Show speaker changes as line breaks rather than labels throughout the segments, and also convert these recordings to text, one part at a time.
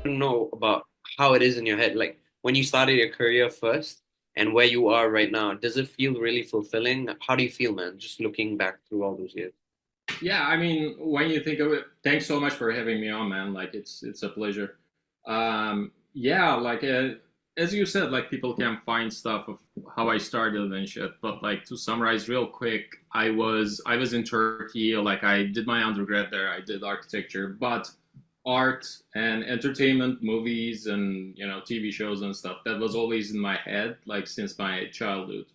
to know about how it is in your head. Like when you started your career first and where you are right now, does it feel really fulfilling? How do you feel, man? Just looking back through all those years.
Yeah, I mean, when you think of it, thanks so much for having me on, man. Like, it's a pleasure. Yeah, like as you said, like people can find stuff of how I started and shit. But like to summarize real quick, I was in Turkey. Like I did my undergrad there. I did architecture, but art and entertainment, movies, and TV shows and stuff. That was always in my head, like since my childhood.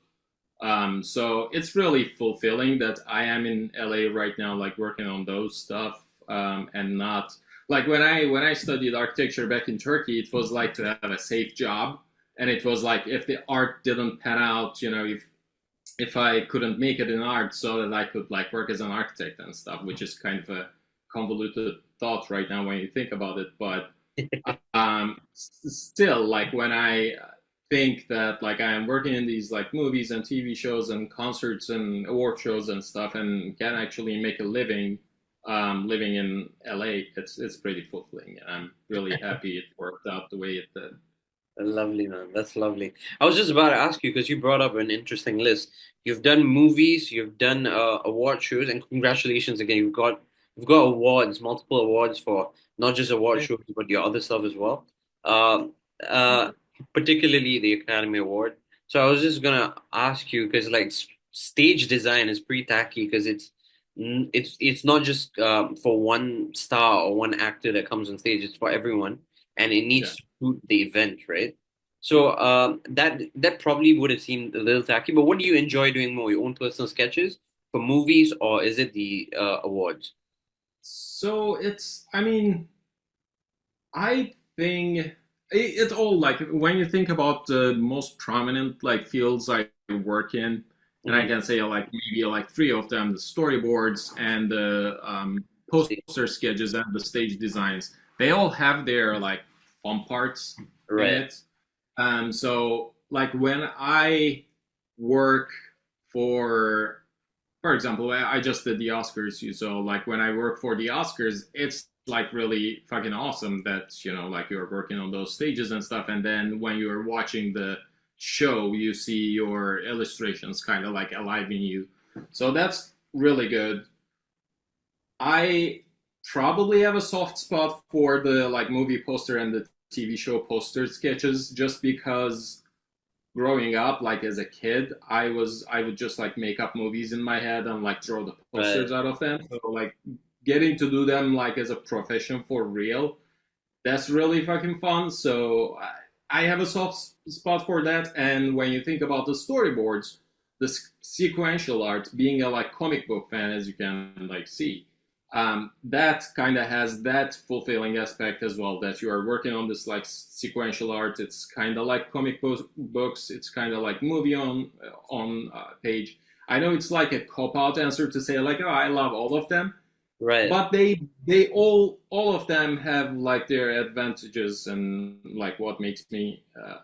So it's really fulfilling that I am in LA right now, like working on those stuff, and not like when I studied architecture back in Turkey, it was like to have a safe job, and it was like if the art didn't pan out, if I couldn't make it in art, so that I could like work as an architect and stuff, which is kind of a convoluted thought right now when you think about it, but still like when I think that like I am working in these like movies and TV shows and concerts and award shows and stuff and can actually make a living living in LA, it's pretty fulfilling. I'm really happy it worked out the way it did.
Lovely, man. That's lovely. I was just about to ask you because you brought up an interesting list. You've done movies, you've done award shows, and congratulations again. You've got awards, multiple awards for not just award
Thank
shows, but your other stuff as well. Uh, uh,
you.
Particularly the Academy Award. So I was just gonna ask you because like stage design is pretty tacky because it's not just for one star or one actor that comes on stage. It's for everyone, and it
Yeah.
needs to suit the event, right? So that probably would have seemed a little tacky. But what do you enjoy doing more? Your own personal sketches for movies, or is it the awards?
So I mean, I think it's all like when you think about the most prominent like fields I work in, and I
Hmm.
can say like maybe like three of them: the storyboards and the poster sketches and the stage designs. They all have their like fun parts in
Right.
it. So like when I work for for example, I just did the Oscars, so like when I work for the Oscars, it's like really fucking awesome that like you're working on those stages and stuff, and then when you're watching the show, you see your illustrations kind of like alive in you. So that's really good. I probably have a soft spot for the like movie poster and the TV show poster sketches, just because growing up, like as a kid, I would just like make up movies in my head and like draw the
Right.
posters out of them. So like getting to do them like as a profession for real, that's really fucking fun. So I have a soft spot for that. And when you think about the storyboards, the sequential art, being a like comic book fan, as you can like see, that kind of has that fulfilling aspect as well. That you are working on this like sequential art. It's kind of like books. It's kind of like movie on page. I know it's like a cop out answer to say like, oh, I love all of them,
Right.
but they all of them have like their advantages and like what makes me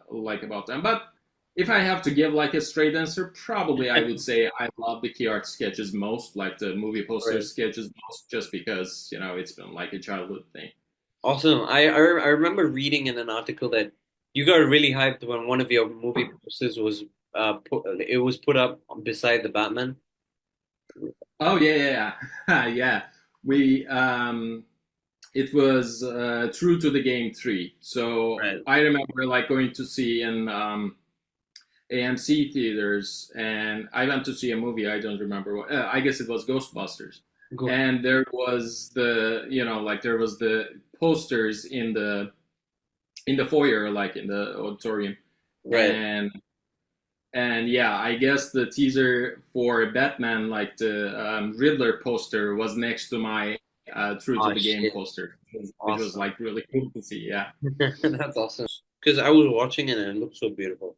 like about them. But if I have to give like a straight answer, probably I would say I love the key art sketches most, like the movie poster
Right.
sketches most, just because it's been like a childhood thing.
Awesome. I remember reading in an article that you got really hyped when one of your movie posters was it was put up beside the Batman.
Oh yeah. Yeah. We it was True to the Game 3. So
Right.
I remember like going to see in AMC theaters, and I went to see a movie. I don't remember what. I guess it was Ghostbusters,
Go.
and there was like there was the posters in the foyer, like in the auditorium,
Right.
and yeah, I guess the teaser for Batman, like the Riddler poster, was next to my True to
Oh
the Game
shit.
poster, which was
Awesome.
like really cool to see. Yeah.
That's awesome. Because I was watching it and it looked so beautiful.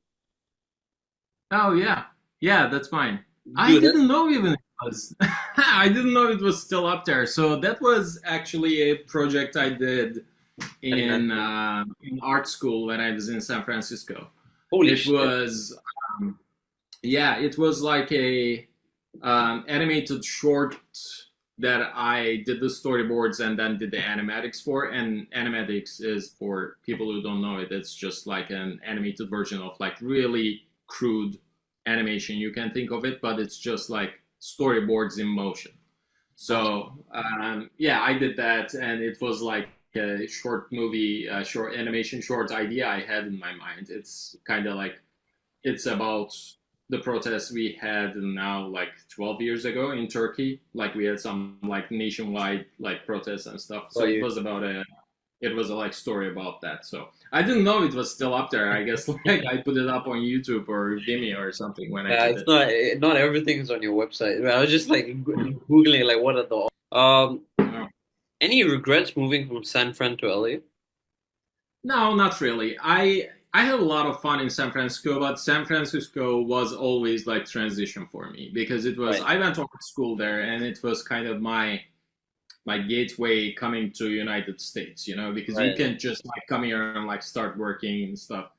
Oh yeah, yeah, that's mine. I
Dude, that,
didn't know even it was. I didn't know it was still up there. So that was actually a project I did in art school when I was in San Francisco.
holy
It
shit.
was yeah, it was like a animated short. that I did the storyboards and then did the animatics for. And animatics is, for people who don't know it, it's just like an animated version of like really crude animation. You can think of it, but it's just like storyboards in motion. So yeah, I did that, and it was like a short movie, short animation, short idea I had in my mind. It's kind of like it's about the protests we had now like 12 years ago in Turkey. Like we had some like nationwide like protests and stuff. So
Got
it
you.
was about it was a like story about that. So I didn't know it was still up there. I guess like I put it up on YouTube or Vimeo or something when I
Yeah,
did
it's
it.
not everything is on your website. I was just like googling like what are the
Uh,
any regrets moving from San Fran to LA?
No, not really. I had a lot of fun in San Francisco, but San Francisco was always like transition for me because it was
Right,
I went to art school there, and it was kind of my gateway coming to United States, because you
right,
can't just like come here and like start working and stuff.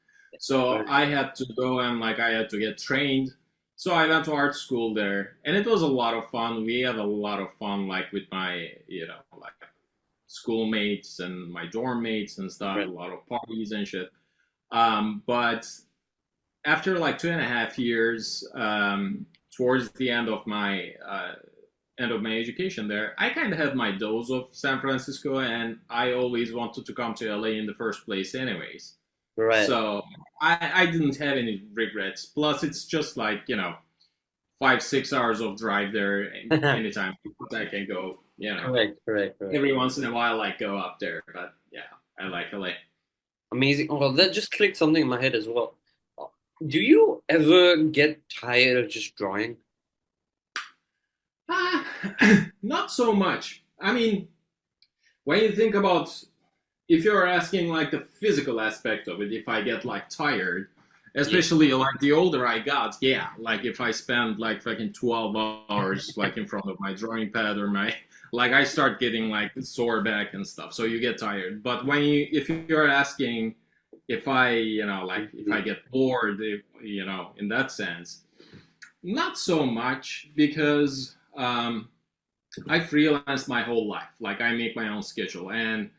So
right.
I had to go and like I had to get trained. So I went to art school there, and it was a lot of fun. We had a lot of fun like with my like schoolmates and my dorm mates and stuff. A
Right.
lot of parties and shit. But after like 2.5 years, towards the end of my education there, I kind of had my dose of San Francisco, and I always wanted to come to LA in the first place, anyways.
Right.
So I didn't have any regrets. Plus, it's just like 5-6 hours of drive there, anytime I can go.
Correct, correct, correct.
Every once in a while, I go up there, but yeah, I like LA.
Amazing. Oh, that just clicked something in my head as well. Do you ever get tired of just drawing?
Ah, not so much. I mean, when you think about, if you're asking like the physical aspect of it, if I get like tired,
Yeah.
especially like the older I got, yeah, like if I spend like fucking 12 hours like in front of my drawing pad or my, like I start getting like sore back and stuff. So you get tired. But if you're asking if I, like if I
Mhm.
get bored, in that sense, not so much because I freelance my whole life. Like I make my own schedule, and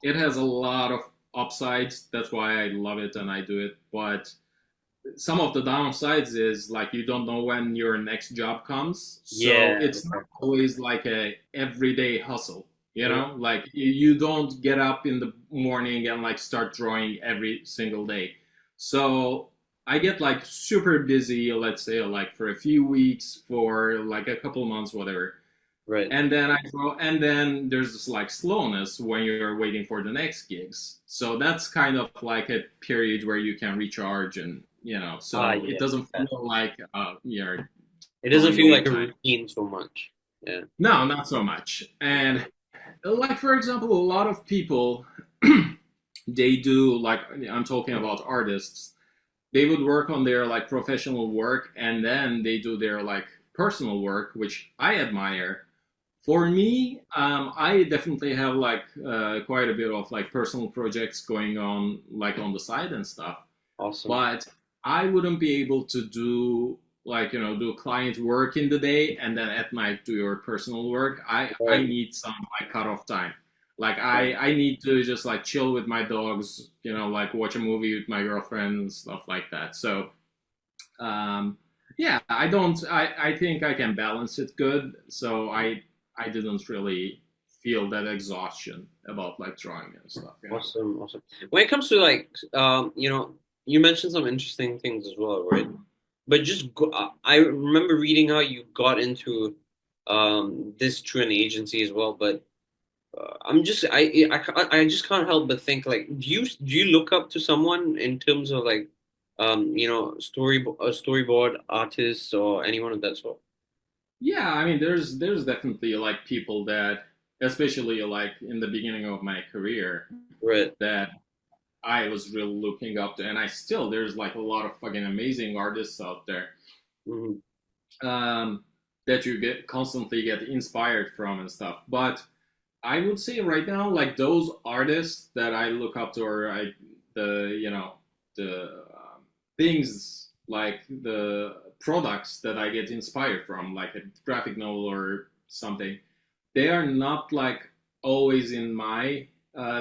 it has a lot of upsides. That's why I love it and I do it. But some of the downsides is like you don't know when your next job comes, so
Yeah.
it's not always like a everyday hustle. Like you don't get up in the morning and like start drawing every single day. So I get like super busy, let's say like for a few weeks, for like a couple months, whatever,
Right.
and then I go, and then there's this like slowness when you're waiting for the next gigs. So that's kind of like a period where you can recharge, and
Ah,
so it
yeah.
doesn't
Yeah.
feel like you're
It doesn't
drawing
feel
all the
like a
time.
routine so much. Yeah.
No, not so much. And like for example, a lot of people they do like I'm talking about artists. They would work on their like professional work, and then they do their like personal work, which I admire. For me, I definitely have like quite a bit of like personal projects going on, like on the side and stuff.
Awesome.
But I wouldn't be able to do like do client work in the day and then at night do your personal work. I
Right.
need some like cutoff time. Like
Right.
I need to just like chill with my dogs, like watch a movie with my girlfriend and stuff like that. So um, yeah, I think I can balance it good. So I didn't really feel that exhaustion about like drawing and stuff.
Awesome. Awesome. When it comes to like, you mentioned some interesting things as well, right? But just go, I remember reading how you got into this through an agency as well. But I'm just I just can't help but think like, do you look up to someone in terms of like, storyboard artists or anyone of that sort?
Yeah, I mean, there's definitely like people that, especially like in the beginning of my career,
Right.
that I was really looking up to, and I still there's like a lot of fucking amazing artists out there
Hmm.
that you get constantly get inspired from and stuff. But I would say right now, like those artists that I look up to, or the things like the products that I get inspired from, like a graphic novel or something. they are not like always in my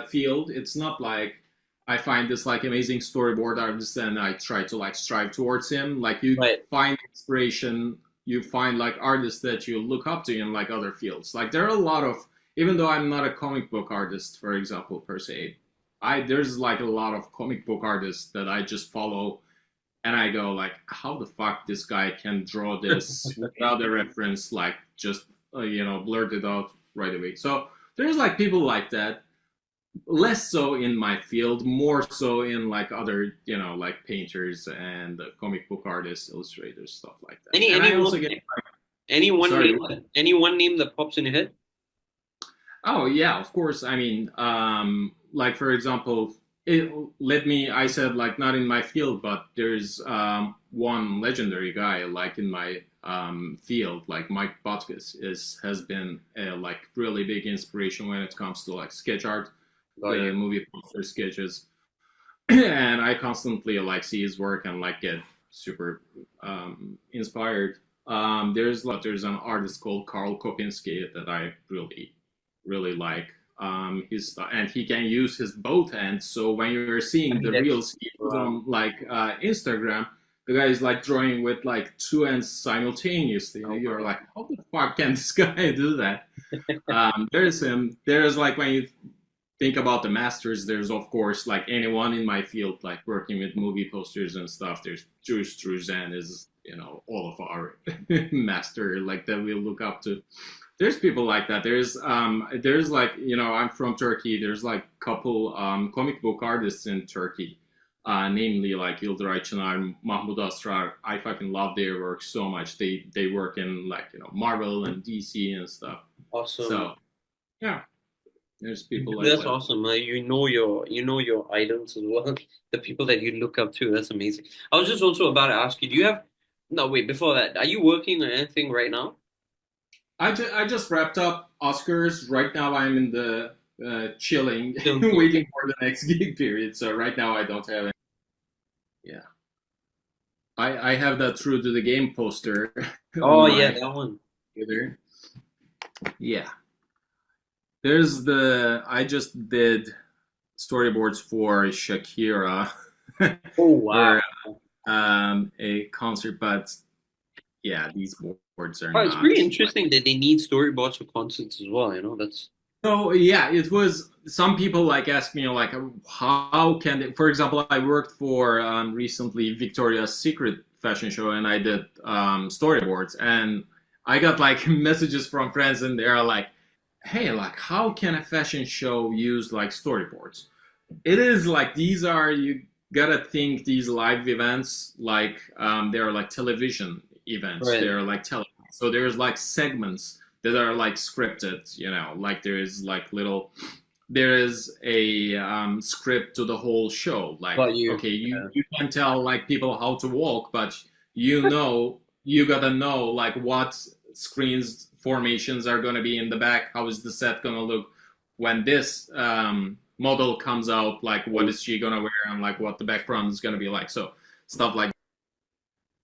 field. It's not like I find this like amazing storyboard artist and I try to like strive towards him. Like you
But
find inspiration, you find like artists that you look up to in like other fields. Like there are a lot of, even though I'm not a comic book artist, for example, per se, I there's like a lot of comic book artists that I just follow and I go like, how the fuck this guy can draw this without a reference, like just blurt it out right away. So there's like people like that, less so in my field, more so in like other, like painters and comic book artists, illustrators, stuff like that.
any
And I
anyone
also get
anyone
sorry.
name anyone name that pops in your head?
Oh yeah, of course. I mean, like for example, I said like not in my field, but there's one legendary guy like in my field, like Mike Butkus has been a like really big inspiration when it comes to like sketch art,
Got
the
you.
movie poster sketches, and I constantly like see his work and like get super inspired. There's an artist called Karl Kopinski that I really like. And he can use his both hands. So when you're seeing the
That's
reels he puts
wow.
on like Instagram, the guy is like drawing with like two hands simultaneously.
Oh
You're
my
like, how the fuck can this guy do that? There's him. There's like when you think about the masters, there's of course like anyone in my field, like working with movie posters and stuff. There's Jules Struzan is all of our master like that we look up to. There's people like that. There's like I'm from Turkey. There's like couple comic book artists in Turkey, namely like Yildiray Çınar, Mahmut Asrar. I fucking love their work so much. They work in like Marvel and DC and stuff.
Awesome.
So yeah, there's people like
That's
that.
awesome. You know your idols as well. The people that you look up to. That's amazing. I was just also about to ask you, do you have no wait, before that, are you working on anything right now?
I just wrapped up Oscars. Right now I'm in the chilling,
Still
waiting for the next gig period. So right now I don't have any. Yeah, I have that True to the Game poster on
Oh yeah,
my
that one.
computer. Yeah, I just did storyboards for Shakira
Oh wow.
for a concert, but yeah, these boards are
Oh, it's pretty
not like.
interesting that they need storyboards for concerts as well, that's
So yeah, it was. Some people like ask me like, how can they? For example, I worked for recently Victoria's Secret fashion show, and I did storyboards, and I got like messages from friends, and they're like, "Hey, like, how can a fashion show use like storyboards?" It is like these are you gotta think these live events like they're like television events.
right.
They're like so there's like segments that are like scripted. Like there is a script to the whole show. Like
But you
okay, you
yeah.
you can tell like people how to walk, but you gotta know like what screens formations are gonna be in the back. How is the set gonna look when this model comes out, like what is she gonna wear and like what the background is gonna be like. So stuff like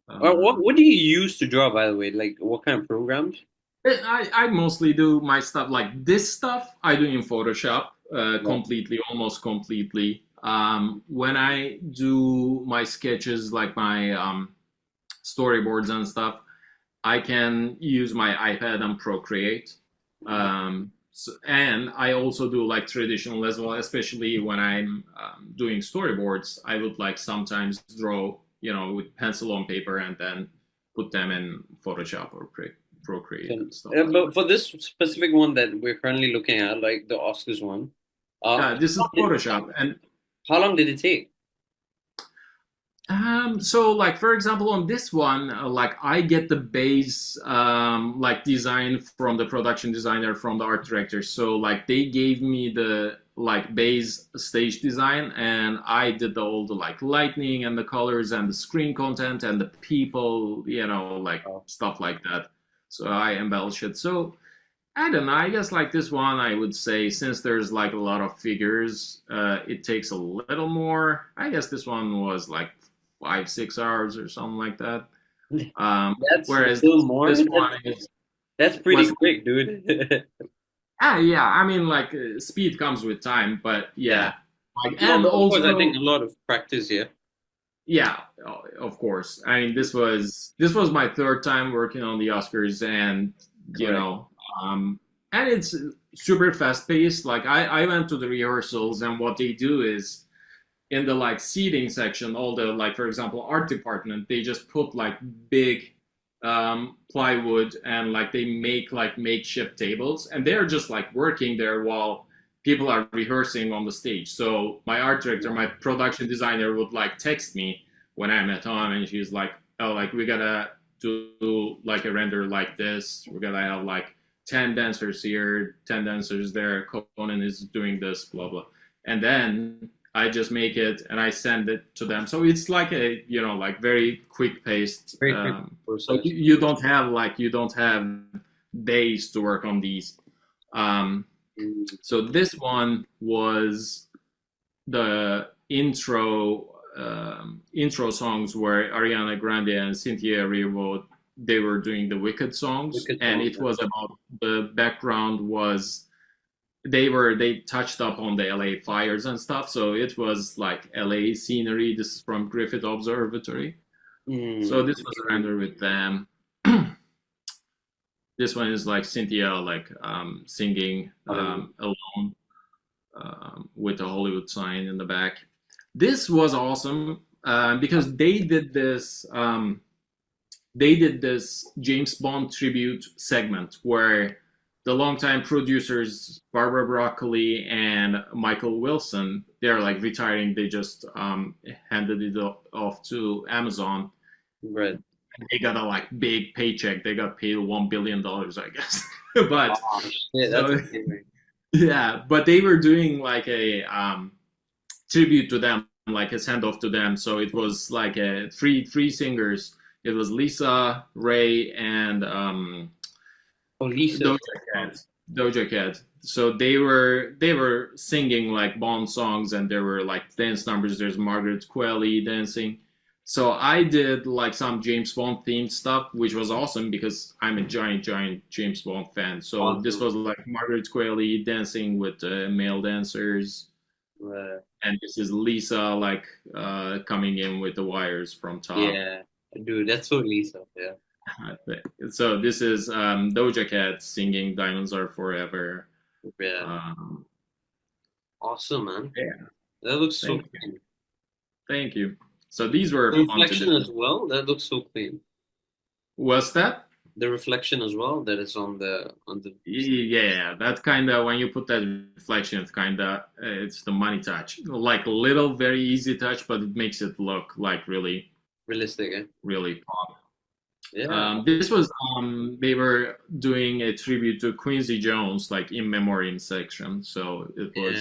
Or
uh,
what do you use to draw, by the way? Like what kind of programs?
I mostly do my stuff like this stuff I do in Photoshop
Yeah.
completely, almost completely. When I do my sketches, like my storyboards and stuff, I can use my iPad and Procreate. And I also do like traditional as well, especially when I'm doing storyboards. I would like sometimes draw, with pencil on paper and then put them in Photoshop or Procreate and stuff like
But for this specific one that we're currently looking at, like the Oscars one,
that. This is Photoshop, and
how long did it take?
so like for example on this one, like I get the base like design from the production designer from the art director. So like they gave me the like base stage design, and I did all the like lightning and the colors and the screen content and the people, like
Oh.
stuff like that. So I embellish it. So I don't know. I guess like this one, I would say since there's like a lot of figures, it takes a little more. I guess this one was like 5 6 hours or something like that.
That's
Whereas
still more.
this one is
That's pretty
was
quick, dude.
Yeah, I mean, like speed comes with time, but
Yeah.
yeah, like,
No,
and
but of course, I think
also,
a lot of practice, yeah.
yeah, of course. I mean, this was my third time working on the Oscars, and you
Correct.
know, um, and it's super fast paced. Like I went to the rehearsals, and what they do is in the like seating section, all the like, for example, art department, they just put like big plywood, and like they make like makeshift tables, and they're just like working there while people are rehearsing on the stage. So my art director, my production designer would like text me when I'm at home, and she's like, oh, like we gotta do like a render like this, we're gonna have like 10 dancers here, 10 dancers there, Conan is doing this, blah blah. And then I just make it and I send it to them. So it's like a, like very quick paced.
Very quick
So
process.
you don't have days to work on these.
Mm.
So this one was the intro songs where Ariana Grande and Cynthia Erivo, they were doing the Wicked songs,
Wicked
and
song,
it
yeah.
was about, the background was, they touched up on the LA fires and stuff, so it was like LA scenery. This is from Griffith Observatory. So
Mm.
this was rendered with them. This one is like Cynthia like singing
Hallelujah.
alone, with a Hollywood sign in the back. This was awesome because they did this James Bond tribute segment where the longtime producers Barbara Broccoli and Michael Wilson, they're like retiring. They just handed it off to Amazon.
Right.
They got a like big paycheck. They got paid $1 billion, I guess. But
Oh, shit, that's
so
amazing.
yeah, but they were doing like a tribute to them, like a send off to them. So it was like a three singers. It was Lisa, Ray, and
Oh, Lisa.
Doja Cat. Doja Cat. So they were singing like Bond songs, and there were like dance numbers. There's Margaret Qualley dancing. So I did like some James Bond themed stuff, which was awesome because I'm a giant James Bond fan. So this
Awesome.
was like Margaret Qualley dancing with male dancers,
Right.
and this is Lisa like coming in with the wires from top.
Yeah. Dude, that's so Lisa. Yeah.
So this is Doja Cat singing "Diamonds Are Forever."
Yeah.
Um,
Awesome, man.
yeah,
That looks so
thank you,
clean.
thank you. So these were
The
fun to do.
reflection as well, that looks so clean.
Was that?
The reflection as well that is on the
Yeah, that kind of, when you put that reflection, it's kind of it's the money touch, like little very easy touch, but it makes it look like really
realistic, eh?
really pop.
Yeah.
This was they were doing a tribute to Quincy Jones, like in memoriam section. So it
Yeah.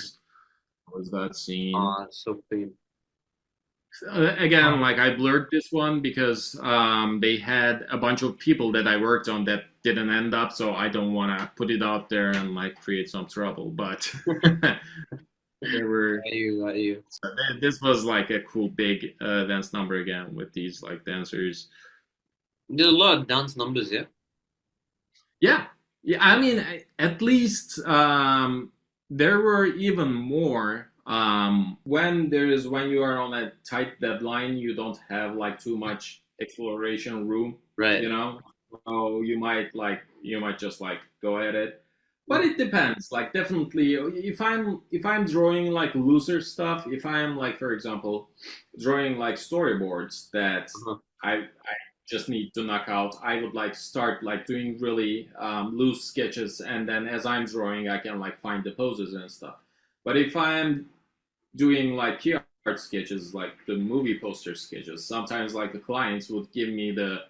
was that scene.
Ah, so clean.
Again, like I blurred this one because they had a bunch of people that I worked on that didn't end up, so I don't want to put it out there and like create some trouble. But there were.
Got you, got you.
So this was like a cool big dance number again with these like dancers.
There's a lot of dance numbers, yeah?
Yeah, yeah. I mean, at least there were even more. When you are on a tight deadline, you don't have like too much exploration room.
Right.
You know, so you might just like go at it. But it depends. Like definitely, if I'm drawing like looser stuff, if I'm like, for example, drawing like storyboards that
Uh-huh.
I just need to knock out, I would like start like doing really loose sketches, and then as I'm drawing, I can like find the poses and stuff. But if I'm doing like key art sketches, like the movie poster sketches, sometimes like the clients would give me the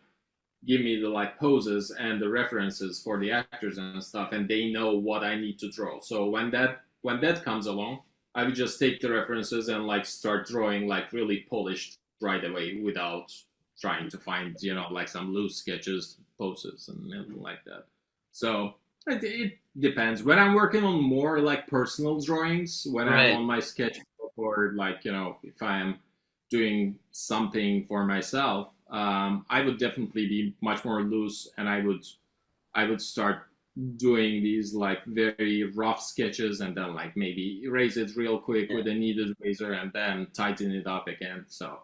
like poses and the references for the actors and stuff, and they know what I need to draw. So when that comes along, I would just take the references and like start drawing like really polished right away without trying to find like some loose sketches, poses, and anything like that. So it depends. When I'm working on more like personal drawings, when I'm
Right.
on my sketchbook, or like if I am doing something for myself, I would definitely be much more loose, and I would start doing these like very rough sketches and then like maybe erase it real quick
Yeah.
with a kneaded razor and then tighten it up again. So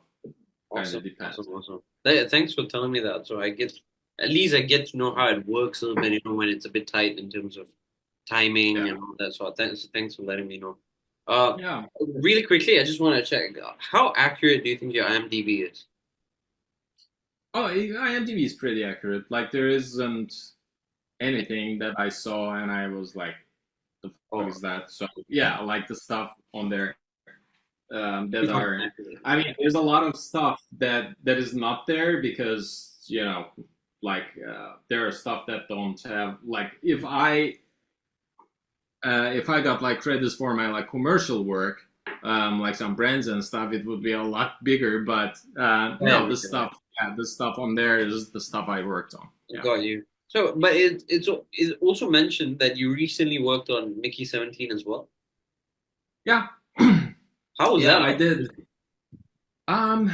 kind of
Awesome,
depends.
awesome, awesome. Thanks for telling me that. So at least I get to know how it works a little bit, when it's a bit tight in terms of timing
Yeah.
and all that. So thanks for letting me know. Uh,
Yeah.
Really quickly, I just want to check, how accurate do you think your IMDb is?
Oh, IMDb is pretty accurate. Like there isn't anything that I saw and I was like, the fuck
Oh,
is that? So yeah, like the stuff on there that
it's not
are.
accurate.
I mean, there's a lot of stuff that is not there because like there are stuff that don't have like if I got like credits for my like commercial work, like some brands and stuff, it would be a lot bigger. But
Yeah,
no, the stuff on there is the stuff I worked on. Yeah,
got you. So, but it's also mentioned that you recently worked on Mickey 17 as well.
yeah,
How was
yeah.
that
I
like?
did. Um,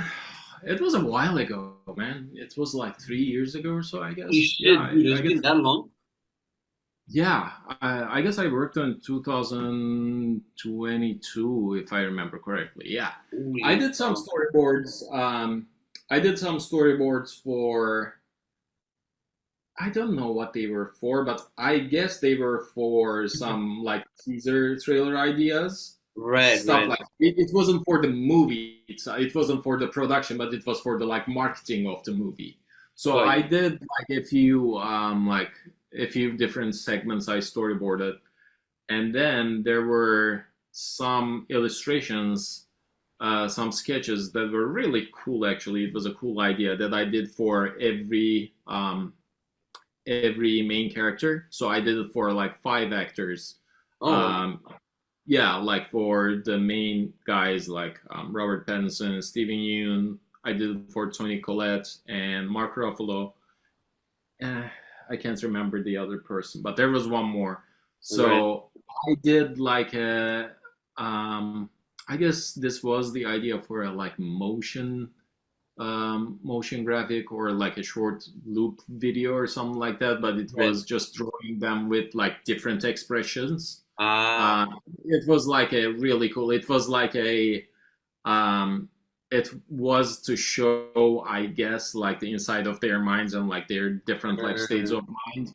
it was a while ago, man. It was like 3 years ago or so, I
You
guess. Yeah,
shit, dude. It's
I
been
guess.
that long?
Yeah, I guess I worked on 2022, if I remember correctly. Yeah, I
Holy
did some
cow.
storyboards. I did some storyboards for. I don't know what they were for, but I guess they were for some like teaser trailer ideas,
Right,
stuff
right.
like it wasn't for the movie. It wasn't for the production, but it was for the like marketing of the movie. So
Got
I
you.
did like a few different segments I storyboarded, and then there were some illustrations, some sketches that were really cool. Actually, it was a cool idea that I did for every main character. So I did it for like 5 actors.
Oh,
Um, yeah, like for the main guys like Robert Pattinson, Stephen Yeun. I did it for Tony Collette and Mark Ruffalo. Eh, I can't remember the other person, but there was one more.
right.
So I did like I guess this was the idea for a like motion graphic or like a short loop video or something like that, but it
Right.
was just drawing them with like different expressions.
Ah,
Uh, it was like a really cool. It was like a um, it was to show, I guess, like the inside of their minds and like their different like states
uh,
of mind.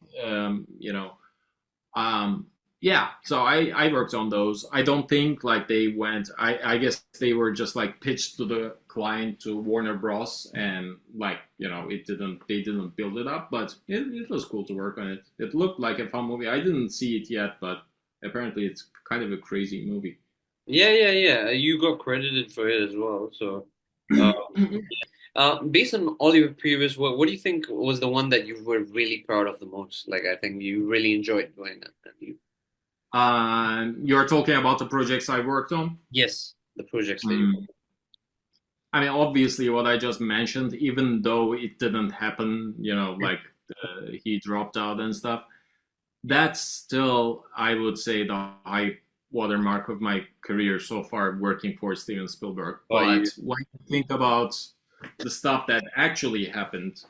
Um, yeah, so I worked on those. I don't think like they went. I guess they were just like pitched to the client to Warner Bros. And like it didn't they didn't build it up, but it was cool to work on it. It looked like a fun movie. I didn't see it yet, but apparently it's kind of a crazy movie.
yeah, yeah, yeah. You got credited for it as well. So, uh, based on all your previous work, what do you think was the one that you were really proud of the most? Like, I think you really enjoyed doing that.
You're talking about the projects I worked on.
Yes, the projects that you.
Mm. I mean, obviously, what I just mentioned, even though it didn't happen, like he dropped out and stuff, that's still, I would say, the high watermark of my career so far working for Steven Spielberg.
Got you.
But when you think about the stuff that actually happened,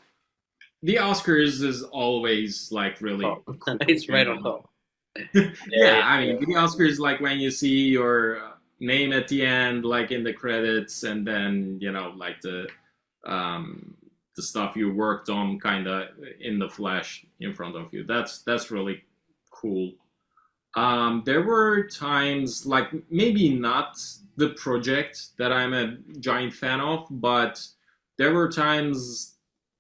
the Oscars is always like really
Oh,
cool.
it's right on top. Yeah,
Yeah, I
yeah,
mean, the Oscars, like when you see your name at the end, like in the credits, and then like the stuff you worked on, kind of in the flesh in front of you. That's really cool. There were times, like maybe not the project that I'm a giant fan of, but there were times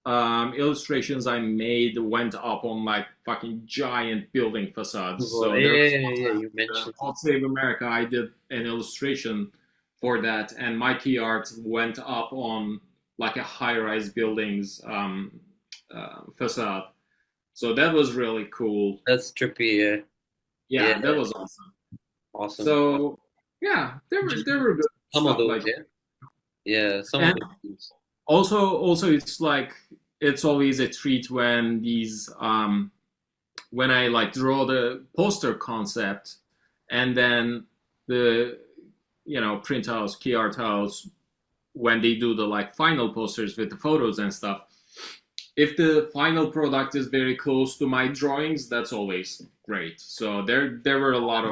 illustrations I made went up on like fucking giant building facades.
Well,
So
yeah,
there was
yeah, yeah. You mentioned.
God Save America. I did an illustration for that, and my key art went up on like a high-rise building's facade. So that was really cool.
That's trippy. Yeah,
Yeah,
yeah.
that was awesome.
Awesome.
So yeah,
Just
there were good
some of
stuff like
those.
that.
Yeah, yeah. Some of
And
those.
also it's like it's always a treat when these when I like draw the poster concept and then the print house, key art house, when they do the like final posters with the photos and stuff, if the final product is very close to my drawings, that's always great. So there were a lot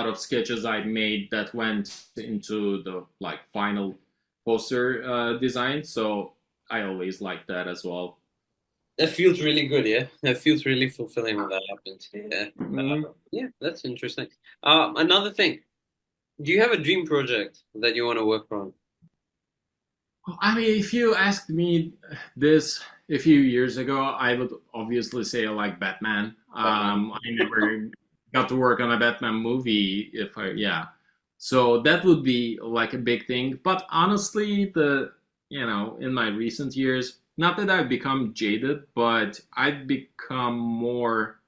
of sketches I made that went into the like final poster design. So I always like that as well.
That feels really good, yeah. That feels really fulfilling when that happens. Yeah.
Mm.
Yeah, that's interesting. Another thing, do you have a dream project that you want to work on?
I mean, if you asked me this a few years ago, I would obviously say like Batman.
Batman.
I never got to work on a Batman movie. If I, yeah, so that would be like a big thing. But honestly, in my recent years, not that I've become jaded, but I've become more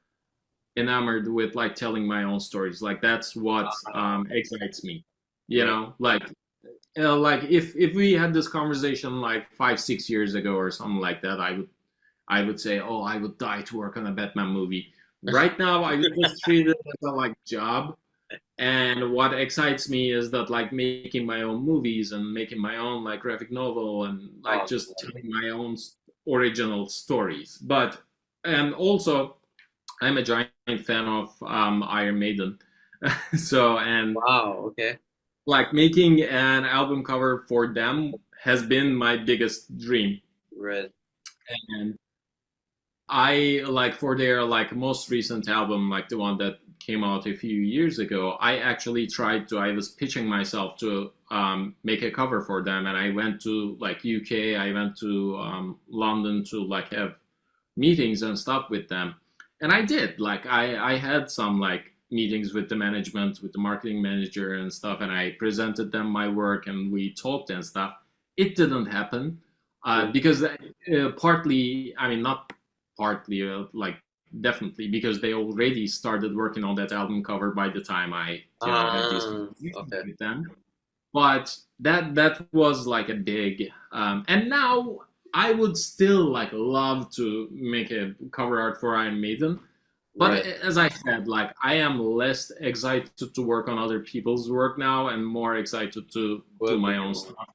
enamored with like telling my own stories. Like that's what excites me.
Right.
Like if we had this conversation like 5 6 years ago or something like that, I would say, oh, I would die to work on a Batman movie. Right now, I would just treat it as a like job. And what excites me is that like making my own movies and making my own like graphic novel and like
Oh,
just telling my own original stories. But and also, I'm a giant fan of Iron Maiden. So and
wow. Okay.
like making an album cover for them has been my biggest dream.
Right.
And I like for their like most recent album, like the one that came out a few years ago, I actually I was pitching myself to make a cover for them, and I went to like UK, I went to London to like have meetings and stuff with them, and I did like I had some like meetings with the management, with the marketing manager and stuff, and I presented them my work and we talked and stuff. It didn't happen
Right.
because partly, I mean, not partly, like definitely because they already started working on that album cover by the time I, had these conversations
Okay.
with them. But that was like a big, and now I would still like love to make a cover art for Iron Maiden. But
Right.
as I said, like I am less excited to work on other people's work now, and more excited to do
Work
my
with
own
you.
stuff.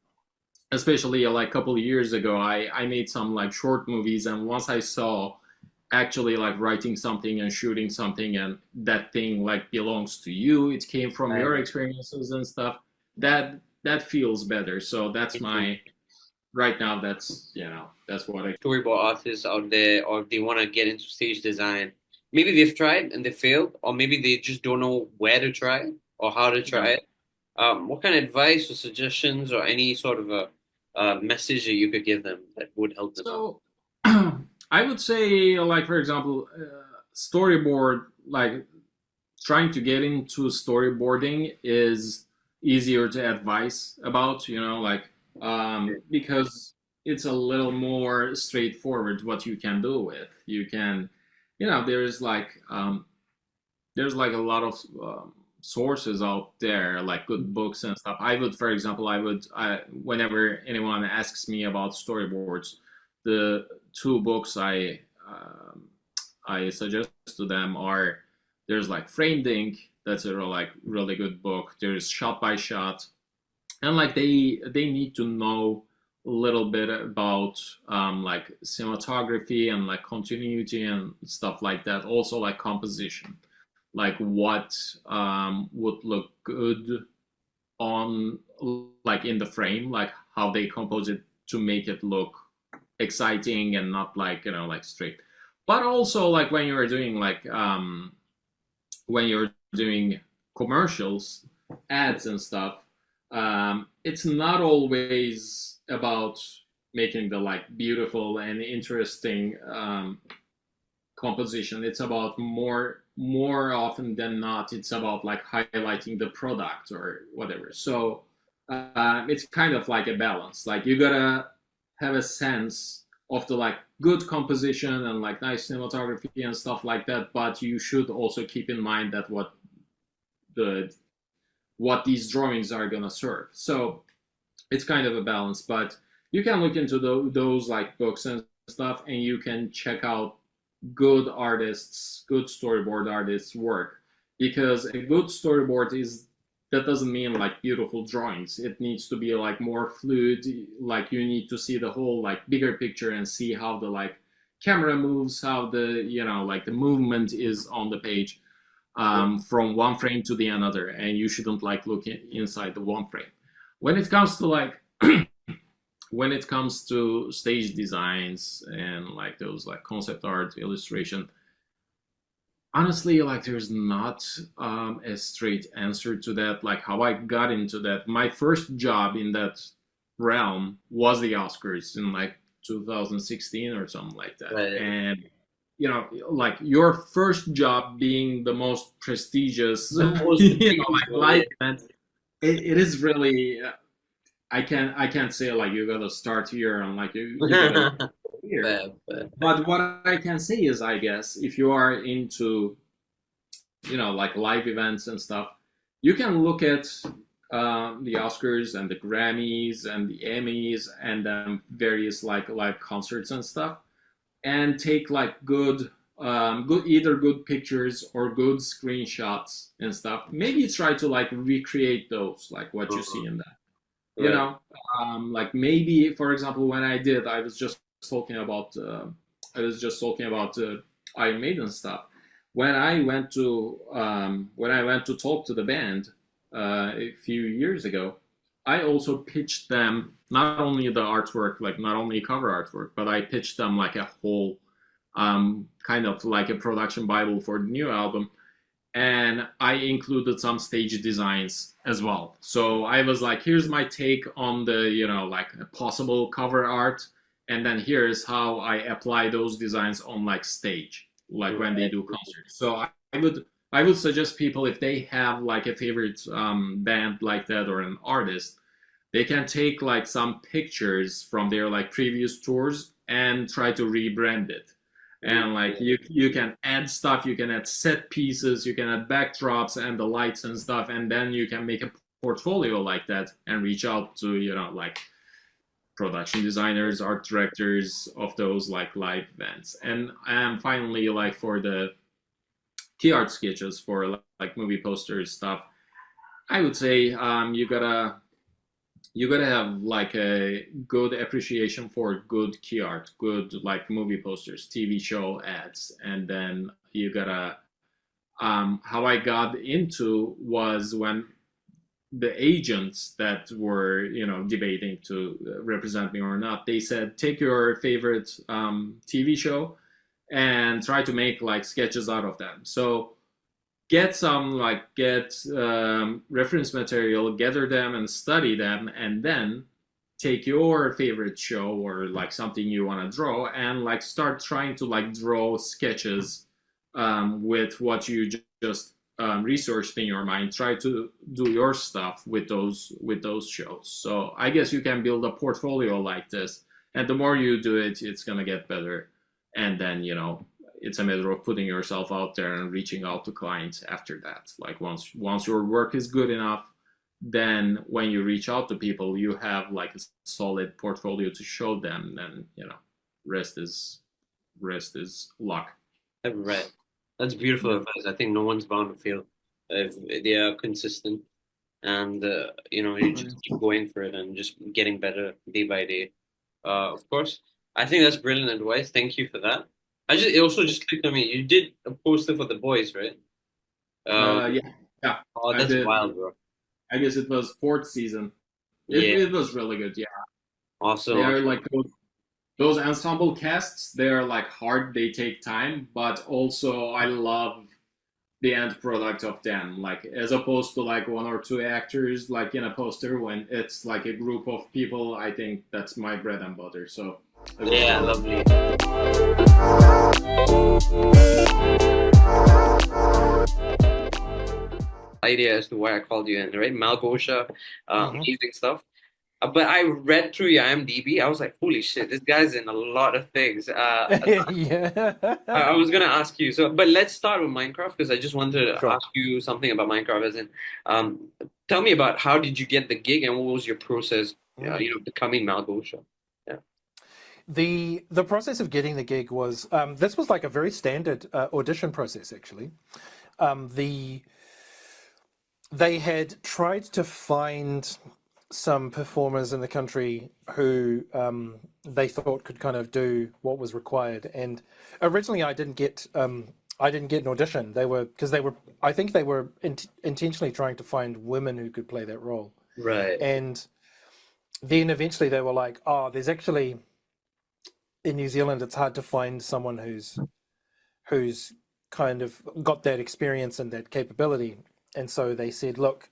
Especially like a couple of years ago, I made some like short movies, and once I saw actually like writing something and shooting something, and that thing like belongs to you, it came from your
Right.
experiences and stuff. That feels better. So that's
Mhm.
my right now. That's what I.
Storyboard artists out there, or if they want to get into stage design, maybe they've tried and they failed, or maybe they just don't know where to try or how to try
Yeah.
it. What kind of advice or suggestions or any sort of a message that you could give them that would help them out?
So I would say, like for example, storyboard, like trying to get into storyboarding is easier to advise about, like because it's a little more straightforward what you can do with. You can, there's like a lot of sources out there, like good books and stuff. For example, whenever anyone asks me about storyboards, the two books I suggest to them are there's like Framed Ink, that's a like really good book. There's Shot by Shot, and like they need to know a little bit about like cinematography and like continuity and stuff like that. Also like composition, like what would look good on like in the frame, like how they compose it to make it look exciting and not like like straight. But also like when you're doing commercials, ads and stuff, it's not always about making the like beautiful and interesting composition. It's about more often than not, it's about like highlighting the product or whatever. So it's kind of like a balance. Like you gotta have a sense of the like good composition and like nice cinematography and stuff like that, but you should also keep in mind that the what these drawings are gonna serve. So it's kind of a balance, but you can look into those like books and stuff, and you can check out good storyboard artists' work, because a good storyboard is that doesn't mean like beautiful drawings. It needs to be like more fluid. Like you need to see the whole like bigger picture and see how the like camera moves, how the like the movement is on the page, from one frame to the another, and you shouldn't like look inside the one frame. When it comes to like when it comes to stage designs and like those like concept art illustration, honestly, like there's not a straight answer to that. Like how I got into that, my first job in that realm was the Oscars in like 2016 or something like that.
Right.
And like your first job being the most prestigious, like live event, it is really. I can't say like you gotta start here and like you gotta here. But what I can say is, I guess, if you are into, like live events and stuff, you can look at the Oscars and the Grammys and the Emmys and various like live concerts and stuff, and take like good, either good pictures or good screenshots and stuff. Maybe try to like recreate those, like what you see in that. Like maybe, for example, when I was just talking about Iron Maiden stuff. When I went to talk to the band a few years ago, I also pitched them not only the artwork, like not only cover artwork, but I pitched them like a whole kind of like a production bible for the new album. And I included some stage designs as well. So I was like, here's my take on the, like a possible cover art. And then here's how I apply those designs on like stage, like when they do concerts. So I would suggest people, if they have like a favorite band like that or an artist, they can take like some pictures from their like previous tours and try to rebrand it. And like you can add stuff, you can add set pieces, you can add backdrops and the lights and stuff, and then you can make a portfolio like that and reach out to like production designers, art directors of those like live events. And finally, like for the key art sketches for like movie posters stuff, I would say you gotta have like a good appreciation for good key art, good like movie posters, TV show ads, and then you gotta. How I got into was when the agents that were debating to represent me or not, they said take your favorite TV show and try to make like sketches out of them. So get reference material, gather them and study them, and then take your favorite show or like something you want to draw and like start trying to like draw sketches with what you just researched in your mind. Try to do your stuff with those shows. So I guess you can build a portfolio like this, and the more you do it, it's gonna get better. And then it's a matter of putting yourself out there and reaching out to clients after that. Like once your work is good enough, then when you reach out to people, you have like a solid portfolio to show them. Then rest is luck.
Right. That's beautiful advice. I think no one's bound to fail if they are consistent, and you just keep going for it and just getting better day by day. Of course, I think that's brilliant advice. Thank you for that. It also just clicked on me. You did a poster for the boys, right?
Yeah.
Oh, that's wild, bro.
I guess it was fourth season. It was really good. Yeah.
Awesome.
They are like those ensemble casts. They are like hard. They take time, but also I love the end product of them. Like as opposed to like one or two actors like in a poster, when it's like a group of people. I think that's my bread and butter. So.
Yeah, lovely. Idea as to why I called you in, right? Malgosha, amazing stuff. But I read through your IMDb. I was like, holy shit, this guy's in a lot of things.
Yeah.
I was gonna ask you. But let's start with Minecraft because I just wanted to ask you something about Minecraft. As in, tell me about how did you get the gig and what was your process, becoming Malgosha? Yeah.
The process of getting the gig was this was like a very standard audition process actually. they had tried to find some performers in the country who they thought could kind of do what was required. And originally, I didn't get an audition. I think they were intentionally trying to find women who could play that role.
Right.
And then eventually they were like, "Oh, there's actually in New Zealand, it's hard to find someone who's kind of got that experience and that capability." And so they said, "Look."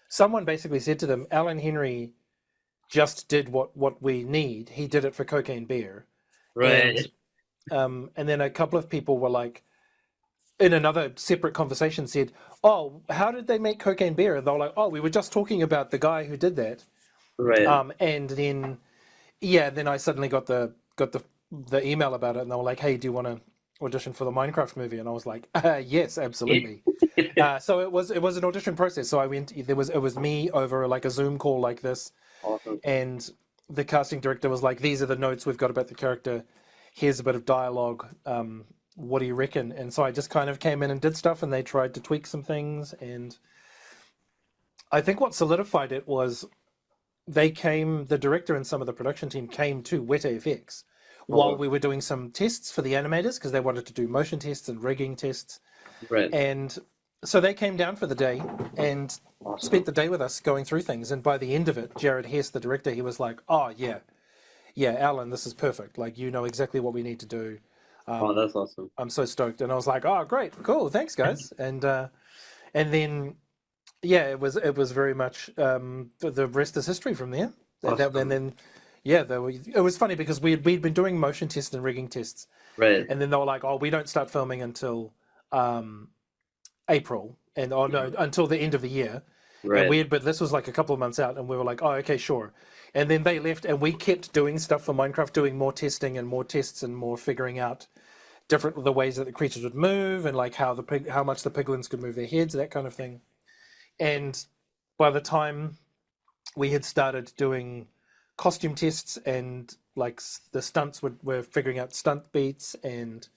Someone basically said to them, Alan Henry just did what we need. He did it for Cocaine Bear.
Right.
And then a couple of people were like, in another separate conversation said, "Oh, how did they make Cocaine Bear?" And they were like, "Oh, we were just talking about the guy who did that."
Right.
And then, then I suddenly got the email about it, and they were like, "Hey, do you want to audition for the Minecraft movie?" And I was like, "Yes, absolutely." So it was an audition process. So I went. It was me over like a Zoom call like this,
Awesome.
and the casting director was like, "These are the notes we've got about the character. Here's a bit of dialogue. What do you reckon?" And so I just kind of came in and did stuff, and they tried to tweak some things. And I think what solidified it was the director and some of the production team came to Weta FX while we were doing some tests for the animators, because they wanted to do motion tests and rigging tests.
Right.
And so they came down for the day and spent the day with us going through things. And by the end of it, Jared Hess, the director, he was like, "Oh, yeah, Alan, this is perfect. Like, you know exactly what we need to do."
That's awesome.
I'm so stoked. And I was like, "Oh, great, cool, thanks, guys." And then, it was very much the rest is history from there.
Awesome.
And then, it was funny because we'd been doing motion tests and rigging tests.
Right.
And then they were like, "Oh, we don't start filming until April, and until the end of the year."
Right.
And but this was like a couple of months out, and we were like, "Oh, okay, sure." And then they left, and we kept doing stuff for Minecraft, doing more testing and more tests and more figuring out the ways that the creatures would move, and like how much the piglins could move their heads, that kind of thing. And by the time we had started doing costume tests and like the stunts were figuring out stunt beats and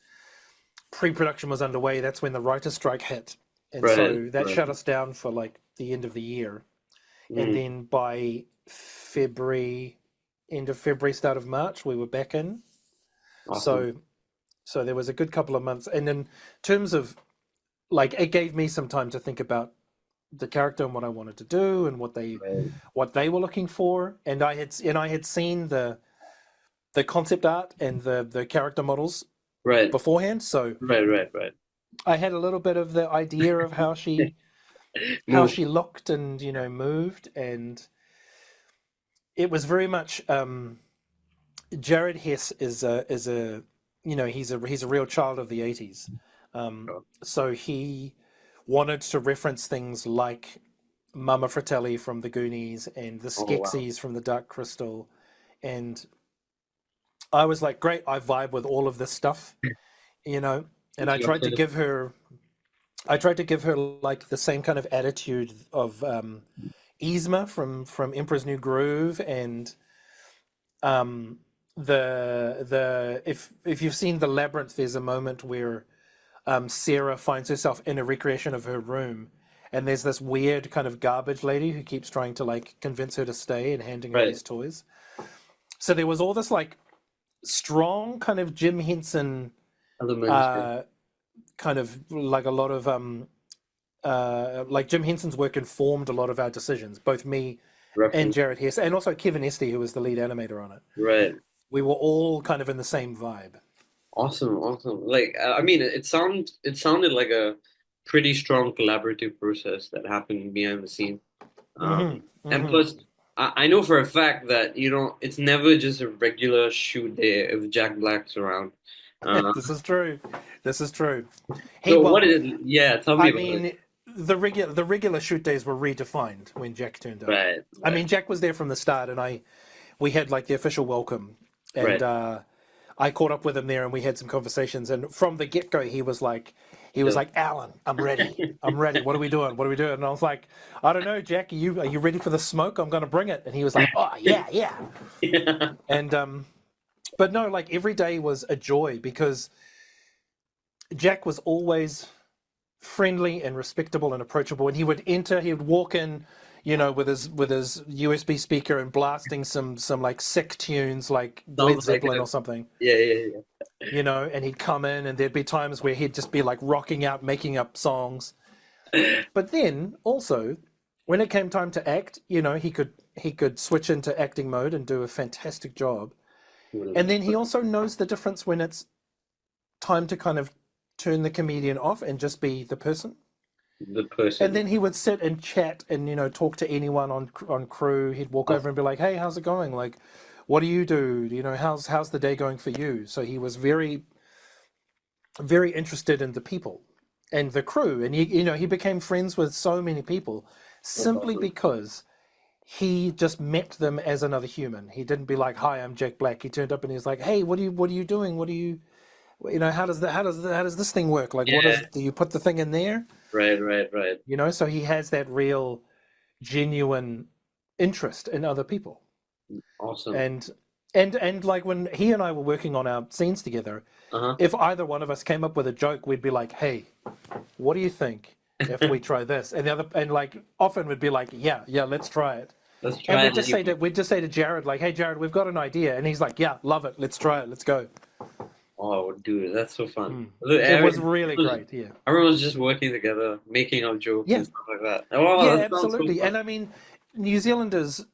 pre-production was underway, that's when the writer's strike hit. And so that shut us down for like the end of the year. And then by end of February, start of March, we were back in. Awesome. So there was a good couple of months. And in terms of like, it gave me some time to think about the character and what I wanted to do and what they were looking for. And I had seen the concept art and the character models beforehand. So
right.
I had a little bit of the idea of how she looked and moved, and it was very much Jared Hess is a he's a real child of the 80s. So he wanted to reference things like Mama Fratelli from the Goonies and the Skeksis from the Dark Crystal, and I was like, great, I vibe with all of this stuff, and I tried to give her like the same kind of attitude of Yzma from Emperor's New Groove, and if you've seen The Labyrinth, there's a moment where Sarah finds herself in a recreation of her room, and there's this weird kind of garbage lady who keeps trying to like convince her to stay and handing her these toys. So there was all this like strong kind of Jim Henson kind of like a lot of like Jim Henson's work informed a lot of our decisions, both me and Jared Hess, and also Kevin Esty, who was the lead animator on it.
Right.
We were all kind of in the same vibe.
Awesome. Like, I mean, it sounded like a pretty strong collaborative process that happened behind the scene. And plus, I know for a fact that it's never just a regular shoot day if Jack Black's around.
This is true.
So what is it? Yeah, tell me about it.
The regular shoot days were redefined when Jack turned up.
Right.
I mean, Jack was there from the start, and we had like the official welcome, and I caught up with him there, and we had some conversations. And from the get go, he was like, "Alan, I'm ready. What are we doing? And I was like, "I don't know, Jack. Are you ready for the smoke? I'm going to bring it." And he was like, "Oh yeah." And but no, like every day was a joy because Jack was always friendly and respectable and approachable. And he would walk in, with his USB speaker and blasting some like sick tunes like Led
Sounds like
Zeppelin
it.
or something.
Yeah.
And he'd come in and there'd be times where he'd just be like rocking out, making up songs. But then also, when it came time to act, he could switch into acting mode and do a fantastic job. And then he also knows the difference when it's time to kind of turn the comedian off and just be the person.
The person.
And then he would sit and chat and talk to anyone on crew. He'd walk over and be like, "Hey, how's it going? Like, what do you do? How's the day going for you?" So he was very, very interested in the people and the crew, and he became friends with so many people simply because he just met them as another human. He didn't be like, "Hi, I'm Jack Black." He turned up and he's like, "Hey, what are you doing? What do you, how does this thing work? Like, do you put the thing in there?"
Right.
So he has that real, genuine interest in other people.
Awesome.
And like when he and I were working on our scenes together, if either one of us came up with a joke, we'd be like, "Hey, what do you think if we try this?" And the other, and like often would be like, "Yeah, let's try it."
Let's try
and
it.
We'd just say to Jared, like, "Hey, Jared, we've got an idea," and he's like, "Yeah, love it. Let's try it. Let's go."
Oh, dude, that's so fun.
It was really great. Yeah.
Everyone's just working together, making up jokes and stuff like that.
Yeah, absolutely. And I mean, New Zealanders,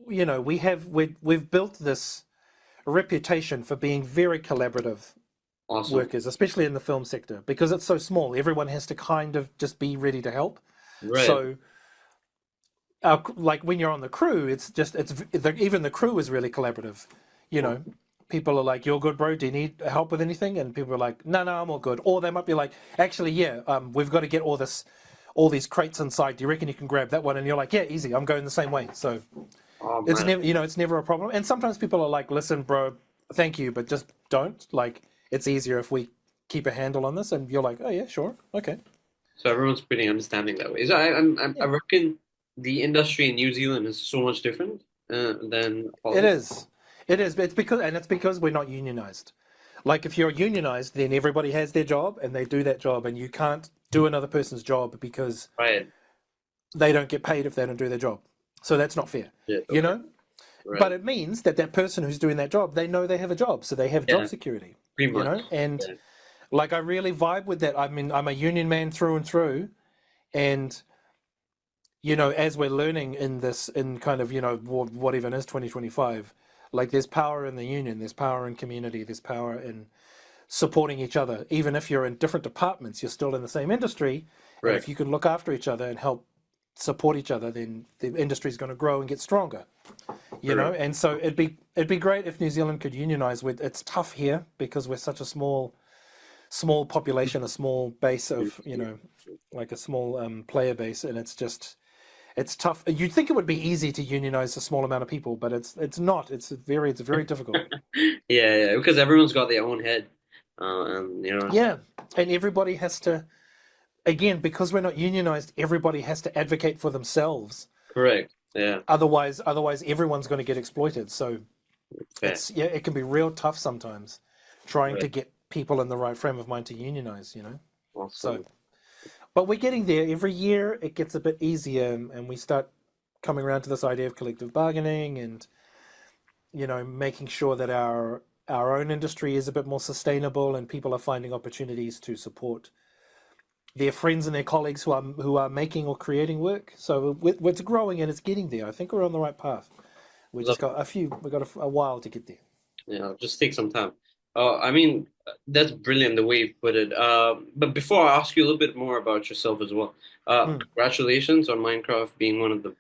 we've built this reputation for being very collaborative workers, especially in the film sector, because it's so small. Everyone has to kind of just be ready to help.
Right.
So, like when you're on the crew, even the crew is really collaborative. People are like, "You're good, bro. Do you need help with anything?" And people are like, No, I'm all good." Or they might be like, "Actually, yeah, we've got to get all these crates inside. Do you reckon you can grab that one?" And you're like, "Yeah, easy. I'm going the same way." So it's never, it's never a problem. And sometimes people are like, "Listen, bro, thank you, but just don't. Like, it's easier if we keep a handle on this." And you're like, "Oh yeah, sure, okay."
So everyone's pretty understanding that way. So I reckon the industry in New Zealand is so much different than Holland.
It is. It's because we're not unionized. Like if you're unionized, then everybody has their job and they do that job, and you can't do another person's job because they don't get paid if they don't do their job. So that's not fair.
Yeah, okay. Right.
But it means that person who's doing that job, they know they have a job, so they have job security.
Pretty much.
And like I really vibe with that. I mean, I'm a union man through and through, and as we're learning in kind of what even is 2025. Like there's power in the union, there's power in community, there's power in supporting each other. Even if you're in different departments, you're still in the same industry.
Right.
And if you can look after each other and help support each other, then the industry is going to grow and get stronger. And so it'd be great if New Zealand could unionize. It's tough here because we're such a small population, a small base of like a small player base, and it's tough. You'd think it would be easy to unionize a small amount of people, but it's not. It's very difficult.
Yeah, because everyone's got their own head, and
Yeah, and everybody has to. Again, because we're not unionized, everybody has to advocate for themselves.
Correct. Yeah.
Otherwise, everyone's going to get exploited. So, it can be real tough sometimes, trying to get people in the right frame of mind to unionize.
Awesome.
So. But we're getting there. Every year it gets a bit easier, and we start coming around to this idea of collective bargaining and, making sure that our own industry is a bit more sustainable and people are finding opportunities to support their friends and their colleagues who are making or creating work. So it's growing and it's getting there. I think we're on the right path. We've got a while to get there.
Yeah, just take some time. I mean, that's brilliant the way you put it. But before I ask you a little bit more about yourself as well, congratulations on Minecraft being one of the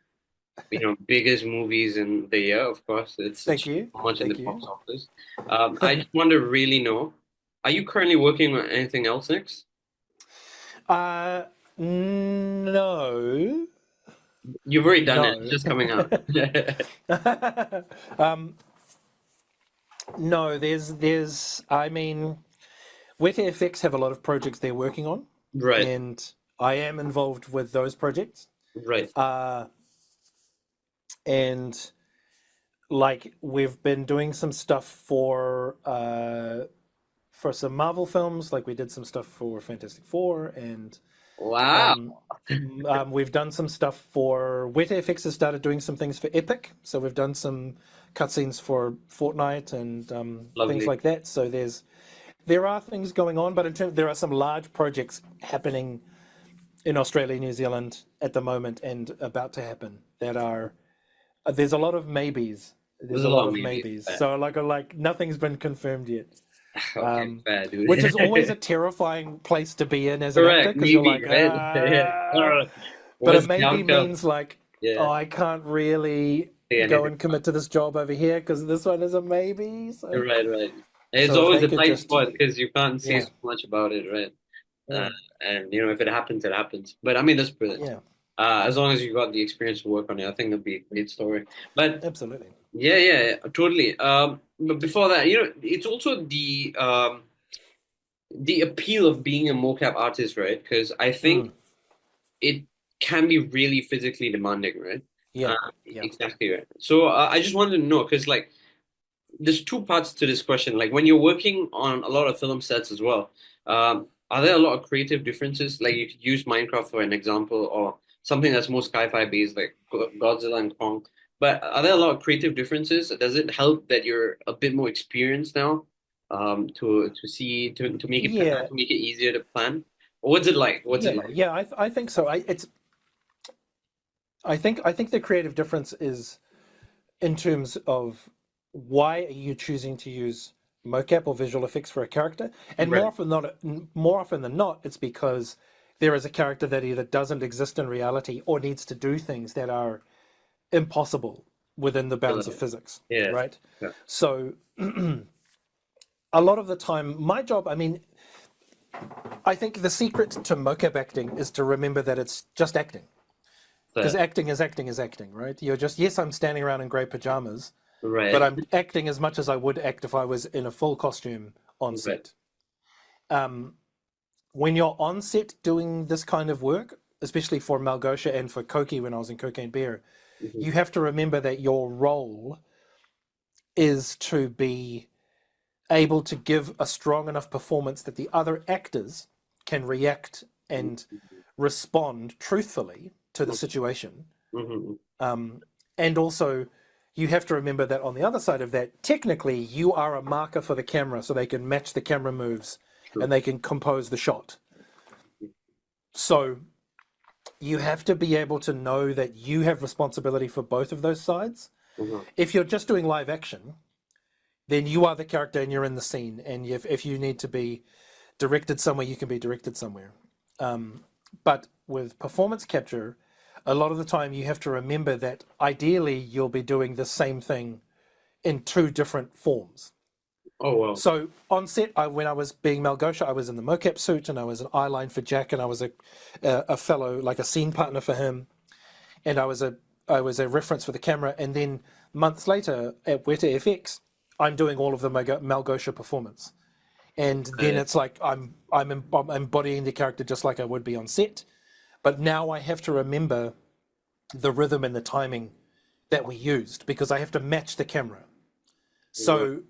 biggest movies in the year. Of course, it's
Thank you.
So much in the box office. I just want to really know: are you currently working on anything else next?
No.
You've already done it. It's just coming out.
No, there's. I mean, WetFX have a lot of projects they're working on,
right?
And I am involved with those projects,
right?
And like we've been doing some stuff for for some Marvel films, like we did some stuff for Fantastic Four, and
Wow.
we've done some stuff for WetFX has started doing some things for Epic, so we've done some cutscenes for Fortnite and
Lovely.
things like that. So there are things going on, but there are some large projects happening in Australia, New Zealand at the moment, and about to happen. That are there's a lot of maybes. There's a lot of maybes.
Fair.
So like nothing's been confirmed yet.
Okay, fair, dude.
Which is always a terrifying place to be in as an
Correct,
actor, because you're like,
maybe, right?
but
Was
a maybe
Shankar-
means like,
Yeah.
oh, I can't really
Say
go
anything.
and commit to this job over here because this one is a maybe. So,
Right. It's
So if
always
they
a
could
tight
just-
spot because you can't say
Yeah.
so much about it, right?
yeah,
And if it happens, it happens. But I mean, that's brilliant.
yeah,
As long as you got the experience to work on it, I think it'll be a great story. But
absolutely.
yeah, totally. But before that, it's also the appeal of being a mocap artist, right? Because I think it can be really physically demanding, right?
Yeah,
Exactly right. So I just wanted to know because like there's two parts to this question. Like when you're working on a lot of film sets as well, are there a lot of creative differences? Like you could use Minecraft for an example, or something that's more sci-fi based, like Godzilla and Kong. But are there a lot of creative differences? Does it help that you're a bit more experienced now, to make it
Yeah.
to make it easier to plan? Or what's it like? What's it like?
Yeah, I think so. I think the creative difference is in terms of why are you choosing to use mocap or visual effects for a character, and
Right.
more often than not, it's because there is a character that either doesn't exist in reality or needs to do things that are impossible within the bounds of physics.
Yeah.
Right.
Yeah.
So a lot of the time, my job, I mean, I think the secret to mocap acting is to remember that it's just acting. Because
Fair.
acting is acting, right? You're just, yes, I'm standing around in grey pajamas,
Right.
but I'm acting as much as I would act if I was in a full costume on set. When you're on set doing this kind of work, especially for Malgosha and for Koki when I was in Cocaine Bear,
Mhm.
you have to remember that your role is to be able to give a strong enough performance that the other actors can react and respond truthfully to the situation.
Mhm.
And also, you have to remember that on the other side of that, technically, you are a marker for the camera, so they can match the camera moves
True.
and they can compose the shot. So you have to be able to know that you have responsibility for both of those sides.
Mhm.
If you're just doing live action, then you are the character and you're in the scene. And if you need to be directed somewhere, you can be directed somewhere. But with performance capture, a lot of the time you have to remember that ideally you'll be doing the same thing in two different forms.
Oh wow.
So on set, when I was being Malgosha, I was in the mocap suit and I was an eyeline for Jack, and I was a fellow, like a scene partner for him, and I was a reference for the camera. And then months later at Weta FX, I'm doing all of the Malgosha performance, and then it's like I'm embodying the character just like I would be on set, but now I have to remember the rhythm and the timing that we used because I have to match the camera. So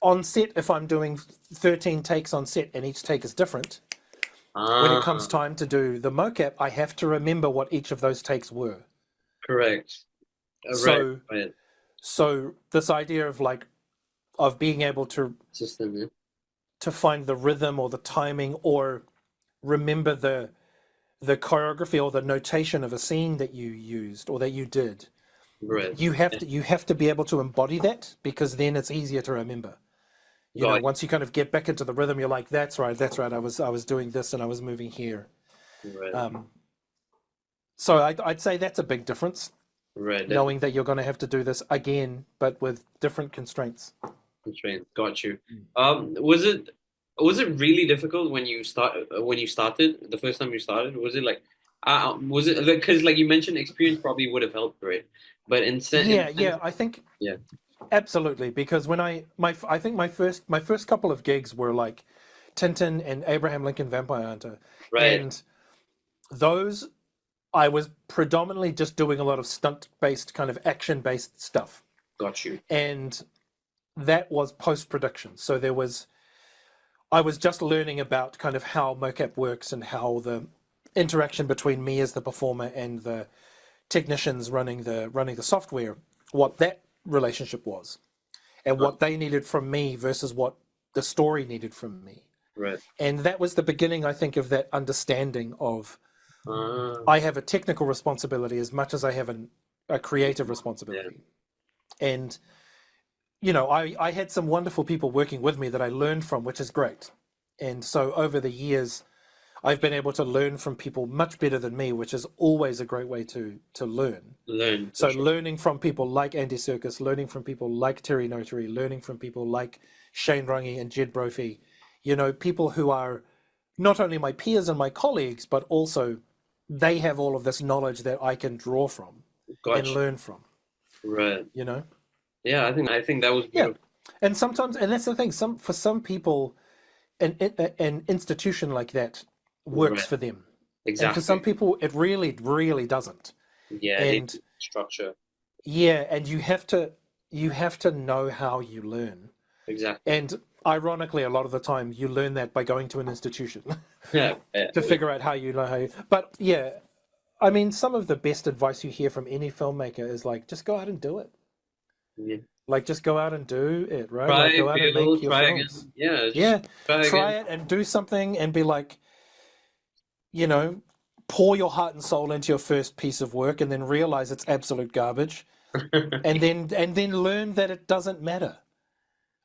on set, if I'm doing 13 takes on set and each take is different, when it comes time to do the mocap, I have to remember what each of those takes were.
Correct. Right.
So this idea of being able to
System, yeah.
to find the rhythm or the timing or remember the choreography or the notation of a scene that you used or that you did.
Right.
You have to be able to embody that, because then it's easier to remember. You know, once you kind of get back into the rhythm, you're like, that's right. I was doing this and I was moving here.
Right.
So I'd say that's a big difference.
Right.
Knowing that you're going to have to do this again, but with different constraints.
Constraint. Got you. Was it really difficult when you started the first time you started? Was it like was it because like you mentioned experience probably would have helped, right? But
I think
yeah,
absolutely, because when I think my first couple of gigs were like Tintin and Abraham Lincoln Vampire Hunter,
right.
and those I was predominantly just doing a lot of stunt-based kind of action-based stuff.
Got you.
And that was post-production. So there was I was just learning about kind of how mocap works and how the interaction between me as the performer and the technicians running the software, what that relationship was, and what they needed from me versus what the story needed from me.
Right.
And that was the beginning, I think, of that understanding of
I
I have a technical responsibility as much as I have a creative responsibility. And, you know, I had some wonderful people working with me that I learned from, which is great. And so over the years, I've been able to learn from people much better than me, which is always a great way to learn. So learning from people like Andy Serkis, learning from people like Terry Notary, learning from people like Shane Runge and Jed Brophy, you know, people who are not only my peers and my colleagues, but also they have all of this knowledge that I can draw from and learn from.
Right.
You know?
Yeah, I think that was beautiful.
Yeah. And sometimes, and that's the thing, for some people, an institution like that works for them.
Exactly.
And for some people, it really, really doesn't.
Yeah,
and
structure.
Yeah, and you have to know how you learn.
Exactly.
And ironically, a lot of the time, you learn that by going to an institution
to
figure out how you know how you. But yeah, I mean, some of the best advice you hear from any filmmaker is like, just go out and do it.
Yeah.
Like, just go out and do it, right?
Try,
like, go out and make your films.
Again. Yeah.
Try it and do something and be like, you know, pour your heart and soul into your first piece of work and then realize it's absolute garbage, and then learn that it doesn't matter.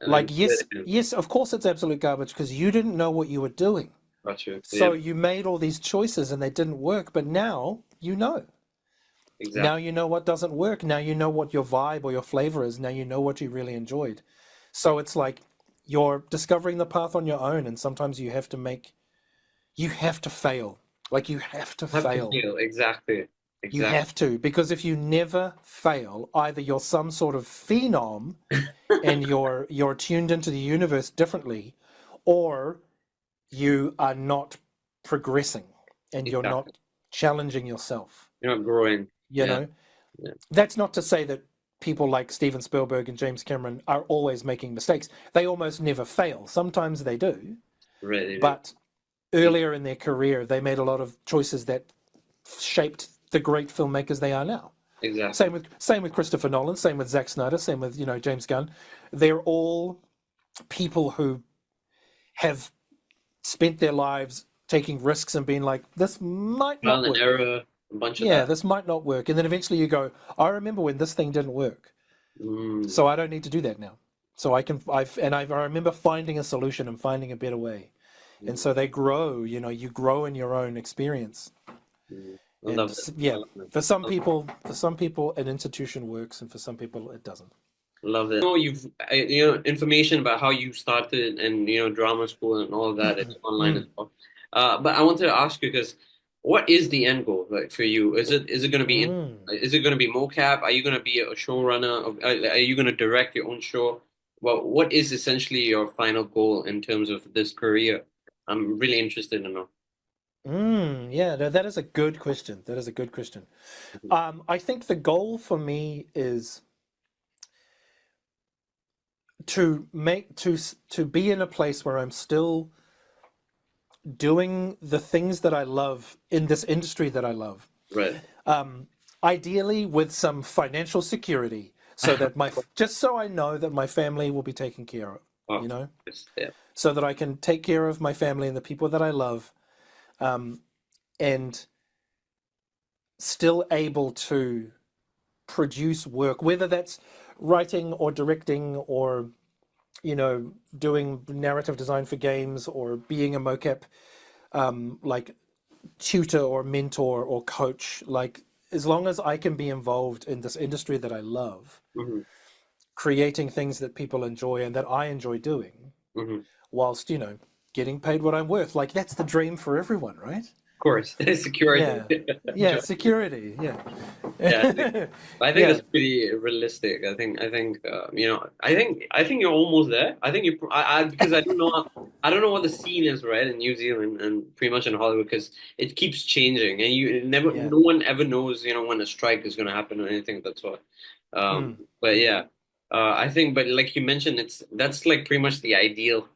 Like, yes, of course it's absolute garbage because you didn't know what you were doing.
Gotcha.
So you made all these choices and they didn't work, but now you know. Exactly. Now you know what doesn't work. Now you know what your vibe or your flavor is. Now you know what you really enjoyed. So it's like you're discovering the path on your own, and sometimes you have to fail. Like, you have to fail.
Exactly.
You have to, because if you never fail, either you're some sort of phenom and you're tuned into the universe differently, or you are not progressing and you're not challenging yourself.
You're not growing.
You know? Yeah. That's not to say that people like Steven Spielberg and James Cameron are always making mistakes. They almost never fail. Sometimes they do.
Really?
But earlier in their career, they made a lot of choices that shaped the great filmmakers they are now.
Exactly.
Same with Christopher Nolan, same with Zack Snyder, same with, you know, James Gunn. They're all people who have spent their lives taking risks and being like, this might not work.
Error, a bunch of that.
This might not work. And then eventually you go, I remember when this thing didn't work. So I don't need to do that now. So I remember finding a solution and finding a better way. And so they grow, you know, you grow in your own experience. And for some people, an institution works, and for some people it doesn't.
Love it. You've information about how you started and drama school and all of that is online as well. But I wanted to ask you, because what is the end goal like for you? Is it going to be mocap? Are you going to be a showrunner? Are you going to direct your own show? Well, what is essentially your final goal in terms of this career? I'm really interested to know.
That is a good question. I think the goal for me is to be in a place where I'm still doing the things that I love in this industry that I love.
Right.
Ideally with some financial security, so that just so I know that my family will be taken care of. So that I can take care of my family and the people that I love. And still able to produce work, whether that's writing or directing or, doing narrative design for games or being a mocap, like tutor or mentor or coach. Like, as long as I can be involved in this industry that I love, creating things that people enjoy and that I enjoy doing, whilst, getting paid what I'm worth. Like, that's the dream for everyone, right?
Of course. Security.
Yeah, security. Yeah.
I think that's pretty realistic. I think you're almost there. I think because I don't know what the scene is, right, in New Zealand and pretty much in Hollywood, because it keeps changing and no one ever knows, when a strike is going to happen or anything of that sort. But yeah. I think, but like you mentioned, that's like pretty much the ideal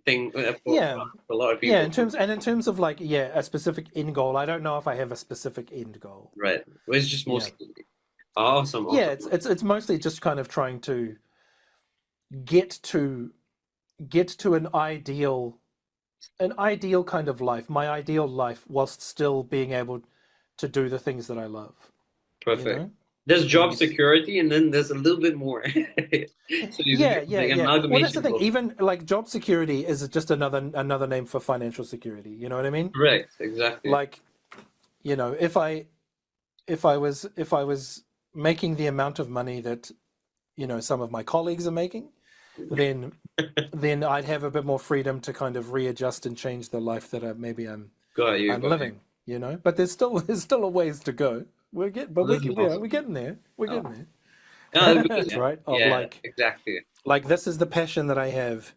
thing
Yeah.
for a lot of
Yeah,
people.
in terms of like, yeah, a specific end goal, I don't know if I have a specific end goal.
Right. Well, it's just
Yeah.
mostly awesome,
Yeah,
awesome.
it's mostly just kind of trying to get to get to an ideal kind of life, my ideal life, whilst still being able to do the things that I love, you
Perfect.
know?
There's job
And
security, and then there's a little bit more. So you
yeah,
get
yeah,
like
yeah. Well, that's the
amalgamation
thing.
of
Even like job security is just another name for financial security. You know what I mean?
correct, exactly.
Like, you know, if I was making the amount of money that, you know, some of my colleagues are making, then I'd have a bit more freedom to kind of readjust and change the life that
Got you,
I'm
got you.
living. You know, but there's still a ways to go.
Well, this is
We're
awesome.
getting there. We're
Oh.
getting
No,
there. That's
yeah,
right. Of
yeah, exactly.
like this is the passion that I have,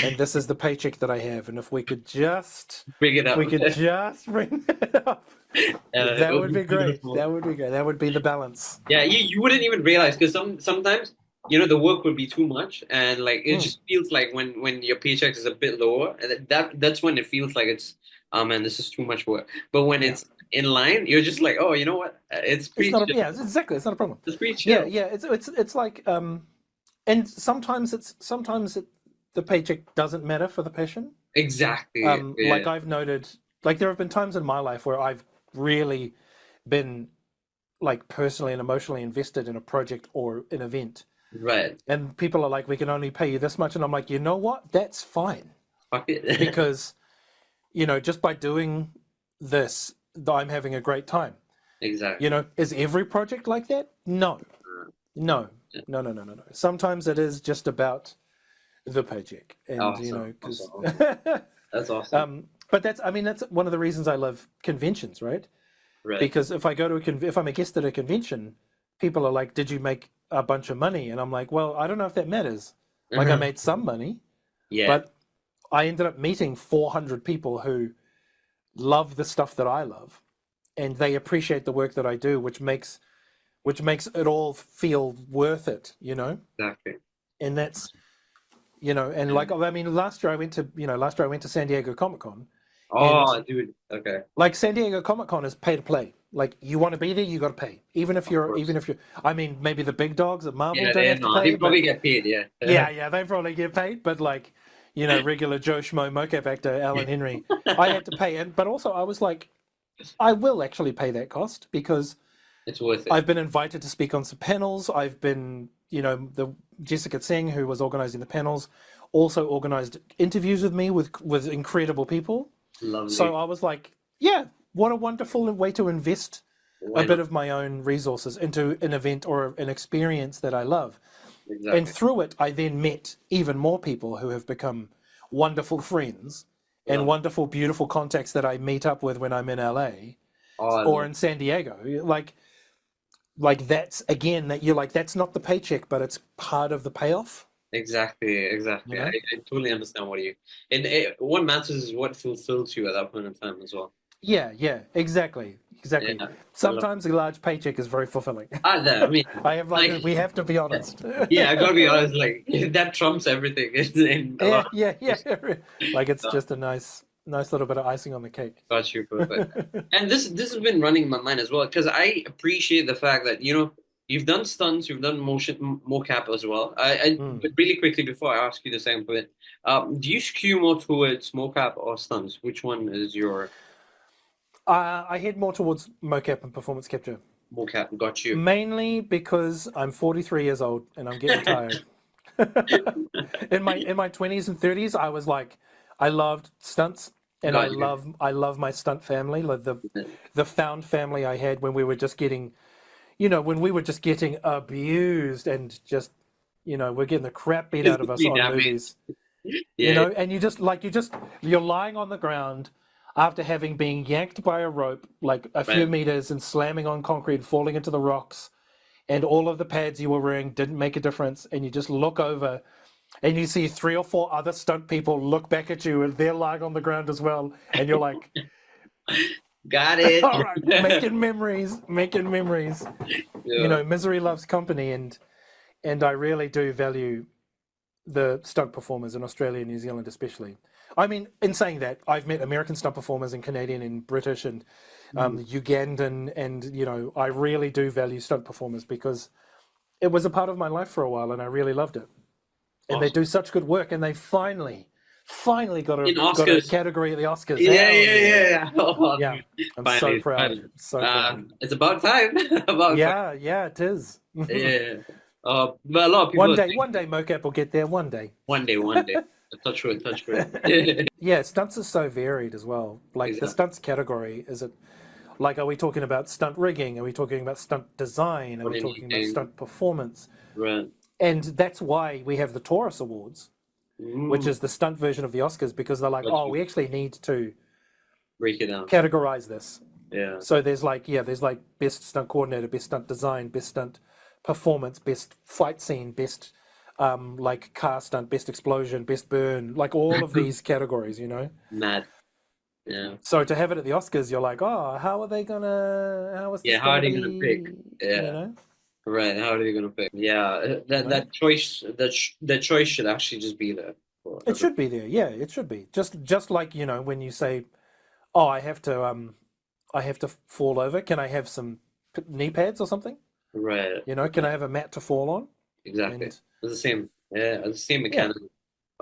and this is the paycheck that I have, and
Bring it
if
up.
we could just bring it up,
It
that
would
would
be
be great.
beautiful.
That would be great. That would be the balance.
Yeah, you wouldn't even realize because sometimes the work would be too much and like it
Mm,
just feels like when your paycheck is a bit lower and that's when it feels like it's oh man, this is too much work. But when
yeah.
it's in line, you're just like, oh, you know what? It's
It's
pretty
not a,
chill.
yeah, exactly. It's not a problem.
It's pretty
Yeah,
chill.
yeah. It's like and sometimes the paycheck doesn't matter for the passion.
Exactly. Yeah.
Like I've noted, like there have been times in my life where I've really been like personally and emotionally invested in a project or an event,
Right.
and people are like, "We can only pay you this much," and I'm like, you know what? That's fine
Fuck it.
because you know just by doing this, I'm having a great time. You
Exactly.
know, is every project like that? No, no,
Yeah.
no. Sometimes it is just about the paycheck, and you
Awesome.
know,
Awesome.
because,
Awesome. That's awesome.
but that's one of the reasons I love conventions, right?
Right.
Because if I go to if I'm a guest at a convention, people are like, "Did you make a bunch of money?" And I'm like, "Well, I don't know if that matters. Like, I made some money,
Yeah.
but I ended up meeting 400 people who love the stuff that I love, and they appreciate the work that I do, which makes it all feel worth it, you know."
Exactly.
And that's and like I mean, last year I went to San Diego Comic Con, and
Oh, dude. Okay.
like San Diego Comic Con is pay to play. Like you want to be there, you got to pay.
Of course.
I mean, maybe the big dogs at Marvel
Yeah,
don't have to
they
pay,
probably
but
get paid, yeah.
yeah, they probably get paid. But like, regular Joe Schmo mocap actor Alan Henry, I had to pay. And but also I was like, I will actually pay that cost because
It's worth it.
I've been invited to speak on some panels. I've been, the Jessica Singh, who was organizing the panels, also organized interviews with me with incredible people. So
Lovely.
I was like, yeah, what a wonderful way to invest a
Why
bit
not?
of my own resources into an event or an experience that I love. And
Exactly.
through it, I then met even more people who have become wonderful friends and
Love.
wonderful, beautiful contacts that I meet up with when I'm in LA
Oh, I
or
love.
in San Diego. Like that's again that you're like, that's not the paycheck, but it's part of the payoff,
Exactly,
you
exactly. I,
know?
I totally understand and what matters is what fulfills you at that point in time as well.
Yeah, yeah, exactly.
Yeah,
Exactly.
I love it.
Sometimes a large paycheck is very fulfilling.
I mean, like,
We have to be honest.
yeah, I gotta be honest, like that trumps everything in a
Yeah,
lot of
yeah, yeah.
ways.
Like it's
So,
just a nice little bit of icing on the cake.
got you perfect. And this has been running in my mind as well because I appreciate the fact that you've done stunts, you've done mocap as well. But
Mm.
really quickly before I ask you the same bit, do you skew more towards mocap or stunts? Which one is your
I head more towards mocap and performance capture,
mocap? Got you.
mainly because I'm 43 years old and I'm getting tired. In my 20s and 30s, I was like, I loved stunts, and
Got you.
I love my stunt family, like the found family I had when we were just getting, when we were just getting abused and just, we're getting the crap beat out of us
Physically
on
damaged.
movies,
Yeah,
and you're lying on the ground after having been yanked by a rope like a few
right.
meters and slamming on concrete, falling into the rocks, and all of the pads you were wearing didn't make a difference, and you just look over and you see three or four other stunt people look back at you and they're lying on the ground as well, and you're like,
Got it.
all right, making memories.
Yeah.
Misery loves company, and and I really do value the stunt performers in Australia and New Zealand especially. I mean, in saying that, I've met American stunt performers and Canadian and British and Ugandan, and, you know, I really do value stunt performers because it was a part of my life for a while and I really loved it. And they do such good work, and they finally got a category at the Oscars.
Yeah. Oh,
Yeah, I'm
finally,
so proud.
finally.
So proud.
It's about time.
Yeah, it is.
Yeah. But a lot of people.
One day, mocap will get there. One day.
One day. Touch wood.
Yeah, stunts are so varied as well. Like the stunts category, is it like, are we talking about stunt rigging? Are we talking about stunt design? Are we talking about stunt performance?
Right.
And that's why we have the Taurus Awards, which is the stunt version of the Oscars, because they're like, we actually need to
break it down,
categorize this.
Yeah.
So there's like best stunt coordinator, best stunt design, best stunt performance, best fight scene, best like car stunt, best explosion, best burn, like all of these categories, you know.
Mad. Yeah.
So to have it at the Oscars, you're like, how are they gonna? How are they
gonna pick? Yeah.
You know?
Right. How are they gonna pick? Yeah. That choice should actually just be there.
It should be there. Yeah, it should be. Just like, you know, when you say, I have to fall over. Can I have some knee pads or something?
Right.
You know, can I have a mat to fall on?
Exactly. It's the same. Yeah, it's the same mechanism.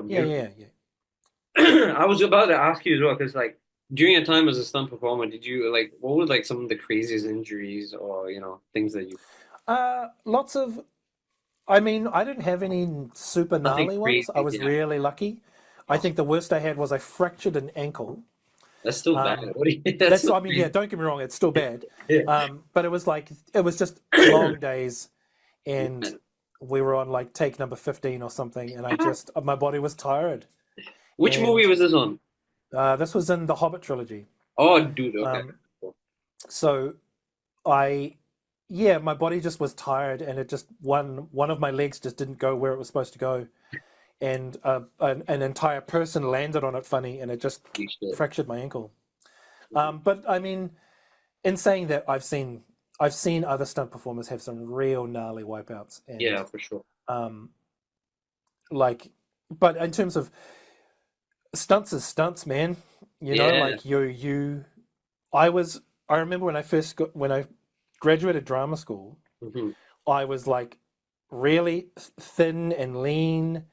Yeah.
I was about to ask you as well, because like during your time as a stunt performer, did you like, what were like some of the craziest injuries or, you know, things that you?
Lots of. I mean, I didn't have any super gnarly ones. I was really lucky. I think the worst I had was I fractured an ankle.
That's still bad.
I mean, yeah, don't get me wrong, it's still bad.
Yeah.
But it was just long days, and we were on like take number 15 or something, and my body was tired.
Which movie was this on?
This was in the Hobbit trilogy.
Oh, dude, okay.
So my body just was tired, and it just one of my legs just didn't go where it was supposed to go, and an entire person landed on it funny, and it just fractured my ankle. But I mean, in saying that, I've seen other stunt performers have some real gnarly wipeouts. And,
yeah, for sure.
But in terms of stunts is stunts, man. You know, like I remember when I graduated drama school, I was like really thin and lean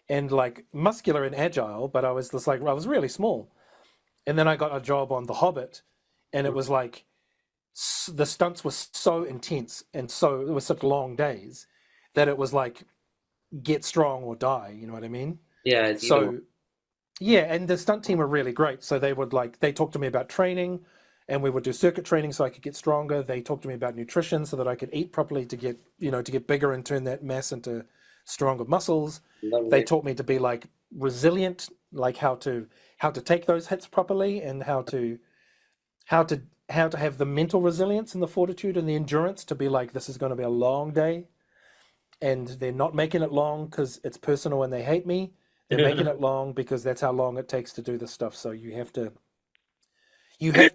and like muscular and agile, but I was really small. And then I got a job on The Hobbit, and it was like the stunts were so intense, and so it was such long days that it was like get strong or die. You know what I mean?
Yeah.
And the stunt team were really great. So they talked to me about training, and we would do circuit training so I could get stronger. They talked to me about nutrition so that I could eat properly to get bigger and turn that mass into stronger muscles.
Lovely.
They taught me to be like resilient, like how to take those hits properly, and how to have the mental resilience and the fortitude and the endurance to be like, this is going to be a long day, and they're not making it long because it's personal and they hate me. They're making it long because that's how long it takes to do this stuff. So you have to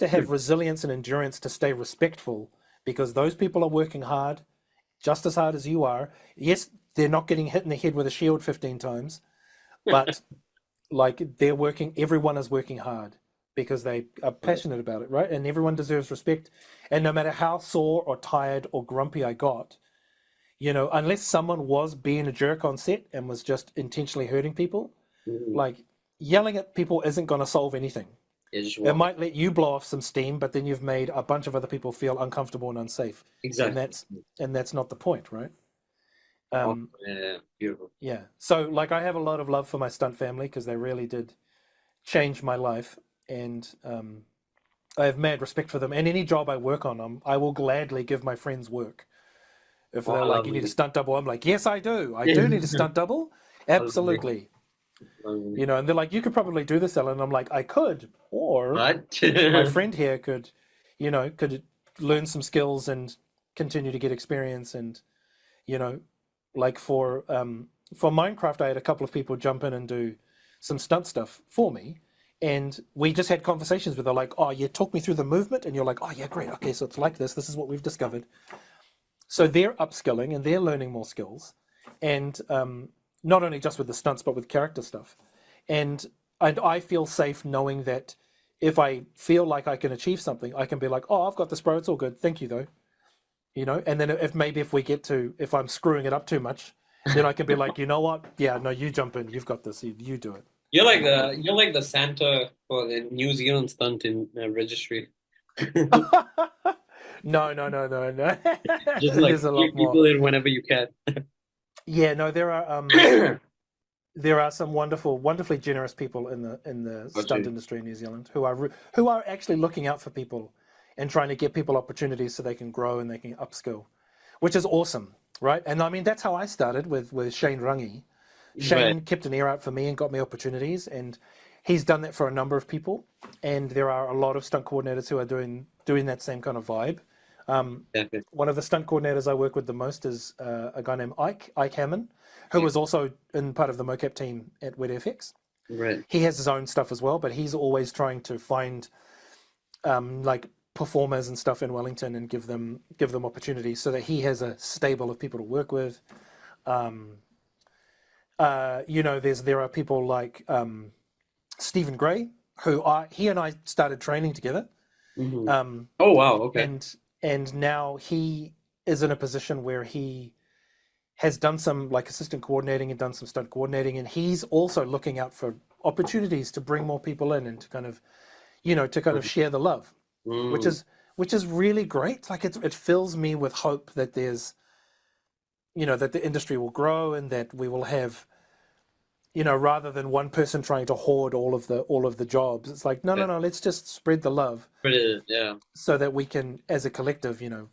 have resilience and endurance to stay respectful, because those people are working hard, just as hard as you are. Yes, they're not getting hit in the head with a shield 15 times, but like everyone is working hard because they are passionate about it, right? And everyone deserves respect. And no matter how sore or tired or grumpy I got, you know, unless someone was being a jerk on set and was just intentionally hurting people, like yelling at people isn't going to solve anything. It might let you blow off some steam, but then you've made a bunch of other people feel uncomfortable and unsafe.
Exactly.
And that's not the point, right?
Yeah, beautiful.
Yeah. So like I have a lot of love for my stunt family because they really did change my life, and I have mad respect for them. And any job I work on, I will gladly give my friends work. If they're like, you need a stunt double, I'm like, yes, I do. I do need a stunt double. Absolutely. You know, and they're like, you could probably do this, Allan. And I'm like, I could, or my friend here could learn some skills and continue to get experience. And, you know, like for Minecraft, I had a couple of people jump in and do some stunt stuff for me. And we just had conversations where they're like, oh, you talk me through the movement. And you're like, oh, yeah, great. Okay, so it's like this. This is what we've discovered. So they're upskilling and they're learning more skills. and not only just with the stunts but with character stuff, and I feel safe knowing that if I feel like I can achieve something, I can be like, oh, I've got this, bro, it's all good, thank you though, and then if I'm screwing it up too much, then I can be like, you know what, yeah, no, you jump in, you've got this, you do it.
You're like the Santa for the New Zealand stunt in registry.
No.
Just like
There's a lot
keep
more.
people in whenever you can.
Yeah, no, there are some wonderfully generous people in the stunt
Gotcha.
industry in New Zealand who are actually looking out for people and trying to get people opportunities so they can grow and they can upskill, which is awesome, right? And I mean that's how I started with Shane Rangi.
Right.
Shane kept an ear out for me and got me opportunities, and he's done that for a number of people. And there are a lot of stunt coordinators who are doing that same kind of vibe.
Definitely.
One of the stunt coordinators I work with the most is a guy named Ike Hammond, who was also in part of the mocap team at WedFX.
Right.
He has his own stuff as well, but he's always trying to find like performers and stuff in Wellington and give them opportunities so that he has a stable of people to work with. There are people like Stephen Gray, who he and I started training together.
Mm-hmm. Oh wow, okay.
And now he is in a position where he has done some like assistant coordinating and done some stunt coordinating, and he's also looking out for opportunities to bring more people in and to kind of share the love, which is really great. Like it fills me with hope that there's that the industry will grow and that we will have rather than one person trying to hoard all of the jobs. It's like no, let's just spread the love,
Yeah,
so that we can, as a collective, a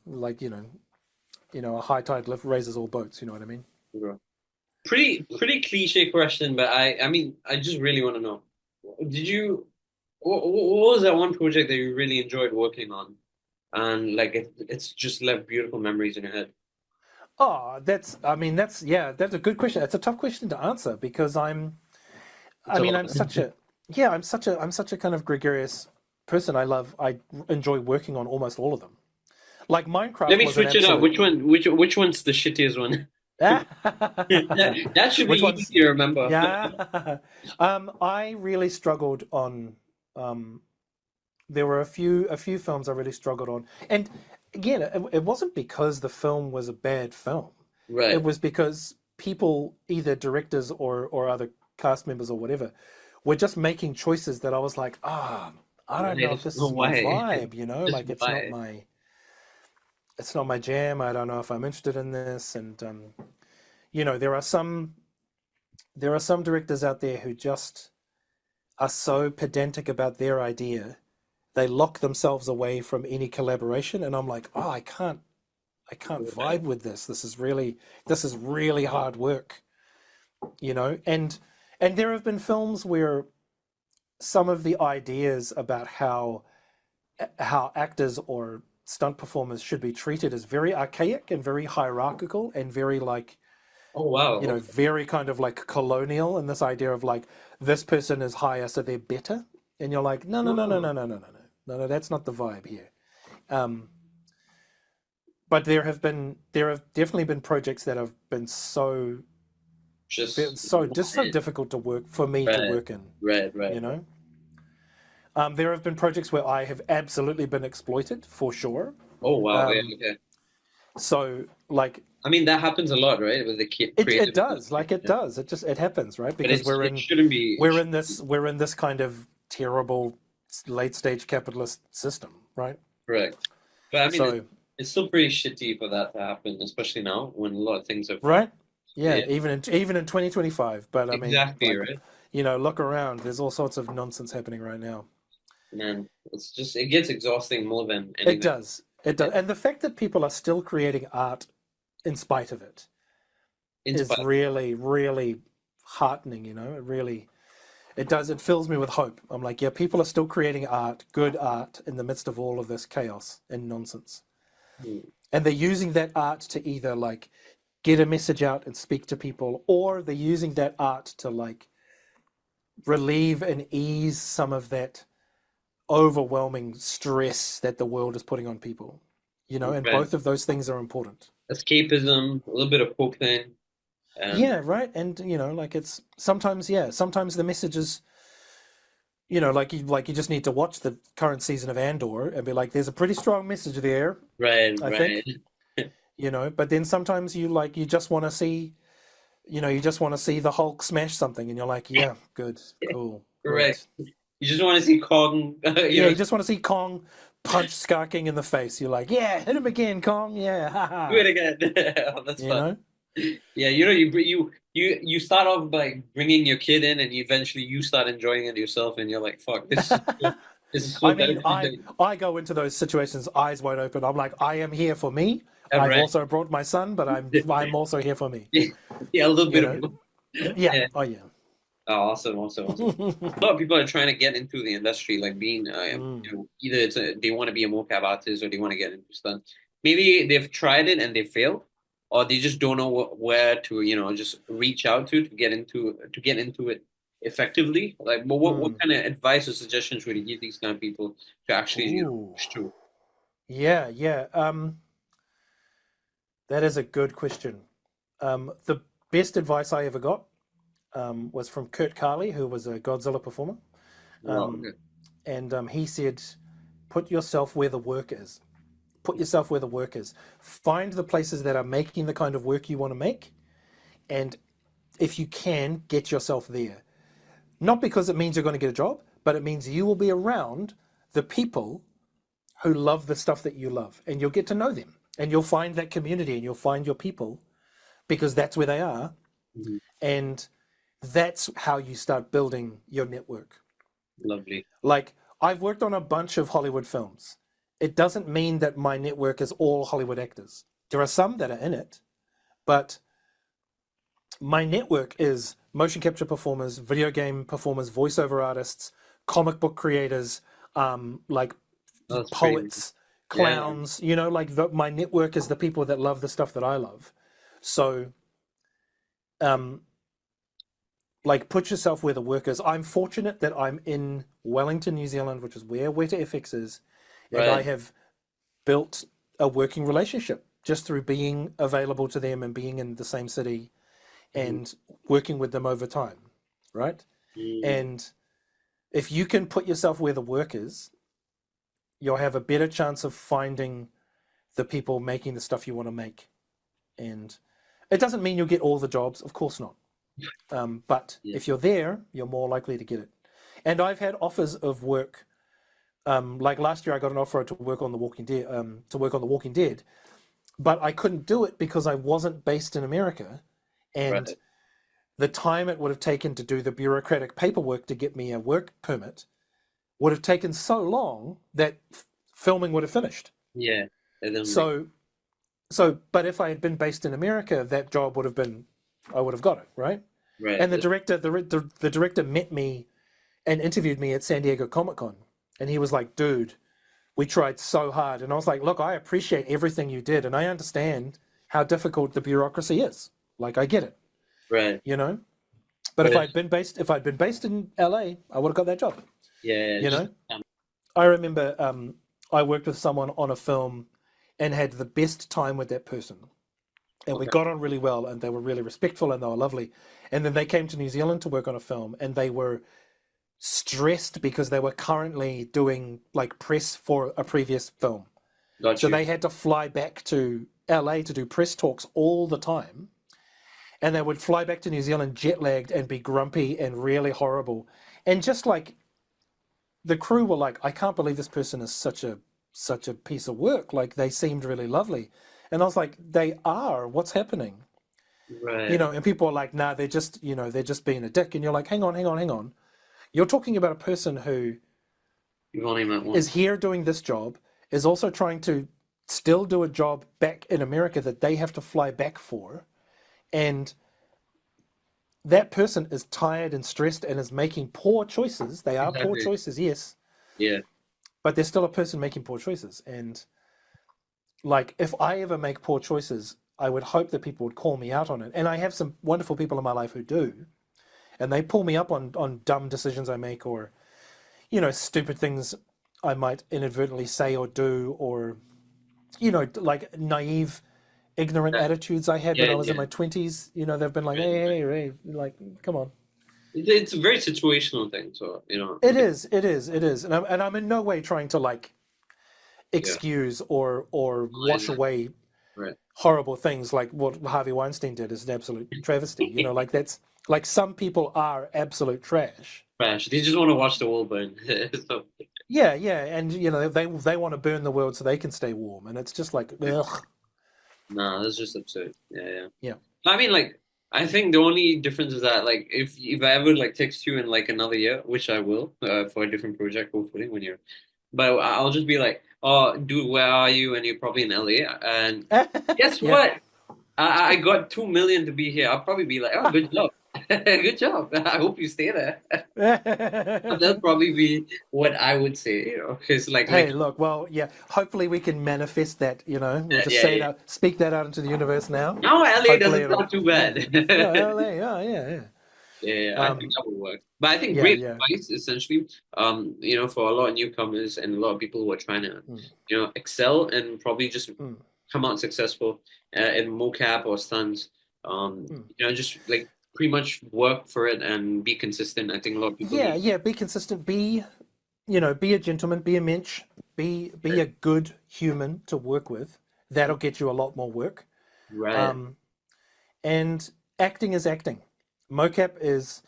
high tide raises all boats. You know what I mean?
pretty cliche question, but I mean I just really want to know. What was that one project that you really enjoyed working on, and like it's just left beautiful memories in your head?
Oh, that's a good question. It's a tough question to answer because I'm such a kind of gregarious person. I enjoy working on almost all of them. Like Minecraft
Let me
was an
switch it up.
absolute.
Which one's the shittiest one? That should be
Which one's
easy to remember.
yeah. I really struggled on. There were a few films I really struggled on, and again, it wasn't because the film was a bad film.
Right.
It was because people, either directors or other cast members or whatever, were just making choices that I was like, I don't know if this is my vibe. Like it's not my jam. I don't know if I'm interested in this, and there are some directors out there who just are so pedantic about their idea, they lock themselves away from any collaboration, and I'm like, I can't vibe with this. This is really hard work, and there have been films where some of the ideas about how actors or stunt performers should be treated is very archaic and very hierarchical and very like,
Oh wow.
very kind of like colonial, and this idea of like this person is higher so they're better, and you're like, no, that's not the vibe here. But there have definitely been projects that have been so so difficult to work for me to work in.
Right.
There have been projects where I have absolutely been exploited for sure.
Oh wow. Okay.
So like,
I mean that happens a lot, right? With the kid.
It does. It happens, right? Because
it shouldn't be.
we're in this kind of terrible late stage capitalist system, right?
Correct. But I mean, it's still pretty shitty for that to happen, especially now when a lot of things are
right. Yeah, even in 2025. But I mean,
exactly right.
Look around. There's all sorts of nonsense happening right now.
Man, it gets exhausting more than anything.
It does, and the fact that people are still creating art in spite of it is really, really heartening. It fills me with hope. I'm like, yeah, people are still creating art, good art, in the midst of all of this chaos and nonsense. And they're using that art to either like get a message out and speak to people, or they're using that art to like relieve and ease some of that overwhelming stress that the world is putting on people. And both of those things are important.
Escapism, a little bit of coping.
Yeah, right. And like it's sometimes, sometimes the message is, like you just need to watch the current season of Andor and be like, there's a pretty strong message there,
Right,
I
right.
think. But then sometimes you just want to see, you just want to see the Hulk smash something, and you're like, yeah, good, cool,
Right.
great.
You just want to see Kong,
Yeah, you just want to see Kong punch Scar King in the face. You're like, yeah, hit him again, Kong. Yeah,
do it
haha.
again. Oh, that's
You
fun.
know?
Yeah, you start off by bringing your kid in, and eventually you start enjoying it yourself, and you're like, "Fuck, this is so
I mean, I
beneficial."
I go into those situations eyes wide open. I'm like, I am here for me.
Yeah,
I've
right.
also brought my son, but I'm also here for me.
Yeah, a little
You
bit of
know?
both.
Yeah.
Yeah.
Oh yeah.
Oh, awesome, awesome, awesome. A lot of people are trying to get into the industry, like being,
Mm.
either they want to be a mocap artist or they want to get into stunt. Maybe they've tried it and they failed, or they just don't know where to, just reach out to get into it effectively. Like, but what
Mm.
kind of advice or suggestions would you give these kind of people to actually,
Ooh.
push through?
Yeah, yeah. That is a good question. The best advice I ever got was from Kurt Carley, who was a Godzilla performer.
Wow.
Um,
Okay.
and he said, put yourself where the work is. Put yourself where the work is. Find the places that are making the kind of work you want to make. And if you can, get yourself there. Not because it means you're going to get a job, but it means you will be around the people who love the stuff that you love. And you'll get to know them. And you'll find that community and you'll find your people because that's where they are.
Mhm.
And that's how you start building your network.
Lovely.
Like, I've worked on a bunch of Hollywood films. It doesn't mean that my network is all Hollywood actors. There are some that are in it, but my network is motion capture performers, video game performers, voiceover artists, comic book creators, like
That's pretty nice.
poets,
Yeah.
clowns. My network is the people that love the stuff that I love. So, um, like, put yourself where the work is. I'm fortunate that I'm in Wellington, New Zealand, which is where Weta FX is, and I
Right.
have built a working relationship just through being available to them and being in the same city
Mhm.
and working with them over time, right?
Mm.
And if you can put yourself where the work is, you'll have a better chance of finding the people making the stuff you want to make. And it doesn't mean you'll get all the jobs, of course not. But
Yeah.
if you're there, you're more likely to get it. And I've had offers of work. Like last year, I got an offer to work on The Walking Dead. But I couldn't do it because I wasn't based in America, and
Right.
the time it would have taken to do the bureaucratic paperwork to get me a work permit would have taken so long that filming would have finished.
Yeah. And then like,
So, but if I had been based in America, that job would have been, I would have got it, right?
right.
And the director met me and interviewed me at San Diego Comic Con, and he was like, "Dude, we tried so hard." And I was like, "Look, I appreciate everything you did, and I understand how difficult the bureaucracy is. Like, I get it,
Right.
you know. But
But
if
it's,
I'd been based in LA, I would have got that job,
yeah,
you
it's just
know." I remember I worked with someone on a film and had the best time with that person. And we
okay.
got on really well, and they were really respectful and they were lovely. And then they came to New Zealand to work on a film, and they were stressed because they were currently doing like press for a previous film.
Got
So
you.
they had to fly back to LA to do press talks all the time. And they would fly back to New Zealand jet lagged and be grumpy and really horrible. And just like the crew were like, I can't believe this person is such a piece of work. Like they seemed really lovely. And I was like, they are. What's happening?
Right.
And people are like, nah, they're just being a dick. And you're like, hang on, hang on, hang on. You're talking about a person who
You've only met
is
once.
here doing this job, is also trying to still do a job back in America that they have to fly back for. And that person is tired and stressed and is making poor choices. They are poor
Exactly.
choices, yes,
Yeah.
but they're still a person making poor choices. And like, if I ever make poor choices, I would hope that people would call me out on it. And I have some wonderful people in my life who do. And they pull me up on dumb decisions I make or, stupid things I might inadvertently say or do or, like naive ignorant attitudes I had when I was in my 20s. You know, they've been like,
Right,
hey, like, come on.
It's a very situational thing, so
It is, and I'm in no way trying to like excuse or wash away
right.
horrible things like what Harvey Weinstein did is an absolute travesty. You know, like that's like some people are absolute trash.
Trash. They just want to watch the world burn. So,
Yeah, and you know they want to burn the world so they can stay warm, and it's just like ugh.
nah, that's just absurd. Yeah.
Yeah.
I mean, like, I think the only difference is that, like, if I ever like text you in like another year, which I will, for a different project, hopefully, but I'll just be like, oh, dude, where are you? And you're probably in LA. And guess
Yeah.
what? I got 2 million to be here. I'll probably be like, oh, good job. Good job. I hope you stay there. That'll probably be what I would say, because
Hey, look, well, yeah. Hopefully, we can manifest that. You know, we'll just say it out, speak that out into the universe now.
No, LA
Hopefully
doesn't sound too bad.
No, LA, oh yeah.
Yeah, I think that would work. But I think great advice, essentially, for a lot of newcomers and a lot of people who are trying to, excel and probably just come out successful in mocap or stunts. Just like pretty much work for it and be consistent. I think a lot of people.
Be consistent. Be a gentleman. Be a mensch. Be a good human to work with. That'll get you a lot more work.
Right.
And acting is acting. Mocap is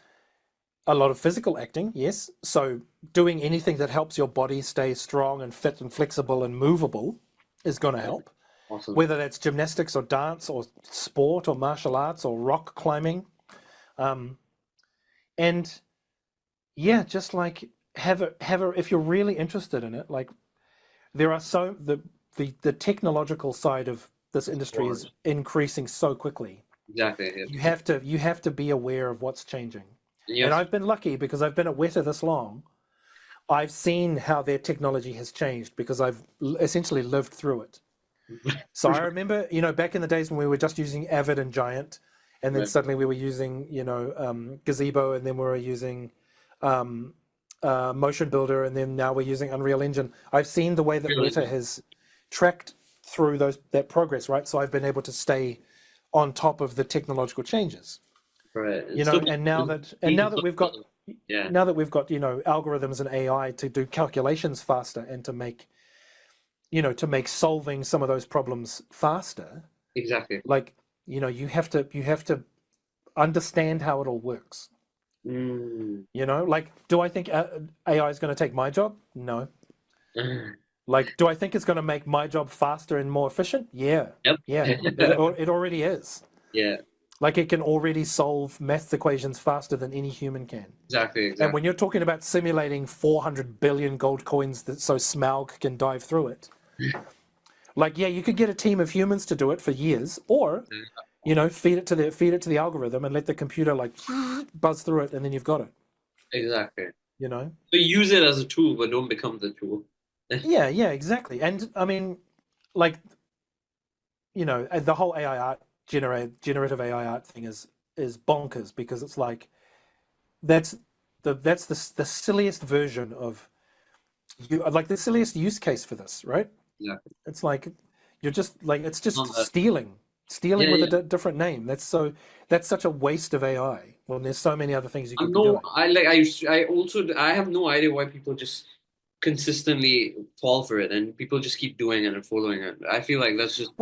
a lot of physical acting, yes. So doing anything that helps your body stay strong and fit and flexible and movable is going to help.
Awesome.
Whether that's gymnastics or dance or sport or martial arts or rock climbing. And yeah, just like have a if you're really interested in it, like there are the technological side of this industry is increasing so quickly.
Exactly.
Yeah. You have to be aware of what's changing. Yes. And I've been lucky because I've been at Weta this long. I've seen how their technology has changed because I've essentially lived through it. So I remember, back in the days when we were just using Avid and Giant, and then suddenly we were using, Gazebo, and then we were using Motion Builder, and then now we're using Unreal Engine. I've seen the way that Weta has tracked through that progress, right? So I've been able to stay on top of the technological changes,
right?
And now that we've got algorithms and AI to do calculations faster and to make solving some of those problems faster.
Exactly.
Like you have to understand how it all works. Like, do I think AI is going to take my job? No. Like, do I think it's going to make my job faster and more efficient? Yeah.
Yep.
Yeah. It already is.
Yeah.
Like, it can already solve math equations faster than any human can.
Exactly.
And when you're talking about simulating 400 billion gold coins so Smaug can dive through it, like, yeah, you could get a team of humans to do it for years, or feed it to the algorithm and let the computer like buzz through it, and then you've got it.
Exactly.
So
use it as a tool, but don't become the tool.
Yeah, exactly. And I mean, like, the whole AI art generative AI art thing is bonkers, because it's like that's the silliest version of like the silliest use case for this, right?
Yeah.
It's like you're just like it's just stealing with a different name. That's such a waste of AI when there's so many other things you could be doing.
I have no idea why people just consistently fall for it and people just keep doing it and following it. I feel like that's just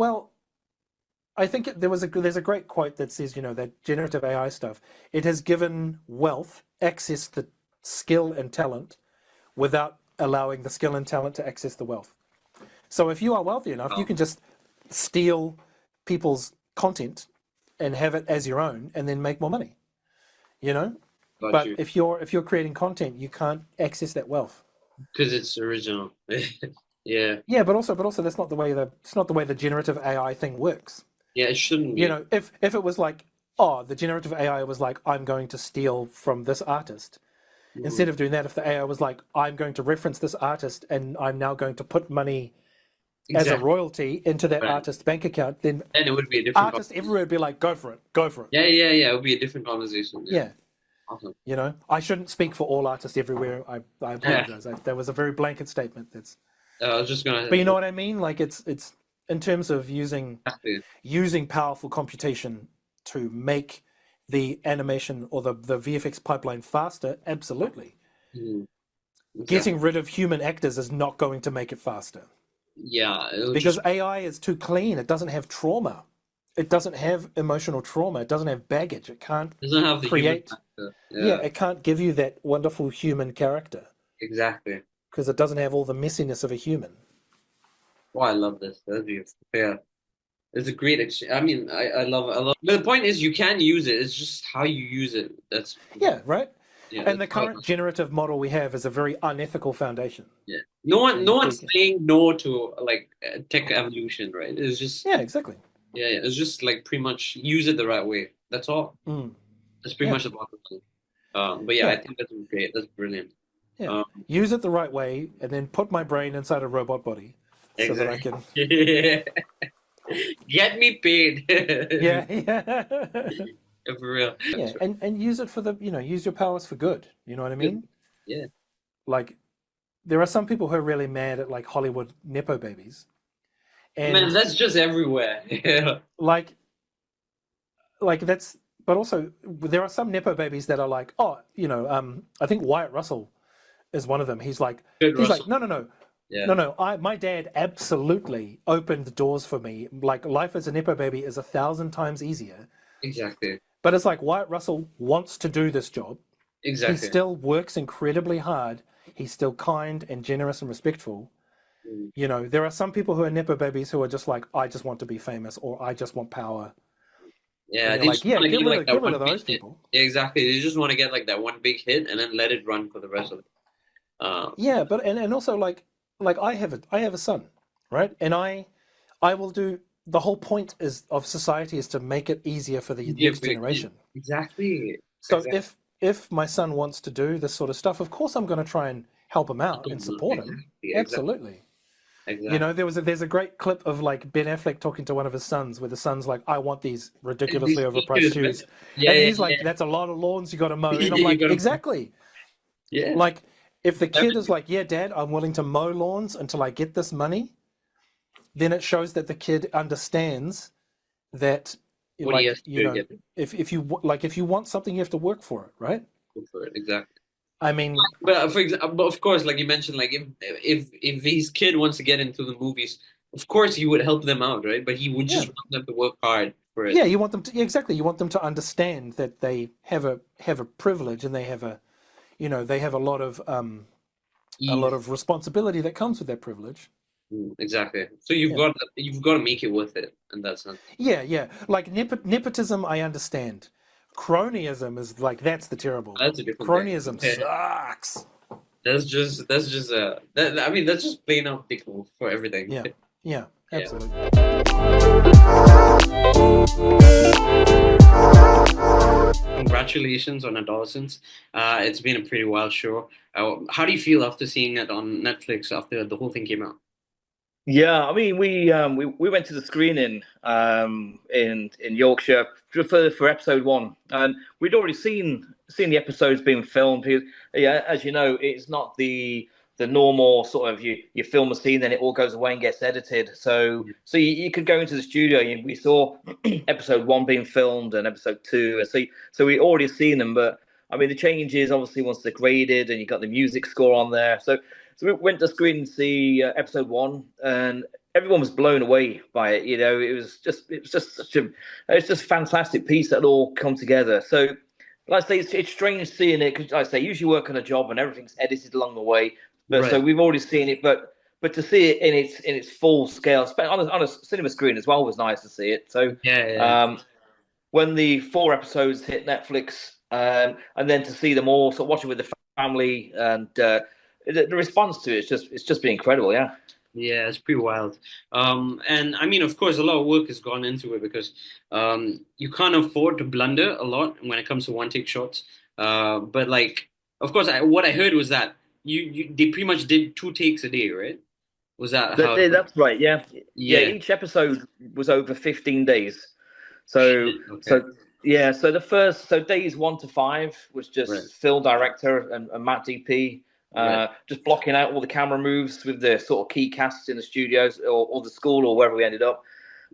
I think there's a great quote that says, that generative AI stuff, it has given wealth access to skill and talent without allowing the skill and talent to access the wealth. So if you are wealthy enough, you can just steal people's content and have it as your own and then make more money. But if you're creating content, you can't access that wealth
because it's original. Yeah.
Yeah, but also that's not the way the generative AI thing works.
Yeah, it shouldn't be.
If it was like, the generative AI was like, I'm going to steal from this artist. Instead of doing that, if the AI was like, I'm going to reference this artist and I'm now going to put money as a royalty into that artist's bank account, then
it would be a different
artists everywhere would be like, go for it.
Yeah. It would be a different conversation.
Yeah.
Awesome.
I shouldn't speak for all artists everywhere. I apologize. That was a very blanket statement.
I was just gonna.
But you know what I mean? Like it's in terms of using powerful computation to make the animation or the VFX pipeline faster, absolutely.
Exactly.
Getting rid of human actors is not going to make it faster.
Yeah,
because AI is too clean. It doesn't have trauma. It doesn't have emotional trauma. It doesn't have baggage. It can't
doesn't have the
create.
human factor.
Yeah, it can't give you that wonderful human character
Exactly.
because it doesn't have all the messiness of a human.
Oh, I love this. That's beautiful. Yeah. It's a great I mean, I love. But the point is, you can use it. It's just how you use it. That's
right.
Yeah,
and the current generative model we have is a very unethical foundation.
Yeah. No one's saying no to like tech evolution, right? It's just
exactly.
Yeah. It's just like pretty much use it the right way. That's all. That's pretty much the bottom line. But I think that's great. That's brilliant.
Yeah. Use it the right way, and then put my brain inside a robot body so that I can.
Get me paid.
yeah.
For real.
Yeah, and use it for use your powers for good. You know what I mean?
Yeah.
Like, there are some people who are really mad at like Hollywood nepo babies. And
man, that's just everywhere.
like that's. But also, there are some nepo babies that are like, I think Wyatt Russell is one of them. He's like, no.
Yeah.
No. My dad absolutely opened the doors for me. Like, life as a nepo baby is 1,000 times easier.
Exactly.
But it's like Wyatt Russell wants to do this job.
Exactly.
He still works incredibly hard. He's still kind and generous and respectful. You know, there are some people who are nepo babies who are just like, I just want to be famous, or I just want power.
Yeah,
they get rid of those people.
Yeah, exactly. They just want to get like that one big hit and then let it run for the rest of it.
But and also like I have a son, right? And I will do. The whole point of society is to make it easier for the next generation.
Exactly.
So if my son wants to do this sort of stuff, of course I'm going to try and help him out and support him. Absolutely. Exactly. You know, there's a great clip of like Ben Affleck talking to one of his sons, where the son's like, "I want these ridiculously overpriced shoes," and he's like, "That's a lot of lawns you got to mow." And I'm like, "Exactly."
Yeah.
Like, if the kid is like, "Yeah, Dad, I'm willing to mow lawns until I get this money," then it shows that the kid understands that, if you want something, you have to work for it, right?
Work for it, exactly.
I mean,
but of course, like you mentioned, like if his kid wants to get into the movies, of course he would help them out, right? But he would just want them to work hard for it.
Yeah, you want them to exactly. You want them to understand that they have a privilege, and they have a lot of responsibility that comes with that privilege.
Exactly. So you've got to make it worth it in that sense.
Yeah. Like nepotism, I understand. Cronyism is like, that's the terrible.
That's a different
cronyism thing. Sucks.
That's just plain out pickle for everything.
Yeah, absolutely.
Congratulations on Adolescence. It's been a pretty wild show. How do you feel after seeing it on Netflix after the whole thing came out?
Yeah, I mean, we went to the screening in Yorkshire for episode 1, and we'd already seen the episodes being filmed. Because, as you know, it's not the normal sort of you film a scene, then it all goes away and gets edited. So you could go into the studio, and we saw episode 1 being filmed and episode 2, and so we already seen them. But I mean, the changes obviously once they're graded, and you got the music score on there. So we went to screen and see episode 1, and everyone was blown away by it. You know, it was just it's just a fantastic piece that all come together. So, like I say, it's strange seeing it because, like I say, usually work on a job and everything's edited along the way. But
right.
So we've already seen it, but to see it in its full scale, on a cinema screen as well, was nice to see it. So when the 4 episodes hit Netflix, and then to see them all, so watching with the family and. The response to it's just been incredible, yeah.
Yeah, it's pretty wild. And I mean, of course, a lot of work has gone into it because you can't afford to blunder a lot when it comes to one-take shots. But like, of course, what I heard was that they pretty much did 2 takes a day, right? Was that how?
That's right, yeah. Each episode was over 15 days. So days 1 to 5 was just Phil director and Matt DP.
Right.
just blocking out all the camera moves with the sort of key casts in the studios or the school or wherever we ended up.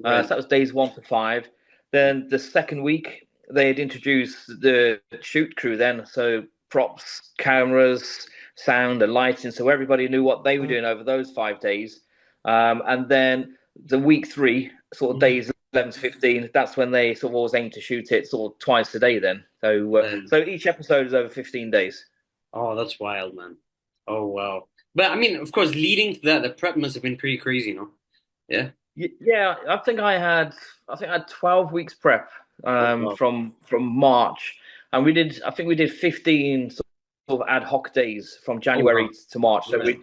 So
Right.
that was days 1 to 5. Then the second week, they had introduced the shoot crew then. So props, cameras, sound, and lighting. So everybody knew what they were doing over those 5 days. And then the week 3, sort of days 11 to 15, that's when they sort of always aim to shoot it sort of twice a day then. So each episode is over 15 days.
Oh, that's wild, man. Oh, wow. But I mean, of course, leading to that, the prep must have been pretty crazy, no? Yeah.
Yeah, I had 12 weeks prep
Oh, wow.
from March, and I think we did 15 sort of ad hoc days from
Oh, wow.
January to March. So
Right.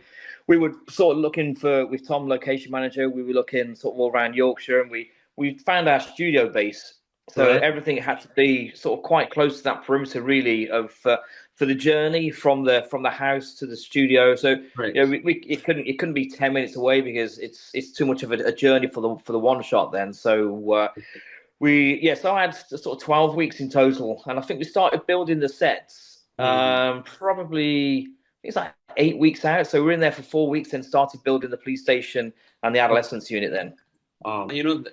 we were sort of looking for, with Tom, location manager, we were looking sort of all around Yorkshire, and we found our studio base. So
Right.
everything had to be sort of quite close to that perimeter, really, of for the journey from the house to the studio. So
Right.
it couldn't be 10 minutes away because it's too much of a journey for the one shot then. So so I had sort of 12 weeks in total, and I think we started building the sets probably it's like 8 weeks out. So we were in there for 4 weeks and started building the police station and the adolescence unit then.
You know,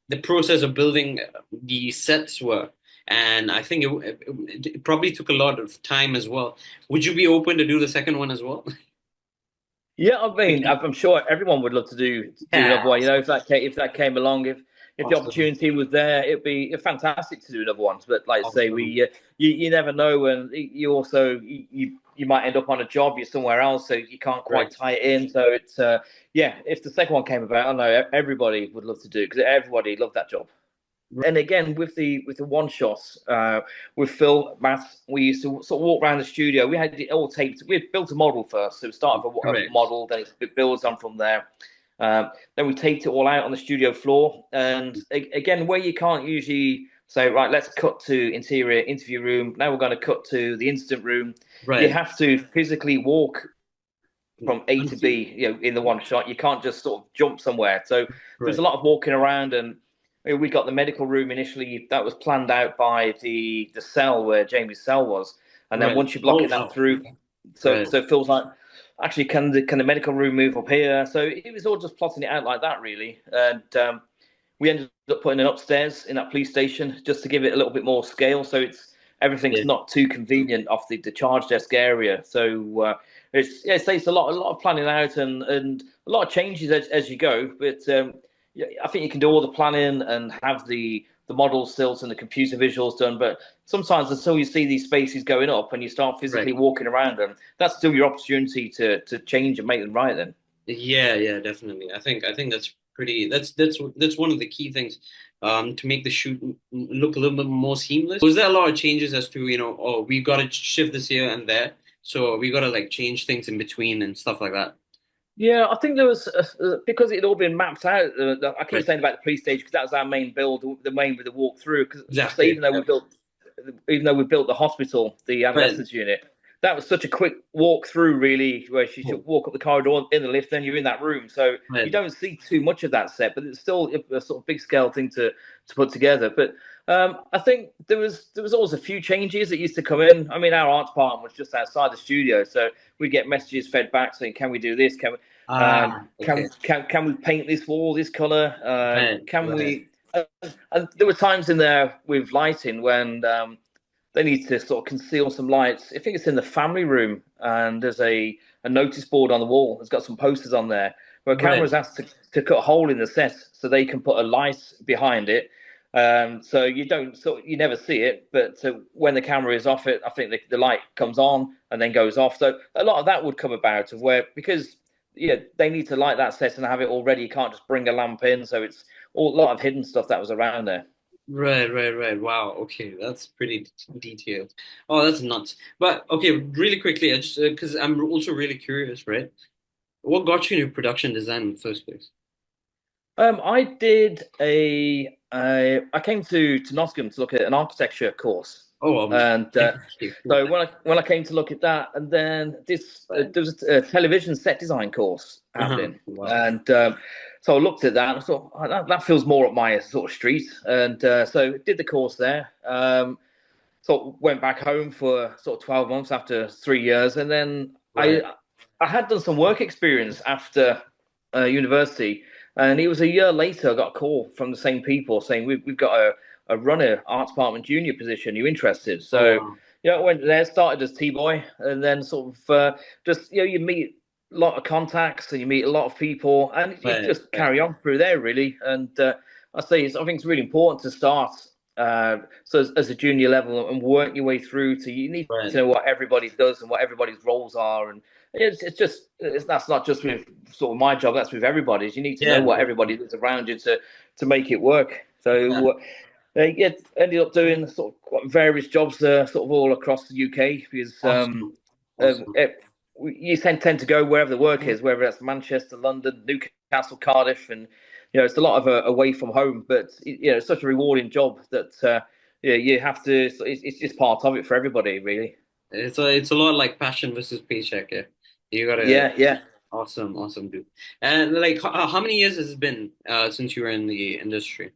the process of building the sets were, and I think it probably took a lot of time as well. Would you be open to do the second one as well?
Yeah, I mean, I'm sure everyone would love to do another one. You know, if that came along, if the opportunity was there, it'd be fantastic to do another one. But like I say, you never know, and you also you might end up on a job, you're somewhere else, so you can't quite tie it in. So it's if the second one came about, I know everybody would love to do it because everybody loved that job. And again, with the one shots, with Phil, Matt, we used to sort of walk around the studio. We had it all taped. We had built a model first, so we started with a model, then it builds on from there. Then we taped it all out on the studio floor. And again, where you can't usually say, right, let's cut to interior interview room. Now we're going to cut to the incident room.
Right.
You have to physically walk from A to B, in the one shot. You can't just sort of jump somewhere. So there's a lot of walking around, and we got the medical room initially. That was planned out by the cell where Jamie's cell was, and then once you're blocking that through, so it feels like, actually, can the medical room move up here? So it was all just plotting it out like that, really. And we ended up putting it upstairs in that police station just to give it a little bit more scale. So everything's not too convenient off the charge desk area. So it takes a lot of planning out and a lot of changes as you go, but. I think you can do all the planning and have the models built and the computer visuals done, but sometimes until you see these spaces going up and you start physically walking around them, that's still your opportunity to change and make them right then.
Yeah, definitely. I think that's pretty. That's one of the key things to make the shoot look a little bit more seamless. Was there a lot of changes as to we've got to shift this here and there, so we got to like change things in between and stuff like that?
Yeah, I think there was because it had all been mapped out. I keep saying about the police stage because that was our main build, the main with the walkthrough. Because even though we built the hospital, the adolescence unit, that was such a quick walk through, really, where she should walk up the corridor in the lift, then you're in that room. So you don't see too much of that set, but it's still a sort of big scale thing to put together. But I think there was always a few changes that used to come in. I mean, our art department was just outside the studio, so we'd get messages fed back saying, "Can we do this? Can we paint this wall this color? Can we?" And there were times in there with lighting when they need to sort of conceal some lights. I think it's in the family room, and there's a notice board on the wall. It's got some posters on there where a camera's asked to cut a hole in the set so they can put a light behind it. So you never see it, but when the camera is off it, I think the light comes on and then goes off. So a lot of that would come about of where, because they need to light that set and have it all ready. You can't just bring a lamp in. So it's a lot of hidden stuff that was around there.
Right. Wow. Okay, that's pretty detailed. Oh, that's nuts. But okay, really quickly, I just because I'm also really curious, right? What got you into production design in the first place?
I did I came to Nottingham to look at an architecture course. And so when I came to look at that, and then there was a television set design course happening, and so I looked at that and I thought, oh, that feels more up my sort of street, and so did the course there. So went back home for sort of 12 months after 3 years, and then I I had done some work experience after university, and it was a year later I got a call from the same people saying we've got a runner art department junior position. You interested?
Oh
So
wow.
I went there, started as T-boy, and then sort of just you meet a lot of contacts and you meet a lot of people, and it
Right,
just
right,
carry on through there really. And I think it's really important to start so as a junior level and work your way through to you need
right.
to know what everybody does and what everybody's roles are, and that's not just with sort of my job, that's with everybody's. You need to know
Yeah,
what everybody does around you to make it work.
yeah.
So ended up doing sort of various jobs sort of all across the UK because
Awesome.
um,
Awesome.
it, you tend to go wherever the work is, whether that's Manchester, London, Newcastle, Cardiff, and it's a lot of away from home. But it's such a rewarding job that you have to. It's just part of it for everybody, really.
It's a lot like passion versus paycheck. Yeah, you gotta.
Yeah, yeah.
Awesome, awesome, dude. And like, how many years has it been since you were in the industry?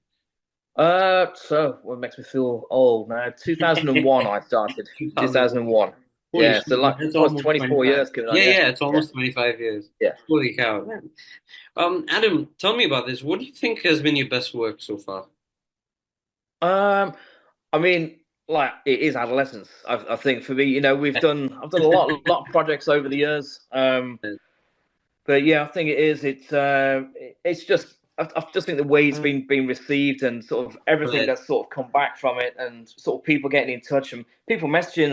So what makes me feel old now? 2001, I started.
2001.
2001.
Holy
Yeah,
shit,
so like
that's
almost
almost
24
25.
years coming on.
Yeah,
Yeah,
yeah, it's
yeah,
almost 25 years.
yeah.
Holy cow, man. Adam, tell me about this. What do you think has been your best work so far?
Um, I mean, like it is adolescence. I think for me, I've done a lot of projects over the years. But yeah, I think it is. It's just I just think the way it's been received and sort of everything
Right.
that's sort of come back from it, and sort of people getting in touch and people messaging.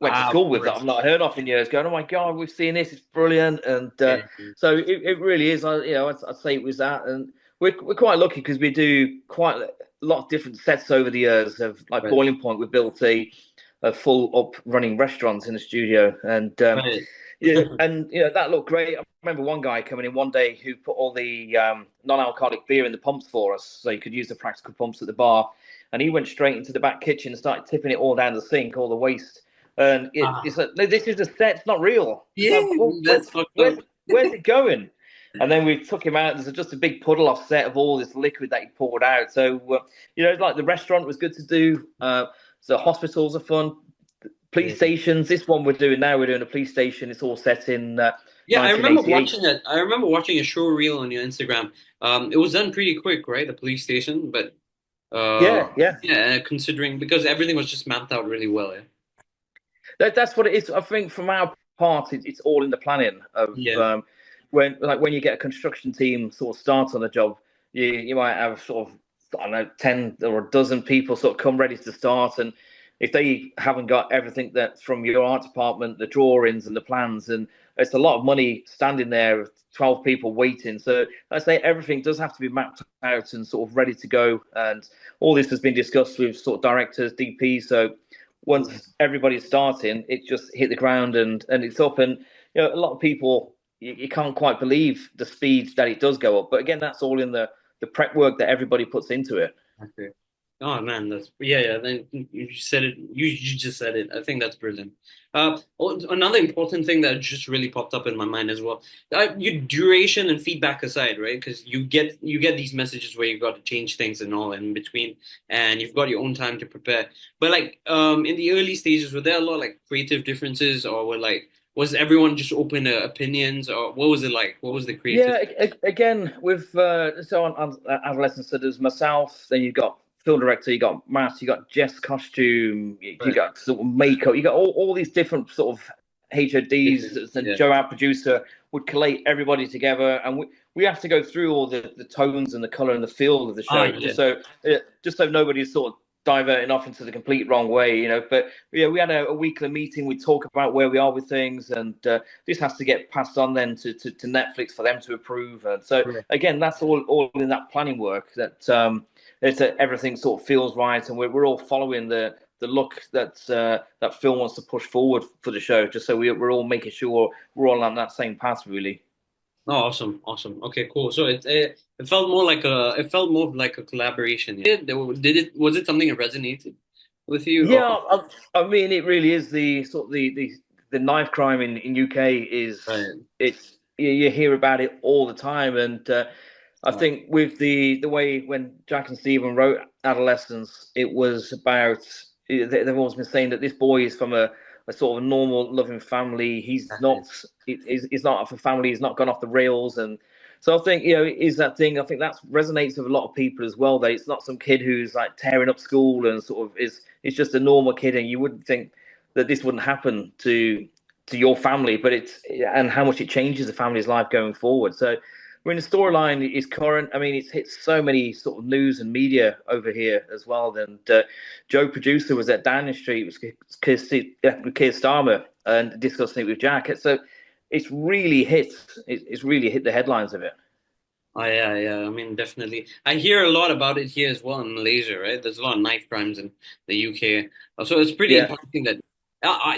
Went to
Ah, of
school with that I've
course.
not heard of in years, going, "Oh my God, we've seen this! It's brilliant!" And
Yeah.
so it really is. I'd say it was that, and we're quite lucky because we do quite a lot of different sets over the years. Of like
Right.
Boiling Point, we built a full up running restaurant in the studio, and
Right.
yeah, and that looked great. I remember one guy coming in one day who put all the non-alcoholic beer in the pumps for us, so you could use the practical pumps at the bar. And he went straight into the back kitchen and started tipping it all down the sink, all the waste. And it's
Ah,
like, "No, this is a set, it's not real." It's
yeah,
like, well,
that's fucked up.
where's it going? And then we took him out. There's just a big puddle offset of all this liquid that he poured out. So like the restaurant was good to do. So hospitals are fun. Police
Yeah.
stations. This one we're doing a police station. It's all set in
Yeah, I remember
1988.
watching it. I remember watching a show reel on your Instagram. It was done pretty quick, right? The police station, but
Yeah, yeah.
yeah, considering because everything was just mapped out really well. Yeah.
That's what it is. I think from our part, it's all in the planning of
Yeah.
when you get a construction team sort of start on a job, you might have sort of, I don't know, 10 or a dozen people sort of come ready to start, and if they haven't got everything that's from your art department, the drawings and the plans, and it's a lot of money standing there, 12 people waiting. So I say everything does have to be mapped out and sort of ready to go, and all this has been discussed with sort of directors, DPs. So once everybody's starting, it just hit the ground and it's up. And a lot of people, you can't quite believe the speed that it does go up. But again, that's all in the prep work that everybody puts into it.
Okay. Oh man, that's yeah, yeah. Then you said it. You just said it. I think that's brilliant. Another important thing that just really popped up in my mind as well. Your duration and feedback aside, right? Because you get these messages where you've got to change things and all in between, and you've got your own time to prepare. But like in the early stages, were there a lot of like creative differences, or was everyone just open to opinions, or what was it like? What was the creative?
Yeah, again with so on adolescence, so there's myself. Then you've got film director, you got Matt, you got Jess costume, you
Right.
got sort of makeup, you got all these different sort of
Different.
HODs. And
Yeah.
Joe, our producer, would collate everybody together, and we have to go through all the tones and the color and the feel of the
Ah,
show,
yeah.
just so nobody's sort of diverting off into the complete wrong way, But yeah, we had a weekly meeting. We talk about where we are with things, and this has to get passed on then to Netflix for them to approve. And so
Right.
again, that's all in that planning work that everything sort of feels right, and we're all following the look that film wants to push forward for the show, just so we're all making sure we're all on that same path, really.
Oh, awesome, awesome. Okay, cool. So it felt more like a collaboration. Yeah. Did it was it something that resonated with you?
Yeah,
Or
I mean, it really is the sort of the knife crime in UK is
right.
it's you hear about it all the time, and I
Oh,
think with the way when Jack and Stephen wrote Adolescence, it was about they've always been saying that this boy is from a a sort of normal, loving family. He's not off a family. He's not gone off the rails, and so I think is that thing. I think that resonates with a lot of people as well. That it's not some kid who's like tearing up school and sort of is. It's just a normal kid, and you wouldn't think that this wouldn't happen to your family, but and how much it changes the family's life going forward. So, I mean, the storyline is current. I mean, it's hit so many sort of news and media over here as well. And Joe Producer was at Downing Street, was Keir Starmer, and discussing it with Jack. So it's really hit. It's really hit the headlines of it.
Oh yeah. I mean, definitely. I hear a lot about it here as well in Malaysia, right? There's a lot of knife crimes in the UK, so it's pretty impacting that.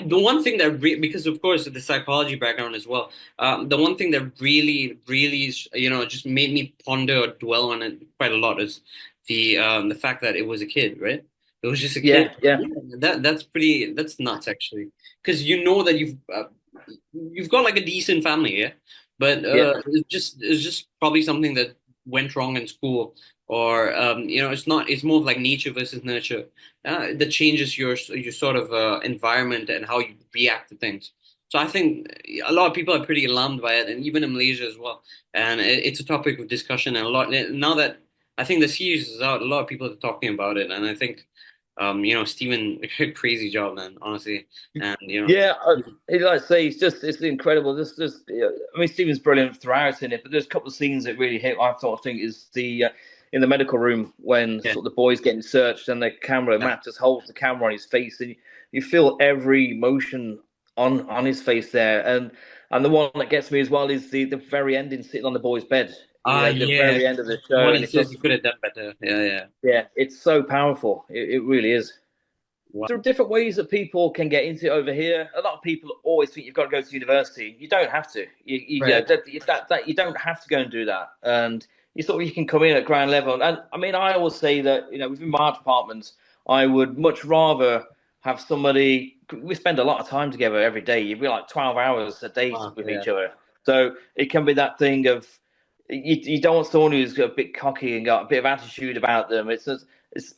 The one thing that because of course the psychology background as well, the one thing that really just made me ponder or dwell on it quite a lot is the fact that it was a kid, right? It was just a kid.
Yeah.
That's nuts actually, because that you've got like a decent family, yeah, but it's just probably something that went wrong in school, or it's more of like nature versus nurture that changes your sort of environment and how you react to things. So I think a lot of people are pretty alarmed by it, and even in Malaysia as well. And it's a topic of discussion, and a lot now that I think the series is out, a lot of people are talking about it, and I think Steven, crazy job, man, honestly. And
like I say, it's incredible. I mean, Steven's brilliant throughout in it, but there's a couple of scenes that really hit. I think is the in the medical room when sort of the boy's getting searched and the camera, Matt just holds the camera on his face, and you feel every emotion on his face there. And the one that gets me as well is the very ending, sitting on the boy's bed. The very end of the show.
He says he could have done better.
Yeah, it's so powerful. It really is. Wow. There are different ways that people can get into it over here. A lot of people always think you've got to go to university. You don't have to. You don't have to go and do that. And you can come in at ground level. And I mean, I always say that within my department, I would much rather have somebody. We spend a lot of time together every day. You'd be like 12 hours a day with each other. So it can be that thing of. You don't want someone who's a bit cocky and got a bit of attitude about them.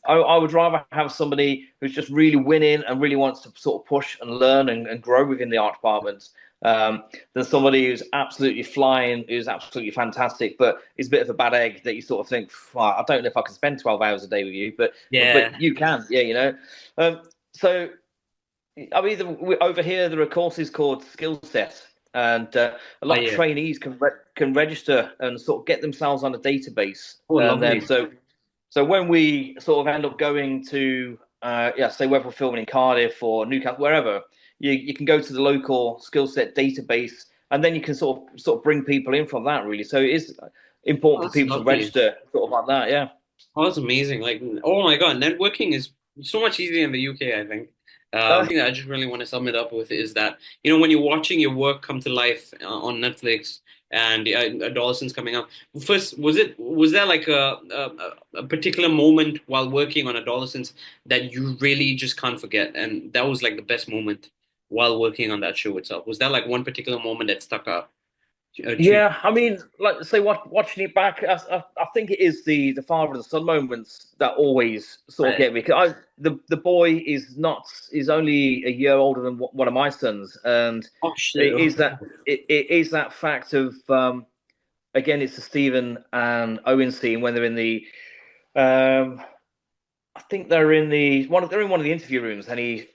I would rather have somebody who's just really winning and really wants to sort of push and learn and grow within the art department than somebody who's absolutely flying, who's absolutely fantastic, but is a bit of a bad egg that you sort of think, I don't know if I can spend 12 hours a day with you, but you can, so, I mean, over here, there are courses called skill set. And a lot of trainees can register and sort of get themselves on a database. And then so when we sort of end up going to say whether we're filming in Cardiff or Newcastle, wherever, you can go to the local skill set database, and then you can sort of bring people in from that, really. So it is important for people to register sort of like that. Yeah.
Oh, that's amazing. Like, oh my God, networking is so much easier in the UK, I think. The thing that I just really want to sum it up with is that, when you're watching your work come to life on Netflix and Adolescence coming up, first, was there like a particular moment while working on Adolescence that you really just can't forget? And that was like the best moment while working on that show itself. Was there like one particular moment that stuck out?
I mean, like say, watching it back, I think it is the father and the son moments that always sort of get me. Because the boy is only a year older than one of my sons, and it is that fact of again, it's the Stephen and Owen scene when they're in the I think they're in one of the interview rooms, and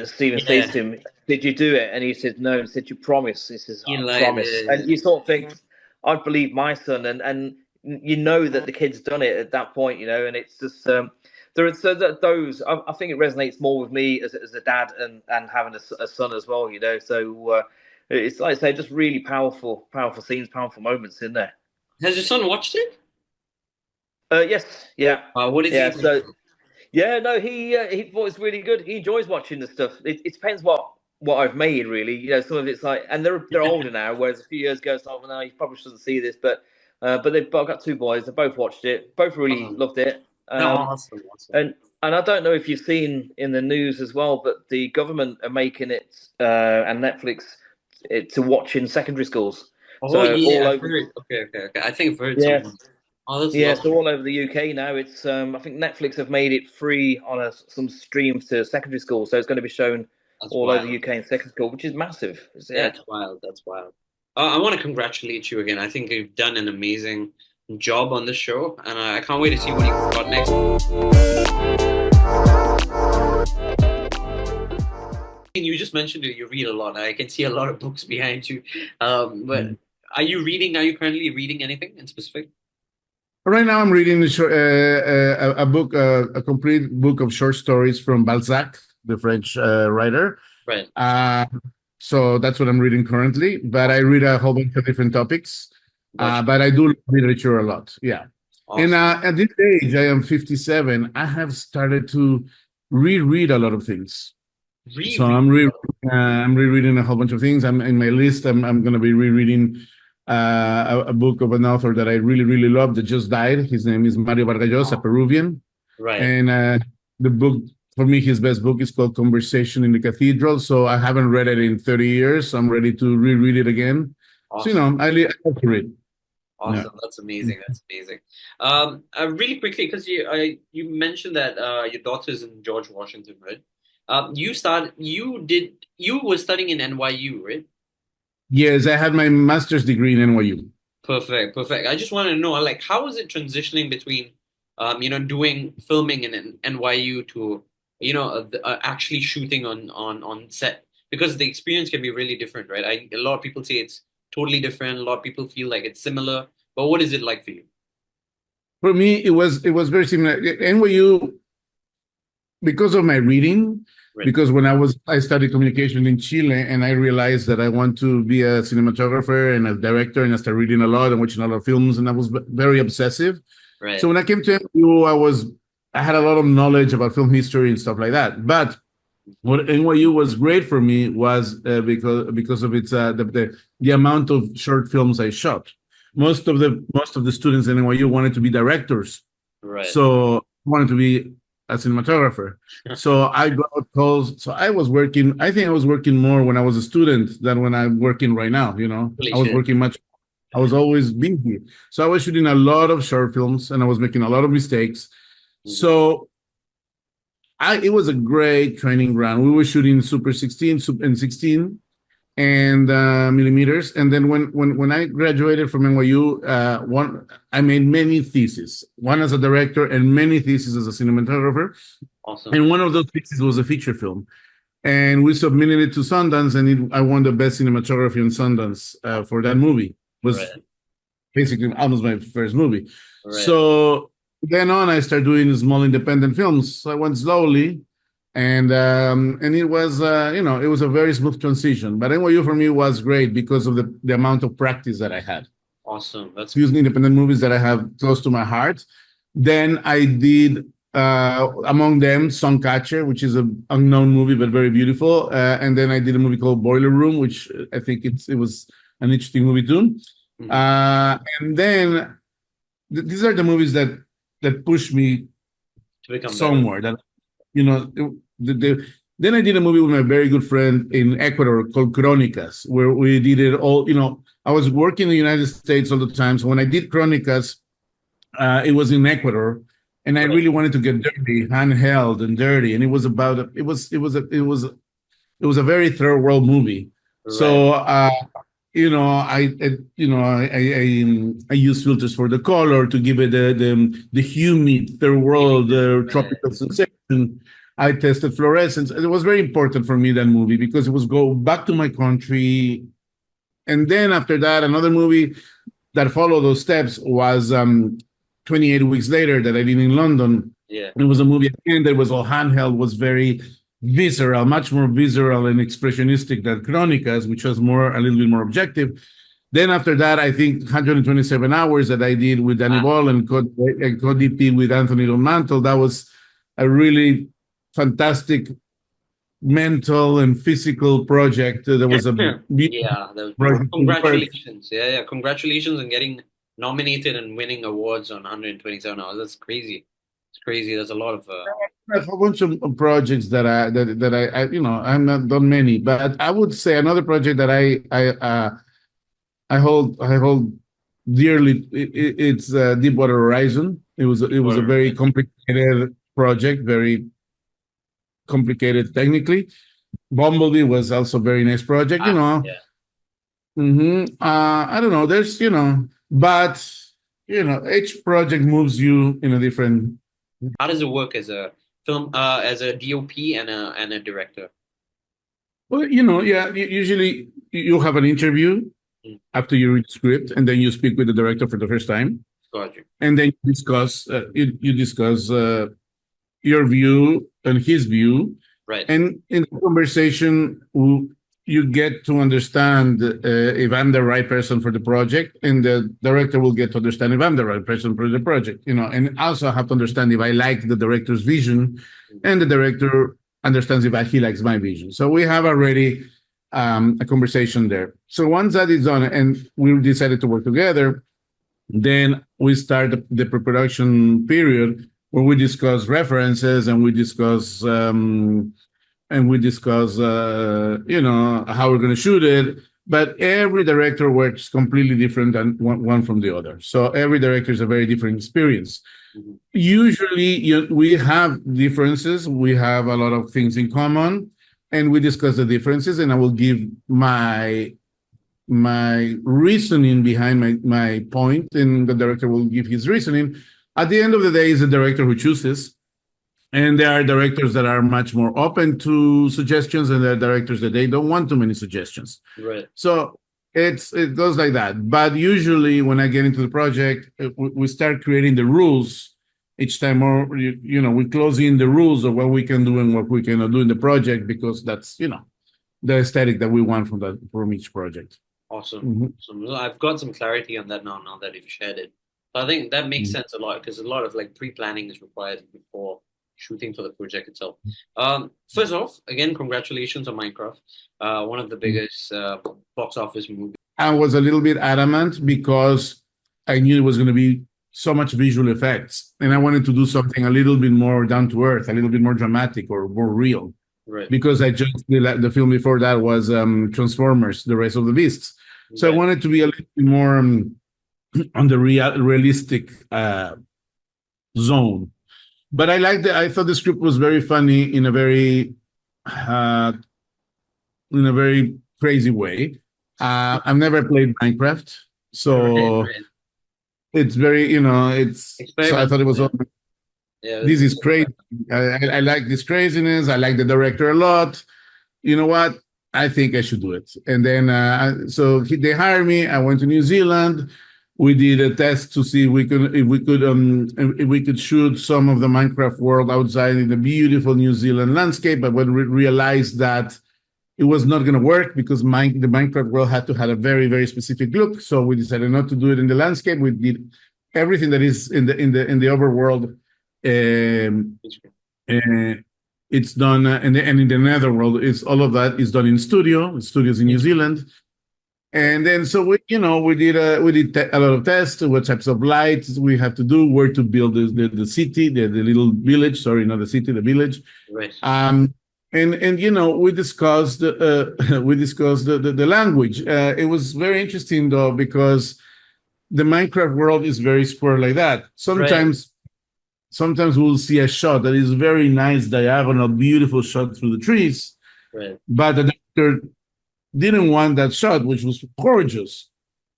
Stephen says to him, "Did you do it?" And he said, "No." He said, "You promise." He says, "I promise." And you sort of think, "I believe my son," and that the kid's done it at that point, and it's just those. I think it resonates more with me as a dad and having a son as well, So it's like I say, just really powerful scenes, powerful moments in there.
Has your son watched it?
Yes, yeah.
What is he?
So, yeah, no, he thought it's really good. He enjoys watching the stuff. It depends what I've made, really. Some of it's like, and they're older now, whereas a few years ago, it's like, well, no, you probably shouldn't see this. But I've got two boys. They both watched it. Both really loved it.
Awesome.
And I don't know if you've seen in the news as well, but the government are making it and Netflix to watch in secondary schools.
Oh, yeah. Okay. I think I've heard something. Oh, that's lovely.
So all over the UK now, it's I think Netflix have made it free on some streams to secondary schools, so it's going to be shown all over the UK in second school, which is massive.
That's wild. That's wild. I want to congratulate you again. I think you've done an amazing job on the show, and I can't wait to see what you've got next. You just mentioned it, you read a lot. I can see a lot of books behind you. But are you reading? Are you currently reading anything in specific?
Right now, I'm reading a book, a complete book of short stories from Balzac, the French writer.
Right.
So that's what I'm reading currently. But I read a whole bunch of different topics.
Gotcha.
But I do love literature a lot. Yeah.
Awesome.
And at this age, I am 57. I have started to reread a lot of things. So I'm rereading a whole bunch of things. I'm in my list. I'm going to be rereading a book of an author that I really, really love that just died. His name is Mario Vargas Llosa, a Peruvian.
Right.
And the book, for me, his best book is called Conversation in the Cathedral. So I haven't read it in 30 years. So I'm ready to reread it again.
Awesome.
So, I love to read.
Awesome.
Yeah.
That's amazing. That's amazing. Really quickly, because you mentioned that your daughter's in George Washington, right? You were studying in NYU, right?
Yes, I had my master's degree in NYU.
Perfect. I just want to know, like, how is it transitioning between, doing filming in NYU to, actually shooting on set? Because the experience can be really different, right? A lot of people say it's totally different. A lot of people feel like it's similar. But what is it like for you?
For me, it was very similar. NYU, because of my reading,
Right.
because when I studied communication in Chile, and I realized that I want to be a cinematographer and a director, and I started reading a lot and watching a lot of films, and I was very obsessive.
Right.
So when I came to NYU, I had a lot of knowledge about film history and stuff like that. But what NYU was great for me was because of its the amount of short films I shot. Most of the students in NYU wanted to be directors.
Right.
So I wanted to be a cinematographer. So I got calls. So I was working. I think I was working more when I was a student than when I'm working right now. I was working much. I was always busy. So I was shooting a lot of short films, and I was making a lot of mistakes. Mm-hmm. So it was a great training ground. We were shooting Super 16 and 16 and millimeters. And then when I graduated from NYU, I made many theses, one as a director and many theses as a cinematographer.
Awesome. And
one of those theses was a feature film. And we submitted it to Sundance, and I won the best cinematography in Sundance for that movie. It was basically almost my first movie. Right. So then on, I started doing small independent films. So I went slowly. And it was it was a very smooth transition. But NYU for me was great because of the amount of practice that I had.
Awesome. That's
using independent movies that I have close to my heart. Then I did among them Suncatcher, which is an unknown movie but very beautiful. And then I did a movie called Boiler Room, which I think it was an interesting movie too. Mm-hmm. And then these are the movies that pushed me
to become
somewhere. Better. Then I did a movie with my very good friend in Ecuador called Crónicas, where we did it all. I was working in the United States all the time. So when I did Crónicas, it was in Ecuador, and I really wanted to get dirty, handheld and dirty. And it was about it was a very third world movie. Right. So I use filters for the color to give it the humid third world tropical sensation. I tested fluorescence. It was very important for me, that movie, because it was go back to my country. And then after that, another movie that followed those steps was 28 Weeks Later that I did in London.
Yeah.
It was a movie again that was all handheld, was very visceral, much more visceral and expressionistic than Crónicas, which was a little bit more objective. Then after that, I think 127 Hours that I did with Danny Boyle and co-DP with Anthony Don Mantle. That was a really fantastic mental and physical project. There was a
project. Congratulations. Yeah. Congratulations on getting nominated and winning awards on 127 Hours. That's crazy. It's crazy. There's a lot of
a whole bunch of projects that I I've not done many, but I would say another project that I hold dearly. It's Deepwater Horizon. It was a very complicated project, very complicated technically, Bumblebee was also a very nice project,
Yeah.
I don't know. There's, but each project moves you in a different.
How does it work as a film, as a DOP and a director?
Well, yeah. Usually you have an interview
Mm,
after you read the script, and then you speak with the director for the first time,
got you.
and then you discuss your view and his view,
Right.
and in the conversation you get to understand if I'm the right person for the project, and the director will get to understand if I'm the right person for the project, and also have to understand if I like the director's vision, and the director understands if he likes my vision. So we have already a conversation there. So once that is done and we decided to work together, then we start the pre-production period where we discuss references and we discuss how we're going to shoot it. But every director works completely different than one from the other. So every director is a very different experience.
Mhm.
Usually, we have differences. We have a lot of things in common, and we discuss the differences. And I will give my reasoning behind my point, and the director will give his reasoning. At the end of the day, it's the director who chooses. And there are directors that are much more open to suggestions, and there are directors that they don't want too many suggestions.
Right.
So it goes like that. But usually, when I get into the project, we start creating the rules each time, or we close in the rules of what we can do and what we cannot do in the project, because that's the aesthetic that we want from each project.
Awesome. Awesome. Well, I've got some clarity on that now that you've shared it. So I think that makes sense a lot because a lot of like pre-planning is required before shooting for the project itself. First off, again, congratulations on Minecraft, one of the biggest box office movies.
I was a little bit adamant because I knew it was going to be so much visual effects, and I wanted to do something a little bit more down to earth, a little bit more dramatic or more real.
Right.
Because I just the film before that was Transformers: The Rise of the Beasts, so I wanted to be a little bit more on the realistic zone. But I thought the script was very funny in a very crazy way. I've never played Minecraft, so it's very, so I thought it was. This is crazy. I like this craziness. I like the director a lot. You know what? I think I should do it. And then, they hired me. I went to New Zealand. We did a test to see if we could shoot some of the Minecraft world outside in the beautiful New Zealand landscape. But when we realized that it was not going to work because the Minecraft world had to have a very, very specific look, so we decided not to do it in the landscape. We did everything that is in the overworld. It's done, and in the netherworld, all of that is done in studios in New Zealand. And then so we did a lot of tests. What types of lights we have to do, where to build the city, the little village. Sorry, not the city, the village.
Right.
And we discussed the language. It was very interesting though, because the Minecraft world is very square like that. Sometimes we'll see a shot that is very nice, diagonal, beautiful shot through the trees.
Right.
But the director didn't want that shot, which was gorgeous.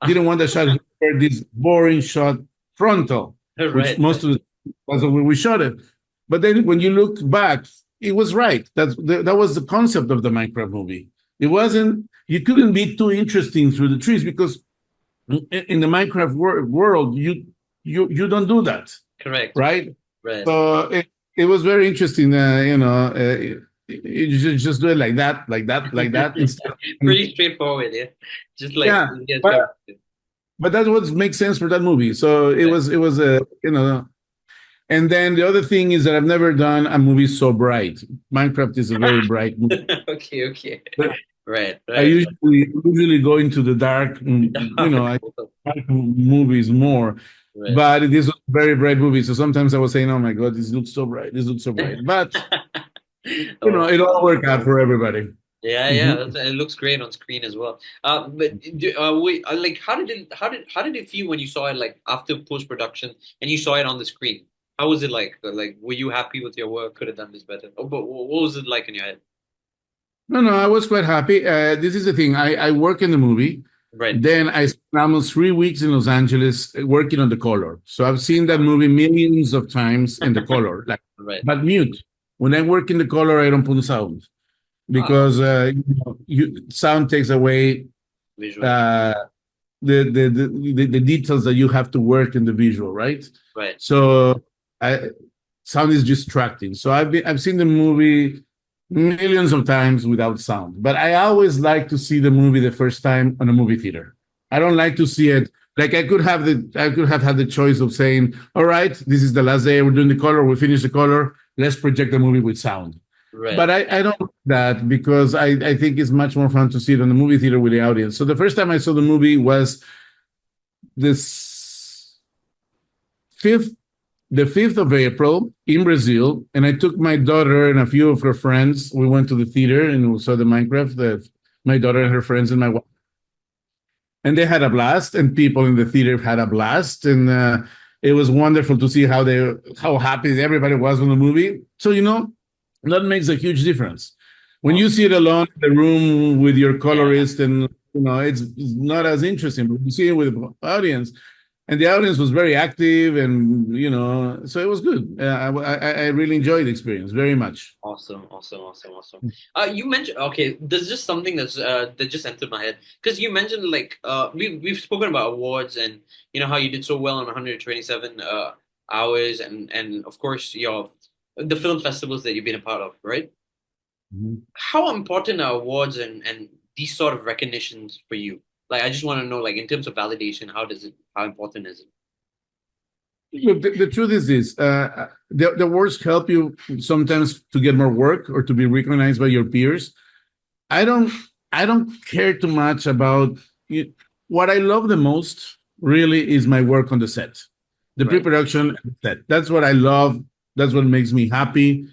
Didn't want that shot, this boring shot frontal, which most of that's the way we shot it. But then when you look back, it was right. That was the concept of the Minecraft movie. It wasn't, you couldn't be too interesting through the trees, because in the Minecraft world, you don't do that.
Correct.
Right?
Right.
So it was very interesting. You just do it like that.
Pretty straightforward, yeah. Just like
but that's what makes sense for that movie. So it was And then the other thing is that I've never done a movie so bright. Minecraft is a very bright movie.
Okay. Right.
I usually go into the dark, I like movies more. Right. But this was a very bright movie. So sometimes I was saying, oh my God, this looks so bright. But, it all worked out for everybody.
Yeah, it looks great on screen as well. But how did it feel when you saw it, like after post production and you saw it on the screen? How was it like? Like, were you happy with your work? Could have done this better? Oh, but what was it like in your head?
No, no, I was quite happy. This is the thing. I work in the movie.
Right.
Then I spent almost 3 weeks in Los Angeles working on the color. So I've seen that movie millions of times in the color, like,
Right.
but mute. When I work in the color, I don't put sound because sound takes away
Visual.
the details that you have to work in the visual, right?
Right.
So sound is distracting. So I've seen the movie millions of times without sound, but I always like to see the movie the first time on a movie theater. I don't like to see it like I could have had the choice of saying, all right, this is the last day we're doing the color, we finish the color, let's project the movie with sound.
Right.
But I don't do that because I think it's much more fun to see it on the movie theater with the audience. So the first time I saw the movie was this 5th the 5th of April in Brazil, and I took my daughter and a few of her friends. We went to the theater and we saw the Minecraft, my daughter and her friends and my wife. And they had a blast, and people in the theater had a blast. And it was wonderful to see how happy everybody was with the movie. So, that makes a huge difference. When you see it alone in the room with your colorist, and it's not as interesting, but you see it with the audience. And the audience was very active, and so it was good. I really enjoyed the experience very much.
Awesome. You mentioned There's just something that just entered my head because you mentioned like we've spoken about awards and how you did so well on 127 hours and of course the film festivals that you've been a part of, right?
Mm-hmm.
How important are awards and these sort of recognitions for you? Like, I just want to know, like, in terms of validation, how important is it?
Look, the truth is this: the awards help you sometimes to get more work or to be recognized by your peers. I don't care too much about it. What I love the most really is my work on the set, the
Right.
pre-production and the set. That's what I love. That's what makes me happy.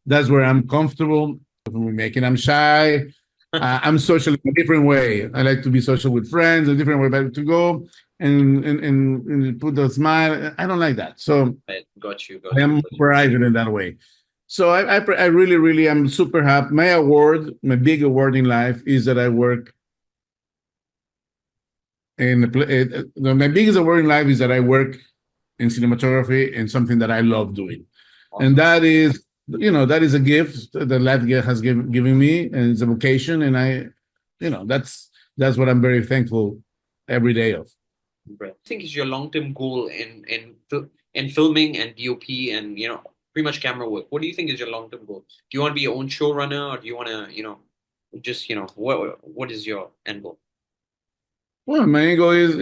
That's where I'm comfortable. When we're making, I'm shy. I'm social in a different way. I like to be social with friends, a different way, but to go and put a smile, I don't like that. So
Right. Got you.
I am private in that way. So I really, really am super happy. My big award in life is that I work my biggest award in life is that I work in cinematography and something that I love doing.
Awesome.
And that is a gift that life has given me, and it's a vocation, and that's what I'm very thankful every day of.
Right. I think is your long-term goal in filming and DOP and pretty much camera work. What do you think is your long-term goal? Do you want to be your own showrunner, or do you want to just what is your end goal?
Well, my end goal is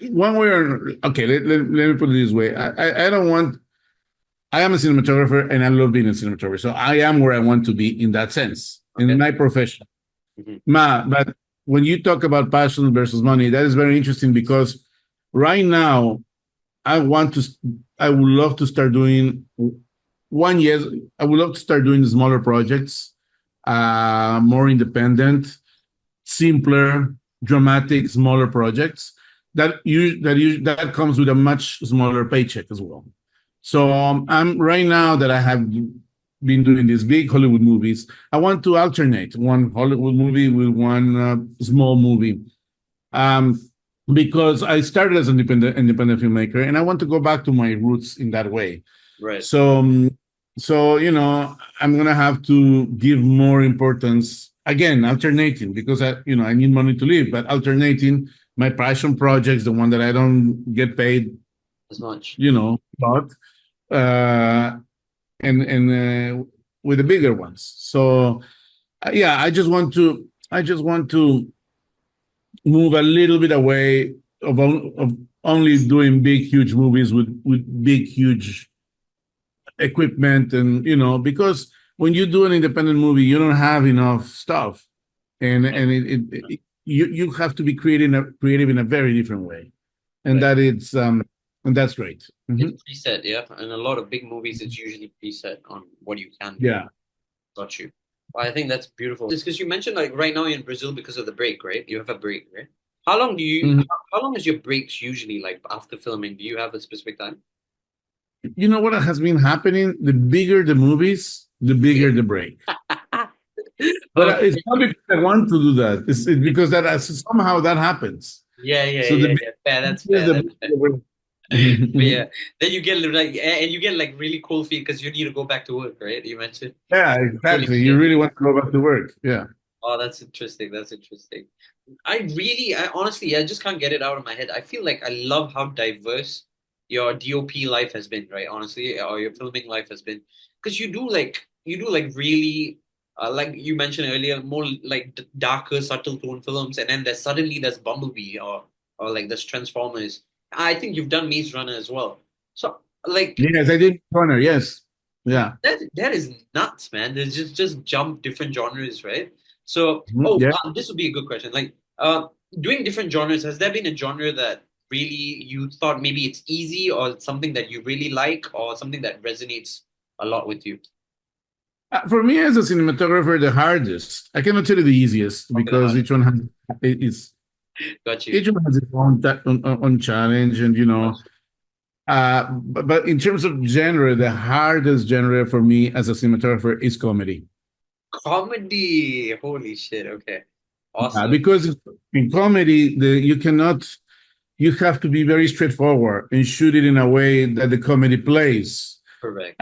one way or okay. Let me put it this way. I don't want. I am a cinematographer and I love being a cinematographer. So I am where I want to be in that sense, in my profession.
Mm-hmm.
But when you talk about passion versus money, that is very interesting because right now I would love to start doing I would love to start doing smaller projects, more independent, simpler, dramatic, smaller projects that comes with a much smaller paycheck as well. So I'm right now that I have been doing these big Hollywood movies. I want to alternate one Hollywood movie with one small movie, because I started as an independent filmmaker, and I want to go back to my roots in that way.
Right.
So I'm gonna have to give more importance again, alternating because I need money to live, but alternating my passion projects, the one that I don't get paid
as much,
lot, and with the bigger ones. So I just want to move a little bit away of only doing big huge movies with big huge equipment, and because when you do an independent movie you don't have enough stuff, and you have to be creative in a very different way, and and that's great.
Mm-hmm. It's preset, yeah. And a lot of big movies, it's usually preset on what you can do.
Yeah.
Got you. Well, I think that's beautiful. It's because you mentioned like right now you're in Brazil because of the break, right? You have a break, right? How long how long is your breaks usually like after filming? Do you have a specific time?
You know what has been happening? The bigger the movies, the bigger the break. But it's not because I want to do that. It's because somehow that happens.
Yeah.
So
Fair. That's fair. That's fair. But yeah, then you get like, and you get like really cold feet because you need to go back to work, right? You mentioned.
Yeah, exactly. You really want to go back to work. Yeah.
Oh, that's interesting. That's interesting. I honestly, I just can't get it out of my head. I feel like I love how diverse your DOP life has been, right? Honestly, or your filming life has been, because you do like really, like you mentioned earlier, more like darker, subtle tone films, and then there's Bumblebee or like there's Transformers. I think you've done Maze Runner as well. So like
Yes, I did corner. Yes. Yeah.
that is nuts, man. There's just jump different genres, right? So,
Yeah.
this would be a good question. Like, doing different genres, has there been a genre that really you thought maybe it's easy, or it's something that you really like, or something that resonates a lot with you?
For me as a cinematographer, the hardest. I cannot tell you the easiest
Okay,
because each one has its
got you.
each one has its own challenge, and but in terms of genre, the hardest genre for me as a cinematographer is comedy.
Comedy. Holy shit. Okay. Awesome.
Because in comedy, you have to be very straightforward and shoot it in a way that the comedy plays.
Correct.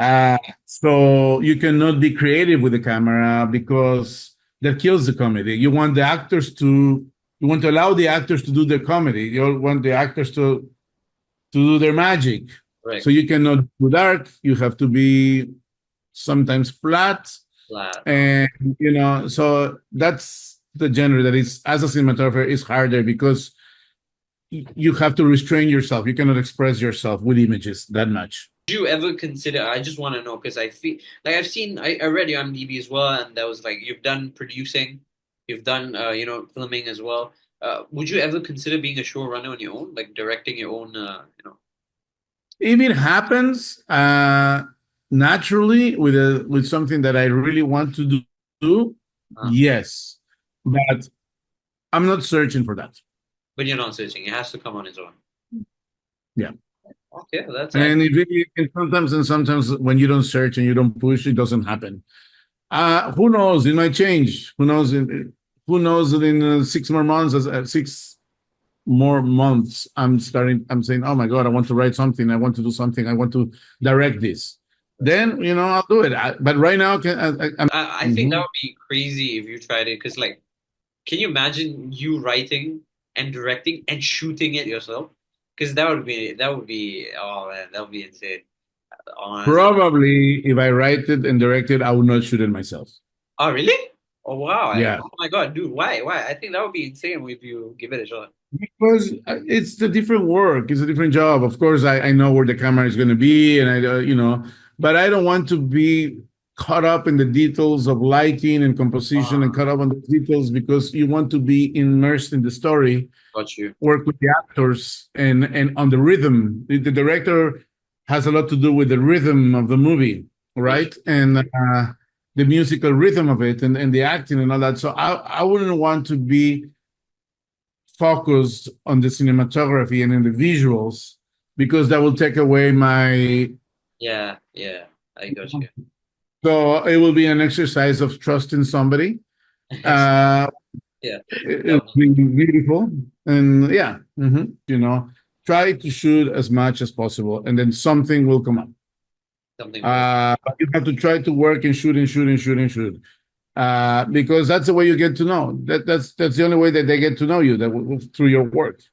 So you cannot be creative with the camera because that kills the comedy. You want to allow the actors to do their comedy. You want the actors to do their magic.
Right.
So you cannot do dark. You have to be sometimes flat. And so that's the genre that is, as a cinematographer, is harder because you have to restrain yourself. You cannot express yourself with images that much.
Do you ever consider? I just want to know because I feel like I read your IMDb as well, and that was like you've done producing, you've done filming as well. Would you ever consider being a showrunner on your own, like directing your own?
If it happens naturally with something that I really want to do, yes, but I'm not searching for that.
But you're not searching; it has to come on its own.
Yeah.
Okay, that's
and sometimes when you don't search and you don't push, it doesn't happen. Who knows? It might change. Who knows? Who knows that in 6 more months, I'm saying, oh my God, I want to write something. I want to do something. I want to direct this. Then, I'll do it. But right now,
I think that would be crazy if you tried it. Because, like, can you imagine you writing and directing and shooting it yourself? Because that would be, oh man, that would be insane. Honestly.
Probably, if I write it and direct it, I would not shoot it myself.
Oh, really? Oh, wow.
Yeah.
Oh my God, dude, why? I think that would be insane if you give it a shot.
Because it's a different work. It's a different job. Of course, I know where the camera is going to be, and but I don't want to be caught up in the details of lighting and composition and caught up on the details because you want to be immersed in the story.
Got you.
Work with the actors and on the rhythm. The director has a lot to do with the rhythm of the movie, right? And the musical rhythm of it and the acting and all that. So I wouldn't want to be focused on the cinematography and in the visuals because that will take away my...
Yeah, I got you.
So it will be an exercise of trusting somebody.
Yeah.
It'll be beautiful. And try to shoot as much as possible and then something will come up. But you have to try to work and shoot. Because that's the way you get to know. That's the only way that they get to know you, through your work.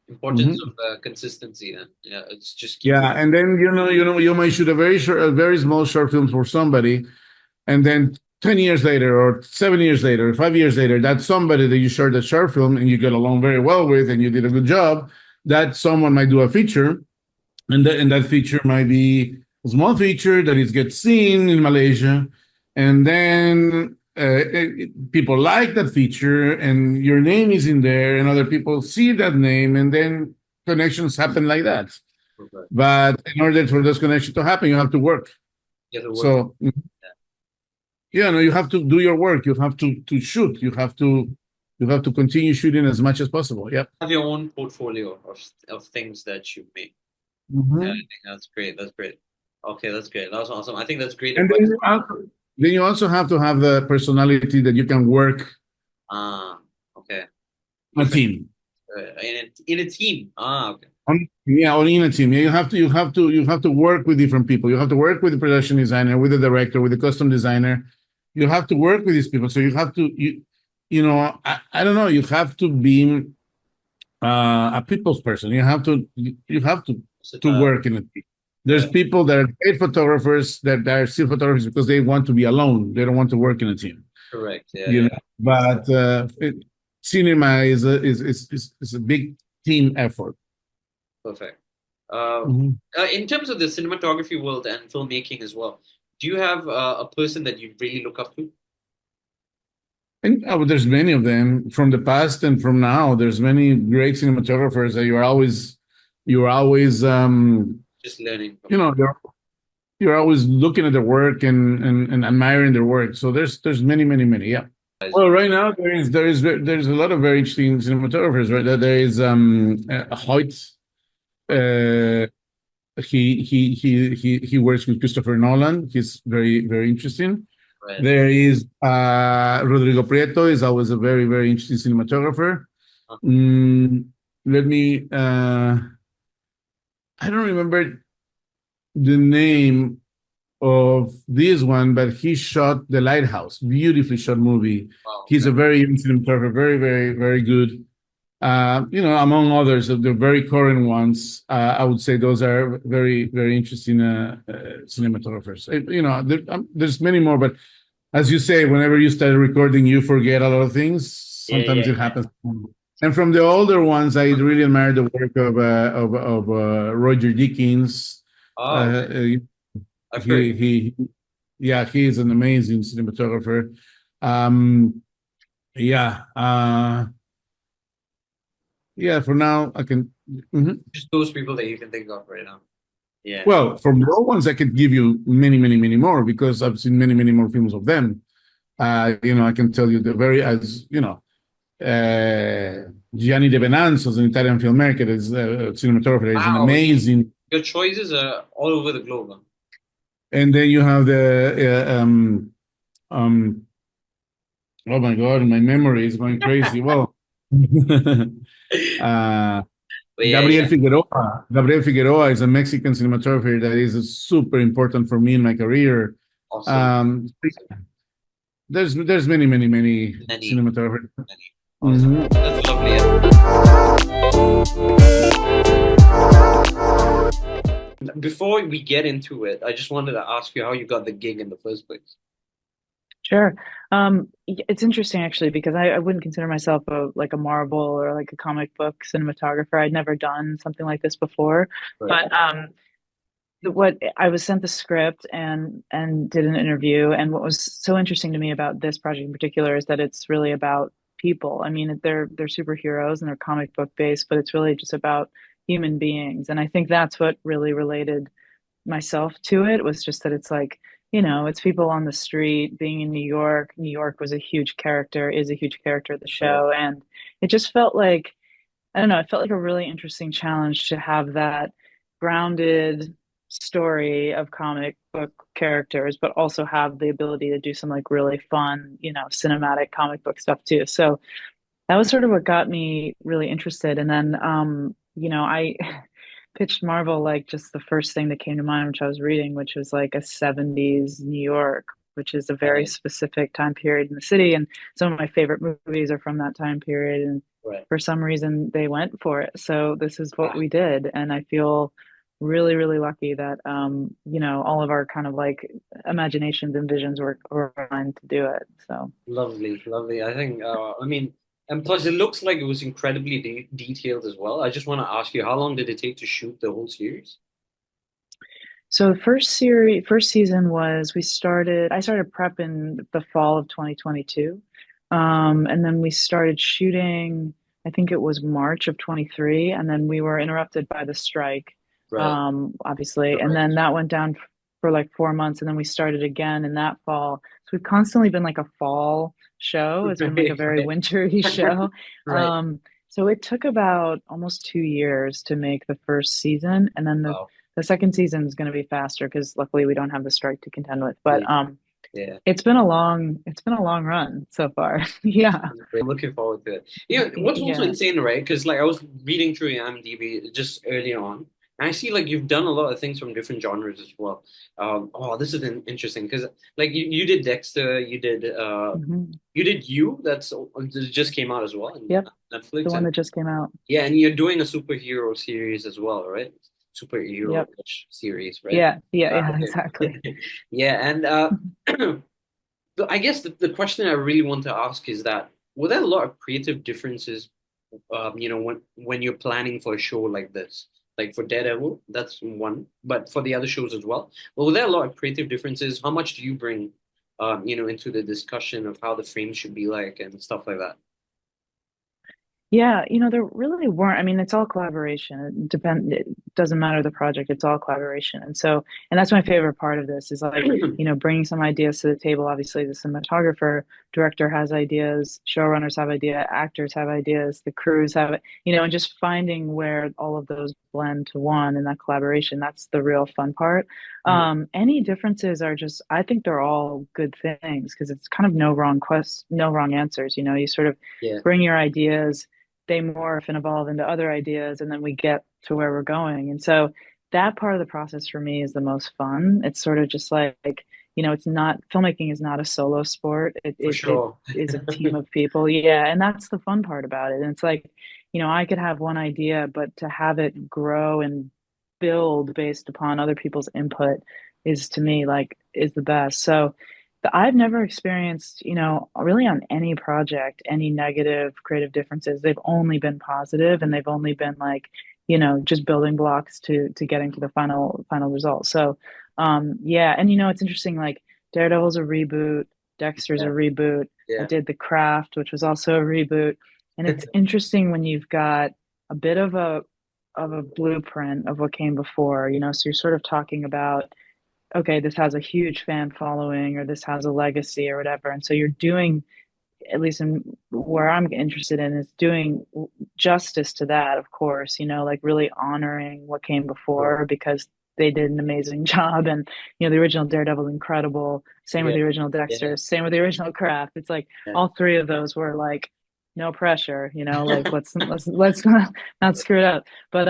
Importance of consistency. Then, yeah, it's just
and then you might shoot a very small short film for somebody, and then 10 years later, or 7 years later, or 5 years later, that somebody that you shot the short film and you get along very well with, and you did a good job, that someone might do a feature, and that feature might be a small feature that gets seen in Malaysia. And then people like that feature and your name is in there and other people see that name and then connections happen like that. Okay. But in order for those connections to happen, you have to work. So, you have to do your work. You have to shoot. You have to continue shooting as much as possible. Yep.
Have your own portfolio of things that you make. Yeah, I think that's great. Okay, that's great. That was awesome. I think that's great.
And then then you also have to have the personality that you can work
Okay.
a team.
In a team. Okay.
Or in a team. Yeah, you have to work with different people. You have to work with the production designer, with the director, with the custom designer. You have to work with these people. So you have to I don't know. You have to be a people's person. You have to work in a team. There's people that are great photographers that are still photographers because they want to be alone. They don't want to work in a team.
Correct. Yeah.
You know, but cinema is a big team effort.
Perfect.
Mhm.
In terms of the cinematography world and filmmaking as well, do you have a person that you really look up to?
And there's many of them from the past and from now. There's many great cinematographers that you're always
Just learning.
you're always looking at their work and admiring their work. So there's many. Yeah. Well, right now there's a lot of very interesting cinematographers. Right, there is Hoyt. He works with Christopher Nolan. He's very interesting.
Right.
There is Rodrigo Prieto is always a very interesting cinematographer. Let me I don't remember the name of this one, but he shot The Lighthouse, beautifully shot movie.
Wow.
He's a very young cinematographer, very good. Among others, the very current ones, I would say those are very interesting cinematographers. There's many more, but as you say, whenever you start recording, you forget a lot of things. Sometimes it happens. And from the older ones, I really admire the work of Roger Deakins.
I've heard.
He is an amazing cinematographer. For now, I can.
Just those people that you can think of right now. Yeah.
Well, from the old ones, I could give you many more because I've seen many more films of them. I can tell you Gianni De Venanzo is an Italian filmmaker that is a cinematographer. He's an amazing.
Your choices are all over the globe. Huh?
And then you have oh my God, my memory is going crazy. Well. Gabriel Figueroa. Gabriel Figueroa is a Mexican cinematographer that is super important for me in my career.
Awesome.
There's many cinematographers.
Awesome. That's lovely. Before we get into it, I just wanted to ask you how you got the gig in the first place.
Sure. It's interesting actually because I wouldn't consider myself a Marvel or like a comic book cinematographer. I'd never done something like this before.
Right.
But what I was sent the script and did an interview, and what was so interesting to me about this project in particular is that it's really about people. I mean, they're superheroes and they're comic book based, but it's really just about human beings. And I think that's what really related myself to it, was just that it's like, it's people on the street being in New York. New York was a huge character, is a huge character of the show. And it just felt like, I don't know, it felt like a really interesting challenge to have that grounded story of comic book characters, but also have the ability to do some like really fun, cinematic comic book stuff too. So that was sort of what got me really interested. And then, I pitched Marvel like just the first thing that came to mind, which I was reading, which was like a 70s New York, which is a very specific time period in the city. And some of my favorite movies are from that time period. And for some reason, they went for it. So this is what we did. And I feel really lucky that, all of our kind of like imaginations and visions were aligned to do it. So
lovely. I think, and plus, it looks like it was incredibly detailed as well. I just want to ask you, how long did it take to shoot the whole series?
So the first season was I started prep in the fall of 2022. And then we started shooting, I think it was March of 23. And then we were interrupted by the strike, obviously. And then that went down for like 4 months. And then we started again in that fall. So we've constantly been like a fall show. It's been like a very wintry show. So it took about almost 2 years to make the first season. And then the second season is going to be faster because luckily we don't have the strike to contend with. But
Yeah.
It's been a long run so far. Yeah.
I'm looking forward to it. You know, what's also
Yeah.
insane, right? Because like I was reading through your IMDb just earlier on, and I see like you've done a lot of things from different genres as well. Oh, this is interesting because like you did Dexter,
Hmm.
you did You. That's just came out as well on
Yep. The
Netflix,
one
and
that just came out.
yeah, and you're doing a superhero series as well, right? Superhero
Yep.
series, right?
Yeah. Yeah. Yeah.
Okay.
Exactly.
Yeah, and I guess the question I really want to ask is that were there a lot of creative differences, when you're planning for a show like this, like for Daredevil, that's one, but for the other shows as well. Well, were there a lot of creative differences? How much do you bring, into the discussion of how the frame should be like and stuff like that?
Yeah, there really weren't. I mean, it's all collaboration. It doesn't matter the project, it's all collaboration. And that's my favorite part of this is like, bringing some ideas to the table. Obviously, the cinematographer, director has ideas, showrunners have ideas, actors have ideas, the crews have it, and just finding where all of those blend to one and that collaboration, that's the real fun part.
Mhm.
Any differences are just, I think they're all good things because it's kind of no wrong no wrong answers. You sort of
Yeah,
bring your ideas, they morph and evolve into other ideas, and then we get to where we're going. And so that part of the process for me is the most fun. It's sort of just like, it's not, filmmaking is not a solo sport.
for
It
sure.
is a team of people. Yeah. And that's the fun part about it. And it's like, I could have one idea, but to have it grow and build based upon other people's input is to me like is the best. So I've never experienced, really on any project, any negative creative differences. They've only been positive, and they've only been like, just building blocks to getting to the final result. So, yeah, and it's interesting. Like Daredevil's a reboot, Dexter's a
Yeah,
reboot. I
yeah,
did The Craft, which was also a reboot, and it's interesting when you've got a bit of a blueprint of what came before. So you're sort of talking about, okay, this has a huge fan following or this has a legacy or whatever. And so you're doing, at least in where I'm interested in, is doing justice to that, of course, like really honoring what came
sure.
before because they did an amazing job. And, the original Daredevil, incredible. Same with
Yeah,
the original
yeah,
Dexter, same with the original Craft. It's like
yeah.
all three of those were like, no pressure, like let's not screw it up. But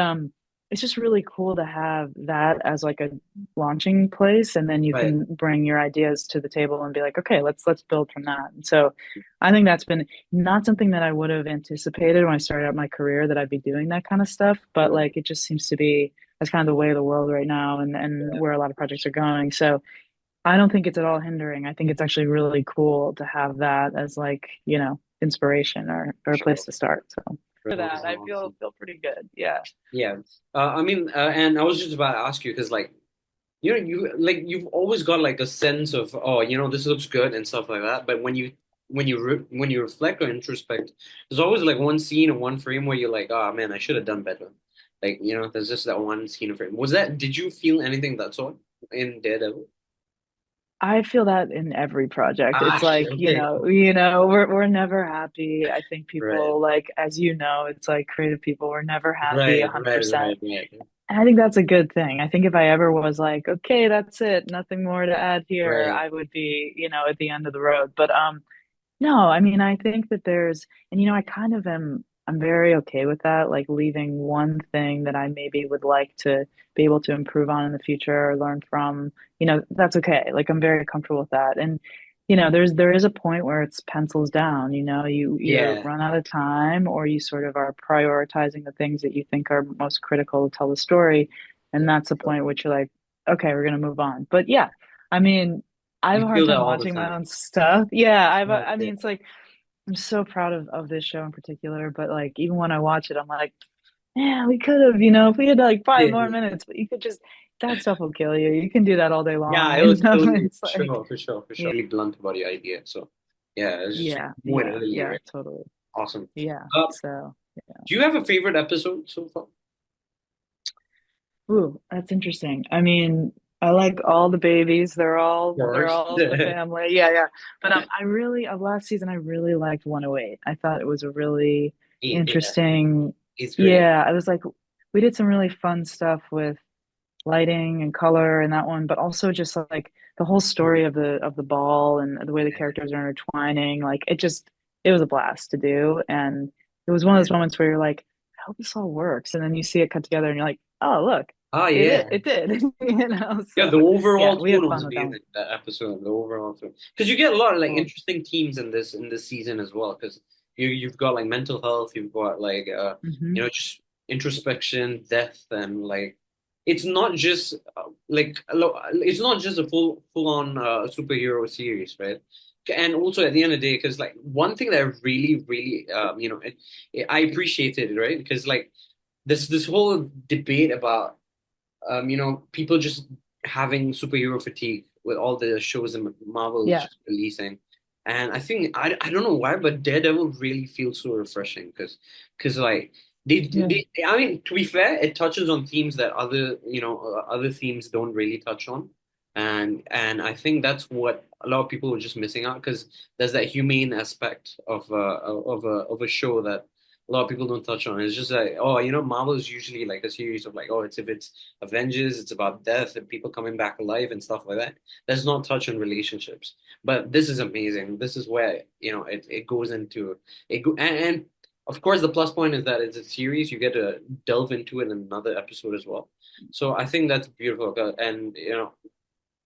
it's just really cool to have that as like a launching place, and then you
Right.
can bring your ideas to the table and be like, okay, let's build from that. And so I think that's been not something that I would have anticipated when I started out my career, that I'd be doing that kind of stuff, but
Right.
like it just seems to be, that's kind of the way of the world right now, and
Yeah.
where a lot of projects are going. So I don't think it's at all hindering. I think it's actually really cool to have that as like, inspiration or a place
Sure.
to start. So for that,
Awesome,
I
awesome.
feel pretty good. Yeah.
Yeah. I mean, and I was just about to ask you because, like, you've always got like a sense of, oh, this looks good and stuff like that. But when you reflect or introspect, there's always like one scene or one frame where you're like, oh man, I should have done better. Like, there's just that one scene or frame. Did you feel anything that sort in Daredevil?
I feel that in every project.
Ah,
It's like,
okay.
we're never happy. I think
Right.
people, like, as you know, it's like creative people, we're never happy
Right. Right.
100%.
Right. Right.
And I think that's a good thing. I think if I ever was like, okay, that's it, nothing more to add here,
Right.
I would be, at the end of the road. But no, I mean, I think that there's, and I kind of I'm very okay with that, like leaving one thing that I maybe would like to be able to improve on in the future or learn from, that's okay. Like I'm very comfortable with that. And, there is a point where it's pencils down, you either
Yeah.
run out of time or you sort of are prioritizing the things that you think are most critical to tell the story. And
Yeah.
that's the point at which you're like, okay, we're gonna move on. But yeah, I mean, I have
You
a hard
feel that
time
all the
watching my
time.
own stuff. Yeah, I
Yeah.
mean, it's like I'm so proud of this show in particular, but like even when I watch it, I'm like, yeah, we could have, if we had like five more
Yeah.
minutes, but you could just, that stuff will kill you. You can do that all day
Yeah,
long.
it would kill you
It's
for
like,
sure, for sure, for sure.
yeah,
Really blunt about your idea. So, yeah, it's just
yeah,
do it
yeah,
early,
yeah,
right?
totally.
Awesome.
Yeah.
Uh,
So,
do you have a favorite episode so far?
ooh, that's interesting. I mean, I like all the babies.
Of
They're
course.
all the family. Yeah, yeah. But I really, of last season, I really liked 108. I thought it was a really
Yeah,
interesting.
he's great.
Yeah, I was like, we did some really fun stuff with lighting and color in that one, but also just like the whole story of the ball and the way the characters are intertwining. Like it was a blast to do, and it was one of those moments where you're like, I hope this all works, and then you see it cut together, and you're like, oh look,
Oh yeah.
it did, you know.
Yeah,
So
the
yeah,
overall
we had
tone
fun
was
with that one.
amazing, that episode, the overall tone. Because you get a lot of like
Cool.
interesting themes in this season as well. Because you've got like mental health, you've got like
Hmm.
just introspection, death, and like it's not just it's not just a full on superhero series, right? And also at the end of the day, because like one thing that I really I appreciated, right? Because like this whole debate about people just having superhero fatigue with all the shows that Marvel is
Yeah.
just releasing. And I think I don't know why, but Daredevil really feels so refreshing because like
Yeah.
I mean, to be fair, it touches on themes that other themes don't really touch on. And I think that's what a lot of people were just missing out, because there's that humane aspect of a show that a lot of people don't touch on. It's just like, oh, Marvel is usually like a series of like, oh, if it's Avengers, it's about death and people coming back alive and stuff like that. Does not touch on relationships. But this is amazing. This is where, it goes into and of course the plus point is that it's a series. You get to delve into it in another episode as well. So I think that's beautiful. And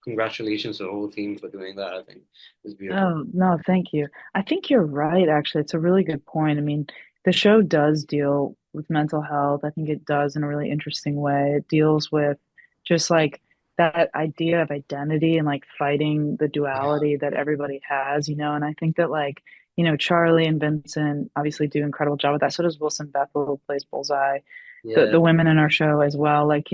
congratulations to the whole team for doing that. I think it's beautiful.
Oh, no, thank you. I think you're right, actually. It's a really good point. I mean, the show does deal with mental health. I think it does in a really interesting way. It deals with just like that idea of identity and like fighting the
Yeah,
duality that everybody has, you know. And I think that like, Charlie and Vincent obviously do an incredible job with that. So does Wilson Bethel, who plays Bullseye,
yeah,
the women in our show as well. Like,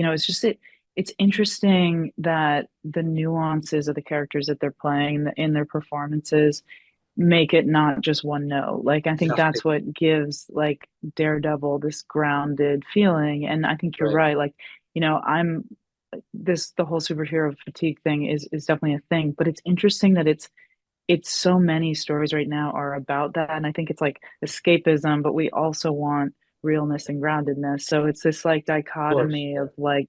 it's interesting that the nuances of the characters that they're playing in their performances make it not just one note. Like, I think
exactly.
that's what gives like Daredevil this grounded feeling. And I think you're
Right.
right. Like, I'm the whole superhero fatigue thing is definitely a thing, but it's interesting that it's so many stories right now are about that. And I think it's like escapism, but we also want realness and groundedness. So it's this like
Of course.
dichotomy of like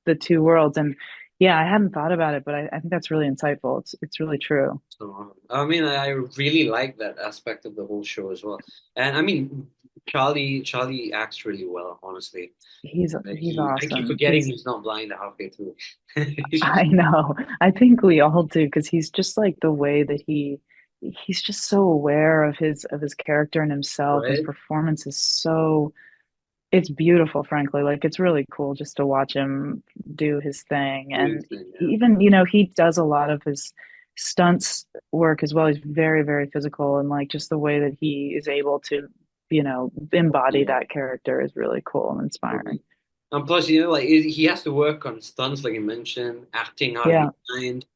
the two worlds. And yeah, I hadn't thought about it, but I think that's really insightful. It's really true.
So, I mean, I really like that aspect of the whole show as well. And I mean, Charlie acts really well, honestly. Like
He's
I keep
awesome.
forgetting he's not blind halfway through.
I know. I think we all do because he's just like the way that he's just so aware of his character and himself. His
Right?
performance is so it's beautiful, frankly. Like it's really cool just to watch him do his thing.
Doing
And
his thing, yeah.
even, he does a lot of his stunts work as well. He's very, very physical, and like just the way that he is able to, embody
Yeah.
that character is really cool and inspiring.
And plus, like he has to work on stunts, like you mentioned, acting out of his
Yeah.
mind,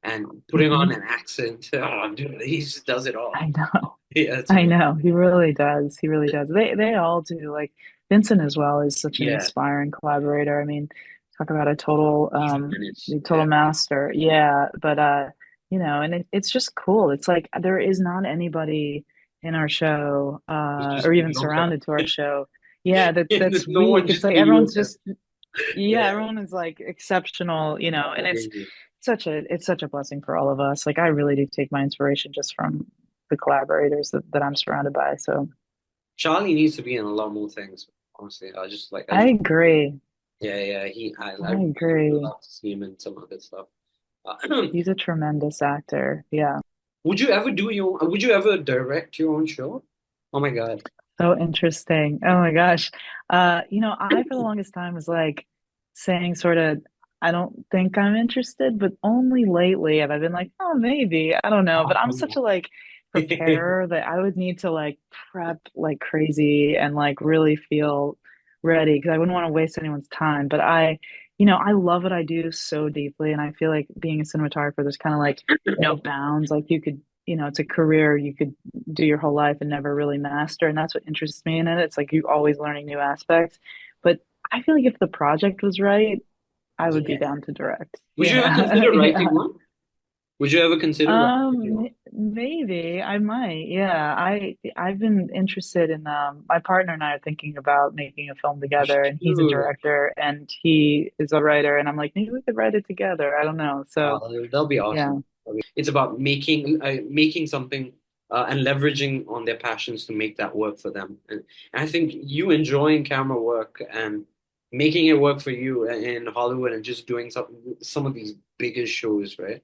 and putting on
Hmm.
an accent. Oh, dude, he just does it all.
I know.
Yeah, it's
I
amazing.
know. He really does. He really does. They all do. Like Vincent as well is such an
Yeah,
inspiring collaborator. I mean, talk about
he's managed.
a
Yeah,
total master. Yeah, but and it's just cool. It's like there is not anybody in our show,
he's just
or even
mediocre.
surrounded to our show. Yeah, that's
There's no
weak.
one
It's
just
like everyone's
mediocre.
just yeah,
Yeah,
everyone is like exceptional, and
crazy.
it's such a blessing for all of us. Like I really do take my inspiration just from the collaborators that I'm surrounded by. So
Charlie needs to be in a lot more things. Honestly, I
I
just
agree.
yeah, yeah. I
I
really would
agree.
love to see him in some other stuff.
He's a tremendous actor. Yeah.
Would you ever direct your own show? Oh my God.
So interesting. Oh my gosh. I for the longest time was like saying sort of, I don't think I'm interested, but only lately have I been like, oh, maybe. I don't know. But I'm such a like preparer that I would need to like prep like crazy and like really feel ready because I wouldn't want to waste anyone's time. But I love what I do so deeply. And I feel like being a cinematographer, there's kind of like no bounds. Like you could, it's a career you could do your whole life and never really master. And that's what interests me in it. It's like you always learning new aspects. But I feel like if the project was right, I would be
Yeah.
down to direct.
Would you ever
Yeah.
consider writing
Yeah.
one? Would you ever consider writing?
Maybe I might. Yeah, I've been interested in my partner and I are thinking about making a film
You
together, and he's a
should.
director and he is a writer, and I'm like, maybe we could write it together. I don't know. So
That'll be
yeah.
awesome. It's about making something and leveraging on their passions to make that work for them. And I think you enjoying camera work and making it work for you in Hollywood and just doing some of these bigger shows, right?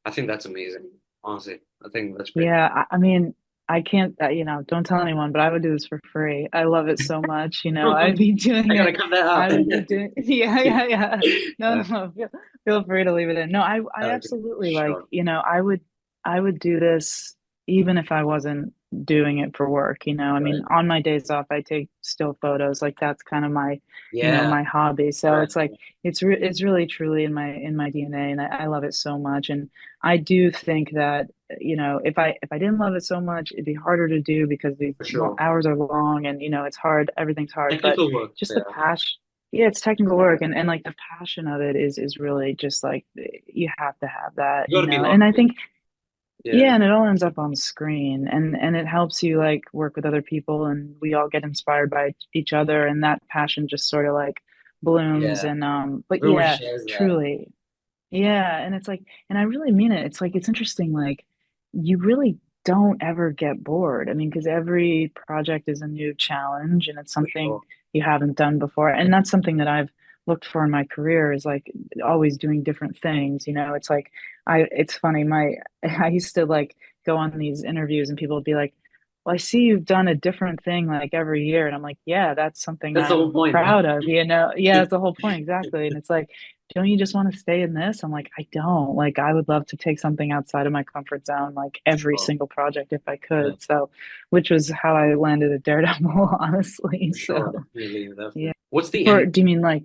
I think that's amazing. Honestly, I think that's great.
Yeah, I mean, I can't, don't tell anyone, but I would do this for free. I love it so much. I'd be
I
doing
gotta
it.
cut that
I
out.
would be doing, yeah, yeah, yeah. No,
Uh,
no, feel free to leave it in. No, I
okay,
absolutely like,
sure.
I would do this even if I wasn't doing it for work. I mean,
Right.
on my days off, I take still photos. Like that's kind of my,
Yeah.
my hobby. So
Right.
it's like, it's really truly in my DNA, and I love it so much. And I do think that if I didn't love it so much, it'd be harder to do because these
For sure.
hours are long, and it's hard. Everything's hard, but
Technical work.
just the
Yeah.
passion. Yeah, it's technical work, and like the passion of it is really just like you have to have that,
You gotta be
And
locked
I
in.
think
Yeah.
yeah, and it all ends up on screen, and it helps you like work with other people, and we all get inspired by each other, and that passion just sort of like blooms,
Yeah.
and but
Everyone
yeah,
shares that.
truly. Yeah, and it's like, and I really mean it. It's like, it's interesting. Like, you really don't ever get bored. I mean, because every project is a new challenge and it's
For
something
sure.
you haven't done before. And that's something that I've looked for in my career is like always doing different things. It's like, it's funny. I used to like go on these interviews and people would be like, well, I see you've done a different thing like every year. And I'm like, yeah, that's something
That's the whole
I'm
point.
proud of, Yeah, that's the whole point. Exactly. And it's like, don't you just want to stay in this? I'm like, I don't. Like, I would love to take something outside of my comfort zone, like every
Sure.
single project if I
Yeah.
could. So, which was how I landed at Daredevil, honestly.
For sure.
So,
Definitely. Definitely.
yeah.
What's the end?
Do you mean like,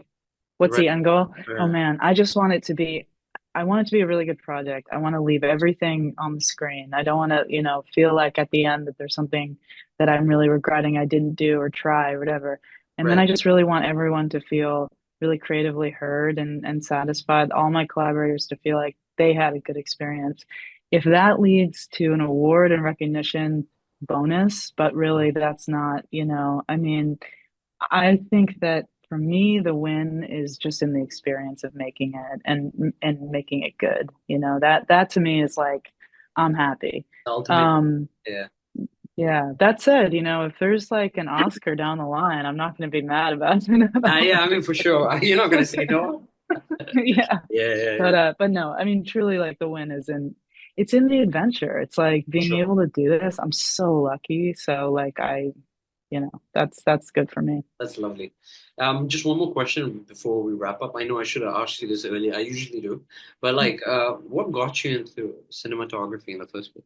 what's
Right.
the end goal? Oh
Yeah.
man, I want it to be a really good project. I want to leave everything on the screen. I don't want to, feel like at the end that there's something that I'm really regretting I didn't do or try or whatever. And then
Right.
I just really want everyone to feel really creatively heard and satisfied, all my collaborators to feel like they had a good experience. If that leads to an award and recognition, bonus, but really that's not, I mean, I think that for me, the win is just in the experience of making it and making it good. That to me is like I'm happy.
The ultimate.
Um,
Yeah.
yeah, that said, if there's like an Oscar down the line, I'm not going to be mad about it at
Yeah.
all.
I mean, for sure. You're not gonna say no.
Yeah.
Yeah. Yeah. Yeah.
But no, I mean truly like the win is in it's in the adventure. It's like being
Sure.
able to do this. I'm so lucky. So like that's good for me.
That's lovely. Just one more question before we wrap up. I know I should have asked you this earlier. I usually do, but like, what got you into cinematography in the first place?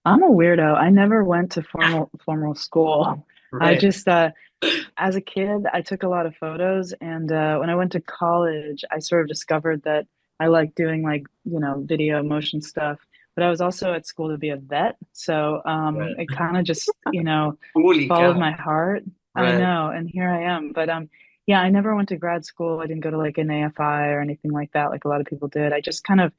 I'm a weirdo. I never went to formal school. I
Right.
just as a kid, I took a lot of photos, and when I went to college, I sort of discovered that I like doing like video motion stuff. But I was also at school to be a vet, so
Right.
it kind of just
Holy
followed
cow.
my heart. I
Right.
know, and here I am. But yeah, I never went to grad school. I didn't go to like an AFI or anything like that, like a lot of people did. I just kind of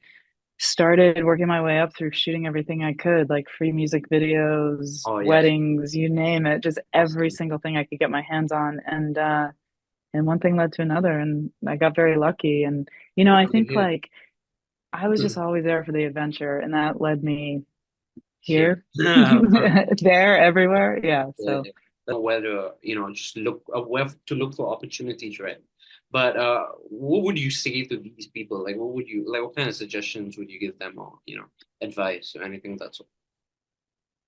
started working my way up through shooting everything I could, like free music videos,
Oh yes.
weddings, you name it, just every
Awesome.
single thing I could get my hands on. And one thing led to another, and I got very lucky. And I
Good to
think
hear.
like I was just always there for the adventure, and that led me
Here.
here, there, everywhere. Yeah.
Yeah.
So
Where to, just where to look for opportunities, right? But what would you say to these people? Like, what kind of suggestions would you give them, or advice or anything of that sort?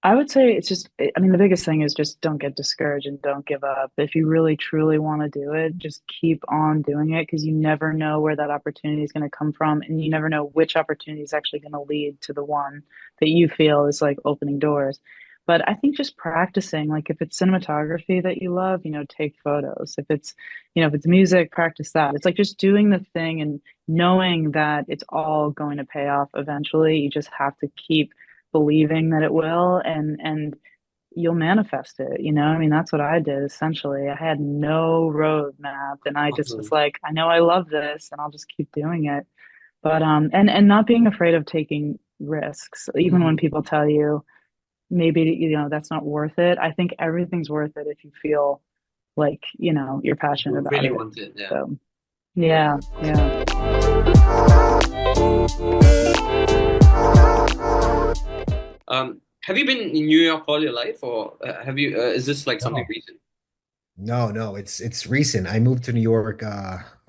I would say it's just, I mean, the biggest thing is just don't get discouraged and don't give up. If you really truly want to do it, just keep on doing it because you never know where that opportunity is going to come from. And you never know which opportunity is actually going to lead to the one that you feel is like opening doors. But I think just practicing, like if it's cinematography that you love, take photos. If it's, if it's music, practice that. It's like just doing the thing and knowing that it's all going to pay off eventually. You just have to keep believing that it will, and you'll manifest it. I mean, that's what I did essentially. I had no roadmap, and I just was
Awesome.
like, I know I love this and I'll just keep doing it. But and not being afraid of taking risks, even when people tell you maybe that's not worth it. I think everything's worth it if you feel like you're passionate
You
about
really
it.
want it, yeah.
So yeah.
Have you been in New York all your life, or have you? Is this like something
No,
recent?
no, it's recent. I moved to New York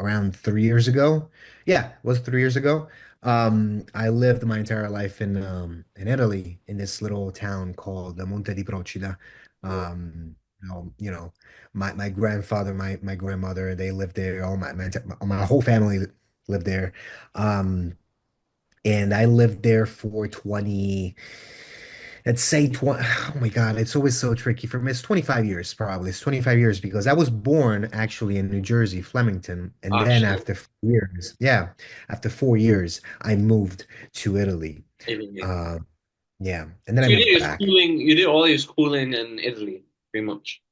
around 3 years ago. Yeah, it was 3 years ago. I lived my entire life in Italy in this little town called Monte di Procida.
Yeah.
My grandfather, my grandmother, they lived there. My whole family lived there. Um, and I lived there for 20. Let's say 20, oh my God, it's always so tricky for me. It's 25 years, probably. It's 25 years because I was born actually in New Jersey, Flemington. And
Ah,
then
shit.
after 4 years, yeah, after 4 years, I moved to Italy.
Italy.
Uh, yeah. And then I
So you did
moved
your
back.
schooling. You did all your schooling in Italy, pretty much.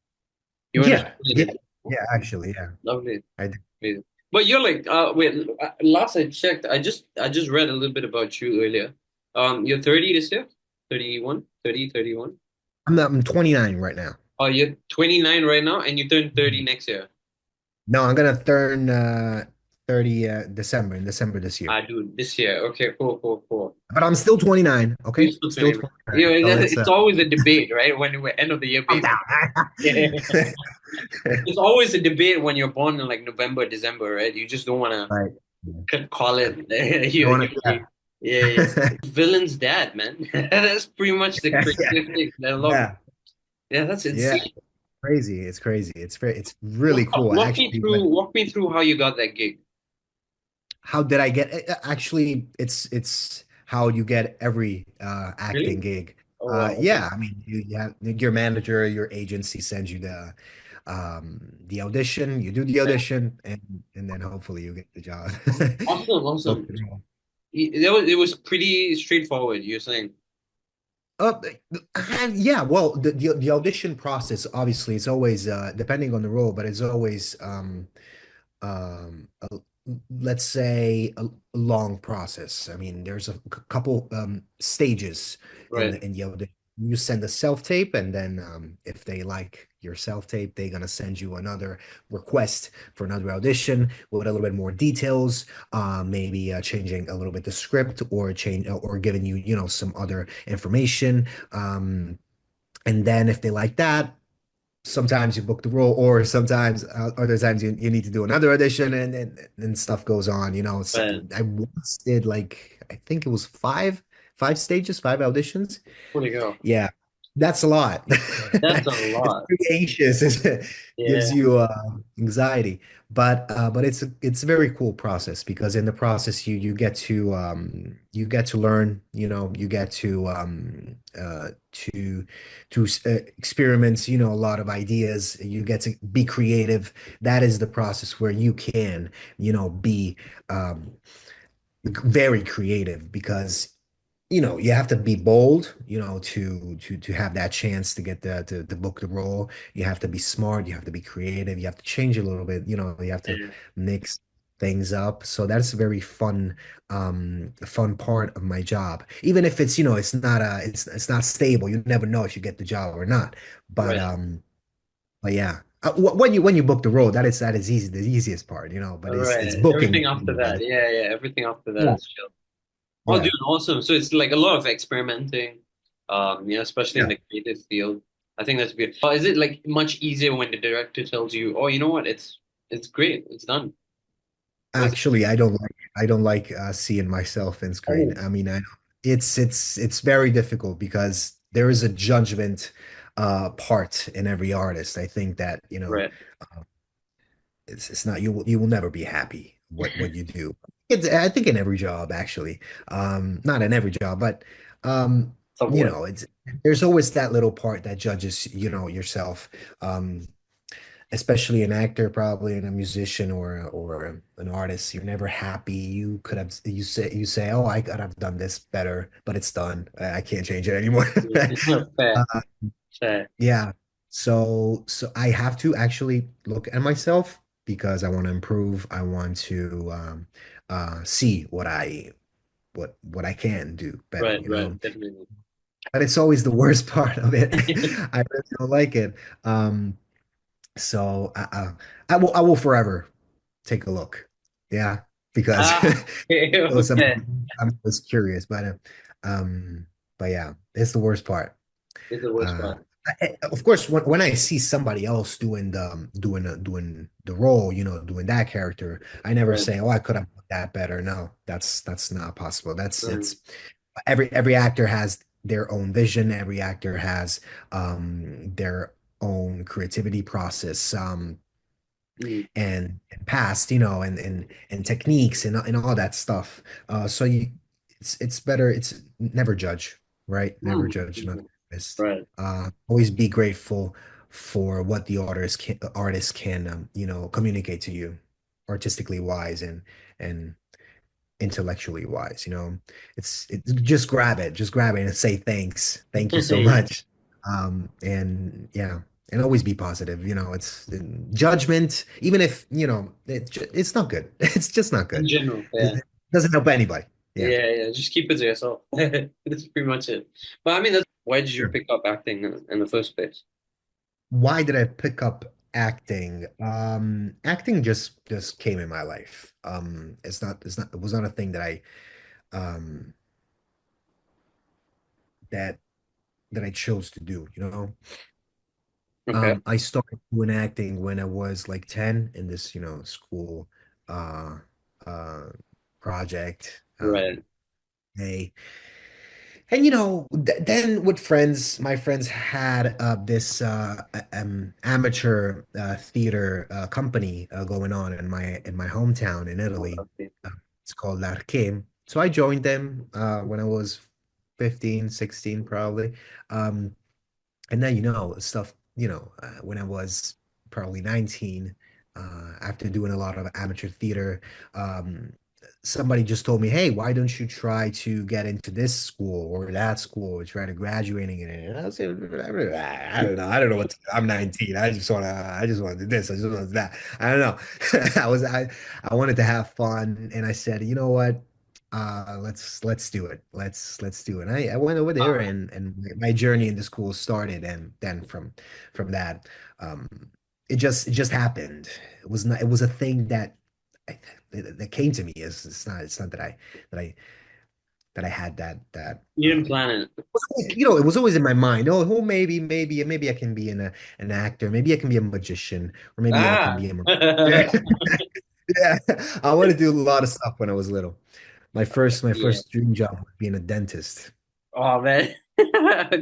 You went to
Yeah.
school in
Yeah.
Italy.
Yeah. Actually, yeah.
Lovely.
I did.
Amazing. But you're like, wait. Last I checked, I just read a little bit about you earlier. You're 30 this year. 31, 30, 31.
I'm 29 right now.
Oh, you're 29 right now, and you turn 30 next year.
No, I'm gonna turn 30 in December this year.
Ah, dude, this year. Okay, cool, cool, cool.
But I'm still 29,
You're
okay?
still
Still
29. Yeah,
29. So
it's always a debate, right? When we're end of the year
calm
baby.
down.
Yeah. It's always a debate when you're born in like November, December, right? You just don't want
Right.
to call it.
You want to,
Yeah, yeah.
yeah.
Villain's dad, man. That's pretty much the
Yeah.
craziest thing. I love it.
Yeah.
Yeah, that's
Yeah.
insane.
Crazy. It's crazy. It's really cool.
Walk me through how you got that gig.
How did I get actually it's how you get every acting
Really?
gig.
Oh wow.
Yeah, I mean you have your manager, your agency sends you the audition, you do the
Okay.
audition and then hopefully you get the job.
Awesome,
Book
awesome.
the role.
It was pretty straightforward. You're saying.
Uh, yeah, well, the audition process obviously it's always depending on the role, but it's always a, let's say a long process. I mean, there's a couple stages
Right.
in the audition. You send a self tape, and then if they like your self tape, they're gonna send you another request for another audition with a little bit more details, maybe changing a little bit the script or change or giving you some other information. And then if they like that, sometimes you book the role, or sometimes other times you need to do another audition, and stuff goes on. So
Right.
I once did like I think it was five stages, five auditions.
Holy go.
Yeah, that's a lot.
That's a
It's
lot.
pretty anxious. It gives
Yeah.
you anxiety, but it's a very cool process because in the process you get to learn. You get to experiment. A lot of ideas. You get to be creative. That is the process where you can be um, very creative because you have to be bold, to have that chance to get to book the role. You have to be smart, you have to be creative, you have to change a little bit, you have to
Yeah.
mix things up. So that's a very fun part of my job. Even if it's not stable. You never know if you get the job or not. But
Right.
um, but yeah. When you book the role, that is easy, the easiest part, but it's
Right.
booking.
Everything after that. Yeah, yeah. Everything after that
Yeah.
is chill. Oh, dude,
Yeah.
awesome. So it's like a lot of experimenting, especially in
Yeah.
the creative field. I think that's good. Is it like much easier when the director tells you, "Oh, you know what? It's great. It's done." Was it?
Actually, I don't like seeing myself in screen.
Oh,
I mean, it's very difficult because there is a judgment part in every artist. I think that,
right.
it's not you will never be happy what you do. I think in every job actually. Not in every job, but um,
Somewhat.
it's there's always that little part that judges, yourself. Um, Especially an actor, probably, and a musician or an artist. You're never happy. You say, oh, I could have done this better, but it's done. I can't change it anymore.
Fair,
Uh,
fair.
yeah. So I have to actually look at myself because I want to improve. I want to see what I can do better,
Right, right, definitely.
But it's always the worst part of it. I really don't like it. Um, so I will forever take a look. Yeah, because
Ah, okay,
it was
okay.
something I'm just curious, um, but yeah, it's the worst part.
It's the worst
Uh,
part.
of course, when I see somebody else doing the role, doing that character, I never
Right.
say, "Oh, I could have done that better." No, that's not possible.
Mm,
It's every actor has their own vision. Every actor has their own creativity process.
mm,
And past, and techniques and all that stuff. So it's better. It's never judge, right? Never
mm,
judge another
mm.
artist.
Right.
Always be grateful for what the artist can communicate to you, artistically wise and intellectually wise. It's just grab it and say thanks, thank you so much. And yeah, and always be positive. It's judgment, even if it's not good. It's just not
In
good.
general, yeah.
It doesn't help anybody. Yeah.
Yeah, yeah. Just keep it to yourself. That's pretty much it. But I mean, why did you
Sure.
pick up acting in the first place?
Why did I pick up acting? Acting just came in my life. It was not a thing um that that I chose to do,
Okay.
I started doing acting when I was like 10 in this, school uh uh project.
Right.
They and then with friends, my friends had this amateur theater company going on in my hometown in Italy.
Okay.
It's called L'Arche. So I joined them when I was 15, 16 probably. Um, and then stuff when I was probably 19, after doing a lot of amateur theater, um somebody just told me, hey, why don't you try to get into this school or that school or try to graduating in it? And I was like, I don't know what I'm 19. I just want to do this, I just want to do that. I don't know. I wanted to have fun, and I said, you know what, let's do it. Let's do it. I went over there,
Ah,
and my journey in the school started, and then from that, um, it just happened. It was a thing I- that came to me. It's not that I had that
you didn't plan it.
it was always in my mind. Oh, maybe I can be an actor. Maybe I can be a magician, or maybe I can
Ah.
be a yeah. Yeah, I want to do a lot of stuff when I was little. My
Yeah.
first dream job was being a dentist.
Oh man.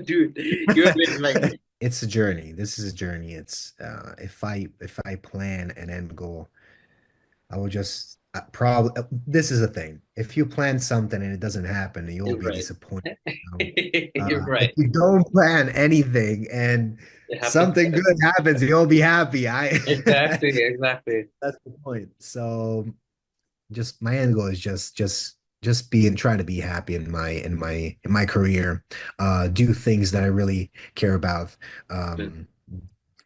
Dude, you have been like,
It's a journey. This is a journey. It's if I plan an end goal, I will just probably this is a thing. If you plan something and it doesn't happen, you'll
you're
be
right.
disappointed.
You're
If
right.
you don't plan anything and
It happens.
something good happens, you'll be happy. I
Exactly, exactly.
That's the point. So just my end goal is just being trying to be happy in my career, do things that I really care about,
Good.
um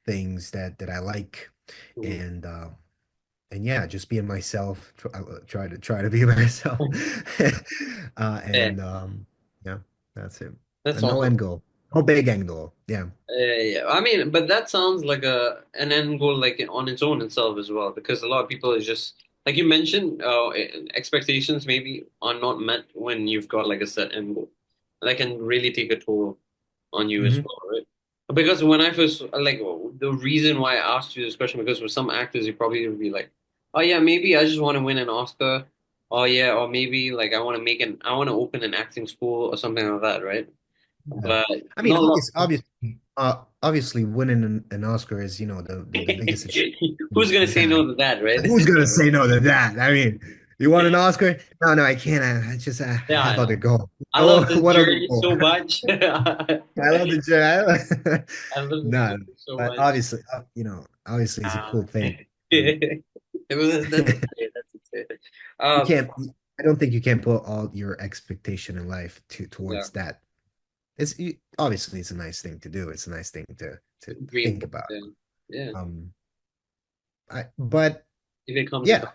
things that I like,
Mhm.
and yeah, just being myself, try to be myself.
Yeah,
And yeah, that's it.
that's
No
awesome.
end goal, no big end goal. Yeah.
Yeah, I mean, but that sounds like an end goal, like on its own itself as well, because a lot of people is just like you mentioned, expectations maybe are not met when you've got like a set end goal. That can really take a toll on you as
Hmm.
well, right? Because when I first like the reason why I asked you this question, because with some actors you probably would be like, oh yeah, maybe I just want to win an Oscar, oh yeah, or maybe like I want to open an acting school or something like that, right?
Yeah.
But
I mean,
not a lot.
obviously, winning an Oscar is, the biggest achievement
Who's
you
gonna
can
say
have.
no to that, right?
Who's gonna say no to that? I mean, you want an Oscar? No, no, I can't. I
Yeah, I
have other
know.
goals.
I love
Oh,
this
what other
journey
goal?
so much. I
I love the journey.
love this
No,
journey so
but
much.
obviously, it's a cool thing.
It was that's
You
insane. That's insane. Um,
can't. I don't think you can put all your expectation in life
yeah,
towards that. Obviously it's a nice thing to do. It's a nice thing to
dream.
think about.
Yeah, yeah.
But
If it comes
yeah,
about.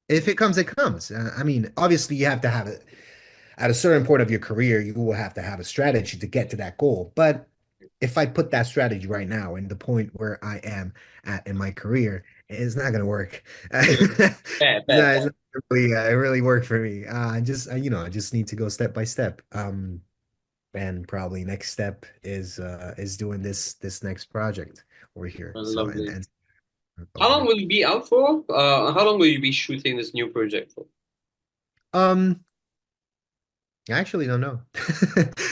if it comes, it comes. I mean, obviously, you have to have it at a certain point of your career. You will have to have a strategy to get to that goal. But if I put that strategy right now in the point where I am at in my career, it's not going to work.
Fair, fair,
It's
fair.
not really, really work for me. I just need to go step by step. And probably next step is doing this next project over here. So
Lovely.
and
How
over
long
here.
will you be out for? How long will you be shooting this new project for?
Um, I actually don't know.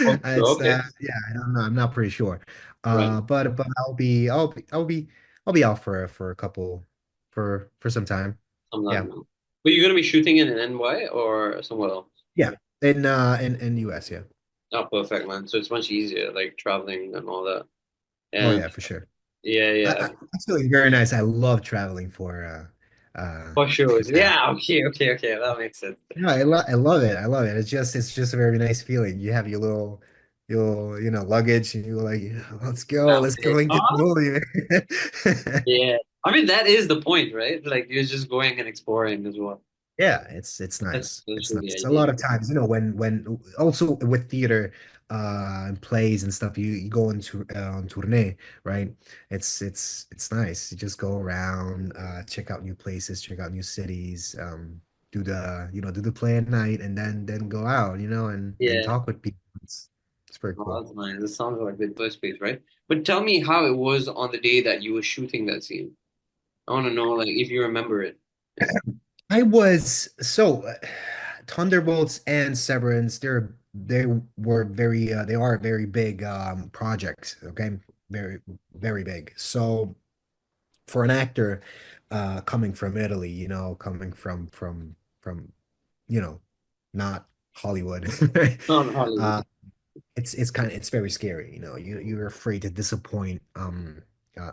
Oh,
It's
okay,
yeah, I don't know. I'm not pretty sure.
right.
But I'll be out for a couple for some time. Yeah.
Sometime. But you're gonna be shooting in NY or somewhere else?
Yeah. In US, yeah.
Oh, perfect, man. So it's much easier, like traveling and all that.
Oh
And
yeah, for sure.
yeah, yeah,
It's really very nice. I love traveling
for sure.
for that.
Yeah, okay. That makes sense.
No, I love it. I love it. It's just a very nice feeling. You have your luggage and you're like, "Yeah, let's go.
That's
Let's
it.
go into the movie, man."
Yeah. I mean, that is the point, right? Like you're just going and exploring as well.
Yeah, it's nice.
That's
It's
really the
nice. A
idea.
lot of times, when also with theater and plays and stuff, you go into on tournée, right? It's nice. You just go around, check out new places, check out new cities, do the play at night and then go out, and
Yeah.
talk with people. It's very
Oh,
cool.
that's nice. It sounds like the first place, right? But tell me how it was on the day that you were shooting that scene. I want to know, like, if you remember it. Yeah.
I was so Thunderbolts and Severance. They are very big projects. Okay, very very big. So for an actor coming from Italy, coming from you know not Hollywood,
Not Hollywood.
uh, it's very scary. You're afraid to disappoint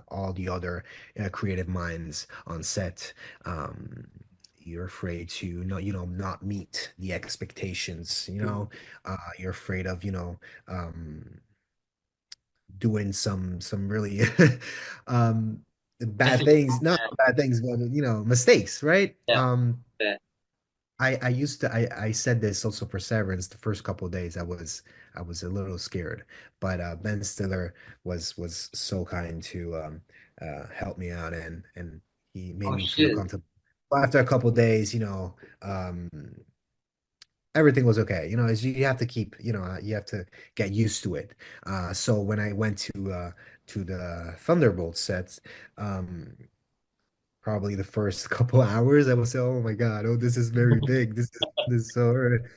all the other creative minds on set. Um, you're afraid to not meet the expectations. You're afraid of doing some really um bad
Ethical.
things, not bad things, but mistakes, right?
Yeah, yeah.
I said this also for Severance. The first couple of days I was a little scared, but Ben Stiller was so kind to help me out, and he made
Oh
me feel
shit.
comfortable. After a couple of days, everything was okay. You have to keep, you have to get used to it. So when I went to the Thunderbolt sets, um, probably the first couple hours, I was say, "Oh my God, oh this is very big. This is so hard."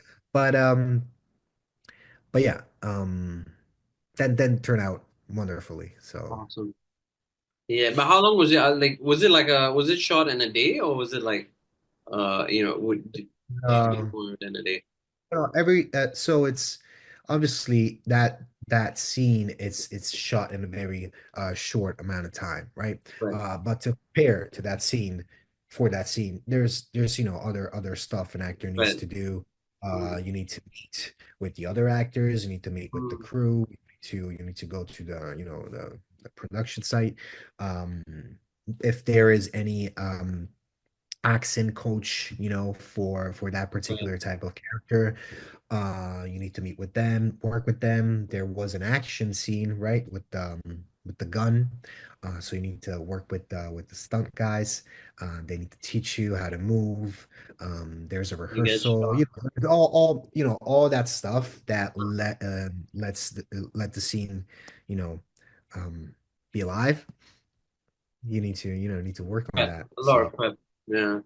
But yeah, then turned out wonderfully. So
Awesome. Yeah, but how long was it? Like, was it shot in a day or was it like, did you do
um,
more than a day?
so it's obviously that scene, it's shot in a very short amount of time, right?
Right.
But to prepare to that scene for that scene, there's other stuff an actor needs
Right.
to do.
Mm,
You need to meet with the other actors, you need to meet with the
mm,
crew, you need to go to the production site. Um, if there is any accent coach, for that
right.
particular type of character. You need to meet with them, work with them. There was an action scene, right, with the gun. So you need to work with the stunt guys. They need to teach you how to move. There's a
You get
rehearsal,
shot.
all that stuff that let the scene, you know, um, be alive. You need to work on
Yeah,
that.
a lot
So
of prep. Yeah.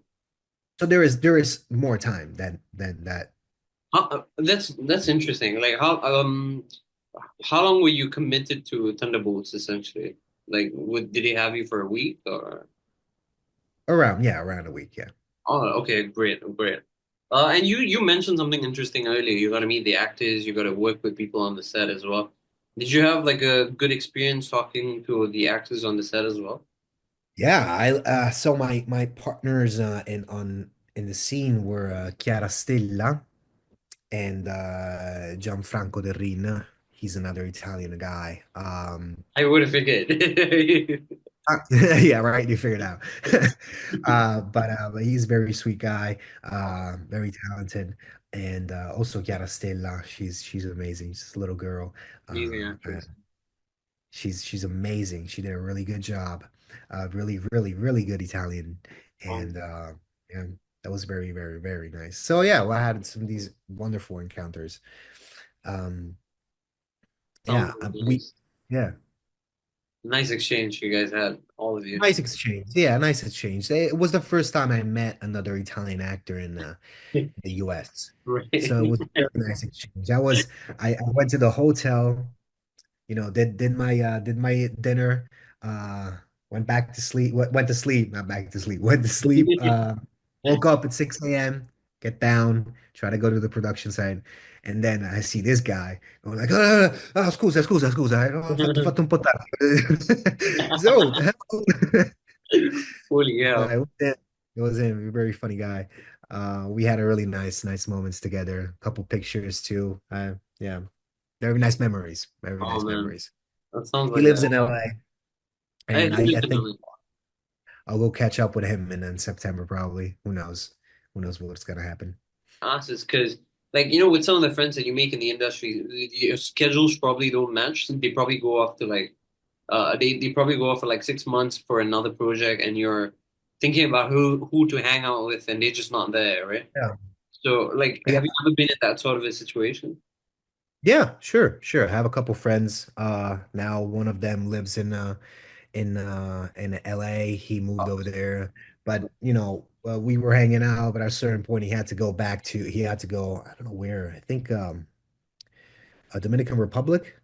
there is more time than that.
That's interesting. Like how long were you committed to Thunderbolts essentially? Like, did he have you for a week or?
Around a week, yeah.
Oh, okay, great, great. And you mentioned something interesting earlier. You got to meet the actors. You got to work with people on the set as well. Did you have like a good experience talking to the actors on the set as well?
Yeah, I so my partners in the scene were Chiara Stella and Gianfranco Derrin. He's another Italian guy.
I would have figured.
Yeah, right. You figured it out. But he's a very sweet guy, very talented, and also Chiara Stella. She's amazing. She's a little girl.
Amazing
And
actress.
she's amazing. She did a really good job. Really, really, really good Italian,
Um,
and that was very, very, very nice. So yeah, well, I had some of these wonderful encounters. Um,
sounds
yeah, we
nice.
yeah.
Nice exchange you guys had, all of you.
Nice exchange. Yeah, nice exchange. It was the first time I met another Italian actor in the US. So it
Right.
was a very nice exchange. I went to the hotel, did my dinner, uh went back to sleep, went to sleep, not back to sleep, went to sleep, woke up at 6 a.m., get down, try to go to the production site, and then I see this guy going like, scusa, scusa, scusa, ho fatto un po' tardi. So, hello.
Holy yeah.
It was him. It was him. A very funny guy. We had a really nice moments together. A couple pictures too. Yeah, very nice memories. Very
Oh
nice
man.
memories.
That sounds
He
like
lives
a
in LA,
I
and
do
I think
definitely.
I'll go catch up with him in September probably. Who knows? Who knows what's gonna happen?
Ask is because like with some of the friends that you make in the industry, your schedules probably don't match. So they probably go off to like they probably go off for like 6 months for another project, and you're thinking about who to hang out with, and they're just not there, right?
Yeah.
So like,
Yeah.
have you ever been in that sort of a situation?
Yeah, sure, sure. I have a couple friends. Now one of them lives in LA. He moved over there, but we were hanging out. But at a certain point, he had to go. I don't know where. I think Dominican Republic,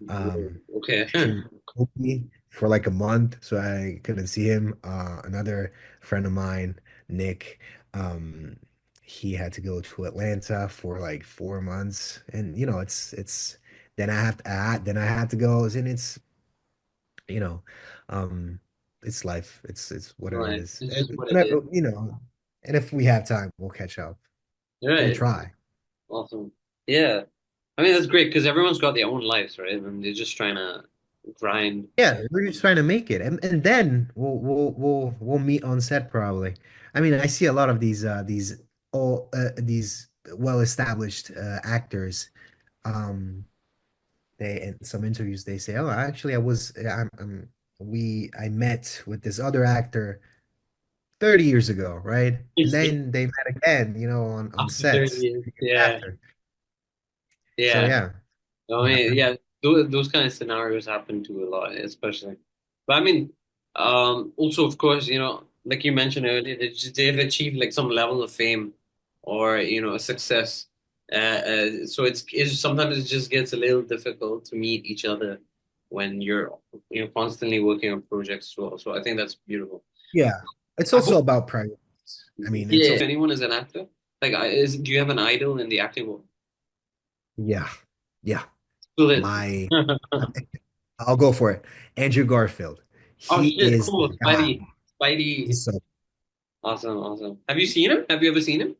Okay.
to Chuppi for like a month, so I couldn't see him. Another friend of mine, Nick, um, he had to go to Atlanta for like 4 months, and it's then I had to go, and you know, um, it's life. It's whatever it
Right.
is.
It's just
And
what it is.
whenever, and if we have time, we'll catch up. We'll
Right.
try.
Awesome. Yeah. I mean, that's great because everyone's got their own lives, right? And they're just trying to grind.
Yeah, we're just trying to make it, and then we'll meet on set probably. I mean, I see a lot of these well-established actors. Um, they in some interviews they say, "Oh, actually, I met with this other actor 30 years ago, right?" And then they met again, on
After 30
sets
years.
years
Yeah.
after. So
Yeah.
yeah,
I mean, yeah, those kind of scenarios happen to a lot, especially. But I mean, also, of course, like you mentioned earlier, they've achieved like some level of fame or, a success. So it's sometimes it just gets a little difficult to meet each other when you're, constantly working on projects as well. So I think that's beautiful.
yeah. It's
I
also
hope,
about priorities. I mean, it's
yeah, if
also
anyone is an actor, like, do you have an idol in the acting world?
yeah, yeah.
Still is.
My I'll go for it. Andrew Garfield.
Oh
He
shit,
is
cool.
the guy.
Spidey.
He's so
Awesome, awesome. Have you seen him? Have you ever seen him?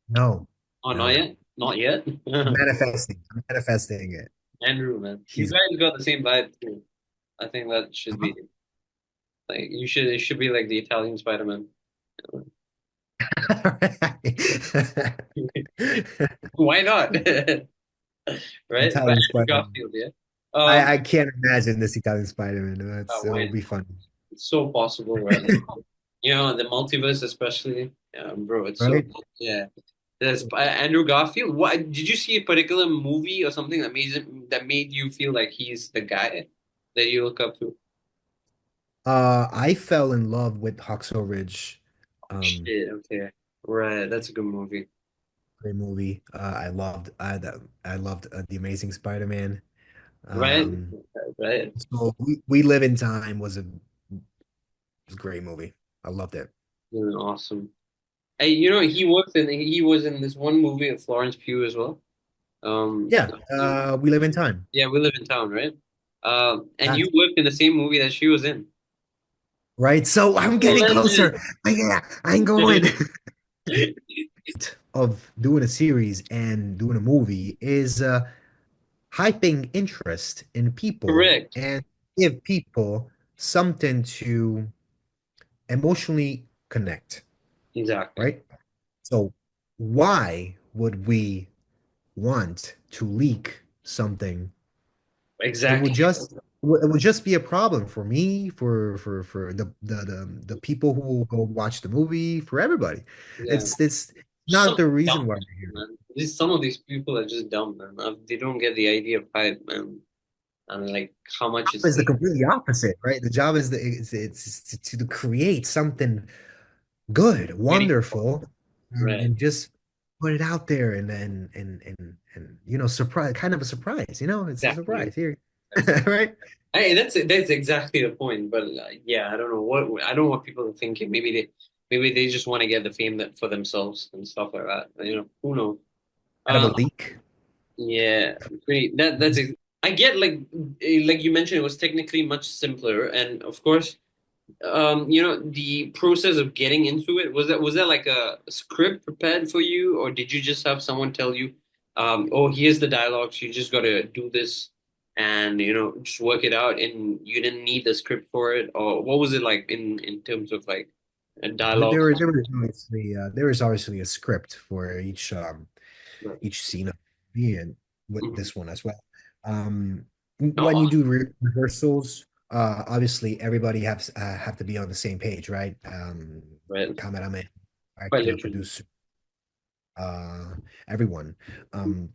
no,
Oh, not
no.
yet? Not yet?
I'm manifesting it.
Andrew, man. You
He's
guys got the same vibe too. I think that should be like it should be like the Italian Spider-Man. Why not? Right? But
Italian
Andrew
Spider-Man.
Garfield, yeah.
I can't imagine this Italian Spider-Man. It
Why
will
not?
be fun.
It's so possible, right? The multiverse especially. Bro, it's so
Right?
yeah. There's Andrew Garfield. What did you see a particular movie or something that made you feel like he's the guy that you look up to?
I fell in love with Hacksaw Ridge. Um,
Shit, okay. Right, that's a good movie.
Great movie. I loved The Amazing Spider-Man.
Right?
Um,
Right.
so we Live in Time was a great movie. I loved it.
Awesome. Hey, he was in this one movie of Florence Pugh as well. Um,
Yeah, We Live in Time.
yeah, We Live in Town, right? And you
That's
worked in the same movie that she was in.
right. So I'm
Oh,
getting closer.
legend.
Yeah, I'm going. Of doing a series and doing a movie is hyping interest in people
Correct.
and give people something to emotionally connect,
Exactly.
right? So why would we want to leak something? It would
Exactly.
just be a problem for me, for the people who will go watch the movie, for everybody.
Yeah.
It's not
So
the reason
dumb,
why we're here.
man. Some of these people are just dumb, man. They don't get the idea of hype, man, and like how much it's
Is the completely opposite, right? The job is it's to create something good,
getting
wonderful,
right.
and just put it out there, and surprise, kind of a surprise. It's a
Exactly.
surprise here, right?
Hey, that's exactly the point. But yeah, I don't know what I don't want people to think it. Maybe they just want to get the fame that for themselves and stuff like that. Who knows?
Kind of
Uh,
a leak.
yeah, great. I get like you mentioned, it was technically much simpler, and of course, the process of getting into it was that like a script prepared for you, or did you just have someone tell you, oh, here's the dialogues, you just got to do this, and just work it out, and you didn't need the script for it, or what was it like in terms of like a dialogue?
There was obviously a script for
Right.
each scene of the movie, and with
Mhm.
this one as well. Um, when
Oh,
you do rehearsals, obviously everybody have to be on the same page, right?
right.
Cameraman,
Quite
actor,
literally.
producer, uh, everyone. Um,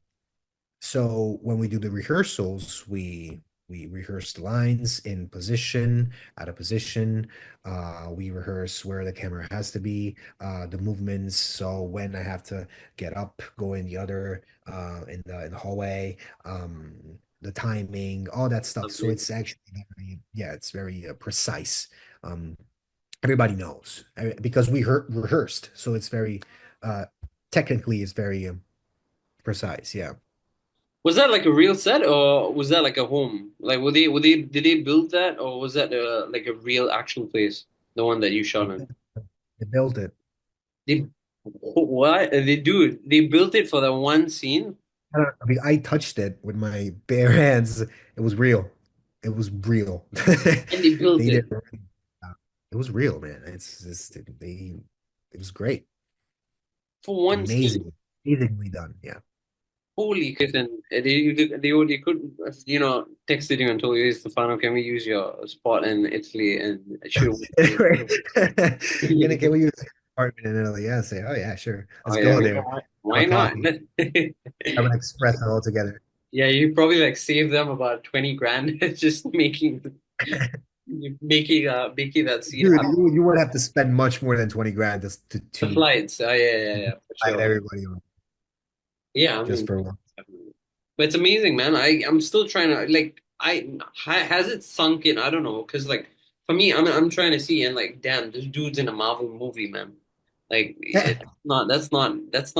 so when we do the rehearsals, we rehearse the lines in position, out of position. We rehearse where the camera has to be, the movements. So when I have to get up, go in the other, in the hallway, the timing, all that stuff. So
Amazing.
it's actually yeah, it's very precise. Um, Everybody knows because we rehearsed, so it's very uh, technically it's very precise. Yeah.
Was that like a real set, or was that like a home? Like, did they build that, or was that like a real actual place, the one that you shot in?
They built it.
They what? They built it for the one scene,
I mean, I touched it with my bare hands. It was real. It was real.
and they built
They did.
it
It was real, man. It's just It was great,
for one scene.
amazing, amazingly done. Yeah.
Holy shit! And they could texted you and told you, Stefano, can we use your spot in Italy? And should
Right. Can we use the apartment in Italy? Yeah. Say, oh yeah, sure.
oh
Let's
yeah,
go there.
why
Have a
not?
coffee. Have an espresso all together.
Yeah, you probably like save them about 20 grand just making that scene
Dude,
happen.
you would have to spend much more than 20 grand just
The
to
flights, yeah, for
invite
sure.
everybody on
Yeah, I
just
mean,
for one.
definitely. But it's amazing, man. I'm still trying to like has it sunk in? I don't know, because like for me, I'm trying to see, and like, damn, this dude's in a Marvel movie, man. Like,
Yeah.
that's not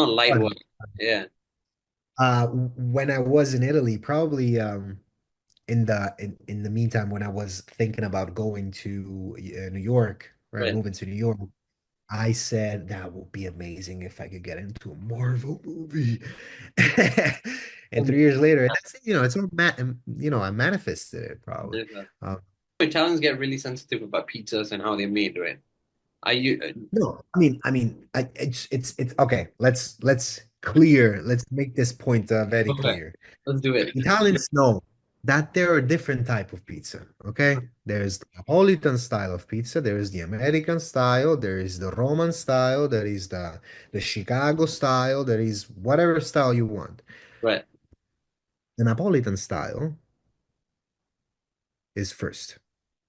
light work. Yeah,
When I was in Italy, probably in the meantime, when I was thinking about going to New York, right,
right.
moving to New York, I said that would be amazing if I could get into a Marvel movie. And 3 years later, it's all I manifested it probably. Um,
Italians get really sensitive about pizzas and how they're made, right? I you
no, it's okay. Let's make this point very
Okay,
clear.
let's do it.
Italians know that there are different type of pizza. Okay, there's the Napolitan style of pizza. There is the American style. There is the Roman style. There is the Chicago style. There is whatever style you want.
Right.
The Napolitan style is first,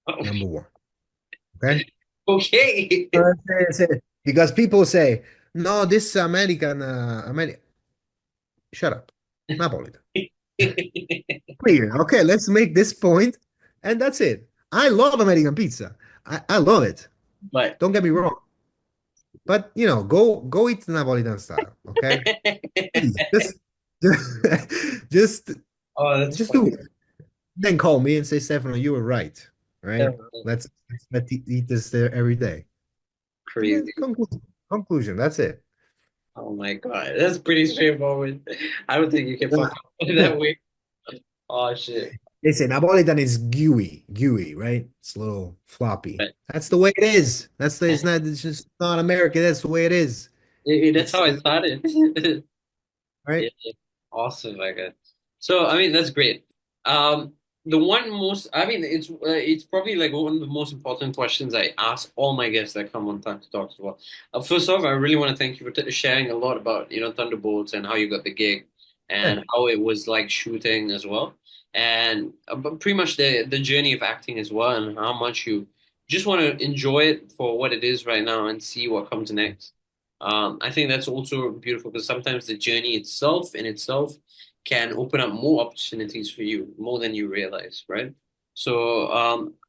number one. Okay,
Okay.
because people say no, this American. Shut up, Napolitan. Clear. Okay, let's make this point, and that's it. I love American pizza. I love it.
But
Don't get me wrong. But go eat the Napolitan style, okay? Please, just
oh, that's
just
funny.
do it. Then call me and say, Stefano, you were right.
Yeah,
Right? Let's eat this there every day. And then
crazy.
conclusion. That's it.
Oh my God, that's pretty straightforward. I don't think you can
Yeah.
fuck up that way. Oh shit.
Listen, Napolitan is gooey, right? It's a little floppy.
Right.
That's the way it is. It's just not American. That's the way it is.
That's how I started.
Right?
Yeah, awesome, my God. So, I mean, that's great. Um, the one most, I mean, it's probably like one of the most important questions I ask all my guests that come on Time to Talk as well. First off, I really want to thank you for sharing a lot about, Thunderbolts and how you got the gig
Yeah.
and how it was like shooting as well, and but pretty much the journey of acting as well, and how much you just want to enjoy it for what it is right now and see what comes next. I think that's also beautiful because sometimes the journey itself in itself can open up more opportunities for you, more than you realize, right? So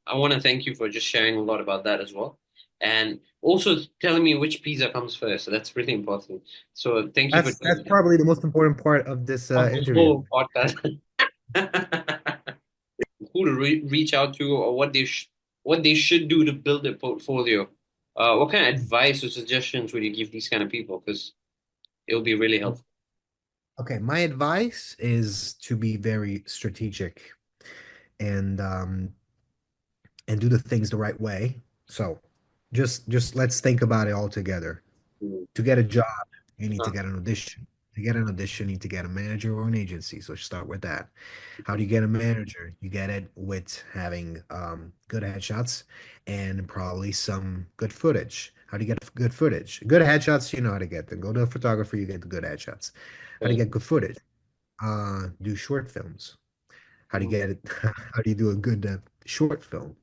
I want to thank you for just sharing a lot about that as well. And also telling me which pizza comes first. So that's really important. So thank you for
That's
doing that
probably the most important part of this
of this
interview.
whole podcast. Who to reach out to or what they should do to build their portfolio. What kind of advice or suggestions would you give these kind of people? Because it'll be really helpful.
Okay, my advice is to be very strategic and do the things the right way. So just let's think about it all together.
Mm.
To get a job, you need to
Uh,
get an audition. To get an audition, you need to get a manager or an agency. So start with that. How do you get a manager? You get it with having good headshots and probably some good footage. How do you get good footage? Good headshots, you know how to get them. Go to a photographer, you get the good headshots. How do you
right.
get good footage? Do short films. How do you
Mm.
get it? How do you do a good short film?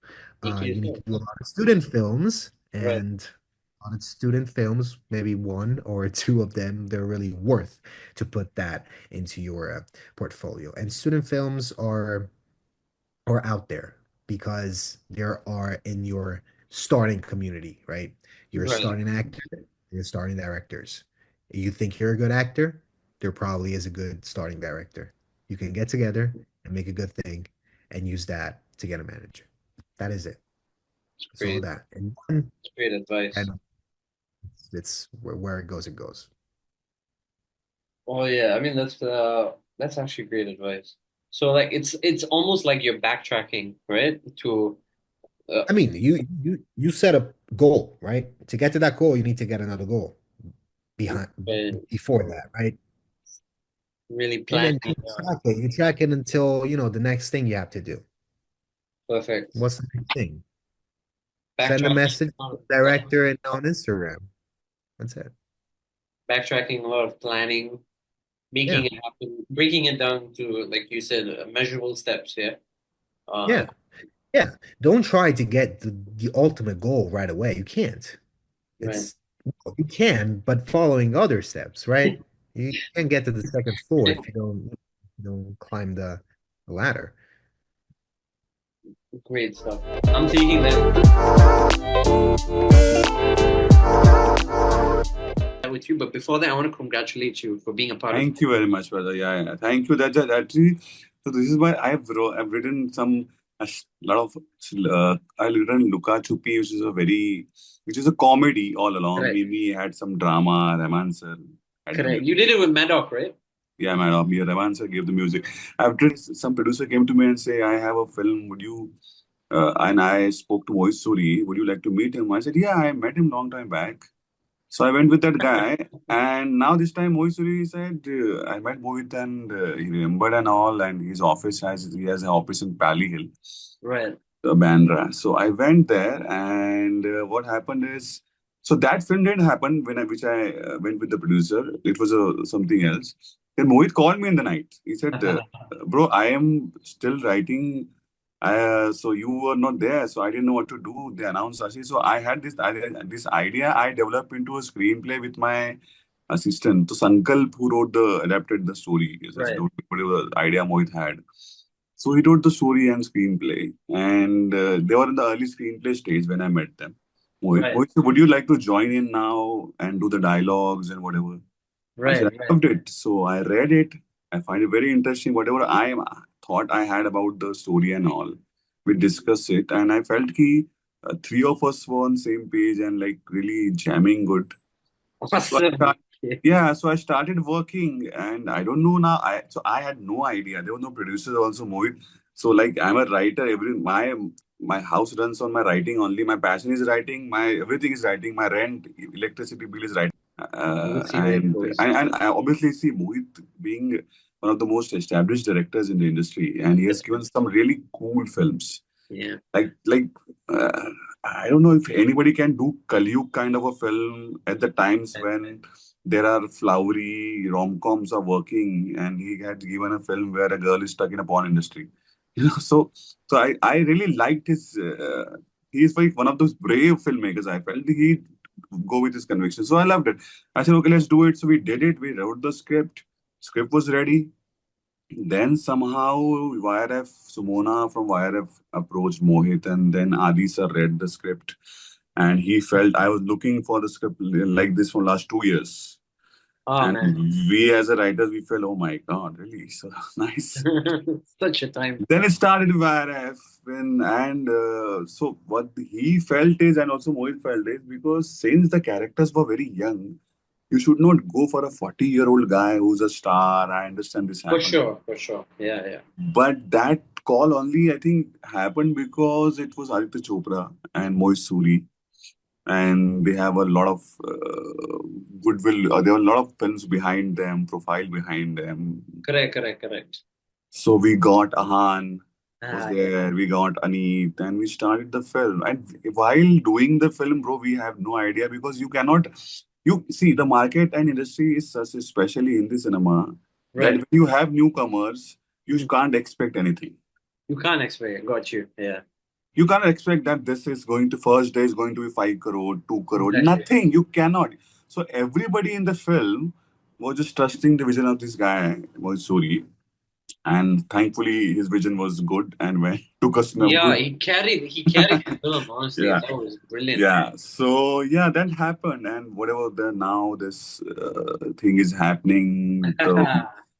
Thank you.
You need to do a lot of student films,
Right.
and a lot of student films, maybe one or two of them, they're really worth to put that into your portfolio. And student films are out there because there are in your starting community, right? You're a
Right.
starting actor, you're starting directors. You think you're a good actor, there probably is a good starting director. You can get together and make a good thing and use that to get a manager. That is it.
It's
It's all
great.
that.
It's great advice.
And it's where it goes, it goes.
Oh yeah, I mean that's actually great advice. So like it's almost like you're backtracking, right? To uh,
I mean, you set a goal, right? To get to that goal, you need to get another goal behind
uh,
before that, right?
really
And
planning.
then you track it. You track it until, the next thing you have to do.
Perfect.
What's the next thing? Send a
Backtracking,
message to the director and on Instagram. That's it.
backtracking, a lot of planning,
Yeah.
making it happen, breaking it down to like you said, measurable steps. Yeah. Uh,
Yeah. Yeah. Don't try to get the ultimate goal right away. You can't.
right.
It's You can, but following other steps, right? You can't get to the second floor if you don't climb the ladder.
Great stuff. I'm taking that with you, but before that, I want to congratulate you for being a part of.
Thank you very much, brother. Yeah, yeah. Thank you. That actually. So this is why I've written a lot of I've written Luka Chuppi, which is a comedy all along.
Correct.
We had some drama, romancer, had
Correct.
music.
You did it with Maddock, right?
Yeah, man. Me, romancer gave the music. After some producer came to me and say, I have a film. Would you? And I spoke to Voice Suri. Would you like to meet him? I said, yeah, I met him long time back. So I went with that guy, and now this time Moisuri said I met Mohit and he remembered and all, and his office he has an office in Pally Hill,
Right.
Bandra. So I went there, and what happened is, so that film didn't happen which I went with the producer. It was something else. Then Mohit called me in the night. He said, "Bro, I am still writing. So you were not there, so I didn't know what to do." They announced Ashi. So I had this idea I developed into a screenplay with my assistant. So Sankalp, who adapted the story,
Right.
whatever idea Mohit had. So he wrote the story and screenplay, and they were in the early screenplay stage when I met them. Mohit,
Right.
Mohit said, would you like to join in now and do the dialogues and whatever? I said,
Right.
I loved it. So I read it. I find it very interesting. Whatever I thought I had about the story and all, we discussed it, and I felt ki three of us were on same page and like really jamming good. So
Awesome.
so I started working, and I don't know now. I had no idea. There was no producer also, Mohit. So like I'm a writer. My house runs on my writing only. My passion is writing. My everything is writing. My rent, electricity bill is writing.
We'll see where it goes.
And I obviously see Mohit being one of the most established directors in the industry, and he has given some really cool films.
Yeah.
Like I don't know if anybody can do Kalyug kind of a film at the times when there are flowery rom-coms are working, and he had given a film where a girl is stuck in a porn industry. So I really liked his. He's like one of those brave filmmakers. I felt he'd go with his conviction. So I loved it. I said, okay, let's do it. So we did it. We wrote the script. Script was ready. Then somehow YRF, Sumona from YRF approached Mohit, and then Adi sir read the script, and he felt I was looking for the script like this for last 2 years.
Oh,
And
man.
we as a writers, we felt, oh my God, really? So nice.
Such a time.
Then it started with YRF, so what he felt is, and also Mohit felt is, because since the characters were very young, you should not go for a 40-year-old guy who's a star. I understand this happened.
For sure. Yeah.
But that call only, I think, happened because it was Aditya Chopra and Mohit Suri. And they have a lot of goodwill. There were a lot of films behind them, profile behind them.
Correct.
So we got Ahan was
Ah,
there, we got Aneet, and we started the film. And while doing the film, bro, we have no idea because you see, the market and industry is such, especially in the cinema, that
right.
when you have newcomers, you can't expect anything.
You can't expect it. Got you. Yeah.
You can't expect that this is going to, first day is going to be 5 crore, 2 crore,
Exactly.
nothing. You cannot. So everybody in the film was just trusting the vision of this guy, was Suri. And thankfully his vision was good and went took us in a
Yeah,
good.
he carried the film, honestly.
Yeah.
That was brilliant.
Yeah. So yeah, that happened, and whatever now this thing is happening,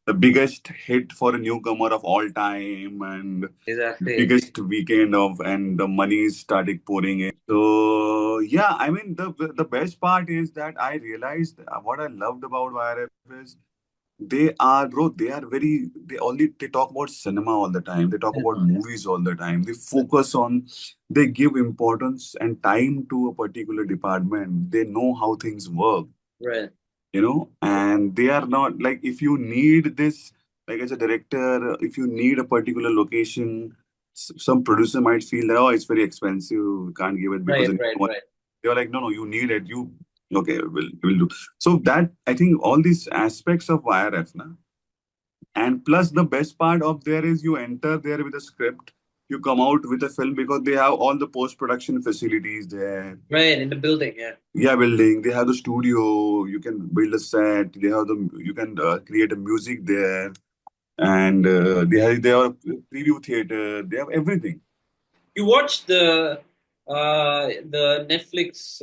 the biggest hit for a newcomer of all time, and
Exactly.
biggest weekend of, and the money started pouring in. So yeah, I mean the best part is that I realized what I loved about YRF is they are, bro, they talk about cinema all the time. They talk about movies all the time. They give importance and time to a particular department. They know how things work,
Right.
And they are not like, if you need this, like as a director, if you need a particular location, some producer might feel that, oh, it's very expensive, we can't give it because
Right.
They're like, no, you need it. Okay, we'll do. So that, I think all these aspects of YRF, na? And plus the best part of there is you enter there with a script, you come out with a film because they have all the post-production facilities there.
Right, in the building, yeah.
Yeah, building. They have the studio. You can build a set. You can create a music there, and they have a preview theater. They have everything.
You watched the Netflix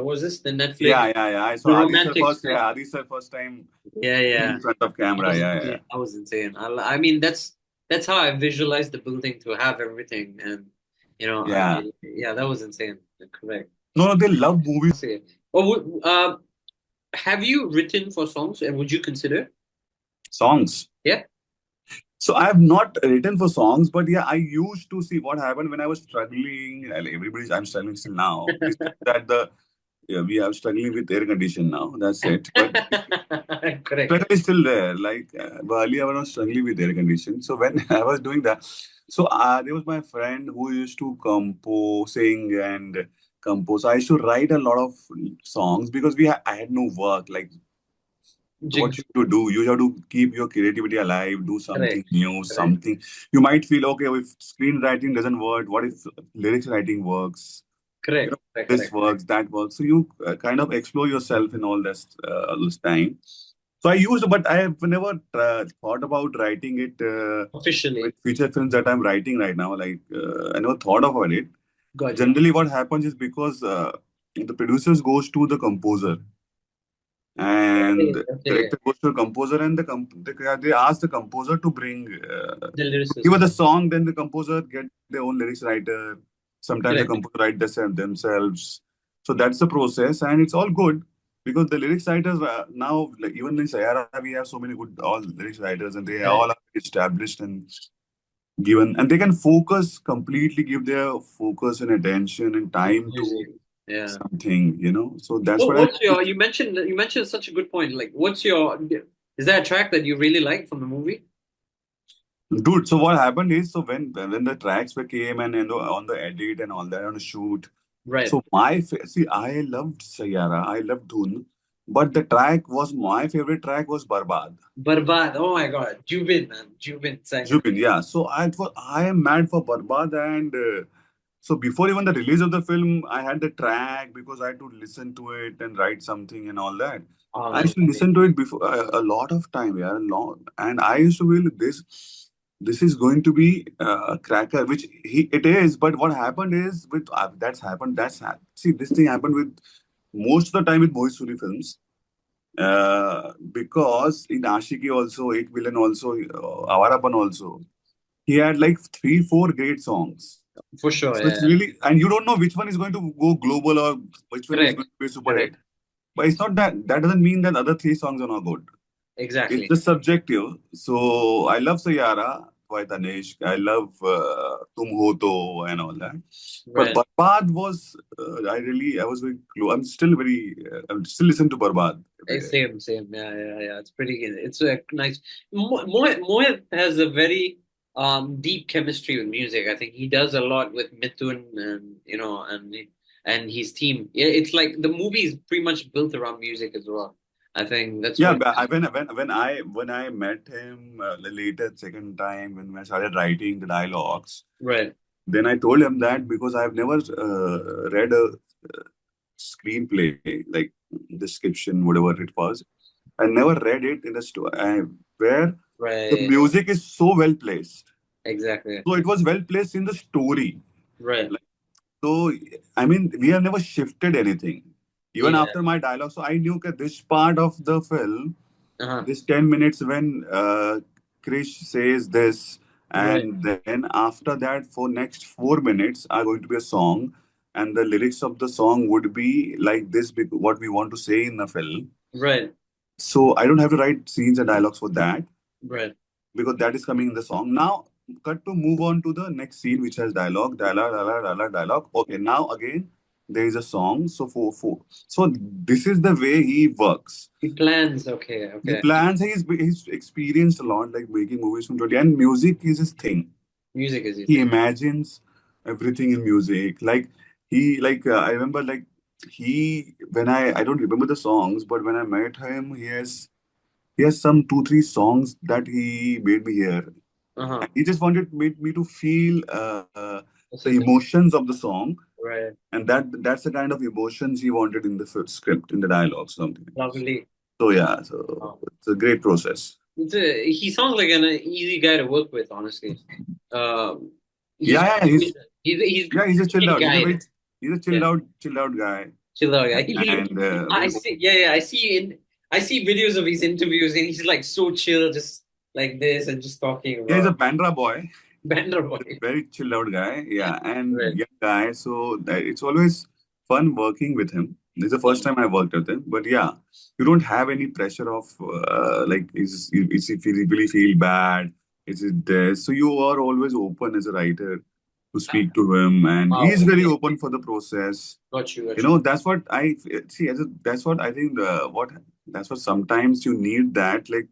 was this the Netflix?
Yeah. So
The
Adi sir
romantic
first,
stuff.
Adi sir first time
Yeah.
in front of camera. Yeah.
That was insane. I mean, that's how I visualized the building, to have everything, and
Yeah.
that was insane. Correct.
No, they love movies.
Oh, have you written for songs, and would you consider?
Songs.
Yeah.
So I have not written for songs, but yeah, I used to see what happened when I was struggling. I'm struggling still now. Is that we are struggling with air condition now. That's it. But
Correct.
struggle is still there. Like earlier, I was struggling with air condition. So when I was doing that, so there was my friend who used to sing and compose. I used to write a lot of songs because I had no work. Like, what you have to do, you have to keep your creativity alive, do something new, something. You might feel, okay, if screenwriting doesn't work, what if lyrics writing works?
Correct.
This works, that works. So you kind of explore yourself in all this time. So but I have never thought about writing it
officially.
With feature films that I'm writing right now. Like I never thought about it. Generally, what happens is because the producers goes to the composer, and the director goes to the composer, and they ask the composer to bring give the song. Then the composer get their own lyrics writer. Sometimes the composer write themselves. So that's the process, and it's all good because the lyrics writers now, like even in Saiyaara, we have so many good all lyrics writers, and they all are established, and given, and they can focus completely, give their focus and attention and time to
Music. Yeah.
something, So that's what
What's your, you mentioned such a good point. Like, is there a track that you really like from the movie?
dude. So what happened is, so when the tracks were came and on the edit and all that on the shoot,
Right.
so see, I loved Saiyaara, I loved Dhun, but the track was my favorite track was Barbad.
Barbad. Oh my God. Jubin, man. Jubin sang it.
Jubin, yeah. So I am mad for Barbad, and so before even the release of the film, I had the track because I had to listen to it and write something and all that.
Oh,
I used to listen to it before a lot of time, yeah, long, and I used to feel this is going to be a cracker, which it is. But what happened is with see, this thing happened with most of the time with Mohit Suri films. Because in Ashiki also, Ek Villain also, Avarapan also, he had like 3-4 great songs.
For sure,
So it's really, and you don't know which one is going to go global or which one is going to be super hit. But it's not that doesn't mean that other 3 songs are not good.
Exactly.
It's just subjective. So I love Saiyaara by Tanishq. I love Tum Ho To and all that.
Right.
But Barbad was, I was very close. I'm still listening to Barbad.
Same. Yeah. It's pretty good. It's a nice. Mohit has a very deep chemistry with music. I think he does a lot with Mithun and his team. Yeah, it's like the movie is pretty much built around music as well. I think that's
Yeah,
what.
but when I met him later second time when I started writing the dialogues,
Right.
then I told him that because I've never read a screenplay like description whatever it was, I never read it in the story where the music is so well placed.
Exactly.
So it was well placed in the story.
Right.
So I mean, we have never shifted anything. Even after my dialogue, so I knew that this part of the film, this 10 minutes when Krish says this, and then after that, for next 4 minutes are going to be a song, and the lyrics of the song would be like this, what we want to say in the film.
Right.
So I don't have to write scenes and dialogues for that.
Right.
Because that is coming in the song. Now, cut to move on to the next scene, which has dialogue. Okay, now again, there is a song. So so this is the way he works.
He plans. Okay.
He plans. He's experienced a lot, like making movies from 20, and music is his thing.
Music is his
He
thing.
imagines everything in music. I remember when I don't remember the songs, but when I met him, he has some 2-3 songs that he made me hear. He just made me to feel the emotions of the song.
Right.
And that's the kind of emotions he wanted in the script, in the dialogue, something.
Lovely.
So yeah, it's a great process.
He sounds like an easy guy to work with, honestly.
He's a chilled out.
Guy.
He's a chilled out guy.
Chilled out guy.
And
I see videos of his interviews, and he's like so chill, just like this, and just talking.
He's a Bandra boy.
Bandra boy.
Very chilled out guy. Yeah, and young guy. So it's always fun working with him. This is the first time I worked with him, but yeah, you don't have any pressure of is if you really feel bad, is it this? So you are always open as a writer to speak to him, and he's very open for the process.
Got you.
That's what I see. That's what I think. That's what sometimes you need. That like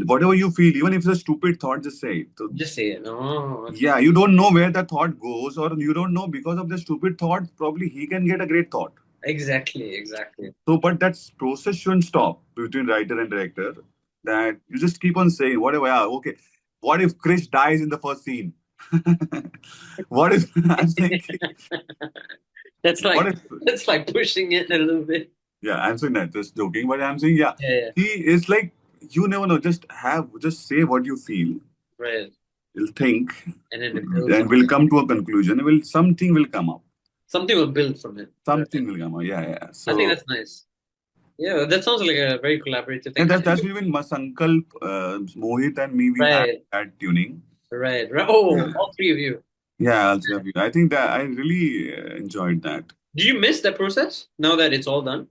whatever you feel, even if it's a stupid thought, just say it. So,
just say it. No.
Yeah, you don't know where that thought goes, or you don't know because of the stupid thought. Probably he can get a great thought.
Exactly.
So, but that process shouldn't stop between writer and director. That you just keep on saying whatever. Yeah, okay. What if Krish dies in the first scene? What if I'm thinking?
That's like pushing it a little bit.
Yeah, I'm saying that, just joking, but I'm saying he is like you never know. Just say what you feel.
Right.
You'll think,
and
we'll come to a conclusion. Something will come up.
Something will build from it.
Something will come up. Yeah. So
I think that's nice. Yeah, that sounds like a very collaborative thing.
And that's even Sankalp, Mohit, and me. We had tuning.
Right. Oh, all 3 of you.
Yeah, all 3 of you. I think that I really enjoyed that.
Do you miss that process now that it's all done?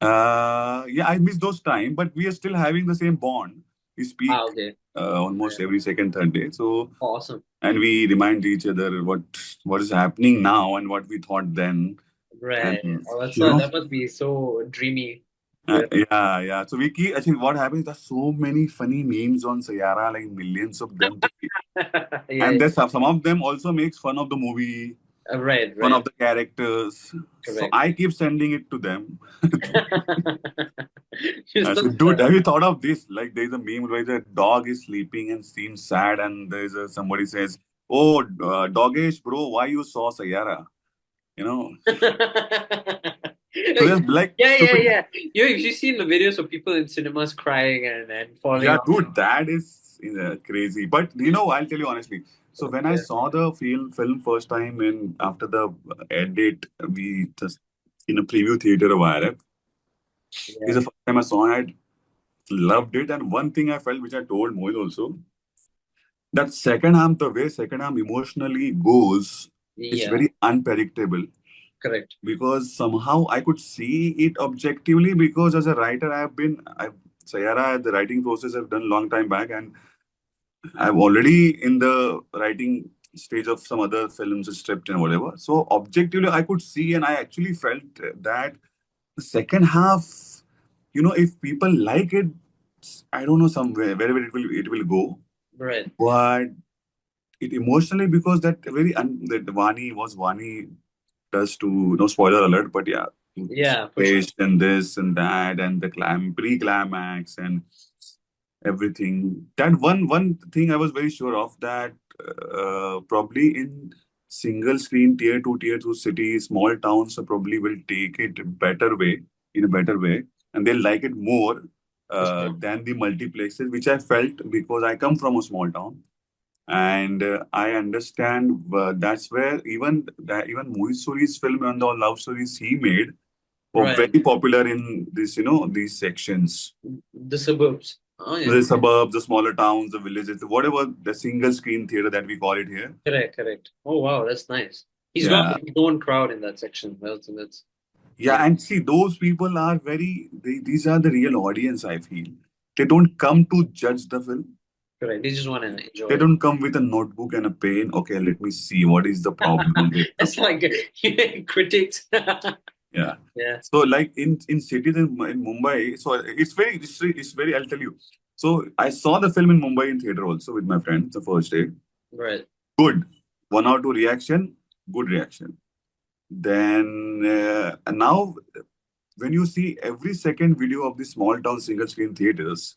Yeah, I miss those times, but we are still having the same bond. We speak almost every second, third day. So,
Awesome.
and we remind each other what is happening now and what we thought then.
Right.
And
Oh,
you
that must be so dreamy.
know,
Yeah.
yeah. So we keep. I think what happens, there's so many funny memes on Saiyaara, like millions of them.
Yeah.
And there's some of them also makes fun of the movie,
Right.
fun
Right.
of the characters. So
Correct.
I keep sending it to them.
You're
I
so
said, dude, have you thought of this? Like, there's a meme where the dog is sleeping and seems sad, and somebody says, "Oh, doggish, bro, why you saw Saiyaara?" You know. So there's like
Yeah,
stupid.
yeah. You've seen the videos of people in cinemas crying and falling
Yeah,
off.
dude, that is crazy. But I'll tell you honestly. So when I
Yeah.
saw the film first time, and after the edit, we just in a preview theater of IRF. This is the first time I saw it. Loved it. And one thing I felt, which I told Mohit also, that the way second half emotionally goes, it's
Yeah.
very unpredictable.
Correct.
Because somehow I could see it objectively, because as a writer, Saiyaara, the writing process I've done long time back, and I'm already in the writing stage of some other films, script and whatever. So objectively, I could see, and I actually felt that the second half, if people like it, I don't know somewhere wherever it will go,
Right.
but it emotionally, because that Vani does to no spoiler alert, but yeah,
Yeah, for sure.
and this and that and the pre-climax and everything. That one thing I was very sure of, that probably in single screen tier 2 cities, small towns probably will take it in a better way, and they'll like it more
For sure.
than the multiplexes, which I felt, because I come from a small town. And I understand, that's where even Mohit Suri's film and the love stories he made were
Right.
very popular in these sections.
The suburbs. Oh yeah.
The suburbs, the smaller towns, the villages, whatever, the single screen theater that we call it here.
Correct. Oh wow, that's nice. He's got
Yeah.
his own crowd in that section. That's
Yeah, and see, those people are these are the real audience, I feel. They don't come to judge the film.
correct. They just want to enjoy
They
it.
don't come with a notebook and a pen. Okay, let me see what is the problem with
It's like critics.
yeah.
Yeah.
So like in cities in Mumbai, so it's very, I'll tell you. So I saw the film in Mumbai in theater also with my friends the first day.
Right.
Good. 1 or 2 reaction, good reaction. Then and now when you see every second video of the small town single screen theaters,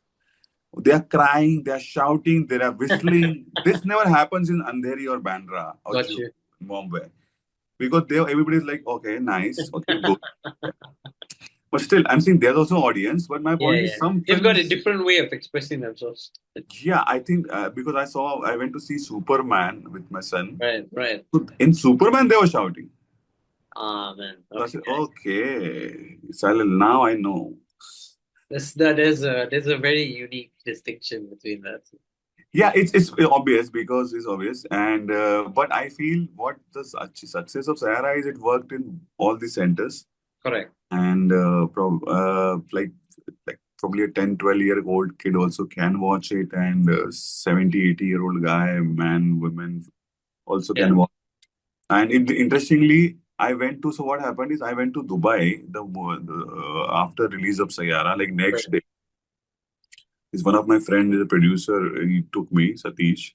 they are crying, they are shouting, they are whistling. This never happens in Andheri or Bandra or
Got you.
Mumbai. Because everybody's like, okay, nice, okay, good. But still, I'm saying there's also audience. But my point is, some
They've got a
films,
different way of expressing themselves.
yeah, I think because I went to see Superman with my son.
Right.
So in Superman, they were shouting.
Ah man.
So I said, okay, Salil, now I know.
There's a very unique distinction between that.
Yeah, it's obvious, because it's obvious, and but I feel what the success of Saiyaara is, it worked in all the centers.
Correct.
And like probably a 10-12-year-old kid also can watch it, and 70-80-year-old guy, man, women also can watch. And interestingly, so what happened is, I went to Dubai after release of Saiyaara, like next day. Is one of my friends, a producer, he took me, Satish.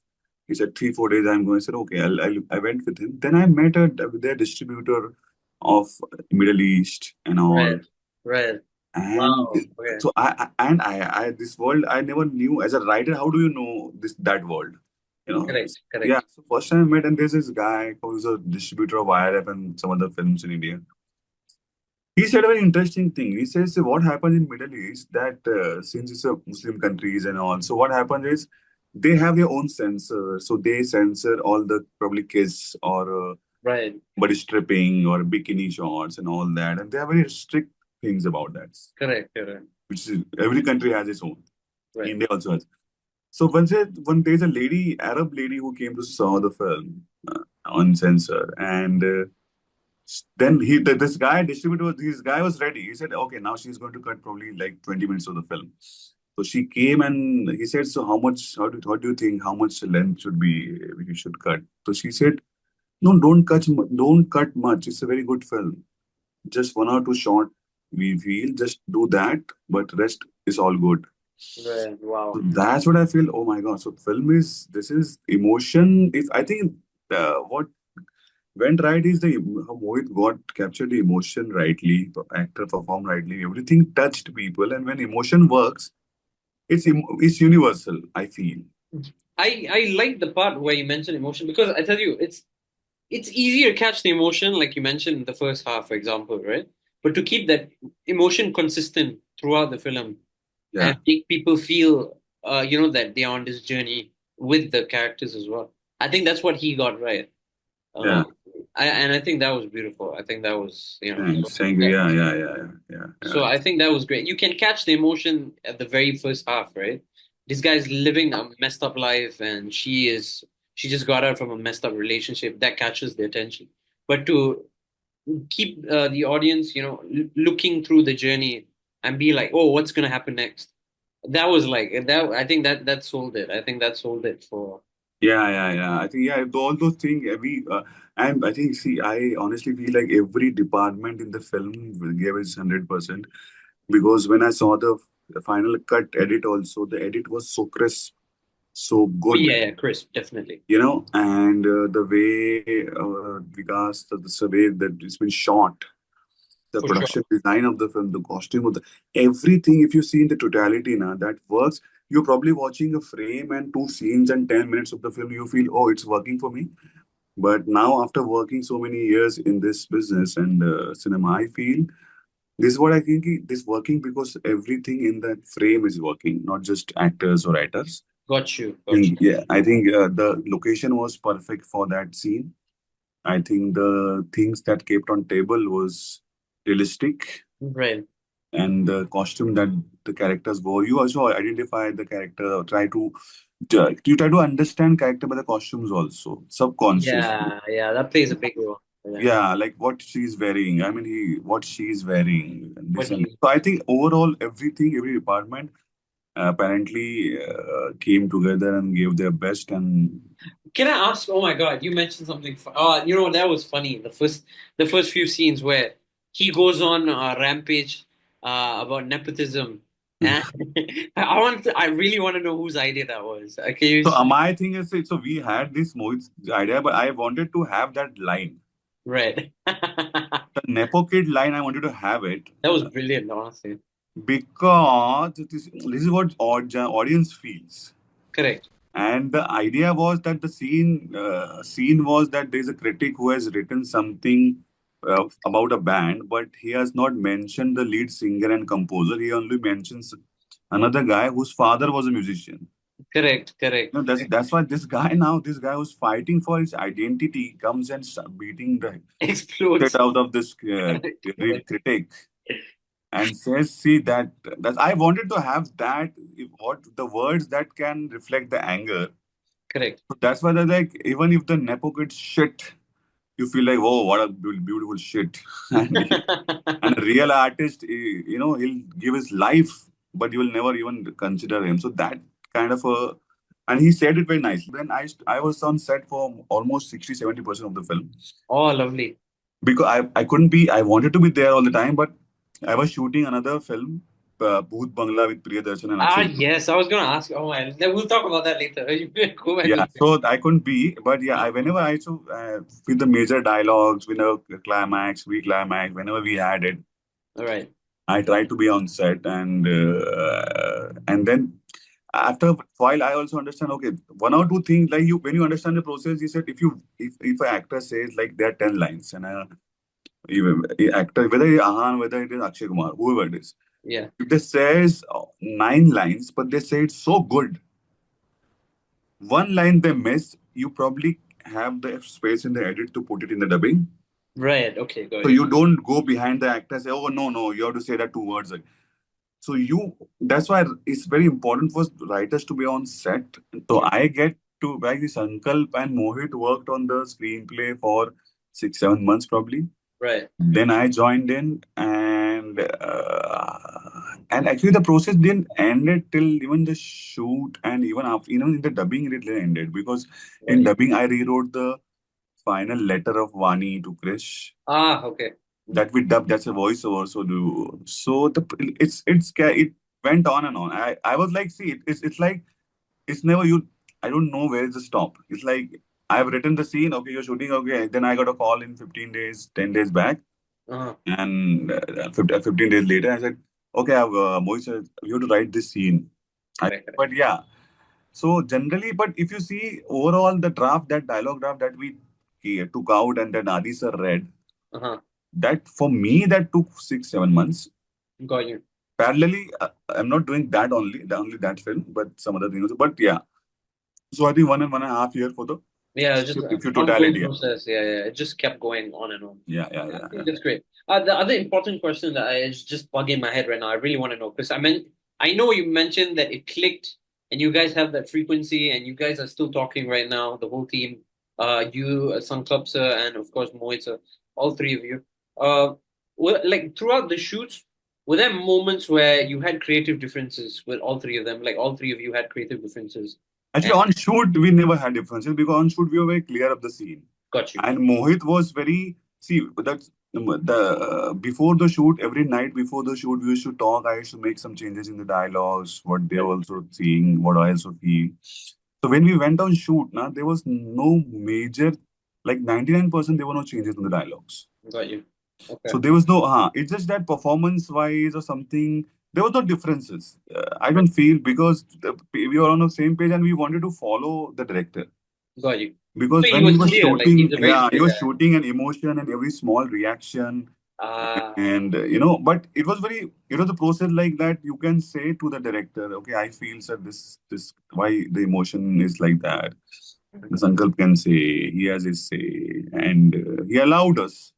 He said 3-4 days I'm going. I said okay, I went with him. Then I met their distributor of Middle East and all.
Right.
And
Wow. Okay.
so I this world I never knew. As a writer, how do you know that world?
Correct.
Yeah. So first time I met, and there's this guy who's a distributor of IRF and some other films in India. He said a very interesting thing. He says what happens in Middle East, that since it's a Muslim countries and all, so what happens is they have their own censor. So they censor all the probably kiss or
Right.
body stripping or bikini shots and all that, and they have very strict things about that.
Correct.
Which is, every country has its own.
Right.
India also has. So one there's a Arab lady who came to saw the film on censor, and then this guy distributor, this guy was ready. He said, okay, now she's going to cut probably like 20 minutes of the film. So she came and he said, "So what do you think? How much length we should cut?" So she said, "No, don't cut much. It's a very good film. Just 1 or 2 shot. We feel just do that, but rest is all good."
Right. Wow.
So that's what I feel. Oh my God! So this is emotion. If I think what went right is the how Mohit got captured the emotion rightly, the actor performed rightly. Everything touched people, and when emotion works, it's universal. I feel.
I like the part where you mentioned emotion because I tell you, it's easier to catch the emotion, like you mentioned in the first half, for example, right? But to keep that emotion consistent throughout the film
Yeah,
and make people feel, that they are on this journey with the characters as well. I think that's what he got right.
yeah.
Uh, and I think that was beautiful. I think that was,
Thanks. Thank you.
yeah.
Yeah.
So I think that was great. You can catch the emotion at the very first half, right? This guy's living a messed up life, and she just got out from a messed up relationship. That catches the attention. But to keep the audience, looking through the journey and be like, oh, what's gonna happen next? That was like that. I think that sold it. I think that sold it for.
Yeah. I think all those things and I think see I honestly feel like every department in the film gave its 100% because when I saw the final cut edit also the edit was so crisp, so
Oh
good,
yeah, Chris, definitely.
and the way Vikas the way that it's been shot, the
For sure.
production design of the film, the costume of the everything. If you see in the totality now, that works. You're probably watching a frame and 2 scenes and 10 minutes of the film. You feel, oh, it's working for me. But now, after working so many years in this business and cinema, I feel this is what I think this working because everything in that frame is working, not just actors or writers.
Got you. Got you.
Yeah, I think the location was perfect for that scene. I think the things that kept on table was realistic,
Right.
and the costume that the characters wore. You also identify the character, you try to understand character by the costumes also, subconsciously.
Yeah, that plays a big role. Yeah.
Yeah, like what she's wearing. I mean, what she's wearing, and
What
this
do
and
you
so. I think overall, every department apparently came together and gave their best. And
Can I ask? Oh my God, you mentioned something. That was funny. The first few scenes where he goes on a rampage about nepotism, and I really want to know whose idea that was. Okay,
so my thing is, so we had this Mohit's idea, but I wanted to have that line,
right.
the Nepo kid line. I wanted to have it
That was brilliant, honestly.
because this is what audience feels.
Correct.
And the idea was that the scene was that there's a critic who has written something about a band, but he has not mentioned the lead singer and composer. He only mentions another guy whose father was a musician.
Correct. Correct.
That's why this guy who's fighting for his identity comes and beating the
Explodes.
shit out of this real critic and says, "See that I wanted to have that what the words that can reflect the anger."
Correct.
So that's why they're like, even if the Nepo kid shit, you feel like, oh, what a beautiful shit. And a real artist, he'll give his life, but you will never even consider him. So that kind of and he said it very nicely. Then I was on set for almost 60-70% of the film
Oh, lovely.
because I couldn't be, I wanted to be there all the time, but I was shooting another film, Bhoot Bangla with Priyadarshan and Akshay.
Yes, I was gonna ask. Oh man, we'll talk about that later. Go ahead.
Yeah, so I couldn't be, but yeah, whenever I so with the major dialogues, climax, whenever we had it,
All right.
I tried to be on set, and then after a while, I also understand. Okay, 1 or 2 things like you when you understand the process, you said if an actor says like there are 10 lines and even actor whether it's Ahan, whether it is Akshay Kumar, whoever it is,
Yeah.
if they says 9 lines, but they say it so good. 1 line they miss, you probably have the space in the edit to put it in the dubbing.
Right. Okay. Got
So
it.
you don't go behind the actor and say, oh, no, you have to say that 2 words. So that's why it's very important for writers to be on set. So
Yeah.
I get to, like this Sankalp and Mohit worked on the screenplay for 6-7 months probably.
Right.
Then I joined in And actually, the process didn't end it till even the shoot, and even after, in the dubbing, it didn't end it because in dubbing, I rewrote the final letter of Vani to Krish.
Okay.
That we dubbed. That's a voiceover. It went on and on. I was like, see, it's like it's never you. I don't know where is the stop. It's like I've written the scene. Okay, you're shooting. Okay, then I got a call in 15 days, 10 days back, and 15 days later, I said, okay, Mohit said, you have to write this scene. But yeah, so generally, but if you see overall the draft, that dialogue draft that we took out and then Adi sir read, that for me that took 6-7 months.
Got you.
Parallelly, I'm not doing that only that film, but some other things. But yeah, so I think 1.5 years for the
just
if you
ongoing
totality.
process. Yeah. It just kept going on and on.
Yeah.
That's great. The other important question that is just bugging my head right now, I really want to know, because I know you mentioned that it clicked and you guys have that frequency and you guys are still talking right now, the whole team, you, Sankalp sir, and of course Mohit sir, all three of you. Like throughout the shoots, were there moments where you had creative differences with all three of them? Like all three of you had creative differences?
Actually, on shoot, we never had differences because on shoot, we were very clear of the scene.
Got you.
And Mohit was that's before the shoot, every night before the shoot, we used to talk. I used to make some changes in the dialogues, what they were also seeing, what I also feel. So when we went on shoot, there was no major, like 99%, there were no changes in the dialogues.
Got you. Okay.
So there was no, it's just that performance-wise or something, there was no differences. I don't feel because we were on the same page and we wanted to follow the director.
Got you.
Because
so
when he was
clear,
shooting,
like
he was shooting an emotion and every small reaction. And but it was very, the process like that. You can say to the director, okay, I feel sir, this why the emotion is like that. The Sankalp can say, he has his say, and he allowed us.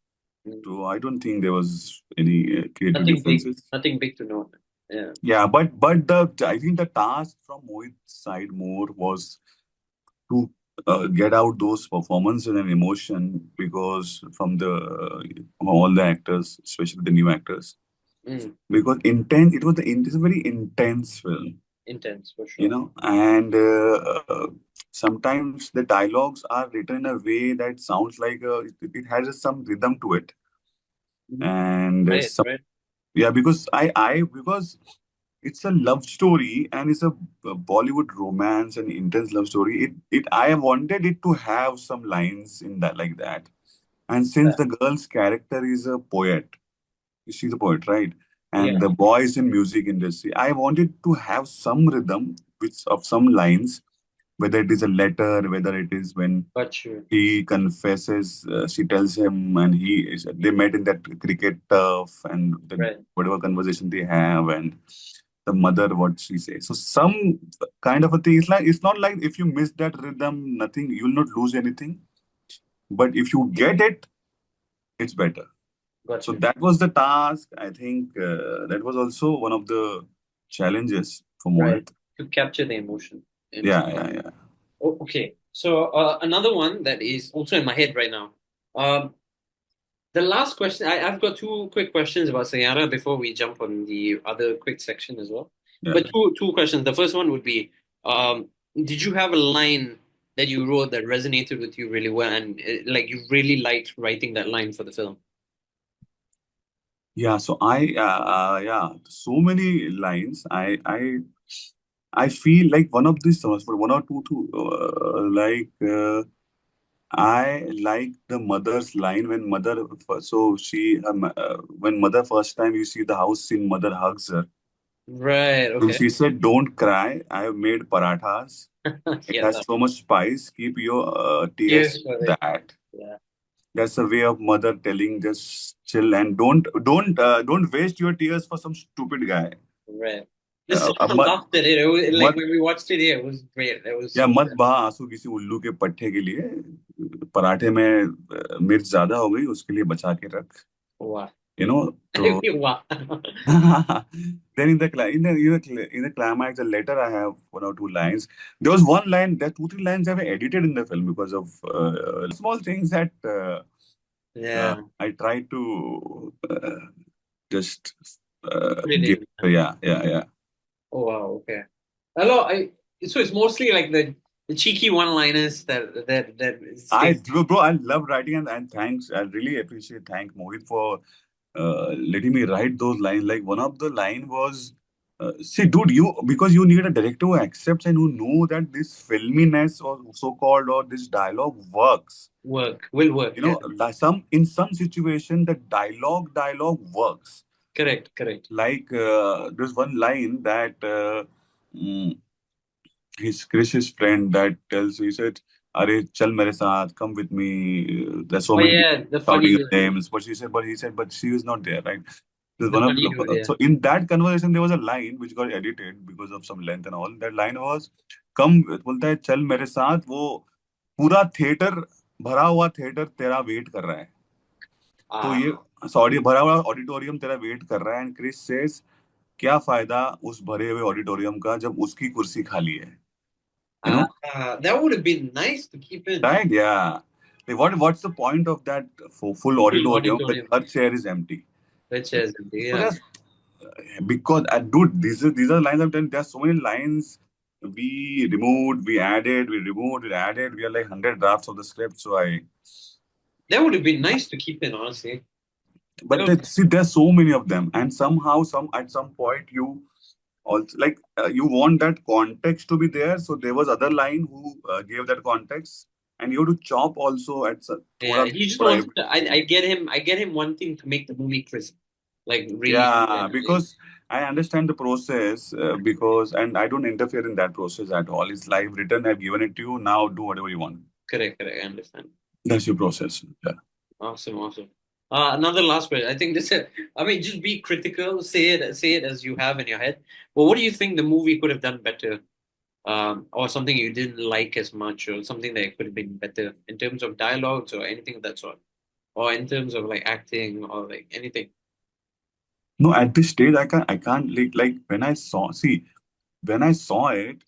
So I don't think there was any creative differences.
Nothing big to note. Yeah.
Yeah, but I think the task from Mohit's side more was to get out those performances and emotion, because from all the actors, especially the new actors, because it's a very intense film.
Intense for sure.
And sometimes the dialogues are written in a way that sounds like it has some rhythm to it. And yeah, because because it's a love story and it's a Bollywood romance and intense love story. I wanted it to have some lines in that like that. And since the girl's character is a poet, she's a poet, right? And the boy is in music industry, I wanted to have some rhythm of some lines, whether it is a letter, whether it is when he confesses, she tells him, and they met in that cricket turf, and whatever conversation they have, and the mother, what she says. So some kind of a thing. It's not like if you miss that rhythm, nothing, you will not lose anything. But if you get it, it's better. So that was the task. I think that was also one of the challenges for Mohit.
To capture the emotion.
Yeah.
Okay. So another one that is also in my head right now. The last question, I've got two quick questions about Saiyaara before we jump on the other quick section as well. Yeah. But two questions. The first one would be, did you have a line that you wrote that resonated with you really well, and like you really liked writing that line for the film?
Yeah, so so many lines. I feel like one of these songs, for one or two, I like the mother's line when mother. So when mother first time you see the house scene, mother hugs her.
Right. Okay.
And she said, "Don't cry. I have made parathas. It has so much spice. Keep your tears for that."
Yeah.
That's a way of mother telling, just chill and don't waste your tears for some stupid guy.
Right. Laughed at it. Like when we watched it here, it was great. It was.
मत बहा आंसू किसी उल्लू के पट्टे के लिए, पराठे में मिर्च ज्यादा हो गई, उसके लिए बचा के रख.
Wow.
So then in the climax, the letter, I have one or two lines. There was one line, there are 2-3 lines I have edited in the film because of small things that I tried to just
Really?
Yeah.
Oh wow, okay. Hello, so it's mostly like the cheeky one-liners that stay.
Bro, I love writing and thanks. I really appreciate thank Mohit for letting me write those lines. Like one of the line was, see, dude, you because you need a director who accepts and who know that this filminess or so-called or this dialogue works.
Will work.
You know, in some situation the dialogue works.
Correct.
Like there's one line that mm, his friend that tells, he said, "Are chal mere saath, come with me." There's so
Oh
many people
yeah, the
shouting
funny,
his names, but he said, but she was not there, right? There's
the
one of
funny dude. Yeah.
so in that conversation there was a line which got edited because of some length and all. That line was, "Come," बोलता है, "चल मेरे साथ." वो पूरा theatre भरा हुआ theatre तेरा वेट कर रहा है. तो ये सॉरी भरा हुआ ऑडिटोरियम तेरा वेट कर रहा है. एंड क्रिस सेज, क्या फायदा उस भरे हुए ऑडिटोरियम का जब उसकी कुर्सी खाली है. You know,
that would have been nice to keep in.
right? Yeah. Like, what's the point of that full auditorium when
auditorium.
her chair is empty?
Which is
So
yeah.
that's because dude, these are lines I'm telling. There's so many lines we removed, we added, we removed, we added. We are like 100 drafts of the script. So
That would have been nice to keep in, honestly.
but see, there's so many of them, and somehow, at some point, you also like you want that context to be there. So there was other line who gave that context, and you have to chop also at some.
Yeah, he just wants to. I get him. I get him wanting to make the movie crisp, like really.
Yeah, because I understand the process because and I don't interfere in that process at all. It's live written. I've given it to you. Now do whatever you want.
Correct. I understand.
That's your process. Yeah.
Awesome. Another last question. I think this. I mean, just be critical. Say it as you have in your head. Well, what do you think the movie could have done better? Or something you didn't like as much, or something that could have been better in terms of dialogues or anything of that sort, or in terms of like acting or like anything.
No, at this stage, I can't like when I saw it,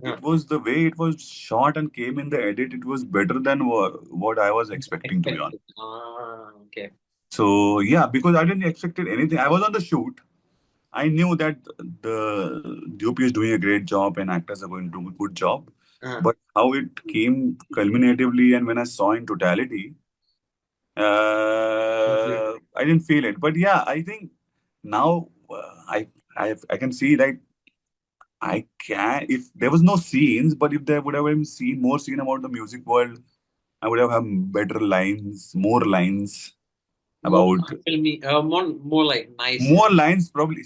it was the way it was shot and came in the edit. It was better than what I was expecting, to be honest.
Okay.
So yeah, because I didn't expect anything. I was on the shoot. I knew that the DOP is doing a great job and actors are going to do a good job. But how it came culminatively and when I saw in totality, I didn't feel it. But yeah, I think now I can see that I can, if there was no scenes, but if there would have been more scene about the music world, I would have had better lines, more lines about
filmy, more like nice.
More lines probably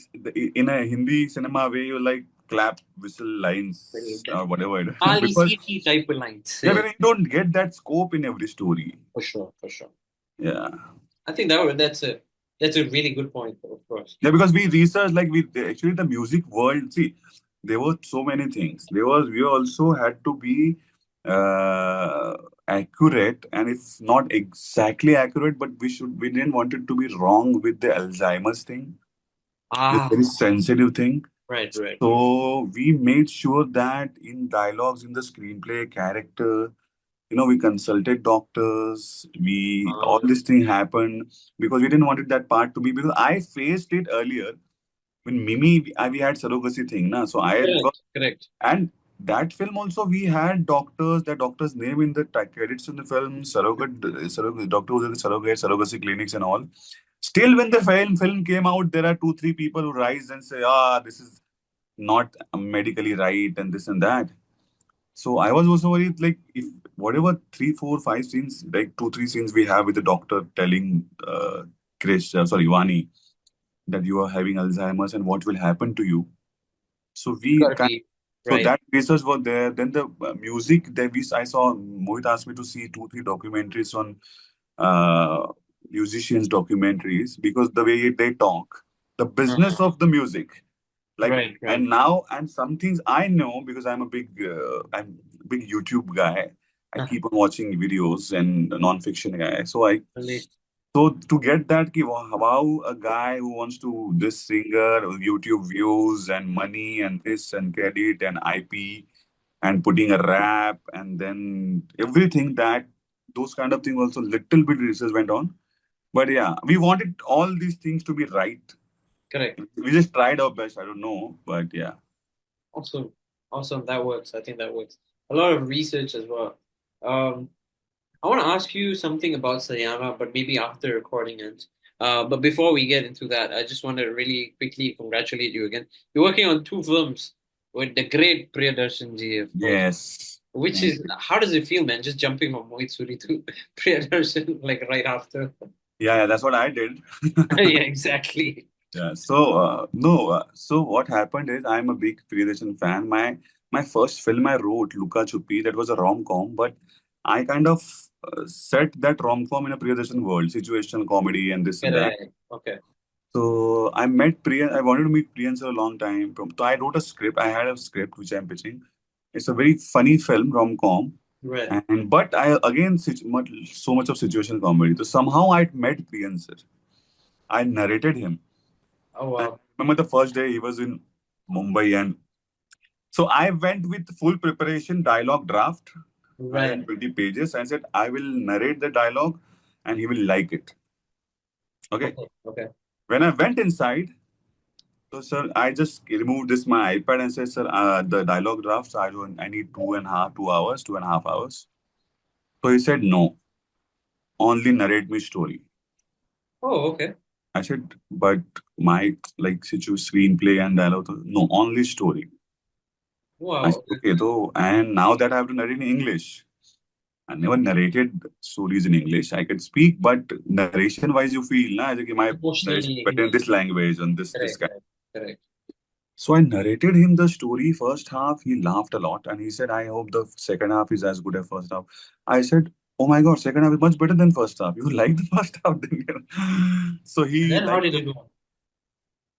in a Hindi cinema way. You like clap, whistle lines or whatever. Because
type of lines.
Yeah, but you don't get that scope in every story.
For sure.
Yeah.
I think that's a really good point, of course.
Yeah, because we researched actually the music world. See, there were so many things. We also had to be accurate, and it's not exactly accurate, but we didn't want it to be wrong with the Alzheimer's thing. It's a very sensitive thing.
Right.
So we made sure that in dialogues, in the screenplay, character, we consulted doctors. All this thing happened because we didn't want that part to be, because I faced it earlier when Mimi, we had surrogacy thing, na. So
correct.
And that film also we had doctors, the doctor's name in the credits in the film, surrogate doctor who did the surrogacy clinics and all. Still, when the film came out, there are 2-3 people who rise and say, this is not medically right and this and that. So I was also worried, like, if whatever 3, 4, 5 scenes, like 2-3 scenes we have with the doctor telling Vani, that you are having Alzheimer's and what will happen to you. So that research was there. Then the music that I saw, Mohit asked me to see 2-3 documentaries on musicians' documentaries, because the way they talk, the business of the music. Like, and some things I know because I'm a big YouTube guy. I keep on watching videos and non-fiction guy. So to get that, how a guy who wants to this singer, YouTube views and money and this and credit and IP and putting a rap and then everything, that those kind of things also little bit research went on. But yeah, we wanted all these things to be right.
Correct.
We just tried our best. I don't know, but yeah.
Awesome. Awesome. That works. I think that works. A lot of research as well. I want to ask you something about Saiyaara, but maybe after recording ends. But before we get into that, I just want to really quickly congratulate you again. You're working on 2 films with the great Priyadarshan ji, of course.
Yes.
Which
Thank
is, how does it feel, man? Just jumping from Mohit Suri to Priyadarshan, like right after.
Yeah, that's what I did.
Yeah, exactly.
Yeah. So no. So what happened is I'm a big Priyadarshan fan. My first film I wrote, Luka Chuppi, that was a rom-com, but I kind of set that rom-com in a Priyadarshan world, situational comedy and this and that.
Correct. Okay.
So I met Priya. I wanted to meet Priyan for a long time. So I wrote a script. I had a script which I'm pitching. It's a very funny film, rom-com.
Right.
And but I again so much of situational comedy. So somehow I met Priyan sir. I narrated him.
Oh, wow.
I remember the first day he was in Mumbai, and so I went with full preparation, dialogue draft,
Right.
120 pages. I said I will narrate the dialogue, and he will like it. Okay.
Okay.
When I went inside, so sir, I just removed my iPad and said, sir, the dialogue drafts I need 2.5 hours, 2.5 hours. So he said no, only narrate me story.
Oh, okay.
I said, but my screenplay and dialogue, no, only story.
Wow.
I said, okay, though, and now that I have to narrate in English. I never narrated stories in English. I can speak, but narration-wise, you feel na, my narration
Emotionally.
better in this language and this
Correct.
guy.
Correct.
So I narrated him the story first half. He laughed a lot, and he said, "I hope the second half is as good as first half." I said, "Oh my God, second half is much better than first half. You like the first half, then so
And then how did it do?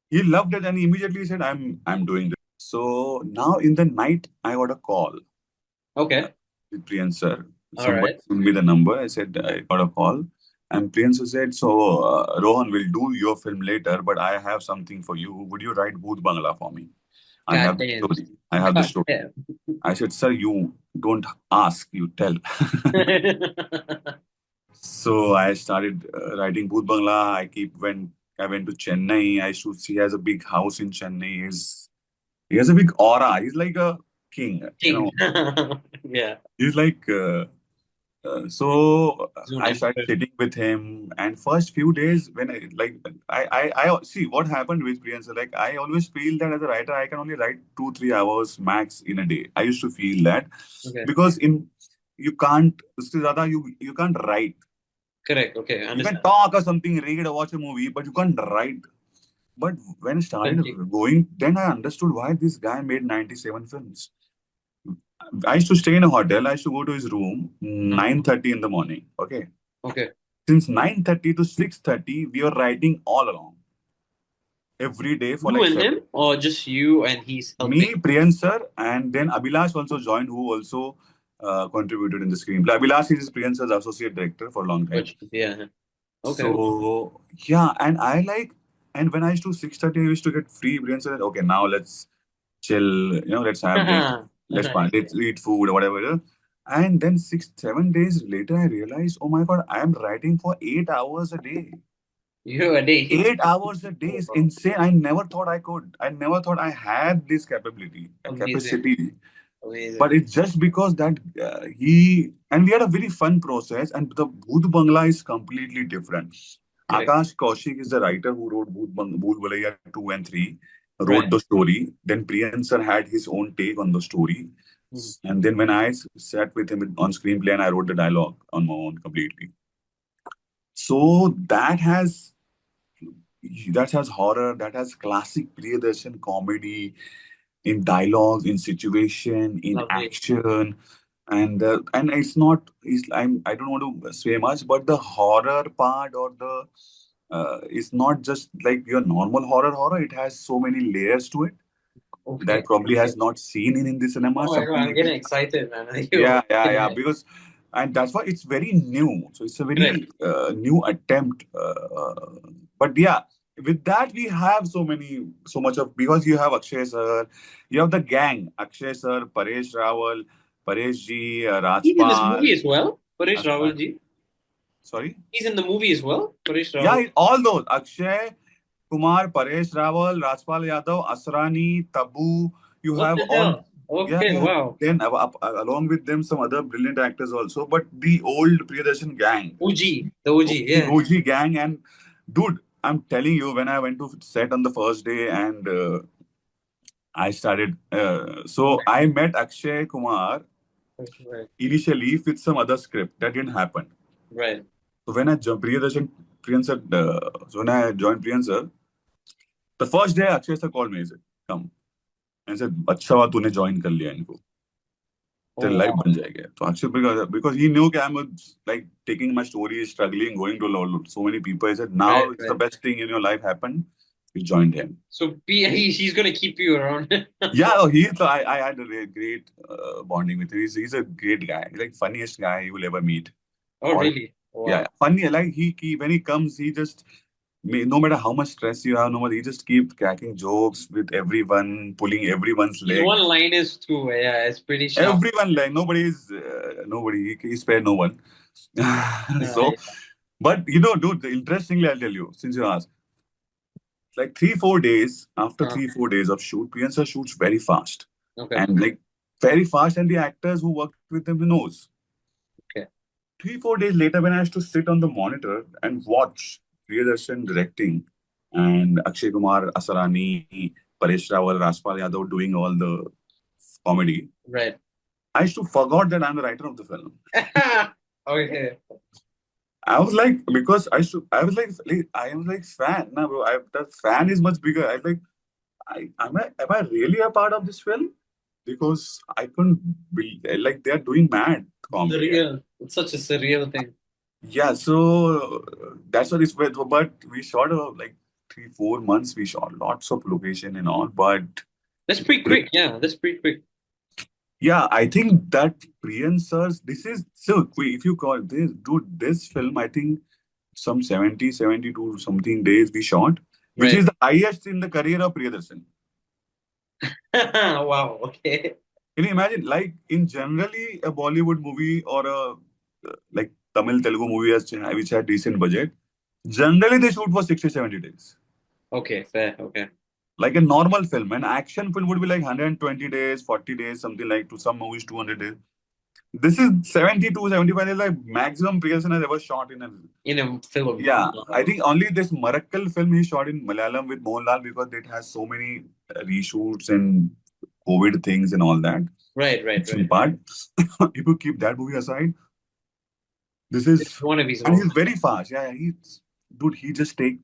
he loved it, and he immediately said, I'm doing this." So now in the night, I got a call.
Okay.
With Priyan sir.
All
Somebody
right.
sent me the number. I said, I got a call. And Priyan sir said, so Rohan will do your film later, but I have something for you. Would you write Bhoot Bangla for me? I have the
Goddamn.
story. I have the story.
Goddamn.
I said, sir, you don't ask, you tell. So I started writing Bhoot Bangla. I went to Chennai. He has a big house in Chennai. He has a big aura. He's like a king. You know,
Yeah.
he's like so
Zoom
I started
expert.
sitting with him, and first few days when I see what happened with Priyanka. Like I always feel that as a writer, I can only write 2-3 hours max in a day. I used to feel that
Okay.
because you can't you can't write.
Correct. Okay.
You can
Understand.
talk or something, read or watch a movie, but you can't write. But when I started
Okay.
going, then I understood why this guy made 97 films. I used to stay in a hotel. I used to go to his room 9:30 in the morning. Okay.
Okay.
Since 9:30 to 6:30, we were writing all along. Every day for
You
like
and
7.
him, or just you and he's helping?
Me, Priyan sir, and then Abhilash also joined, who also contributed in the screenplay. Abhilash is Priyan sir's associate director for a long time.
Yeah. Okay.
So yeah, and when I used to 6:30, I used to get free. Priyan sir said, okay, now let's chill. Let's have dinner. Let's eat food or whatever. And then 6-7 days later, I realized, oh my God, I am writing for 8 hours a day.
You a day.
8 hours a day is insane. I never thought I could. I never thought I had this capability, capacity.
Amazing.
But it's just because that we had a very fun process, and the Bhoot Bangla is completely different.
Correct.
Akash Kaushik is the writer who wrote Bhoot Bangla 2 and 3, wrote the story. Then Priyan sir had his own take on the story. And then when I sat with him on screenplay and I wrote the dialogue on my own completely. So that has horror, that has classic Priyadarshan comedy in dialogue, in situation, in action. And I don't want to say much, but the horror part or the is not just like your normal horror. It has so many layers to it that probably has not seen in Hindi cinema.
Oh my God, I'm getting excited, man.
Yeah. Because and that's why it's very new. So it's a very new attempt. But yeah, with that we have so much of, because you have Akshay sir, you have the gang, Akshay sir, Paresh Rawal, Paresh ji, Rajpal.
He's in this movie as well, Paresh Rawal ji.
Sorry?
He's in the movie as well, Paresh Rawal.
Yeah, all those. Akshay, Kumar, Paresh Rawal, Rajpal Yadav, Asrani, Tabu. You
What
have
the
all,
hell? Okay, wow.
Then along with them some other brilliant actors also. But the old Priyadarshan gang,
The OG,
the
yeah.
OG gang, and dude, I'm telling you, when I went to set on the first day and I started, so I met Akshay Kumar
Right,
initially with some other script. That didn't happen.
right.
So when I joined so when I joined Priyansar, the first day Akshay sir called me. He said, "Come." And said, "अच्छा हुआ तूने join कर लिया इनको. तेरी
Oh,
life
wow.
बन जाएगी." So Akshay, because he knew that I was like taking my story, struggling, going to so many people. He said, "Now
Right,
it's the
right.
best thing in your life happened." We joined him.
So he's gonna keep you around.
Yeah, I had a great bonding with him. He's a great guy. He's like funniest guy you will ever meet.
Oh,
Or
really?
yeah,
Wow.
funny. Like he when he comes, he just no matter how much stress you have, no matter he just keeps cracking jokes with everyone, pulling everyone's
His
leg.
one line is too, yeah, it's pretty sharp.
Everyone like nobody. He spared no one. So,
Yeah.
but dude, interestingly, I'll tell you since you asked, like 3-4 days after
Uh,
3-4 days of shoot, Priyansa shoots very fast
okay,
and like very fast, and the actors who worked with him knows.
okay.
3-4 days later, when I used to sit on the monitor and watch Priyadarshan directing and Akshay Kumar, Asarani, Paresh Rawal, Rajpal Yadav doing all the comedy,
Right.
I used to forgot that I'm the writer of the film.
Okay.
I was like, because I was like I am like fan. Nah, bro, the fan is much bigger. I was like, am I really a part of this film? Because I couldn't be like they're doing mad comedy.
Surreal. It's such a surreal thing.
Yeah, so that's what it's with. But we shot like 3-4 months. We shot lots of location and all. But
That's pretty quick. Yeah, that's pretty quick.
yeah, I think that Priyan sir's this is so if you call this dude this film, I think some 72 something days we shot, which
Right.
is the highest in the career of Priyadarshan.
Wow. Okay.
Can you imagine? Like in generally a Bollywood movie or a like Tamil Telugu movie which had decent budget, generally they shoot for 60-70 days.
Okay. Fair. Okay.
Like a normal film, an action film would be like 120 days, 40 days, something like to some movies 200 days. This is 72, 75 days, like maximum Priyasan has ever shot in a
film.
yeah. I think only this Marakkal film he shot in Malayalam with Mohanlal because it has so many reshoots and COVID things and all that.
Right. Right. Right.
But if you keep that movie aside, this
It's
is
one of his
and
roles.
he's very fast. Yeah, he just take.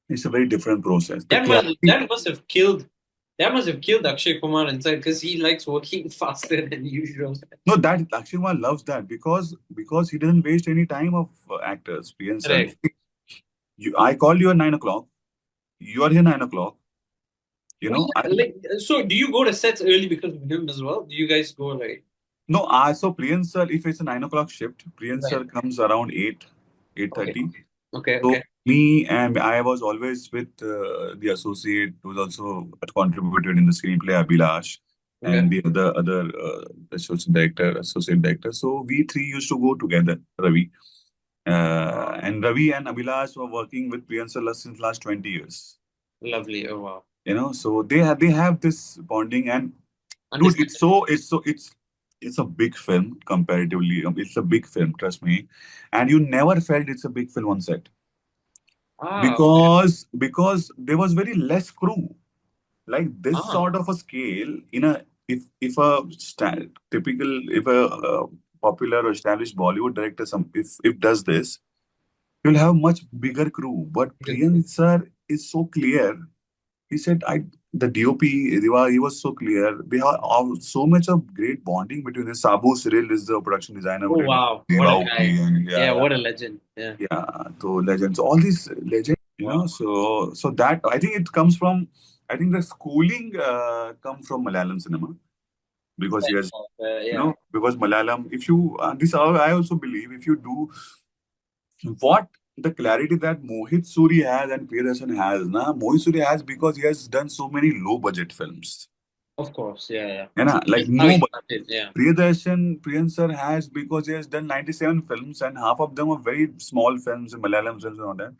It's a very different process. The
That
clarity.
must have killed. That must have killed Akshay Kumar inside because he likes working faster than usual.
No, that Akshay Kumar loves that because he doesn't waste any time of actors.
Correct.
I called you at 9 o'clock. You are here 9 o'clock.
So do you go to sets early because of him as well? Do you guys go like?
No, so Priyan sir, if it's a 9 o'clock shift, Priyan
Right.
sir comes around 8:30.
Okay.
So
Okay.
me and I was always with the associate who's also contributed in the screenplay, Abhilash,
Okay.
and the other associate director. So we three used to go together, Ravi. And Ravi and Abhilash were working with Priyan sir since last 20 years.
Lovely. Oh wow.
So they have this bonding, and dude, it's a big film comparatively. It's a big film, trust me, and you never felt it's a big film on set because there was very less crew. Like this sort of a scale in a if a if a popular or established Bollywood director if does this, you'll have much bigger crew. But Priyan sir is so clear. He said, the DOP, he was so clear. We have so much of great bonding between us. Sabu Cyril is the production designer.
Oh wow. What a guy.
And,
Yeah. What a legend. Yeah.
Yeah, so legends. All these legends,
Wow.
So that, I think it comes from, I think the schooling come from Malayalam cinema. Because he has, because Malayalam, if you, I also believe, if you do what the clarity that Mohit Suri has and Priyadarshan has, Mohit Suri has because he has done so many low budget films.
Of course, yeah.
Like
Yeah.
Priyan sir has because he has done 97 films and half of them are very small films, Malayalam films and all that.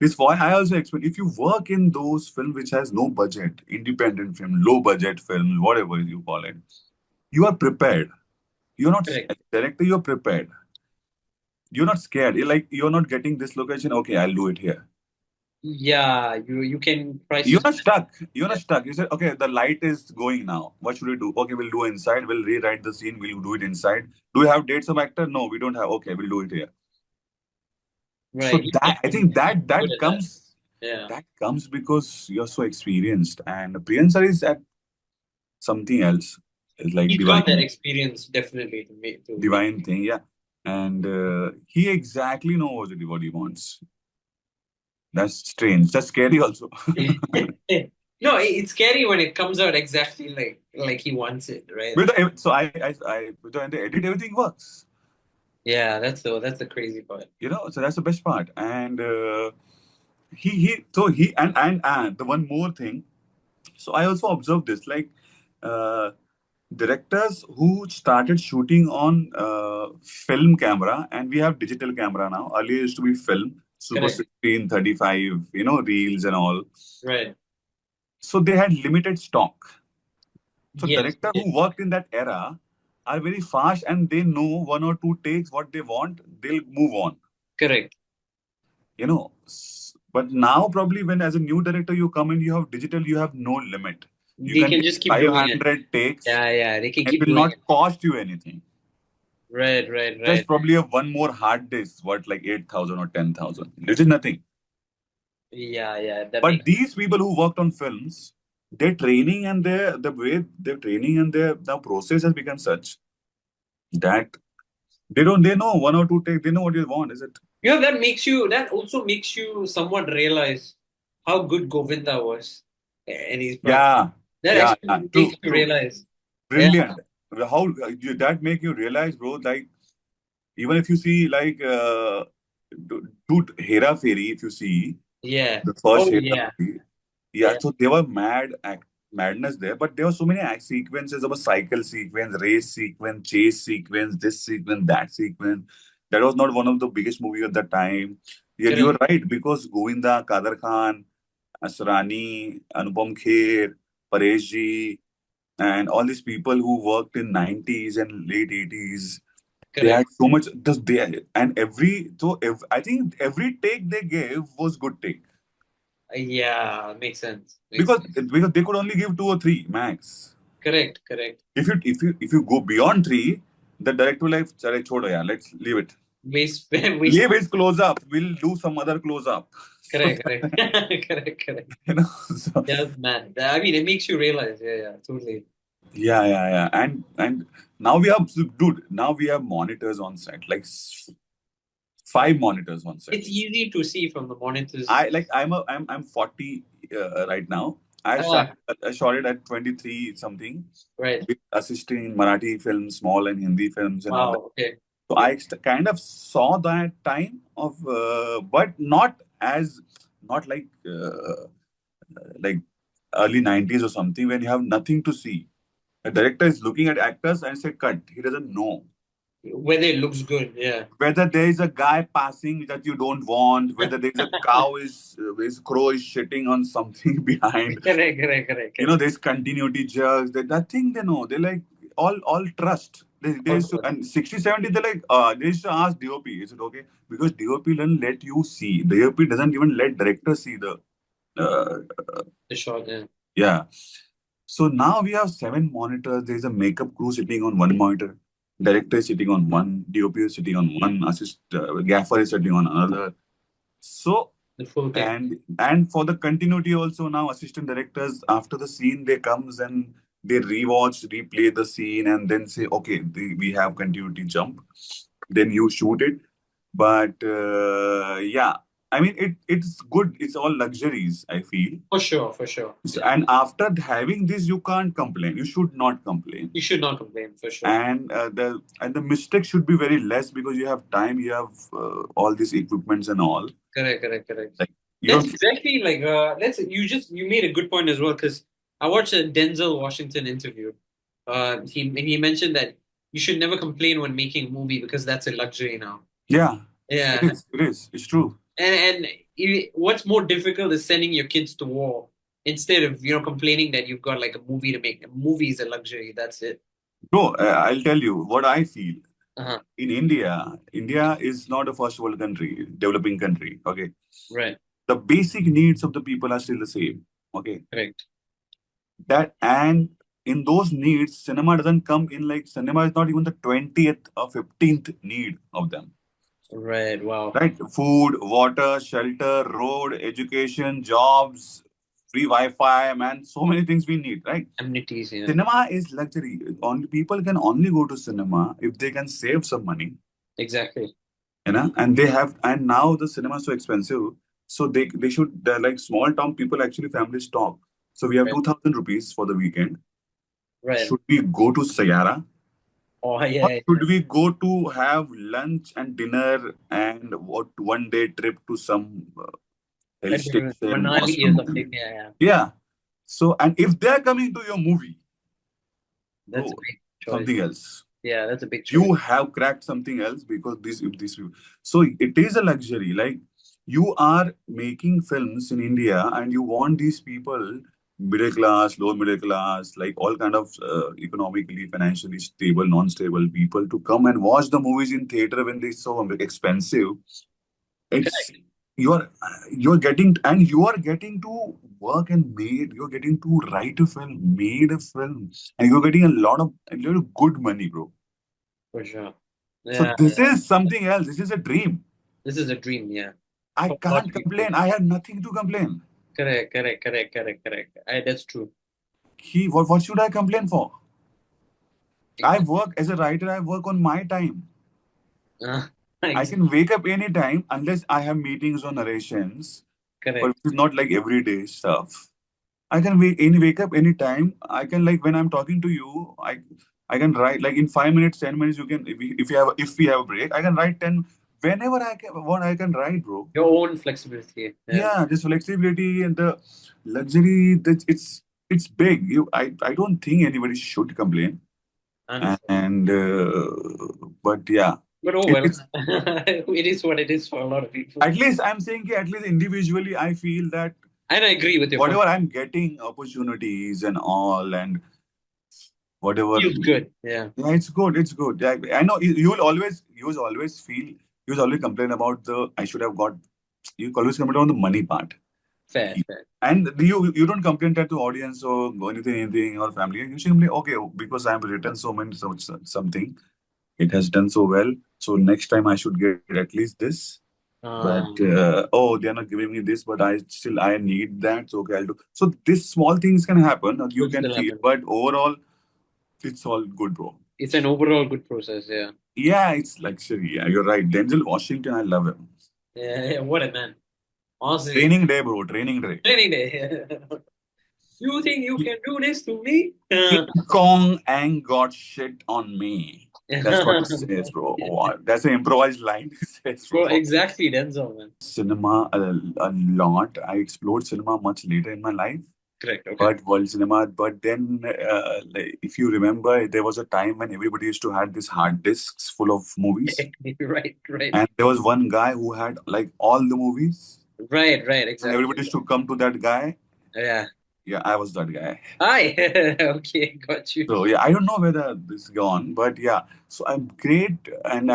This why I also explain. If you work in those films which has no budget, independent film, low budget film, whatever you call it, you are prepared. You're not
Correct.
as a director. You're prepared. You're not scared. You're not getting this location. Okay, I'll do it here.
Yeah, you can price
You're
it.
not stuck. You're
Yeah.
not stuck. You said, okay, the light is going now. What should we do? Okay, we'll do inside. We'll rewrite the scene. We'll do it inside. Do we have dates of actor? No, we don't have. Okay, we'll do it here. So
Right.
that I think that
Good
that
at that.
comes
Yeah.
that comes because you're so experienced, and Priyansar is at something else. It's like
He's got that experience definitely to make to
divine thing, yeah. And he exactly knows what he wants. That's strange. That's scary also.
No, it's scary when it comes out exactly like he wants it, right?
So I with the edit, everything works.
Yeah, that's the crazy part.
So that's the best part. And and the one more thing. So I also observed this, like directors who started shooting on film camera, and we have digital camera now. Earlier used to be film, Super
Correct.
16, 35, reels and all.
Right.
So they had limited stock. So
Yes.
directors who worked in that era are very fast, and they know one or two takes what they want. They'll move on.
Correct.
But now probably when as a new director you come in, you have digital, you have no limit. You
They can just keep doing it.
500 takes.
Yeah, they can
It
keep
will
doing
not
it.
cost you anything.
Right.
Just probably have one more hard disk, like 8,000 or 10,000, which is nothing.
Yeah.
But these people who worked on films, their training and the way their training and the process has become such that they know one or two takes, they know what you want, is it?
That also makes you somewhat realize how good Govinda was and his project. That actually makes you realize.
Brilliant. Yeah. How that make you realize, bro, like even if you see like dude, Hera Fairy, if you see the first Hera Fairy, so they were madness there, but there were so many sequences of a cycle sequence, race sequence, chase sequence, this sequence, that sequence. That was not one of the biggest movies at the time. Yeah, you are right, because Govinda, Kader Khan, Asrani, Anupam Kher, Pareshji, and all these people who worked in 90s and late 80s, they had so much. I think every take they gave was good take.
Yeah, makes sense.
Because they could only give 2 or 3 max.
Correct.
If you go beyond 3, the director will like, "Chale, chodo yaar, let's leave it. Leave his close up. We'll do some other close up."
Correct. Correct.
So,
That's mad. I mean, it makes you realize. Yeah, totally.
Yeah. And now we have monitors on set, like 5 monitors on set.
It's easy to see from the monitors.
I'm 40 right now. I shot it at 23 something.
Right.
With assisting in Marathi films, small and Hindi films and all that.
Okay.
So I kind of saw that time of, but not like early 90s or something, when you have nothing to see. The director is looking at actors and say cut. He doesn't know
whether it looks good. Yeah.
Whether there is a guy passing that you don't want, whether there is a crow is shitting on something behind.
Correct.
There's continuity jerks. That thing they know. They like all trust. They used to, and 60, 70, they like they used to ask DOP, is it okay? Because DOP doesn't let you see. DOP doesn't even let director see the
shot.
Yeah. So now we have 7 monitors. There's a makeup crew sitting on one monitor. Director is sitting on one. DOP is sitting on one. Gaffer is sitting on another. So and for the continuity also, now assistant directors, after the scene, they comes and they replay the scene, and then say, okay, we have continuity jump. Then you shoot it. But yeah, I mean, it's good. It's all luxuries, I feel.
For sure.
And after having this, you can't complain. You should not complain.
You should not complain, for sure.
And the mistakes should be very less, because you have time, you have all these equipments and all.
Correct.
Like,
that's exactly like you made a good point as well, because I watched a Denzel Washington interview. He mentioned that you should never complain when making a movie, because that's a luxury now.
Yeah. It is. It's true.
And what's more difficult is sending your kids to war instead of complaining that you've got like a movie to make. A movie is a luxury. That's it.
Bro, I'll tell you what I feel.
Uh-huh.
In India is not a first world country, developing country. Okay.
Right.
The basic needs of the people are still the same. Okay.
Correct.
That and in those needs, cinema doesn't come in like cinema is not even the 20th or 15th need of them.
Right. Wow.
Right? Food, water, shelter, road, education, jobs, free Wi-Fi, man, so many things we need, right?
Amenities, yeah.
Cinema is luxury. Only people can only go to cinema if they can save some money.
Exactly.
And they have, and now the cinema is so expensive. So they should, they're like small town people, actually families talk. So we have
Right.
2,000 rupees for the weekend.
Right.
Should we go to Saiyaara?
Oh,
Or
yeah.
should we go to have lunch and dinner and what 1 day trip to some hill
Like
station or
Manali or something.
something?
Yeah.
Yeah. So, and if they're coming to your movie,
That's
bro,
a big choice.
something else.
Yeah, that's a big choice.
You have cracked something else because this. So it is a luxury. Like you are making films in India and you want these people, middle class, lower middle class, like all kind of economically, financially stable, non-stable people to come and watch the movies in theater when they're so expensive. It's you're getting to work and you're getting to write a film, made a film, and you're getting a lot of good money, bro.
For sure.
So
Yeah.
this is something else. This is a dream.
This is a dream, yeah.
I
For a lot
can't
of people.
complain. I have nothing to complain.
Correct. That's true.
What should I complain for? I
Exactly.
work as a writer. I work on my time. I
Exactly.
can wake up anytime unless I have meetings or narrations, but
Correct.
it's not like everyday stuff. I can wake up anytime. I can like when I'm talking to you, I can write like in 5 minutes, 10 minutes. You can if we have a break, I can write 10 whenever I can write, bro.
Your own flexibility. Yeah.
Yeah, this flexibility and the luxury that it's big. I don't think anybody should complain.
Understand.
But yeah,
But oh well,
it's
it is what it is for a lot of people.
at least I'm saying at least individually I feel that
And I agree with your
whatever
point.
I'm getting opportunities and all and whatever.
Feels good. Yeah.
Yeah, it's good. It's good. Yeah, I know you'll always feel you'll always complain about the I should have got. You always complain on the money part.
Fair.
And you don't complain that to audience or anything or family. You should complain, okay, because I've written something, it has done so well. So next time I should get at least this. But they're not giving me this, but I need that. So okay, I'll do. So these small things can happen, or you
Could
can
still
feel,
happen.
but overall, it's all good, bro.
It's an overall good process. Yeah.
Yeah, it's luxury. Yeah, you're right. Denzel Washington, I love him.
Yeah. What a man. Honestly.
Training day, bro. Training day.
Training day. You think you can do this to me?
King Kong and got shit on me. That's what he says, bro. What? That's an improvised line he says,
Bro,
bro.
exactly, Denzel, man.
Cinema a lot. I explored cinema much later in my life.
Correct. Okay.
But world cinema. But then, like, if you remember, there was a time when everybody used to have these hard discs full of movies,
Right.
and there was one guy who had like all the movies,
Right.
and
Exactly.
everybody used to come to that guy.
Yeah.
Yeah, I was that guy.
Hi. Okay, got you.
So yeah, I don't know whether this is gone, but yeah. So I'm great, and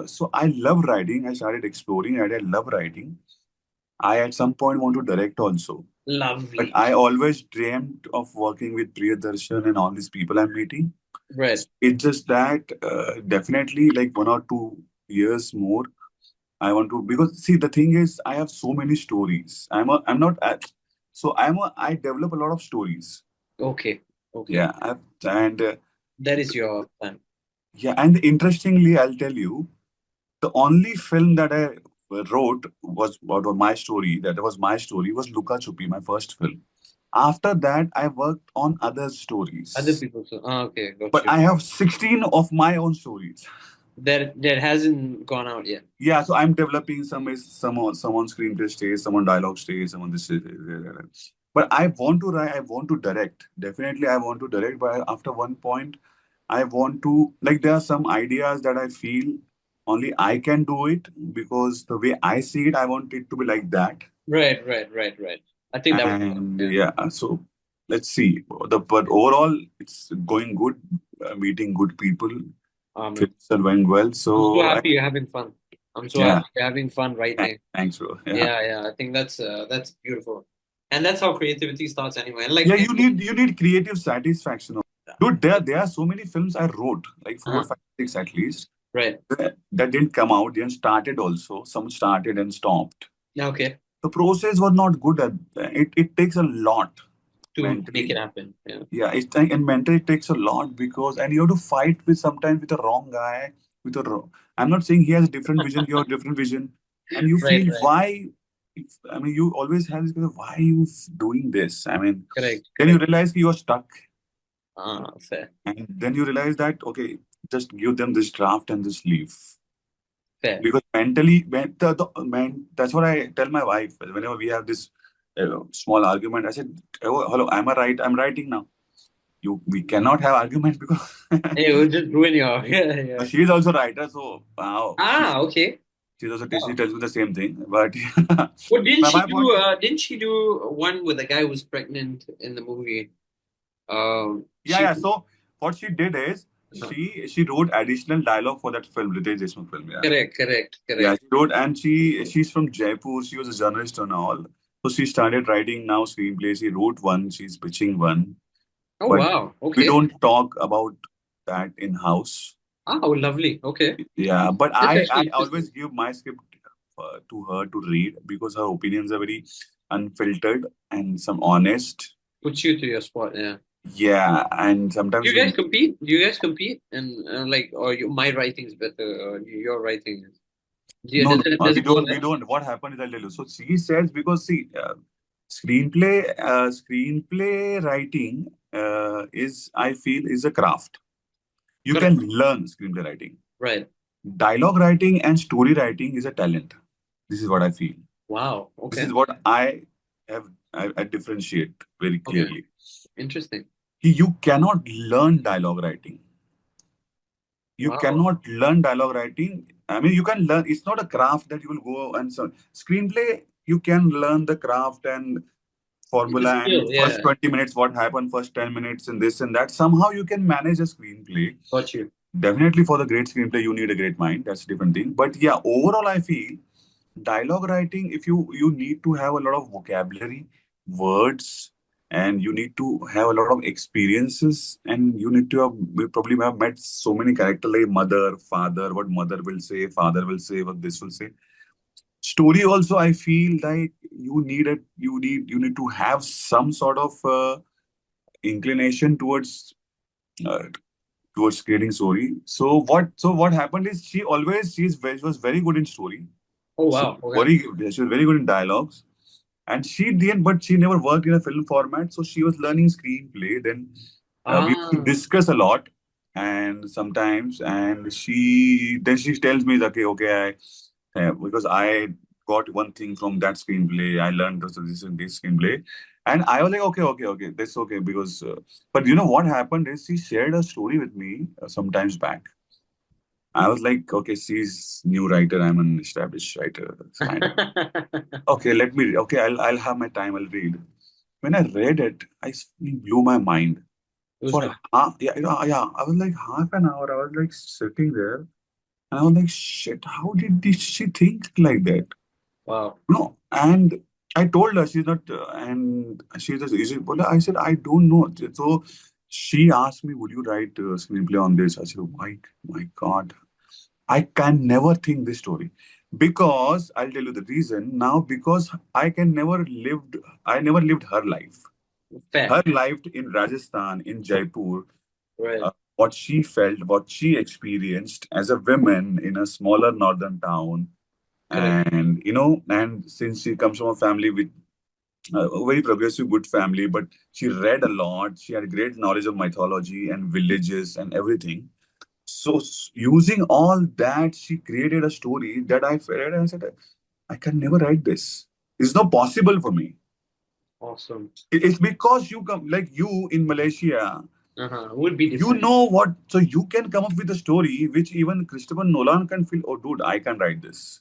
so I love writing. I started exploring, and I love writing. I at some point want to direct also. But
Lovely.
I always dreamt of working with Priyadarshan and all these people I'm meeting.
Right.
It's just that definitely like 1 or 2 years more. I want to because see the thing is I have so many stories. I develop a lot of stories.
Okay.
Yeah,
That is your plan.
yeah, and interestingly, I'll tell you, the only film that I wrote was my story. That was my story. Was Luka Chuppi, my first film. After that, I worked on other stories.
Other people. Okay, got
But
you.
I have 16 of my own stories.
That hasn't gone out yet.
Yeah, so I'm developing some screenplay stage, some on dialogue stage, some on this. But I want to write. I want to direct. Definitely, I want to direct. But after one point, I want to like there are some ideas that I feel only I can do it because the way I see it, I want it to be like that.
Right. I think that would
And so let's see. But overall, it's going good. Meeting good people. Films are going well.
I'm so
So
happy you're having fun. I'm so
yeah,
happy you're having fun writing.
thanks, bro. Yeah.
Yeah. I think that's beautiful, and that's how creativity starts anyway. And like,
Yeah, you need creative satisfaction. Dude, there are so many films I wrote, like 4, 5, 6 at least,
right.
that didn't come out, didn't started also. Some started and stopped.
Okay.
The process was not good at it. It takes a lot
To
mentally.
make it happen.
Yeah, and mentally it takes a lot because and you have to fight with sometimes with the wrong guy, with a wrong. I'm not saying he has a different vision, you have a different vision, and you
Right,
feel
right.
why. I mean, you always have this, why are you doing this? I mean,
Correct.
then you realize you're stuck.
Fair.
And then you realize that, okay, just give them this draft and just leave.
Fair.
Because mentally, that's what I tell my wife whenever we have this small argument. I said, oh, hello, am I right? I'm writing now. We cannot have argument because
It will just ruin your. Yeah.
she is also a writer, so wow.
Okay.
She's also she tells me the same thing. But
Well, didn't she
my
do?
point
Didn't she do one with a guy who was pregnant in the movie?
yeah. So what she did is she wrote additional dialogue for that film, Ritesh Deshmukh film. Yeah.
Correct.
Yeah, she wrote, and she's from Jaipur. She was a journalist and all. So she started writing now screenplays. She wrote one. She's pitching one.
Oh
But
wow.
we
Okay.
don't talk about that in house.
Oh, lovely. Okay.
Yeah, but
That's
I
actually interesting.
always give my script to her to read because her opinions are very unfiltered and some honest.
Puts you to your spot. Yeah.
Yeah, and
Do
sometimes
you guys compete? And like, or my writing's better, or your writing is?
no,
Does it go
we
there?
don't. What happened is I'll tell you. So she says because see, screenplay writing is I feel is a craft. You
Correct.
can learn screenplay writing.
Right.
Dialogue writing and story writing is a talent. This is what I feel.
Wow.
This
Okay.
is what I have. I differentiate very clearly.
Interesting.
You cannot learn dialogue writing. You
Wow.
cannot learn dialogue writing. I mean, you can learn. It's not a craft that you will go and so screenplay. You can learn the craft and formula
skill,
and first 20 minutes what happened, first 10 minutes and this and that. Somehow you can manage a screenplay.
Got you.
Definitely for the great screenplay, you need a great mind. That's a different thing. But yeah, overall, I feel dialogue writing, if you need to have a lot of vocabulary, words, and you need to have a lot of experiences, and you need to have probably have met so many characters like mother, father, what mother will say, father will say, what this will say. Story also, I feel like you need to have some sort of inclination uh, towards creating story. So what happened is she was very good in story.
Oh wow.
She was very good in dialogues. And she didn't, but she never worked in a film format. So she was learning screenplay. Then we discuss a lot, and sometimes, and she tells me that okay, because I got one thing from that screenplay. I learned this and this screenplay, and I was like, okay, that's okay because. But you know what happened is she shared a story with me some times back. I was like, okay, she's new writer. I'm an established writer. Okay, let me. Okay, I'll have my time. I'll read. When I read it, it blew my mind. Yeah. I was like half an hour. I was like sitting there, and I was like, shit. How did she think like that?
Wow.
No, and I told her she's not, and she just is it. But I said I don't know. So she asked me, "Would you write a screenplay on this?" I said, "Oh my God, I can never think this story." Because I'll tell you the reason now. Because I never lived her life.
Fair.
Her life in Rajasthan, in Jaipur,
Right.
what she felt, what she experienced as a woman in a smaller northern town,
Correct.
and and since she comes from a family with a very progressive, good family, but she read a lot. She had great knowledge of mythology and villages and everything. So using all that, she created a story that I read and I said, I can never write this. It's not possible for me.
Awesome.
It's because you come like you in Malaysia.
Would be
You
different.
know what? So you can come up with a story which even Christopher Nolan can feel, oh, dude, I can write this.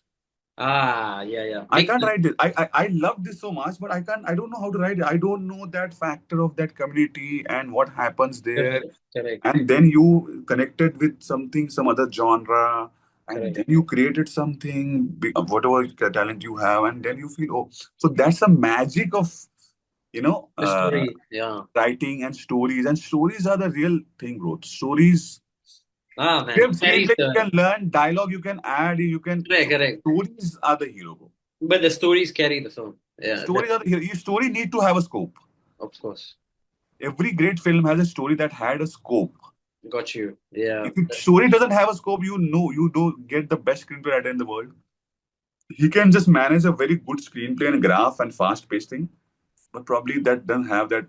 Yeah.
I
Makes
can't
sense.
write this. I love this so much, but I don't know how to write it. I don't know that factor of that community and what happens there.
Correct.
And then you connected with something, some other genre, and then you created something, whatever talent you have, and then you feel, oh, so that's the magic of, you know,
The story. Yeah.
writing and stories. And stories are the real thing, bro. Stories,
Man. Carries
screenplay you
the
can learn, dialogue you can add, you can.
correct.
Stories are the hero, bro.
But the stories carry the film. Yeah,
Stories are the hero. Your story need to have a scope.
of course.
Every great film has a story that had a scope.
Got you. Yeah.
If your story doesn't have a scope, you know you don't get the best screenplay writer in the world. He can just manage a very good screenplay and graph and fast pacing, but probably that doesn't have that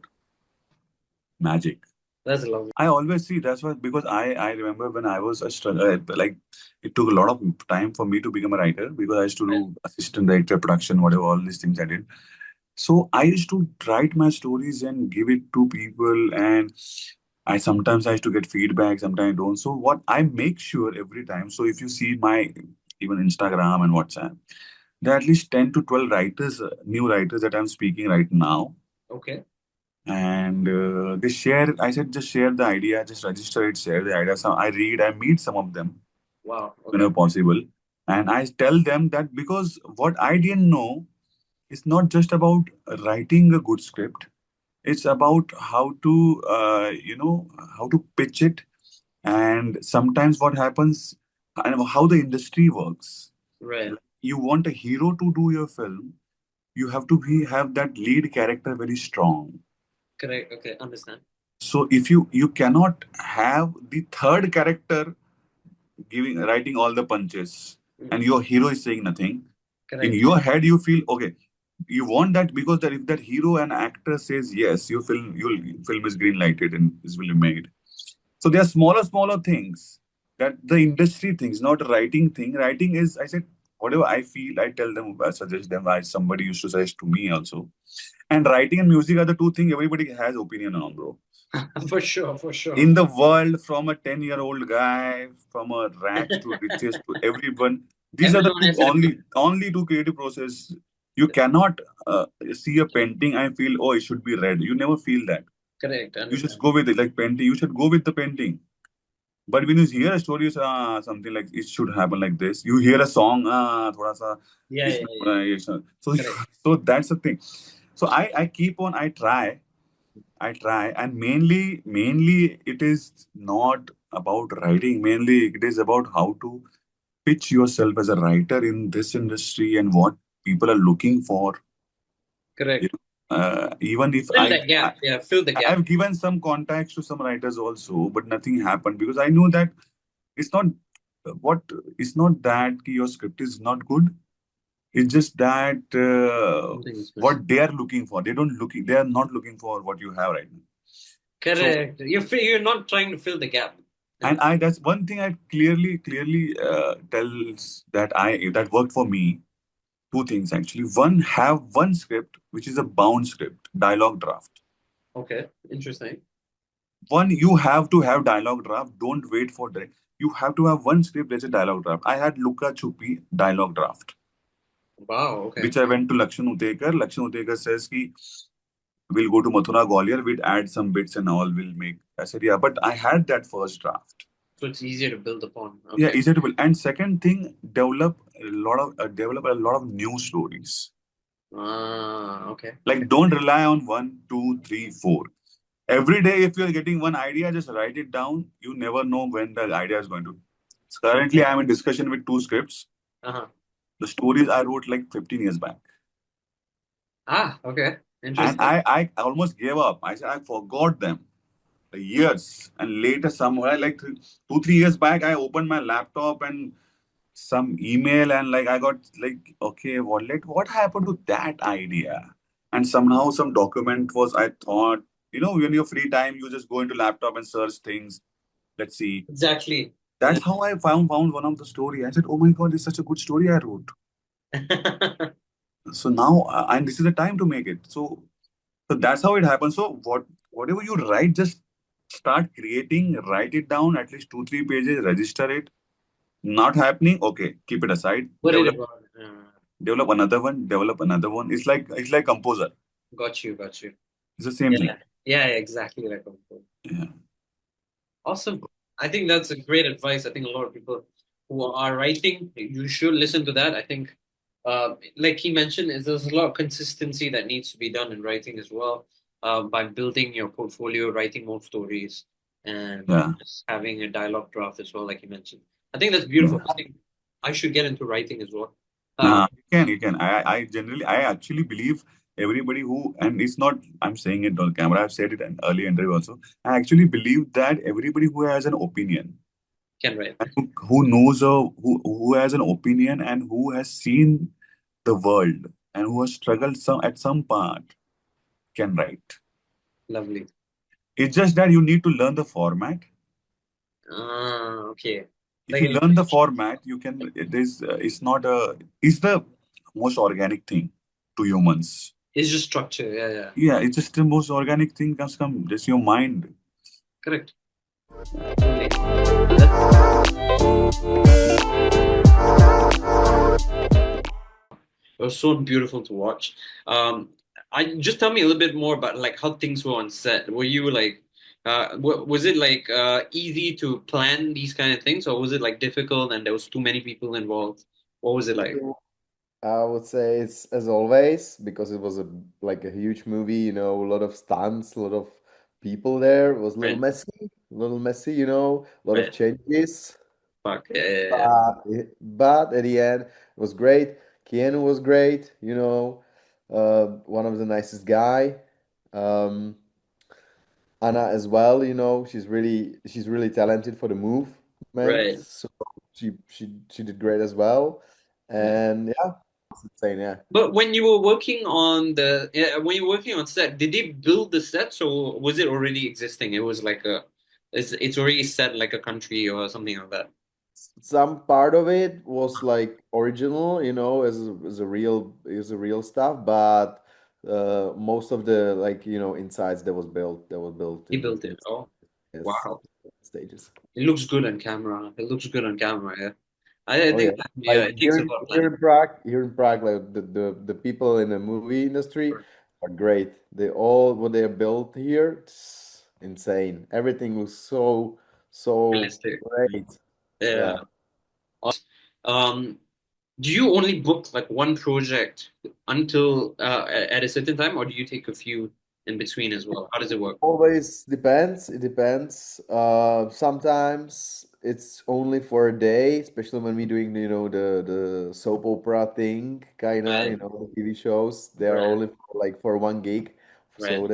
magic.
That's lovely.
I always see that's why because I remember when I was like it took a lot of time for me to become a writer because I used to do assistant director, production, whatever all these things I did. So I used to write my stories and give it to people, and I used to get feedback, sometimes I don't. So what I make sure every time. So if you see my even Instagram and WhatsApp, there are at least 10 to 12 writers, new writers that I'm speaking right now,
Okay.
and they share. I said just share the idea, just register it, share the idea. So I read, I meet some of them
Wow.
whenever
Okay.
possible, and I tell them that because what I didn't know is not just about writing a good script. It's about how to, how to pitch it, and sometimes what happens, and how the industry works.
Right.
You want a hero to do your film, you have to have that lead character very strong.
Correct. Okay. Understand.
So if you cannot have the third character giving writing all the punches, and your hero is saying nothing, in
Correct.
your head you feel okay. You want that because that if that hero and actor says yes, your film is green lighted and this will be made. So there are smaller things that the industry thinks, not a writing thing. Writing is, I said, whatever I feel, I tell them, I suggest them. Somebody used to suggest to me also. And writing and music are the two things everybody has opinion on, bro.
For sure. For sure.
In the world, from a 10-year-old guy, from a rags to riches to everyone, these are the
Everyone
two
has an opinion.
only two creative process. You cannot see a painting and feel, oh, it should be red. You never feel that.
Correct.
You just
Understand.
go with it, like painting. You should go with the painting. But when you hear a story, you say, something like it should happen like this. You hear a song, thoda sa,
Yeah.
so
Correct.
so that's the thing. So I keep on. I try, and mainly it is not about writing. Mainly it is about how to pitch yourself as a writer in this industry and what people are looking for. You
Correct.
know, even if
Fill that gap. Yeah. Fill the gap.
I've given some contacts to some writers also, but nothing happened because I know that it's not what it's not that your script is not good. It's just that
Something is missing.
what they are looking for. They are not looking for what you have right now. So,
Correct. You're not trying to fill the gap.
and I that's one thing I clearly tells that worked for me. Two things actually. One, have one script which is a bound script, dialogue draft.
Okay. Interesting.
One, you have to have dialogue draft. Don't wait for direct. You have to have one script that's a dialogue draft. I had Luka Chuppi dialogue draft,
Wow. Okay.
which I went to Lakshan Utekar. Lakshan Utekar says ki we'll go to Mathura Gwalior, we'll add some bits and all, we'll make. I said, yeah, but I had that first draft.
So it's easier to build upon.
Yeah,
Okay.
easier to build. And second thing, develop a lot of new stories.
Okay.
Like don't rely on 1, 2, 3, 4. Every day, if you're getting one idea, just write it down. You never know when the idea is going to. So currently, I'm in discussion with two scripts.
Uh-huh.
The stories I wrote like 15 years back.
Okay.
And
Interesting.
I almost gave up. I said, I forgot them. Years. And later, somewhere, like 2, 3 years back, I opened my laptop and some email, and like I got like, okay, what happened to that idea? And somehow some document was, I thought, when you're free time, you just go into laptop and search things. Let's see.
Exactly.
That's how I found one of the story. I said, oh my God, it's such a good story I wrote. So now, and this is the time to make it. So that's how it happens. So whatever you write, just Start creating, write it down, at least 2, 3 pages, register it. Not happening, okay, keep it aside.
What did
Develop,
about?
develop another one, develop another one. It's like composer.
Got you, got you.
It's the same thing.
Yeah, exactly like a
Yeah.
Awesome. I think that's a great advice. I think a lot of people who are writing, you should listen to that. I think, like he mentioned, is there's a lot of consistency that needs to be done in writing as well, by building your portfolio, writing more stories, and
Yeah.
just having a dialogue draft as well, like you mentioned. I think that's beautiful.
Yeah.
I think I should get into writing as well. Uh,
You can. I actually believe everybody who, and it's not, I'm saying it on camera, I've said it in early interview also. I actually believe that everybody who has an opinion,
can write.
and who knows, who has an opinion and who has seen the world and who has struggled at some part can write.
Lovely.
It's just that you need to learn the format.
Okay.
If
Like
you learn the format, you can. It's the most organic thing to humans.
it's just structure. Yeah.
Yeah, it's just the most organic thing comes from just your mind.
Correct. It was so beautiful to watch. I just tell me a little bit more about like how things were on set. Were you like, was it like easy to plan these kind of things, or was it like difficult and there was too many people involved? What was it like?
I would say it's as always because it was a huge movie, a lot of stunts, a lot of people there. It was
Right,
a little messy, a lot of
right.
changes.
Fuck. Yeah.
But at the end, it was great. Keanu was great, one of the nicest guy. Um, Anna as well, she's really talented for the movement.
Right.
So she did great as well.
Yeah.
And yeah, it's insane, yeah.
But when you were working on when you were working on set, did they build the sets or was it already existing? It was like it's already set like a country or something like that.
Some part of it was like original, as a real stuff, but most of the like insides that was built
He
in
built it. Oh,
yes,
wow.
stages.
It looks good on camera. It looks good on camera. Yeah, I
Oh yeah,
think that, yeah,
like
it takes
here
a
in
lot of
here
planning.
in Prague, here in Prague, like the people in the movie industry are great. They all what they built here, it's insane. Everything was so
Realistic.
great.
Yeah.
Yeah.
Awesome. Um, do you only book like one project until at a certain time, or do you take a few in between as well? How does it work?
Always depends. It depends. Sometimes it's only for a day, especially when we're doing, the soap opera thing, kinda,
Right,
the TV shows. They are
right,
only for one gig,
right,
so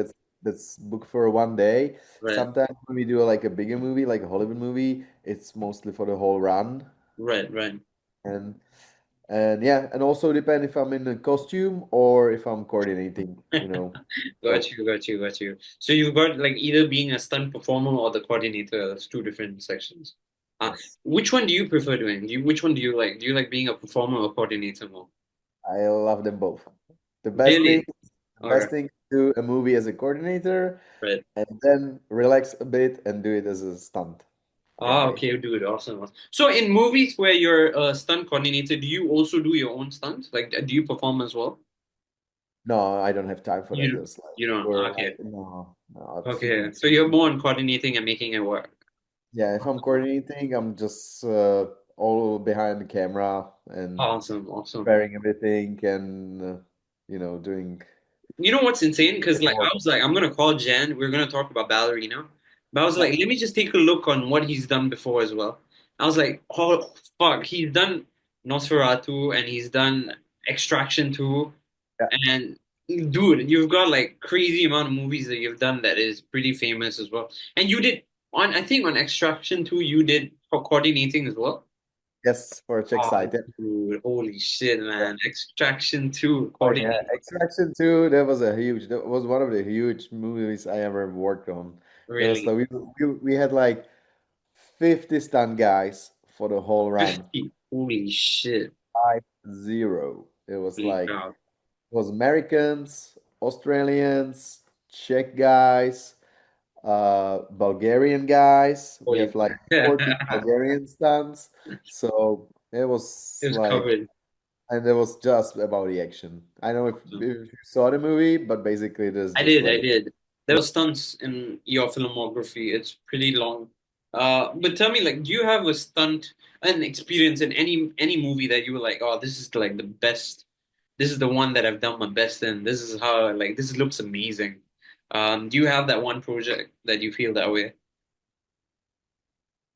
that's booked for one day.
right,
Sometimes when we do like a bigger movie, like a Hollywood movie, it's mostly for the whole run.
right.
And and yeah, and also depend if I'm in a costume or if I'm coordinating.
Got
So
you, got you, got you. So you've got like either being a stunt performer or the coordinator. That's two different sections.
yes.
Which one do you prefer doing? Which one do you like? Do you like being a performer or coordinator more?
I love them both. The best thing,
Really?
the
All
best
right,
thing to do a movie as a coordinator
right.
and then relax a bit and do it as a stunt coordinator.
Okay, dude, awesome. So in movies where you're a stunt coordinator, do you also do your own stunts? Like, do you perform as well?
No, I don't have time for that.
You
It's like
you don't.
we're
Okay,
like no, it's too
okay.
much.
So you're more on coordinating and making it work.
Yeah, if I'm coordinating, I'm just all behind the camera and
Awesome, awesome.
preparing everything and doing
You know what's insane? Because like I
work.
was like, I'm gonna call Jan. We're gonna talk about Ballerina. But I was
Yeah,
like, let me just take a look on what he's done before as well. I was like, oh fuck, he's done Nosferatu and he's done Extraction 2.
yeah.
And dude, you've got like crazy amount of movies that you've done that is pretty famous as well. And you did I think on Extraction 2, you did coordinating as well.
Yes, for a check
Oh,
site. Yeah.
dude, holy shit,
Yeah.
man. Extraction 2
Oh yeah,
coordinating.
Extraction 2, that was one of the huge movies I ever worked on. There was
Really.
like we had like 50 stunt guys for the whole run.
50. Holy shit.
50. It was
Holy
like
cow.
it was Americans, Australians, Czech guys, Bulgarian guys. We
Holy
have like
crap.
40 Bulgarian stunts. So it was
It was
like,
covered.
and it was just about the action. I don't know if you saw the movie, but basically there's
I
just
did, I
like,
did. There were stunts in your filmography. It's pretty long. But tell me, like, do you have a stunt an experience in any movie that you were like, oh, this is like the best. This is the one that I've done my best in. This is how like this looks amazing. Do you have that one project that you feel that way?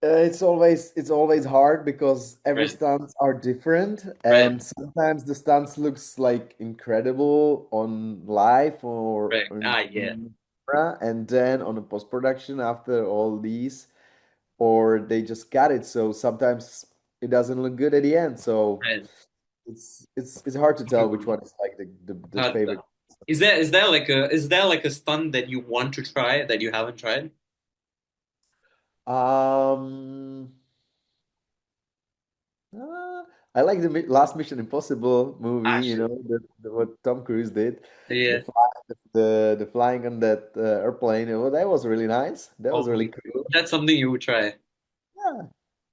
it's always hard because every
Right,
stunts are different,
right,
and sometimes the stunts looks like incredible on live or
right. Ah, yeah,
on camera, and then on the post production after all these, or they just got it. So sometimes it doesn't look good at the end. So
right.
it's hard to tell which one is like the
Hard
favorite.
stuff. Is there like a stunt that you want to try that you haven't tried?
Um, uh, I like the last Mission Impossible movie.
Ah,
You
shit.
know, what Tom Cruise did, the
Yeah.
fly, the flying on that airplane. Oh, that was really nice. That was really
Hopefully,
cool.
that's something you would try.
Yeah,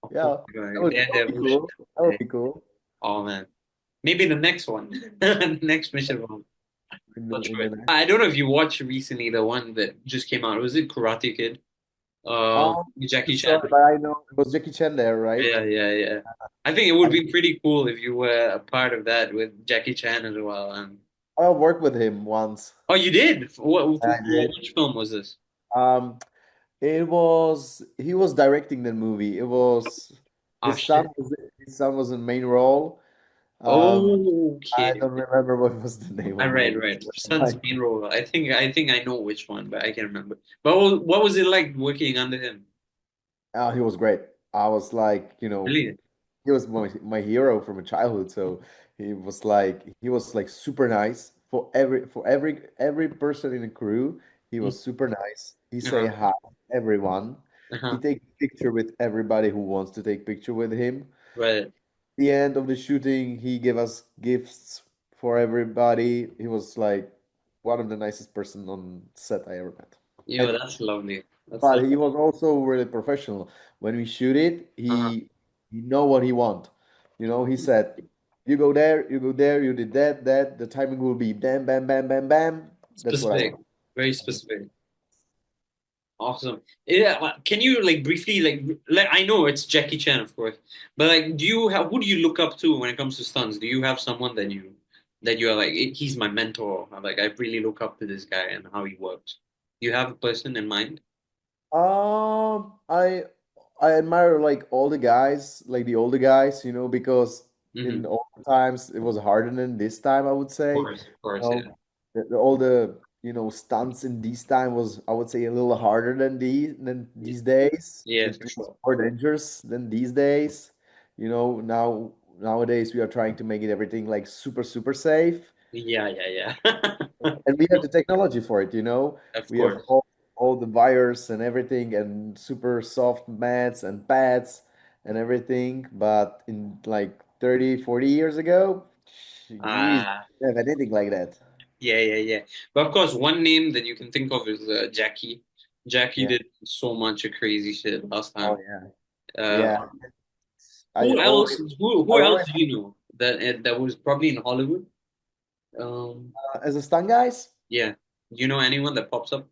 Oh
yeah.
my God,
That would be
Daredevil.
cool. That would be cool.
Oh man, maybe the next one, the next mission one. Not
In
sure.
the next.
I don't know if you watched recently the one that just came out. Was it Karate Kid?
Um,
Jackie Chan.
sorry, but I know it was Jackie Chan there, right?
Yeah, yeah, yeah. I think it would be pretty cool if you were a part of that with Jackie Chan as well. And
I worked with him once.
oh, you did?
I did.
Which film was this?
Um, he was directing the movie. It was
Ah, shit.
his son was in main role. Um,
Oh,
I
okay.
don't remember what was the name of the
Right,
movie.
right. Son's
Like,
main role. I think I know which one, but I can't remember. But what was it like working under him?
he was great. I was like,
Really?
he was my hero from a childhood. So he was like super nice for every person in the crew. He
Mm.
was super nice. He say
Uh-huh.
hi to everyone. He
Uh-huh.
take picture with everybody who wants to take picture with him.
Right.
The end of the shooting, he gave us gifts for everybody. He was like one of the nicest person on set I ever met.
Yo,
And
that's lovely. That's
but
lovely.
he was also really professional. When we shoot it,
Uh-huh.
he know what he want. He said, "You go there, you go there, you did that, that. The timing will be bam, bam, bam, bam, bam." That's what I
Specific.
want.
Very specific. Awesome. Yeah, can you like briefly like I know it's Jackie Chan, of course, but like do you have who do you look up to when it comes to stunts? Do you have someone that you are like he's my mentor? Like I really look up to this guy and how he works. Do you have a person in mind?
Um, I I admire like all the guys, like the older guys, because
Mm-hmm.
in old times it was harder than this time, I would say.
Of course, yeah.
All the stunts in this time was, I would say, a little harder than
Yeah,
these days.
yeah,
It
for
was
sure.
more dangerous than these days. Nowadays we are trying to make it everything like super super safe.
Yeah, yeah, yeah.
And we have the technology for it.
Of
We have
course.
all the wires and everything and super soft mats and pads and everything. But in like 30, 40 years ago, geez,
Ah,
we didn't have anything like that.
yeah, yeah, yeah. But of course, one name that you can think of is Jackie. Jackie
Yeah.
did so much crazy shit last
Oh
time.
yeah.
Uh,
Yeah. I
who else?
always
Who
I
else
always
do you know that was probably in Hollywood?
as a stunt guys.
Yeah. Do you know anyone that pops up?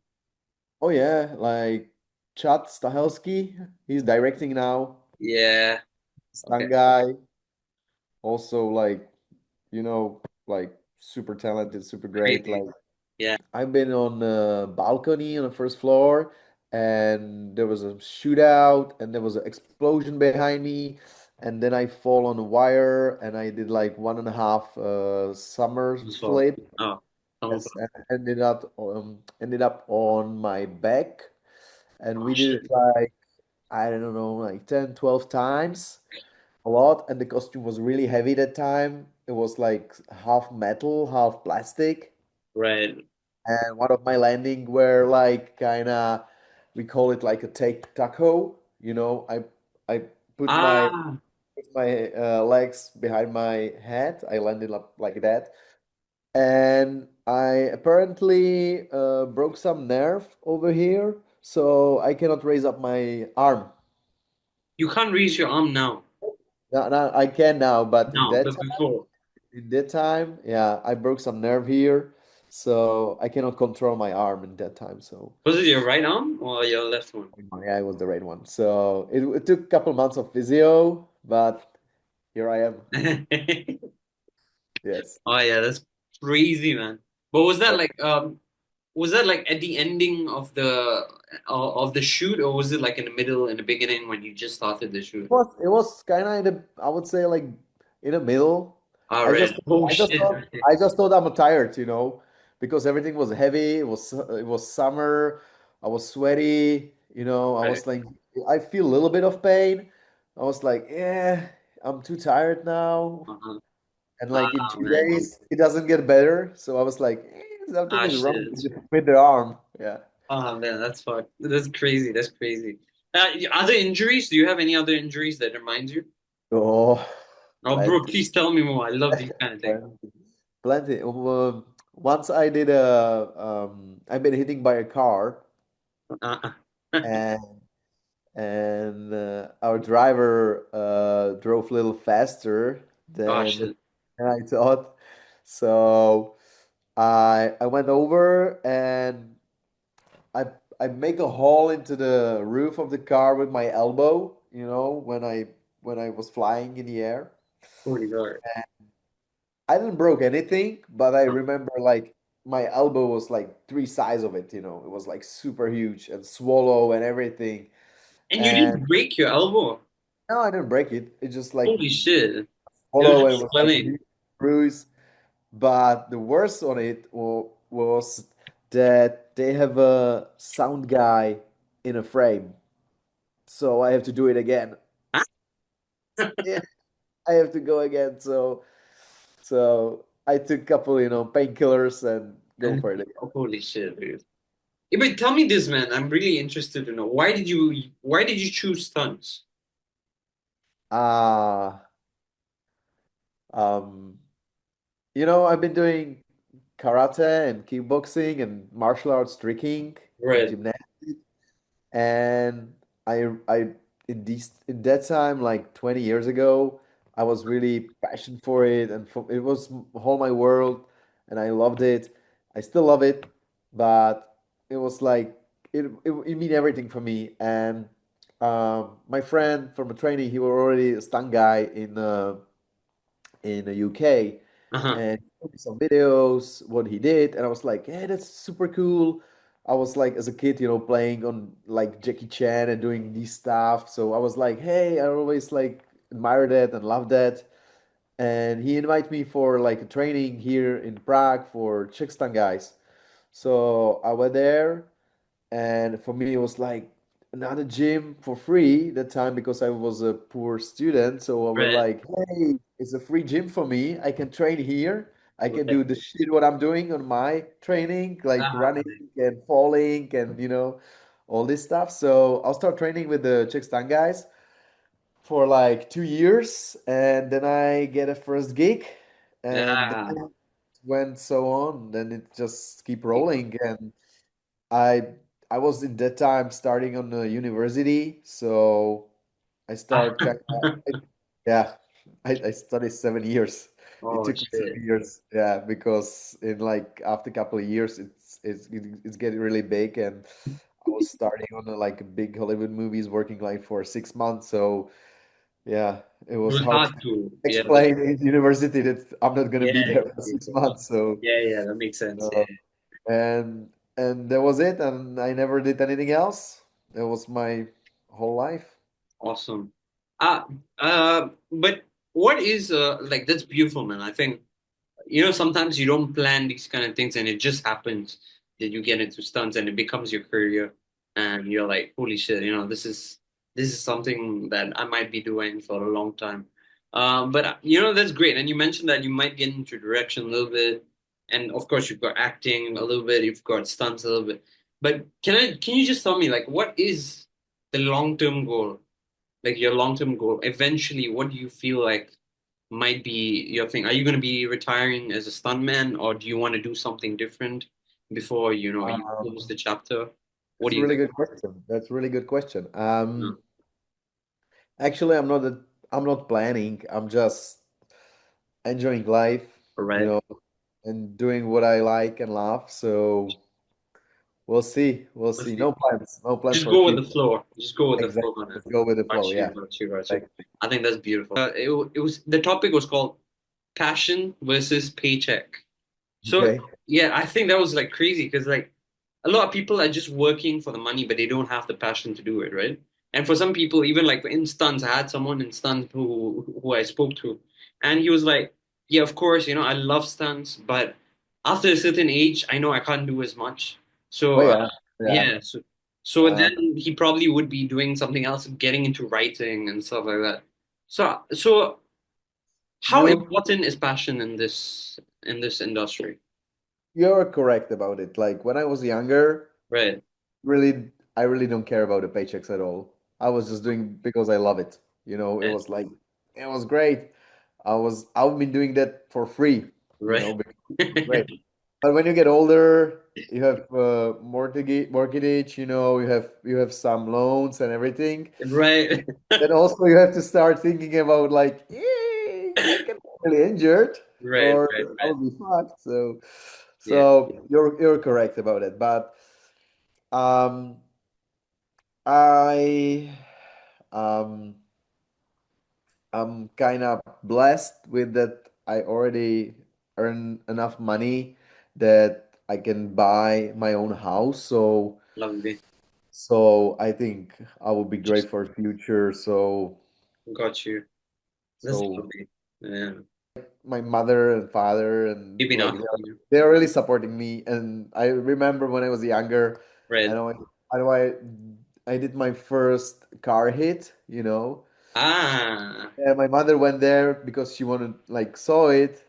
Oh yeah, like Chad Stahelski. He's directing now.
Yeah. Okay.
Stunt guy. Also like, like super talented, super great.
Crazy.
Like
Yeah.
I've been on the balcony on the first floor, and there was a shootout, and there was an explosion behind me, and then I fall on a wire, and I did like one and a half summer
So,
flip.
oh,
Yes,
Hamilton.
and ended up on my back, and
Oh
we did
shit.
it like I don't know, like 10, 12 times, a lot, and the costume was really heavy that time. It was like half metal, half plastic.
Right.
And one of my landing were like kind of, we call it like a take taco. I put my
Ah,
legs behind my head. I landed up like that, and I apparently broke some nerve over here. so I cannot raise up my arm.
You can't raise your arm now.
Now I can now, but
No, but before.
in that time, yeah, I broke some nerve here, so I cannot control my arm in that time. So
Was it your right arm or your left one?
yeah, it was the right one. So it took a couple months of physio, but here I am. Yes.
Oh yeah, that's crazy, man. But
Yeah.
was that like at the ending of the shoot, or was it like in the middle, in the beginning when you just started the shoot?
It was kind of in the, I would say, like in the middle.
Oh,
I
right.
just
Oh
I just
shit.
thought I just thought I'm tired, because everything was heavy. It was summer. I was sweaty, I
Right.
was like, I feel a little bit of pain. I was like, yeah, I'm too tired now.
Uh-huh.
And
Ah
like in two
man.
days, it doesn't get better. So I was like, something
Ah
is wrong
shit.
with the arm. Yeah.
Oh man, that's fucked. That's crazy. That's crazy. Other injuries? Do you have any other injuries that reminds you?
Oh,
Oh, bro,
plenty.
please tell me more. I love these kind of things.
Plenty. Plenty. Once I've been hitting by a car,
Uh-uh.
and our driver drove a little faster
Oh
than
shit.
I thought. So I went over and I I make a hole into the roof of the car with my elbow, when I was flying in the air.
Holy God.
I didn't broke anything, but I remember like my elbow was like three size of it, It was like super huge and swallow and everything.
And you
And
didn't break your elbow.
no, I didn't break it. It just like
Holy shit. It was
swallow and
just
was like a
swelling.
huge bruise. But the worst on it was that they have a sound guy in a frame. So I have to do it again. Yeah, I have to go again. So I took a couple, painkillers and go for it again.
Holy shit, dude. Yeah, but tell me this, man. I'm really interested to know why did you choose stunts?
Ah, um, I've been doing karate and kickboxing and martial arts tricking and
Right.
gymnastics. And I in that time, like 20 years ago, I was really passionate for it, and it was all my world, and I loved it. I still love it, but it was like it mean everything for me. And my friend from a training, he was already a stunt guy in the UK,
Uh-huh.
and he showed me some videos, what he did, and I was like, hey, that's super cool. I was like, as a kid, playing on like Jackie Chan and doing these stuff. So I was like, hey, I always like admired that and loved that. And he invited me for like a training here in Prague for Czechstan guys. So I went there, and for me, it was like another gym for free that time because I was a poor student. So I was
Right.
like, hey, it's a free gym for me. I can train here. I can
Right.
do the shit what I'm doing on my training, like
Ah,
running and falling and all this stuff. So I'll start training with the Czechstan guys for like 2 years, and then I get a first gig, and
yeah.
then it went so on. Then it just keep rolling, and I I was in that time starting on the university, so I start kind of, yeah, I studied 7 years. It
Oh
took me
shit.
7 years, yeah, because in like after a couple of years, it's getting really big, and I was starting on like big Hollywood movies, working like for 6 months. So yeah, it
It
was
was
hard
hard
to
to, yeah,
explain in university that I'm not gonna
yeah,
be there for 6 months. So.
yeah, yeah, that makes sense. Yeah.
uh, and that was it, and I never did anything else. That was my whole life.
Awesome. Uh, but what is like that's beautiful, man. I think sometimes you don't plan these kind of things and it just happens that you get into stunts and it becomes your career and you're like, holy shit, this is something that I might be doing for a long time. But that's great. And you mentioned that you might get into direction a little bit. And of course you've got acting a little bit, you've got stunts a little bit. But can you just tell me like what is the long-term goal? Like your long-term goal? Eventually, what do you feel like might be your thing? Are you going to be retiring as a stuntman, or do you want to do something different before you close
Um,
the chapter? What
That's
do
a
you
really
think?
good question. That's a really good question.
No.
Actually, I'm not planning. I'm just enjoying life, you
Right.
know, and doing what I like and love. So we'll see. We'll
Let's
see.
see.
No plans. No plans
Just
for
go with the
future.
flow. Just go with the flow
Exactly.
on it.
Let's go with the flow.
Got you,
Yeah.
got you, got you.
Exactly.
I think that's beautiful. It was the topic was called passion versus paycheck. So
Okay.
yeah, I think that was like crazy because like a lot of people are just working for the money, but they don't have the passion to do it, right? And for some people, even like in stunts, I had someone in stunts who I spoke to, and he was like, "Yeah, of course, I love stunts, but after a certain age, I know I can't do as much.
Oh
So
yeah. Yeah.
yeah, so
Uh,
then he probably would be doing something else, getting into writing and stuff like that. So how
you
important is passion in this industry?
you're correct about it. Like when I was younger,
Right.
I really don't care about the paychecks at all. I was just doing because I love it. It
Right.
was like it was great. I've been doing that for free,
Right.
because it was great. But when you get older, you have mortgage, you have some loans and everything.
Right.
Then also you have to start thinking about like, I can get really injured
Right.
or
Right.
I
Right.
will be fucked. So
Yeah.
you're correct about it. But um I um I'm kind of blessed with that. I already earn enough money that I can buy my own house.
Lovely.
So I think I will be great
Just
for future.
got you. That's
So
lovely. Yeah.
my mother and father and
Maybe
like
not.
they're really supporting me. And I remember when I was younger, I
Right.
know I did my first car hit.
Ah.
And my mother went there because she wanted like saw it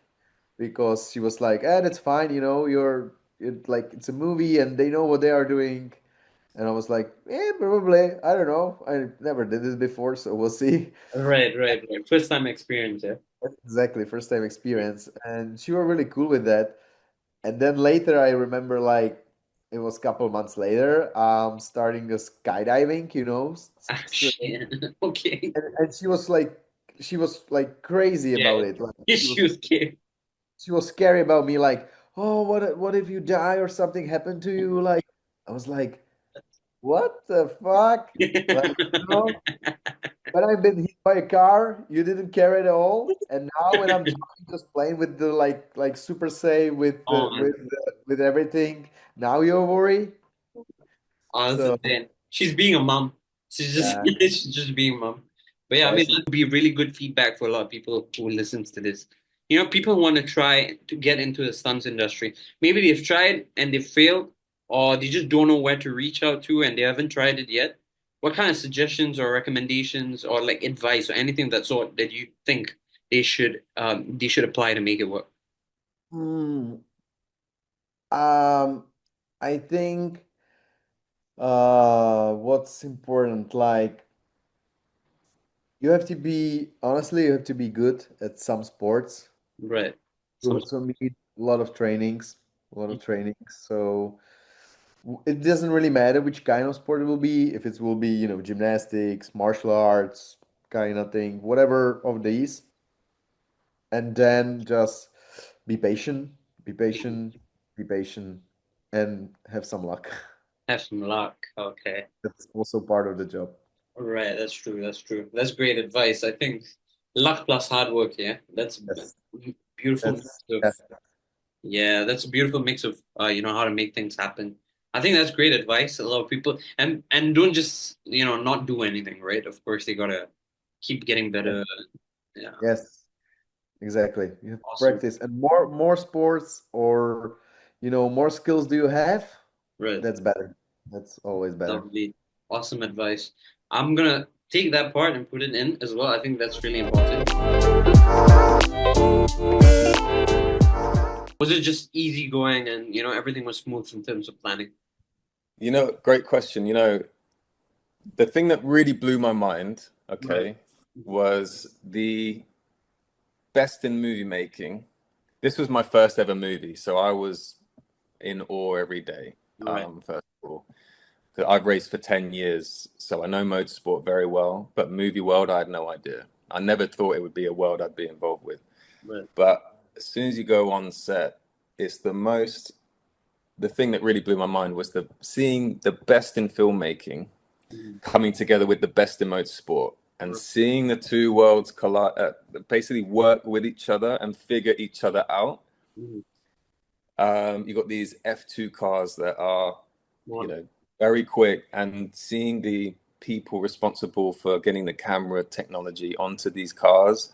because she was like, that's fine, like it's a movie and they know what they are doing. And I was like, probably. I don't know. I never did this before, so we'll see.
Right. Right. Right. First time experience. Yeah.
Exactly, first time experience. And she was really cool with that. And then later I remember like it was a couple months later, starting the skydiving.
Ah, shit. Okay.
And she was like crazy
Yeah.
about it. Like she
She
was
was scared.
she was scary about me, like, oh, what if you die or something happened to you? Like I was like, what the fuck? Like, when I've been hit by a car, you didn't care at all. And now when I'm just playing with the like super save with
Oh
the
man.
with everything, now you're worried.
Oh, that's
So
insane. She's being a mom.
yeah,
She's just being a mom. But yeah, I
yeah,
mean, that would be really good feedback for a lot of people who listens to this. People want to try to get into the stunts industry. Maybe they've tried and they failed, or they just don't know where to reach out to and they haven't tried it yet. What kind of suggestions or recommendations or like advice or anything of that sort that you think they should apply to make it work?
Hmm. Um, I think what's important, like you have to be good at some sports.
Right.
You
Some
also need a lot of trainings. So it doesn't really matter which kind of sport it will be. If it will be, gymnastics, martial arts, kind of thing, whatever of these. And then just be patient, be patient, be patient, and have some luck.
have some luck. Okay.
That's also part of the job.
Right, that's true. That's true. That's great advice. I think luck plus hard work, yeah. That's
Yes,
a beautiful mix
that's
of
yes.
yeah, that's a beautiful mix of how to make things happen. I think that's great advice. A lot of people and don't just, not do anything, right? Of course they gotta keep getting better. Yeah.
Yes, exactly. You have to
Awesome.
practice, and more sports or more skills do you have,
Right.
that's better. That's always better.
Lovely. Awesome advice. I'm gonna take that part and put it in as well. I think that's really important. Was it just easy going and everything was smooth in terms of planning?
Great question. The thing that really blew my mind,
Right.
okay, was the best in movie making. This was my first ever movie, so I was in awe every day,
Right.
first of all. because I've raced for 10 years, so I know motorsport very well, but movie world, I had no idea. I never thought it would be a world I'd be involved with.
Right.
But as soon as you go on set, it's the thing that really blew my mind was seeing the best in filmmaking coming together with the best in motorsport, and seeing the two worlds collide, basically work with each other and figure each other out. You got these F2 cars that are, very quick, and seeing the people responsible for getting the camera technology onto these cars,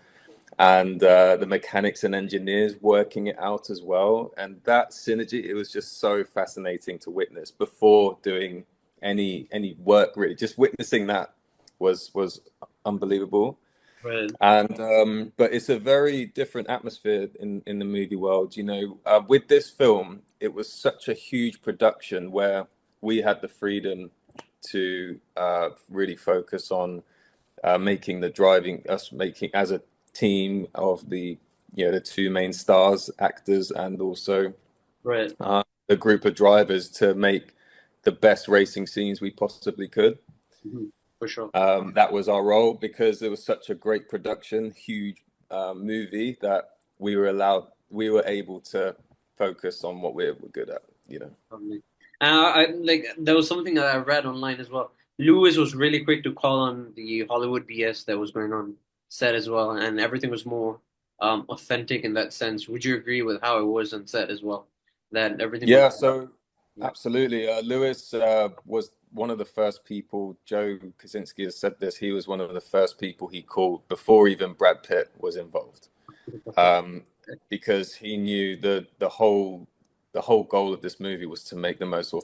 and the mechanics and engineers working it out as well. And that synergy, it was just so fascinating to witness before doing any work, really. Just witnessing that was unbelievable.
Right.
And but it's a very different atmosphere in the movie world. With this film, it was such a huge production where we had the freedom to really focus on making the driving, making as a team of the two main stars, actors, and also
Right.
a group of drivers to make the best racing scenes we possibly could.
For sure.
That was our role, because it was such a great production, huge movie, that we were able to focus on what we were good at,
There was something that I read online as well. Lewis was really quick to call on the Hollywood BS that was going on set as well, and everything was more authentic in that sense. Would you agree with how it was on set as well? That everything was...
So absolutely. Lewis was one of the first people. Joe Kosinski has said this. He was one of the first people he called before even Brad Pitt was involved, because he knew the whole goal of this movie was to make the most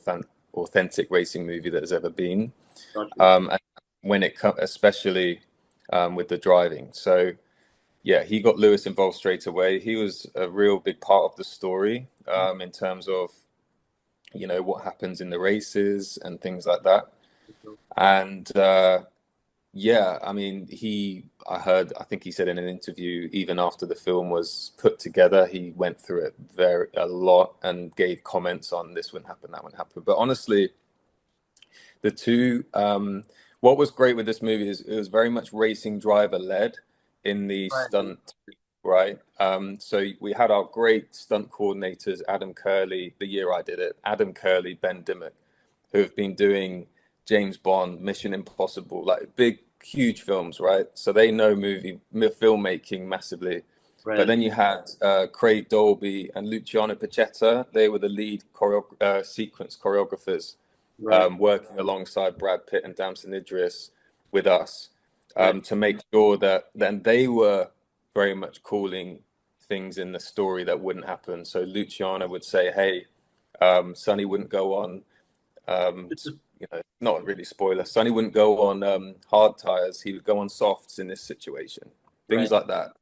authentic racing movie that has ever been. And when it comes, especially with the driving. So yeah, he got Lewis involved straight away. He was a real big part of the story in terms of what happens in the races and things like that. And I mean, I think he said in an interview, even after the film was put together, he went through it a lot and gave comments on this wouldn't happen, that wouldn't happen. But honestly, the two, what was great with this movie is it was very much racing driver led in the stunt, right? So we had our great stunt coordinators, Adam Curley, the year I did it, Adam Curley, Ben Dimmock, who have been doing James Bond, Mission Impossible, like big, huge films, right? So they know filmmaking massively. But then you had Craig Dolby and Luciano Pachetta. They were the lead sequence choreographers, working alongside Brad Pitt and Damson Idris with us, to make sure that then they were very much calling things in the story that wouldn't happen. So Luciano would say, hey, Sonny wouldn't go on, not really spoiler, Sonny wouldn't go on hard tires, he would go on softs in this situation, things like that.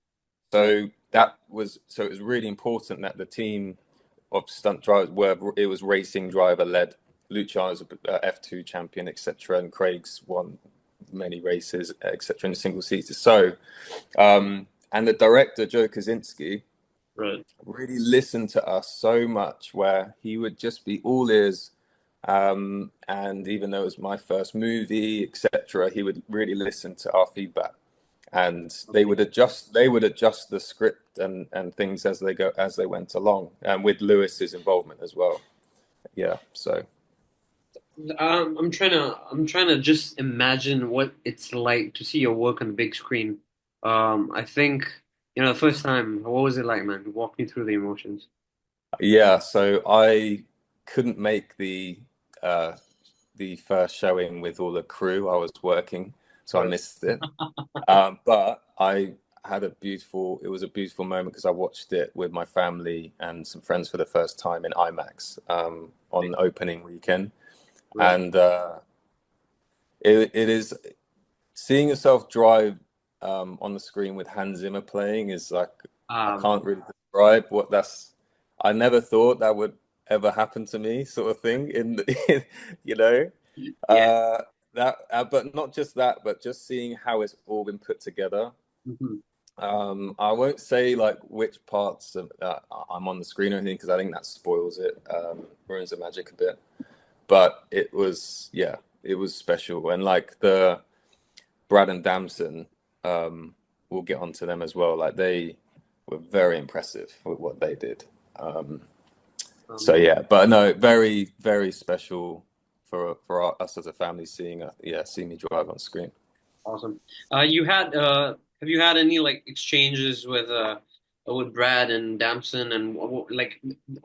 So it was really important that the team of stunt drivers it was racing driver led. Luciano's a F2 champion, etc., and Craig's won many races, etc., in the single seaters. So and the director, Joe Kosinski, really listened to us so much, where he would just be all ears. And even though it was my first movie, etc., he would really listen to our feedback, and they would adjust the script and things as they went along, and with Lewis's involvement as well. Yeah, so
I'm trying to just imagine what it's like to see your work on the big screen. I think, the first time, what was it like, man? Walk me through the emotions.
Yeah, so I couldn't make the first showing with all the crew. I was working, so I missed it. But I had it was a beautiful moment, because I watched it with my family and some friends for the first time in IMAX on opening weekend. And it is seeing yourself drive on the screen with Hans Zimmer playing is like, I can't really describe what that's. I never thought that would ever happen to me, sort of thing. But not just that, but just seeing how it's all been put together. I won't say like which parts I'm on the screen or anything, because I think that spoils it, ruins the magic a bit. but it was special. And like the Brad and Damson, we'll get onto them as well. Like they were very impressive with what they did. So yeah, but no, very, very special for us as a family seeing me drive on screen.
Awesome. Have you had any like exchanges with Brad and Damson, and what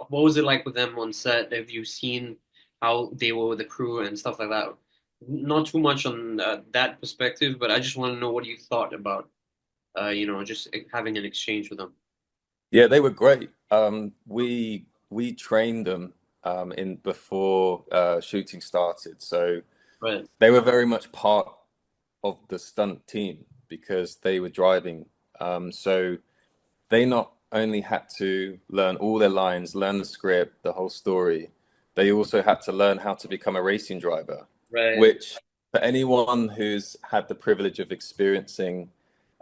was it like with them on set? Have you seen how they were with the crew and stuff like that? Not too much on that perspective, but I just want to know what you thought about just having an exchange with them.
Yeah, they were great. We trained them in before shooting started, so
Right.
they were very much part of the stunt team because they were driving. So they not only had to learn all their lines, learn the script, the whole story, they also had to learn how to become a racing driver.
Right.
Which, for anyone who's had the privilege of experiencing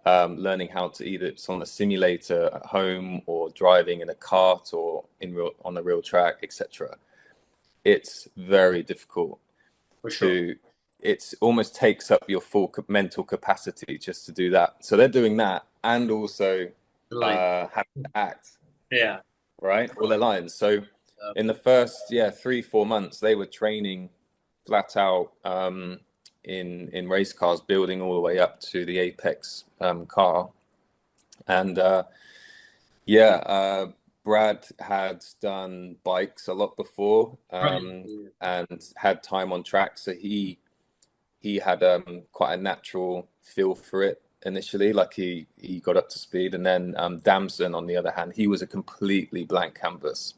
learning how to either it's on a simulator at home or driving in a kart or on a real track, etc., it's very difficult.
For sure.
It almost takes up your full mental capacity just to do that. So they're doing that and also having to act.
Yeah.
Right? All their lines. So in the first 3-4 months, they were training flat out in race cars, building all the way up to the Apex car. And Brad had done bikes a lot before and had time on track. So he had quite a natural feel for it initially, like he got up to speed. And then Damson, on the other hand, he was a completely blank canvas.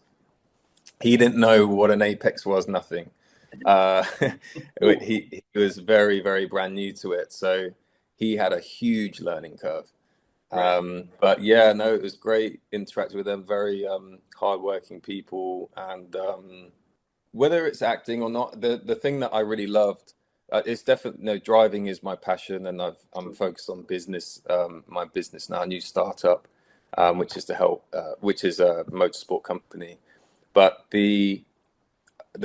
He didn't know what an Apex was, nothing. He was very, very brand new to it. So he had a huge learning curve. But yeah, no, it was great interacting with them, very hardworking people. And whether it's acting or not, the thing that I really loved, it's definitely, driving is my passion, and I'm focused on business, my business now, a new startup, which is which is a motorsport company. But the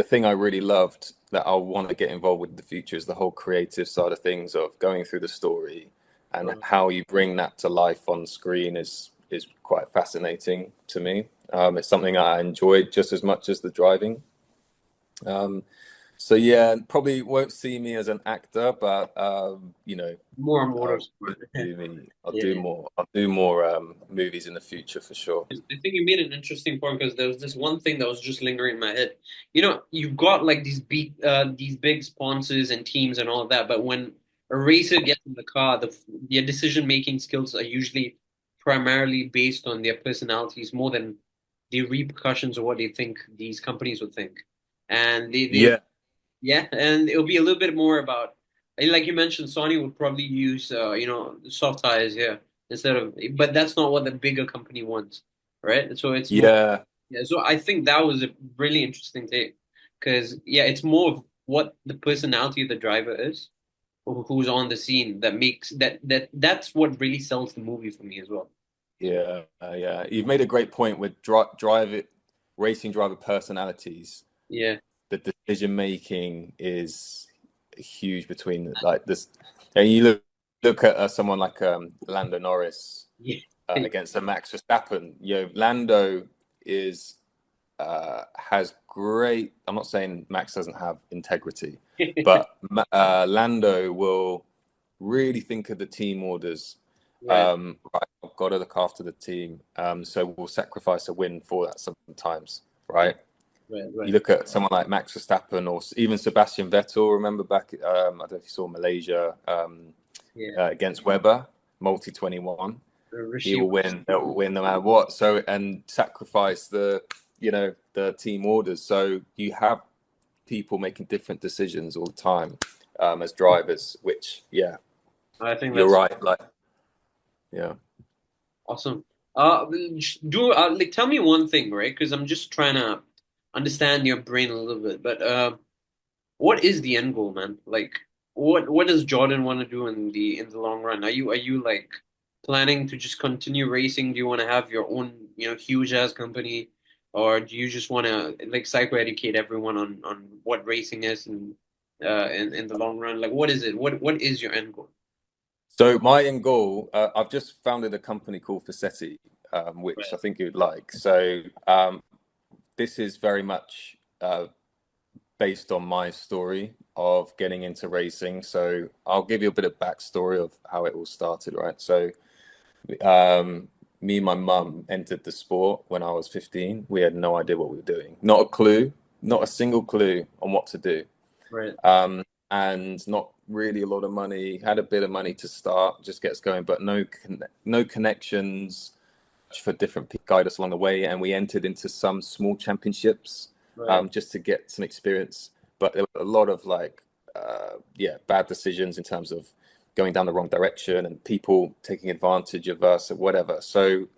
thing I really loved that I want to get involved with in the future is the whole creative side of things, of going through the story and how you bring that to life on screen is quite fascinating to me. It's something I enjoyed just as much as the driving. So yeah, probably won't see me as an actor, but
more and more.
I'll do more movies in the future for sure.
I think you made an interesting point, because there was this one thing that was just lingering in my head. You've got like these big sponsors and teams and all of that, but when a racer gets in the car, their decision-making skills are usually primarily based on their personalities more than the repercussions of what they think these companies would think. And and it'll be a little bit more about, like you mentioned, Sony would probably use soft tires here but that's not what the bigger company wants, right? So it's more, so I think that was a really interesting take, because it's more of what the personality of the driver is, who's on the scene, that makes that's what really sells the movie for me as well.
You've made a great point with racing driver personalities. The decision making is huge between like this, and you look at someone like Lando Norris against Max Verstappen. Lando has great. I'm not saying Max doesn't have integrity, but Lando will really think of the team orders. Right, I've got to look after the team, so we'll sacrifice a win for that sometimes, right?
Right.
You look at someone like Max Verstappen or even Sebastian Vettel. Remember back, I don't know if you saw Malaysia against Webber, multi 21. He will win. They'll win no matter what. So, and sacrifice the team orders. So you have people making different decisions all the time as drivers. Which,
I think
you're right. Like,
awesome. Tell me one thing, right? Because I'm just trying to understand your brain a little bit. But what is the end goal, man? Like, what does Jordan want to do in the long run? Are you like planning to just continue racing? Do you want to have your own huge ass company, or do you just want to like psychoeducate everyone on what racing is and in the long run? Like, what is it? What is your end goal?
So my end goal, I've just founded a company called Faceti, which
Right.
I think you'd like. So this is very much based on my story of getting into racing. So I'll give you a bit of backstory of how it all started, right? So me and my mum entered the sport when I was 15. We had no idea what we were doing. Not a clue, not a single clue on what to do.
Right.
And not really a lot of money. Had a bit of money to start, just get us going, but no connections for different people guide us along the way. And we entered into some small championships,
Right.
just to get some experience. But there were a lot of bad decisions in terms of going down the wrong direction and people taking advantage of us or whatever. So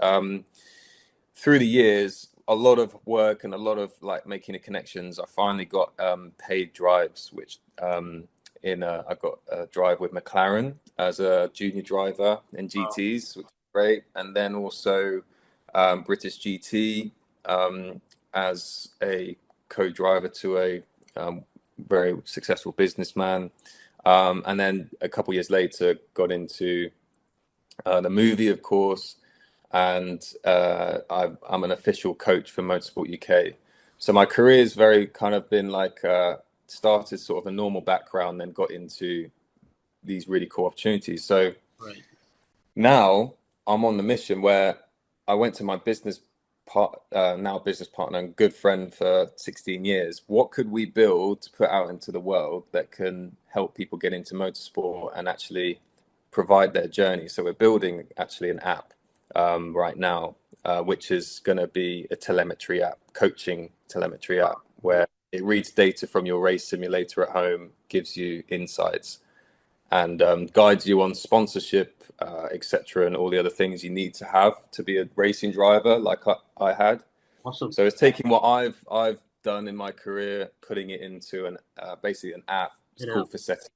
through the years, a lot of work and a lot of like making the connections, I finally got paid drives, which I got a drive with McLaren as a junior driver in GTs, which was great. And then also British GT as a co-driver to a very successful businessman. And then a couple of years later, got into the movie, of course. And I'm an official coach for Motorsport UK. So my career has very kind of been like started sort of a normal background, then got into these really cool opportunities. So
Right.
now I'm on the mission where I went to my business partner and good friend for 16 years. What could we build to put out into the world that can help people get into motorsport and actually provide their journey? So we're building actually an app right now, which is going to be a telemetry app, coaching telemetry app, where it reads data from your race simulator at home, gives you insights, and guides you on sponsorship, etc., and all the other things you need to have to be a racing driver, like I had.
Awesome.
So it's taking what I've done in my career, putting it into basically an app. It's called Faceti.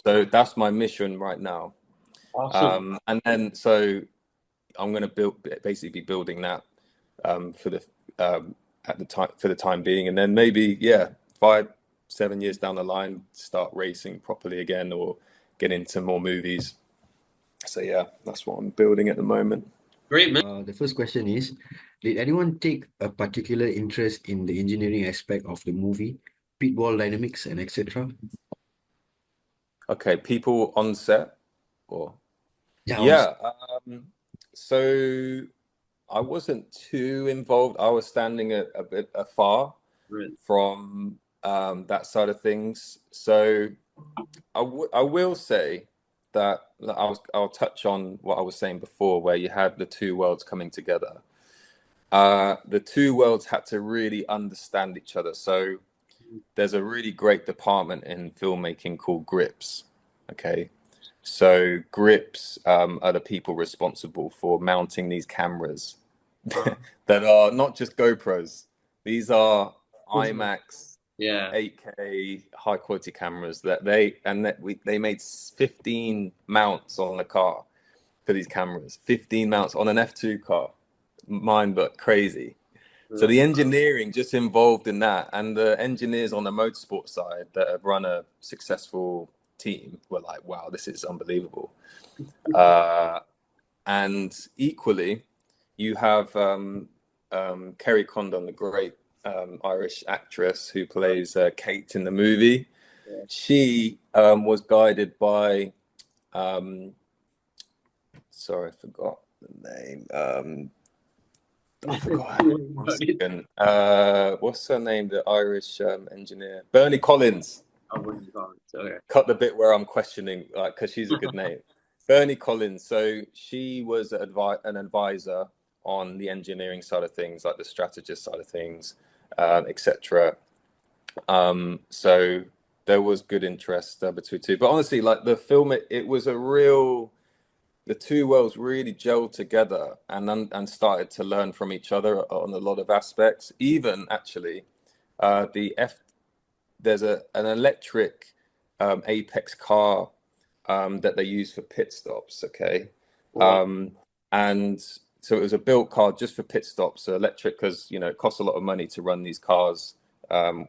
So that's my mission right now.
Awesome.
And then so I'm going to basically be building that for the time being, and then maybe 5-7 years down the line, start racing properly again or get into more movies. So yeah, that's what I'm building at the moment.
Great, man.
The first question is, did anyone take a particular interest in the engineering aspect of the movie, pitwall dynamics and etc.?
Okay, people on set or so I wasn't too involved. I was standing a bit afar from that side of things. So I will say that I'll touch on what I was saying before, where you had the two worlds coming together. The two worlds had to really understand each other. So there's a really great department in filmmaking called grips. Okay. So grips are the people responsible for mounting these cameras that are not just GoPros. These are IMAX, 8K, high quality cameras that they made 15 mounts on the car for these cameras. 15 mounts on an F2 car, but crazy. So the engineering just involved in that, and the engineers on the motorsport side that have run a successful team were like, wow, this is unbelievable. And equally, you have Kerry Condon, the great Irish actress who plays Kate in the movie. She was guided by sorry, I forgot the name. I forgot. One second. What's her name? The Irish engineer, Bernie Collins.
Okay.
Cut the bit where I'm questioning, like, because she's a good name. Bernie Collins. So she was an advisor on the engineering side of things, like the strategist side of things, etc. So there was good interest between two. But honestly, like the film, it was the two worlds really gelled together and started to learn from each other on a lot of aspects. Even actually, there's an electric Apex car that they use for pit stops. Okay, and so it was a built car just for pit stops, so electric, because it costs a lot of money to run these cars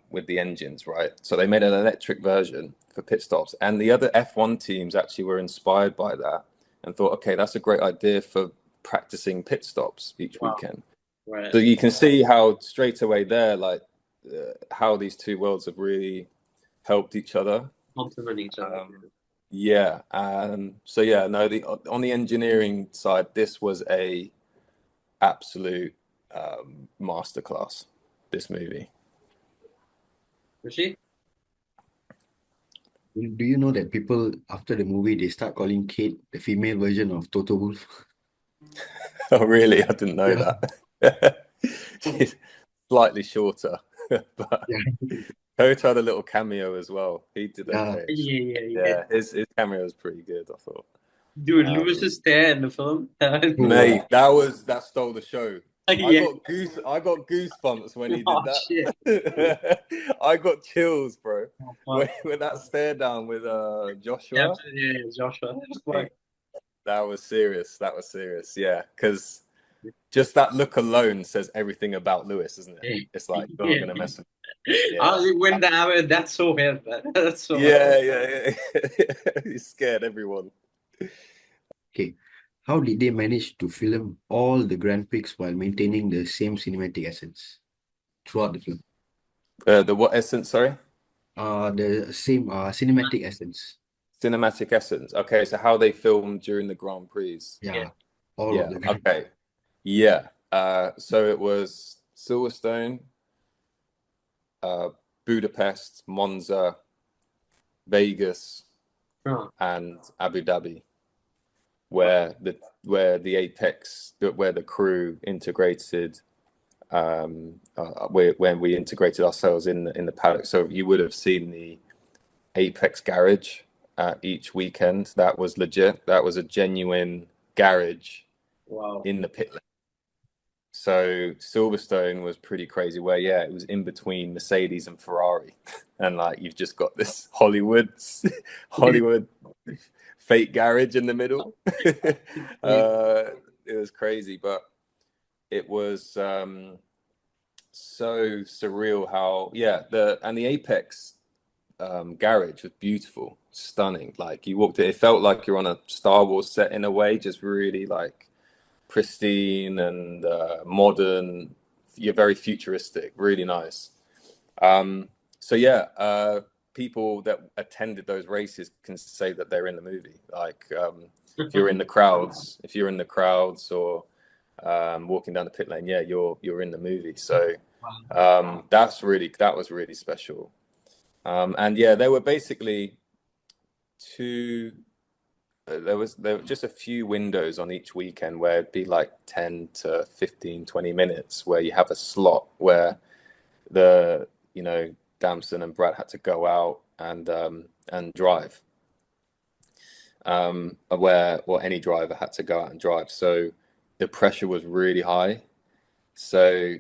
with the engines, right? So they made an electric version for pit stops, and the other F1 teams actually were inspired by that and thought, okay, that's a great idea for practicing pit stops each weekend.
Right.
So you can see how straight away there, like how these two worlds have really helped each other.
Complement each other.
Yeah. So yeah, no, on the engineering side, this was a absolute masterclass, this movie.
Rishi?
Do you know that people after the movie they start calling Kate the female version of Toto Wolff?
Oh, really? I didn't know
Yeah.
that. She's slightly shorter, but
Yeah.
Toto had a little cameo as well. He did
Yeah.
okay.
Yeah.
His cameo was pretty good, I thought.
Dude, Lewis's stare in the film.
Mate, that stole the show.
Yeah.
I got goosebumps when he did
Oh,
that.
shit.
I got chills, bro.
Oh, fuck.
When that stare down with Joshua.
Yeah, Joshua.
Mate, that was serious. Yeah, because just that look alone says everything about Lewis, isn't it? It's like you're not gonna mess with him. Yeah.
When that's so him, man. That's so
Yeah. He scared everyone.
Okay. How did they manage to film all the Grand Prix while maintaining the same cinematic essence throughout the film?
The what essence, sorry?
The same cinematic essence.
Cinematic essence. Okay, so how they filmed during the Grand Prix.
Yeah. All of the Grand
Okay. Yeah. So it was Silverstone, Budapest, Monza, Vegas, and Abu Dhabi, where the Apex, where the crew integrated, when we integrated ourselves in the paddock. So you would have seen the Apex garage each weekend. That was legit. That was a genuine garage.
Wow.
In the pit lane. So Silverstone was pretty crazy, where it was in between Mercedes and Ferrari, and like you've just got this Hollywood fake garage in the middle. It was crazy, but it was so surreal how the Apex garage was beautiful, stunning. Like you walked it felt like you're on a Star Wars set in a way, just really like pristine and modern. You're very futuristic, really nice. People that attended those races can say that they're in the movie. Like if you're in the crowds or walking down the pit lane, you're in the movie. So that was really special. There were basically there were just a few windows on each weekend where it'd be like 10 to 15, 20 minutes where you have a slot where Damson and Brad had to go out and drive. Any driver had to go out and drive. So the pressure was really high. So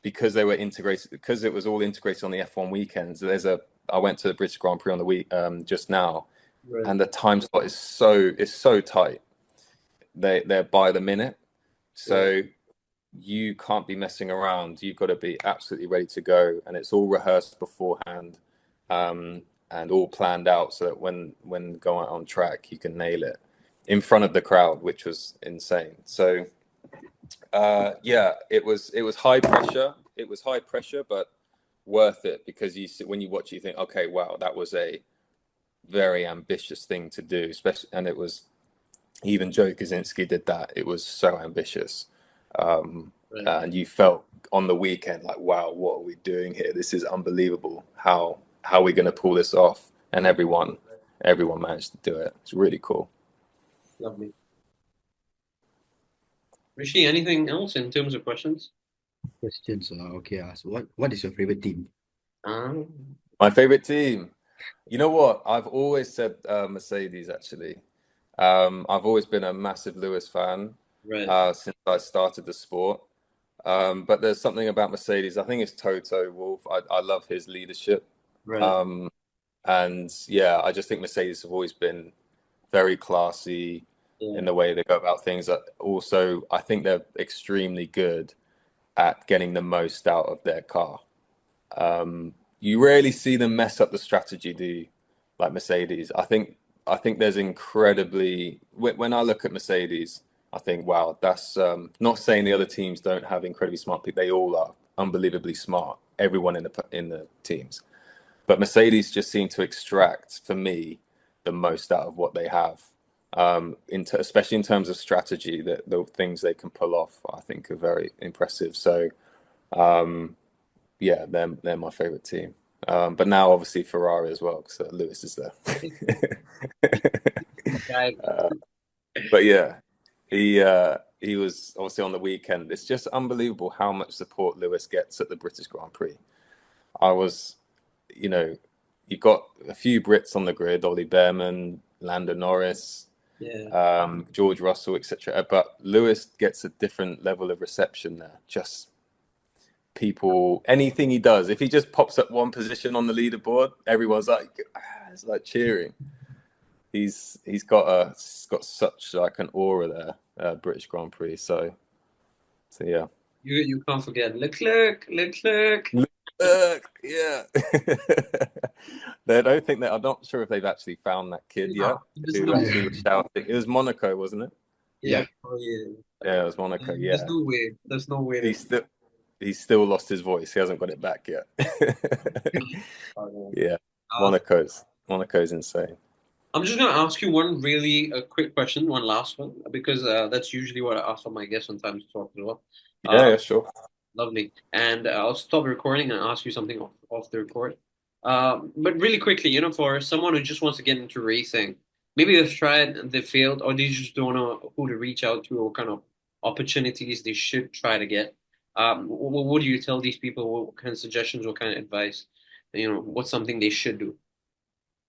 because they were integrated, because it was all integrated on the F1 weekends, I went to the British Grand Prix on the week just now. Right. And the time slot is so tight. They're by the minute, so you can't be messing around. You've got to be absolutely ready to go, and it's all rehearsed beforehand, and all planned out so that when going out on track, you can nail it in front of the crowd, which was insane. So, it was high pressure. It was high pressure, but worth it because when you watch, you think, okay, wow, that was a very ambitious thing to do, especially, and it was even Joe Kaczynski did that. It was so ambitious, and you felt on the weekend like, wow, what are we doing here? This is unbelievable. How are we going to pull this off? And everyone managed to do it. It's really cool.
Lovely. Rishi, anything else in terms of questions?
Questions. Okay. So what is your favorite team?
My favorite team. You know what? I've always said Mercedes, actually. I've always been a massive Lewis fan since I started the sport. But there's something about Mercedes. I think it's Toto Wolff. I love his leadership.
Right.
I just think Mercedes have always been very classy, in the way they go about things. Also, I think they're extremely good at getting the most out of their car. You rarely see them mess up the strategy, do you? Like Mercedes. I think there's incredibly, when I look at Mercedes, I think, wow, that's not saying the other teams don't have incredibly smart people. They all are unbelievably smart, everyone in the teams. But Mercedes just seem to extract, for me, the most out of what they have. Especially in terms of strategy, the things they can pull off, I think, are very impressive. So, yeah, they're my favorite team. But now, obviously, Ferrari as well, because Lewis is there. But yeah, he was obviously on the weekend. It's just unbelievable how much support Lewis gets at the British Grand Prix. You've got a few Brits on the grid: Ollie Bearman, Lando Norris, George Russell, etc. But Lewis gets a different level of reception there. Just people, anything he does, if he just pops up one position on the leaderboard, everyone's like, it's like cheering. He's got such like an aura there, British Grand Prix. So yeah.
You can't forget Leclerc.
Yeah. They don't think that. I'm not sure if they've actually found that kid yet. Who actually was shouting? It was Monaco, wasn't it?
Yeah.
Yeah, it was Monaco. Yeah.
There's no way.
He's still lost his voice. He hasn't got it back yet. Yeah. Monaco's insane.
I'm just going to ask you one really quick question, one last one, because that's usually what I ask all my guests when time to talk as well.
Yeah, sure.
Lovely. And I'll stop recording and ask you something off the record. But really quickly, for someone who just wants to get into racing, maybe they've tried, they failed, or they just don't know who to reach out to or what kind of opportunities they should try to get. What do you tell these people? What kind of suggestions, what kind of advice? What's something they should do?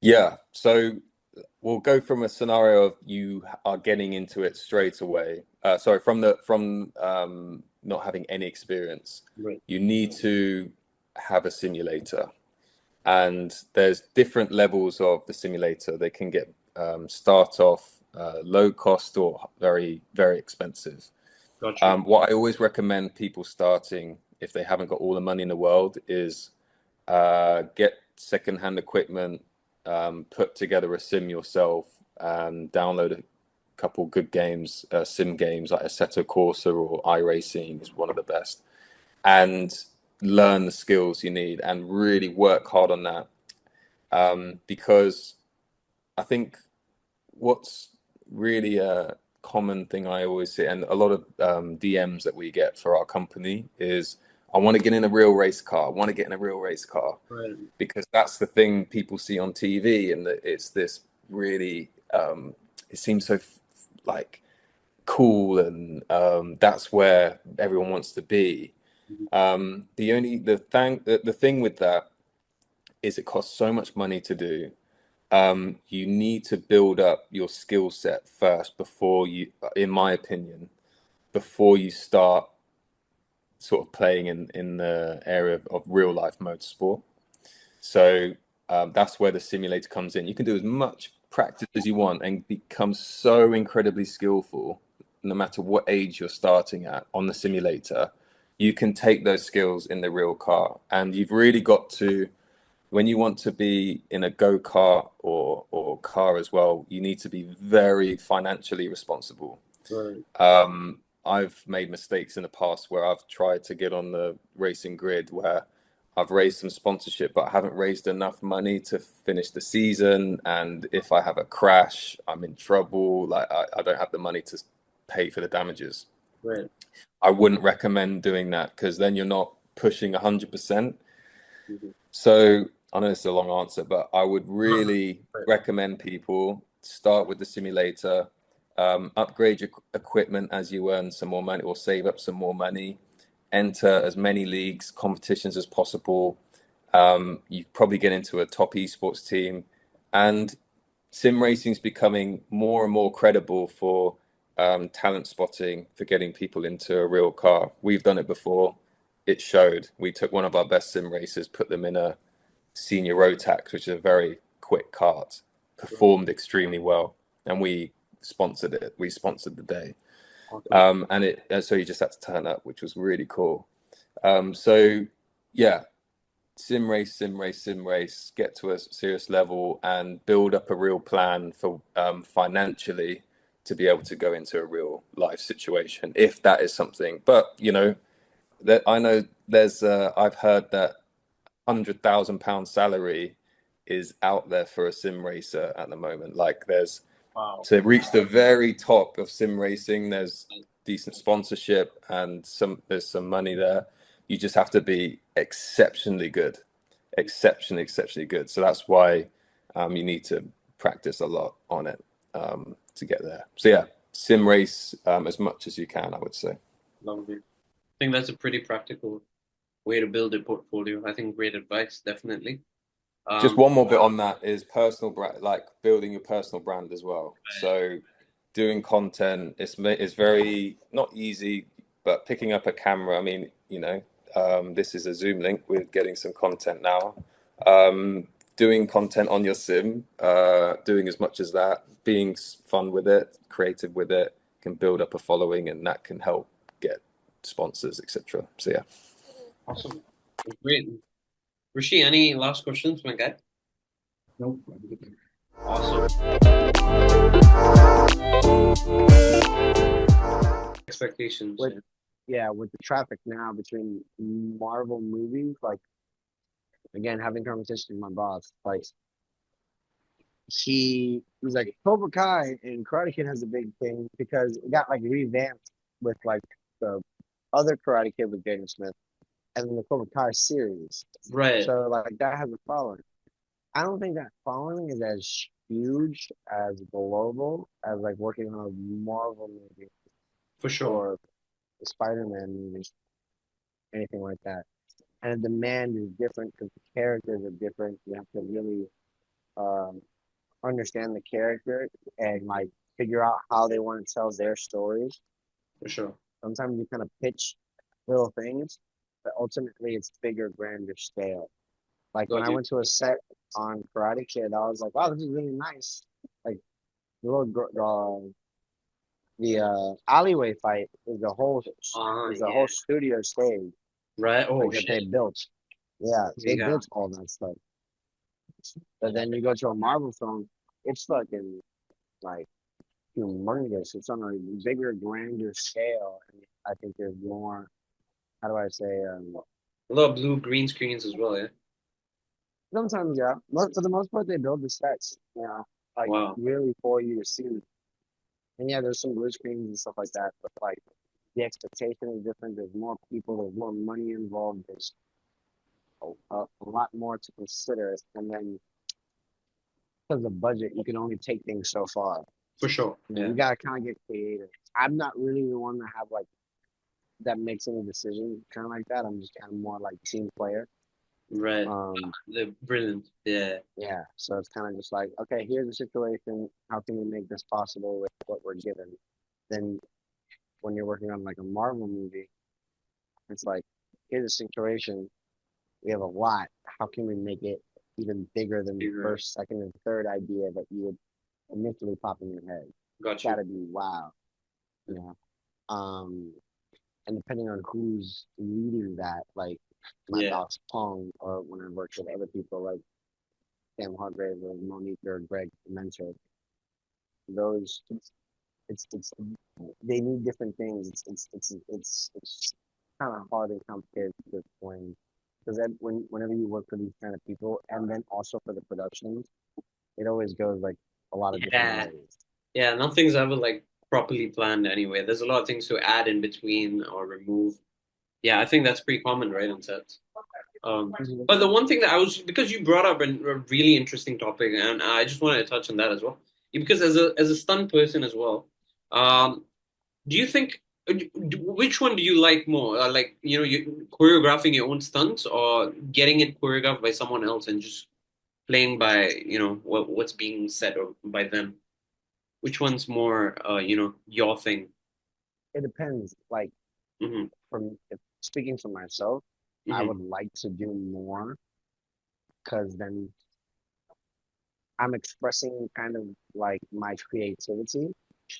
Yeah. So we'll go from a scenario of you are getting into it straight away. From not having any experience.
Right.
You need to have a simulator, and there's different levels of the simulator. They can get start off low cost or very, very expensive.
Gotcha.
What I always recommend people starting, if they haven't got all the money in the world, is get secondhand equipment, put together a sim yourself, and download a couple good games, sim games like Assetto Corsa or iRacing is one of the best, and learn the skills you need and really work hard on that. Because I think what's really a common thing I always see, and a lot of DMs that we get for our company, is I want to get in a real race car.
Right.
Because that's the thing people see on TV, and it's this really it seems so like cool, and that's where everyone wants to be. The thing with that is it costs so much money to do. You need to build up your skill set first before you, in my opinion, before you start sort of playing in the area of real life motorsport. So that's where the simulator comes in. You can do as much practice as you want and become so incredibly skillful, no matter what age you're starting at on the simulator. You can take those skills in the real car, and you've really got to, when you want to be in a go-kart or car as well, you need to be very financially responsible.
Right.
I've made mistakes in the past where I've tried to get on the racing grid, where I've raised some sponsorship, but I haven't raised enough money to finish the season. And if I have a crash, I'm in trouble. Like I don't have the money to pay for the damages.
Right.
I wouldn't recommend doing that, because then you're not pushing 100%. So I know it's a long answer, but I would really recommend people start with the simulator, upgrade your equipment as you earn some more money or save up some more money, enter as many leagues, competitions as possible. You probably get into a top esports team, and sim racing is becoming more and more credible for talent spotting, for getting people into a real car. We've done it before. It showed. We took one of our best sim racers, put them in a senior Rotax, which is a very quick kart, performed extremely well, and we sponsored it. We sponsored the day.
Okay.
And so you just had to turn up, which was really cool. So yeah, sim race, get to a serious level and build up a real plan for financially to be able to go into a real life situation, if that is something. But you know, that I know there's I've heard that £100,000 salary is out there for a sim racer at the moment. Like there's to reach the very top of sim racing, there's decent sponsorship and there's some money there. You just have to be exceptionally good. So that's why you need to practice a lot on it to get there. So yeah, sim race as much as you can, I would say.
Lovely. I think that's a pretty practical way to build a portfolio. I think great advice, definitely.
Just one more bit on that is personal brand, like building your personal brand as well. So doing content is very not easy, but picking up a camera. I mean, you know, this is a Zoom link. We're getting some content now. Doing content on your sim, doing as much as that, being fun with it, creative with it, can build up a following, and that can help get sponsors, etc. So yeah.
Awesome. Great. Rishi, any last questions, my guy?
Nope.
Awesome. Expectations.
With the traffic now between Marvel movies, like again having conversations with my boss, like he was like Cobra Kai and Karate Kid has a big thing because it got like revamped with like the other Karate Kid with Jaden Smith and then the Cobra Kai series.
Right.
So like that has a following. I don't think that following is as huge as global as like working on a Marvel movie
For sure.
or a Spider-Man movie, anything like that. And the demand is different because the characters are different. You have to really understand the character and like figure out how they want to tell their stories.
For sure.
Sometimes you kind of pitch little things, but ultimately it's bigger, grander scale. Like when I went to a set on Karate Kid, I was like, wow, this is really nice. Like the little the alleyway fight is the whole whole studio stage.
Right. Oh
like that
shit.
they built. Yeah, they
Yeah.
built all that stuff. But then you go to a Marvel film, it's fucking like humongous. It's on a bigger, grander scale. And I think there's more. How do I say?
A lot of blue green screens as well. Yeah.
Sometimes, yeah. For the most part, they build the sets. You know, like
Wow.
really for you to see. And yeah, there's some blue screens and stuff like that. But like the expectation is different. There's more people. There's more money involved. There's a lot more to consider. And then because of budget, you can only take things so far.
For sure.
You gotta kind of get creative. I'm not really the one that have like that makes any decisions kind of like that. I'm just kind of more like team player.
Right. They're brilliant. Yeah.
Yeah. So it's kind of just like, okay, here's the situation. How can we make this possible with what we're given? Then when you're working on like a Marvel movie, it's like, here's a situation. We have a lot. How can we make it even bigger than the first, second, and third idea that you would initially pop in your head?
Gotcha.
It's gotta be wow. You know? And depending on who's leading that, like my boss Pong, or when I worked with other people like Sam Hargrave or Monique or Greg Mentor, those it's they need different things. It's kind of hard and complicated to explain because whenever you work for these kind of people and then also for the productions, it always goes like a lot of different ways.
Yeah, nothing's ever like properly planned anyway. There's a lot of things to add in between or remove. Yeah, I think that's pretty common, right, on sets. But the one thing that because you brought up a really interesting topic, and I just wanted to touch on that as well. Because as a stunt person as well, do you think which one do you like more? Like, you know, you choreographing your own stunts or getting it choreographed by someone else and just playing by, you know, what's being said or by them? Which one's more, you know, your thing?
It depends. Like, speaking for myself, I would like to do more because then I'm expressing kind of like my creativity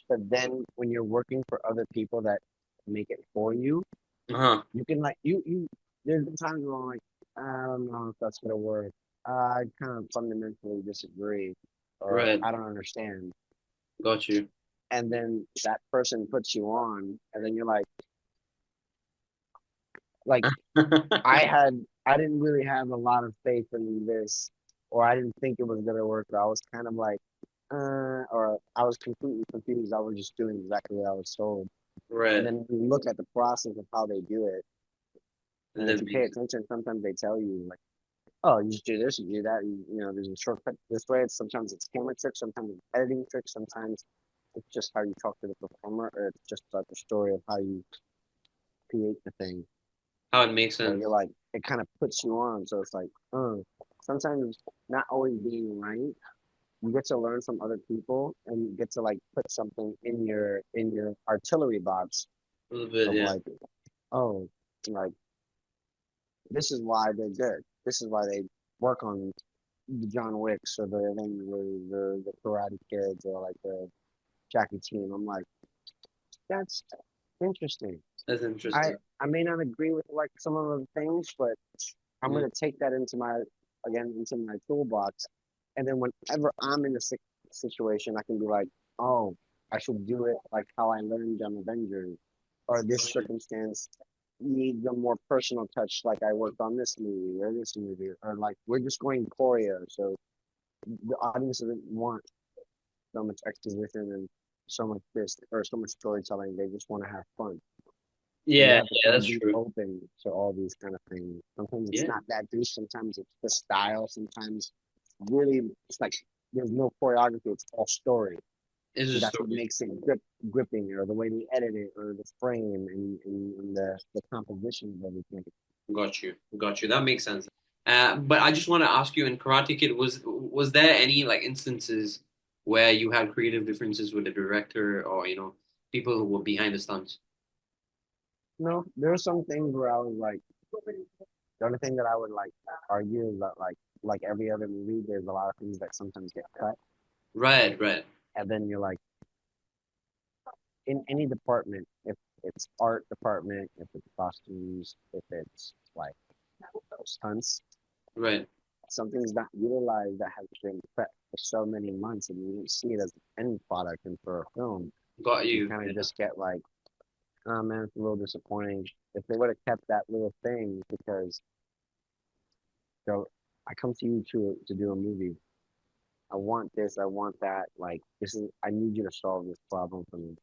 But then when you're working for other people that make it for you, you can like you. There's been times where I'm like, I don't know if that's gonna work. I kind of fundamentally disagree, or
Right.
I don't understand.
Got you.
And then that person puts you on, and then you're like I didn't really have a lot of faith in this, or I didn't think it was gonna work. Or I was kind of like, or I was completely confused. I was just doing exactly what I was told.
Right.
And then you look at the process of how they do it, and if
Then
you pay attention, sometimes they tell you like, oh, you just do this, you do that, you know, there's a shortcut this way. Sometimes it's camera tricks, sometimes it's editing tricks, sometimes it's just how you talk to the performer, or it's just about the story of how you create the thing.
how it makes
So
sense.
you're like, it kind of puts you on. So it's like, sometimes not always being right. You get to learn from other people, and you get to like put something in your artillery box
A little bit,
of
yeah.
like, oh, like this is why they're good. This is why they work on the John Wicks, or the Karate Kids, or like the Jackie Chan. I'm like, that's interesting.
That's interesting.
I may not agree with like some of the things, but I'm gonna take that into my toolbox, and then whenever I'm in a situation, I can be like, oh, I should do it like how I learned on Avengers, or this circumstance needs a more personal touch, like I worked on this movie or this movie, or like we're just going choreo, so the audience doesn't want so much exposition and so much this or so much storytelling. They just want to have fun. You
Yeah,
have to
yeah,
kind of
that's
be
true.
open to all these kind of things. Sometimes it's
Yeah.
not that deep. Sometimes it's the style. Sometimes really it's like there's no choreography. It's all story.
It's
So
just
that's what makes it gripping, or the way they edit it, or the frame, and the composition of everything.
Got you. Got you. That makes sense. But I just want to ask you, in Karate Kid, was there any like instances where you had creative differences with the director, or people who were behind the stunts?
No, there are some things where I was like, the only thing that I would like argue is that like every other movie, there's a lot of things that sometimes get cut,
Right, right.
and then you're like, in any department, if it's art department, if it's costumes, if it's like stunts,
Right.
something's not utilized that has been prepped for so many months, and you don't see it as an end product. And for a film,
Got
you
you.
kind of
Yeah.
just get like, oh man, it's a little disappointing. If they would have kept that little thing, because I come to you to do a movie. I want this, I want that. Like I need you to solve this problem for me.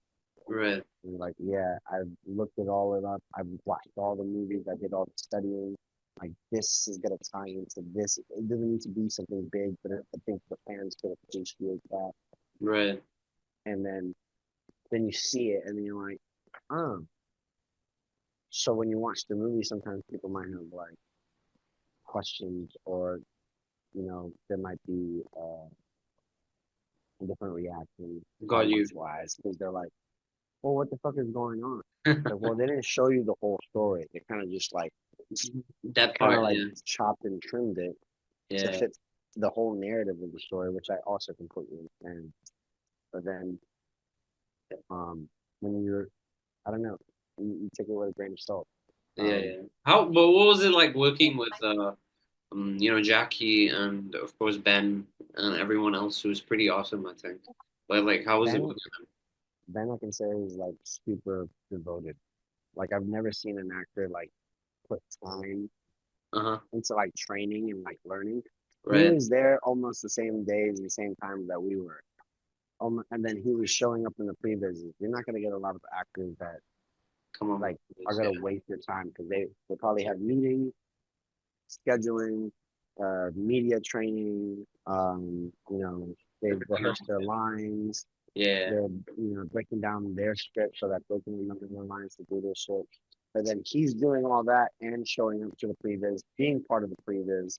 Right.
And like, yeah, I've looked it all up. I've watched all the movies. I did all the studying. Like, this is gonna tie into this. It doesn't need to be something big, but I think the fans could appreciate that.
Right.
And then you see it, and then you're like, oh. So when you watch the movie, sometimes people might have like questions, or there might be a different reaction
Got you.
wise, because they're like, well, what the fuck is going on? Like, well, they didn't show you the whole story. They kind of just like
That
kind
part,
of like
yeah.
chopped and trimmed it to
Yeah.
fit the whole narrative of the story, which I also completely understand. But then, when I don't know, you take it with a grain of salt.
Yeah, yeah. But what was it like working with Jackie, and of course Ben, and everyone else who was pretty awesome, I think. But like, how was it
Ben,
working with
Ben, I can say is like super devoted. Like, I've never seen an actor like put time
them?
into like training and like learning. He
Right.
was there almost the same days and same time that we were. And then he was showing up in the previs. You're not gonna get a lot of actors that
Come on.
like are gonna waste your time, because they probably have meetings, scheduling, media training. They rehearse their lines.
Yeah.
They're breaking down their script so that they can remember their lines to do their shit. But then he's doing all that and showing up to the previs, being part of the previs,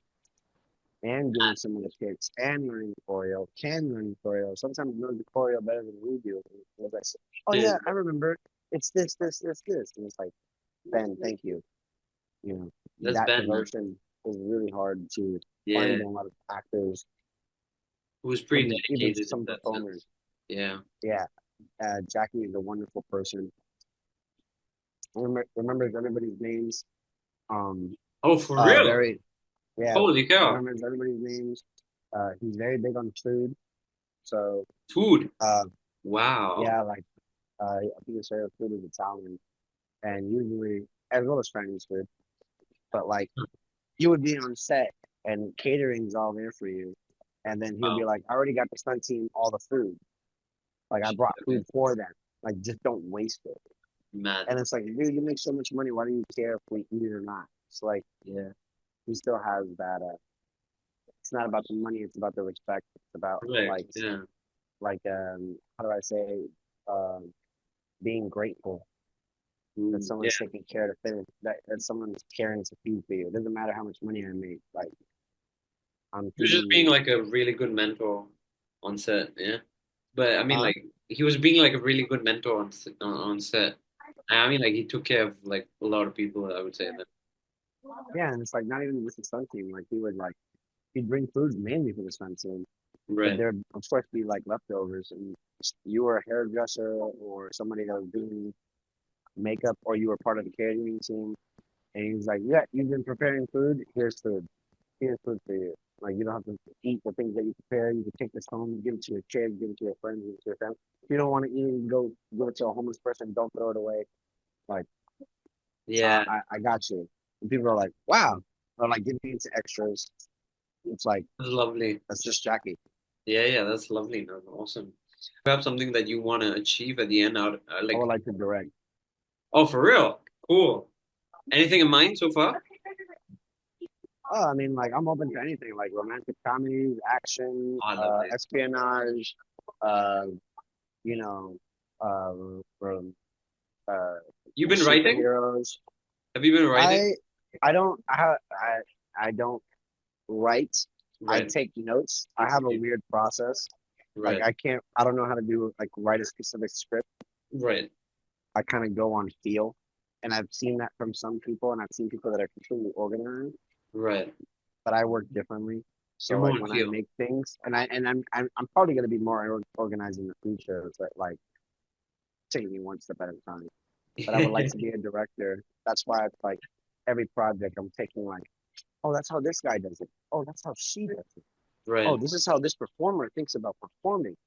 and doing some of the kicks, and learning choreo, sometimes knows the choreo better than we do. And it's like, oh yeah, I remember. It's this, this, this, this. And it's like, Ben, thank you.
That's
That
Ben, man.
devotion is really hard to
Yeah.
find in a lot of actors.
Who was pretty
Even
dedicated
some
in that
performers.
sense. Yeah.
Yeah. Jackie is a wonderful person. Remembers everybody's names.
Oh, for real?
Very, yeah.
Holy cow!
Remembers everybody's names. He's very big on food. So
food. Wow.
Yeah, like I think his favorite food is Italian, and usually as well as Chinese food. But like you would be on set and catering's all there for you, and then he'll be like, "I already got the stunt team all the food. Like I brought food for them. Like just don't waste it."
Man.
And it's like, dude, you make so much money. Why do you care if we eat it or not? It's like, yeah, he still has that. It's not about the money. It's about the respect. It's about how do I say, being grateful that someone's taking care to finish, that someone's caring to feed for you. It doesn't matter how much money I make. Like
You're just being like a really good mentor on set, yeah. But I mean, like he was being like a really good mentor on set. I mean, like he took care of like a lot of people. I would say that.
Yeah, and it's like not even with the stunt team. Like he'd bring food mainly for the stunt team.
Right.
But there'd of course be like leftovers, and you were a hairdresser or somebody that was doing makeup, or you were part of the catering team, and he's like, "Yeah, you've been preparing food. Here's food. Here's food for you. Like you don't have to eat the things that you prepare. You can take this home, give it to your kids, give it to your friends, give it to your family. If you don't want to eat it, go give it to a homeless person. Don't throw it away. Like,
yeah,
so I got you." And people are like, "Wow," or like giving it to extras. It's like
that's lovely.
That's just Jackie.
Yeah, that's lovely. No, awesome. You have something that you want to achieve at the end out like
I would like to direct.
Oh, for real? Cool. Anything in mind so far?
Oh, I mean, like I'm open to anything, like romantic comedies, action, espionage, you know, from
You've been writing?
superheroes.
Have you been writing?
I don't write. I take notes. I have a weird process.
Right.
Like I don't know how to do like write a specific script.
Right.
I kind of go on feel, and I've seen that from some people, and I've seen people that are completely organized.
Right.
But I work differently. So
You're
like
more
when
feel.
I make things, and I'm probably gonna be more organized in the future, but like taking me one step at a time. But I would like to be a director. That's why it's like every project I'm taking like, oh, that's how this guy does it. Oh, that's how she does it.
Right.
Oh, this is how this performer thinks about performing.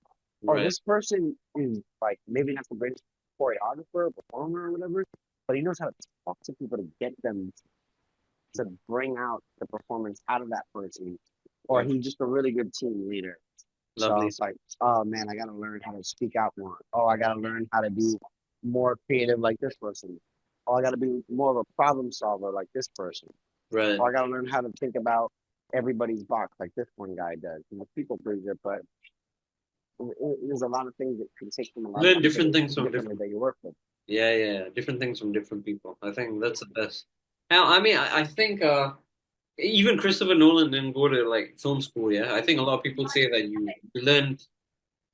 Or this person is like maybe not the greatest choreographer, performer, or whatever, but he knows how to talk to people to get them to bring out the performance out of that person. Or he's just a really good team leader.
Lovely.
So it's like, oh man, I gotta learn how to speak out more. Oh, I gotta learn how to be more creative like this person. Oh, I gotta be more of a problem solver like this person.
Right.
Or I gotta learn how to think about everybody's box like this one guy does. And the people pleaser, but there's a lot of things that can take from a lot
Learn
of
different things from different
that you work with.
Yeah, different things from different people. I think that's the best. Now, I mean, I think even Christopher Nolan didn't go to like film school. Yeah, I think a lot of people say that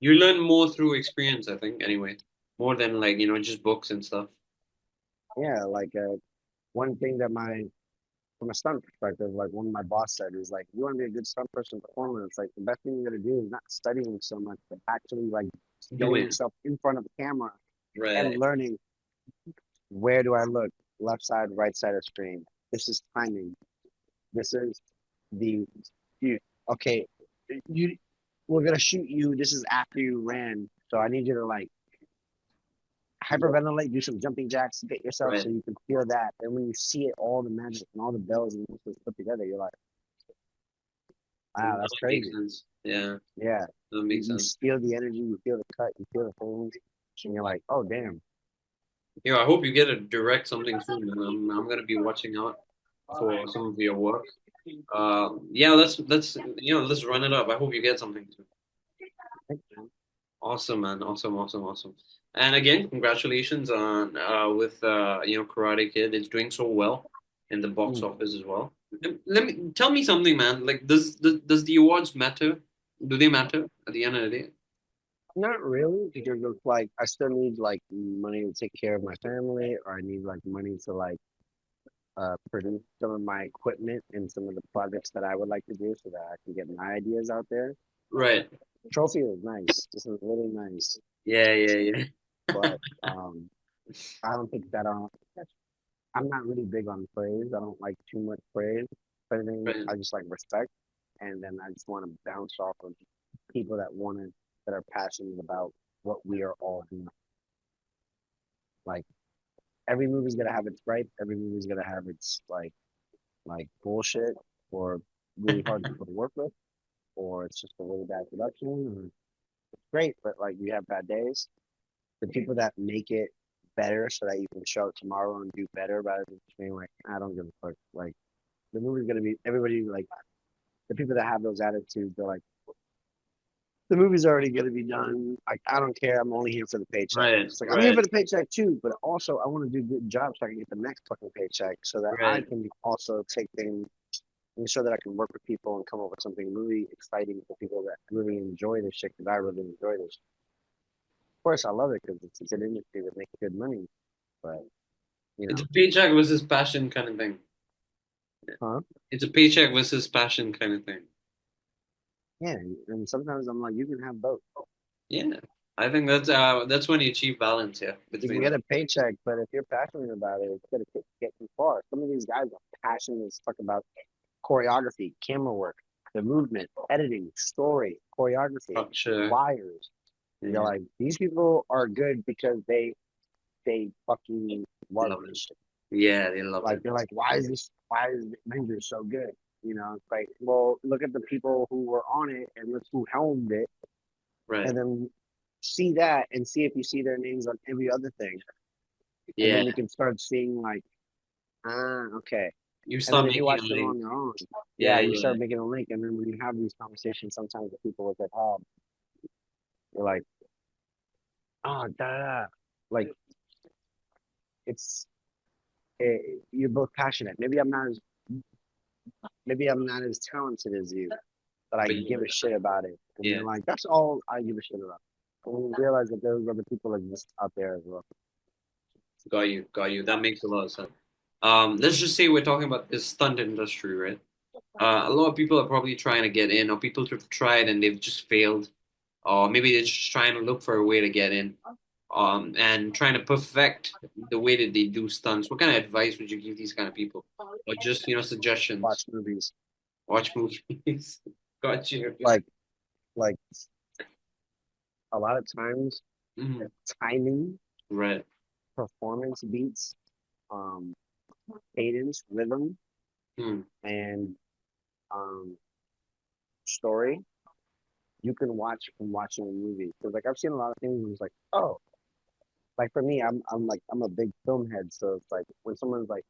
you learn more through experience. I think anyway, more than like just books and stuff.
Yeah, like one thing that from a stunt perspective, like one of my boss said is like, you want to be a good stunt person performer. It's like the best thing you're gonna do is not studying so much, but actually like getting yourself in front of the camera and learning where do I look, left side, right side of screen. This is timing. This is okay. We're gonna shoot you. This is after you ran, so I need you to like hyperventilate, do some jumping jacks, get yourself so you can feel that. And when you see it, all the magic and all the bells and whistles put together, you're like, wow, that's crazy.
Yeah.
Yeah.
That makes sense.
You feel the energy, you feel the cut, you feel the things, and you're like, oh damn.
I hope you get to direct something soon, man. I'm gonna be watching out for some of your work. Yeah, let's run it up. I hope you get something too. Awesome, man. Awesome. And again, congratulations on with Karate Kid. It's doing so well in the box office as well. Tell me something, man. Like, does the awards matter? Do they matter at the end of the day?
Not really, because it's like I still need like money to take care of my family, or I need like money to like produce some of my equipment and some of the projects that I would like to do, so that I can get my ideas out there.
Right.
Trophy is nice. This is really nice.
Yeah.
But I don't think that I'm not really big on praise. I don't like too much praise. But anything,
Right.
I just like respect, and then I just want to bounce off of people that are passionate about what we are all doing. Like every movie's gonna have its gripe. Every movie's gonna have its like bullshit or really hard people to work with, or it's just a really bad production. Or it's great, but like you have bad days. The people that make it better so that you can show it tomorrow and do better rather than just being like, I don't give a fuck. Like the movie's gonna be everybody like the people that have those attitudes, they're like, the movie's already gonna be done. Like I don't care. I'm only here for the paycheck.
Right.
It's like I'm here for the paycheck too, but also I want to do a good job so I can get the next fucking paycheck so that I
Right.
can also take things and show that I can work with people and come up with something really exciting for people that really enjoy this shit because I really enjoy this. Of course, I love it because it's a good industry that makes good money, but you
It's
know,
a paycheck versus passion kind of thing.
huh?
It's a paycheck versus passion kind of thing.
Yeah, and sometimes I'm like, you can have both.
Yeah. I think that's when you achieve balance, yeah,
You
between
can get a paycheck, but if you're passionate about it, it's gonna get you far. Some of these guys are passionate as fuck about choreography, camera work, the movement, editing, story, choreography,
structure.
wires. And you're
Yeah.
like, these people are good because they fucking love
Love
this
it.
shit.
Yeah, they love
Like
it.
they're like, why is Avengers so good? You know, it's like, well, look at the people who were on it and look who helmed it,
Right.
and then see that and see if you see their names on every other thing, and
Yeah.
then you can start seeing like, okay.
You
And then
start
if you
making a
watch them
link.
on your own,
Yeah,
you
yeah.
start making a link, and then when you have these conversations, sometimes with people with their hub, you're like, oh, da da da, like it's you're both passionate. Maybe I'm not as talented as you, but I
But
give a shit about it. And
yeah.
they're like, that's all I give a shit about. And we realize that those other people exist out there as well.
Got you. That makes a lot of sense. Let's just say we're talking about this stunt industry, right? A lot of people are probably trying to get in, or people who've tried and they've just failed, or maybe they're just trying to look for a way to get in, and trying to perfect the way that they do stunts. What kind of advice would you give these kind of people, or just suggestions?
Watch movies.
Watch movies. Got you.
Like a lot of times, timing,
right,
performance beats, cadence, rhythm, and story. You can watch from watching a movie because like I've seen a lot of things and it's like, oh, like for me, I'm a big film head, so it's like when someone's like,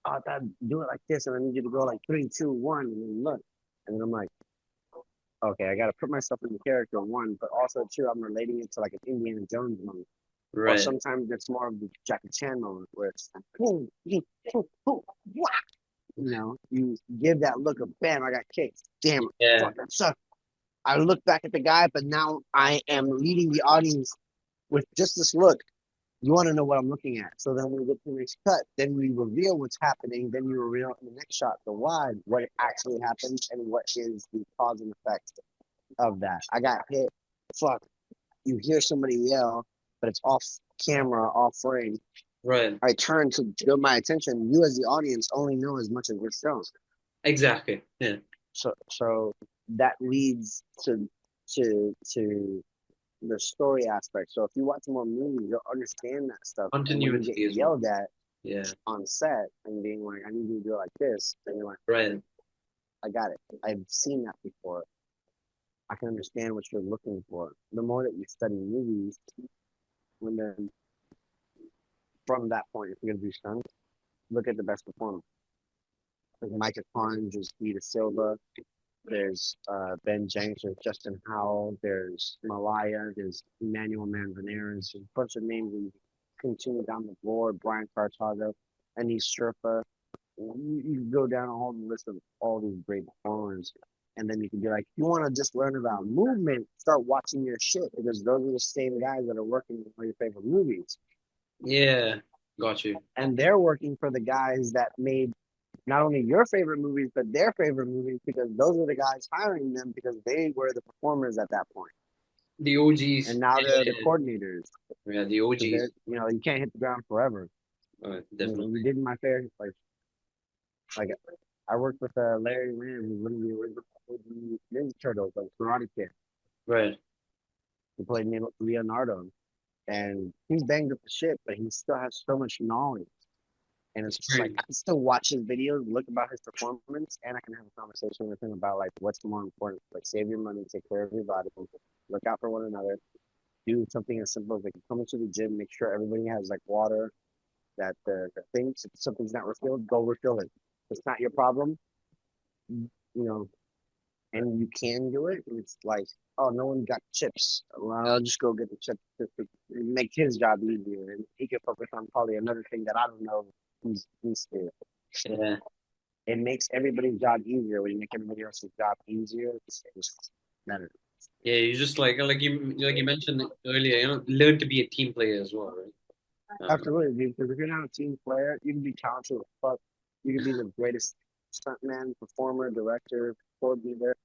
oh, Dad, do it like this, and I need you to go like 3, 2, 1, and then look, and then I'm like, okay, I got to put myself in the character one, but also two, I'm relating it to like an Indiana Jones moment. Or
right.
sometimes it's more of the Jackie Chan moment where it's like, boom, boom, boom, boom, whack. You know, you give that look of bam, I got kicked. Damn,
Yeah.
fuck, that sucked. I look back at the guy, but now I am leading the audience with just this look. You want to know what I'm looking at. So then when we get to the next cut, then we reveal what's happening. Then you reveal in the next shot, the wide, what actually happens and what is the cause and effect of that. I got hit. Fuck. You hear somebody yell, but it's off camera, off frame.
Right.
I turn to build my attention. You as the audience only know as much as you're shown.
Exactly. Yeah.
So that leads to the story aspect. So if you watch more movies, you'll understand that stuff. And when you
Continuity
get
as well.
yelled at
Yeah.
on set and being like, I need you to do it like this, and you're like,
right,
I got it. I've seen that before. I can understand what you're looking for. The more that you study movies, when then from that point, if you're gonna do stunts, look at the best performers. There's Micah Collins, there's Vita Silva, there's Ben Jenks, there's Justin Howell, there's Malaya, there's Emmanuel Manzanares, there's a bunch of names and continue down the board, Brian Cartago, Anis Sherpa. You go down a whole list of all these great performers, and then you can be like, you want to just learn about movement, start watching your shit because those are the same guys that are working on your favorite movies.
Yeah, got you.
And they're working for the guys that made not only your favorite movies, but their favorite movies because those are the guys hiring them because they were the performers at that point.
The OGs.
and now they're the
Yeah,
coordinators.
yeah, the
So
OGs.
they're, you can't hit the ground forever.
Definitely.
We did my fair, like I worked with Larry Ram, who's one of the original OG Ninja Turtles, like Karate Kid.
Right.
He played Leonardo, and he's banged up the shit, but he still has so much knowledge. And it's
It's
just like
crazy.
I can still watch his videos, look about his performance, and I can have a conversation with him about like what's more important. Like save your money, take care of your body, look out for one another, do something as simple as like come into the gym, make sure everybody has like water, that the things, if something's not refilled, go refill it. If it's not your problem, you know, and you can do it. It's like, oh, no one got chips. Well, I'll just go get the chips to make his job easier, and he can focus on probably another thing that I don't know he's doing.
Yeah.
It makes everybody's job easier when you make everybody else's job easier. It's better.
Yeah, you just like you mentioned earlier, learn to be a team player as well, right?
Absolutely, dude. Because if you're not a team player, you can be talented as fuck. You can be the greatest stuntman, performer, director, coordinator.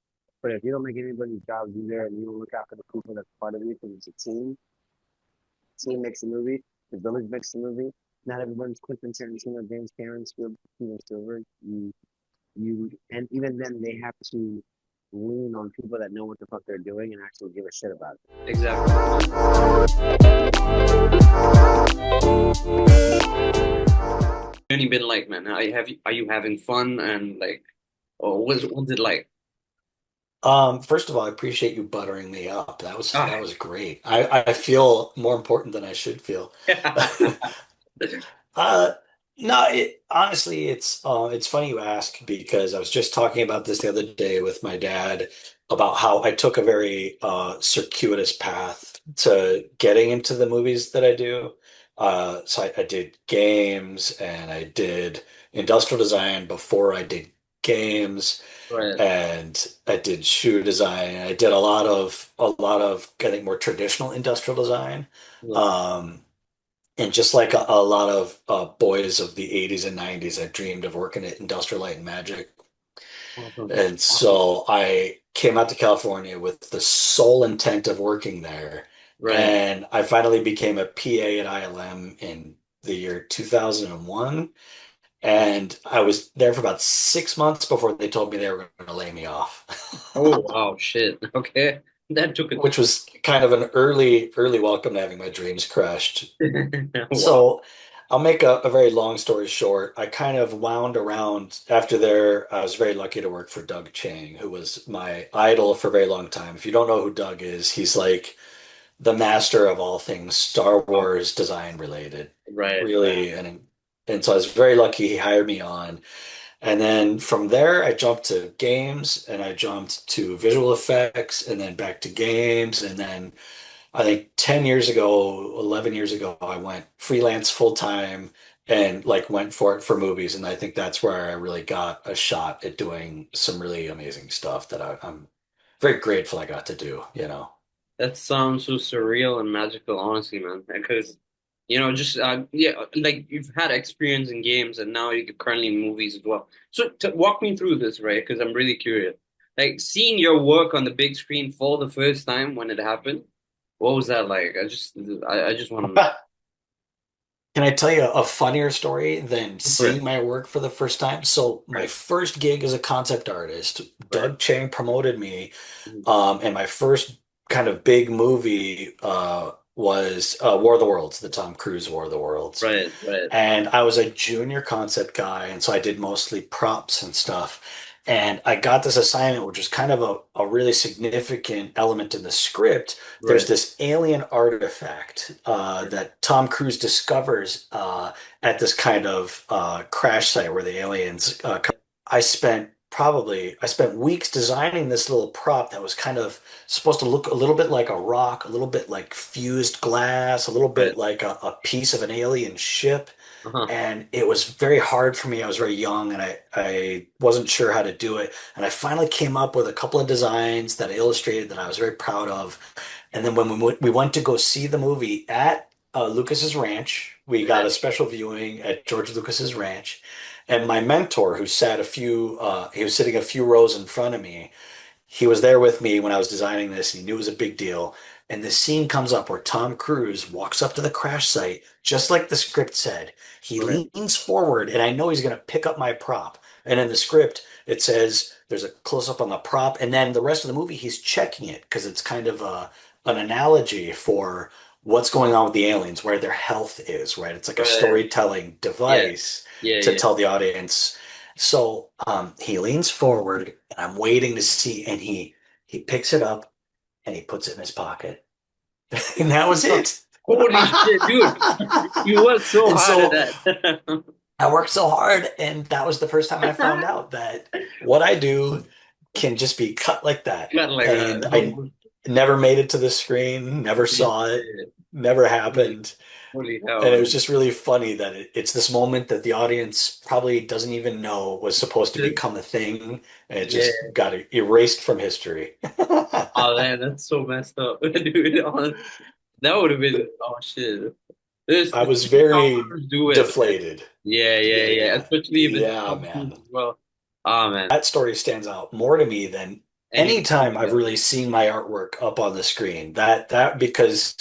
But if you don't make anybody's job easier and you don't look out for the people that's part of you, because it's a team makes a movie, the village makes a movie. Not everyone's Quentin Tarantino, James Cameron, Spielberg. And even then, they have to lean on people that know what the fuck they're doing and actually give a shit about it.
Exactly. Only been like, man? Are you having fun and like, or what's it like?
First of all, I appreciate you buttering me up.
Ah,
That was great. I feel more important than I should feel. Uh, no, honestly, it's funny you ask because I was just talking about this the other day with my dad about how I took a very circuitous path to getting into the movies that I do. So I did games and I did industrial design before I did games
right.
and I did shoe design. I did a lot of I think more traditional industrial design.
Yeah.
Um, and just like a lot of boys of the 80s and 90s, I dreamed of working at Industrial Light and Magic.
Awesome.
And
Awesome.
so I came out to California with the sole intent of working there.
Right.
And I finally became a PA at ILM in the year 2001. And I was there for about 6 months before they told me they were going to lay me off.
Oh wow, shit. Okay, that took
Which was kind of an early welcome to having my dreams crushed.
wow.
So I'll make a very long story short. I kind of wound around after there. I was very lucky to work for Doug Chang, who was my idol for a very long time. If you don't know who Doug is, he's like the master of all things Star Wars design related.
Right. Right.
Really, and so I was very lucky he hired me on. And then from there, I jumped to games and I jumped to visual effects and then back to games. And then I think 10 years ago, 11 years ago, I went freelance full time and like went for it for movies. And I think that's where I really got a shot at doing some really amazing stuff that I'm very grateful I got to do, you know.
That sounds so surreal and magical, honestly, man. Because, just yeah, like you've had experience in games and now you're currently in movies as well. So walk me through this, right? Because I'm really curious. Like seeing your work on the big screen for the first time when it happened, what was that like? I just want to know.
Can I tell you a funnier story than
Right.
seeing my work for the first time? So my
Right.
first gig as a concept artist,
Right.
Doug Chang promoted me.
Mhm.
And my first kind of big movie was War of the Worlds, the Tom Cruise War of the Worlds.
Right. Right.
And I was a junior concept guy, and so I did mostly props and stuff. And I got this assignment, which was kind of a really significant element in the script. There's
Right.
this alien artifact that Tom Cruise discovers at this kind of crash site where the aliens I spent weeks designing this little prop that was kind of supposed to look a little bit like a rock, a little bit like fused glass, a little
Right.
bit like a piece of an alien ship.
Uh-huh.
And it was very hard for me. I was very young and I wasn't sure how to do it. And I finally came up with a couple of designs that I illustrated that I was very proud of. And then when we went to go see the movie at Lucas's ranch, we got
Right.
a special viewing at George Lucas's ranch. And my mentor, who sat he was sitting a few rows in front of me. He was there with me when I was designing this. He knew it was a big deal. and the scene comes up where Tom Cruise walks up to the crash site, just like the script said. He leans forward, and I know he's going to pick up my prop. And in the script, it says there's a close up on the prop, and then the rest of the movie, he's checking it because it's kind of an analogy for what's going on with the aliens, where their health is, right? It's like a storytelling device to tell the audience. So he leans forward, and I'm waiting to see, and he picks it up and he puts it in his pocket. And that was it.
Holy shit, dude. You worked so hard at that.
I worked so hard, and that was the first time I found out that what I do can just be cut like that. And I never made it to the screen, never saw it, never happened.
Holy hell.
And it was just really funny that it's this moment that the audience probably doesn't even know was supposed to become a thing, and it just got erased from history.
Oh man, that's so messed up, dude. That would have been shit.
I was very deflated.
Yeah. Especially if it's
man.
Well, oh man,
that story stands out more to me than any time I've really seen my artwork up on the screen. That because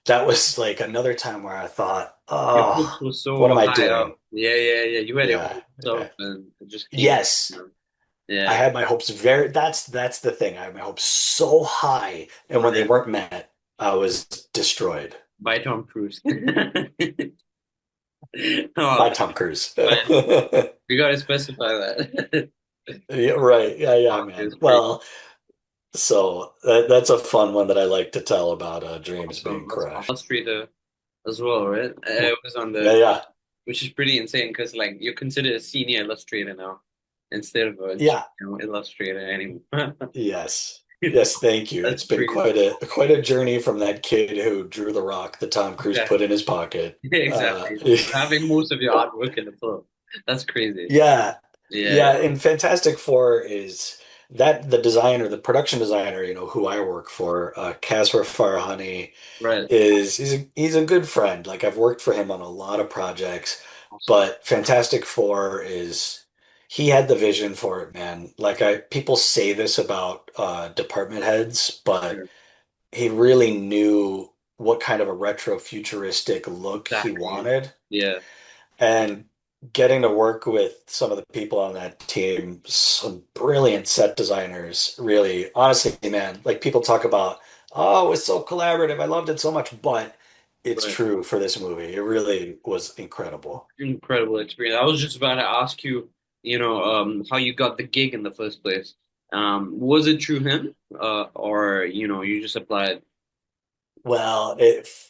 that was like another time where I thought, oh, what am I doing?
Up. Yeah. You had it yourself and it just came.
Yes. Yeah. I had my hopes that's the thing. I had my hopes so high, and when they weren't met, I was destroyed.
By Tom Cruise.
By Tom Cruise.
You gotta specify that.
Yeah, right. Yeah, man. Well, so that's a fun one that I like to tell about dreams being crushed.
Illustrator as well, right? It was on the
yeah,
which is pretty insane because like you're considered a senior illustrator now instead of a illustrator anymore.
Yes, thank you. It's been quite a journey from that kid who drew the rock that Tom Cruise put in his pocket.
Exactly. Having most of your artwork in the film. That's crazy.
Yeah. And Fantastic Four is that the production designer, who I work for, Kasra Farahani, he's a good friend. Like I've worked for him on a lot of projects, but Fantastic Four he had the vision for it, man. Like people say this about department heads, but he really knew what kind of a retro futuristic look he wanted.
Yeah.
And getting to work with some of the people on that team, some brilliant set designers, really, honestly, man, like people talk about, oh, it was so collaborative. I loved it so much, but it's true for this movie. It really was incredible.
Incredible experience. I was just about to ask you, how you got the gig in the first place. Was it through him, or you just applied?
Well,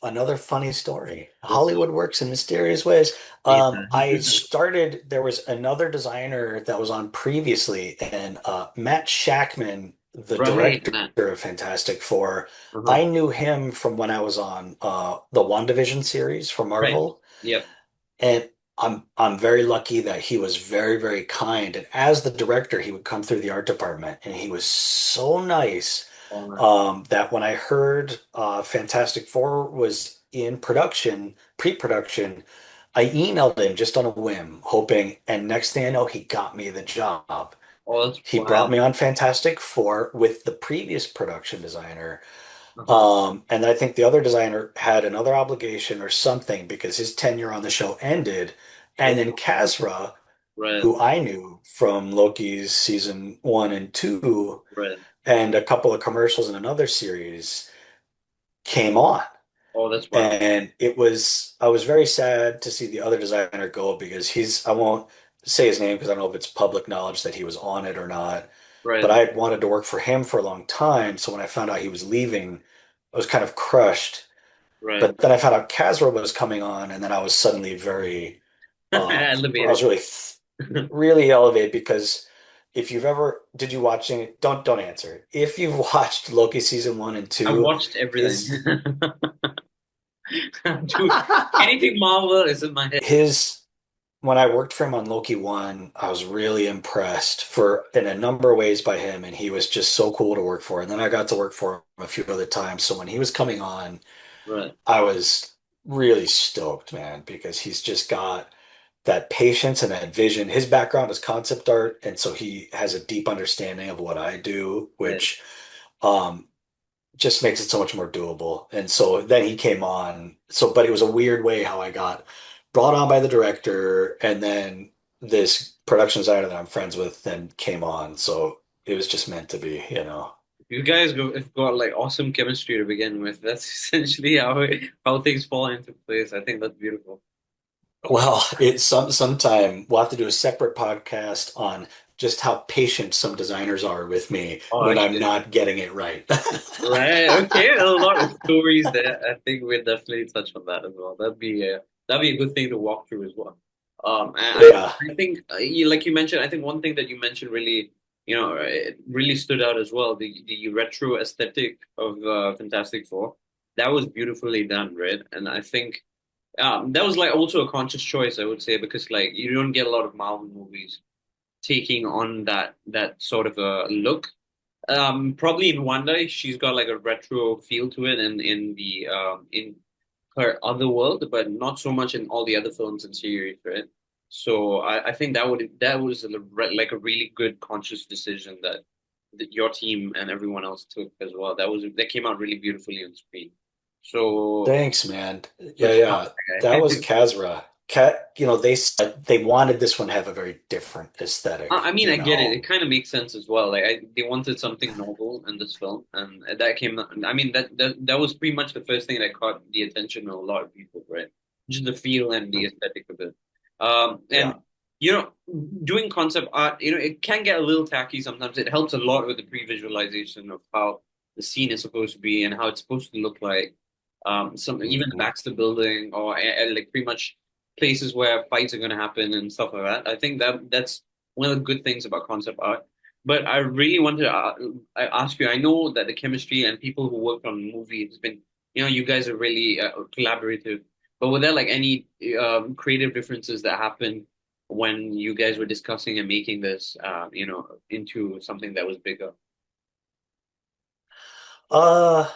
another funny story. Hollywood works in mysterious ways. There was another designer that was on previously, and Matt Shackman, the director of Fantastic Four, I knew him from when I was on the WandaVision series for Marvel.
Yep.
And I'm very lucky that he was very, very kind. And as the director, he would come through the art department, and he was so nice. That when I heard Fantastic Four was in production, pre-production, I emailed him just on a whim, hoping, and next thing I know, he got me the job. He brought me on Fantastic Four with the previous production designer. And I think the other designer had another obligation or something because his tenure on the show ended. And then Kasra, who I knew from Loki's season 1 and 2, and a couple of commercials in another series, came on.
Oh, that's wild.
And I was very sad to see the other designer go because I won't say his name because I don't know if it's public knowledge that he was on it or not. But I had wanted to work for him for a long time. So when I found out he was leaving, I was kind of crushed. But then I found out Kasra was coming on, and then I was suddenly very,
elevated.
I was really, really elevated because if you've ever, did you watch it? Don't answer. If you've watched Loki season 1 and 2,
I watched everything. Dude, anything Marvel is in my head.
When I worked for him on Loki 1, I was really impressed in a number of ways by him, and he was just so cool to work for. And then I got to work for him a few other times. So when he was coming on, I was really stoked, man, because he's just got that patience and that vision. His background is concept art, and so he has a deep understanding of what I do, which just makes it so much more doable. And so then he came on. So, but it was a weird way how I got brought on by the director, and then this production designer that I'm friends with then came on. So it was just meant to be, you know.
You guys have got like awesome chemistry to begin with. That's essentially how things fall into place. I think that's beautiful.
Well, it's sometime we'll have to do a separate podcast on just how patient some designers are with me
Oh,
when I'm
okay.
not getting it right.
Right. Okay. A lot of stories there. I think we'll definitely touch on that as well. That'd be a good thing to walk through as well.
Yeah.
I think like you mentioned, I think one thing that you mentioned really, it really stood out as well. The retro aesthetic of Fantastic Four. That was beautifully done, right? And I think that was like also a conscious choice, I would say, because like you don't get a lot of Marvel movies taking on that sort of a look. Probably in Wanda, she's got like a retro feel to it, and in her other world, but not so much in all the other films and series, right? So I think that was like a really good conscious decision that your team and everyone else took as well. That came out really beautifully on screen. So
Thanks, man. Yeah,
good stuff.
yeah. That was Kazra. They wanted this one to have a very different
I
aesthetic,
mean,
you
I get it.
know.
It kind of makes sense as well. They wanted something novel in this film, and that came. I mean, that was pretty much the first thing that caught the attention of a lot of people, right? Just the feel and the aesthetic of it. And
Yeah.
you know, doing concept art, it can get a little tacky sometimes. It helps a lot with the pre-visualization of how the scene is supposed to be and how it's supposed to look like. Some even the
Mhm.
Baxter Building or like pretty much places where fights are going to happen and stuff like that. I think that's one of the good things about concept art. But I really wanted to ask you. I know that the chemistry and people who worked on the movie has been, you guys are really collaborative. But were there like any creative differences that happened when you guys were discussing and making this, into something that was bigger?
Uh,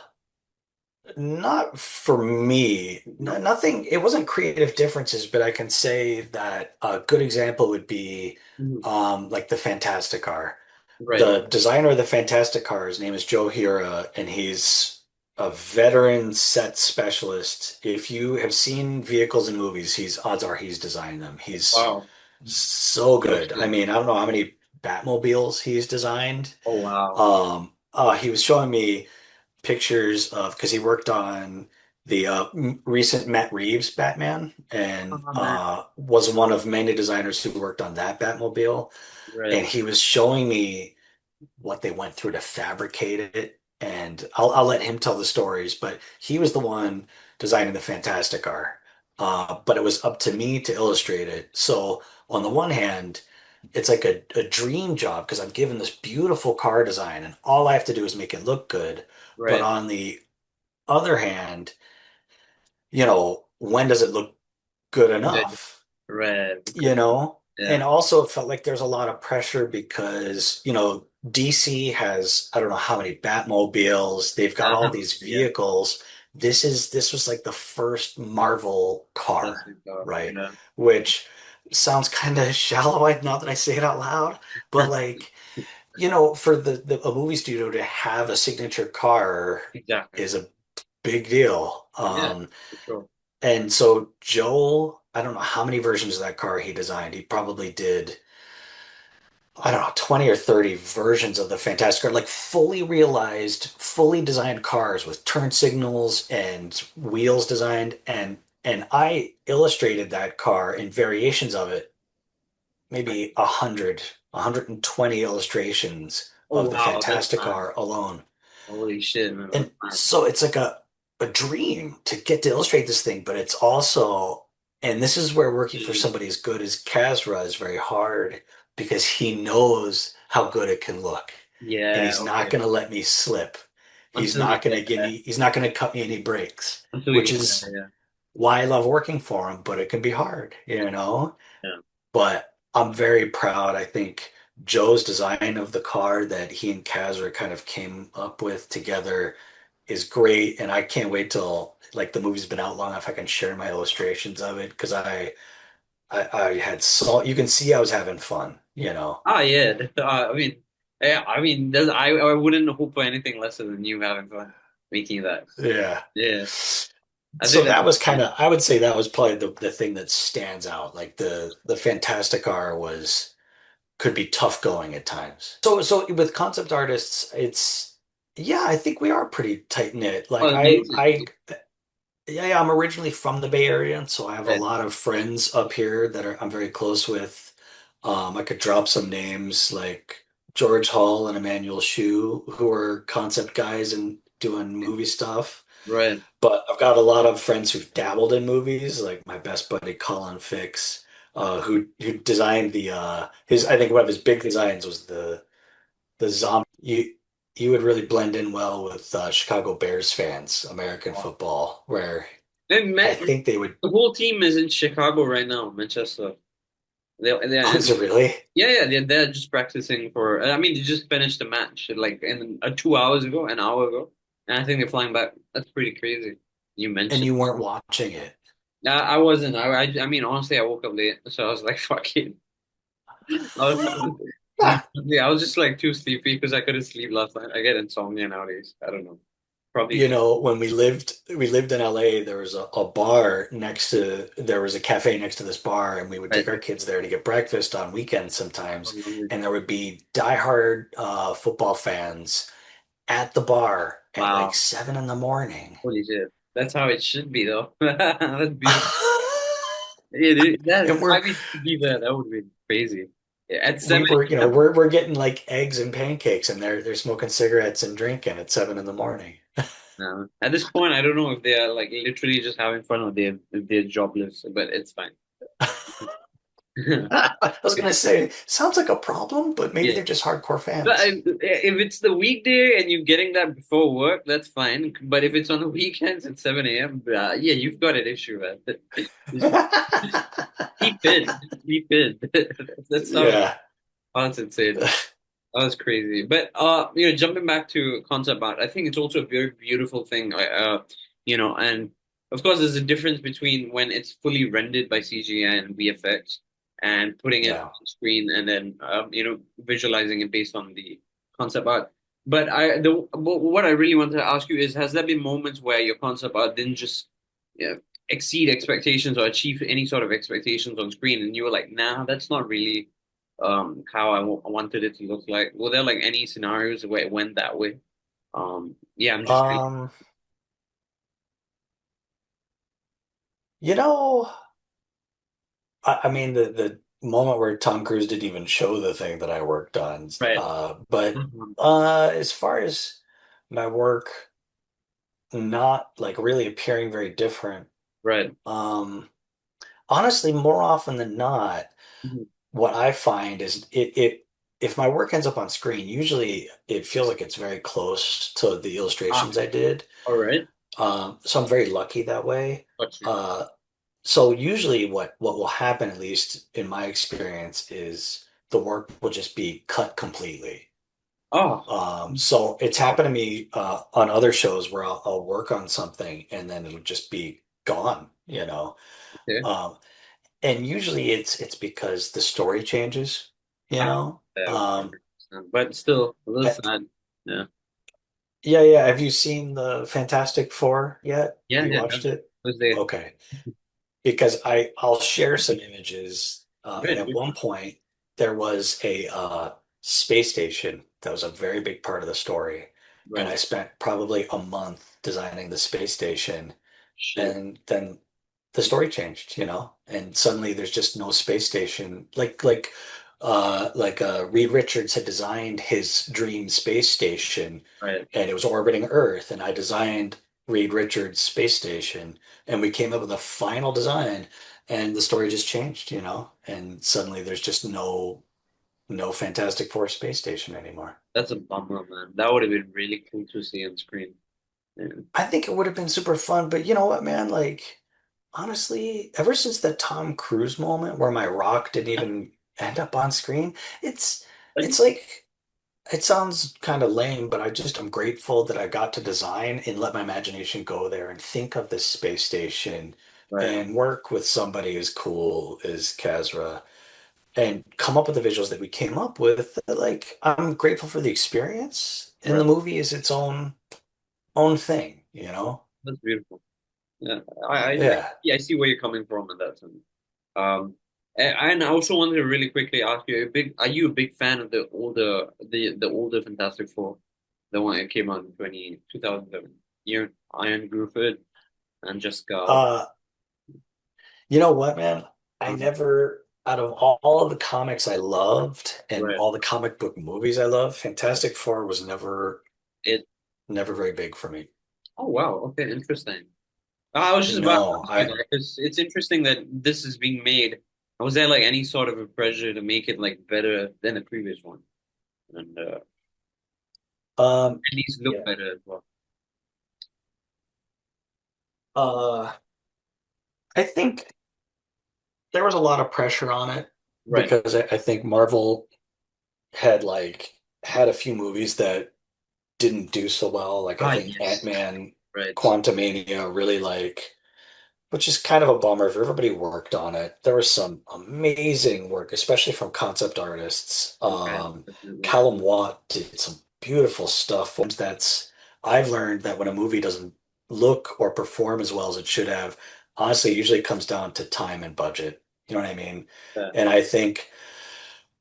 Not for me.
No.
Nothing. It wasn't creative differences, but I can say that a good example would be
Mhm.
like the Fantastic Car.
Right.
The designer of the Fantastic Car, his name is Joe Hira, and he's a veteran set specialist. If you have seen vehicles in movies, odds are he's designed them. He's
Wow.
so good. I
Interesting.
mean, I don't know how many Batmobiles he's designed.
Oh wow.
He was showing me pictures of because he worked on the recent Matt Reeves Batman and
Oh man.
was one of many designers who worked on that Batmobile. And
Right.
he was showing me what they went through to fabricate it. And I'll let him tell the stories, but he was the one designing the Fantastic Car. But it was up to me to illustrate it. So on the one hand, it's like a dream job because I'm given this beautiful car design and all I have to do is make it look good. But
Right.
on the other hand, when does it look good
Right.
enough?
Right.
you
Because
know
yeah.
and also it felt like there's a lot of pressure because DC has I don't know how many Batmobiles, they've got all these
Yeah.
vehicles. This was like the first Marvel car,
Fantastic.
right?
Yeah.
Which sounds kind of shallow, now that I say it out loud, but like for a movie studio to have a signature car
Exactly.
is a big deal.
Yeah. For sure.
And so Joel, I don't know how many versions of that car he designed. He probably did, I don't know, 20 or 30 versions of the Fantastic Car, like fully realized, fully designed cars with turn signals and wheels designed. And I illustrated that car in variations of it, maybe 120 illustrations
Oh
of the
wow, that's
Fantastic
mad.
Car alone.
Holy shit, man, that's
And
mad.
so it's like a dream to get to illustrate this thing, but it's also, and this is where working for
Mm.
somebody as good as Kazra is very hard because he knows how good it can look. And
Yeah.
he's not
Okay.
going to let me slip.
Until you get there.
He's not going to cut me any breaks,
Until you
which
get
is
there.
why I love working for him, but it can be hard.
Yeah.
But I'm very proud. I think Joe's design of the car that he and Kazra kind of came up with together is great, and I can't wait till like the movie's been out long enough I can share my illustrations of it because I had so you can see I was having fun.
Yeah. I mean, yeah. I mean, I wouldn't hope for anything less than you having fun. making that.
Yeah.
Yeah, I
So
think
that was
that's
kind of, I would say that was probably the thing that stands out. Like the Fantastic R was could be tough going at times. So with concept artists, it's yeah, I think we are pretty tight knit. Like
oh, amazing.
yeah, I'm originally from the Bay Area, and so I have a
Right,
lot of friends up here that I'm very close with. I could drop some names like George Hall and Emmanuel Shue, who are concept guys and doing movie stuff.
right.
But I've got a lot of friends who've dabbled in movies, like my best buddy Colin Fix, who designed the his I think one of his big designs was the zombie. You would really blend in well with Chicago Bears fans, American football, where
And
I
man,
think they would.
the whole team is in Chicago right now, Manchester.
Oh, is it really?
Yeah, they're just practicing for. I mean, they just finished the match like in 2 hours ago, an hour ago, and I think they're flying back. That's pretty crazy. You
And
mentioned.
you weren't watching it.
I wasn't. I mean, honestly, I woke up late, so I was like, "Fuck it." I was just like too sleepy because I couldn't sleep last night. I get insomnia nowadays. I don't know. Probably.
You know, when we lived in LA, there was a bar next to there was a cafe next to this bar, and we would take
Right.
our kids there to get breakfast on weekends sometimes, and there would be diehard football fans at the bar at like
Wow.
7 in the morning.
Holy shit. That's how it should be, though. That's beautiful. Yeah, dude,
And
I mean, to be there, that would be crazy. Yeah, at
we
7
were, you know,
a.m.
we're getting like eggs and pancakes, and they're smoking cigarettes and drinking at 7 in the morning.
No. At this point, I don't know if they are like literally just having fun or if they're jobless, but it's fine.
I was gonna say, sounds like a problem, but maybe
Yeah.
they're just hardcore
But
fans.
if it's the weekday and you're getting that before work, that's fine. But if it's on the weekends at 7 a.m., yeah, you've got an issue, man. Just sleep in. Sleep in. That's
Yeah.
how it's insane. That was crazy. But jumping back to concept art, I think it's also a very beautiful thing. And of course there's a difference between when it's fully rendered by CGI and VFX and putting it
Yeah.
on screen and then visualizing it based on the concept art. But what I really wanted to ask you is, has there been moments where your concept art didn't just exceed expectations or achieve any sort of expectations on screen, and you were like, nah, that's not really how I wanted it to look like? Were there like any scenarios where it went that way? Yeah, I'm just really.
Um, you know, I mean the moment where Tom Cruise didn't even show the thing that I worked on.
Right.
But
Mhm.
as far as my work not like really appearing very different,
Right.
um, honestly, more often than not,
Mhm.
what I find is it if my work ends up on screen, usually it feels like it's very close to the
Ah,
illustrations I did.
all right.
So I'm very lucky that way.
Got you.
Uh, so usually what will happen, at least in my experience, is the work will just be cut completely.
Oh,
So it's
wow.
happened to me on other shows where I'll work on something and then it'll just be gone, you know.
Okay.
Um, and usually it's because the story changes, you
Ah,
know.
yeah, 100%. But still, a little
Uh,
sad. Yeah.
Yeah, yeah. Have you seen the Fantastic Four yet?
Yeah,
Have you
yeah.
watched it?
Was there?
Okay. Because I'll share some images. And
Right.
at one point there was a space station that was a very big part of the story. And
Right.
I spent probably a month designing the space station.
Shit.
And then the story changed, you know, and suddenly there's just no space station. Reed Richards had designed his dream space station,
Right.
and it was orbiting Earth, and I designed Reed Richards' space station, and we came up with a final design, and the story just changed, you know, and suddenly there's just no Fantastic Four space station anymore.
That's a bummer, man. That would have been really cool to see on screen. Yeah.
I think it would have been super fun, but you know what, man? Like, honestly, ever since the Tom Cruise moment where my rock didn't even end up on screen, it's
Right.
it's like it sounds kind of lame, but I'm grateful that I got to design and let my imagination go there and think of this space station
Right.
and work with somebody as cool as Kazra and come up with the visuals that we came up with. Like, I'm grateful for the experience, and the movie is its own own thing, you know?
That's beautiful. Yeah, I
Yeah.
yeah, I see where you're coming from in that sense. And I also wanted to really quickly ask you, are you a big fan of the older Fantastic Four, the one that came out in 2007? You know, Iron Gruffudd and Jessica Alba.
Uh, you know what, man? I
Um,
never, out of all of the comics I loved and
right.
all the comic book movies I loved, Fantastic Four was
It.
never very big for me.
Oh wow. Okay, interesting. I was just about to
No,
ask you
I
that because it's interesting that this is being made. Was there like any sort of a pressure to make it like better than the previous one, and at least look
yeah.
better as well?
Uh I think there was a lot of pressure on it
Right.
because I think Marvel had had a few movies that didn't do so well. Like I
Ah,
think
yes.
Ant-Man,
Right.
Quantumania really which is kind of a bummer if everybody worked on it. There was some amazing work, especially from concept artists.
Right. Definitely.
Callum Watt did some beautiful stuff. I've learned that when a movie doesn't look or perform as well as it should have, honestly, it usually comes down to time and budget. You know what I mean?
Yeah.
And I think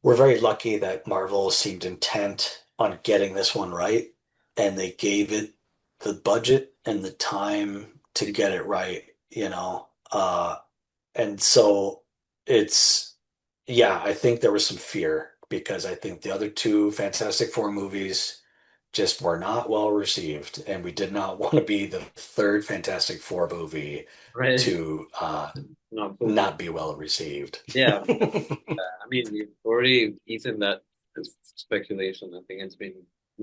we're very lucky that Marvel seemed intent on getting this one right, and they gave it the budget and the time to get it right, you know. And so it's, yeah, I think there was some fear because I think the other two Fantastic Four movies just were not well received, and we did not want to be the third Fantastic Four movie
Right.
to
No, totally.
not be well received.
Yeah. I mean, you've already eaten that speculation. I think it's been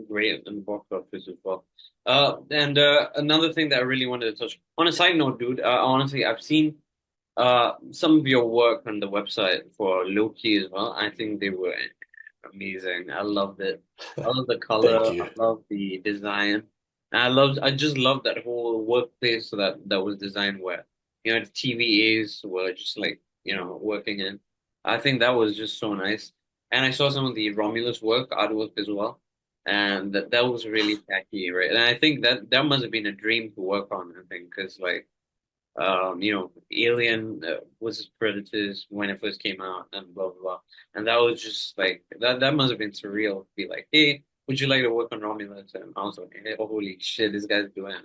great in the box office as well. And another thing that I really wanted to touch on a side note, dude. Honestly, I've seen some of your work on the website for Loki as well. I think they were amazing. I loved it. I love the
Thank
color. I
you.
love the design. And I just love that whole workplace that was designed where, the TVAs were just like, working in. I think that was just so nice. And I saw some of the Romulus artwork as well. And that was really tacky, right? And I think that must have been a dream to work on, I think, because like Alien was Predators when it first came out and blah blah blah. And that was just like that must have been surreal to be like, hey, would you like to work on Romulus? And I was like, hey, oh, holy shit, this guy's doing it.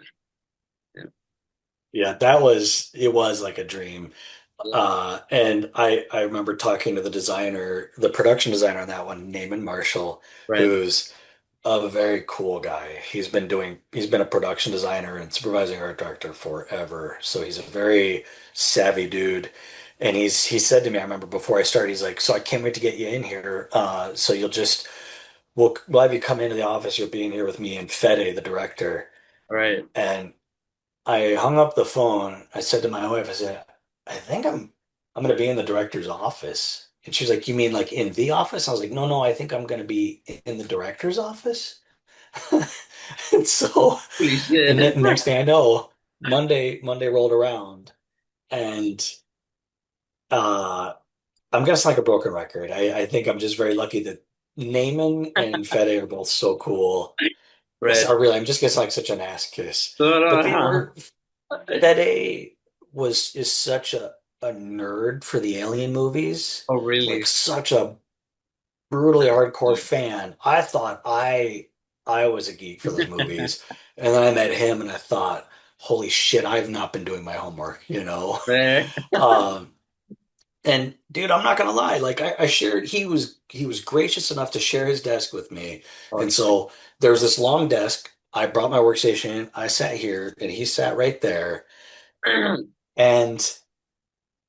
Yeah.
Yeah, it was like a dream.
Yeah.
And I remember talking to the production designer on that one, Naaman Marshall,
Right.
who's a very cool guy. He's been a production designer and supervising art director forever. So he's a very savvy dude. And he said to me, I remember before I started, he's like, so I can't wait to get you in here. So we'll have you come into the office. You'll be in here with me and Fede, the director.
Right.
And I hung up the phone. I said to my wife, I said, I think I'm gonna be in the director's office. And she was like, you mean like in the office? I was like, no, no, I think I'm gonna be in the director's office. And so,
Holy
and
shit.
then next thing I know, Monday rolled around, and uh, I'm gonna sound like a broken record. I think I'm just very lucky that Naaman and Fede are both so cool.
Right.
I'm just gonna sound like such an ass kiss.
So,
But Fede is such a nerd for the Alien movies,
oh
like
really?
such a brutally hardcore fan. I thought I was a geek for those movies. And then I met him and I thought, holy shit, I've not been doing my homework, you know?
Right.
Um, and dude, I'm not gonna lie, like I shared he was gracious enough to share his desk with me.
Oh,
And so there was this long desk. I brought my workstation in, I sat here, and he sat right there. And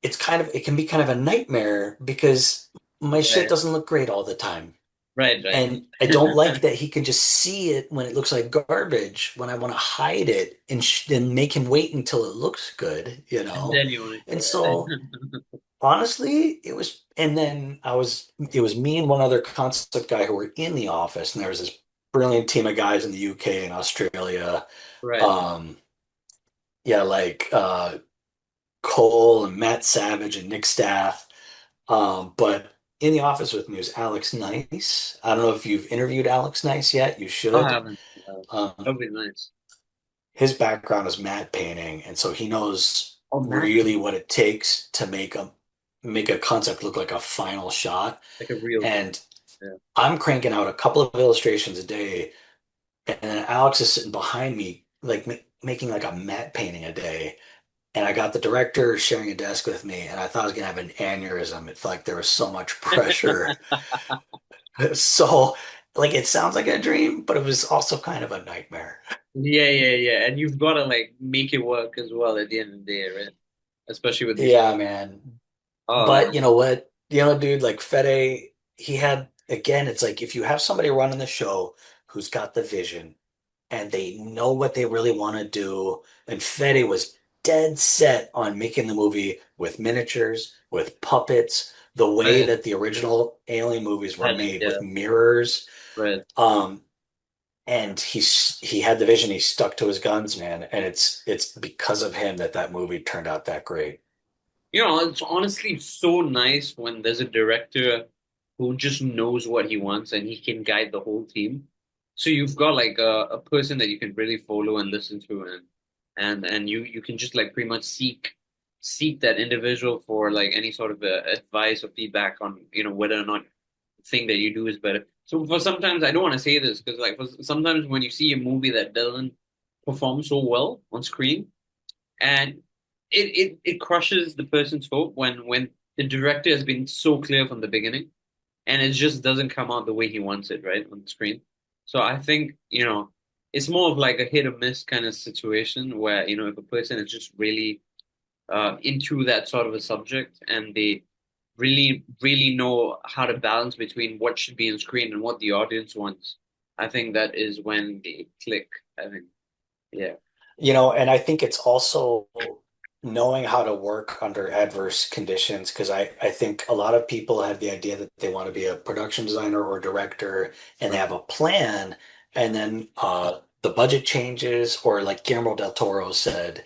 it can be kind of a nightmare because my shit
right.
doesn't look great all the time.
Right. Right.
And I don't like that he can just see it when it looks like garbage, when I want to hide it and make him wait until it looks good, you
And
know?
then you want to
And
show it.
so honestly, it was me and one other concept guy who were in the office, and there was this brilliant team of guys in the UK and Australia.
Right.
Um, yeah, like Cole and Matt Savage and Nick Staff. But in the office with me was Alex Nice. I don't know if you've interviewed Alex Nice yet. You
I
should.
haven't.
Um,
That'd be nice.
his background is matte painting, and so he knows
Oh, Matt,
really what it takes to make a concept look like a final shot.
like a real thing.
And
Yeah.
I'm cranking out a couple of illustrations a day, and then Alex is sitting behind me, like making like a matte painting a day. And I got the director sharing a desk with me, and I thought I was gonna have an aneurysm. It felt like there was so much pressure. So, like, it sounds like a dream, but it was also kind of a nightmare.
Yeah. And you've got to like make it work as well at the end of the day, right? Especially with these.
Yeah, man.
Oh,
But you know what? Dude, like Fede, he had, again, it's like if you have somebody running the show who's got the vision and they know what they really want to do, and Fede was dead set on making the movie with miniatures, with puppets, the way
right.
that the original Alien movies were made
Yeah,
with mirrors.
right.
Um, and he had the vision, he stuck to his guns, man, and it's because of him that that movie turned out that great.
It's honestly so nice when there's a director who just knows what he wants and he can guide the whole team. So you've got like a person that you can really follow and listen to, and you can just like pretty much seek that individual for like any sort of advice or feedback on whether or not the thing that you do is better. So for sometimes I don't want to say this because like for sometimes when you see a movie that doesn't perform so well on screen, and it crushes the person's hope when the director has been so clear from the beginning and it just doesn't come out the way he wants it, right, on the screen. So I think, it's more of like a hit or miss kind of situation where, if a person is just really into that sort of a subject and they really, really know how to balance between what should be on screen and what the audience wants, I think that is when they click. I think, yeah.
And I think it's also knowing how to work under adverse conditions because I think a lot of people have the idea that they want to be a production designer or director and they
Right.
have a plan, and then the budget changes, or like Guillermo del Toro said,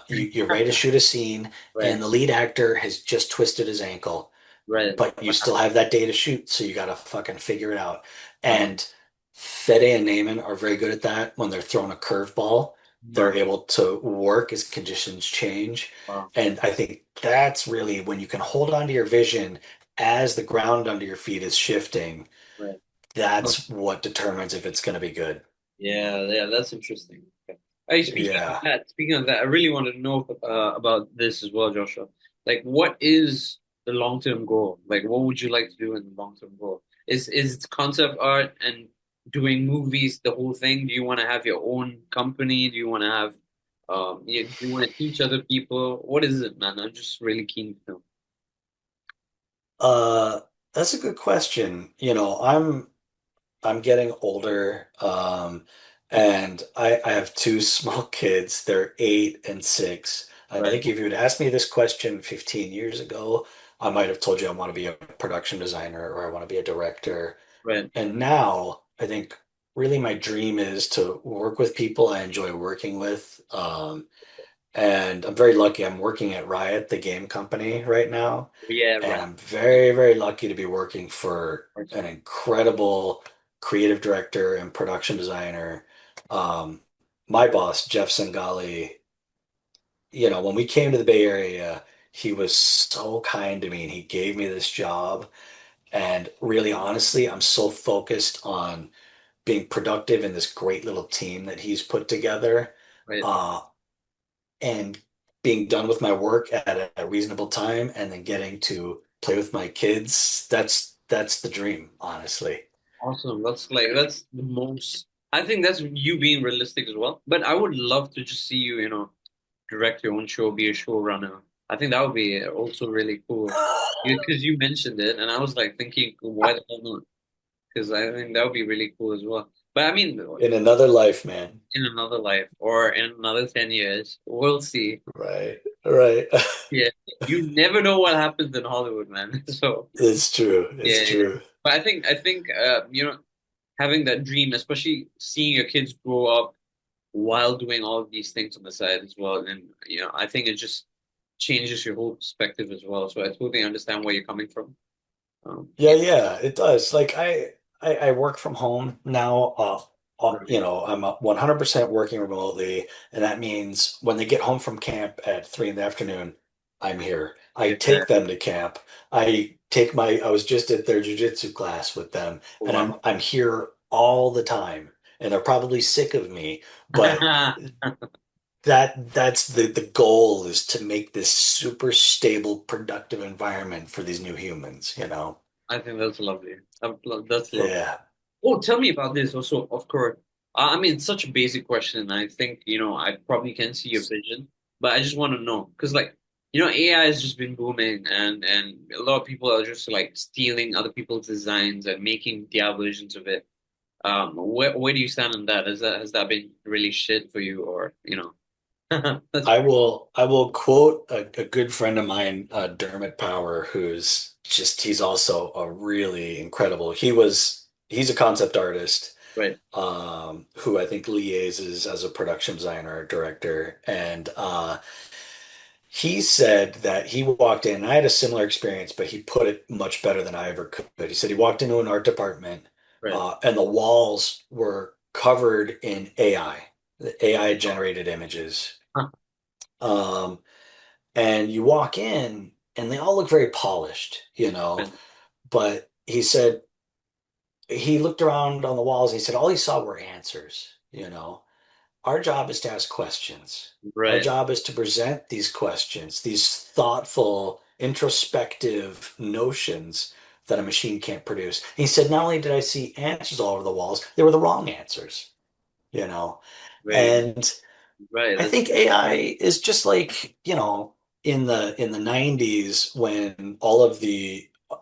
you're ready to shoot a scene
Right.
and the lead actor has just twisted his ankle,
Right.
but you still have that day to shoot, so you got to fucking figure it out.
Uh,
And Fede and Naaman are very good at that. When they're thrown a curveball, they're
uh,
able to work as conditions change.
wow.
And I think that's really when you can hold on to your vision as the ground under your feet is shifting.
Right.
That's what determines if it's going to be good.
Yeah, that's interesting. Okay. Hey,
Yeah.
speaking of that, I really wanted to know about this as well, Joshua. Like, what is the long-term goal? Like, what would you like to do in the long-term goal? Is it concept art and doing movies the whole thing? Do you want to have your own company? Do you want to have do you want to teach other people? What is it, man? I'm just really keen to know.
Uh, that's a good question. I'm getting older, and I have two small kids. They're 8 and 6. I
Right,
think if you had asked me this question 15 years ago, I might have told you I want to be a production designer or I want to be a director.
right,
And now I think really my dream is to work with people I enjoy working with. And I'm very lucky. I'm working at Riot, the game company, right now.
yeah,
And
right.
I'm very, very lucky to be working for an incredible creative director and production designer. Um, my boss, Jeff Singali, when we came to the Bay Area, he was so kind to me and he gave me this job. And really, honestly, I'm so focused on being productive in this great little team that he's put together.
Right.
Uh, and being done with my work at a reasonable time and then getting to play with my kids, that's the dream, honestly.
Awesome. That's the most. I think that's you being realistic as well. But I would love to just see you, direct your own show, be a showrunner. I think that would be also really cool. Because you mentioned it, and I was like thinking, why the hell not? Because I think that would be really cool as well. But I mean,
In another life, man.
in another life or in another 10 years, we'll see.
Right, right.
Yeah, you never know what happens in Hollywood, man. So
It's true. It's
yeah.
true.
But I think having that dream, especially seeing your kids grow up while doing all of these things on the side as well. And I think it just changes your whole perspective as well. So I totally understand where you're coming from.
Yeah, yeah, it does. Like I work from home now,
Right.
I'm 100% working remotely, and that means when they get home from camp at 3 in the afternoon, I'm here. I
Yeah.
take them to camp. I was just at their jujitsu class with them, and
Wow.
I'm here all the time. And they're probably sick of me, but that's the goal is to make this super stable, productive environment for these new humans, you know?
I think that's lovely. That's lovely.
Yeah.
Oh, tell me about this also, of course. I mean, it's such a basic question. I think, I probably can see your vision, but I just want to know because, like, AI has just been booming, and a lot of people are just like stealing other people's designs and making their versions of it. Where do you stand on that? Has that been really shit for you, or That's
I will quote a good friend of mine, Dermot Power, he's also a really incredible. He's a concept artist,
right.
who I think liaises as a production designer or director. And he said that he walked in, I had a similar experience, but he put it much better than I ever could. He said he walked into an art department,
Right.
and the walls were covered in AI, the AI generated images.
Huh.
Um, and you walk in and they all look very polished,
Right.
but he said he looked around on the walls and he said all he saw were answers. Our job is to ask questions. Our
Right.
job is to present these questions, these thoughtful, introspective notions that a machine can't produce. And he said, not only did I see answers all over the walls, they were the wrong answers, you know.
Right.
And
Right.
I think AI is just like, in the 90s when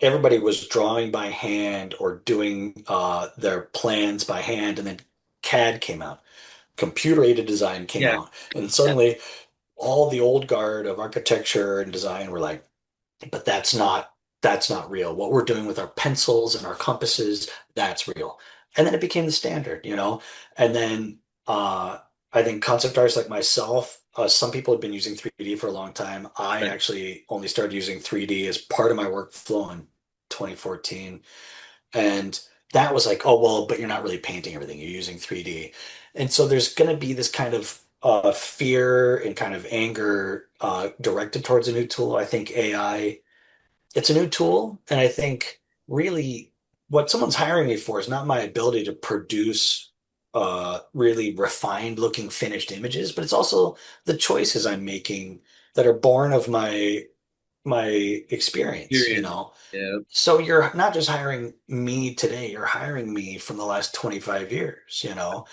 everybody was drawing by hand or doing their plans by hand, and then CAD came out, computer aided design came
Yeah.
out, and
Yeah.
suddenly all the old guard of architecture and design were like, but that's not real. What we're doing with our pencils and our compasses, that's real. And then it became the standard. And then I think concept artists like myself, some people have been using 3D for a long time. I
Right.
actually only started using 3D as part of my workflow in 2014. And that was like, oh, well, but you're not really painting everything. You're using 3D. And so there's going to be this kind of fear and kind of anger directed towards a new tool. I think AI, it's a new tool, and I think really what someone's hiring me for is not my ability to produce really refined looking finished images, but it's also the choices I'm making that are born of my experience, you
Experience.
know.
Yeah.
So you're not just hiring me today, you're hiring me from the last 25 years, you know.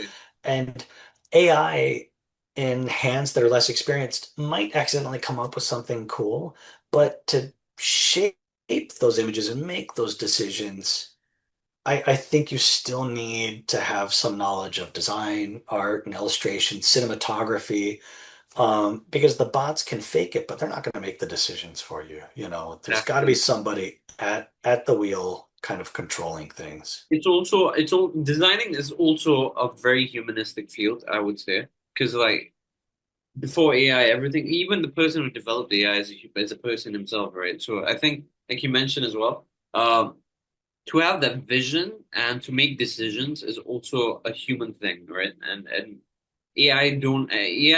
And AI in hands that are less experienced might accidentally come up with something cool, but to shape those images and make those decisions, I think you still need to have some knowledge of design, art, and illustration, cinematography, because the bots can fake it, but they're not going to make the decisions for you. There's got to be
Exactly.
somebody at the wheel kind of controlling things.
It's all designing is also a very humanistic field, I would say, because like before AI, everything, even the person who developed AI is a person himself, right? So I think, like you mentioned as well, to have that vision and to make decisions is also a human thing, right? And AI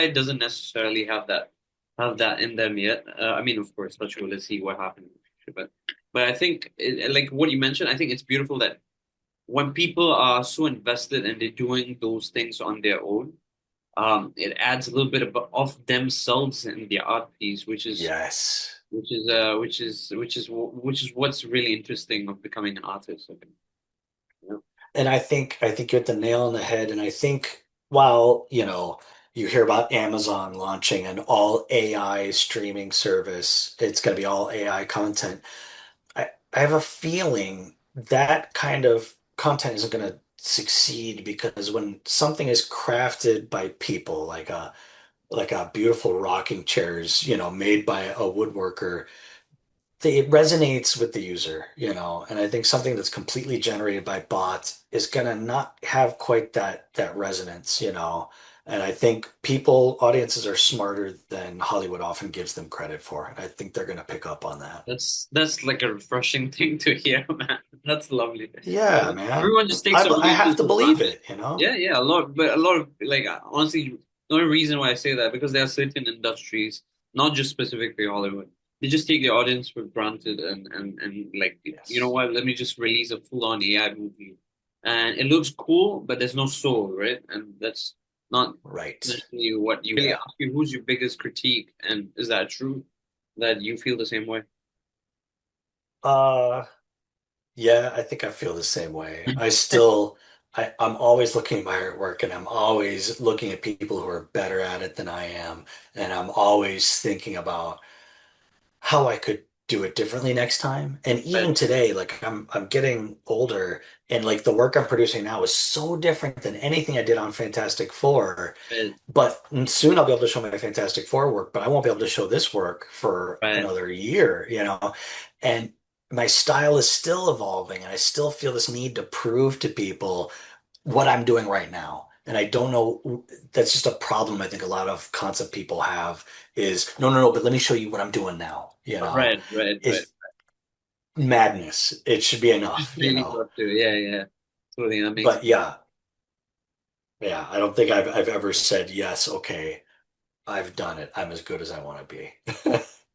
doesn't necessarily have that in them yet. I mean, of course, let's see what happens in the future, but I think like what you mentioned, I think it's beautiful that when people are so invested and they're doing those things on their own, it adds a little bit of themselves in their art piece, which is
Yes.
which is uh which is which is which is what's really interesting of becoming an artist. I think. Yeah.
And I think you hit the nail on the head. And I think while, you hear about Amazon launching an all AI streaming service, it's going to be all AI content. I have a feeling that kind of content isn't going to succeed because when something is crafted by people, like a beautiful rocking chairs, made by a woodworker, it resonates with the user. And I think something that's completely generated by bots is gonna not have quite that resonance. And I think audiences are smarter than Hollywood often gives them credit for. And I think they're going to pick up on that.
That's like a refreshing thing to hear, man. That's lovely.
Yeah, man.
Everyone just takes
I have to believe
granted.
it, you know?
Yeah, a lot of like honestly, the only reason why I say that because there are certain industries, not just specifically Hollywood, they just take the audience for granted and like you know what, let me just release a full-on AI movie. And it looks cool, but there's no soul, right? And that's not
Right.
necessarily what you really ask you, who's your biggest critique, and is that true that you feel the same way?
Yeah, I think I feel the same way. I'm always looking at my artwork and I'm always looking at people who are better at it than I am. And I'm always thinking about how I could do it differently next time. And even today, like I'm getting older and like the work I'm producing now is so different than anything I did on Fantastic Four. But soon I'll be able to show my Fantastic Four work, but I won't be able to show this work for another year, you know. And my style is still evolving and I still feel this need to prove to people what I'm doing right now. And I don't know, that's just a problem I think a lot of concept people have is no, but let me show you what I'm doing now, you know.
Right.
It's madness. It should be enough, you
Really
know.
got to, yeah. Totally, that makes
But
sense.
yeah, I don't think I've ever said, yes, okay, I've done it. I'm as good as I want to be.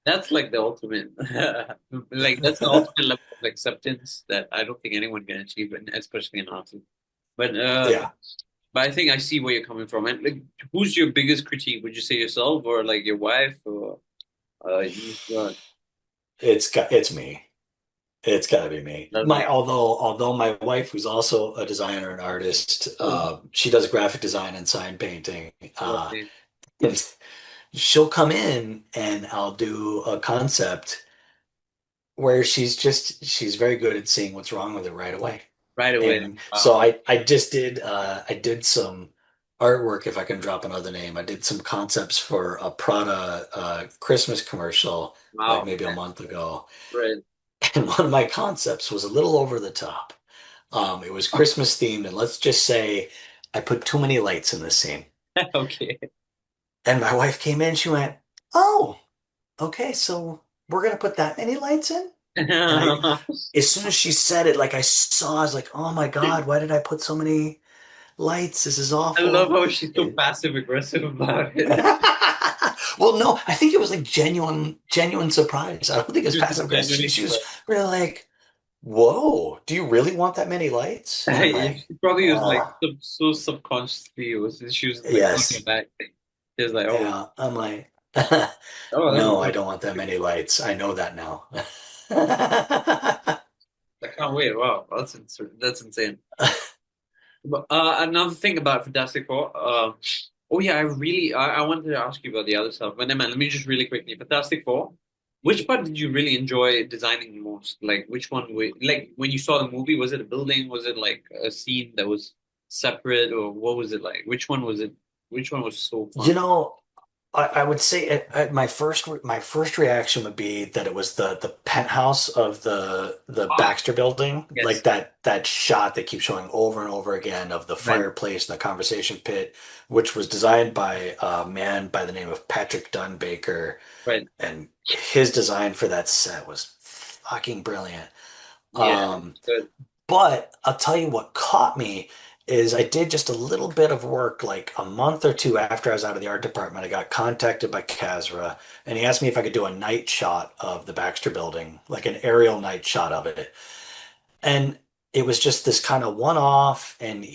That's like the ultimate, like that's the ultimate level of acceptance that I don't think anyone can achieve, and especially in art. But
Yeah.
but I think I see where you're coming from. And like, who's your biggest critique? Would you say yourself or like your wife or you?
It's me. It's got to be me. Although my wife, who's also a designer and artist, she does graphic design and sign painting. And she'll come in and I'll do a concept where she's very good at seeing what's wrong with it right away.
Right away.
And so I did some artwork, if I can drop another name. I did some concepts for a Prada Christmas commercial like maybe a month ago.
Right.
And one of my concepts was a little over the top. It was Christmas themed, and let's just say I put too many lights in the scene.
Okay.
And my wife came in, she went, "Oh, okay, so we're gonna put that many lights in?" And as soon as she said it, like I was like, "Oh my God, why did I put so many lights? This is awful."
I love how she's so passive aggressive about it.
Well, no, I think it was like genuine surprise. I don't think it was passive aggressive. She was really like, "Whoa, do you really want that many lights?"
She probably was like so subconsciously she was like
yes.
back. She was like, "Oh."
Yeah, I'm like, no, I don't want that many lights. I know that now.
I can't wait. Wow, that's insane. But another thing about Fantastic Four. Oh yeah, I wanted to ask you about the other stuff. But man, let me just really quickly. Fantastic Four. Which part did you really enjoy designing the most? Like which one? Like when you saw the movie, was it a building? Was it like a scene that was separate, or what was it like? Which one was it? Which one was so fun?
You know, I would say my first reaction would be that it was the penthouse of the Baxter building,
Yes.
like that shot that keeps showing over and over again of the fireplace and the conversation pit, which was designed by a man by the name of Patrick Dunbaker.
Right.
And his design for that set was fucking brilliant.
Yeah, good.
But I'll tell you what caught me is I did just a little bit of work like a month or two after I was out of the art department. I got contacted by Kazra and he asked me if I could do a night shot of the Baxter building, like an aerial night shot of it. And it was just this kind of one-off and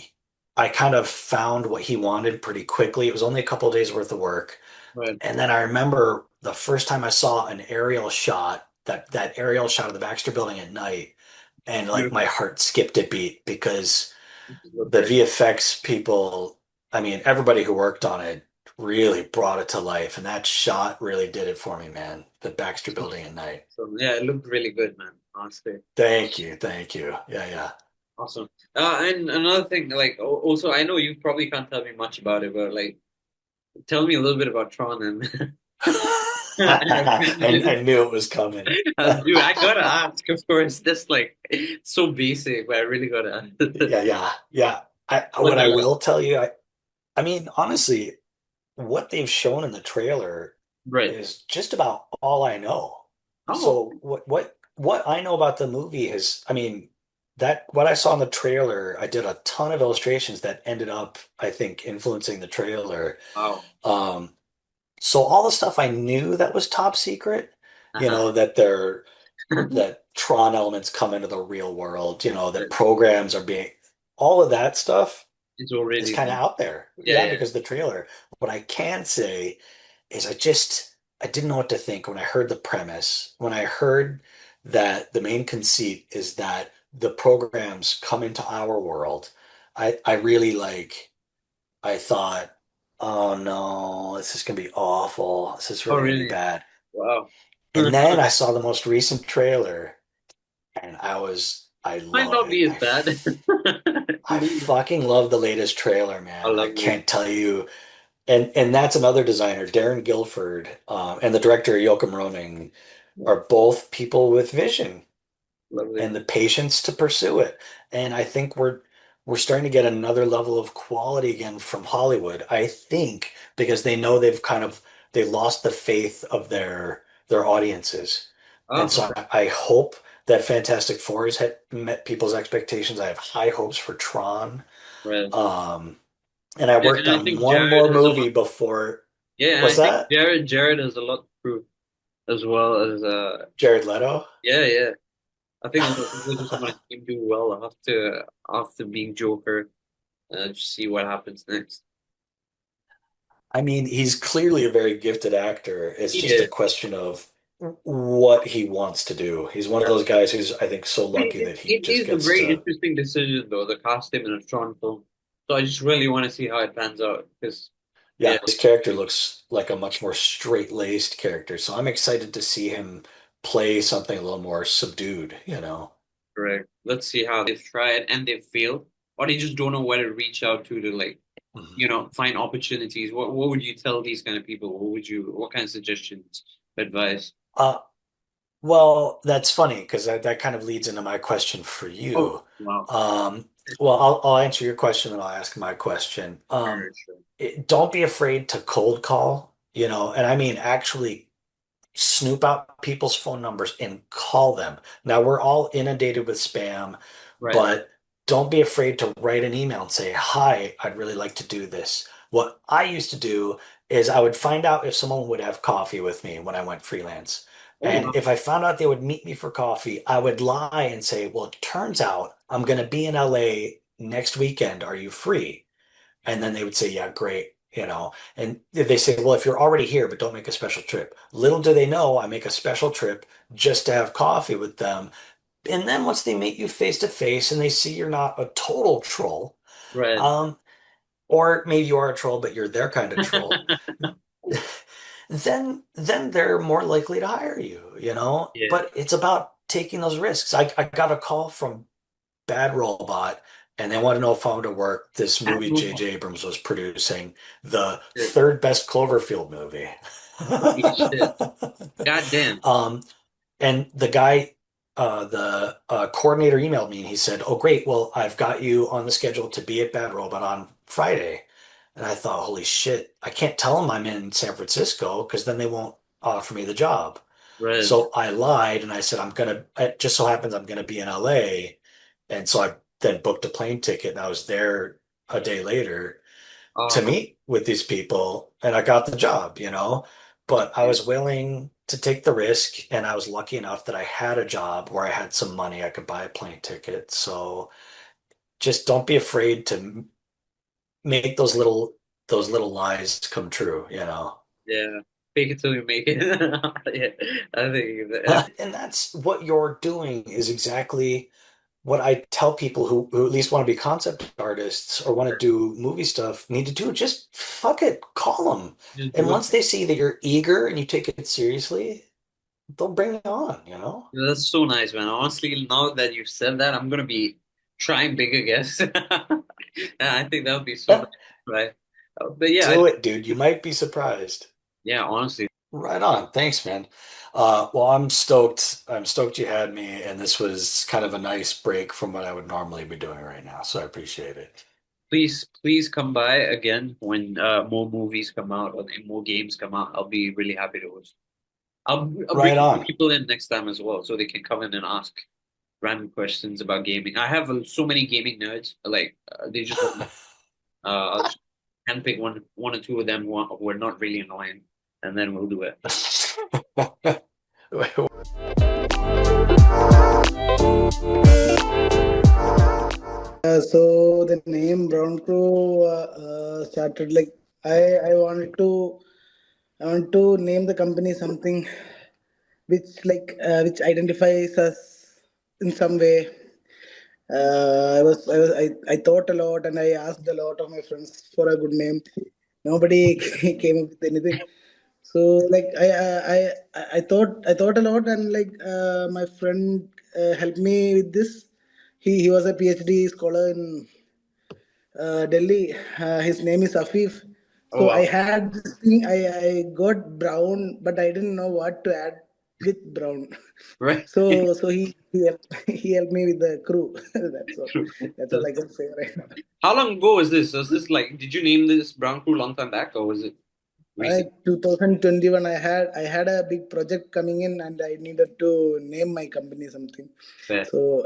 I kind of found what he wanted pretty quickly. It was only a couple of days worth of work.
Right.
And then I remember the first time I saw an aerial shot, that aerial shot of the Baxter building at night, and like my heart skipped a beat because the VFX people, I mean, everybody who worked on it really brought it to life, and that shot really did it for me, man. The Baxter building at night.
So yeah, it looked really good, man. Honestly.
Thank you. Yeah.
Awesome. And another thing, like also, I know you probably can't tell me much about it, but like, tell me a little bit about Tron and.
I knew it was coming.
Dude, I gotta ask, of course. This like so basic, but I really gotta.
Yeah. What I will tell you, I mean, honestly, what they've shown in the trailer
Right.
is just about all I know.
Oh,
So what I know about the movie is, I mean, that what I saw in the trailer, I did a ton of illustrations that ended up, I think, influencing the trailer.
wow.
Um, so all the stuff I knew that was top secret,
Uh-huh.
that Tron elements come into the real world, that programs are being, all of that stuff
It's
is
already
kind of
there.
out there.
Yeah,
Yeah,
yeah.
because the trailer. What I can say is I didn't know what to think when I heard the premise, when I heard that the main conceit is that the programs come into our world. I really I thought, oh no, this is gonna be awful. This is
Oh,
really gonna be
really?
bad.
Wow.
And then I saw the most recent trailer and I
Might
love
not
it.
be as bad.
I fucking love the latest trailer,
I
man. I
love it.
can't tell you. And that's another designer, Darren Guilford, and the director Joachim Roning are both people with vision
Lovely.
and the patience to pursue it. And I think we're starting to get another level of quality again from Hollywood. I think because they know they lost the faith of their audiences. And
Oh,
so I hope that Fantastic Four has met people's expectations. I have high hopes for Tron.
right.
Um, and I worked
And I
on
think
one
Jared
more
has a lot.
movie before.
Yeah, and
What's
I think
that?
Jared has a lot to prove as well as
Jared Leto?
yeah, yeah. I think a lot of people just want to keep doing well after being Joker. Just see what happens next.
I mean, he's clearly a very gifted actor. It's
He
just a
is.
question of what he wants to do. He's one of those guys who's, I think, so lucky that he
It
just
is a
gets
very
to,
interesting decision though, the cast him in a Tron film. So I just really want to see how it pans out because yeah,
yeah, his character looks like a much more straight-laced character. So I'm excited to see him play something a little more subdued.
correct. Let's see how they've tried and they've failed, or they just don't know where to reach out to like,
Mhm.
find opportunities. What would you tell these kind of people? What kind of suggestions, advice?
Uh, well, that's funny because that kind of leads into my question for
Oh,
you.
wow.
Um, well, I'll answer your question and I'll ask my question.
Sure, sure.
Don't be afraid to cold call, and I mean actually snoop out people's phone numbers and call them. Now we're all inundated with spam,
Right.
but don't be afraid to write an email and say, "Hi, I'd really like to do this." What I used to do is I would find out if someone would have coffee with me when I went freelance.
Oh,
And
wow.
if I found out they would meet me for coffee, I would lie and say, "Well, it turns out I'm going to be in LA next weekend. Are you free?" And then they would say, yeah, great. And they say, well, if you're already here, but don't make a special trip. Little do they know, I make a special trip just to have coffee with them. And then once they meet you face to face and they see you're not a total troll,
Right.
um, or maybe you are a troll, but you're their kind of troll, then they're more likely to hire you.
Yeah.
But it's about taking those risks. I got a call from Bad Robot, and they want to know if I want to work this movie J.J. Abrams was producing, the
Shit.
third best Cloverfield movie.
Holy shit. God damn.
Um, and the guy, the coordinator emailed me and he said, "Oh, great. Well, I've got you on the schedule to be at Bad Robot on Friday." And I thought, holy shit, I can't tell them I'm in San Francisco because then they won't offer me the job.
Right.
So I lied and I said, it just so happens I'm gonna be in LA. And so I then booked a plane ticket and I was there a day later to
Oh,
meet with these people and I got the job. But I
yeah.
was willing to take the risk and I was lucky enough that I had a job where I had some money I could buy a plane ticket. So just don't be afraid to make those little lies come true.
Yeah. Fake it till you make it. Yeah. I think that,
And that's what you're doing is exactly what I tell people who at least want to be concept artists or want to do movie stuff need to do. Just fuck it, call them.
just
And
do it.
once they see that you're eager and you take it seriously, they'll bring you on.
That's so nice, man. Honestly, now that you've said that, I'm gonna be trying bigger guess. I think that would be so nice, right? But yeah,
Do it, dude. You might be surprised.
yeah, honestly,
Right on. Thanks, man. Well, I'm stoked. I'm stoked you had me, and this was kind of a nice break from what I would normally be doing right now. So I appreciate it.
please come by again when more movies come out or more games come out. I'll be really happy to host. I'll bring
Right on.
people in next time as well, so they can come in and ask random questions about gaming. I have so many gaming nerds. Like they just want. I'll just handpick one or two of them who are not really annoying, and then we'll do it.
So the name Brown Crow started like I want to name the company something which identifies us in some way. I thought a lot and I asked a lot of my friends for a good name. Nobody came up with anything. So like I thought a lot and like my friend helped me with this. He was a PhD scholar in Delhi. His name is Afif.
Oh
So I
wow!
had this thing. I got brown, but I didn't know what to add with brown.
Right.
So he helped me with the crew. That's all. That's all I can say right now.
How long ago was this? Was this like? Did you name this Brown Crew long time back, or was it recent?
2021, I had a big project coming in, and I needed to name my company something.
Fair.
So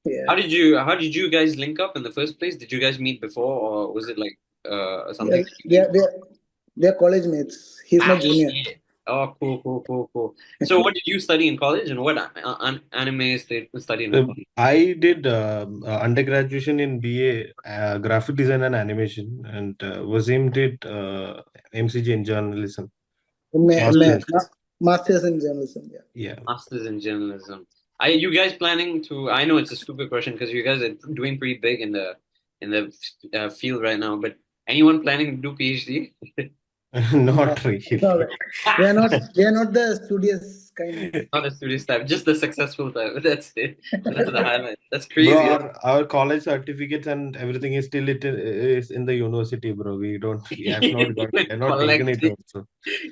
yeah,
How did you guys link up in the first place? Did you guys meet before, or was it like
yeah,
something that you
we
came
are, we
across?
are, we are college mates. He's my
Ah,
junior.
shit. Oh, cool. So, what did you study in college, and what anime study in college?
I did undergraduation in BA graphic design and animation, and Wazim did MCG in journalism, masters.
Masters in journalism. Yeah.
Yeah.
Masters in journalism. Are you guys planning to? I know it's a stupid question because you guys are doing pretty big in the field right now. But anyone planning to do PhD?
Not really.
No, we are not. We are not the studious kind.
Not a studious type, just the successful type. That's it. That's the highlight. That's
Bro,
crazy.
our college certificates and everything is still is in the university, bro. We have
You
not
didn't
got,
even
we have not taken
collect
it
it.
also.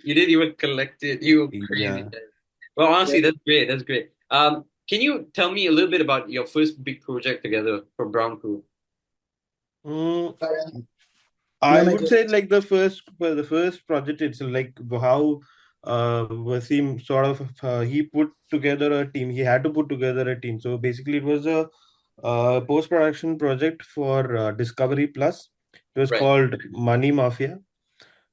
You didn't even collect it. You were crazy.
Yeah.
Well, honestly, that's great. That's great. Can you tell me a little bit about your first big project together for Brown Crew?
Mm,
Yeah,
I
my
would say like the first project itself, like how Wasim sort of he put together a team. He had to put together a team. So basically, it was a post-production project for Discovery Plus. It was
Right.
called Money Mafia.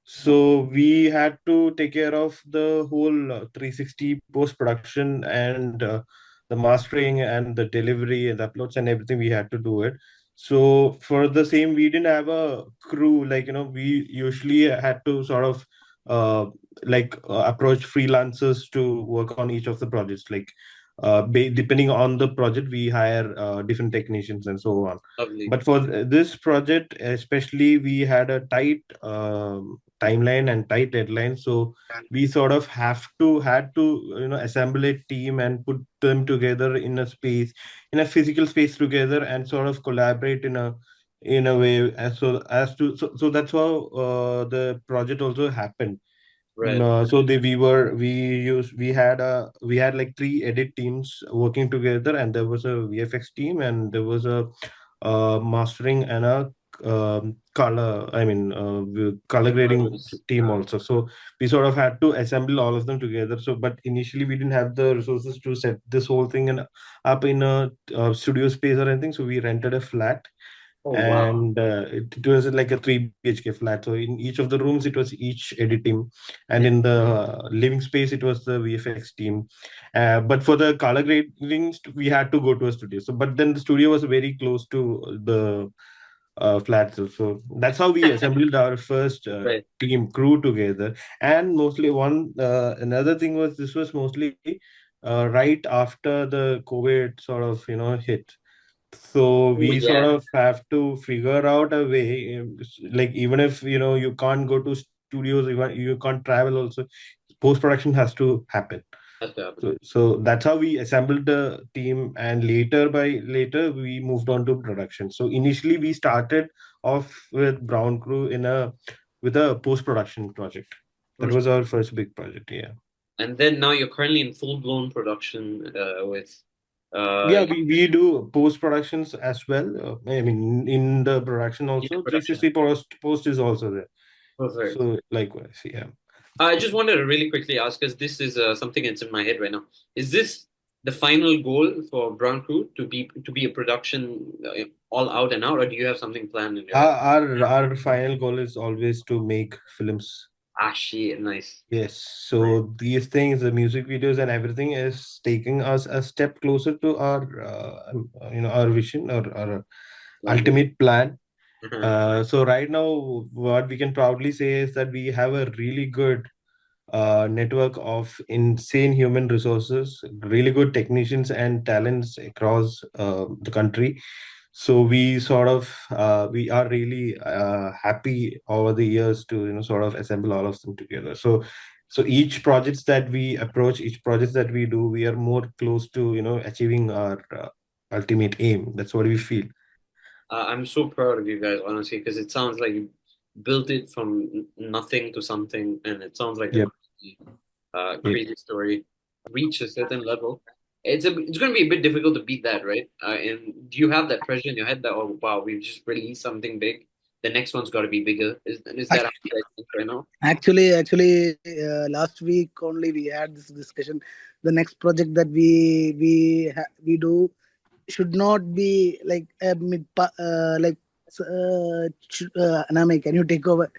So we had to take care of the whole 360 post-production and the mastering and the delivery and the uploads and everything. We had to do it. So for the same, we didn't have a crew. Like, we usually had to sort of uh, approach freelancers to work on each of the projects. Like, depending on the project, we hire different technicians and so on.
Lovely.
But for this project, especially, we had a tight timeline and tight deadline. So we sort of had to assemble a team and put them together in a physical space together, and sort of collaborate in a way so that's how the project also happened.
Right.
So we had like three edit teams working together, and there was a VFX team, and there was a mastering and a color grading
Colors.
team also. So we sort of had to assemble all of them together. So, but initially we didn't have the resources to set this whole thing up in a studio space or anything. So we rented a flat,
Oh wow.
and it was like a 3 BHK flat. So in each of the rooms, it was each edit team, and in the living space, it was the VFX team. But for the color grading, we had to go to a studio. So, but then the studio was very close to the flats. So that's how we assembled our first
Right.
team crew together. And mostly another thing was, this was mostly right after the COVID sort of hit. So
Oh
we sort
yeah.
of have to figure out a way, like, even if you can't go to studios, you can't travel also, post production has to happen.
That's happened.
So that's how we assembled the team, and later we moved on to production. So initially we started off with Brown Crew with a post production project. That was our first big project. Yeah.
And then now you're currently in full blown production with
Yeah, we do post productions as well. I mean, in the production also, 360 post is also there.
Perfect.
So likewise, yeah.
I just wanted to really quickly ask, because this is something that's in my head right now. Is this the final goal for Brown Crew to be a production all out and out, or do you have something planned in your head?
Our final goal is always to make films.
Ah, shit, nice.
Yes, so these things, the music videos and everything is taking us a step closer to our, our vision or our ultimate plan. So right now, what we can proudly say is that we have a really good network of insane human resources, really good technicians and talents across the country. So we sort of we are really happy over the years to sort of assemble all of them together. So each projects that we approach, each projects that we do, we are more close to achieving our ultimate aim. That's what we feel.
I'm so proud of you guys, honestly, because it sounds like you built it from nothing to something, and it sounds like a
Yep.
crazy story. Reach a certain level. It's going to be a bit difficult to beat that, right? And do you have that pressure in your head that, oh wow, we've just released something big, the next one's got to be bigger? Is that how you guys think right now?
Actually, last week only we had this discussion. The next project that we do should not be like Anamay, can you take over?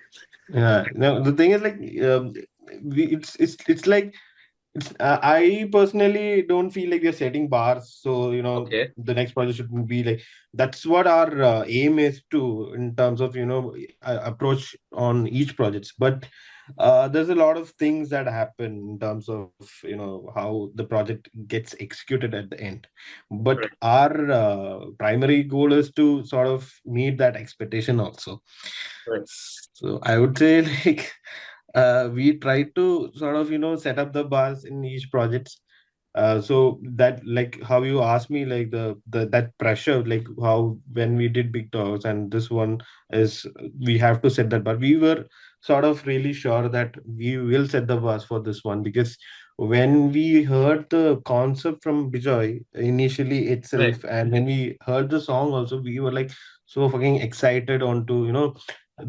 Yeah. No, the thing is like it's like I personally don't feel like we're setting bars. So
Okay.
the next project should be like that's what our aim is to in terms of approach on each projects. But there's a lot of things that happen in terms of how the project gets executed at the end. But
Right.
our primary goal is to sort of meet that expectation also.
Right.
So I would say like we try to sort of set up the bars in each projects. So that like how you asked me like the that pressure like how when we did Big Dogs and this one is we have to set that bar. We were sort of really sure that we will set the bars for this one because when we heard the concept from Bijoy initially
Right.
itself and when we heard the song also we were like so fucking excited on to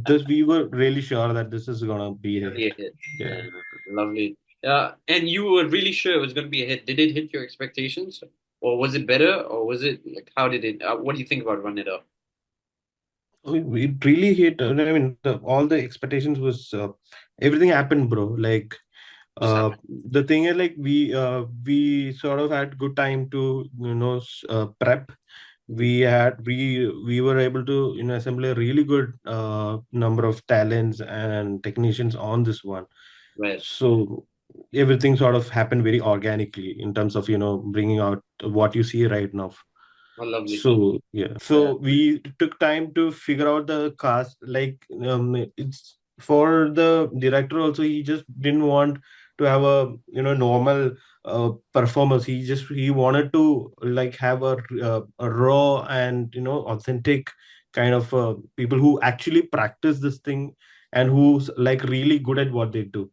this we were really sure that this is gonna be a
Gonna be a
hit.
hit.
Yeah.
Lovely. And you were really sure it was going to be a hit. Did it hit your expectations, or was it better, or was it like how did it? What do you think about Run It Up?
It really hit. I mean, all the expectations was everything happened, bro. Like
Just happened.
the thing is, like we sort of had good time to prep. We were able to assemble a really good number of talents and technicians on this one.
Right.
So everything sort of happened very organically in terms of bringing out what you see right now.
Oh, lovely.
So yeah, so we took time to figure out the cast. Like it's for the director also. He just didn't want to have a normal performance. He wanted to like have a raw and authentic kind of people who actually practice this thing and who's like really good at what they do.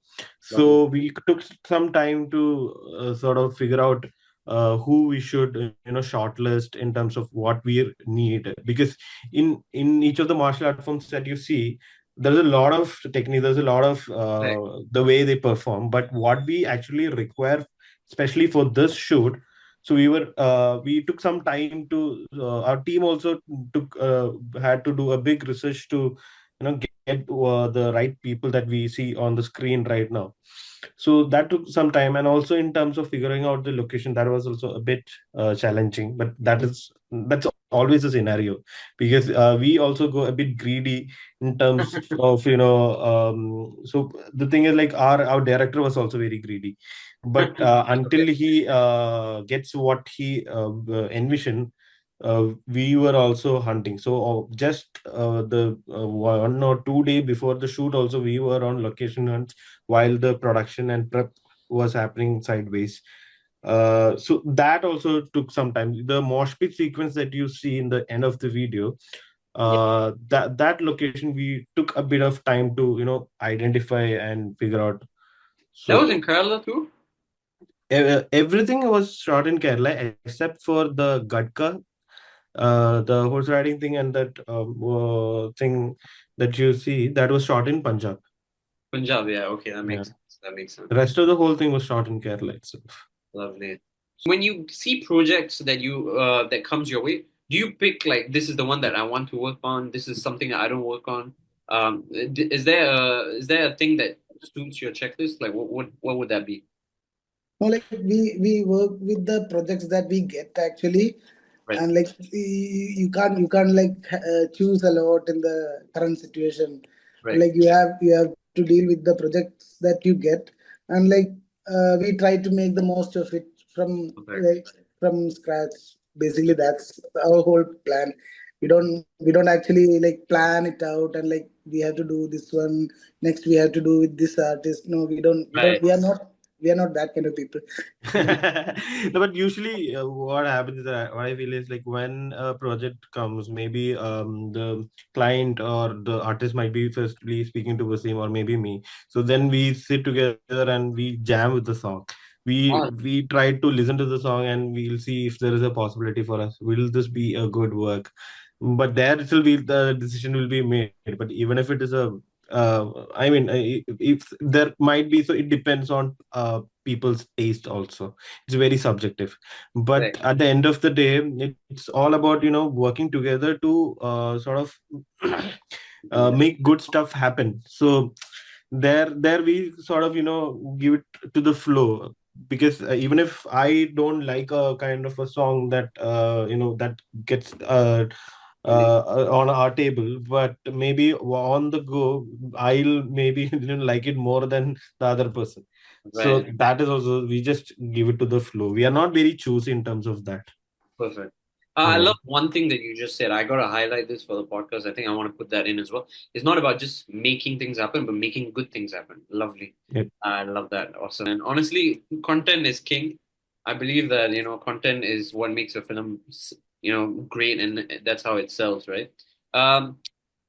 Lovely.
So we took some time to sort of figure out who we should shortlist in terms of what we need because in each of the martial art forms that you see there's a lot of technique, there's a lot of
Right.
the way they perform, but what we actually require especially for this shoot, so we took some time to our team also took had to do a big research to get the right people that we see on the screen right now. So that took some time, and also in terms of figuring out the location, that was also a bit challenging. But that's always a scenario because we also go a bit greedy in terms of so the thing is like our director was also very greedy, but until he gets what he envisioned, we were also hunting. So just the 1 or 2 days before the shoot, also we were on location hunts while the production and prep was happening sideways. So that also took some time. The mosh pit sequence that you see in the end of the video, that location we took a bit of time to identify and figure out.
That was
So
in Kerala too.
everything was shot in Kerala except for the Gadka, the horse riding thing, and that thing that you see that was shot in Punjab.
Punjab, yeah, okay, that
Yeah.
makes sense. That makes sense.
The rest of the whole thing was shot in Kerala itself.
Lovely. So when you see projects that you that comes your way, do you pick like this is the one that I want to work on? This is something that I don't work on. Is there a thing that suits your checklist? Like what would that be?
No, like we work with the projects that we get actually,
Right.
and like you can't like choose a lot in the current situation.
Right.
Like you have to deal with the projects that you get, and like we try to make the most of it from
Okay.
like from scratch. Basically, that's our whole plan. We don't actually like plan it out and like we have to do this one next. We have to do with this artist. No, we don't. We
Right.
don't. We are not that kind of people.
No, but usually what happens is that what I feel is like when a project comes, maybe the client or the artist might be firstly speaking to Wasim or maybe me. So then we sit together and we jam with the song. We try to listen to the song and we'll see if there is a possibility for us. Will this be a good work? But there still be the decision will be made. But even if it is a I mean, if there might be, so it depends on people's taste also. It's very subjective. But
Right.
at the end of the day, it's all about, working together to sort of make good stuff happen. So there we sort of, give it to the flow. Because even if I don't like a kind of a song that, that gets on our table, but maybe on the go I'll maybe like it more than the other person. So
Right.
that is also, we just give it to the flow. We are not very choosy in terms of that.
Perfect. I love one thing that you just said. I gotta highlight this for the podcast. I think I want to put that in as well. It's not about just making things happen, but making good things happen. Lovely.
Yep.
I love that. Awesome. And honestly, content is king. I believe that, content is what makes a film, great, and that's how it sells, right? Um,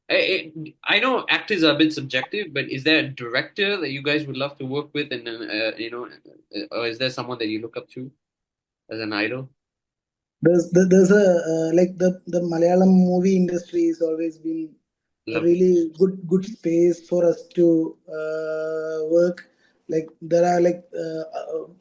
I know actors are a bit subjective, but is there a director that you guys would love to work with, and or is there someone that you look up to as an idol?
There's a like the Malayalam movie industry has always been a
Lovely.
really good space for us to work. Like there are like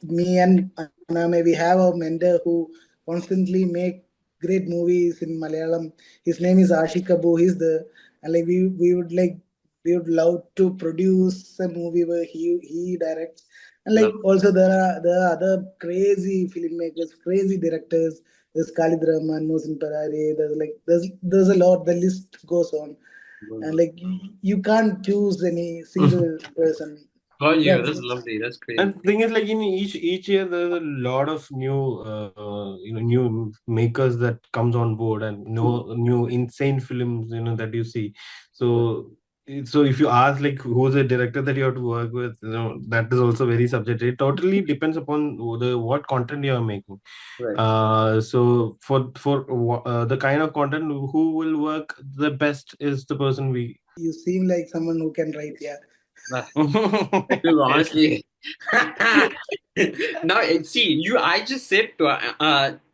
me and Anamay, we have a mentor who constantly make great movies in Malayalam. His name is Ashik Abu. He's the and like we would love to produce a movie where he directs. And like
Love.
also there are other crazy filmmakers, crazy directors. There's Khalid Rahman, Mohsin Parari. There's a lot. The list goes on, and like you can't choose any single person.
Got you.
That's
That's lovely. That's
And
crazy.
the thing is, like in each year, there's a lot of new, new makers that comes on board, and new insane films, that you see. So, so if you ask like who's the director that you have to work with, that is also very subjective. It totally depends upon what content you are making.
Right.
So for the kind of content, who will work the best is the person we.
You seem like someone who can write. Yeah.
Dude, honestly, now see you. I just said to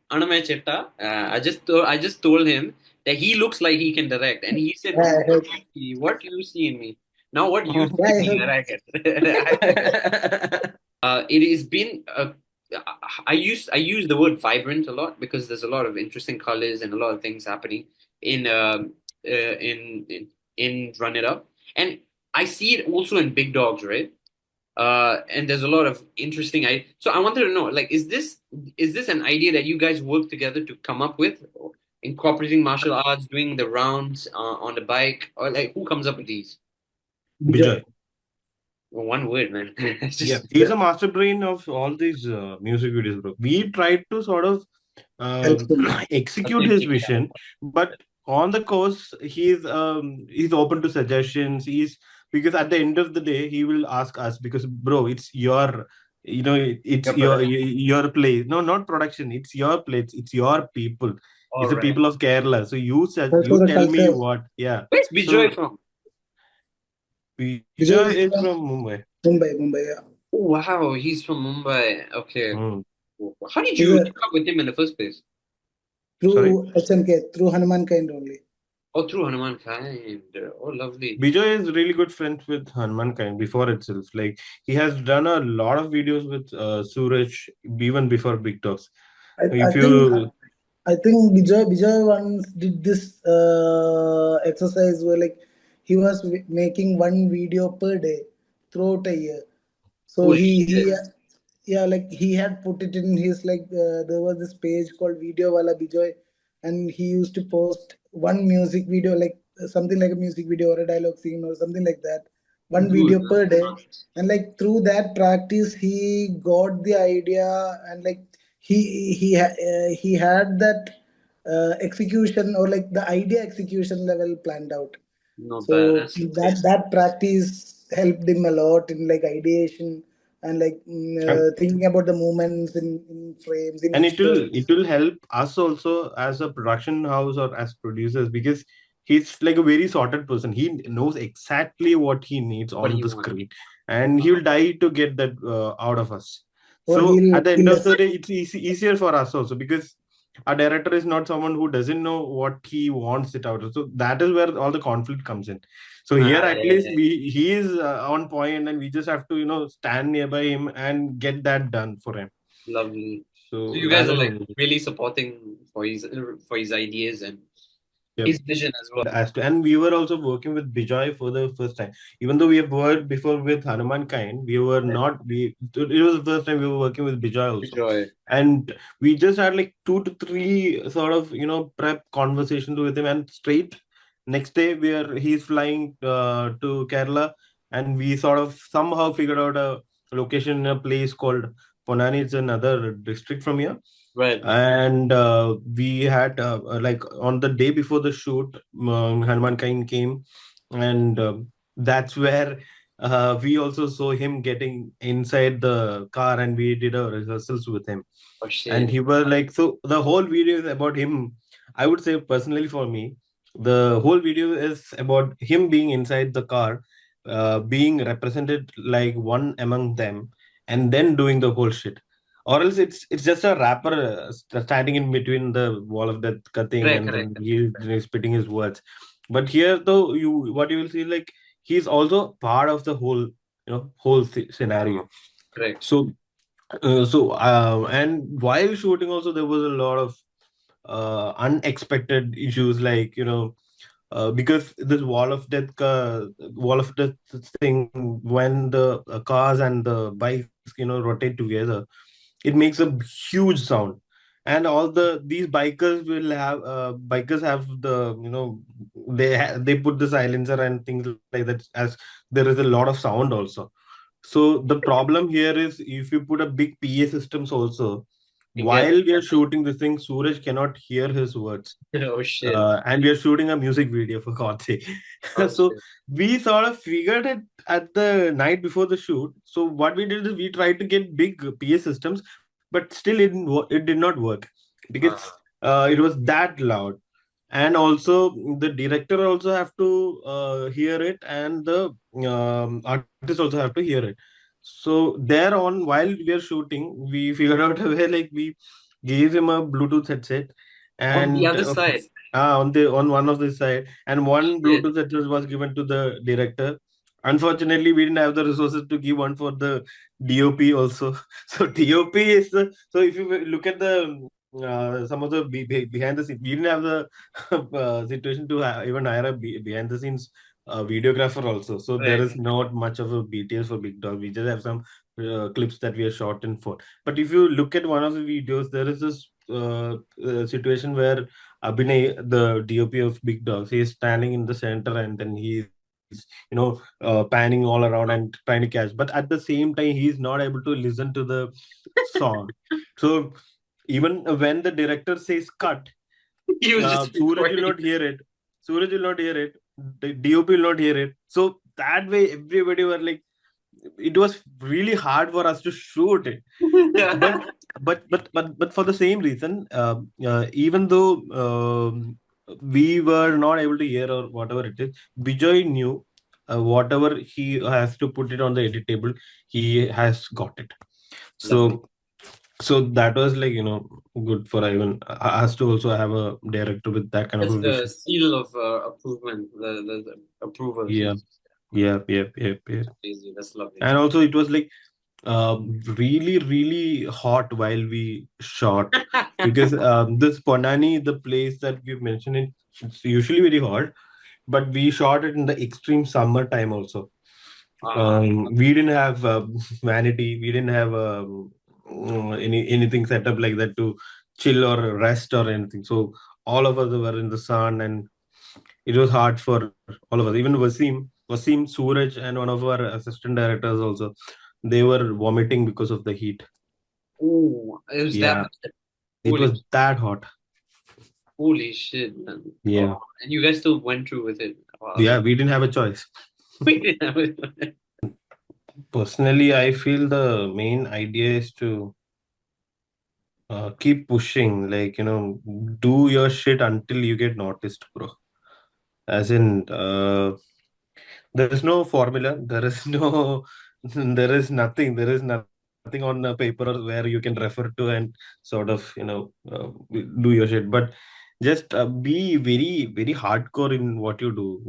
Anamay Chetta, I just told him that he looks like he can direct, and he said,
Yeah, I
"What
heard.
you see? What you see in me? Now, what you see
Yeah,
in
I
me
heard.
that I can." It has been I use the word vibrant a lot because there's a lot of interesting colors and a lot of things happening in in Run It Up, and I see it also in Big Dogs, right? And there's a lot of interesting. So I wanted to know, like, is this an idea that you guys work together to come up with, incorporating martial arts, doing the rounds on the bike, or like who comes up with these?
Bijoy.
Well, one word, man. It's
Yeah,
just
he's a master brain of all these music videos, bro. We tried to sort of
Help him.
execute his vision, but on the course, he's open to suggestions. He's because at the end of the day, he will ask us because, bro, it's your, it's
your production.
your place. No, not production. It's your place. It's your people. It's
All
the
right.
people of Kerala. So
Also
you
the
tell me
culture.
what. Yeah.
Where's
So
Bijoy from?
Vijay
Vijay is
is
from
from Mumbai.
Mumbai. Yeah.
Oh, wow, he's from Mumbai. Okay. How did
He's
you
a
hook up with him in the first place?
Sorry?
through HNK, through Hanuman kind only.
Oh, through Hanuman Kind. Oh, lovely.
Bijoy is really good friends with Hanumankind before itself. Like he has done a lot of videos with Suraj even before Big Talks.
I
If
think
you
Vijay once did this exercise where like he was making one video per day throughout a year. So
Oh, shit.
yeah, like he had put it in his like there was this page called Video Wala Bijoy, and he used to post one music video like something like a music video or a dialogue scene or something like that, one
Dude,
video per day, and like through that practice he got the idea, and like he had that execution or like the idea execution level planned out.
not bad.
So
That's
that
insane.
that practice helped him a lot in like ideation and like
and
thinking about the movements in frames in
and
each frame.
it will help us also as a production house or as producers, because he's like a very sorted person. He knows exactly what he needs
What do
on
you
the
want?
screen, and he will die to get that out of us.
Or
So
he'll
at the end
kill
of
us.
the day, it's easier for us also, because a director is not someone who doesn't know what he wants it out of. So that is where all the conflict comes in. So here at least
Yeah.
he is on point, and we just have to stand nearby him and get that done for him.
Lovely. So
So
you guys
that
are
is
like
only.
really supporting for his ideas and
Yep.
his vision as well.
And we were also working with Bijoy for the first time. Even though we have worked before with Hanuman Kind, we were not. It was the first time we were working with Bijoy also,
Enjoy.
and we just had like 2 to 3 sort of prep conversations with him, and straight next day he's flying to Kerala, and we sort of somehow figured out a location in a place called Ponani. It's another district from here,
Right.
and we had like on the day before the shoot, Hanuman Kind came, and that's where we also saw him getting inside the car, and we did a rehearsals with him,
Oh
and
shit.
he was like, so the whole video is about him. I would say personally for me, the whole video is about him being inside the car, being represented like one among them, and then doing the whole shit. Or else it's just a rapper standing in between the wall of that thing,
Correct,
and
correct,
then he's spitting his words. But here though, you will see, like, he's also part of the whole scenario.
correct.
And while shooting also, there was a lot of unexpected issues, like because this wall of death thing, when the cars and the bikes rotate together, it makes a huge sound. And all these bikers have the they put the silencer and things like that, as there is a lot of sound also. So the problem here is, if you put a big PA systems also,
You get
while we are shooting this thing, Suraj cannot hear his words.
oh shit.
And we are shooting a music video, for God's sake.
Oh
So
shit.
we sort of figured it at the night before the shoot. So what we did is, we tried to get big PA systems, but still it did not work, because it was that loud. And also the director also have to hear it, and the artist also have to hear it. So there on, while we are shooting, we figured out a way, like we gave him a Bluetooth headset,
On the
and
other side.
on one of the side, and one
Shit.
Bluetooth headset was given to the director. Unfortunately, we didn't have the resources to give one for the DOP also. So DOP is so if you look at the some of the behind the scenes, we didn't have the situation to even hire a behind the scenes videographer also. So there
Correct.
is not much of a BTS for Big Dog. We just have some clips that we are shot in for. But if you look at one of the videos, there is this situation where Abhinay, the DOP of Big Dogs, he is standing in the center, and then he's panning all around and trying to catch. But at the same time, he's not able to listen to the song. So even when the director says cut,
He was just
Suraj will
recording.
not hear it. Suraj will not hear it. The DOP will not hear it. So that way, everybody were like, it was really hard for us to shoot it. But but for the same reason, even though we were not able to hear or whatever it is, Bijoy knew whatever he has to put it on the edit table, he has got it.
Lovely.
So that was like, good for even us to also have a director with that kind of
That's
a
the
vision.
seal of approval, the approval.
Yeah. Yep.
Crazy. That's lovely.
And also it was like really, really hot while we shot because this Ponani, the place that we've mentioned, it's usually very hot, but we shot it in the extreme summer time also. We didn't have vanity, we didn't have anything set up like that to chill or rest or anything. So all of us were in the sun, and it was hard for all of us. Even Wasim, Suraj, and one of our assistant directors also, they were vomiting because of the heat.
Oh, it was
Yeah,
that.
it was that hot.
Holy shit, man.
Yeah.
Oh, and you guys still went through with it. Wow.
Yeah, we didn't have a choice.
We didn't have it.
Personally, I feel the main idea is to keep pushing, like, do your shit until you get noticed, bro. As in, there is no formula, there is no, there is nothing on the paper where you can refer to and sort of, do your shit. But just be very, very hardcore in what you do,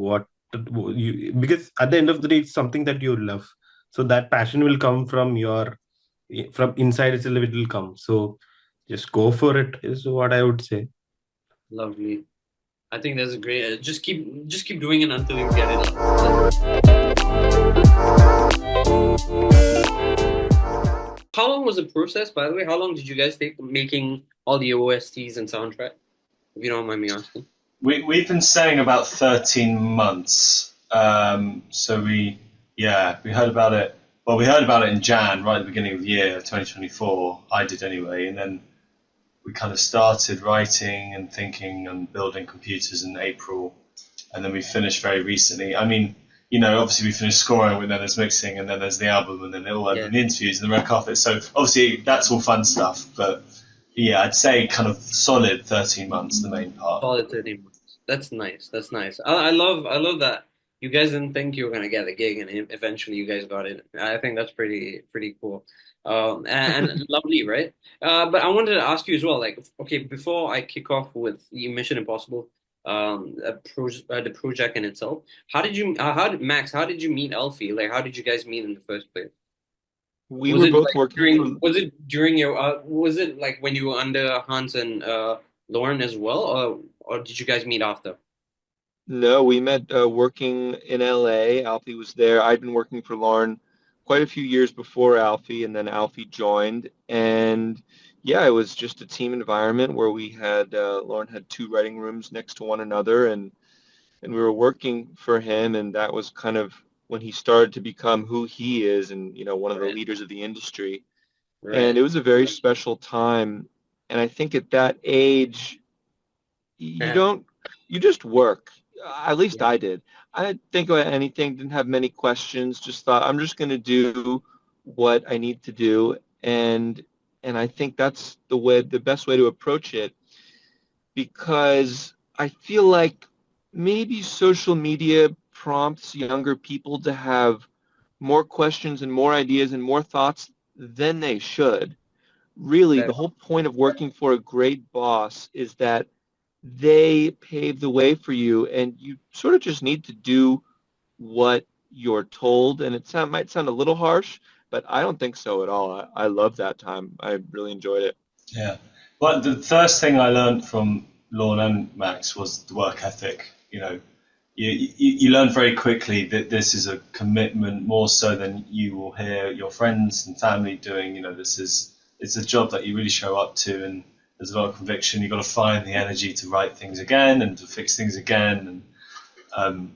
because at the end of the day, it's something that you love. So that passion will come from inside itself, it will come. So just go for it is what I would say.
Lovely. I think that's a great. Just keep doing it until you get it. How long was the process, by the way? How long did you guys take making all the OSTs and soundtrack? If you don't mind me asking.
We've been saying about 13 months. So we heard about it. Well, we heard about it in Jan, right at the beginning of the year, 2024. I did anyway, and then we kind of started writing and thinking and building computers in April, and then we finished very recently. I mean, obviously we finished scoring, and then there's mixing, and then there's the album, and then the interviews and the red carpet. So obviously that's all fun stuff, but yeah, I'd say kind of solid 13 months, the main part.
Solid 13 months. That's nice. That's nice. I love that you guys didn't think you were gonna get a gig, and eventually you guys got it. I think that's pretty cool. And lovely, right? But I wanted to ask you as well, like, okay, before I kick off with Mission Impossible, the project in itself, how did you meet Elfie? Like, how did you guys meet in the first place?
We were both working.
Was it during your? Was it like when you were under Hans and Lauren as well, or did you guys meet after?
No, we met working in LA. Alfie was there. I'd been working for Lauren quite a few years before Alfie, and then Alfie joined. And yeah, it was just a team environment where we had Lauren had two writing rooms next to one another, and we were working for him, and that was kind of when he started to become who he is, and one of the leaders of the industry. Right. And it was a very special time. And I think at that age, you just work. At least I did. I didn't think about anything, didn't have many questions, just thought I'm just going to do what I need to do. And I think that's the best way to approach it, because I feel like maybe social media prompts younger people to have more questions and more ideas and more thoughts than they should. Really, the whole point of working for a great boss is that they pave the way for you, and you sort of just need to do what you're told. And it might sound a little harsh, but I don't think so at all. I love that time. I really enjoyed it.
Yeah. But the first thing I learned from Lorne and Max was the work ethic. You learn very quickly that this is a commitment more so than you will hear your friends and family doing. It's a job that you really show up to, and there's a lot of conviction. You've got to find the energy to write things again and to fix things again. And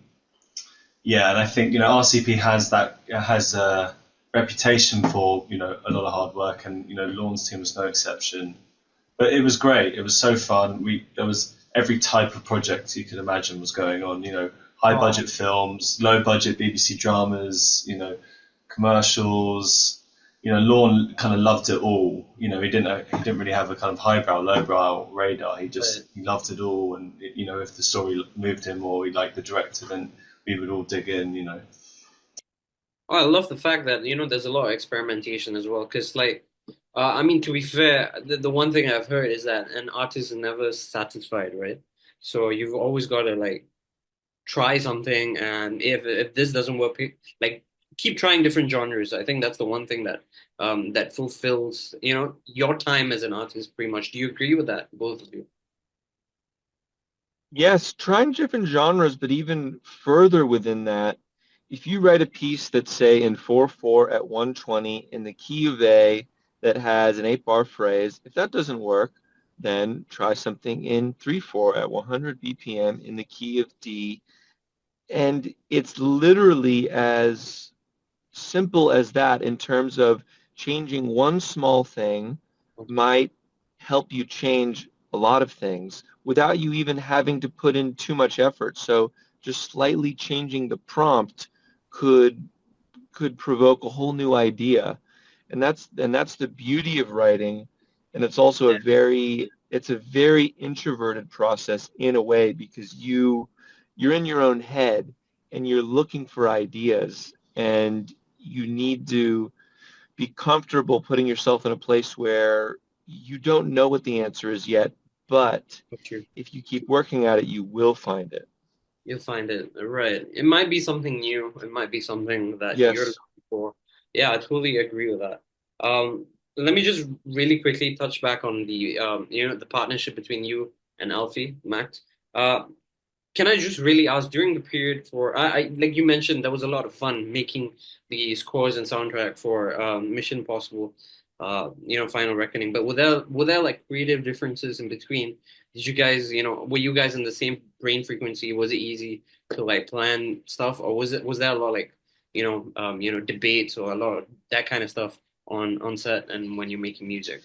and I think RCP has a reputation for a lot of hard work, and Lorne's team was no exception. But it was great. It was so fun. There was every type of project you could imagine was going on. High budget films, low budget BBC dramas, commercials. Lorne kind of loved it all. He didn't really have a kind of highbrow, lowbrow radar. He loved it all, and if the story moved him or he liked the director, then we would all dig in, you know.
Oh, I love the fact that, there's a lot of experimentation as well. Because, like, I mean, to be fair, the one thing I've heard is that an artist is never satisfied, right? So you've always got to, like, try something, and if this doesn't work, like, keep trying different genres. I think that's the one thing that that fulfills, your time as an artist, pretty much. Do you agree with that, both of you?
Yes, trying different genres, but even further within that, if you write a piece that's, say, in 4/4 at 120 in the key of A that has an 8-bar phrase, if that doesn't work, then try something in 3/4 at 100 BPM in the key of D. And it's literally as simple as that in terms of changing one small thing might help you change a lot of things without you even having to put in too much effort. So just slightly changing the prompt could provoke a whole new idea. And that's the beauty of writing. And it's also a very introverted process in a way, because you're in your own head and you're looking for ideas, and you need to be comfortable putting yourself in a place where you don't know what the answer is yet, but if you keep working at it, you will find it.
You'll find it, right. It might be something new. It might be something that you're
Yes.
looking for. Yeah, I totally agree with that. Let me just really quickly touch back on the the partnership between you and Alfie, Max. Uh, can I just really ask, during the period for like you mentioned, there was a lot of fun making the scores and soundtrack for Mission Impossible, Final Reckoning. But were there like creative differences in between? Did you guys, were you guys in the same brain frequency? Was it easy to like plan stuff, or was there a lot like, debates or a lot of that kind of stuff on set and when you're making music?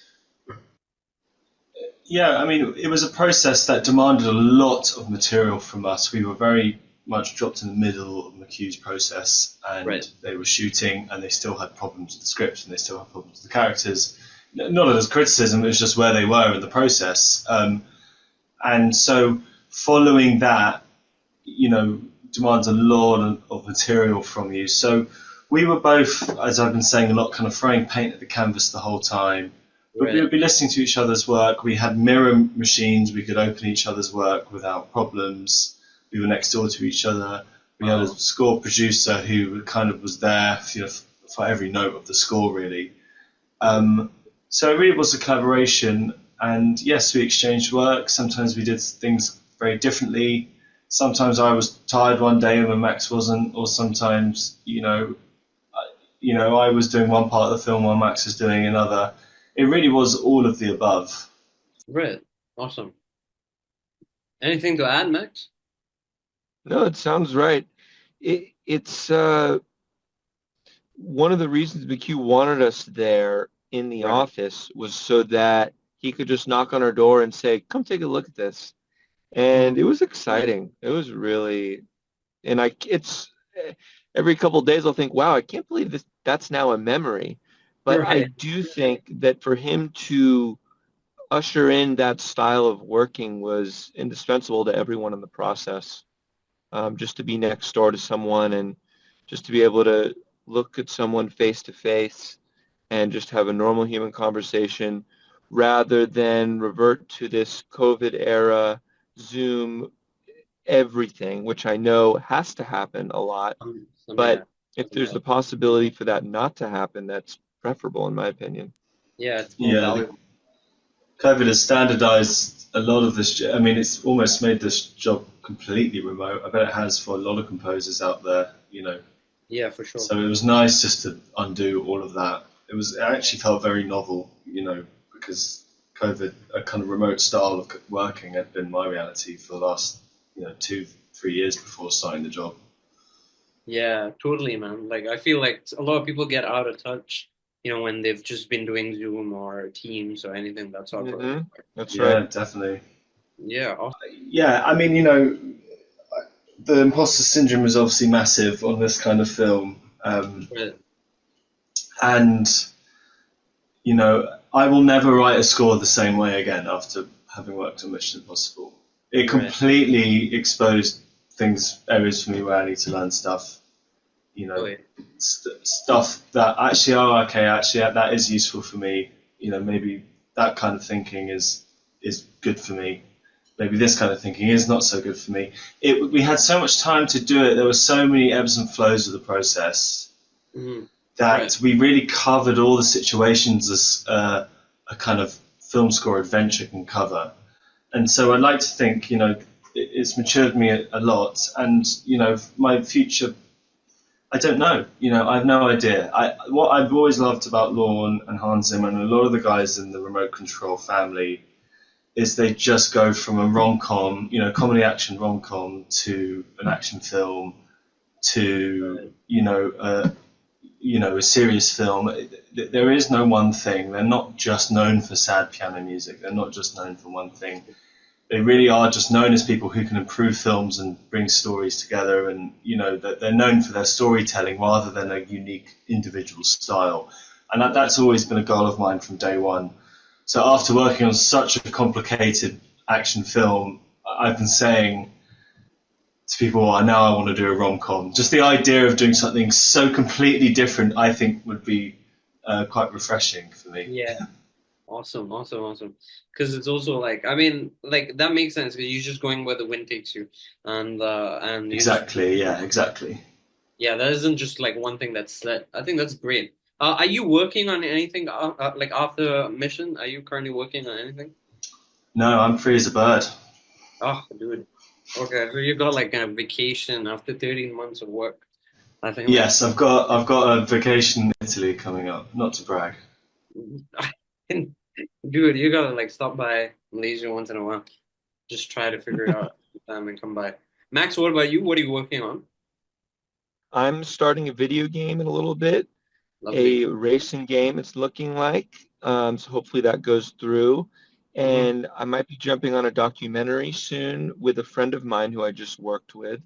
Yeah, I mean, it was a process that demanded a lot of material from us. We were very much dropped in the middle of McHugh's process, and they were shooting, and they still had problems with the script, and they still had problems with the characters. Not as criticism, it was just where they were in the process. And so following that, demands a lot of material from you. So we were both, as I've been saying a lot, kind of throwing paint at the canvas the whole time. But we would be listening to each other's work. We had mirror machines. We could open each other's work without problems. We were next door to each other. We had a score producer who kind of was there for every note of the score, really. So it really was a collaboration. And yes, we exchanged work. Sometimes we did things very differently. Sometimes I was tired one day when Max wasn't, or sometimes, I was doing one part of the film while Max was doing another. It really was all of the above.
Right. Awesome. Anything to add, Max?
No, it sounds right. It's one of the reasons McHugh wanted us there in the office was so that he could just knock on our door and say, "Come take a look at this." And it was exciting. It was really, and it's every couple of days I'll think, "Wow, I can't believe that's now a memory." But I do think that for him to usher in that style of working was indispensable to everyone in the process. Just to be next door to someone and just to be able to look at someone face to face and just have a normal human conversation rather than revert to this COVID era Zoom everything, which I know has to happen a lot. But if there's the possibility for that not to happen, that's preferable in my opinion.
Yeah, it's more valuable.
COVID has standardized a lot of this. I mean, it's almost made this job completely remote. I bet it has for a lot of composers out there,
Yeah, for sure.
So it was nice just to undo all of that. It actually felt very novel, because COVID, a kind of remote style of working, had been my reality for the last, 2-3 years before starting the job.
Yeah, totally, man. Like, I feel like a lot of people get out of touch, when they've just been doing Zoom or Teams or anything that sort of.
That's
right.
right.
Definitely.
Yeah. Awesome.
Yeah, I mean, the imposter syndrome is obviously massive on this kind of film. And, I will never write a score the same way again after having worked on Mission Impossible. It completely exposed areas for me where I need to learn stuff. You know,
Okay.
stuff that actually, that is useful for me. You know, maybe that kind of thinking is good for me. Maybe this kind of thinking is not so good for me. We had so much time to do it. There were so many ebbs and flows of the process that we really covered all the situations as a kind of film score adventure can cover. And so I'd like to think, you know, it's matured me a lot. And, you know, my future, I don't know. You know, I have no idea. What I've always loved about Lorne and Hans Zimmer and a lot of the guys in the Remote Control family is they just go from a rom-com, you know, comedy action rom-com to an action film to, you know, a serious film. There is no one thing. They're not just known for sad piano music. They're not just known for one thing. They really are just known as people who can improve films and bring stories together, and you know that they're known for their storytelling rather than a unique individual style. And that's always been a goal of mine from day one. So after working on such a complicated action film, I've been saying to people, now I want to do a rom-com. Just the idea of doing something so completely different, I think, would be quite refreshing for me.
Yeah. Awesome. Because it's also like, I mean, like that makes sense because you're just going where the wind takes you, and
exactly.
Yeah, that isn't just like one thing that's set. I think that's great. Are you working on anything like after mission? Are you currently working on anything?
No, I'm free as a bird.
Oh, dude. Okay, so you got like a vacation after 13 months of work. I think.
Yes, I've got a vacation in Italy coming up. Not to brag.
Dude, you gotta like stop by Malaysia once in a while. Just try to figure it out time and come by. Max, what about you? What are you working on?
I'm starting a video game in a little bit,
Lovely.
a racing game it's looking like. So hopefully that goes through. And I might be jumping on a documentary soon with a friend of mine who I just worked with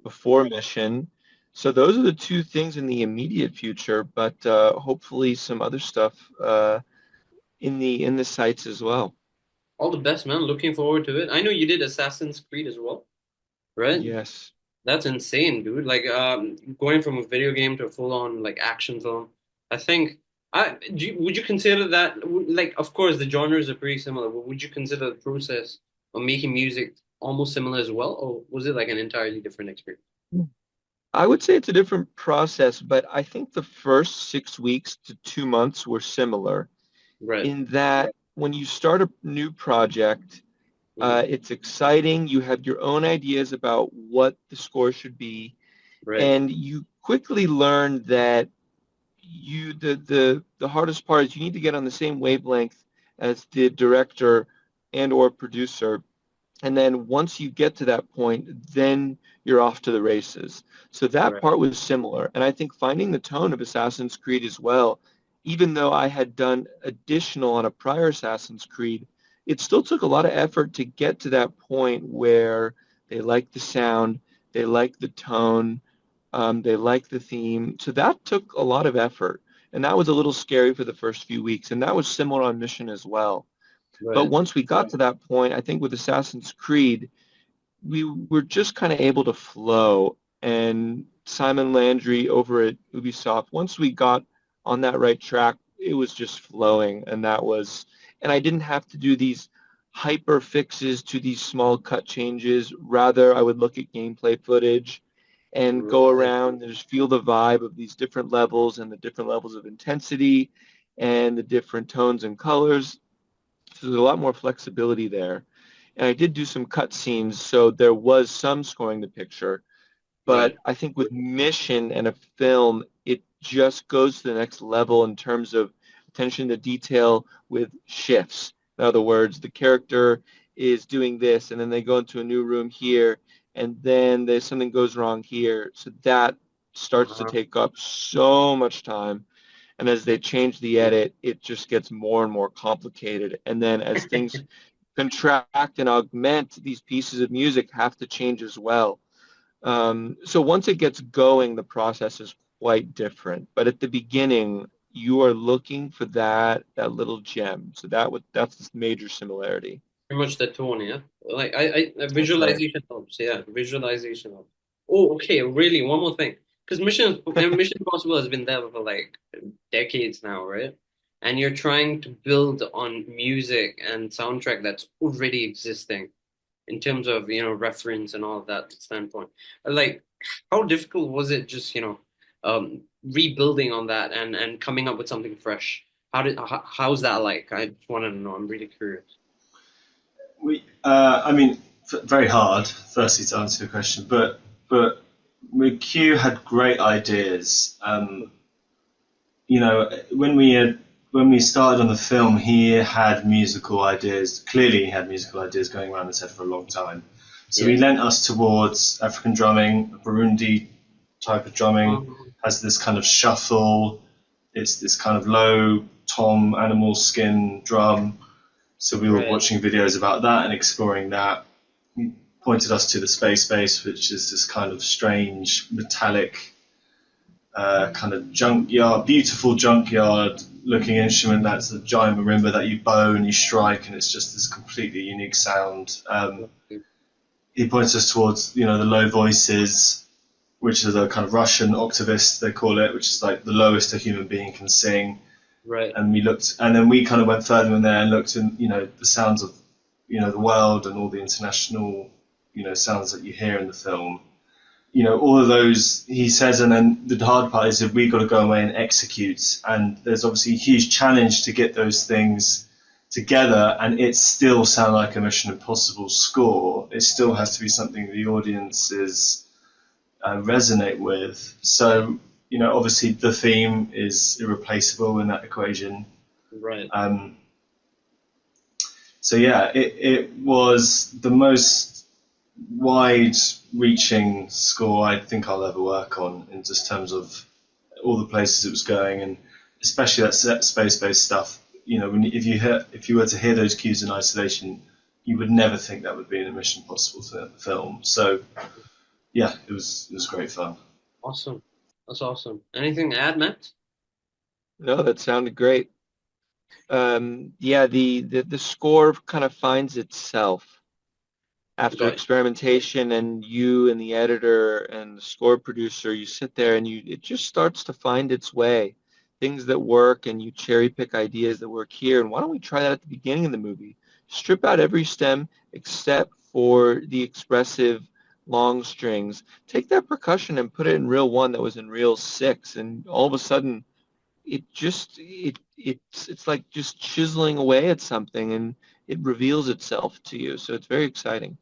before Mission. So those are the two things in the immediate future, but hopefully some other stuff in the sites as well.
All the best, man. Looking forward to it. I know you did Assassin's Creed as well, right?
Yes.
That's insane, dude. Like going from a video game to a full-on like action film. I think would you consider that like of course the genres are pretty similar, but would you consider the process of making music almost similar as well, or was it like an entirely different experience?
I would say it's a different process, but I think the first 6 weeks to 2 months were similar.
Right.
In that when you start a new project, it's exciting. You have your own ideas about what the score should be, and you quickly learn that the hardest part is you need to get on the same wavelength as the director and or producer. And then once you get to that point, then you're off to the races. So that part was similar. And I think finding the tone of Assassin's Creed as well, even though I had done additional on a prior Assassin's Creed, it still took a lot of effort to get to that point where they like the sound, they like the tone, they like the theme. So that took a lot of effort. And that was a little scary for the first few weeks. And that was similar on Mission as well. But once we got to that point, I think with Assassin's Creed, we were just kind of able to flow. And Simon Landry over at Ubisoft, once we got on that right track, it was just flowing. And I didn't have to do these hyper fixes to these small cut changes. Rather, I would look at gameplay footage and go around and just feel the vibe of these different levels and the different levels of intensity and the different tones and colors. So there's a lot more flexibility there. And I did do some cut scenes, so there was some scoring the picture. But I think with Mission and a film, it just goes to the next level in terms of attention to detail with shifts. In other words, the character is doing this, and then they go into a new room here, and then there's something goes wrong here. So that starts to take up so much time. And as they change the edit, it just gets more and more complicated. And then as things contract and augment, these pieces of music have to change as well. So once it gets going, the process is quite different. But at the beginning, you are looking for that little gem. So that's the major similarity.
Pretty much the tone, yeah. Like
That's right.
visualization helps. Yeah, visualization helps. Oh, okay. Really, one more thing. Because Mission Impossible has been there for like decades now, right? And you're trying to build on music and soundtrack that's already existing in terms of, reference and all of that standpoint. Like, how difficult was it just, rebuilding on that and coming up with something fresh? How's that like? I just want to know. I'm really curious.
I mean, very hard. Firstly, to answer your question, but McHugh had great ideas. When we started on the film, he had musical ideas. Clearly, he had musical ideas going around his head for a long time. So he lent us towards African drumming, Burundi type of drumming. Has this kind of shuffle. It's this kind of low tom animal skin drum. So we were watching videos about that and exploring that. He pointed us to the space bass, which is this kind of strange metallic kind of junkyard, beautiful junkyard looking instrument. That's a giant marimba that you bow and you strike, and it's just this completely unique sound. He points us towards, the low voices, which is a kind of Russian octavist, they call it, which is like the lowest a human being can sing.
Right.
And then we kind of went further in there and looked in, the sounds of, the world and all the international, sounds that you hear in the film. All of those, he says, and then the hard part is that we've got to go away and execute. And there's obviously a huge challenge to get those things together, and it still sound like a Mission Impossible score. It still has to be something the audiences resonate with. So, obviously the theme is irreplaceable in that equation.
Right.
So yeah, it was the most wide-reaching score I think I'll ever work on in just terms of all the places it was going, and especially that space-based stuff. If you were to hear those cues in isolation, you would never think that would be in a Mission Impossible film. So yeah, it was great fun.
Awesome. That's awesome. Anything to add, Matt?
No, that sounded great. The score kind of finds itself after experimentation, and you and the editor and the score producer, you sit there and it just starts to find its way. Things that work, and you cherry pick ideas that work here. And why don't we try that at the beginning of the movie? Strip out every stem except for the expressive long strings. Take that percussion and put it in reel 1 that was in reel 6, and all of a sudden it's like just chiseling away at something, and it reveals itself to you. So it's very exciting.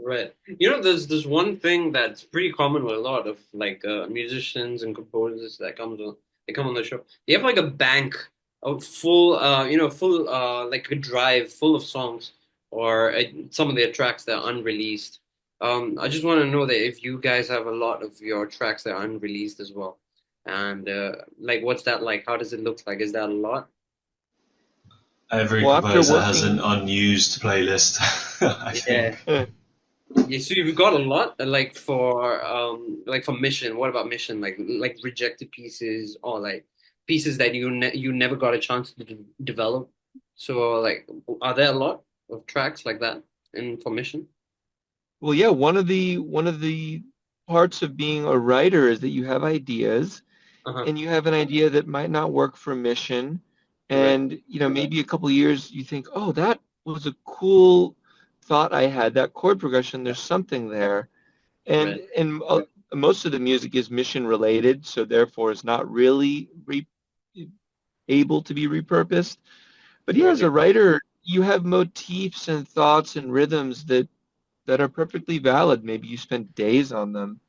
Right. There's one thing that's pretty common with a lot of like musicians and composers that come on the show. They have like a bank of full like a drive full of songs or some of their tracks that are unreleased. I just want to know that if you guys have a lot of your tracks that are unreleased as well. And like, what's that like? How does it look like? Is that a lot?
Every composer has an unused playlist.
Yeah. Yeah, so you've got a lot like for Mission. What about Mission? Like rejected pieces or like pieces that you never got a chance to develop. So like, are there a lot of tracks like that for Mission?
Well, yeah. One of the parts of being a writer is that you have ideas, and you have an idea that might not work for Mission, and maybe a couple of years you think, oh, that was a cool thought I had, that chord progression, there's something there. And most of the music is Mission related, so therefore is not really able to be repurposed. But yeah, as a writer, you have motifs and thoughts and rhythms that are perfectly valid. Maybe you spent days on them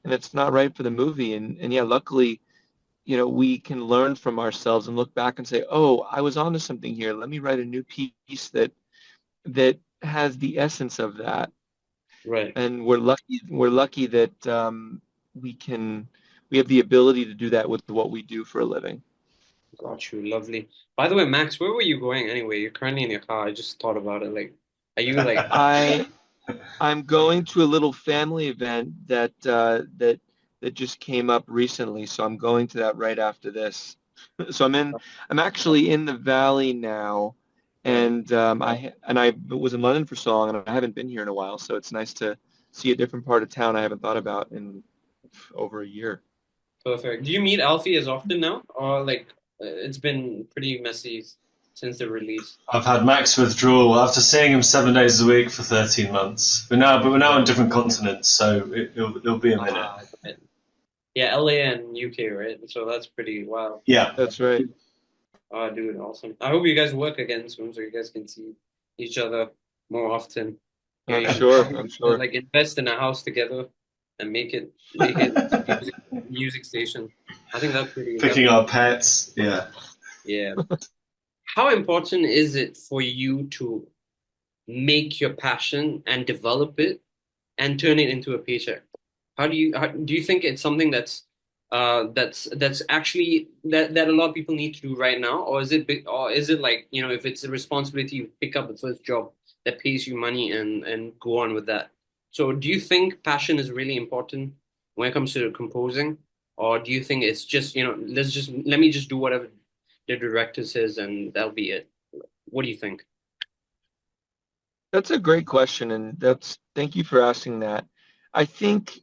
and it's not right for the movie. And yeah, luckily, we can learn from ourselves and look back and say, oh, I was onto something here. Let me write a new piece that has the essence of that.
Right.
And we're lucky that we have the ability to do that with what we do for a living.
Got you. Lovely. By the way, Max, where were you going anyway? You're currently in your car. I just thought about it. Like, are you like
I'm going to a little family event that just came up recently, so I'm going to that right after this. So I'm actually in the valley now, And I was in London for so long, and I haven't been here in a while, so it's nice to see a different part of town I haven't thought about in over a year.
Perfect. Do you meet Alfie as often now, or like it's been pretty messy since the release?
I've had max withdrawal after seeing him 7 days a week for 13 months. But we're now on different continents, so it'll be a minute.
Right. Yeah, LA and UK, right? So that's pretty wild.
Yeah,
that's right.
Oh, dude, awesome. I hope you guys work again soon so you guys can see each other more often.
I'm sure.
Like invest in a house together and make it music station. I think that's pretty.
Picking up pets. Yeah.
Yeah. How important is it for you to make your passion and develop it and turn it into a paycheck? Do you think it's something that's actually that a lot of people need to do right now, or is it like, if it's a responsibility, you pick up the first job that pays you money and go on with that? So do you think passion is really important when it comes to composing, or do you think it's just, let me just do whatever the director says and that'll be it? What do you think?
That's a great question, and thank you for asking that. I think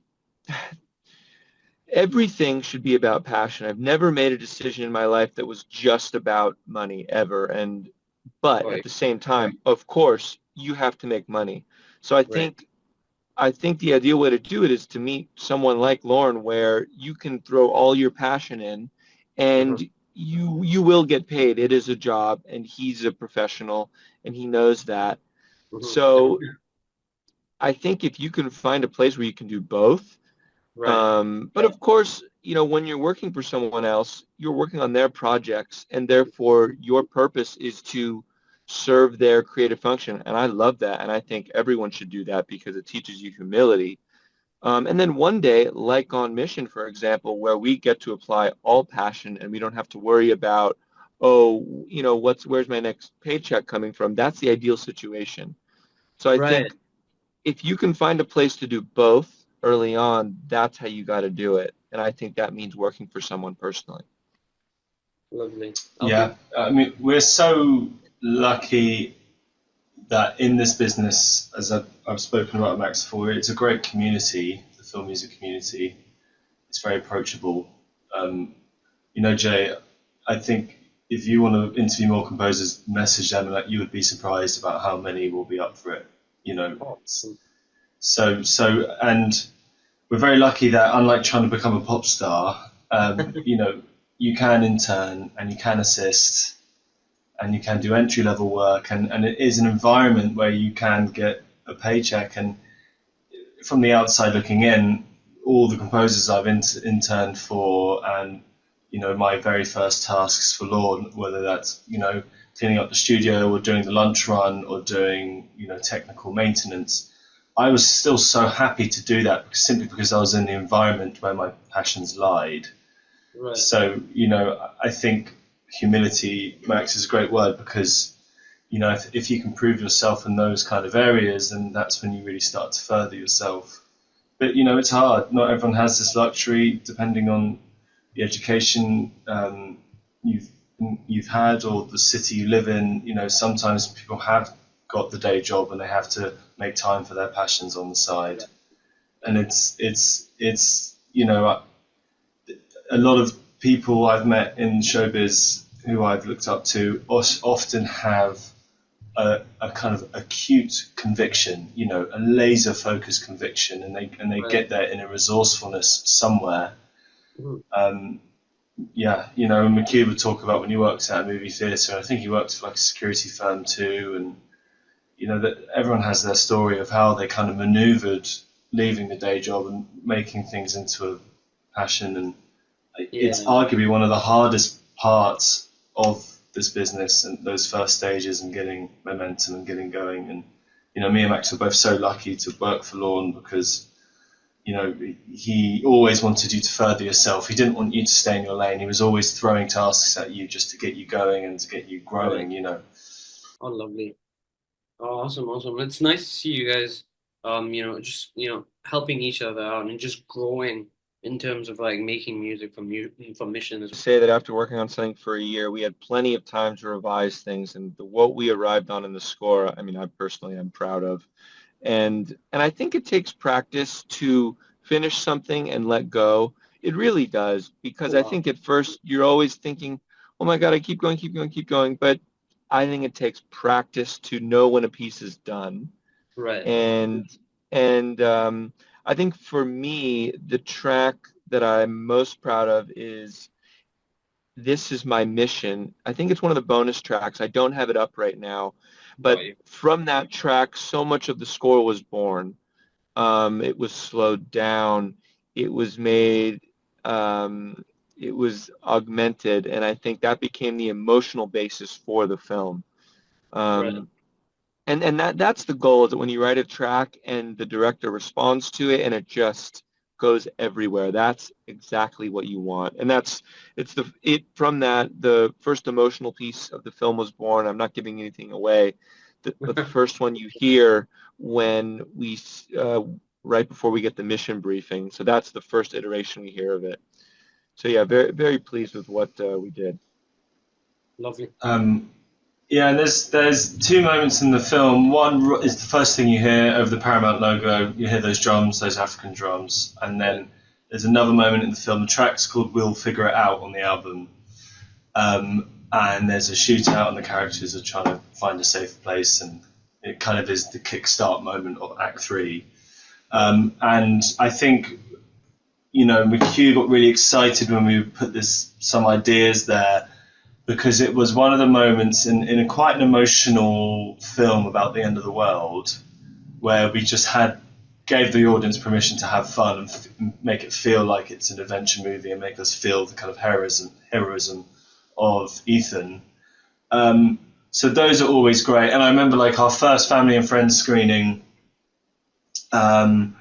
everything should be about passion. I've never made a decision in my life that was just about money ever. But at the same time, of course, you have to make money. So I think the ideal way to do it is to meet someone like Lauren, where you can throw all your passion in, and you will get paid. It is a job, and he's a professional, and he knows that. So I think if you can find a place where you can do both. But of course, when you're working for someone else, you're working on their projects, and therefore your purpose is to serve their creative function. And I love that. And I think everyone should do that because it teaches you humility. And then one day, like on Mission, for example, where we get to apply all passion and we don't have to worry about, where's my next paycheck coming from? That's the ideal situation. So I think if you can find a place to do both early on, that's how you got to do it. And I think that means working for someone personally.
Lovely.
Yeah, I mean, we're so lucky that in this business, as I've spoken about Max before, it's a great community, the film music community. It's very approachable. Jay, I think if you want to interview more composers, message them, and you would be surprised about how many will be up for it. And we're very lucky that, unlike trying to become a pop star, you can intern and you can assist and you can do entry level work, and it is an environment where you can get a paycheck. And from the outside looking in, all the composers I've interned for, and my very first tasks for Lorne, whether that's cleaning up the studio or doing the lunch run or doing technical maintenance, I was still so happy to do that simply because I was in the environment where my passions lied. Right. So, I think humility, Max, is a great word, because, if you can prove yourself in those kind of areas, then that's when you really start to further yourself. But, it's hard. Not everyone has this luxury, depending on the education you've had or the city you live in. Sometimes people have got the day job and they have to make time for their passions on the side. And it's a lot of people I've met in showbiz who I've looked up to often have a kind of acute conviction, a laser focused conviction, and they get there in a resourcefulness somewhere. McHugh would talk about when he worked at a movie theatre, and I think he worked for like a security firm too, and that everyone has their story of how they kind of maneuvered leaving the day job and making things into a passion. And it's arguably one of the hardest parts of this business, and those first stages and getting momentum and getting going. And me and Max were both so lucky to work for Lorne, because he always wanted you to further yourself. He didn't want you to stay in your lane. He was always throwing tasks at you just to get you going and to get you growing. Oh,
lovely. Oh, awesome. It's nice to see you guys, helping each other out and just growing in terms of like making music for missions?
Say that after working on something for a year, we had plenty of time to revise things, and what we arrived on in the score, I mean, I personally am proud of. And I think it takes practice to finish something and let go. It really does, because I think at first you're always thinking, oh my God, I keep going, keep going, keep going. But I think it takes practice to know when a piece is done.
Right.
And I think for me, the track that I'm most proud of is This Is My Mission. I think it's one of the bonus tracks. I don't have it up right now, but from that track, so much of the score was born. It was slowed down. It was made. It was augmented, and I think that became the emotional basis for the film.
Right.
And that's the goal, is that when you write a track and the director responds to it and it just goes everywhere, that's exactly what you want. And from that, the first emotional piece of the film was born. I'm not giving anything away, but the first one you hear when we right before we get the mission briefing. So that's the first iteration we hear of it. So yeah, very, very pleased with what we did.
Lovely.
Yeah, there's two moments in the film. One is the first thing you hear over the Paramount logo. You hear those drums, those African drums, and then there's another moment in the film. The track's called "We'll Figure It Out" on the album, and there's a shootout, and the characters are trying to find a safe place, and it kind of is the kickstart moment of Act 3. And I think, McHugh got really excited when we put some ideas there, because it was one of the moments in a quite an emotional film about the end of the world, where we just gave the audience permission to have fun and make it feel like it's an adventure movie, and make us feel the kind of heroism of Ethan. So those are always great. And I remember like our first family and friends screening, and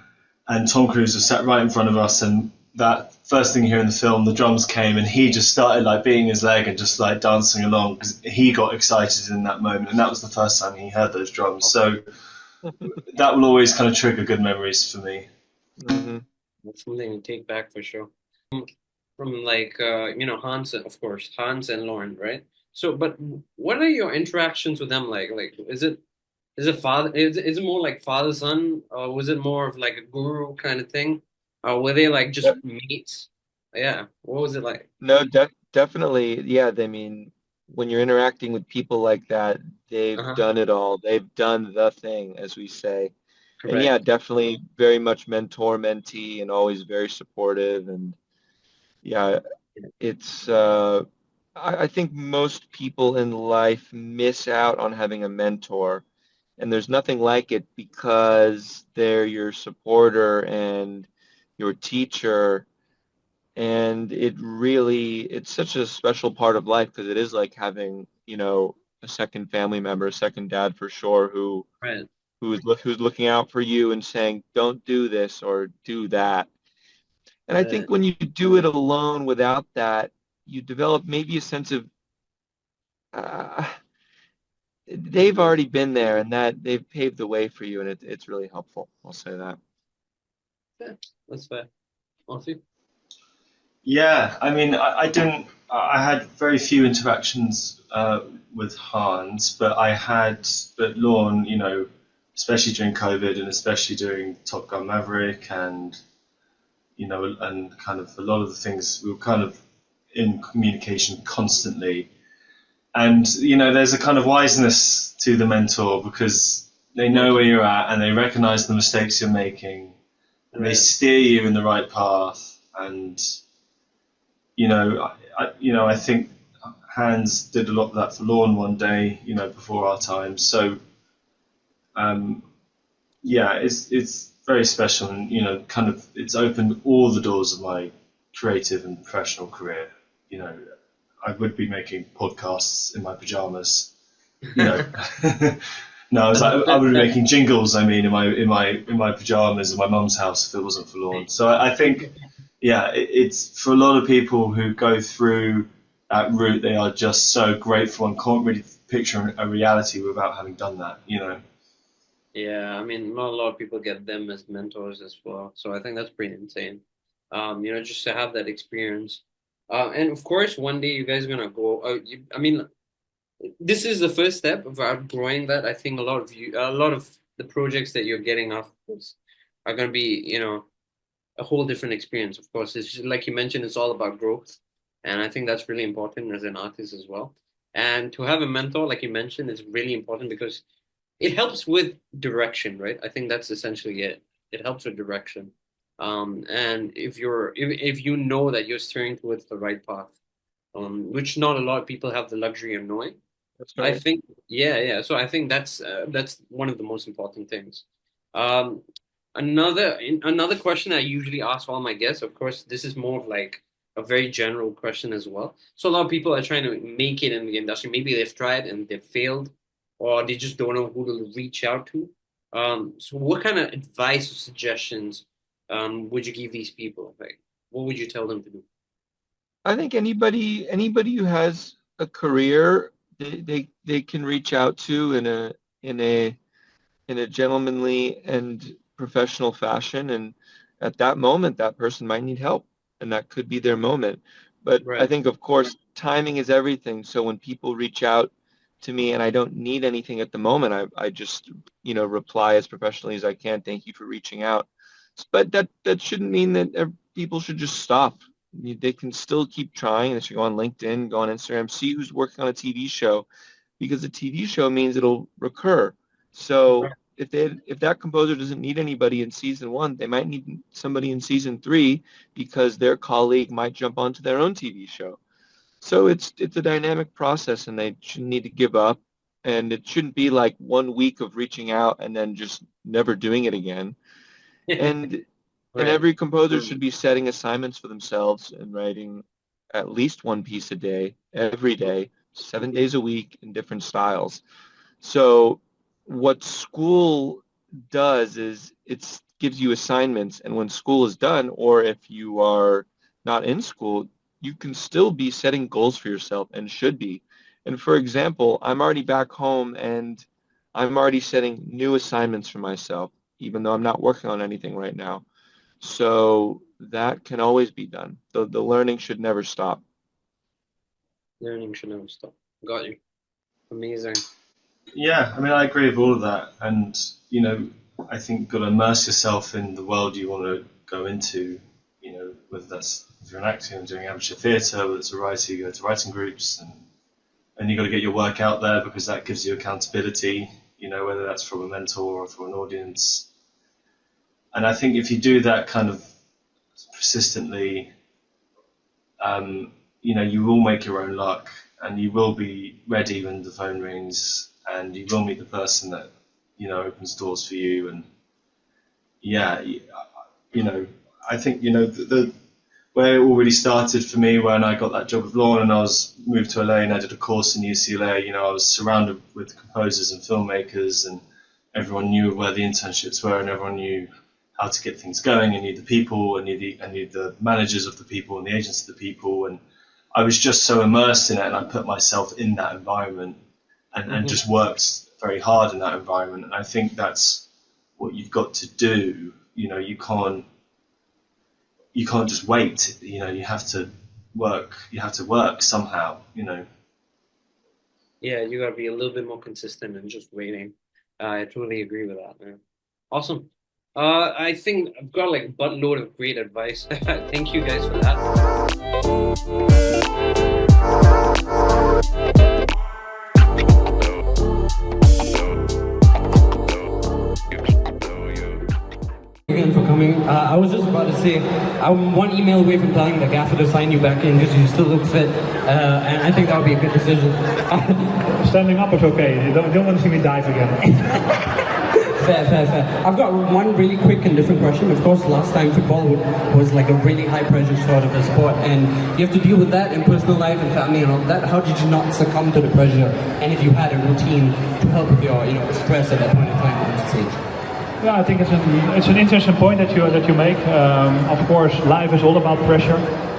Tom Cruise was sat right in front of us, and that first thing you hear in the film, the drums came, and he just started like beating his leg and just like dancing along, because he got excited in that moment, and that was the first time he heard those drums. So that will always kind of trigger good memories for me.
Mm-hmm.
That's something to take back for sure. From like Hans, of course, Hans and Lauren, right? So, but what are your interactions with them like? Like, is it more like father son, or was it more of like a guru kind of thing? Or were they like just mates? Yeah, what was it like?
No, definitely. Yeah, I mean, when you're interacting with people like that, they've done it all. They've done the thing, as we say. And yeah, definitely very much mentor, mentee, and always very supportive. And yeah, it's I think most people in life miss out on having a mentor, and there's nothing like it, because they're your supporter and your teacher. And it's such a special part of life, because it is like having, a second family member, a second dad for sure, who's looking out for you and saying, don't do this or do that. And I think when you do it alone without that, you develop maybe a sense of they've already been there, and that they've paved the way for you, and it's really helpful. I'll say that.
Yeah, that's fair. Awesome.
Yeah, I mean, I had very few interactions with Hans, but Lorne, especially during COVID and especially during Top Gun Maverick, and and kind of a lot of the things, we were kind of in communication constantly. And there's a kind of wiseness to the mentor, because they know where you're at and they recognize the mistakes you're making, and they steer you in the right path. And I think Hans did a lot of that for Lorne one day, before our time. So, yeah, it's very special, and kind of it's opened all the doors of my creative and professional career. I would be making podcasts in my pajamas. No, I would be making jingles. I mean, in my pajamas in my mum's house if it wasn't for Lorne. So I think. Yeah, it's for a lot of people who go through that route, they are just so grateful and can't really picture a reality without having done that,
Yeah, I mean, not a lot of people get them as mentors as well. So I think that's pretty insane. just to have that experience. And of course, one day you guys are gonna go. I mean, this is the first step of outgrowing that. I think a lot of the projects that you're getting off this are gonna be, a whole different experience. Of course, it's just, like you mentioned, it's all about growth, and I think that's really important as an artist as well. And to have a mentor, like you mentioned, is really important because it helps with direction, right? I think that's essentially it. It helps with direction. And if you know that you're steering towards the right path, which not a lot of people have the luxury of knowing.
That's right.
I think, yeah. So I think that's one of the most important things. Um, another question I usually ask all my guests, of course, this is more of like a very general question as well. So a lot of people are trying to make it in the industry. Maybe they've tried and they've failed, or they just don't know who to reach out to. So what kind of advice or suggestions would you give these people? Like, what would you tell them to do?
I think anybody who has a career, they can reach out to in a gentlemanly and professional fashion, and at that moment that person might need help, and that could be their moment. But I think, of course, timing is everything. So when people reach out to me and I don't need anything at the moment, I just reply as professionally as I can. Thank you for reaching out. But that shouldn't mean that people should just stop. They can still keep trying. They should go on LinkedIn, go on Instagram, see who's working on a TV show, because a TV show means it'll recur. So if that composer doesn't need anybody in season 1, they might need somebody in season 3 because their colleague might jump onto their own TV show. So it's a dynamic process, and they shouldn't need to give up. And it shouldn't be like 1 week of reaching out and then just never doing it again. And every composer should be setting assignments for themselves and writing at least one piece a day, every day, 7 days a week in different styles. So what school does is it gives you assignments, and when school is done, or if you are not in school, you can still be setting goals for yourself, and should be. And for example, I'm already back home and I'm already setting new assignments for myself, even though I'm not working on anything right now. So that can always be done. The learning should never stop.
Learning should never stop. Got you. Amazing.
Yeah, I mean, I agree with all of that. And, I think you've got to immerse yourself in the world you want to go into, whether that's, if you're an actor and doing amateur theatre, whether it's a writer, you go to writing groups, and you've got to get your work out there because that gives you accountability, whether that's from a mentor or from an audience. And I think if you do that kind of persistently, you will make your own luck, and you will be ready when the phone rings, and you will meet the person that, opens doors for you. And I think, where it all really started for me when I got that job with Lorne and I was moved to LA and I did a course in UCLA, I was surrounded with composers and filmmakers, and everyone knew where the internships were, and everyone knew how to get things going, and knew the people, and knew the managers of the people and the agents of the people. And I was just so immersed in it, and I put myself in that environment and just worked very hard in that environment. And I think that's what you've got to do. You can't just wait. You have to work. You have to work somehow.
Yeah, you got to be a little bit more consistent than just waiting. I totally agree with that, man. Awesome. I think I've got like a buttload of great advice. Thank you guys for that.
Again for coming. I was just about to say, I'm one email away from telling the gaffer to sign you back in because you still look fit, and I think that would be a good decision.
Standing up is okay. You don't want to see me dive again.
Fair. I've got one really quick and different question. Of course, last time football was like a really high pressure sort of a sport, and you have to deal with that in personal life and family and all that. How did you not succumb to the pressure? And if you had a routine to help with your, stress at that point in time on stage?
Yeah, I think it's an interesting point that you make. Of course, life is all about pressure.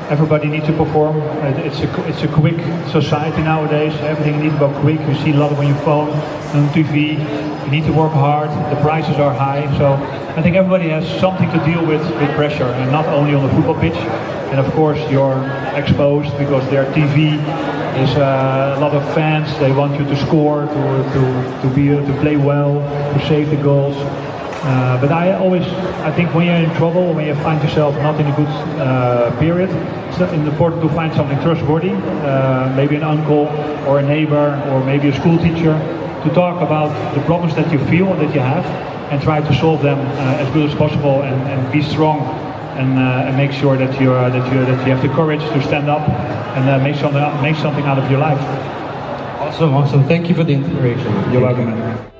everybody needs to perform. It's a quick society nowadays. Everything needs to go quick. You see a lot on your phone, on TV. You need to work hard. The prices are high. So I think everybody has something to deal with pressure, and not only on the football pitch. And of course, you're exposed because their TV is a lot of fans. They want you to score, to play well, to save the goals. But I think when you're in trouble, when you find yourself not in a good period, it's important to find something trustworthy, maybe an uncle or a neighbor or maybe a school teacher, to talk about the problems that you feel and that you have, and try to solve them as good as possible, and be strong, and make sure that you have the courage to stand up and make something out of your life.
Awesome. Thank you for the inspiration.
You're welcome, man.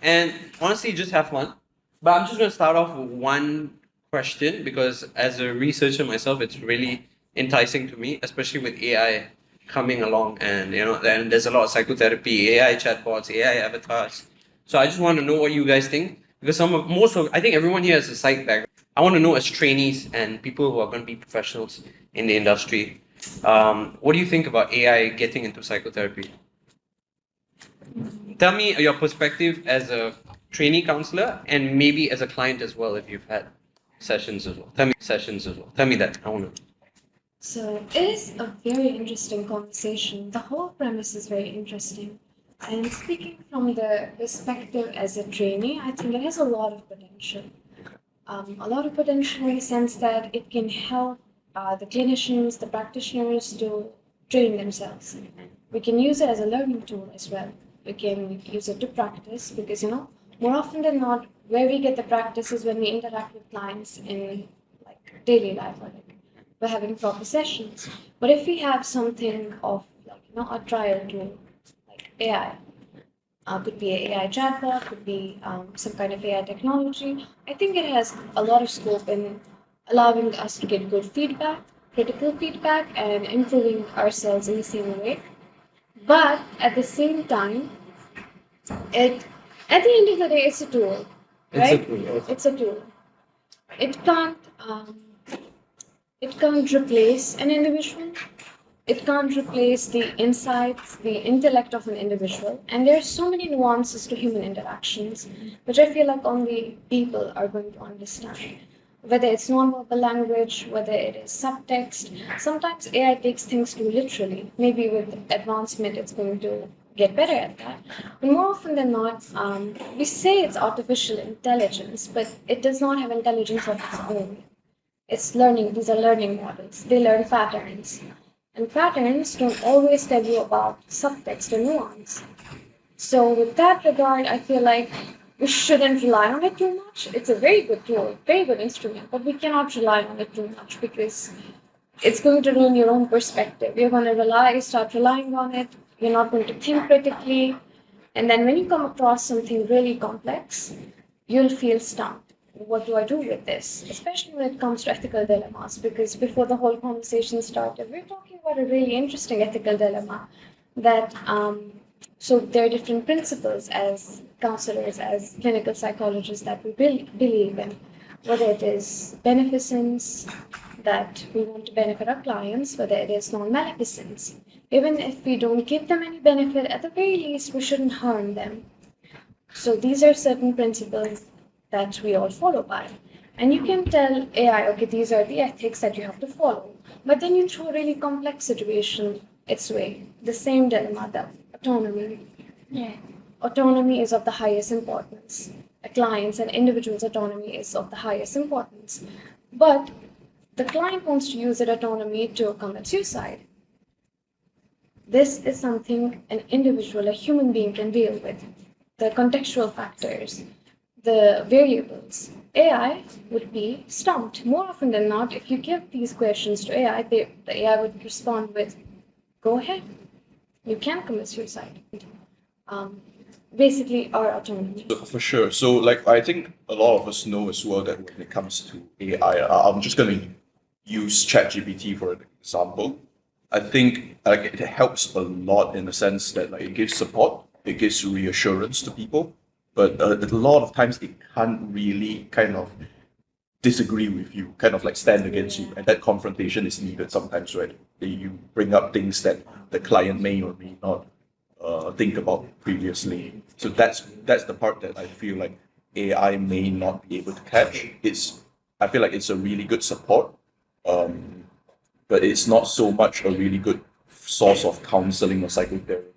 And honestly, just have fun. But I'm just going to start off with one question, because as a researcher myself, it's really enticing to me, especially with AI coming along, and and there's a lot of psychotherapy, AI chatbots, AI avatars. So I just want to know what you guys think, because I think everyone here has a psych background. I want to know, as trainees and people who are going to be professionals in the industry, what do you think about AI getting into psychotherapy? Tell me your perspective as a trainee counselor, and maybe as a client as well, if you've had sessions as well. Tell me that. I want to.
So it is a very interesting conversation. The whole premise is very interesting. And speaking from the perspective as a trainee, I think it has a lot of potential. A lot of potential in the sense that it can help the clinicians, the practitioners to train themselves. We can use it as a learning tool as well. We can use it to practice, because more often than not, where we get the practice is when we interact with clients in daily life, or we're having proper sessions. But if we have something of a trial tool like AI, could be an AI chatbot, could be some kind of AI technology, I think it has a lot of scope in allowing us to get good feedback, critical feedback, and improving ourselves in the same way. But at the same time, at the end of the day, it's a tool, right? It's a tool. It can't replace an individual. It can't replace the insights, the intellect of an individual. And there are so many nuances to human interactions, which I feel like only people are going to understand. Whether it's non-verbal language, whether it is subtext. Sometimes AI takes things too literally. Maybe with advancement, it's going to get better at that. But more often than not, we say it's artificial intelligence, but it does not have intelligence of its own. It's learning. These are learning models. They learn patterns. And patterns don't always tell you about subtext or nuance. So with that regard, I feel like we shouldn't rely on it too much. It's a very good tool, very good instrument, but we cannot rely on it too much, because it's going to ruin your own perspective. You're going to start relying on it. You're not going to think critically. And then when you come across something really complex, you'll feel stunned. What do I do with this? Especially when it comes to ethical dilemmas, because before the whole conversation started, we're talking about a really interesting ethical dilemma that, so there are different principles as counselors, as clinical psychologists that we believe in, whether it is beneficence, that we want to benefit our clients, whether it is non-maleficence. Even if we don't give them any benefit, at the very least, we shouldn't harm them. So these are certain principles that we all follow by. And you can tell AI, okay, these are the ethics that you have to follow. But then you throw a really complex situation its way. The same dilemma, the autonomy. Yeah. Autonomy is of the highest importance. A client's and individual's autonomy is of the highest importance. But the client wants to use that autonomy to commit suicide. This is something an individual, a human being can deal with. The contextual factors, the variables. AI would be stumped. More often than not, if you give these questions to AI, the AI would respond with, go ahead, you can commit suicide. Basically, our autonomy.
For sure. So, I think a lot of us know as well that when it comes to AI, I'm just going to use ChatGPT for an example. I think like it helps a lot in the sense that like it gives support, it gives reassurance to people, but a lot of times it can't really kind of disagree with you, kind of like stand against you, and that confrontation is needed sometimes, right? You bring up things that the client may or may not think about previously. So that's the part that I feel like AI may not be able to catch. I feel like it's a really good support, but it's not so much a really good source of counseling or psychotherapy.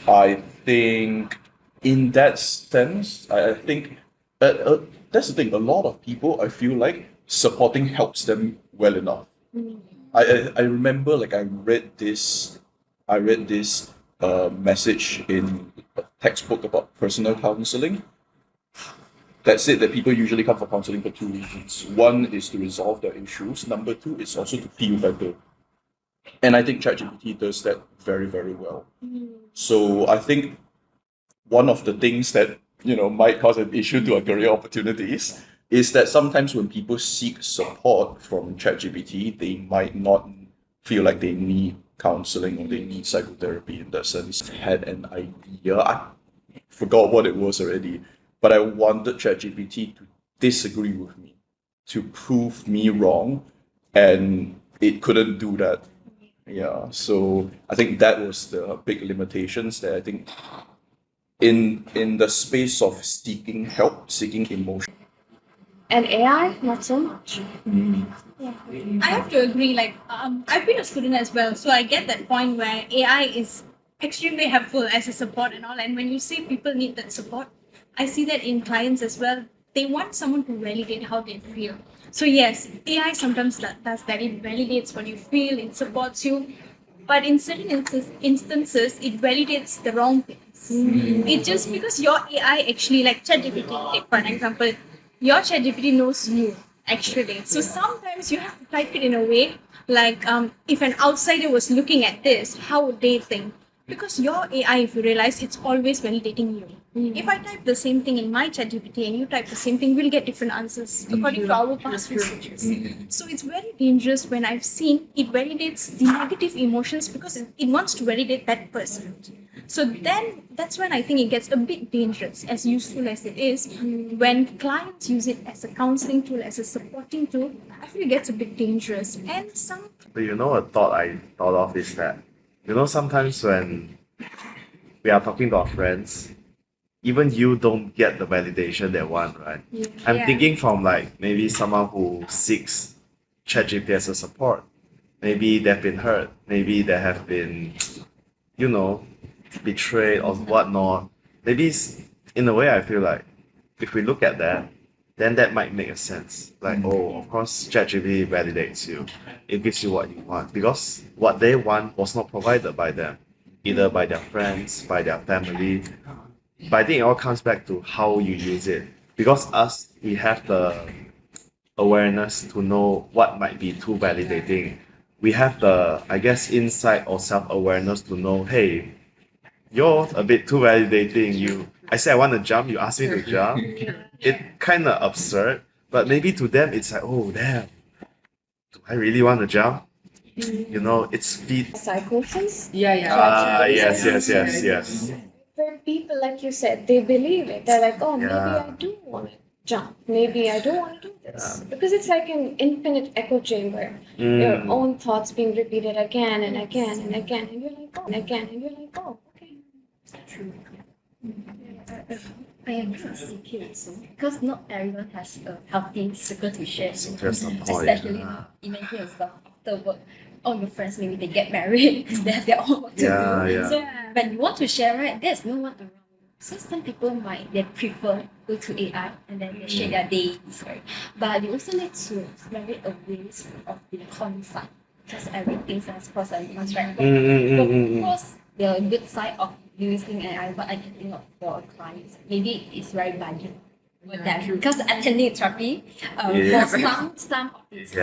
I think in that sense, I think that's the thing. A lot of people, I feel like supporting helps them well enough. I remember like I read this message in a textbook about personal counseling that said that people usually come for counseling for two reasons. One is to resolve their issues. Number two is also to feel better. And I think ChatGPT does that very, very well. So I think one of the things that might cause an issue to our career opportunities is that sometimes when people seek support from ChatGPT, they might not feel like they need counseling or they need psychotherapy in that sense. I had an idea, I forgot what it was already, but I wanted ChatGPT to disagree with me, to prove me wrong, and it couldn't do that. Yeah, so I think that was the big limitations that I think in the space of seeking help, seeking emotion.
And AI, not so much.
Yeah. I have to agree. Like, I've been a student as well, so I get that point where AI is extremely helpful as a support and all. And when you say people need that support, I see that in clients as well. They want someone to validate how they feel. So yes, AI sometimes does that. It validates what you feel. It supports you, but in certain instances, it validates the wrong things. It just because your AI actually, like ChatGPT, take for an example, your ChatGPT knows you actually. So sometimes you have to type it in a way like if an outsider was looking at this, how would they think? Because your AI, if you realize, it's always validating you. If I type the same thing in my ChatGPT and you type the same thing, we'll get different answers according to our past researches. So it's very dangerous when I've seen it validates the negative emotions because it wants to validate that person. So then that's when I think it gets a bit dangerous, as useful as it is. When clients use it as a counseling tool, as a supporting tool, I feel it gets a bit dangerous. And some.
But a thought I thought of is that, sometimes when we are talking to our friends, even you don't get the validation they want, right?
Yeah.
I'm thinking from like maybe someone who seeks ChatGPT as a support. Maybe they've been hurt. Maybe they have been, betrayed or whatnot. Maybe in a way I feel like if we look at that, then that might make a sense. Like, oh, of course, ChatGPT validates you. It gives you what you want because what they want was not provided by them, either by their friends, by their family. But I think it all comes back to how you use it. Because we have the awareness to know what might be too validating. We have the, I guess, insight or self-awareness to know, hey, you're a bit too validating. I say I want to jump, you ask me to jump. It's kind of absurd, but maybe to them it's like, oh damn, do I really want to jump? It's feet.
Psychosis?
Yes.
Where people, like you said, they believe it. They're like, oh, maybe I do want to jump. Maybe I do want to do this. Because it's like an infinite echo chamber. Your own thoughts being repeated again and again and again. And you're like, oh, okay.
True. I agree with CK also because not everyone has a healthy circle to share. Especially imagine yourself after work. All your friends maybe they get married, they have their own work to do. So when you want to share, right, there's no one around. So some people they prefer go to AI and then they share their days, right? But you also need to very aware of the conflict because everything has pros and cons, right? Of course, the good side of using AI, what I can think of for a client, maybe it's very budget. Because attending therapy, for some of these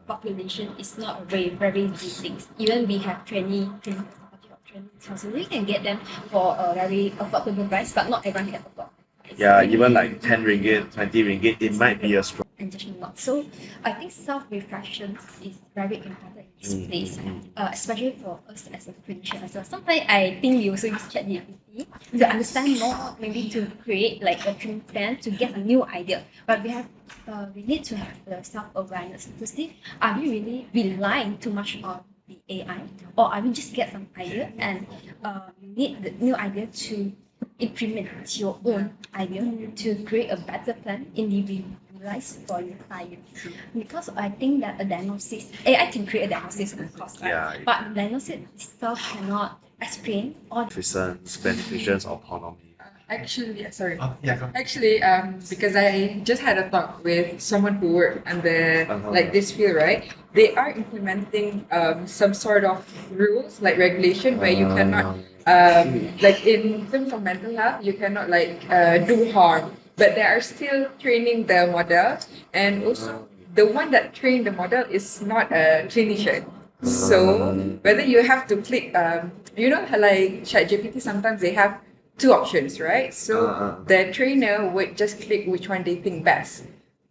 population is not a very good thing. Even we have training counselors, we can get them for a very affordable price, but not everyone can afford.
Yeah, even like 10 ringgit, 20 ringgit, it might be a strong.
and judgment not. So I think self-reflection is very important in this place, especially for us as a clinician as well. Sometimes I think we also use ChatGPT to understand more, maybe to create like a treatment plan to get a new idea. But we need to have the self-awareness to see, are we really relying too much on the AI, or are we just get some idea and you need the new idea to implement your own idea to create a better plan individualized for your client. Because I think that a diagnosis, AI can create a diagnosis of course, right?
Yeah.
But diagnosis itself cannot explain all
beneficence, autonomy.
Actually, sorry.
Yeah, go.
Actually, because I just had a talk with someone who worked under like this field, right? They are implementing some sort of rules like regulation where you cannot like in terms of mental health, you cannot like do harm, but they are still training the model, and also the one that trained the model is not a clinician. So whether you have to click, you know, like ChatGPT, sometimes they have two options, right? So the trainer would just click which one they think best,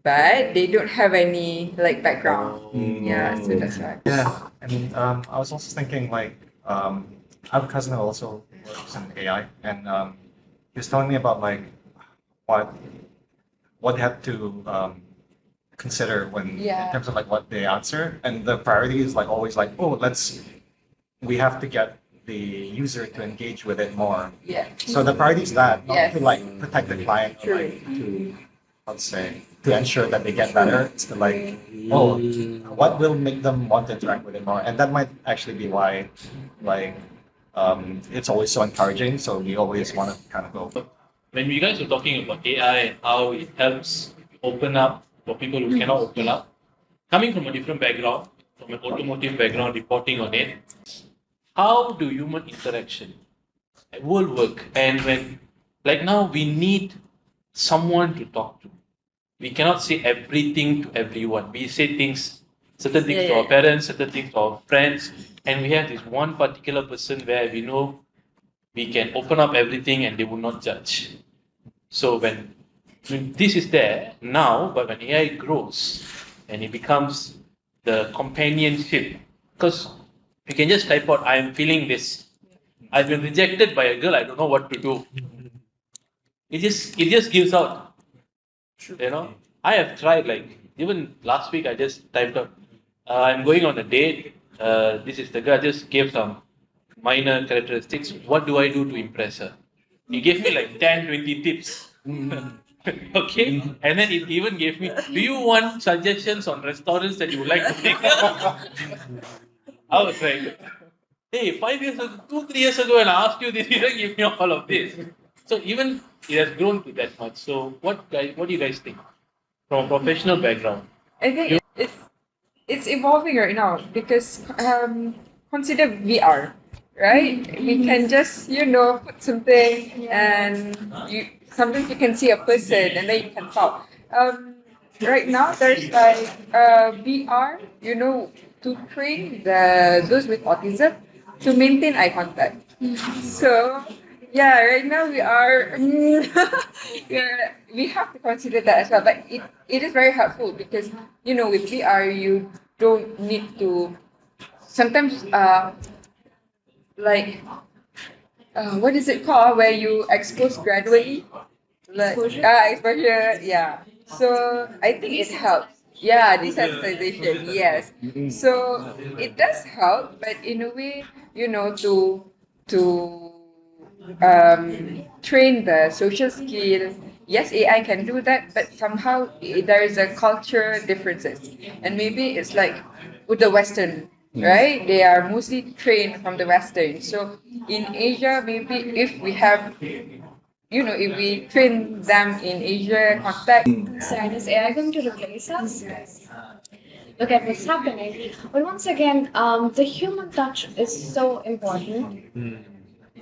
but they don't have any like background. Yeah, so that's why.
Yeah, and I was also thinking like I have a cousin who also works in AI, and he was telling me about like what they have to consider when in terms of like what they answer, and the priority is like always like, oh, we have to get the user to engage with it more.
Yeah.
So the priority is that, not to like protect the client, or like to, let's say, to ensure that they get better. It's to like, oh, what will make them want to interact with it more? And that might actually be why, like, it's always so encouraging. So we always want to kind of go.
When you guys were talking about AI and how it helps open up for people who cannot open up, coming from a different background, from an automotive background, reporting on it, how do human interaction will work? And when, like now, we need someone to talk to. We cannot say everything to everyone. We say things, certain things to our parents, certain things to our friends, and we have this one particular person where we know we can open up everything and they will not judge. So when this is there now, but when AI grows and it becomes the companionship, because you can just type out, I am feeling this. I've been rejected by a girl, I don't know what to do. It just gives out. You know, I have tried, like, even last week I just typed out, I'm going on a date, this is the girl, I just gave some minor characteristics. What do I do to impress her? He gave me like 10, 20 tips. Okay, and then it even gave me, do you want suggestions on restaurants that you would like to take? I was like, hey, 5 years ago, 2-3 years ago, when I asked you this, you didn't give me all of this. So even it has grown to that much. So what do you guys think from a professional background?
I think it's evolving right now because consider VR, right? We can just put something and sometimes you can see a person and then you can talk. Right now there's like VR, to train those with autism to maintain eye contact. So yeah, right now we are we have to consider that as well. But it is very helpful because with VR you don't need to sometimes what is it called where you expose gradually? Exposure, yeah. So I think it helps. Yeah, desensitization, yes. So it does help, but in a way, to train the social skills. Yes, AI can do that, but somehow there is a culture differences, and maybe it's like with the Western, right? They are mostly trained from the Western. So in Asia, maybe if we have, if we train them in Asia context.
So is AI going to replace us? Look at what's happening. But once again, the human touch is so important.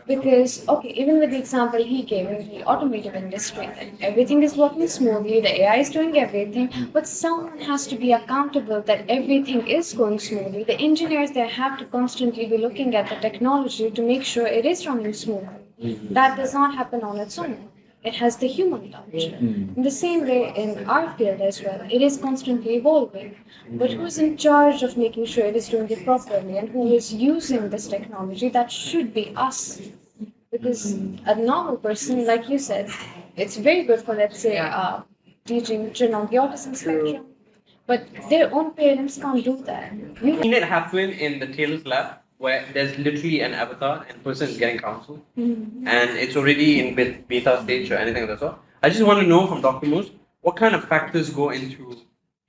Because, okay, even with the example he gave in the automotive industry, that everything is working smoothly, the AI is doing everything, but someone has to be accountable that everything is going smoothly. The engineers, they have to constantly be looking at the technology to make sure it is running smoothly. That does not happen on its own. It has the human touch. In the same way, in our field as well, it is constantly evolving. But who's in charge of making sure it is doing it properly and who is using this technology? That should be us. Because a normal person, like you said, it's very good for, let's say, teaching children on the autism spectrum. But their own parents can't do that.
You've seen it happen in the Taylor's lab, where there's literally an avatar and person is getting counseled, and it's already in beta stage or anything of that sort. I just want to know from Dr. Moose, what kind of factors go into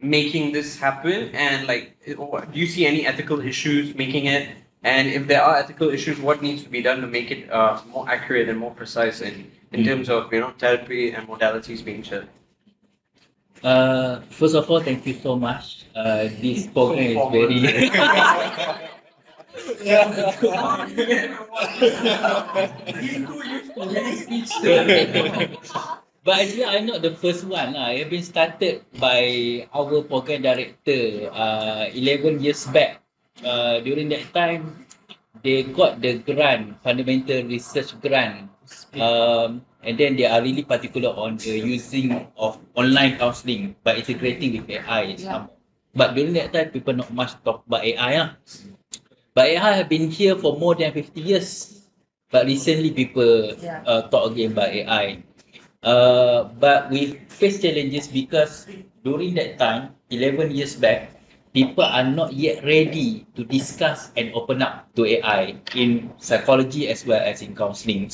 making this happen, and like, do you see any ethical issues making it? And if there are ethical issues, what needs to be done to make it more accurate and more precise in terms of therapy and modalities being shared?
First of all, thank you so much. This program is very. But actually, I'm not the first one. It has been started by our program director 11 years back. During that time, they got the grant, fundamental research grant. And then they are really particular on the using of online counselling by integrating with AI. But during that time, people not much talk about AI. But AI have been here for more than 50 years. But recently, people talk again about AI. But we face challenges because during that time, 11 years back, people are not yet ready to discuss and open up to AI in psychology as well as in counselling.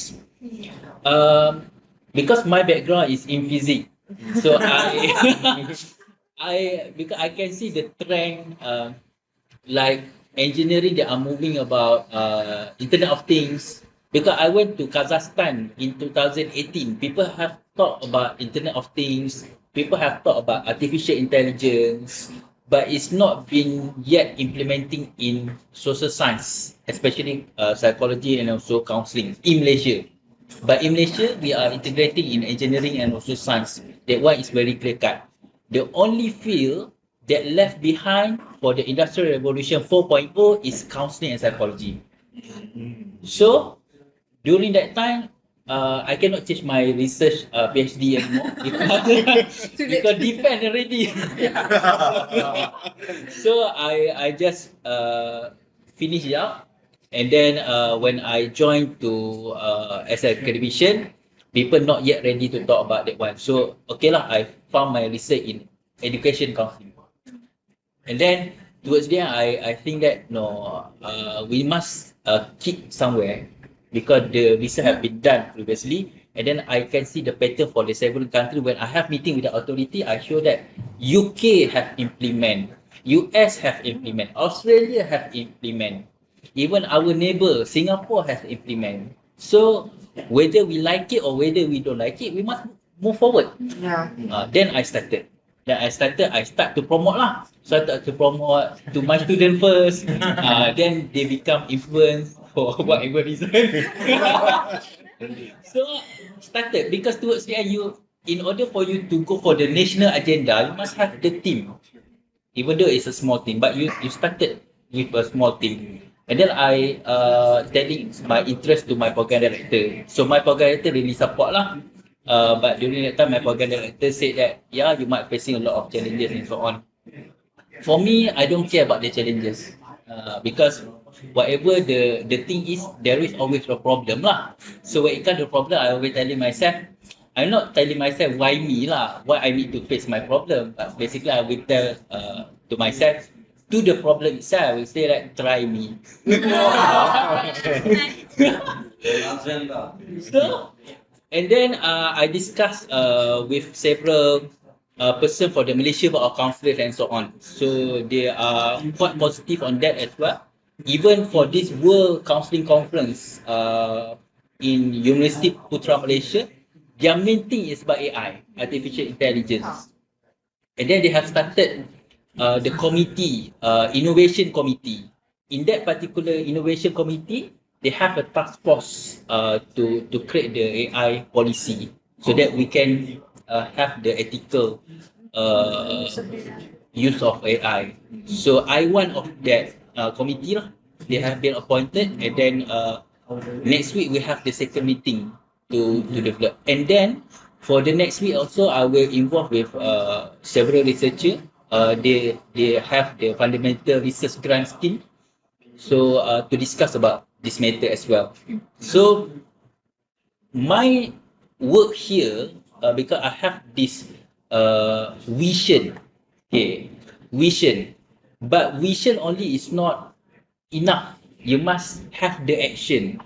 Because my background is in physics, so because I can see the trend, like engineering, they are moving about Internet of Things. Because I went to Kazakhstan in 2018, people have talked about Internet of Things, people have talked about artificial intelligence, but it's not been yet implementing in social science, especially psychology and also counselling in Malaysia. But in Malaysia, we are integrating in engineering and also science. That one is very clear cut. The only field that left behind for the Industrial Revolution 4.0 is counselling and psychology. So, during that time, I cannot change my research PhD anymore because depend already. So I just finish it out, and then when I joined to as an academician, people not yet ready to talk about that one. So okay lah, I found my research in education counselling, and then towards the end, I think that we must keep somewhere. Because the research have been done previously, and then I can see the pattern for the several countries. When I have meeting with the authority, I show that UK have implement, US have implement, Australia have implement, even our neighbor Singapore has implement. So whether we like it or whether we don't like it, we must move forward. Then I started. I start to promote lah. Started to promote to my student first. Then they become influence for whatever reason. So started because towards the end, in order for you to go for the national agenda, you must have the team. Even though it's a small team, but you started with a small team. And then I telling my interest to my program director. So my program director really support lah. But during that time, my program director said that, yeah, you might facing a lot of challenges and so on. For me, I don't care about the challenges because whatever the thing is, there is always a problem lah. So when it comes to problem, I always telling myself, I'm not telling myself why me lah, why I need to face my problem. But basically, I will tell to myself, to the problem itself, I will say that try me. So, and then I discussed with several person for the Malaysia Board of Counsellors and so on. So they are quite positive on that as well. Even for this World Counselling Conference in University Putra Malaysia, their main thing is about AI, artificial intelligence. And then they have started the committee, innovation committee. In that particular innovation committee, they have a task force to create the AI policy so that we can have the ethical use of AI. So I one of that committee lah. They have been appointed, and then next week we have the second meeting to develop. And then for the next week also, I will involve with several researchers. They have the fundamental research grant scheme, so to discuss about this matter as well. So my work here, because I have this vision, vision, but vision only is not enough. You must have the action.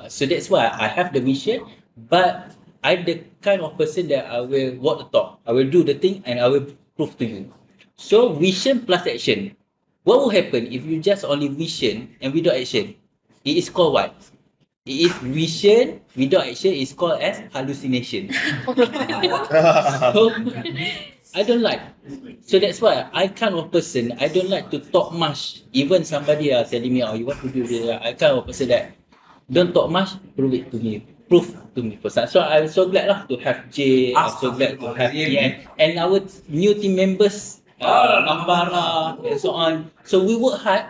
So that's why I have the vision, but I'm the kind of person that I will walk the talk. I will do the thing and I will prove to you. So vision plus action. What will happen if you just only vision and without action? It is called what? It is vision without action is called as hallucination. So I don't like. So that's why I kind of person, I don't like to talk much. Even somebody are telling me, oh, you want to do this, I kind of person that don't talk much, prove it to me. Prove to me first. So I'm so glad to have Jay, I'm so glad to have Ian, and our new team members, Nambara, and so on. So we work hard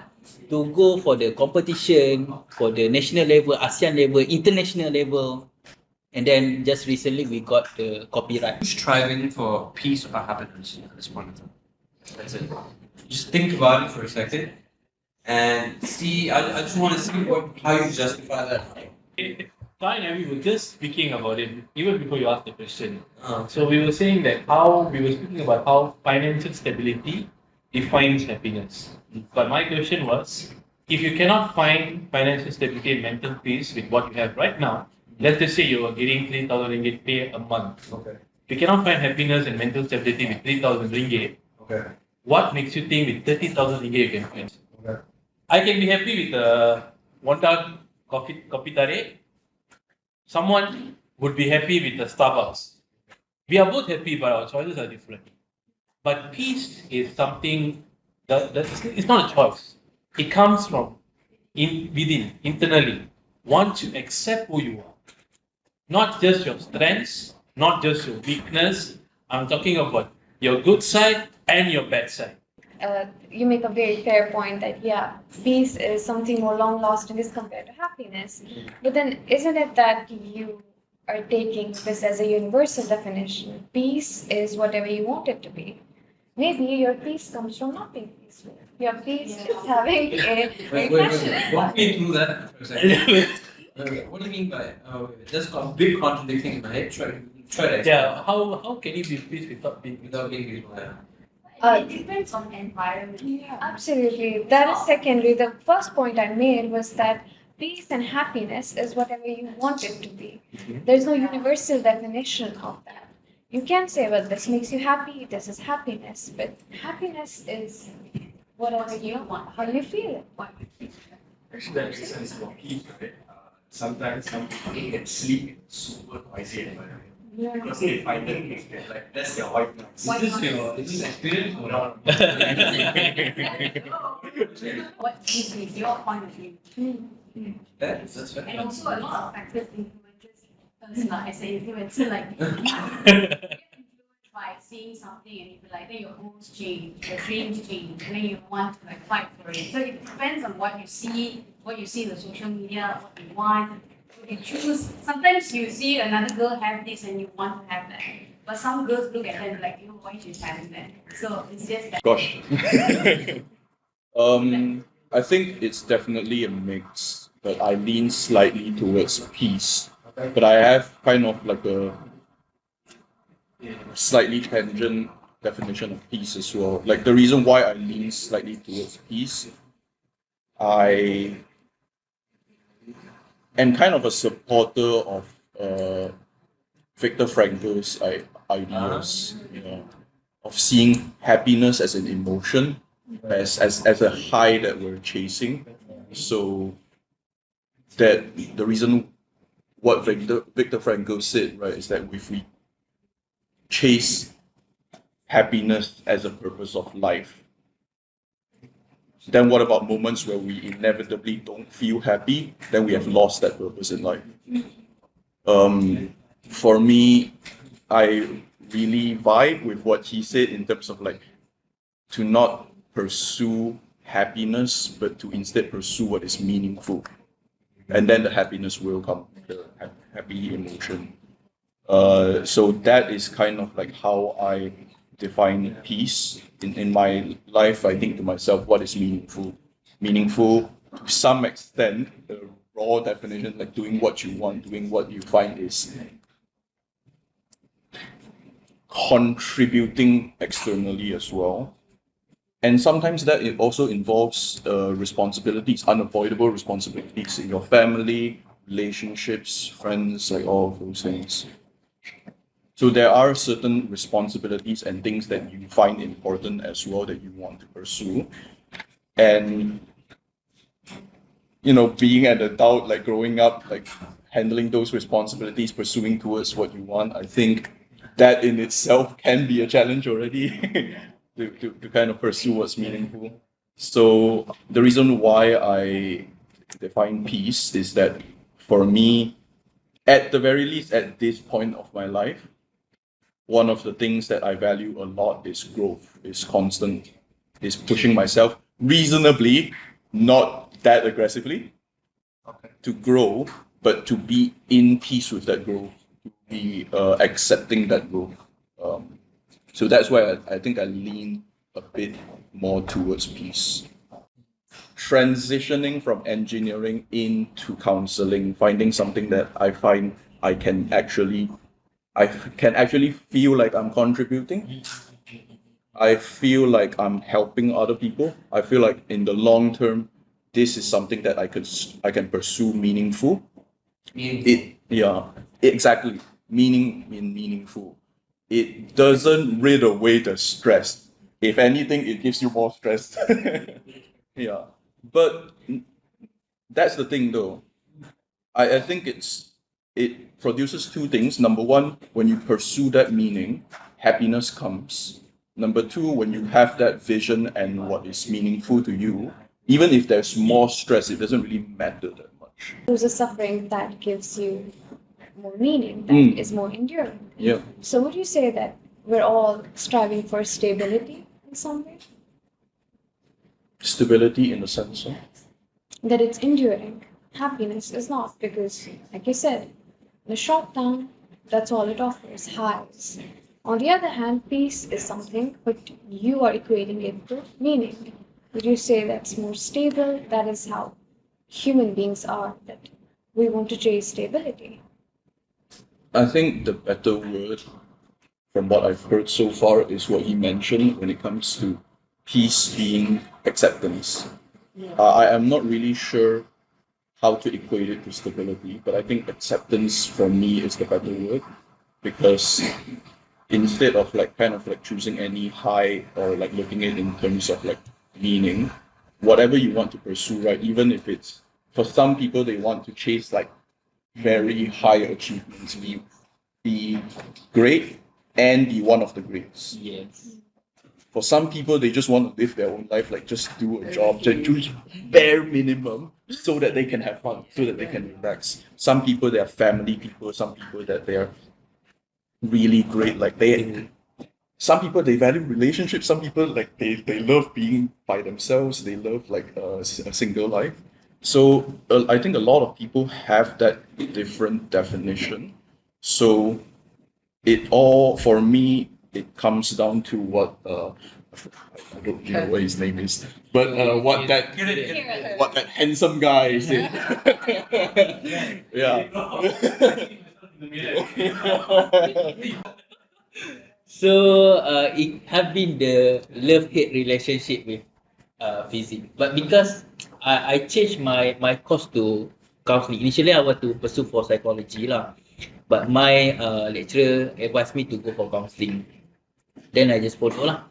to go for the competition, for the national level, ASEAN level, international level. And then just recently we got the copyright.
Striving for peace or happiness at this point in time. That's it. Just think about it for a second and see. I just want to see how you justify that.
Fine, and we were just speaking about it even before you asked the question. So we were saying that we were speaking about how financial stability defines happiness. But my question was, if you cannot find financial stability and mental peace with what you have right now, let's just say you are getting 3,000 ringgit pay a month.
Okay.
If you cannot find happiness and mental stability with 3,000 ringgit,
Okay.
what makes you think with 30,000 ringgit you can find?
Okay.
I can be happy with 1 tub coffee tarik. Someone would be happy with the Starbucks. We are both happy, but our choices are different. But peace is something it's not a choice. It comes from within, internally. Once you accept who you are, not just your strengths, not just your weakness. I'm talking about your good side and your bad side.
You make a very fair point that peace is something more long lasting as compared to happiness. But then isn't it that you are taking this as a universal definition? Peace is whatever you want it to be. Maybe your peace comes from not being peaceful. Your peace is having a passionate.
Walk me through that for a second. What do you mean by there's a big contradiction in my head? Try to
Yeah, how can you be peace without being
peaceful?
It depends on environment. Absolutely. That is secondary. The first point I made was that peace and happiness is whatever you want it to be. There's no universal definition of that. You can say, well, this makes you happy, this is happiness, but happiness is whatever you want, how you feel it.
Actually, that makes sense for peace, right? Sometimes some people get sleep in super noisy environment. Because they find that like that's their white noise. Is this experience or not?
What is your point of view?
That's right.
And also a lot of factors influences as an influencer, like you get influenced by seeing something and you feel like then your goals change, your dreams change, and then you want to like fight for it. So it depends on what you see in the social media, what you want. You choose. Sometimes you see another girl have this and you want to have that. But some girls look at them like, why she's having that? So it's just that.
Gosh. I think it's definitely a mix, but I lean slightly towards peace. But I have kind of like a slightly tangent definition of peace as well. Like the reason why I lean slightly towards peace, I am kind of a supporter of Viktor Frankl's ideas, of seeing happiness as an emotion, as a high that we're chasing. So that the reason what Viktor Frankl said, right, is that if we chase happiness as a purpose of life, then what about moments where we inevitably don't feel happy? Then we have lost that purpose in life. For me, I really vibe with what he said in terms of like to not pursue happiness, but to instead pursue what is meaningful. And then the happiness will come. the happy emotion. So that is kind of like how I define peace in my life. I think to myself, what is meaningful? Meaningful to some extent, the raw definition, like doing what you want, doing what you find is contributing externally as well. And sometimes that it also involves responsibilities, unavoidable responsibilities in your family, relationships, friends, like all of those things. So there are certain responsibilities and things that you find important as well that you want to pursue. And, you know, being an adult, like growing up, like handling those responsibilities, pursuing towards what you want, I think that in itself can be a challenge already to kind of pursue what's meaningful. So the reason why I define peace is that for me, at the very least, at this point of my life, one of the things that I value a lot is growth, is constant, is pushing myself reasonably, not that aggressively, to grow, but to be in peace with that growth, to be accepting that growth. So that's why I think I lean a bit more towards peace. Transitioning from engineering into counseling, finding something that I find I can actually feel like I'm contributing. I feel like I'm helping other people. I feel like in the long term, this is something that I can pursue meaningful. Exactly. Meaningful. It doesn't rid away the stress. If anything, it gives you more stress. Yeah. But that's the thing though. I think it produces two things. Number one, when you pursue that meaning, happiness comes. Number two, when you have that vision and what is meaningful to you, even if there's more stress, it doesn't really matter that much.
There's a suffering that gives you more meaning, that is more enduring.
Yeah.
So would you say that we're all striving for stability in some way?
Stability in the sense of?
That it's enduring. Happiness is not, because, like you said, in the short term, that's all it offers, highs. On the other hand, peace is something, but you are equating it to meaning. Would you say that's more stable? That is how human beings are, that we want to chase stability.
I think the better word, from what I've heard so far, is what he mentioned when it comes to peace being acceptance. I am not really sure how to equate it to stability, but I think acceptance for me is the better word, because instead of like kind of like choosing any high or like looking at it in terms of like meaning, whatever you want to pursue, right? Even if it's, for some people, they want to chase like very high achievements, be great and be one of the greats.
Yes.
For some people, they just want to live their own life, like just do a job, just do bare minimum so that they can have fun, so that they can relax. Some people, they are family people. Some people that they are really great, like some people they value relationships. Some people like they love being by themselves. They love like a single life. So I think a lot of people have that different definition. So it all, for me, it comes down to what I don't know what his name is, but what that handsome guy said. Yeah.
So it have been the love-hate relationship with physics, but because I changed my course to counselling. Initially, I want to pursue for psychology lah, but my lecturer advised me to go for counselling. Then I just follow lah.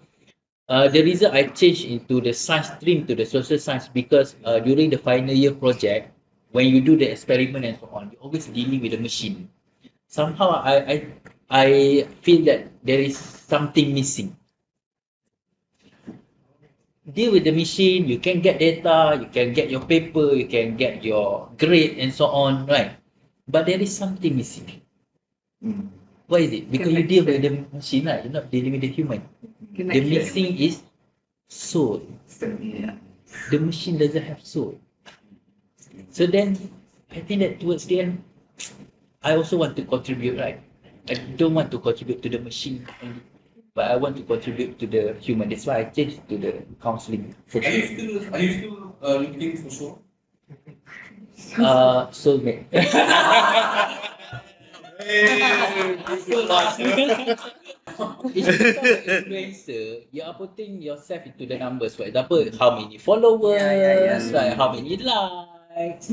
The reason I changed into the science stream to the social science, because during the final year project, when you do the experiment and so on, you're always dealing with the machine. Somehow I feel that there is something missing. Deal with the machine, you can get data, you can get your paper, you can get your grade and so on, right? But there is something missing. What is it? Because you deal with the machine, right? You're not dealing with the human. The missing is soul. The machine doesn't have soul. So then, I think that towards the end, I also want to contribute, right? I don't want to contribute to the machine only, but I want to contribute to the human. That's why I changed to the counseling.
For sure. Are you still looking for soul?
Soulmate. It's because of influencer, you are putting yourself into the numbers. For example, how many followers, right? How many likes.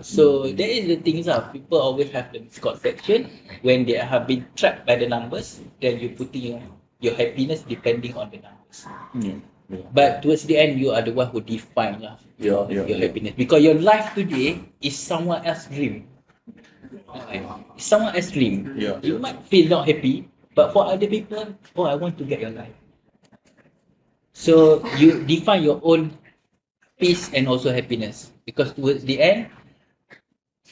So that is the things. People always have the misconception when they have been trapped by the numbers. Then you putting your happiness depending on the numbers. But towards the end, you are the one who define your happiness, because your life today is someone else's dream. It's someone else's dream. You might feel not happy, but for other people, oh, I want to get your life. So you define your own peace and also happiness, because towards the end,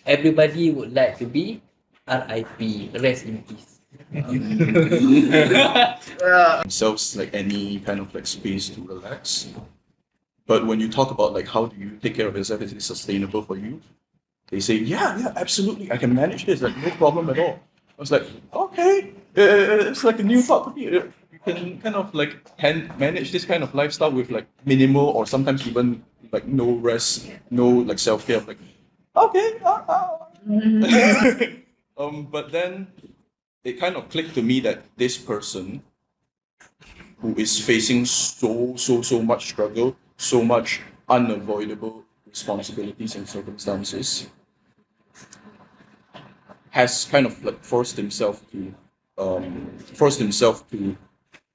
everybody would like to be RIP, rest in peace.
Themselves like any kind of like space to relax. But when you talk about like how do you take care of yourself, is it sustainable for you? They say, yeah, absolutely, I can manage this, like no problem at all. I was like, okay, it's like a new thought to me. You can kind of like manage this kind of lifestyle with like minimal or sometimes even like no rest, no like self-care. Like, okay, but then it kind of clicked to me that this person who is facing so much struggle, so much unavoidable responsibilities and circumstances, has kind of like forced himself to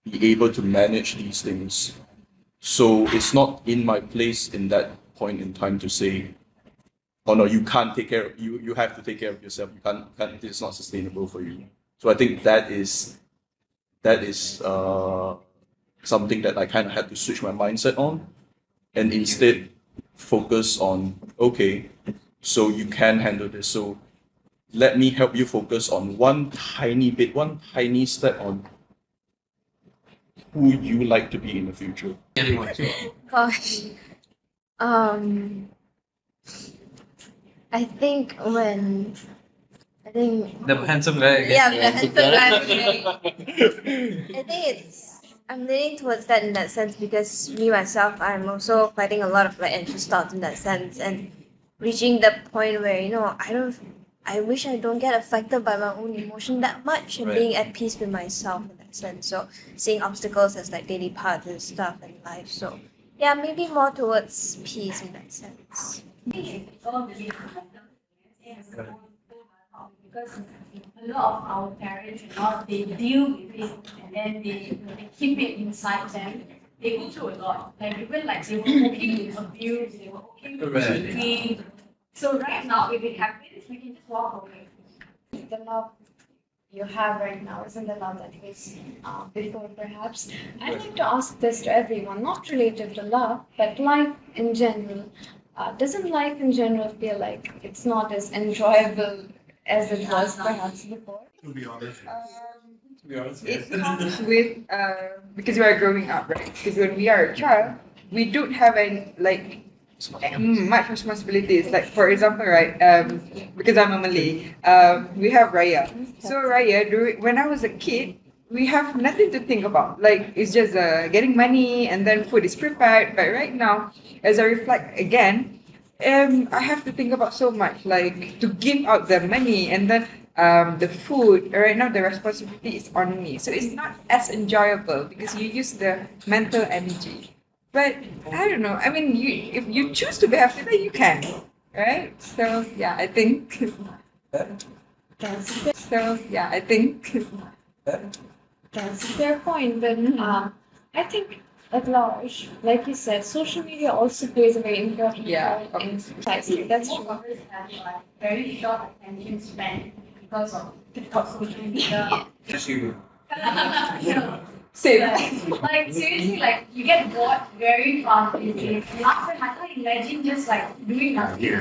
be able to manage these things. So it's not in my place in that point in time to say, oh no, you can't take care of you have to take care of yourself. You can't this is not sustainable for you. So I think that is something that I kind of had to switch my mindset on, and instead focus on, okay, so you can handle this. So let me help you focus on one tiny step on who you like to be in the future.
Gosh. I think
The handsome guy.
yeah, the handsome guy. I think I'm leaning towards that in that sense, because me myself, I'm also fighting a lot of like anxious thoughts in that sense, and reaching the point where I wish I don't get affected by my own emotion that much, and being at peace with myself in that sense. So seeing obstacles as like daily parts and stuff in life. So yeah, maybe more towards peace in that sense.
Because a lot of our parents and all, they deal with it and then they keep it inside them. They go through a lot. Like even like they were okay with abuse, they were okay with cheating. So right now, if it happens, we can just walk away.
The love you have right now isn't the love that was before, perhaps. I'd like to ask this to everyone, not related to love, but life in general. Doesn't life in general feel like it's not as enjoyable as it was perhaps before?
To be honest. It comes with because we are growing up, right? Because when we are a child, we don't have any like much responsibilities. Like for example, right? Because I'm a Malay, we have Raya. So Raya, when I was a kid, we have nothing to think about. Like it's just getting money and then food is prepared. But right now, as I reflect again, I have to think about so much, like to give out the money and then the food. Right now, the responsibility is on me, so it's not as enjoyable because you use the mental energy. But I don't know. I mean, if you choose to be happy, then you can, right? So yeah, I think.
That's a fair point, but I think at large, like you said, social media also plays a very important role in society. That's true.
Have like very short attention span because of TikTok, social media.
Same.
Like seriously, like you get bored very fast. Last time I can't imagine just like doing nothing.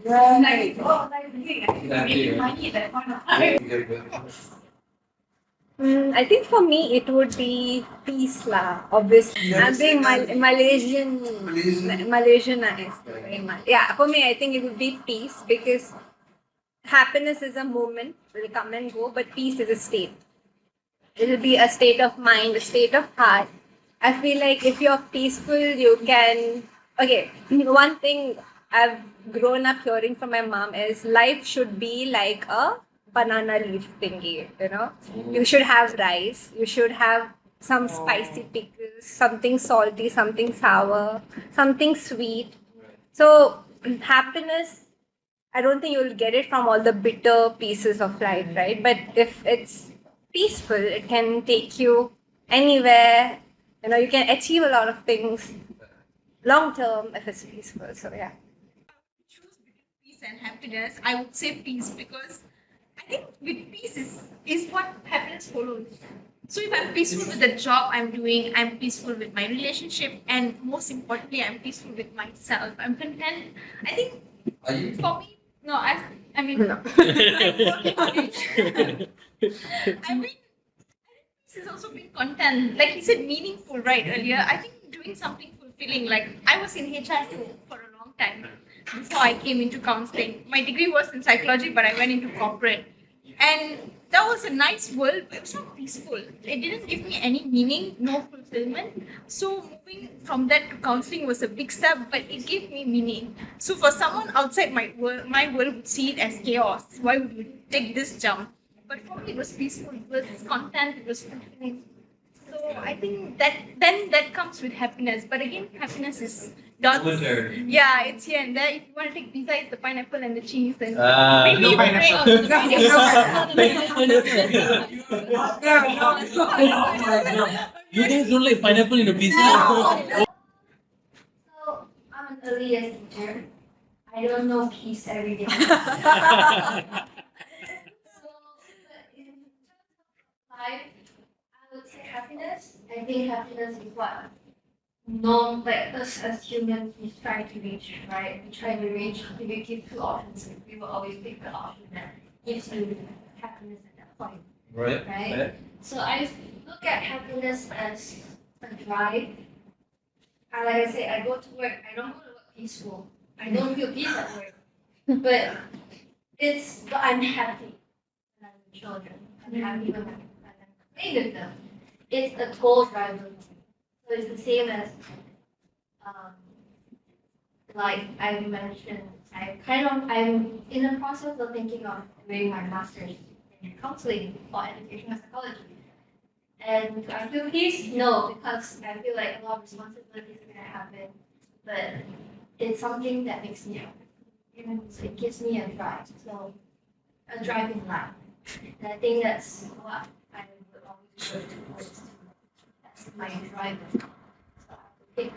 Like what was I doing? Making money at that point of time.
I think for me it would be peace lah. Obviously, I'm being Malaysianized very much. Yeah, for me I think it would be peace, because
happiness is a moment, will come and go, but peace is a state. It'll be a state of mind, a state of heart. I feel like if you're peaceful, you can. Okay, one thing I've grown up hearing from my mom is life should be like a banana leaf thingy, you know? You should have rice, you should have some spicy pickles, something salty, something sour, something sweet. So, happiness, I don't think you'll get it from all the bitter pieces of life, right? But if it's peaceful, it can take you anywhere. You know, you can achieve a lot of things long term if it's peaceful. So yeah.
Peace and happiness, I would say peace because I think with peace is what happiness follows. So if I'm peaceful with the job I'm doing, I'm peaceful with my relationship, and most importantly, I'm peaceful with myself. I'm content. I think for me, no, I mean, no. I'm working on it. I mean, peace is also being content. Like he said, meaningful, right, earlier. I think doing something fulfilling. Like I was in HR for a long time before I came into counseling. My degree was in psychology, but I went into corporate. And that was a nice world, but it was not peaceful. It didn't give me any meaning, no fulfillment. So moving from that to counseling was a big step, but it gave me meaning. So for someone outside my world would see it as chaos. Why would you take this jump? But for me, it was peaceful. It was content. It was fulfilling. So I think that comes with happiness. But again, happiness is not. Yeah, it's here and there. If you want to take pizza, it's the pineapple and the cheese. And maybe
No
you can
pineapple. You guys don't like pineapple in a pizza?
So I'm an early years teacher. I don't know peace every day. Life, I would say happiness. I think happiness is what like us as humans we try to reach, right? We try to reach. If we give two options, we will always pick the option that gives you happiness at that point. Right? So I look at happiness as a drive. Like I say, I go to work. I don't go to work peaceful. I don't feel peace at work. But I'm happy when I'm with children. I'm happy when I'm playing with them. It's a goal driver. So it's the same as like I mentioned, I'm in the process of thinking of doing my master's in counseling or educational psychology. And I feel peace? No, because I feel like a lot of responsibilities are gonna happen. But it's something that makes me happy. So it gives me a drive. So a drive in life. And I think that's what I would always work towards. That's my driver. So I would pick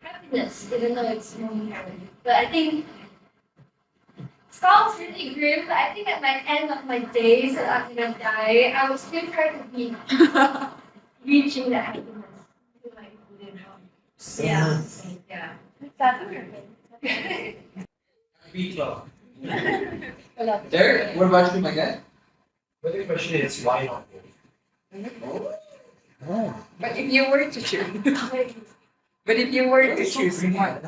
happiness, even though it's momentary. But I think sounds really grim, but I think at my end of my days that I'm gonna die, I will still try to be reaching that happiness. To my good yeah. Yeah. That's okay.
Derek, what about you, my guy?
But the question is, why not?
But if you were to choose, one.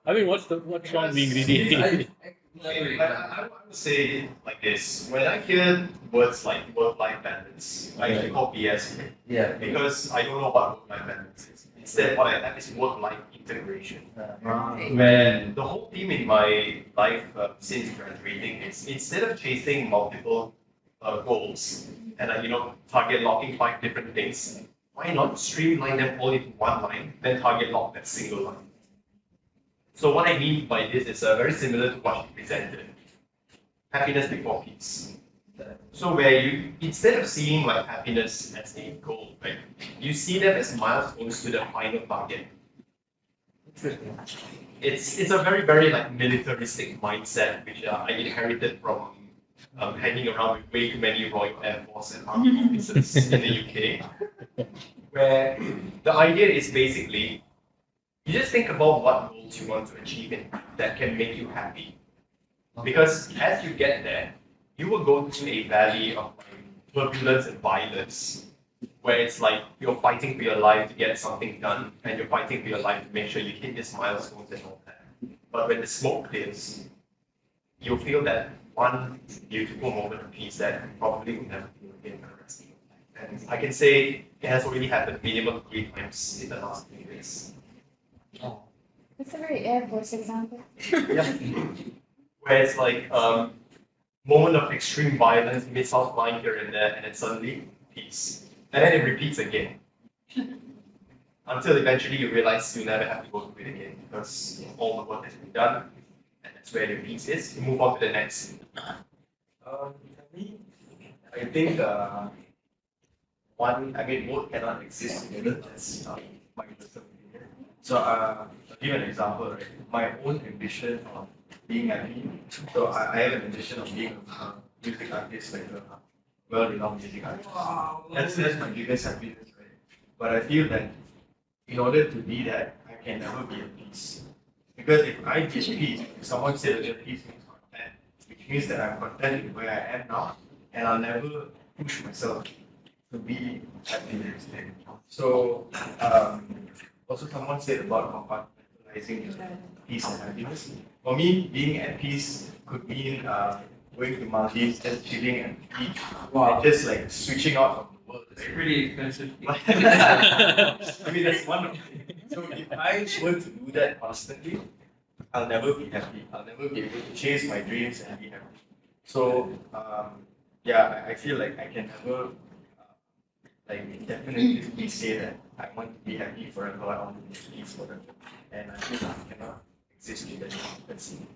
I mean, what's wrong being greedy?
I would say like this. When I hear words like work-life balance, I usually call BS.
Yeah.
Because I don't know what work-life balance is. Instead, what I have is work-life integration.
Man.
The whole theme in my life since graduating is instead of chasing multiple goals and target locking 5 different things, why not streamline them all into one line, then target lock that single line? So what I mean by this is very similar to what you presented. Happiness before peace. So where you, instead of seeing like happiness as a goal, right, you see them as milestones to the final target. It's a very, very like militaristic mindset, which I inherited from hanging around with way too many Royal Air Force and Army officers in the UK, where the idea is basically, you just think about what goals you want to achieve in that can make you happy. Because as you get there, you will go through a valley of turbulence and violence, where it's like you're fighting for your life to get something done, and you're fighting for your life to make sure you hit these milestones and all that. But when the smoke clears,
you'll feel that one beautiful moment of peace that you probably will never feel again for the rest of your life. And I can say it has already happened minimum 3 times in the last 3 years.
That's a very Air Force example.
Yeah. Where it's like moment of extreme violence, missiles flying here and there, and then suddenly peace. And then it repeats again. Until eventually you realize you never have to go through it again because all the work has been done, and that's where the peace is. You move on to the next. For me, I think both cannot exist together. That's my personal opinion. So I'll give an example, right? My own ambition of being happy. So I have an ambition of being a music artist, like a well-renowned music artist. That's my biggest happiness, right? But I feel that in order to be that, I can never be at peace. Because if I be at peace, if someone said that peace means content, which means that I'm content with where I am now, and I'll never push myself to be happy instead. So, also someone said about compartmentalizing peace and happiness. For me, being at peace could mean going to Maldives, just chilling at the beach, and just like switching out from the world. It's
pretty expensive.
I mean, that's one of it. So if I were to do that constantly, I'll never be happy. I'll never be able to chase my dreams and be happy. So, yeah, I feel like I can never definitely say that I want to be happy forever, I want to be peace forever. And I feel like I cannot exist in that. Let's see.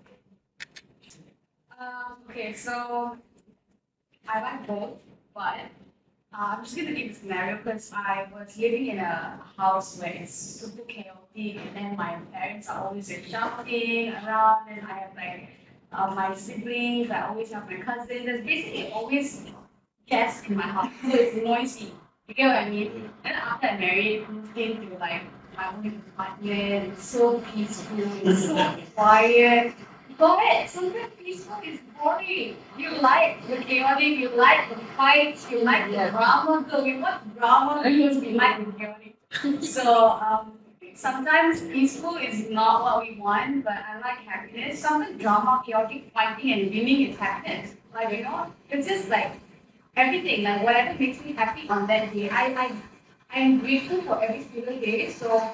Okay, so I like both, but I'm just gonna give a scenario because I was living in a house where it's super chaotic, and then my parents are always like shouting around, and I have like my siblings, I always have my cousins. There's basically always guests in my house, so it's noisy. You get what I mean? And after I married, moved into like my own apartment. It's so peaceful, it's so quiet. But sometimes peaceful is boring. You like the chaotic, you like the fights, you like the drama. So we want drama because we like the chaotic. So sometimes peaceful is not what we want, but I like happiness. Sometimes drama, chaotic, fighting, and winning is happiness. Like it's just like everything. Like whatever makes me happy on that day, I am grateful for every single day. So,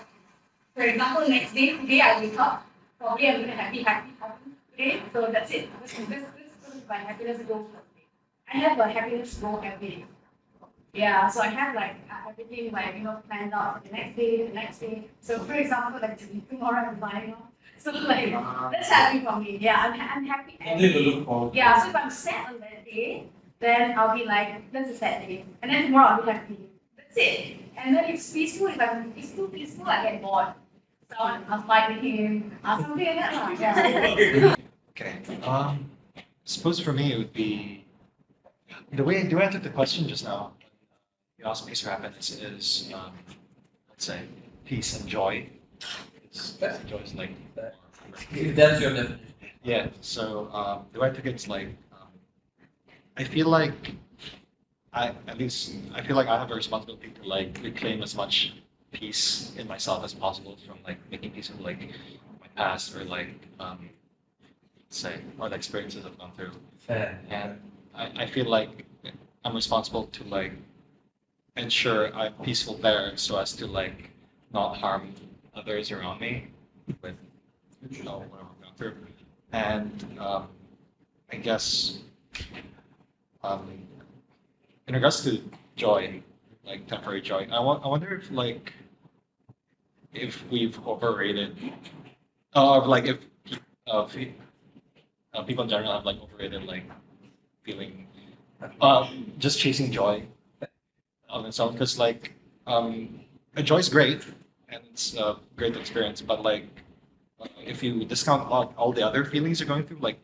for example, next day, today I wake up, probably I'm gonna happy today. So that's it. This is my happiness goal for the day. I have a happiness goal every day. Yeah, so I have like everything like planned out for the next day. So for example, like tomorrow I'm flying. So like that's happy for me. Yeah, I'm happy every day. Yeah, so if I'm sad on that day, then I'll be like, that's a sad day. And then tomorrow I'll be happy. That's it. And then if I'm peaceful, I get bored. So I'll fight with him, something like that. Yeah.
Okay. Suppose for me it would be the way I took the question just now. You asked peace or happiness is let's say peace and joy. Peace and joy is like
that's your definition.
Yeah. So the way I took it is like I feel like I feel like I have a responsibility to like reclaim as much peace in myself as possible from like making peace with like my past or like say or the experiences I've gone through.
Fair.
And I feel like I'm responsible to like ensure I'm peaceful there so as to like not harm others around me with whatever I've gone through. And I guess in regards to joy, like temporary joy, I wonder if we've overrated, like if people in general have like overrated like feeling, just chasing joy on itself. Because like joy is great and it's a great experience, but like if you discount all the other feelings you're going through, like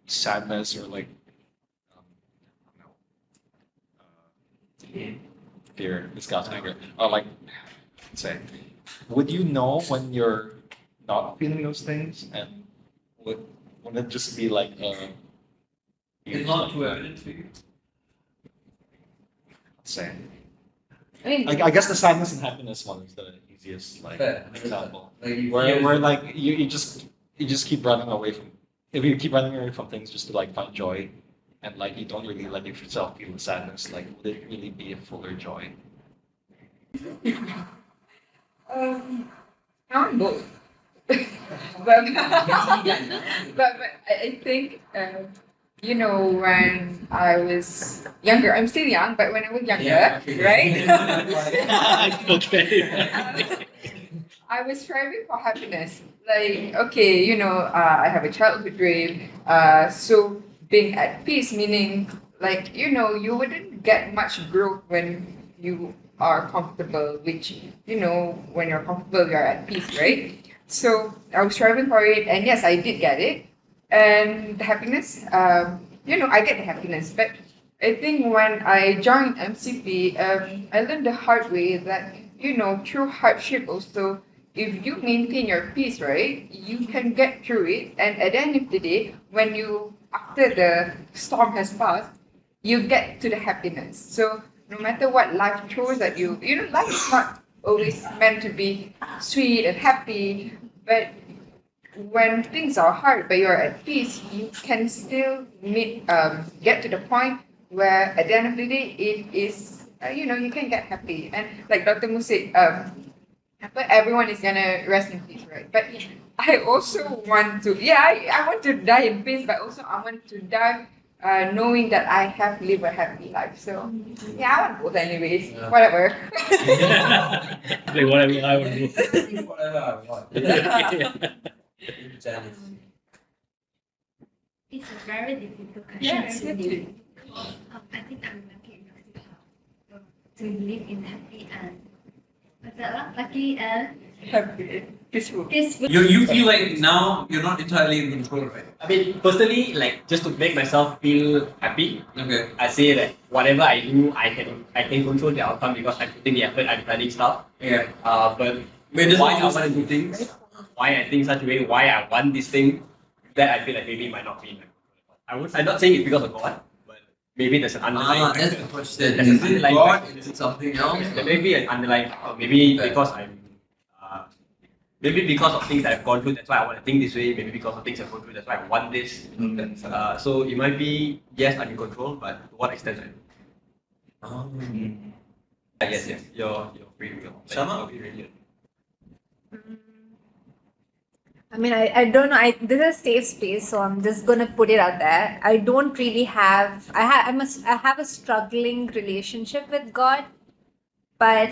sadness or like fear, disgust, anger, or like say, would you know when you're not feeling those things, and would it just be like
it's not too evident for you?
Say,
I mean,
I guess the sadness and happiness one is the easiest like
Fair.
example.
Like
where like you just keep running away from
if you keep running away from things just to like find joy, and like you don't really let yourself feel the sadness, like would it really be a fuller joy?
Not both. but I think you know, when I was younger, I'm still young, but when I was younger, right?
Okay.
I was striving for happiness. Like, okay, you know, I have a childhood dream. So being at peace, meaning, like, you know, you wouldn't get much growth when you are comfortable, which, you know, when you're comfortable, you're at peace, right? So I was striving for it, and yes, I did get it. And the happiness, you know, I get the happiness, but I think when I joined MCP, I learned the hard way that, you know, through hardship also, if you maintain your peace, right, you can get through it. And at the end of the day, when you, after the storm has passed, you get to the happiness. So no matter what life throws at you, you know, life is not always meant to be sweet and happy, but when things are hard but you're at peace, you can still get to the point where at the end of the day it is you know, you can get happy. And like Dr. Mu said, but everyone is gonna rest in peace, right? But I also want to, I want to die in peace, but also I want to die knowing that I have lived a happy life. So yeah, I want both anyways. Whatever.
Like whatever I want to do.
Whatever I want.
It's a very difficult question
Yeah,
to
exactly.
live. I think I'm lucky enough to live in happy and what's that one? Lucky and
happy, peaceful.
You feel like now you're not entirely in control, right?
I mean, personally, like just to make myself feel happy,
Okay.
I say that whatever I do, I can control the outcome because I'm putting the effort, I'm planning stuff.
Yeah.
But
Wait,
why
doesn't
I
do
want
things?
why I think such a way, why I want this thing, that I feel like maybe it might not be. I'm not saying it's because of God, but maybe there's an underlying.
That's the question.
There's an
Is it
underlying
God?
factor.
Is it something else?
There may be an underlying, maybe because I'm. Maybe because of things that I've gone through, that's why I want to think this way. Maybe because of things I've gone through, that's why I want this. So it might be, yes, I'm in control, but to what extent? Yes, your free will.
Sama?
I mean, I don't know. This is a safe space, so I'm just gonna put it out there. I don't really have. I have a struggling relationship with God, but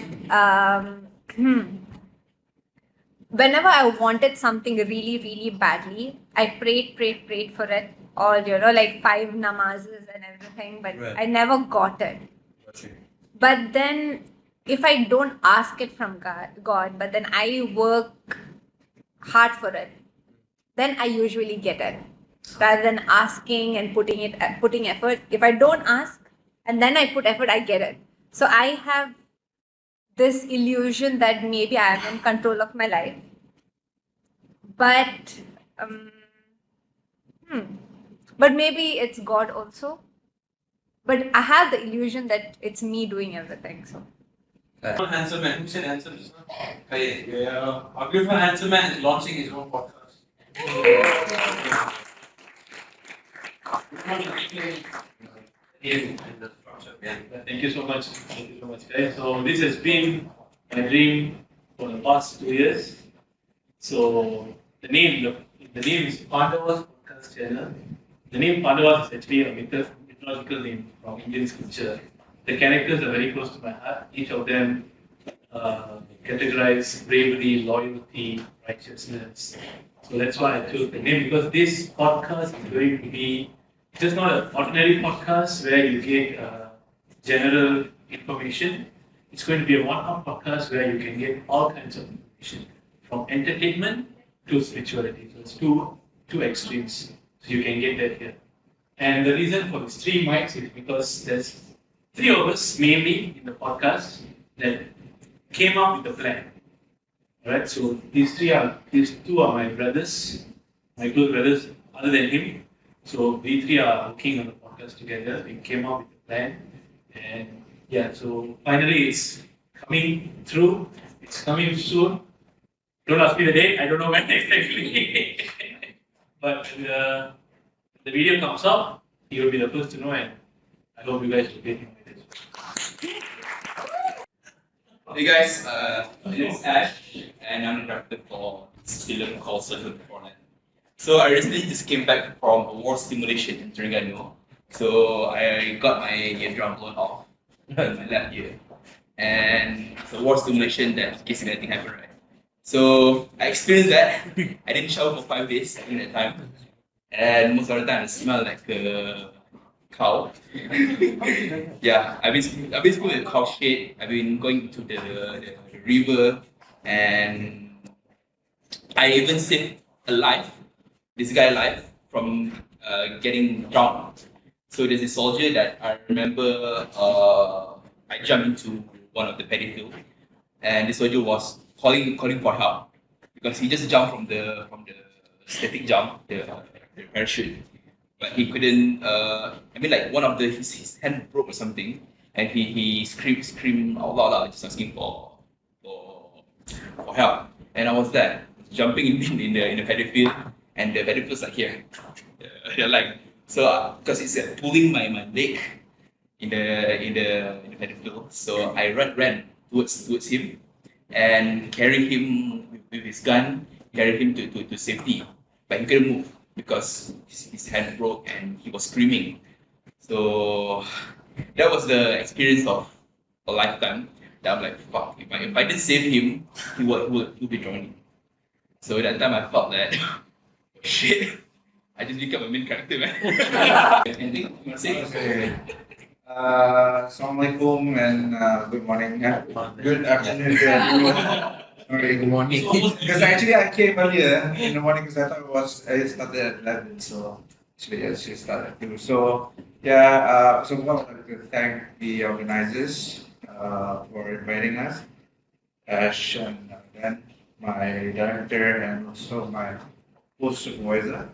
whenever I wanted something really, really badly, I prayed for it. All, you know, like 5 namazes and everything, but
Right.
I never got it. But then, if I don't ask it from God, but then I work hard for it, then I usually get it. Rather than asking and putting effort, if I don't ask and then I put effort, I get it. So I have this illusion that maybe I am in control of my life, but but maybe it's God also. But I have the illusion that it's me doing everything. So.
Handsome Man. Who said handsome just now? Yeah. Our beautiful handsome man is launching his own podcast.
Thank you so much. Thank you so much, guys. So this has been my dream for the past 2 years. So the name is Pandavas Podcast Channel. The name Pandavas is actually a mythological name from Indian scripture. The characters are very close to my heart. Each of them categorize bravery, loyalty, righteousness. So that's why I chose the name, because this podcast is going to be just not an ordinary podcast where you get general information. It's going to be a one-off podcast where you can get all kinds of information, from entertainment to spirituality. So it's two extremes. So you can get that here. And the reason for these 3 mics is because there's 3 of us mainly in the podcast that came up with the plan. Alright, so these 2 are my brothers, my close brothers, other than him. So we 3 are working on the podcast together. We came up with the plan, and yeah, so finally it's coming through. It's coming soon. Don't ask me the date. I don't know when exactly. But the video comes out, he will be the first to know, and I hope you guys will get him with it.
Hey guys, my name is Ash, and I'm the director for this film called Circle Beforehand. So I recently just came back from a war simulation in Terengganu. So I got my eardrum blown off, my left ear. And it's a war simulation that in case anything happen, right? So I experienced that. I didn't shower for 5 days during that time. And most of the time I smell like a cow. Yeah, I've been swimming with cow shit. I've been going to the river, and I even saved this guy alive from getting drowned. So there's a soldier that I remember. I jumped into one of the paddy field, and the soldier was calling for help because he just jumped from the static jump, the parachute, but he couldn't. Like one of his hand broke or something, and he screamed out loud, just asking for help. And I was there, jumping in the paddy field, and the paddy field's like here. They're like so because it's pulling my leg in the paddy field. So I ran towards him and carried him with his gun, carried him to safety, but he couldn't move because his hand broke and he was screaming. So that was the experience of a lifetime. That I'm like, fuck, if I didn't save him, he would be drowning. So that time I felt that, shit, I just become a main character, man. Anything you want to say?
Okay. Assalamualaikum and good morning. Good afternoon to everyone. Sorry, good morning. Because actually I came earlier in the morning because I thought I started at 11, so actually I should start at 2. So yeah, so I would like to thank the organizers for inviting us, Ash and Dan, my director, and also my post supervisor.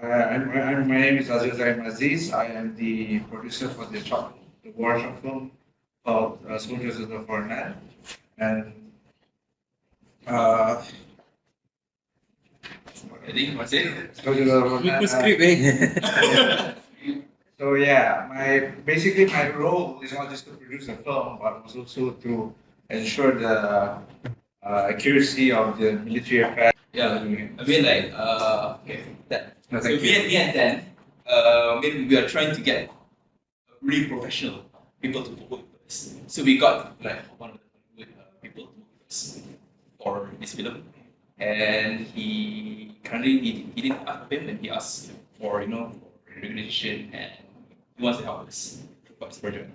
My name is Aziz. I am the producer for the war short film called Soldiers of the Foreign. And
I think what's it?
Soldiers of the Foreign. So yeah, my role is not just to produce a film, but also to ensure the accuracy of the military affairs.
Yeah, okay, that.
No,
So
thank
me
you.
and Dan, we are trying to get really professional people to work with us. So we got like one of the people to work with us for this film, and he didn't ask him, and he asked for recognition, and he wants to help us for this project.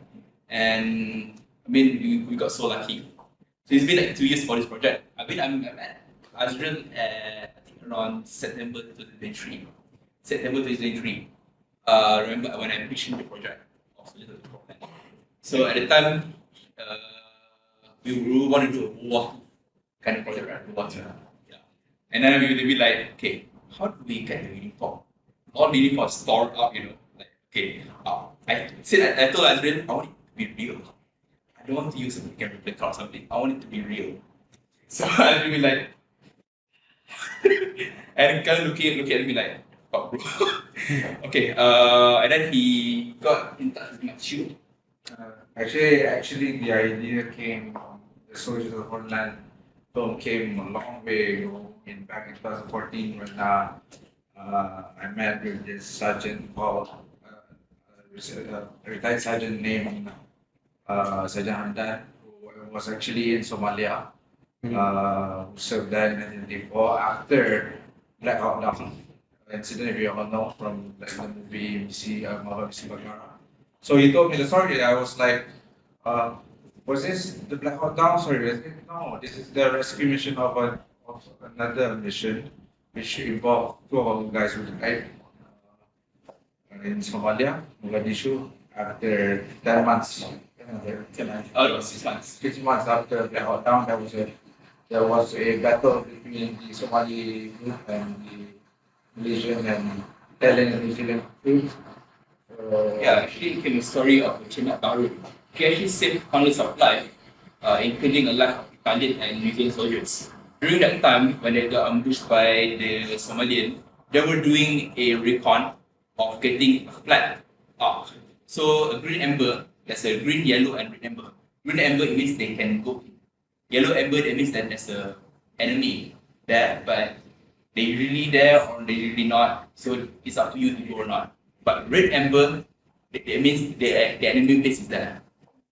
And we got so lucky. So it's been like 2 years for this project. I'm at Azrael at I think around September 2023. Remember when I pitched the project of Soldiers of the Foreign. So at the time, we want to do a war kind of project, right? Water. Yeah. And then we will be like, okay, how do we get the uniform? All the uniform stored up, like okay. I told Azrael, I want it to be real. I don't want to use a camera replica or something. I want it to be real. So I'll be like, and kind of looking at me like, fuck, bro. Okay, and then he got in touch with Matthew.
Actually, the idea came from the Soldiers of the Foreign film came a long way ago back in 2014 when I met with this sergeant called a retired sergeant named Sergeant Hamdan, who was actually in Somalia, who served there in 1994 after Black Hawk Down incident, if you all know from the movie Misi Bagara. So he told me the story. I was like, was this the Black Hawk Down story? I said, no, this is the rescue mission of another mission which involved 2 of our guys who died in Somalia, Mogadishu, after 10 months.
6 months.
6 months after Black Hawk Down, there was a battle between the Somali group and the Malaysian and Thailand and New Zealand group.
Yeah, actually it came a story of Cinematographer. He actually saved hundreds of lives, including a life of Italian and New Zealand soldiers. during that time when they got ambushed by the Somalian, they were doing a recon of getting a flag up. So a green amber, there's a green, yellow, and red amber. Green amber it means they can go in. Yellow amber that means that there's a enemy there, but they really there or they really not. So it's up to you to go or not. But red amber, it means the enemy base is there.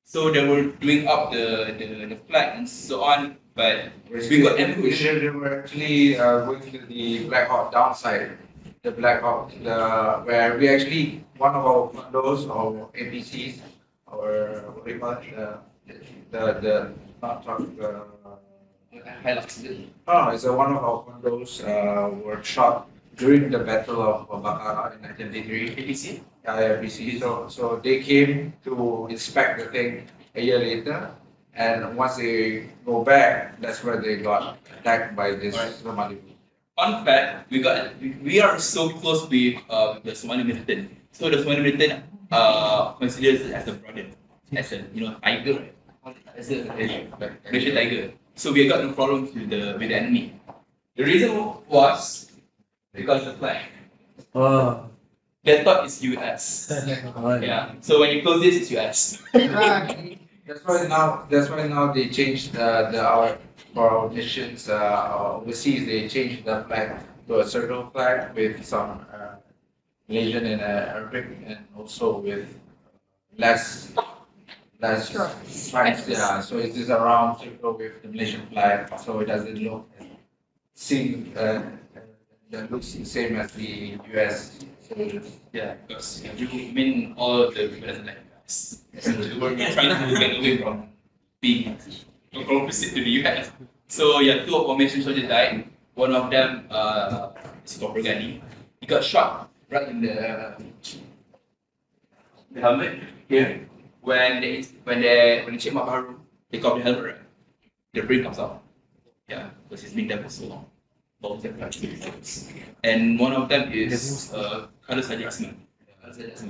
So they were doing up the flag and so on, but we got ambushed.
They were actually going to the Black Hawk downside. The Black Hawk, where we actually, one of our condos, our APCs, our, what do you call it? The not truck,
Hilux.
oh, it's one of our condos were shot during the Battle of Bakara in 1983.
APC?
Yeah, APC. So they came to inspect the thing a year later, and once they go back, that's where they got attacked by this Somali.
Fun fact, we are so close with the Somali militant. So the Somali militant considers it as a brother, as a tiger, right? As a Malaysian tiger. So we got no problem with the enemy. The reason was because the flag.
Oh.
They thought it's US. Yeah. So when you close this, it's US.
That's why now they changed our for our missions overseas. They changed the flag to a circle flag with some Malaysian and Arabic, and also with less stripes. Yeah, so it is a round circle with the Malaysian flag, so it doesn't look that looks the same as the US. So
yeah, because you mean all of the people doesn't like us. So we're trying to get away from being opposite to the US. So yeah, two of our Malaysian soldiers died. One of them is Gani. He got shot right in the helmet here. When they check my room, they got the helmet right. The brain comes out. Yeah, because he's been there for so long. And one of them is Carlos Adjustment.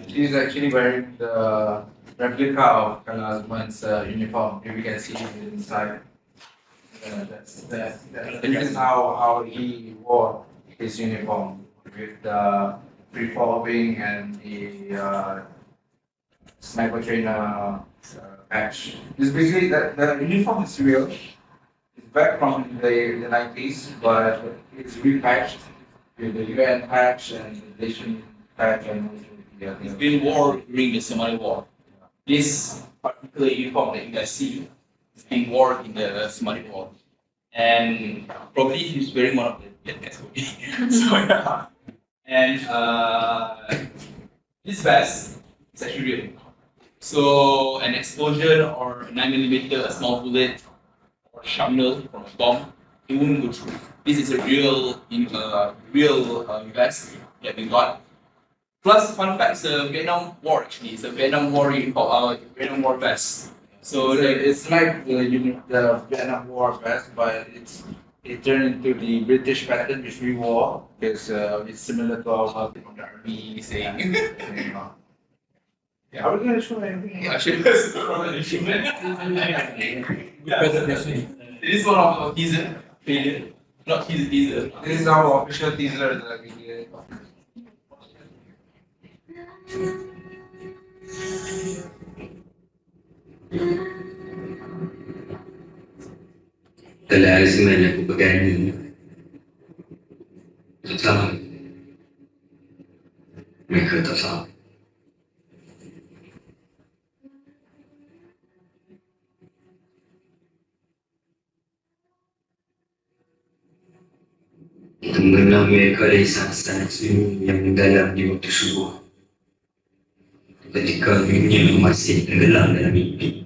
He's actually wearing the replica of Kalasman's uniform. Here we can see it inside. This is how he wore his uniform, with the free-fall wing and the sniper trainer patch. This basically the uniform is real. It's back from the 90s, but it's repatched with the UN patch and the Malaysian patch and
It's been worn during the Somali War. This particular uniform that you guys see is being worn in the Somali War. And probably he's wearing one of the dead guys. So yeah. And this vest is actually real. So an explosion or 9mm, a small bullet, or shrapnel from a bomb, it won't go through. This is a real vest that we got. Plus, fun fact, it's a Vietnam War actually. It's a Vietnam War Vietnam War vest. So
it's like the Vietnam War vest, but it turned into the British pattern which we wore, because it's similar to our from the army saying. Yeah, are we gonna show anything?
Yeah, show us. This is one of our teaser. Not teaser.
This is our official teaser that we did.
Kelaziman aku berani tetapi mereka tak tahu. Mengenal mereka dari sangat-sangat sunyi yang mendalam di waktu subuh, ketika dunia masih tenggelam dalam mimpi.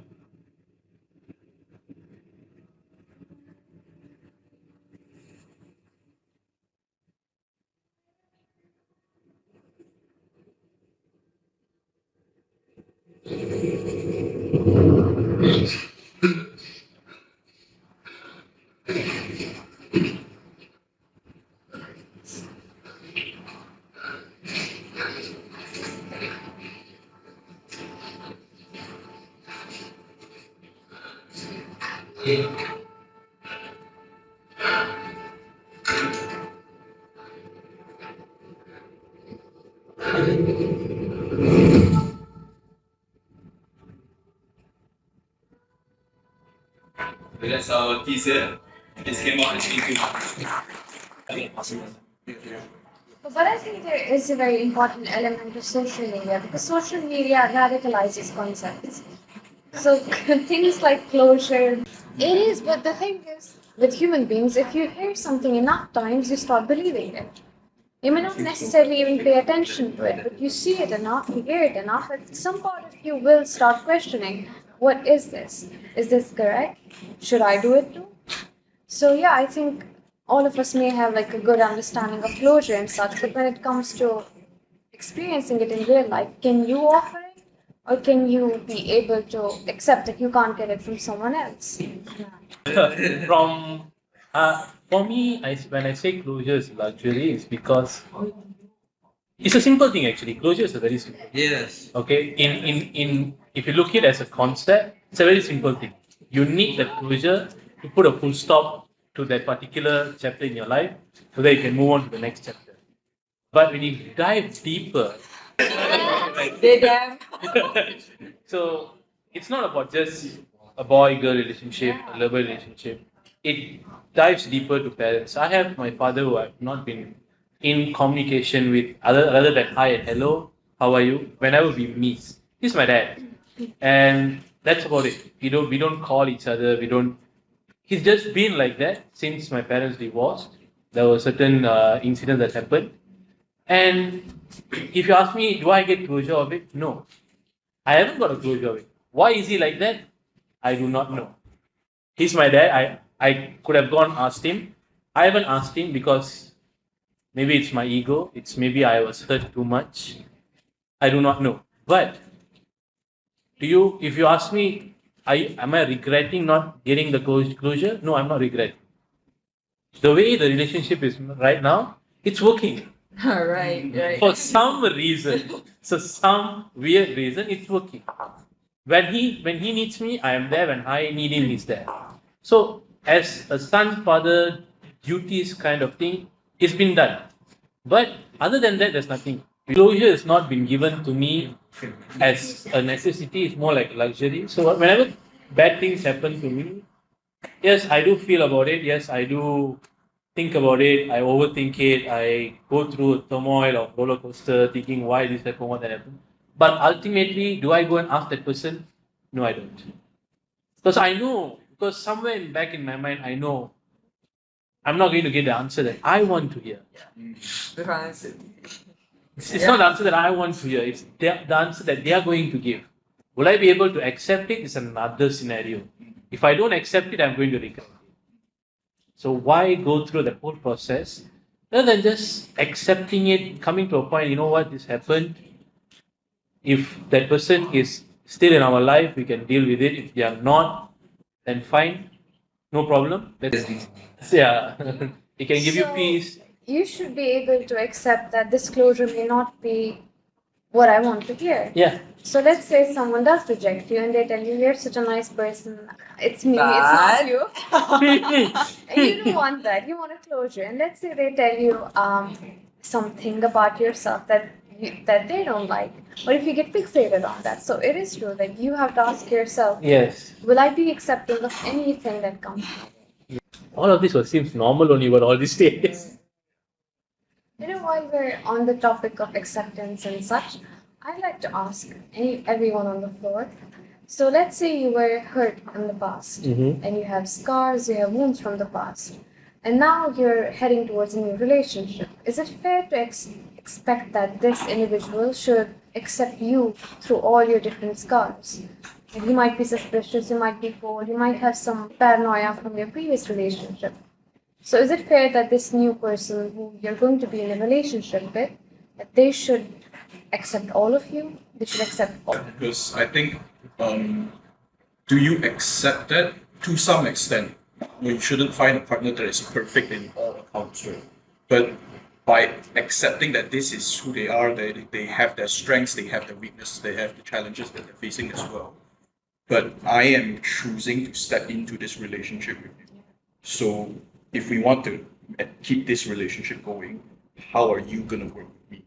So that's our teaser. This came out in 20.
But I think there is a very important element of social media because social media radicalizes concepts. So things like closure, it is, but the thing is, with human beings, if you hear something enough times, you start believing it. You may not necessarily even pay attention to it, but you see it enough, you hear it enough, and some part of you will start questioning, what is this? Is this correct? Should I do it too? So yeah, I think all of us may have like a good understanding of closure and such, but when it comes to experiencing it in real life, can you offer it? Or can you be able to accept that you can't get it from someone else?
From for me, when I say closure is luxury, it's because it's a simple thing actually. Closure is a very simple thing.
Yes.
Okay. In if you look at it as a concept, it's a very simple thing. You need that closure to put a full stop to that particular chapter in your life, so that you can move on to the next chapter. But when you dive deeper, so it's not about just a boy-girl relationship, a lover relationship. It dives deeper to parents. I have my father who I've not been in communication with other than hi and hello, how are you? Whenever we meet, he's my dad, and that's about it. We don't call each other. We don't. He's just been like that since my parents divorced. There were certain incidents that happened, and if you ask me, do I get closure of it? No, I haven't got a closure of it. Why is he like that? I do not know. He's my dad. I could have gone asked him. I haven't asked him because maybe it's my ego. It's maybe I was hurt too much. I do not know. But if you ask me, am I regretting not getting the closure? No, I'm not regretting. The way the relationship is right now, it's working.
Right.
For some reason, so some weird reason, it's working. When he needs me, I am there. When I need him, he's there. So as a son, father, duties kind of thing, it's been done. But other than that, there's nothing. Closure has not been given to me as a necessity. It's more like luxury. So whenever bad things happen to me, yes, I do feel about it. Yes, I do think about it. I overthink it. I go through a turmoil of roller coaster, thinking why this happened, what that happened. But ultimately, do I go and ask that person? No, I don't. Because I know, because somewhere back in my mind, I know I'm not going to get the answer that I want to hear. It's not the answer that I want to hear. It's the answer that they are going to give. Will I be able to accept it? Is another scenario. If I don't accept it, I'm going to regret it. So why go through the whole process rather than just accepting it, coming to a point, you know what, this happened. If that person is still in our life, we can deal with it. If they are not, then fine, no problem. Yeah, it can give you peace.
You should be able to accept that this closure may not be what I want to hear.
Yeah.
So let's say someone does reject you and they tell you you're such a nice person. It's me, it's not you. And you don't want that. You want a closure. And let's say they tell you something about yourself that they don't like. Or if you get fixated on that. So it is true that you have to ask yourself,
Yes.
will I be accepting of anything that comes?
All of this seems normal only with all these days.
You know, while we're on the topic of acceptance and such, I'd like to ask everyone on the floor. So let's say you were hurt in the past, and you have scars, you have wounds from the past, and now you're heading towards a new relationship. Is it fair to expect that this individual should accept you through all your different scars? And you might be suspicious, you might be cold, you might have some paranoia from your previous relationship. So is it fair that this new person who you're going to be in a relationship with, that they should accept all of you? They should accept all.
Because I think, do you accept that to some extent? You shouldn't find a partner that is perfect in all accounts, right? But by accepting that this is who they are, they have their strengths, they have their weaknesses, they have the challenges that they're facing as well. But I am choosing to step into this relationship with you. So if we want to keep this relationship going, how are you going to work with me?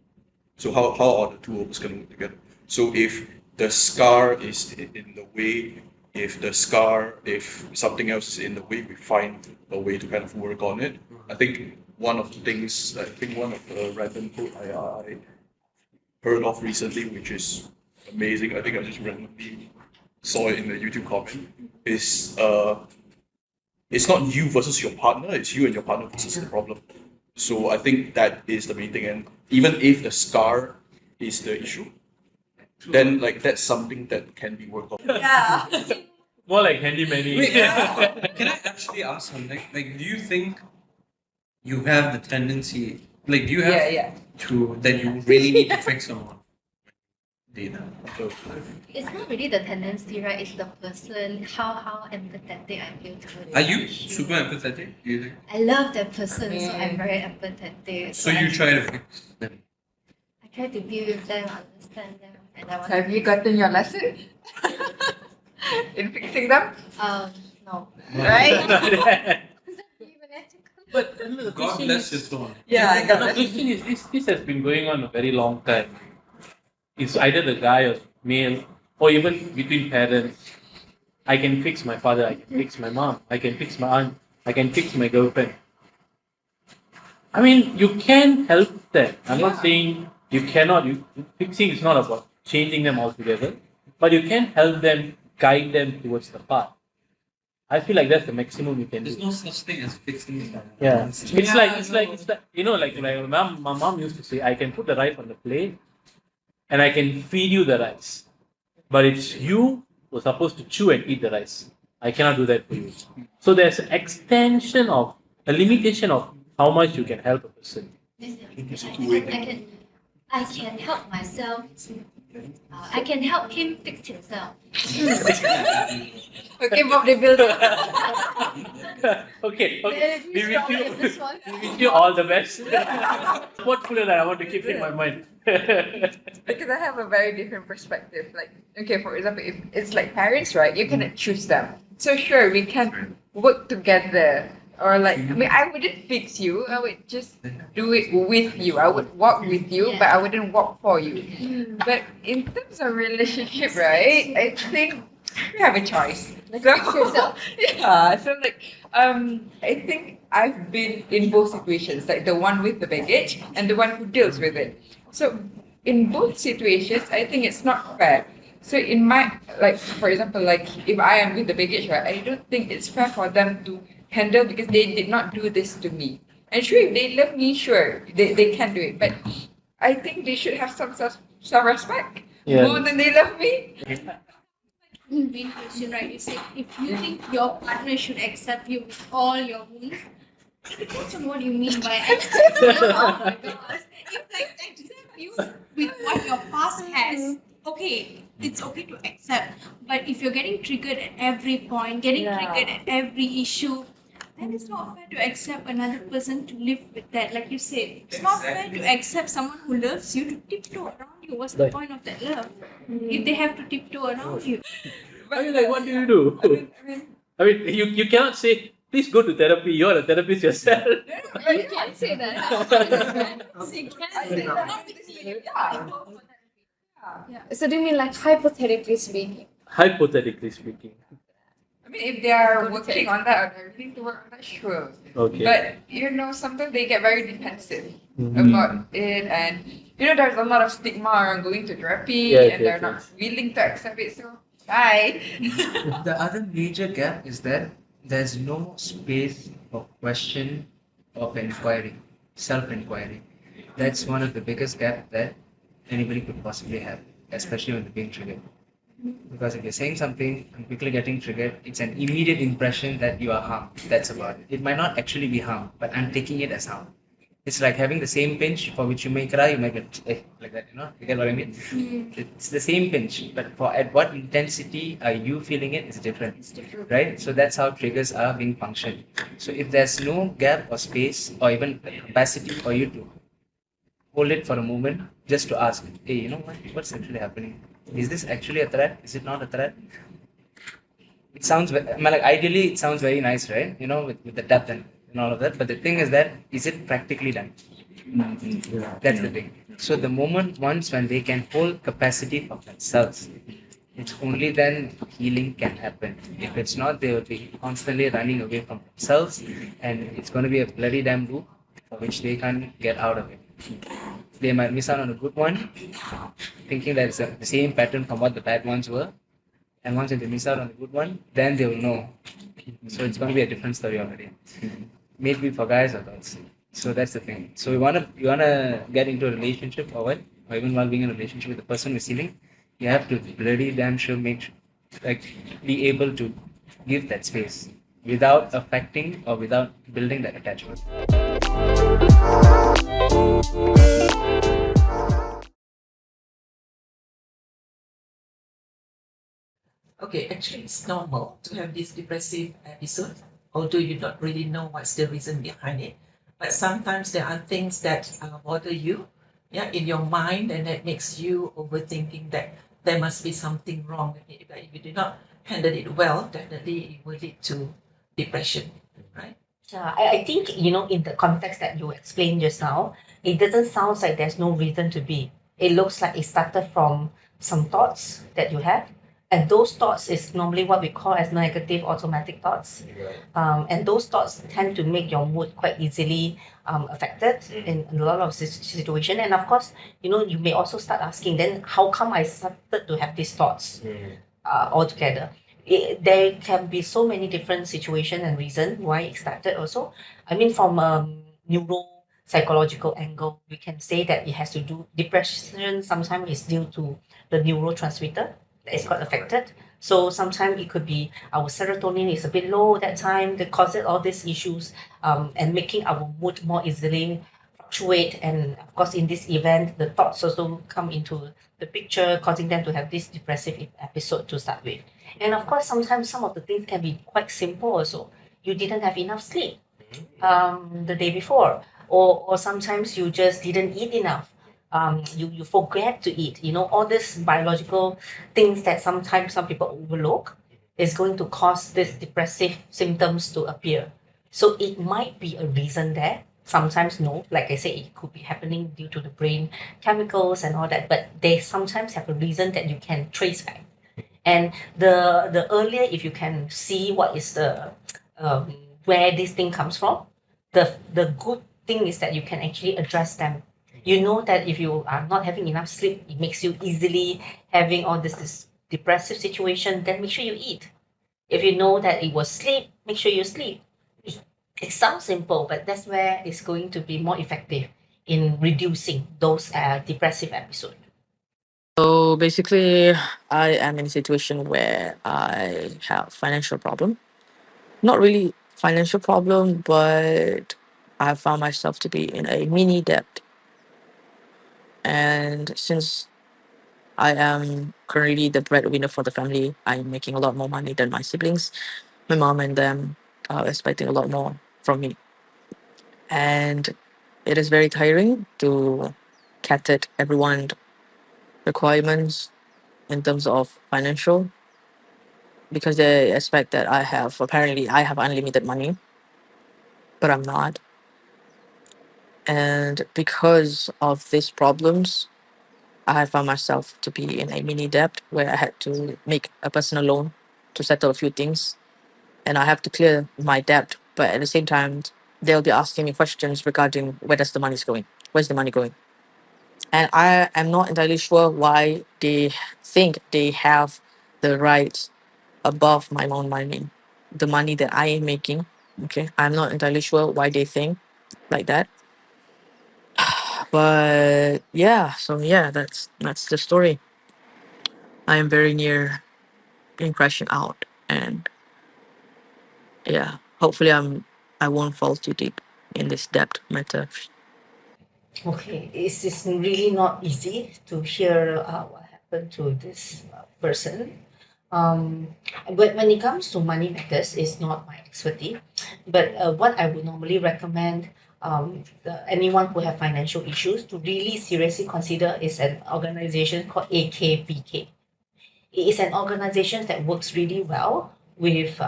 So how are the two of us going to work together? So if the scar is in the way if the scar, if something else is in the way, we find a way to kind of work on it. I think one of the random quote I heard of recently, which is amazing. I think I just randomly saw it in the YouTube comment. Is it's not you versus your partner, it's you and your partner versus the problem. So I think that is the main thing. And even if the scar is the issue, then like that's something that can be worked on.
Yeah.
More like handy-manny.
Wait, can I actually ask something? Like, do you think you have the tendency, like, do you have that you really need to fix someone? Data.
It's not really the tendency, right? It's the person, how empathetic I feel towards.
Are you super empathetic? Do you think?
I love that person, so I'm very empathetic.
So you try to fix them.
I try to be with them, understand them, and I want.
So have you gotten your lesson in fixing them?
No.
Right?
But the
God
question
bless
is,
your soul.
Yeah, I got
the
that.
question is this has been going on a very long time. It's either the guy or male, or even between parents. I can fix my father, I can fix my mom, I can fix my aunt, I can fix my girlfriend. I mean, you can help them. I'm not saying you cannot. Fixing is not about changing them altogether, but you can help them, guide them towards the path. I feel like that's the maximum you can do.
There's no such thing as fixing them.
Yeah, it's like you know, like my mom used to say, I can put the rice on the plate, and I can feed you the rice, but it's you who's supposed to chew and eat the rice. I cannot do that for you. So there's an extension of a limitation of how much you can help a person.
I can help myself. I can help him fix himself.
Okay, Bob the Builder.
Okay. We wish you all the best. Portfolio that I want to keep in my mind.
Because I have a very different perspective. Like, okay, for example, if it's like parents, right? You cannot choose them. So sure, we can work together. Or like, I mean, I wouldn't fix you. I would just do it with you. I would walk with you, but I wouldn't walk for you. But in terms of relationship, right? I think we have a choice. So, yeah. So like, I think I've been in both situations, like the one with the baggage and the one who deals with it. So in both situations, I think it's not fair. So in my, like, for example, like if I am with the baggage, right, I don't think it's fair for them to handle because they did not do this to me. And sure, if they love me, sure, they can do it. But I think they should have some self-respect more than they love me.
Main question, right? You say if you think your partner should accept you with all your wounds, it depends on what you mean by accept. Because if like accept you with what your past has, okay, it's okay to accept. But if you're getting triggered at every point, getting triggered at every issue, then it's not fair to accept another person to live with that. Like you said, it's not fair to accept someone who loves you to tiptoe around you. What's the point of that love? If they have to tiptoe around you.
I mean, like, what do you do? I mean, you cannot say, please go to therapy. You're a therapist yourself.
You can say that. You can say that. So do you mean like hypothetically speaking?
Hypothetically speaking.
I mean, if they are working on that or they're willing to work on that, sure.
Okay.
But you know, sometimes they get very defensive about it, and you know, there's a lot of stigma around going to therapy, and they're not willing to accept it. So, bye.
The other major gap is that there's no space for question of inquiry, self-inquiry. That's one of the biggest gaps that anybody could possibly have, especially when they're being triggered. Because if you're saying something and quickly getting triggered, it's an immediate impression that you are harmed. That's about it. It might not actually be harm, but I'm taking it as harm. It's like having the same pinch for which you may cry, you might get like that, you know? You get what I mean? It's the same pinch, but for at what intensity are you feeling it is different. It's different. Right? So that's how triggers are being functioned. So if there's no gap or space or even capacity for you to hold it for a moment just to ask, hey, you know what's actually happening? Is this actually a threat? Is it not a threat? It sounds, I mean, like ideally it sounds very nice, right? You know, with the depth and all of that. But the thing is that, is it practically done? That's the thing. So the moment once when they can hold capacity for themselves, It's only then healing can happen. If it's not, they will be constantly running away from themselves, and it's going to be a bloody damn loop for which they can't get out of it. They might miss out on a good one, thinking that it's the same pattern from what the bad ones were, and once they miss out on the good one, then they will know. So it's going to be a different story already. Maybe for guys or girls. So that's the thing. So you wanna get into a relationship or what, or even while being in a relationship with the person with healing, you have to bloody damn sure be able to give that space without affecting or without building that attachment.
Okay, actually, it's normal to have this depressive episode, although you don't really know what's the reason behind it. But sometimes there are things that bother you, yeah, in your mind, and that makes you overthinking that there must be something wrong. If you do not handle it well, definitely it will lead to depression, right?
Yeah, I think, in the context that you explained just now, it doesn't sound like there's no reason to be. It looks like it started from some thoughts that you have. And those thoughts is normally what we call as negative automatic thoughts. And those thoughts tend to make your mood quite easily affected in a lot of situation. And of course, you may also start asking, then how come I started to have these thoughts altogether? There can be so many different situations and reasons why it started also. I mean, from a neuropsychological angle, we can say that it has to do, depression sometimes is due to the neurotransmitter that is got affected. So sometimes it could be our serotonin is a bit low that time that causes all these issues and making our mood more easily fluctuate. And of course, in this event, the thoughts also come into the picture, causing them to have this depressive episode to start with. And of course, sometimes some of the things can be quite simple also. You didn't have enough sleep the day before, or sometimes you just didn't eat enough. You forget to eat. All these biological things that sometimes some people overlook is going to cause these depressive symptoms to appear. So it might be a reason there. Sometimes no, like I say, it could be happening due to the brain chemicals and all that, but they sometimes have a reason that you can trace back. And the earlier, if you can see what is the where this thing comes from, the good thing is that you can actually address them. You know that if you are not having enough sleep, it makes you easily having all this depressive situation, then make sure you eat. If you know that it was sleep, make sure you sleep. It sounds simple, but that's where it's going to be more effective in reducing those depressive episodes.
So basically, I am in a situation where I have financial problem. Not really financial problem, but I have found myself to be in a mini debt. And since I am currently the breadwinner for the family, I'm making a lot more money than my siblings. My mom and them are expecting a lot more from me. And it is very tiring to cater everyone's requirements in terms of financial because they expect that apparently I have unlimited money, but I'm not. And because of these problems, I found myself to be in a mini debt where I had to make a personal loan to settle a few things, and I have to clear my debt. But at the same time, they'll be asking me questions regarding where does the money's going, where's the money going, and I am not entirely sure why they think they have the right above my own money, the money that I am making. Okay, I'm not entirely sure why they think like that. But yeah, so yeah, that's the story. I am very near in crashing out, and yeah, hopefully I won't fall too deep in this debt matter.
Okay, it's really not easy to hear what happened to this person. But when it comes to money matters, it's not my expertise. But what I would normally recommend anyone who have financial issues to really seriously consider is an organization called AKBK. It is an organization that works really well with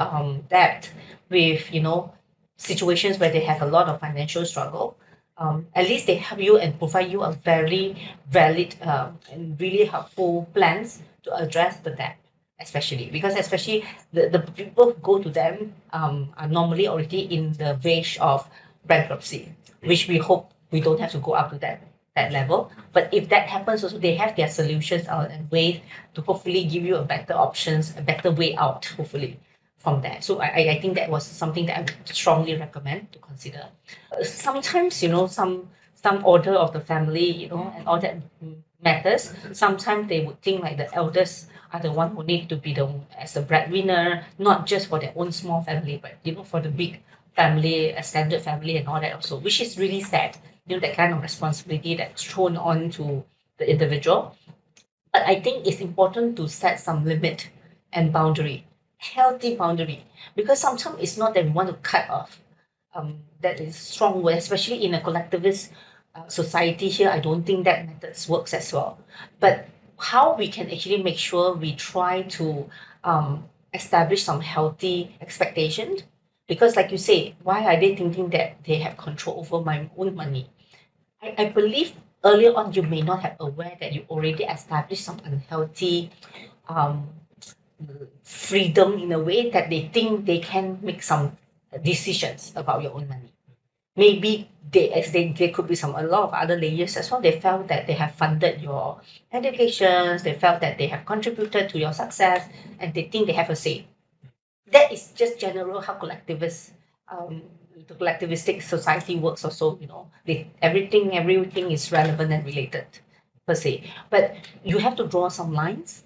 debt, with situations where they have a lot of financial struggle. at least they help you and provide you a very valid and really helpful plans to address the debt, especially because especially the people who go to them are normally already in the verge of bankruptcy, which we hope we don't have to go up to that level. But if that happens also, they have their solutions and ways to hopefully give you a better options, a better way out, hopefully, from that. So I think that was something that I would strongly recommend to consider. Sometimes, some order of the family, and all that matters. Sometimes they would think like the elders are the one who need to be the as a breadwinner, not just for their own small family, but for the big family, extended family, and all that also, which is really sad. That kind of responsibility that's thrown on to the individual. But I think it's important to set some limit and boundary, healthy boundary, because sometimes it's not that we want to cut off. That is strong word, especially in a collectivist society here. I don't think that methods works as well. But how we can actually make sure we try to establish some healthy expectations, because like you say, why are they thinking that they have control over my own money? I believe earlier on you may not have aware that you already established some unhealthy um, freedom in a way that they think they can make some decisions about your own money. Maybe there could be a lot of other layers as well. They felt that they have funded your educations, they felt that they have contributed to your success, and they think they have a say. That is just general how the collectivistic society works also, everything is relevant and related per se. But you have to draw some lines.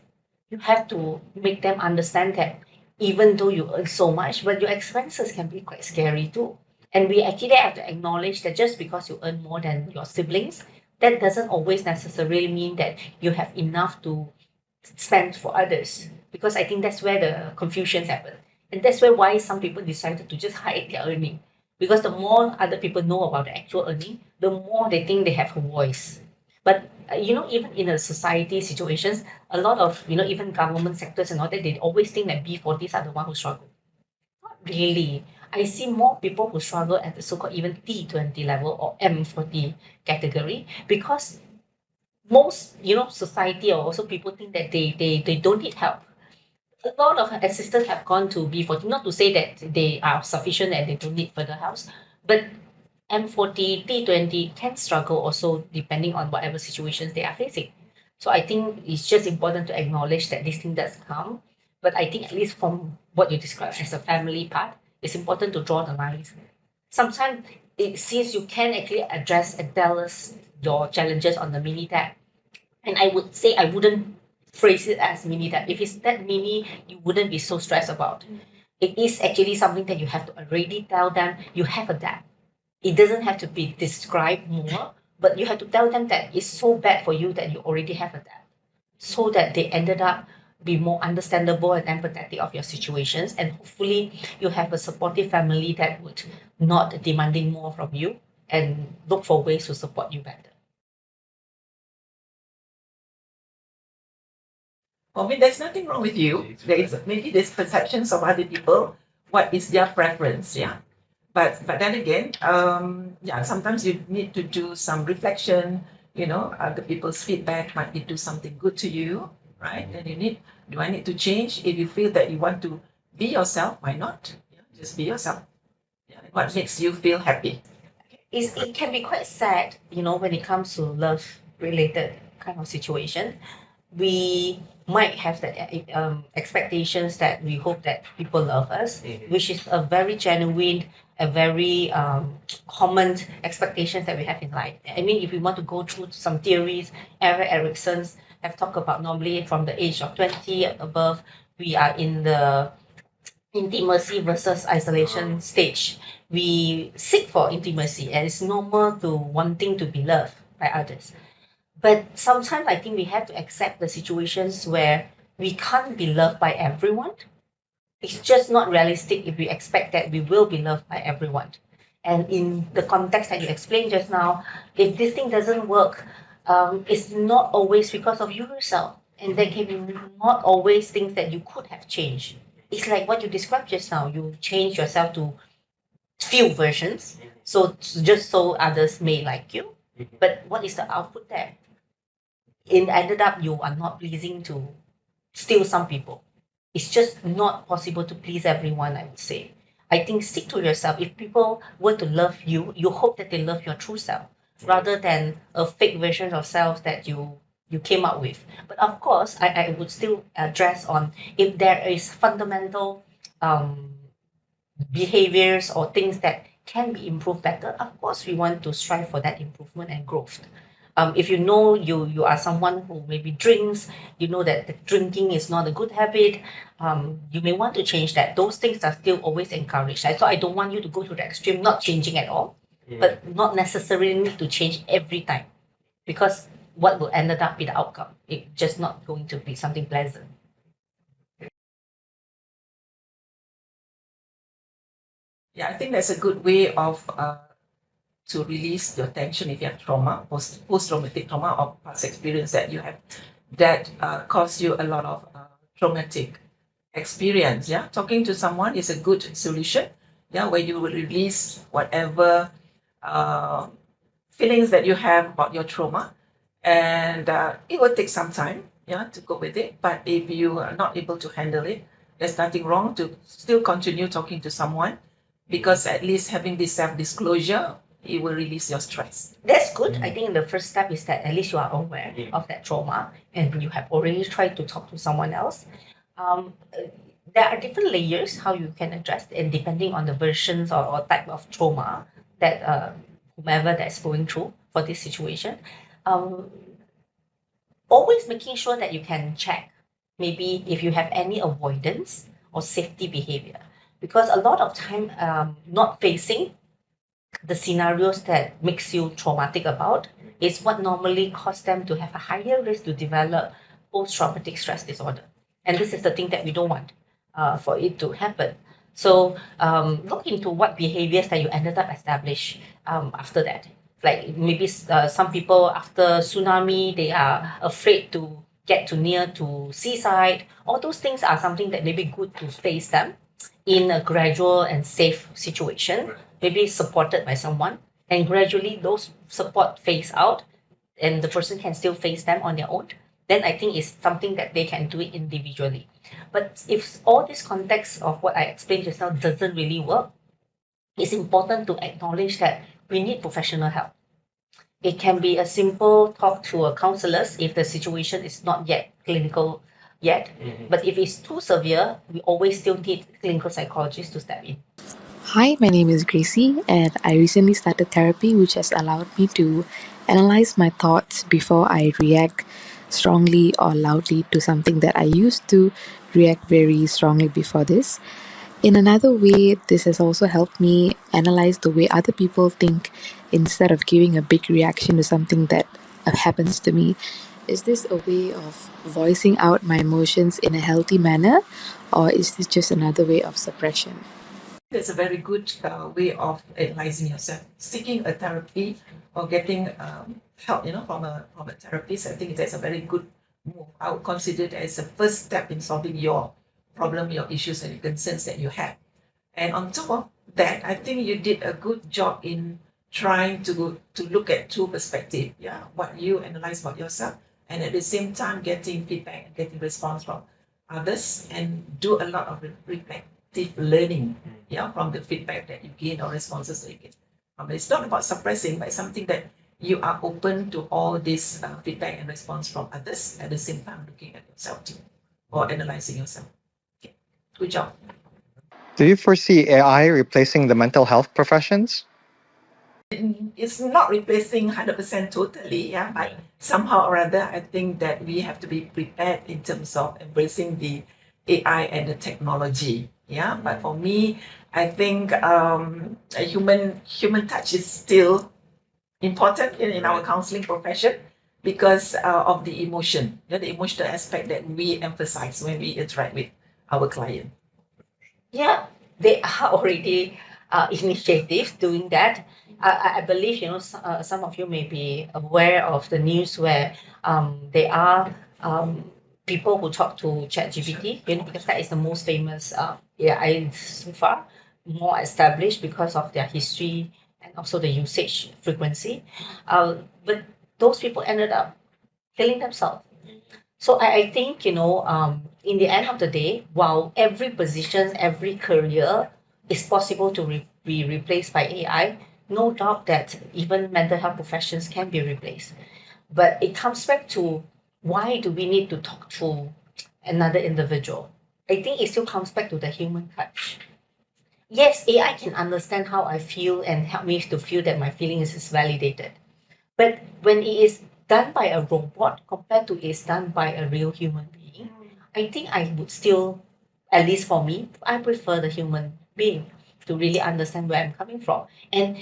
You have to make them understand that even though you earn so much, but your expenses can be quite scary too. And we actually have to acknowledge that just because you earn more than your siblings, that doesn't always necessarily mean that you have enough to spend for others. Because I think that's where the confusions happen. And that's why some people decided to just hide their earning. Because the more other people know about the actual earning, the more they think they have a voice. But even in a society situations, a lot of even government sectors and all that, they always think that B40s are the one who struggle. Not really. I see more people who struggle at the so-called even T20 level or M40 category, because most society or also people think that they don't need help. A lot of assistants have gone to B40, not to say that they are sufficient and they don't need further help, but M40, T20 can struggle also depending on whatever situations they are facing. So I think it's just important to acknowledge that this thing does come. But I think at least from what you describe as a family part, it's important to draw the lines. Sometimes since you can actually address and tell us your challenges on the mini tab, and I would say I wouldn't phrase it as mini tab. If it's that mini, you wouldn't be so stressed about. It is actually something that you have to already tell them you have a debt. It doesn't have to be described more, but you have to tell them that it's so bad for you that you already have a debt, so that they ended up be more understandable and empathetic of your situations, and hopefully you have a supportive family that would not demanding more from you and look for ways to support you better.
For me, there's nothing wrong with you. Maybe there's perceptions of other people. What is their preference? Yeah. But then again, sometimes you need to do some reflection. Other people's feedback might do something good to you, right? And do I need to change? If you feel that you want to be yourself, why not? Just be yourself. What makes you feel happy?
It can be quite sad, when it comes to love-related kind of situation. We might have that expectations that we hope that people love us, which is a very genuine, a very common expectations that we have in life. I mean, if we want to go through some theories, Erickson's have talked about normally from the age of 20 above, we are in the intimacy versus isolation stage. We seek for intimacy, and it's normal to wanting to be loved by others. But sometimes I think we have to accept the situations where we can't be loved by everyone. It's just not realistic if we expect that we will be loved by everyone. And in the context that you explained just now, if this thing doesn't work, it's not always because of you yourself. And there can be not always things that you could have changed. It's like what you described just now. You change yourself to few versions, so just so others may like you. But what is the output there? It ended up you are not pleasing to still some people. It's just not possible to please everyone, I would say. I think stick to yourself. If people were to love you, you hope that they love your true self rather than a fake version of self that you came up with. But of course, I would still address on if there is fundamental behaviors or things that can be improved better. Of course, we want to strive for that improvement and growth. If you know you are someone who maybe drinks, you know that the drinking is not a good habit, you may want to change that. Those things are still always encouraged. So I don't want you to go to the extreme, not changing at all, but not necessarily need to change every time, because what will end up be the outcome? It's just not going to be something pleasant.
Yeah, I think that's a good way of to release your tension if you have trauma, post-traumatic trauma or past experience that you have that caused you a lot of traumatic experience. Yeah, talking to someone is a good solution. Yeah, where you will release whatever feelings that you have about your trauma, and it will take some time. Yeah, to go with it. But if you are not able to handle it, there's nothing wrong to still continue talking to someone, because at least having this self-disclosure, it will release your stress.
That's good. I think the first step is that at least you are aware of that trauma and you have already tried to talk to someone else. There are different layers how you can address, and depending on the versions or type of trauma that whomever that's going through for this situation. Always making sure that you can check maybe if you have any avoidance or safety behavior, because a lot of time not facing the scenarios that makes you traumatic about is what normally cause them to have a higher risk to develop post-traumatic stress disorder. And this is the thing that we don't want for it to happen. So look into what behaviors that you ended up establish after that. Like maybe some people after tsunami, they are afraid to get too near to seaside. All those things are something that may be good to face them in a gradual and safe situation, maybe supported by someone, and gradually those support phase out and the person can still face them on their own, then I think it's something that they can do it individually. But if all this context of what I explained just now doesn't really work, it's important to acknowledge that we need professional help. It can be a simple talk to a counselor if the situation is not yet clinical yet. But if it's too severe, we always still need clinical psychologists to step in.
Hi, my name is Gracie, and I recently started therapy, which has allowed me to analyze my thoughts before I react strongly or loudly to something that I used to react very strongly before this. In another way, this has also helped me analyze the way other people think instead of giving a big reaction to something that happens to me. Is this a way of voicing out my emotions in a healthy manner, or is this just another way of suppression?
That's a very good way of analyzing yourself. Seeking a therapy or getting help, from a therapist, I think that's a very good move. I would consider it as a first step in solving your problem, your issues, and your concerns that you have. And on top of that, I think you did a good job in trying to look at two perspectives. Yeah, what you analyze about yourself, and at the same time getting feedback and getting response from others, and do a lot of reflective learning, from the feedback that you gain or responses that you get. It's not about suppressing, but something that you are open to all this feedback and response from others, at the same time looking at yourself too, or analyzing yourself. Okay. Good job.
Do you foresee AI replacing the mental health professions?
It's not replacing 100% totally, but somehow or other, I think that we have to be prepared in terms of embracing the AI and the technology. But for me, I think a human touch is still important in our counseling profession, because of the emotion, the emotional aspect that we emphasize when we interact with our client.
Yeah, they are already initiatives doing that. I believe some of you may be aware of the news where there are people who talk to ChatGPT, because that is the most famous AI so far. more established because of their history and also the usage frequency. But those people ended up killing themselves. So I think, in the end of the day, while every position, every career is possible to be replaced by AI, no doubt that even mental health professions can be replaced. But it comes back to, why do we need to talk to another individual? I think it still comes back to the human touch. Yes, AI can understand how I feel and help me to feel that my feelings is validated. But when it is done by a robot compared to it's done by a real human being, I think I would still, at least for me, I prefer the human being to really understand where I'm coming from. And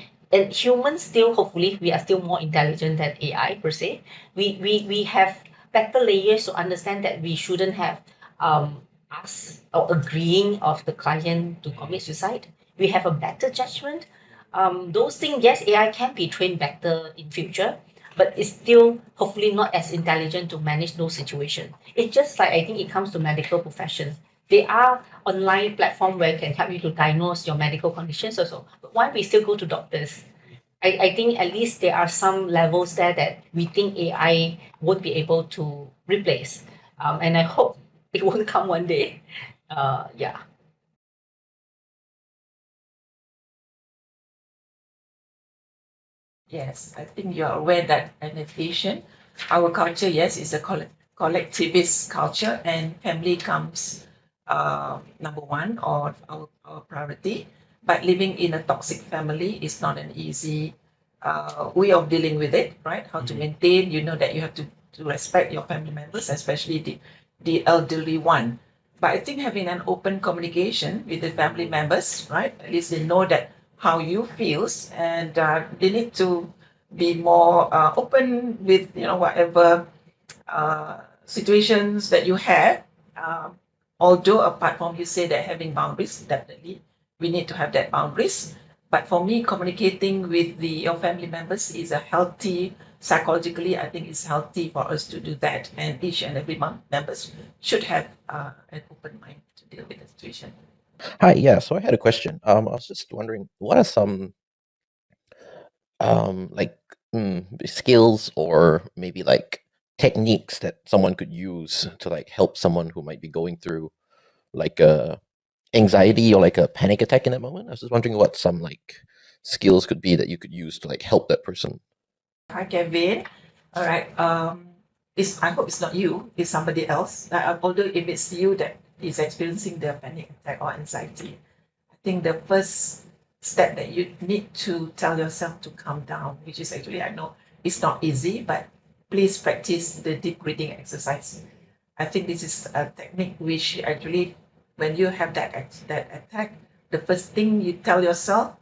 humans still, hopefully, we are still more intelligent than AI per se. We have better layers to understand that we shouldn't have us or agreeing of the client to commit suicide. We have a better judgment. Those things, yes, AI can be trained better in future, but it's still hopefully not as intelligent to manage those situations. It's just like, I think it comes to medical professions. There are online platform where it can help you to diagnose your medical conditions also. But why we still go to doctors? I think at least there are some levels there that we think AI would be able to replace. And I hope it won't come one day. Yeah.
Yes, I think you're aware that in Asian, our culture, yes, is a collectivist culture, and family comes number one or our priority. But living in a toxic family is not an easy way of dealing with it, right? How to maintain, that you have to respect your family members, especially the elderly one. But I think having an open communication with the family members, right? At least they know that how you feels, and they need to be more open with whatever situations that you have. Although apart from, you say that having boundaries, definitely we need to have that boundaries. But for me, communicating with your family members is a healthy, psychologically, I think it's healthy for us to do that. And each and every members should have an open mind to deal with the situation.
Hi, yeah. So I had a question. I was just wondering, what are some like skills or maybe like techniques that someone could use to like help someone who might be going through like a anxiety or like a panic attack in that moment? I was just wondering what some like skills could be that you could use to like help that person.
Hi, Kevin. All right. I hope it's not you. It's somebody else. Although if it's you that is experiencing the panic attack or anxiety, I think the first step that you need to tell yourself to calm down, which is actually, I know it's not easy, but please practice the deep breathing exercise. I think this is a technique which actually, when you have that attack, the first thing you tell yourself,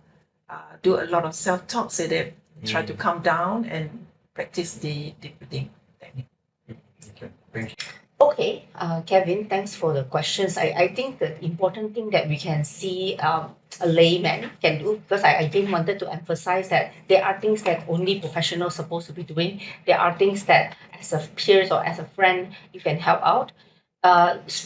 do a lot of self-talk, say that try to calm down and practice the deep breathing technique.
Okay, thank you.
Okay, Kevin, thanks for the questions. I think the important thing that we can see a layman can do, because I again wanted to emphasize that there are things that only professionals supposed to be doing. There are things that as a peers or as a friend you can help out.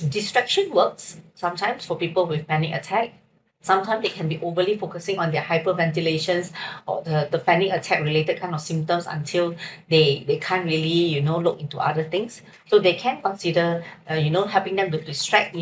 Distraction works sometimes for people with panic attack. Sometimes they can be overly focusing on their hyperventilations or the panic attack related kind of symptoms until they can't really, look into other things. So they can consider, helping them to distract,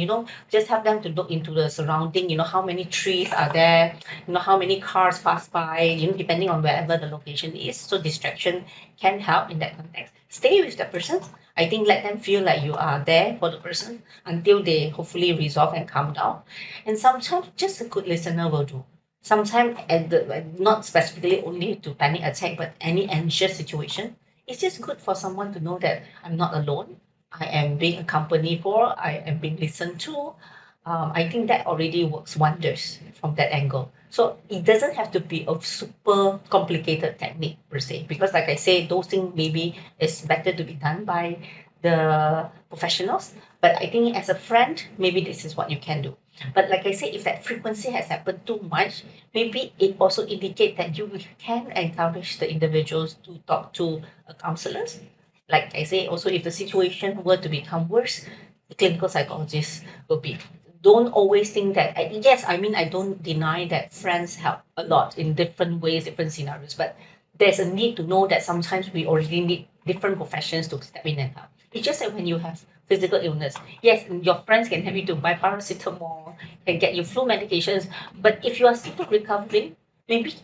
just help them to look into the surrounding, how many trees are there, how many cars pass by, depending on wherever the location is. So distraction can help in that context. Stay with the person. I think let them feel like you are there for the person until they hopefully resolve and calm down. And sometimes just a good listener will do. Sometimes, not specifically only to panic attack, but any anxious situation, it's just good for someone to know that I'm not alone. I am being accompanied for, I am being listened to. I think that already works wonders from that angle. So it doesn't have to be a super complicated technique per se, because like I say, those things maybe is better to be done by the professionals. But I think as a friend, maybe this is what you can do. But like I say, if that frequency has happened too much, maybe it also indicates that you can encourage the individuals to talk to a counselors. Like I say, also if the situation were to become worse, the clinical psychologist will be don't always think that, yes, I mean, I don't deny that friends help a lot in different ways, different scenarios, but there's a need to know that sometimes we already need different professions to step in and help. It's just that when you have physical illness, yes, your friends can help you to buy paracetamol, can get you flu medications, but if you are still recovering, maybe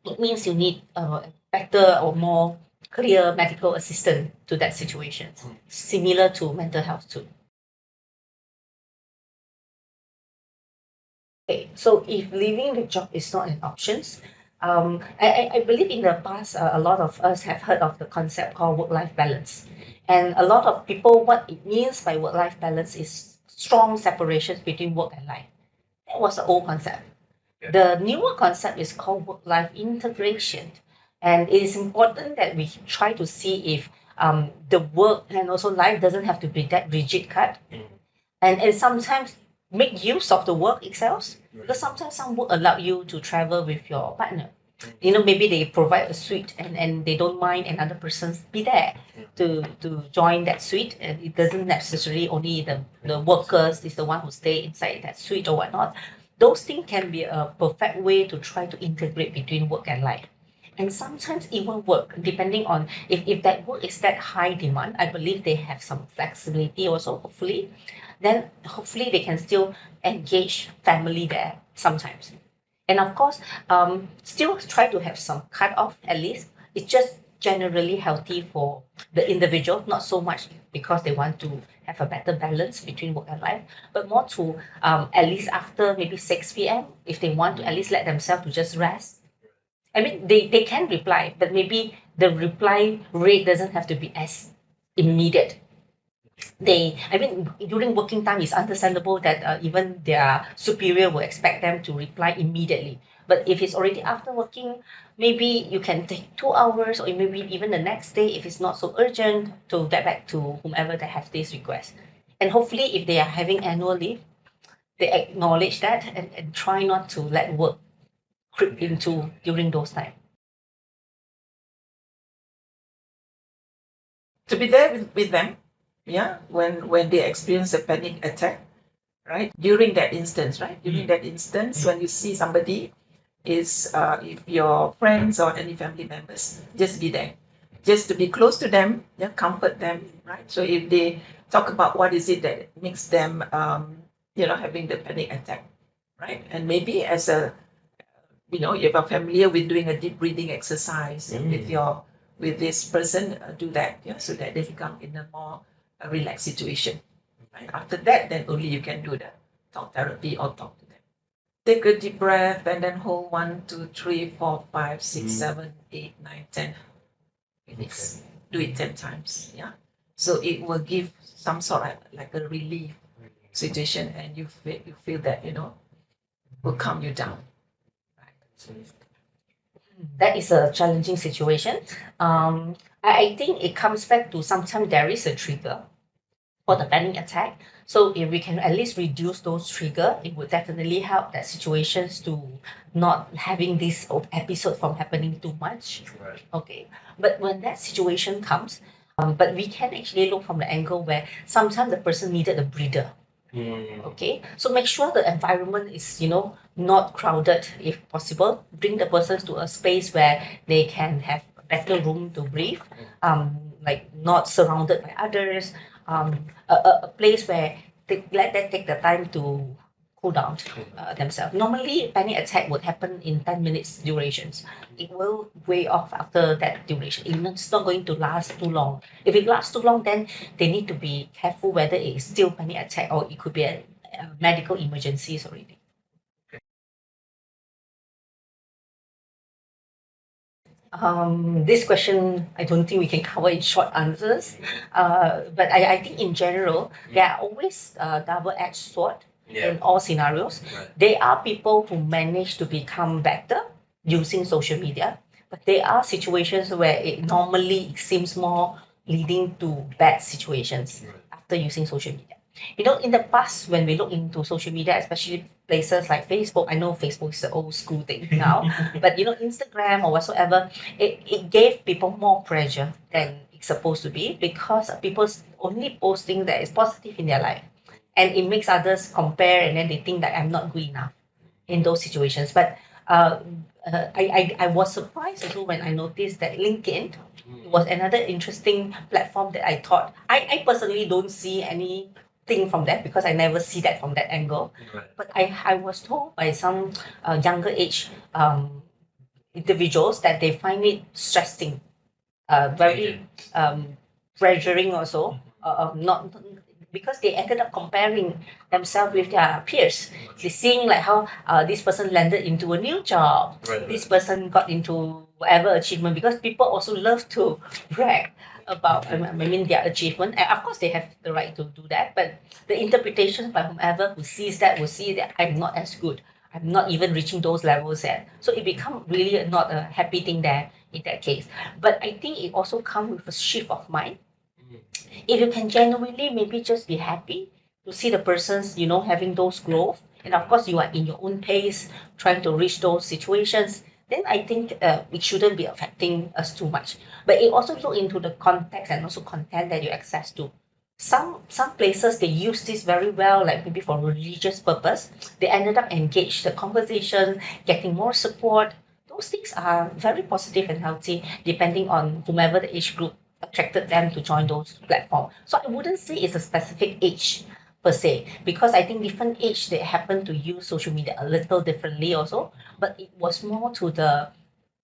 it means you need a better or more clear medical assistance to that situation, similar to mental health too. Okay, so if leaving the job is not an option, I believe in the past a lot of us have heard of the concept called work-life balance. And a lot of people, what it means by work-life balance is strong separations between work and life. That was the old concept. The newer concept is called work-life integration. And it is important that we try to see if the work and also life doesn't have to be that rigid cut. And sometimes make use of the work itself, because sometimes some work allow you to travel with your partner. Maybe they provide a suite and they don't mind another person be there to join that suite, and it doesn't necessarily only the workers is the one who stay inside that suite or whatnot. Those things can be a perfect way to try to integrate between work and life. And sometimes even work, depending on if that work is that high demand, I believe they have some flexibility also, hopefully. Then hopefully they can still engage family there sometimes. And of course, still try to have some cut off at least. It's just generally healthy for the individual, not so much because they want to have a better balance between work and life, but more to at least after maybe 6 p.m., if they want to at least let themselves to just rest. I mean, they can reply, but maybe the reply rate doesn't have to be as immediate. During working time, it's understandable that even their superior will expect them to reply immediately. But if it's already after working, maybe you can take 2 hours or maybe even the next day if it's not so urgent to get back to whomever that have this request. And hopefully, if they are having annual leave, they acknowledge that and try not to let work creep into during those times.
To be there with them, yeah, when they experience a panic attack, right? During that instance, right? During that instance, when you see somebody is if your friends or any family members, just be there. Just to be close to them, yeah, comfort them, right? So if they talk about what is it that makes them having the panic attack, right? And maybe as if you're familiar with doing a deep breathing exercise with this person, do that, yeah, so that they become in a more relaxed situation. Right? After that, then only you can do the talk therapy or talk to them. Take a deep breath and then hold 1, 2, 3, 4, 5, 6, 7, 8, 9, 10 minutes. Do it 10 times. Yeah. So it will give some sort of like a relief situation, and you feel that will calm you down.
That is a challenging situation. I think it comes back to sometimes there is a trigger for the panic attack. So if we can at least reduce those trigger, it would definitely help that situations to not having this episode from happening too much.
Right.
Okay. But when that situation comes, but we can actually look from the angle where sometimes the person needed a breather. Okay, so make sure the environment is not crowded if possible. Bring the persons to a space where they can have better room to breathe, like not surrounded by others, a place where they let them take the time to cool down themselves. Normally, panic attack would happen in 10 minutes durations. It will weigh off after that duration. It's not going to last too long. If it lasts too long, then they need to be careful whether it is still panic attack or it could be a medical emergencies already. This question, I don't think we can cover in short answers. But I think in general, there are always double-edged sword in all scenarios. There are people who manage to become better using social media, but there are situations where it normally seems more leading to bad situations after using social media. In the past, when we look into social media, especially places like Facebook, I know Facebook is the old school thing now, but Instagram or whatsoever, it gave people more pressure than it's supposed to be because people only posting that is positive in their life. and it makes others compare, and then they think that I'm not good enough in those situations. But I was surprised also when I noticed that LinkedIn was another interesting platform that I thought I personally don't see anything from that because I never see that from that angle. But I was told by some younger age individuals that they find it stressing, very pressuring also, not because they ended up comparing themselves with their peers. They're seeing like how this person landed into a new job, this person got into whatever achievement, because people also love to brag about I mean their achievement. And of course they have the right to do that, but the interpretation by whomever who sees that will see that I'm not as good. I'm not even reaching those levels yet. So it becomes really not a happy thing there in that case. But I think it also comes with a shift of mind. If you can genuinely maybe just be happy to see the persons, having those growth, and of course you are in your own pace, trying to reach those situations, then I think it shouldn't be affecting us too much. But it also look into the context and also content that you access to. Some places they use this very well, like maybe for religious purpose. They ended up engaged the conversation, getting more support. Those things are very positive and healthy, depending on whomever the age group attracted them to join those platforms. So I wouldn't say it's a specific age per se, because I think different age they happen to use social media a little differently also, but it was more to the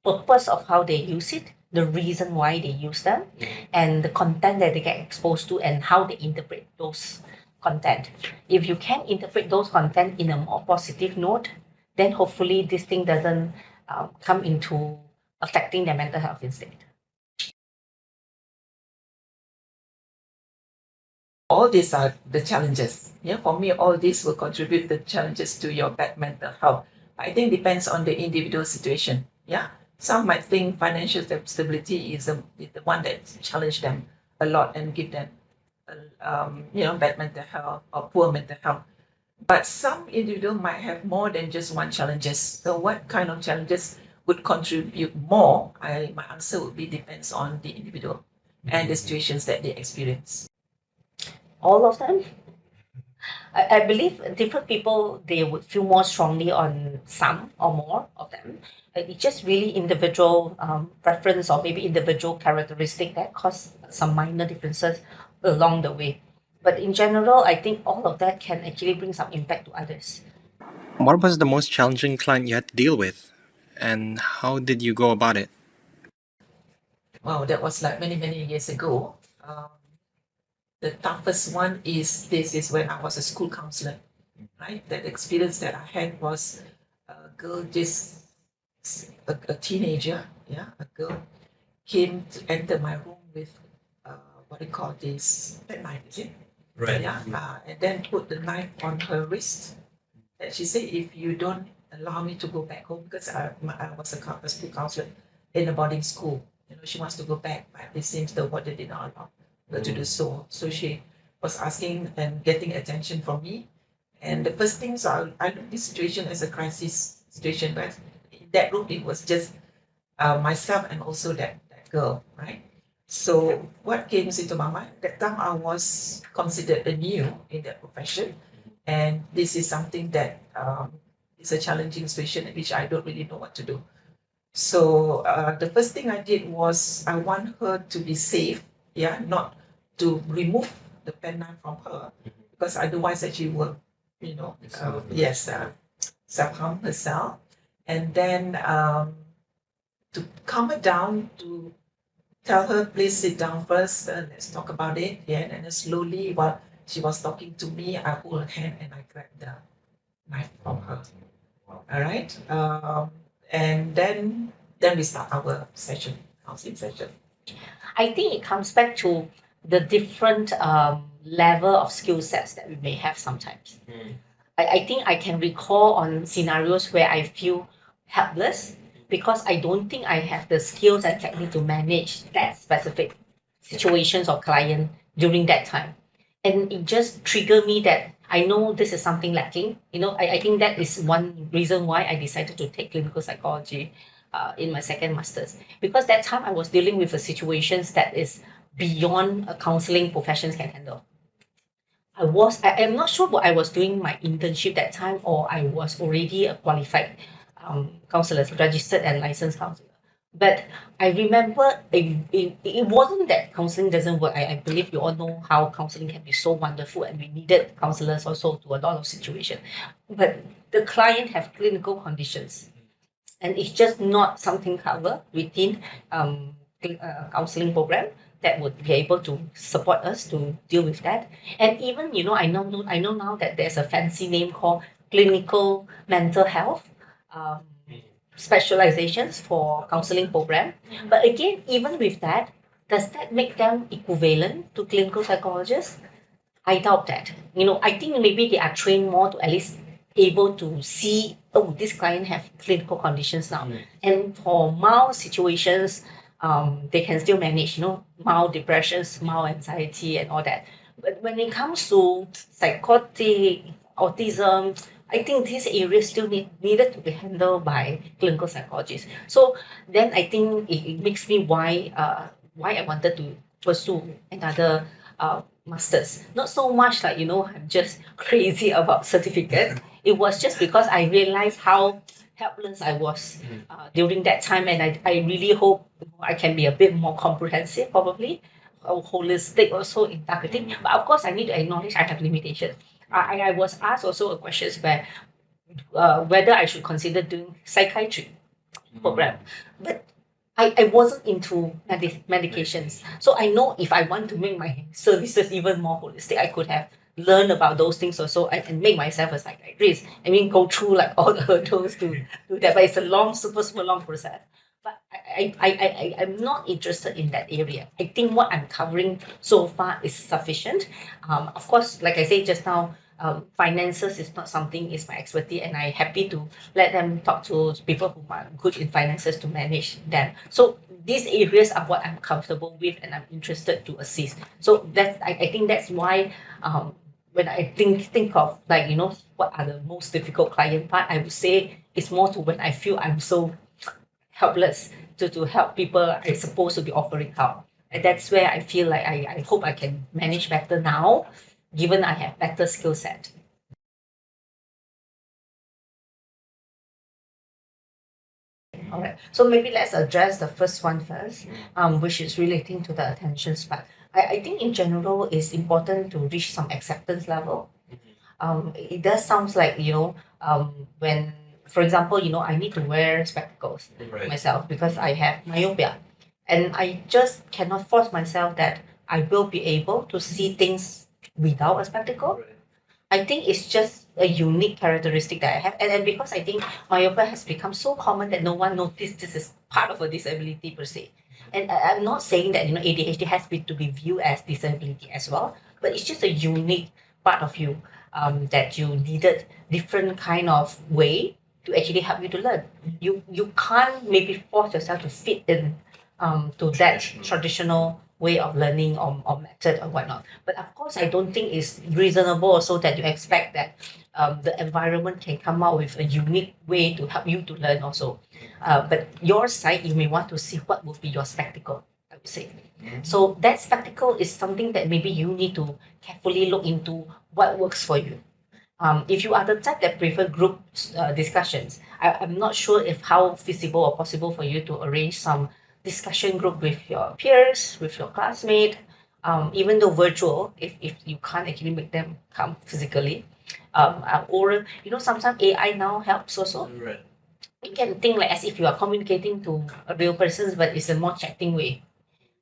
purpose of how they use it, the reason why they use them, and the content that they get exposed to and how they interpret those content. If you can interpret those content in a more positive note, then hopefully this thing doesn't come into affecting their mental health instead.
All these are the challenges. Yeah, for me, all these will contribute the challenges to your bad mental health. I think depends on the individual situation. Yeah, some might think financial stability is the one that challenge them a lot and give them, bad mental health or poor mental health. But some individual might have more than just one challenges. So what kind of challenges would contribute more? My answer would be depends on the individual and the situations that they experience.
All of them? I believe different people, they would feel more strongly on some or more of them. It's just really individual preference or maybe individual characteristic that cause some minor differences along the way. But in general, I think all of that can actually bring some impact to others.
What was the most challenging client you had to deal with, and how did you go about it?
Wow, that was like many, many years ago. The toughest one is this is when I was a school counselor, right? That experience that I had was a girl, just a teenager, a girl came to enter my room with what do you call this, penknife, is it?
Right.
Yeah, and then put the knife on her wrist. And she said, if you don't allow me to go back home, because I was a school counselor in a boarding school, she wants to go back, but it seems the warden did not allow her to do so. So she was asking and getting attention from me. And the first thing, so I looked at this situation as a crisis situation, but in that room, it was just myself and also that girl, right? So what came into my mind, that time I was considered a new in that profession. And this is something that is a challenging situation in which I don't really know what to do. So the first thing I did was I want her to be safe, not to remove the penknife from her, because otherwise she will, self-harm herself. And then to calm her down, to tell her, please sit down first, let's talk about it. And then slowly, while she was talking to me, I hold her hand and I grabbed the knife from her. All right. And then we start our session, counseling session.
I think it comes back to the different level of skill sets that we may have sometimes. I think I can recall on scenarios where I feel helpless because I don't think I have the skills and technique to manage that specific situations or client during that time. And it just triggered me that I know this is something lacking. I think that is one reason why I decided to take clinical psychology in my second master's. Because that time I was dealing with a situations that is beyond a counseling professions can handle. I'm not sure what I was doing my internship that time, or I was already a qualified counselor, registered and licensed counselor. But I remember it wasn't that counseling doesn't work. I believe you all know how counseling can be so wonderful, and we needed counselors also to a lot of situations. But the client have clinical conditions, and it's just not something covered within counseling program that would be able to support us to deal with that. And even I know now that there's a fancy name called clinical mental health specializations for counseling program. But again, even with that, does that make them equivalent to clinical psychologists? I doubt that. I think maybe they are trained more to at least able to see, oh, this client have clinical conditions now. And for mild situations, they can still manage, mild depressions, mild anxiety and all that. But when it comes to psychotic, autism, I think these areas still needed to be handled by clinical psychologists. So then I think it makes me why I wanted to pursue another masters. Not so much like, I'm just crazy about certificate. It was just because I realized how helpless I was during that time, and I really hope I can be a bit more comprehensive, probably, or holistic also in targeting. But of course, I need to acknowledge I have limitations. I was asked also a question where whether I should consider doing psychiatry program, but I wasn't into medications. So I know if I want to make my services even more holistic, I could have learned about those things also and make myself a psychiatrist. I mean, go through like all the hurdles to do that. But it's a long, super, super long process. But I'm not interested in that area. I think what I'm covering so far is sufficient. Of course, like I said just now, finances is not something is my expertise, and I'm happy to let them talk to people who are good in finances to manage them. So these areas are what I'm comfortable with and I'm interested to assist. So I think that's why when I think of like what are the most difficult client part, I would say it's more to when I feel I'm so helpless to help people I'm supposed to be offering help. And that's where I feel like I hope I can manage better now, given I have better skill set. All right. So maybe let's address the first one first, which is relating to the attention span. I think in general it's important to reach some acceptance level. It does sounds like when, for example, I need to wear spectacles myself because I have myopia, and I just cannot force myself that I will be able to see things without a spectacle. I think it's just a unique characteristic that I have, and because I think myopia has become so common that no one noticed this is part of a disability per se. And I'm not saying that ADHD has to be viewed as disability as well, but it's just a unique part of you that you needed different kind of way to actually help you to learn. You can't maybe force yourself to fit in to that traditional way of learning or method or whatnot. But of course, I don't think it's reasonable also that you expect that the environment can come out with a unique way to help you to learn also. But your side, you may want to see what would be your spectacle, I would say. So that spectacle is something that maybe you need to carefully look into what works for you. If you are the type that prefer group discussions, I'm not sure if how feasible or possible for you to arrange some discussion group with your peers, with your classmate, even though virtual, if you can't actually make them come physically. Or sometimes AI now helps also.
Right.
You can think like as if you are communicating to a real person, but it's a more chatting way.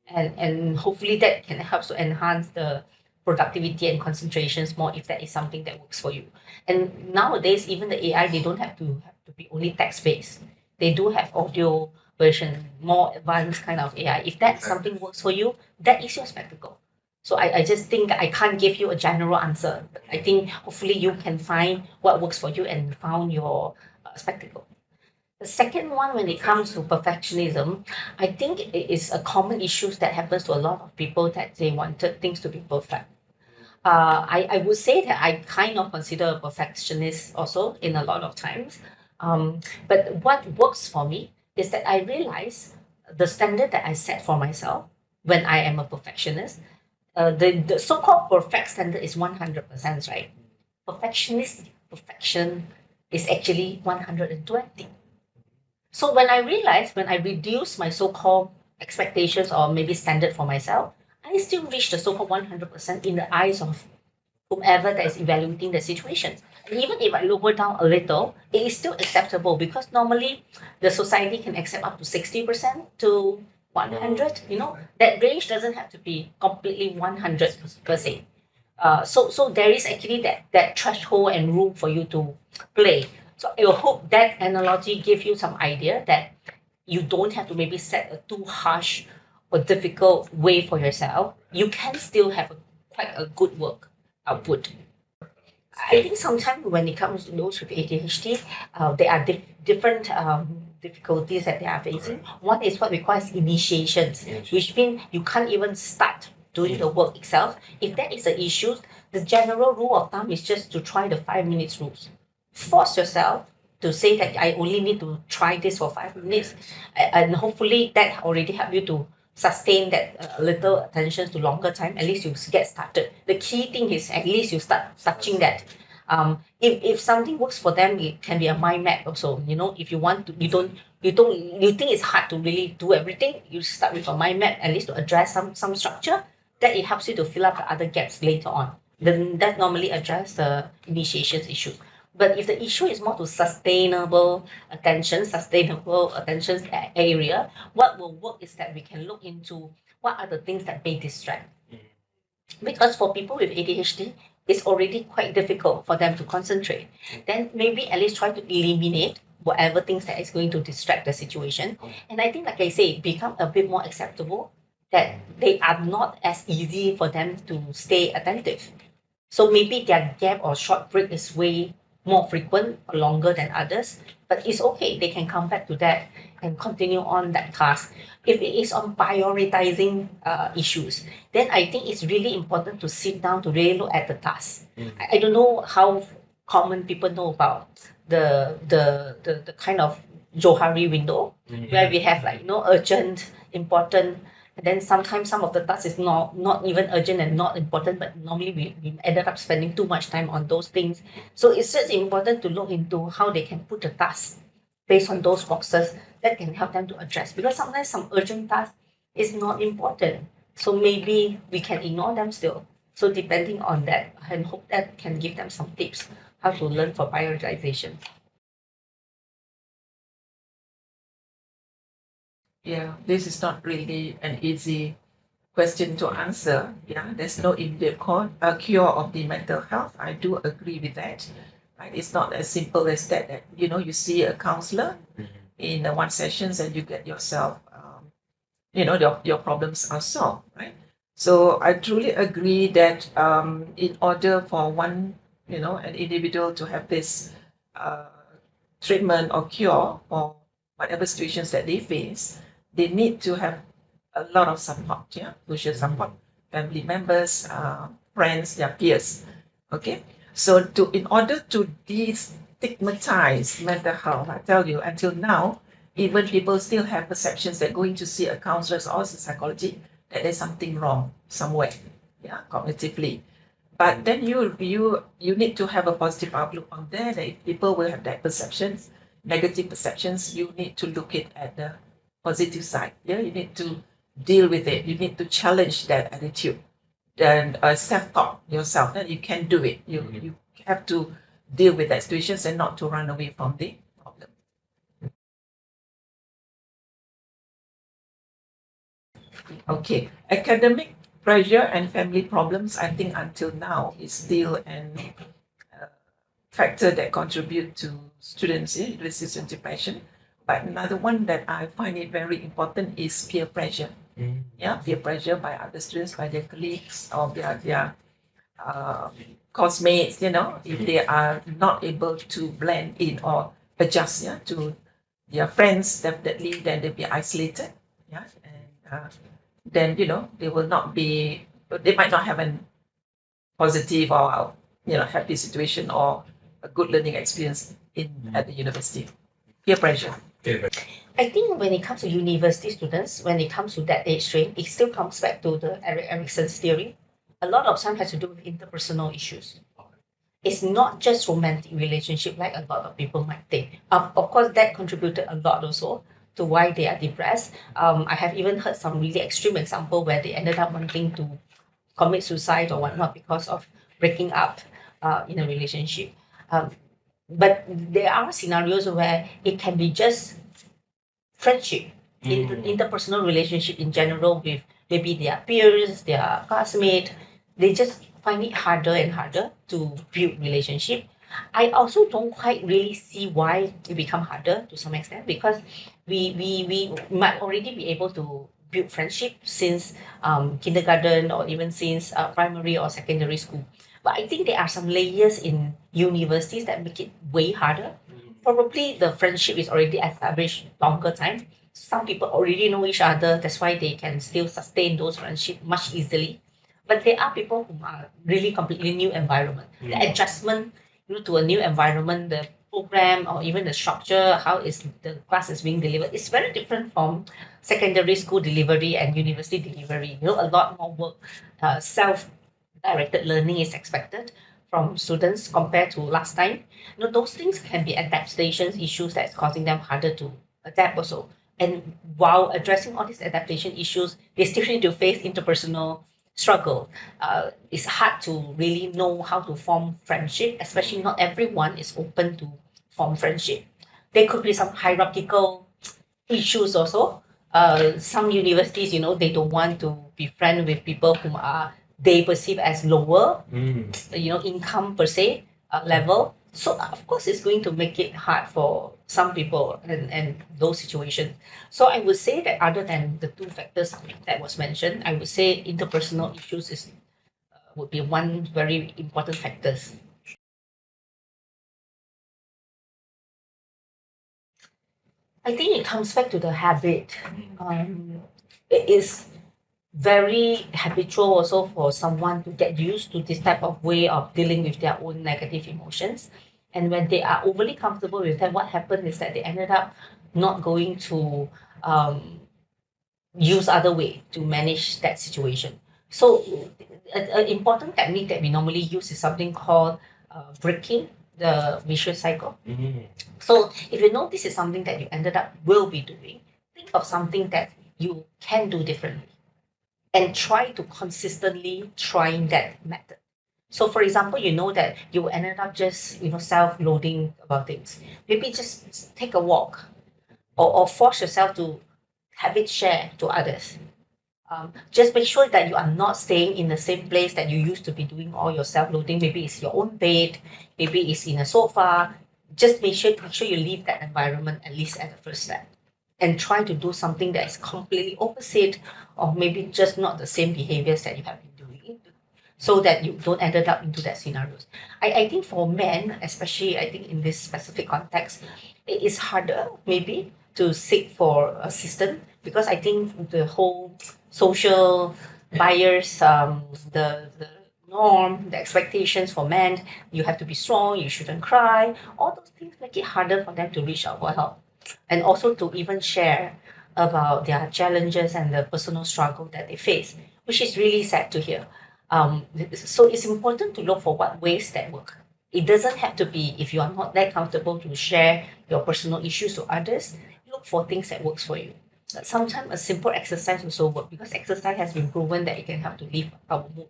And hopefully that can help to enhance the productivity and concentrations more if that is something that works for you. And nowadays, even the AI, they don't have to be only text-based. They do have audio version, more advanced kind of AI. If that something works for you, that is your spectacle. So I just think I can't give you a general answer. But I think hopefully you can find what works for you and found your spectacle. The second one, when it comes to perfectionism, I think it is a common issue that happens to a lot of people that they wanted things to be perfect. I would say that I kind of consider a perfectionist also in a lot of times. But what works for me is that I realize the standard that I set for myself when I am a perfectionist the so-called perfect standard is 100%, right? Perfection is actually 120. So when I realized, when I reduce my so-called expectations or maybe standard for myself, I still reach the so-called 100% in the eyes of whomever that is evaluating the situation. And even if I lower down a little, it is still acceptable because normally the society can accept up to 60% to 100. That range doesn't have to be completely 100 per se. So there is actually that threshold and room for you to play. So I hope that analogy gives you some idea that you don't have to maybe set a too harsh or difficult way for yourself. You can still have quite a good work output. I think sometimes when it comes to those with ADHD, there are different difficulties that they are facing. One is what requires initiations, which means you can't even start doing the work itself. If that is the issue, the general rule of thumb is just to try the 5 minutes rules. Force yourself to say that I only need to try this for 5 minutes, and hopefully that already help you to sustain that little attention to longer time. At least you get started. The key thing is at least you start touching that. If something works for them, it can be a mind map also. If you want to, you think it's hard to really do everything, you start with a mind map at least to address some structure. That it helps you to fill up the other gaps later on. Then that normally address the initiations issue. But if the issue is more to sustainable attention area, what will work is that we can look into what are the things that may distract. Because for people with ADHD, it's already quite difficult for them to concentrate. Then maybe at least try to eliminate whatever things that is going to distract the situation. And I think, like I say, become a bit more acceptable that they are not as easy for them to stay attentive. So maybe their gap or short break is way more frequent or longer than others, but it's okay. They can come back to that and continue on that task. If it is on prioritizing issues, then I think it's really important to sit down to really look at the task. I don't know how common people know about the kind of Johari window where we have urgent, important. And then sometimes some of the tasks is not even urgent and not important, but normally we ended up spending too much time on those things. So it's just important to look into how they can put the tasks based on those boxes that can help them to address. Because sometimes some urgent task is not important. So maybe we can ignore them still. So depending on that, I hope that can give them some tips how to learn for prioritization.
Yeah, this is not really an easy question to answer. Yeah, there's no immediate cure of the mental health. I do agree with that. Right? It's not as simple as that you see a counselor in one sessions and you get yourself, your problems are solved, right? So I truly agree that in order for an individual to have this treatment or cure for whatever situations that they face, they need to have a lot of support, social support, family members, friends, their peers. Okay, so in order to destigmatize mental health, I tell you, until now, even people still have perceptions that going to see a counselor or psychology that there's something wrong somewhere, cognitively. But then you need to have a positive outlook on that. If people will have that perceptions, negative perceptions, you need to look at the positive side. Yeah, you need to deal with it. You need to challenge that attitude and self-talk yourself that you can do it. You have to deal with that situations and not to run away from the problem. Okay, academic pressure and family problems, I think until now is still an factor that contribute to students with resistant depression. But another one that I find it very important is peer pressure. Yeah, peer pressure by other students, by their colleagues or their classmates. If they are not able to blend in or adjust, to their friends, definitely then they'll be isolated. Yeah, and then they will not be. They might not have a positive or happy situation or a good learning experience at the university. Peer pressure.
I think when it comes to university students, when it comes to that age range, it still comes back to the Erickson's theory a lot of time has to do with interpersonal issues. It's not just romantic relationship like a lot of people might think. Of course, that contributed a lot also to why they are depressed. I have even heard some really extreme example where they ended up wanting to commit suicide or whatnot because of breaking up in a relationship. But there are scenarios where it can be just friendship, interpersonal relationship in general with maybe their peers, their classmate. They just find it harder and harder to build relationship. I also don't quite really see why it become harder to some extent because we might already be able to build friendship since kindergarten or even since primary or secondary school. But I think there are some layers in universities that make it way harder. Probably the friendship is already established longer time. Some people already know each other, that's why they can still sustain those friendships much easily. But there are people who are really completely new environment. The adjustment, to a new environment, the program or even the structure, how is the class is being delivered, is very different from secondary school delivery and university delivery. A lot more work, self-directed learning is expected from students compared to last time. Those things can be adaptation issues that's causing them harder to adapt also. And while addressing all these adaptation issues, they still need to face interpersonal struggle. It's hard to really know how to form friendship, especially not everyone is open to form friendship. There could be some hierarchical issues also. Some universities, they don't want to be friends with people whom are they perceive as lower, income per se level. So of course, it's going to make it hard for some people and those situations. So I would say that other than the two factors that was mentioned, I would say interpersonal issues would be one very important factors. I think it comes back to the habit. It is very habitual also for someone to get used to this type of way of dealing with their own negative emotions. And when they are overly comfortable with that, what happened is that they ended up not going to use other way to manage that situation. So an important technique that we normally use is something called breaking the vicious cycle. So if you know this is something that you ended up will be doing, think of something that you can do differently and try to consistently trying that method. So for example, you know that you ended up just, self-loading about things. Maybe just take a walk or force yourself to have it share to others. Just make sure that you are not staying in the same place that you used to be doing all your self-loading. Maybe it's your own bed, maybe it's in a sofa. Just make sure you leave that environment at least at the first step. And try to do something that is completely opposite or maybe just not the same behaviors that you have been doing so that you don't end up into that scenarios. I think for men, especially I think in this specific context, it is harder maybe to seek for assistance because I think the whole social bias, the norm, the expectations for men, you have to be strong, you shouldn't cry, all those things make it harder for them to reach out for help. And also to even share about their challenges and the personal struggle that they face, which is really sad to hear. So it's important to look for what ways that work. It doesn't have to be if you are not that comfortable to share your personal issues to others, look for things that works for you. Sometimes a simple exercise also work because exercise has been proven that it can help to lift our mood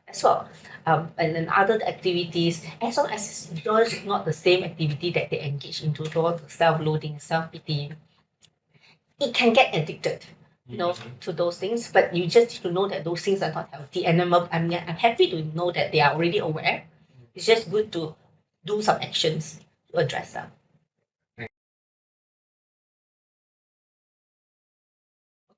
as well. And then other activities, as long as it's not the same activity that they engage into, towards self-loading, self-pity, it can get addicted, to those things. But you just need to know that those things are not healthy. And I'm happy to know that they are already aware. It's just good to do some actions to address them.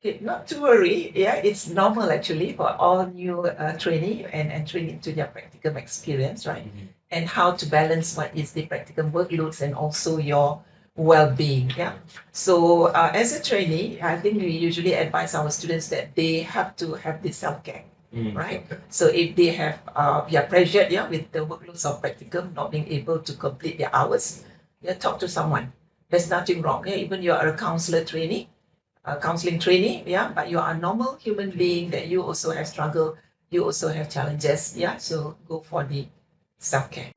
Okay, not to worry. Yeah, it's normal actually for all new trainee and entering into their practicum experience, right? And how to balance what is the practicum workloads and also your well-being. Yeah. So as a trainee, I think we usually advise our students that they have to have this self-care. Right. So if they have they are pressured, with the workloads of practicum, not being able to complete their hours, talk to someone. There's nothing wrong. Yeah, even you are a counselor trainee, counseling trainee, but you are a normal human being that you also have struggled you also have challenges. Yeah, so go for the self-care.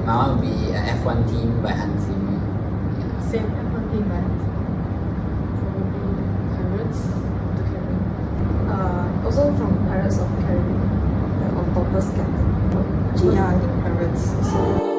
Now I'll be a F1 team by Hans Zimmer.
Same F1 team by Hans Zimmer. Probably Pirates of the Caribbean. Also from Pirates of the Caribbean, the Octopus Captain, GR in Pirates. So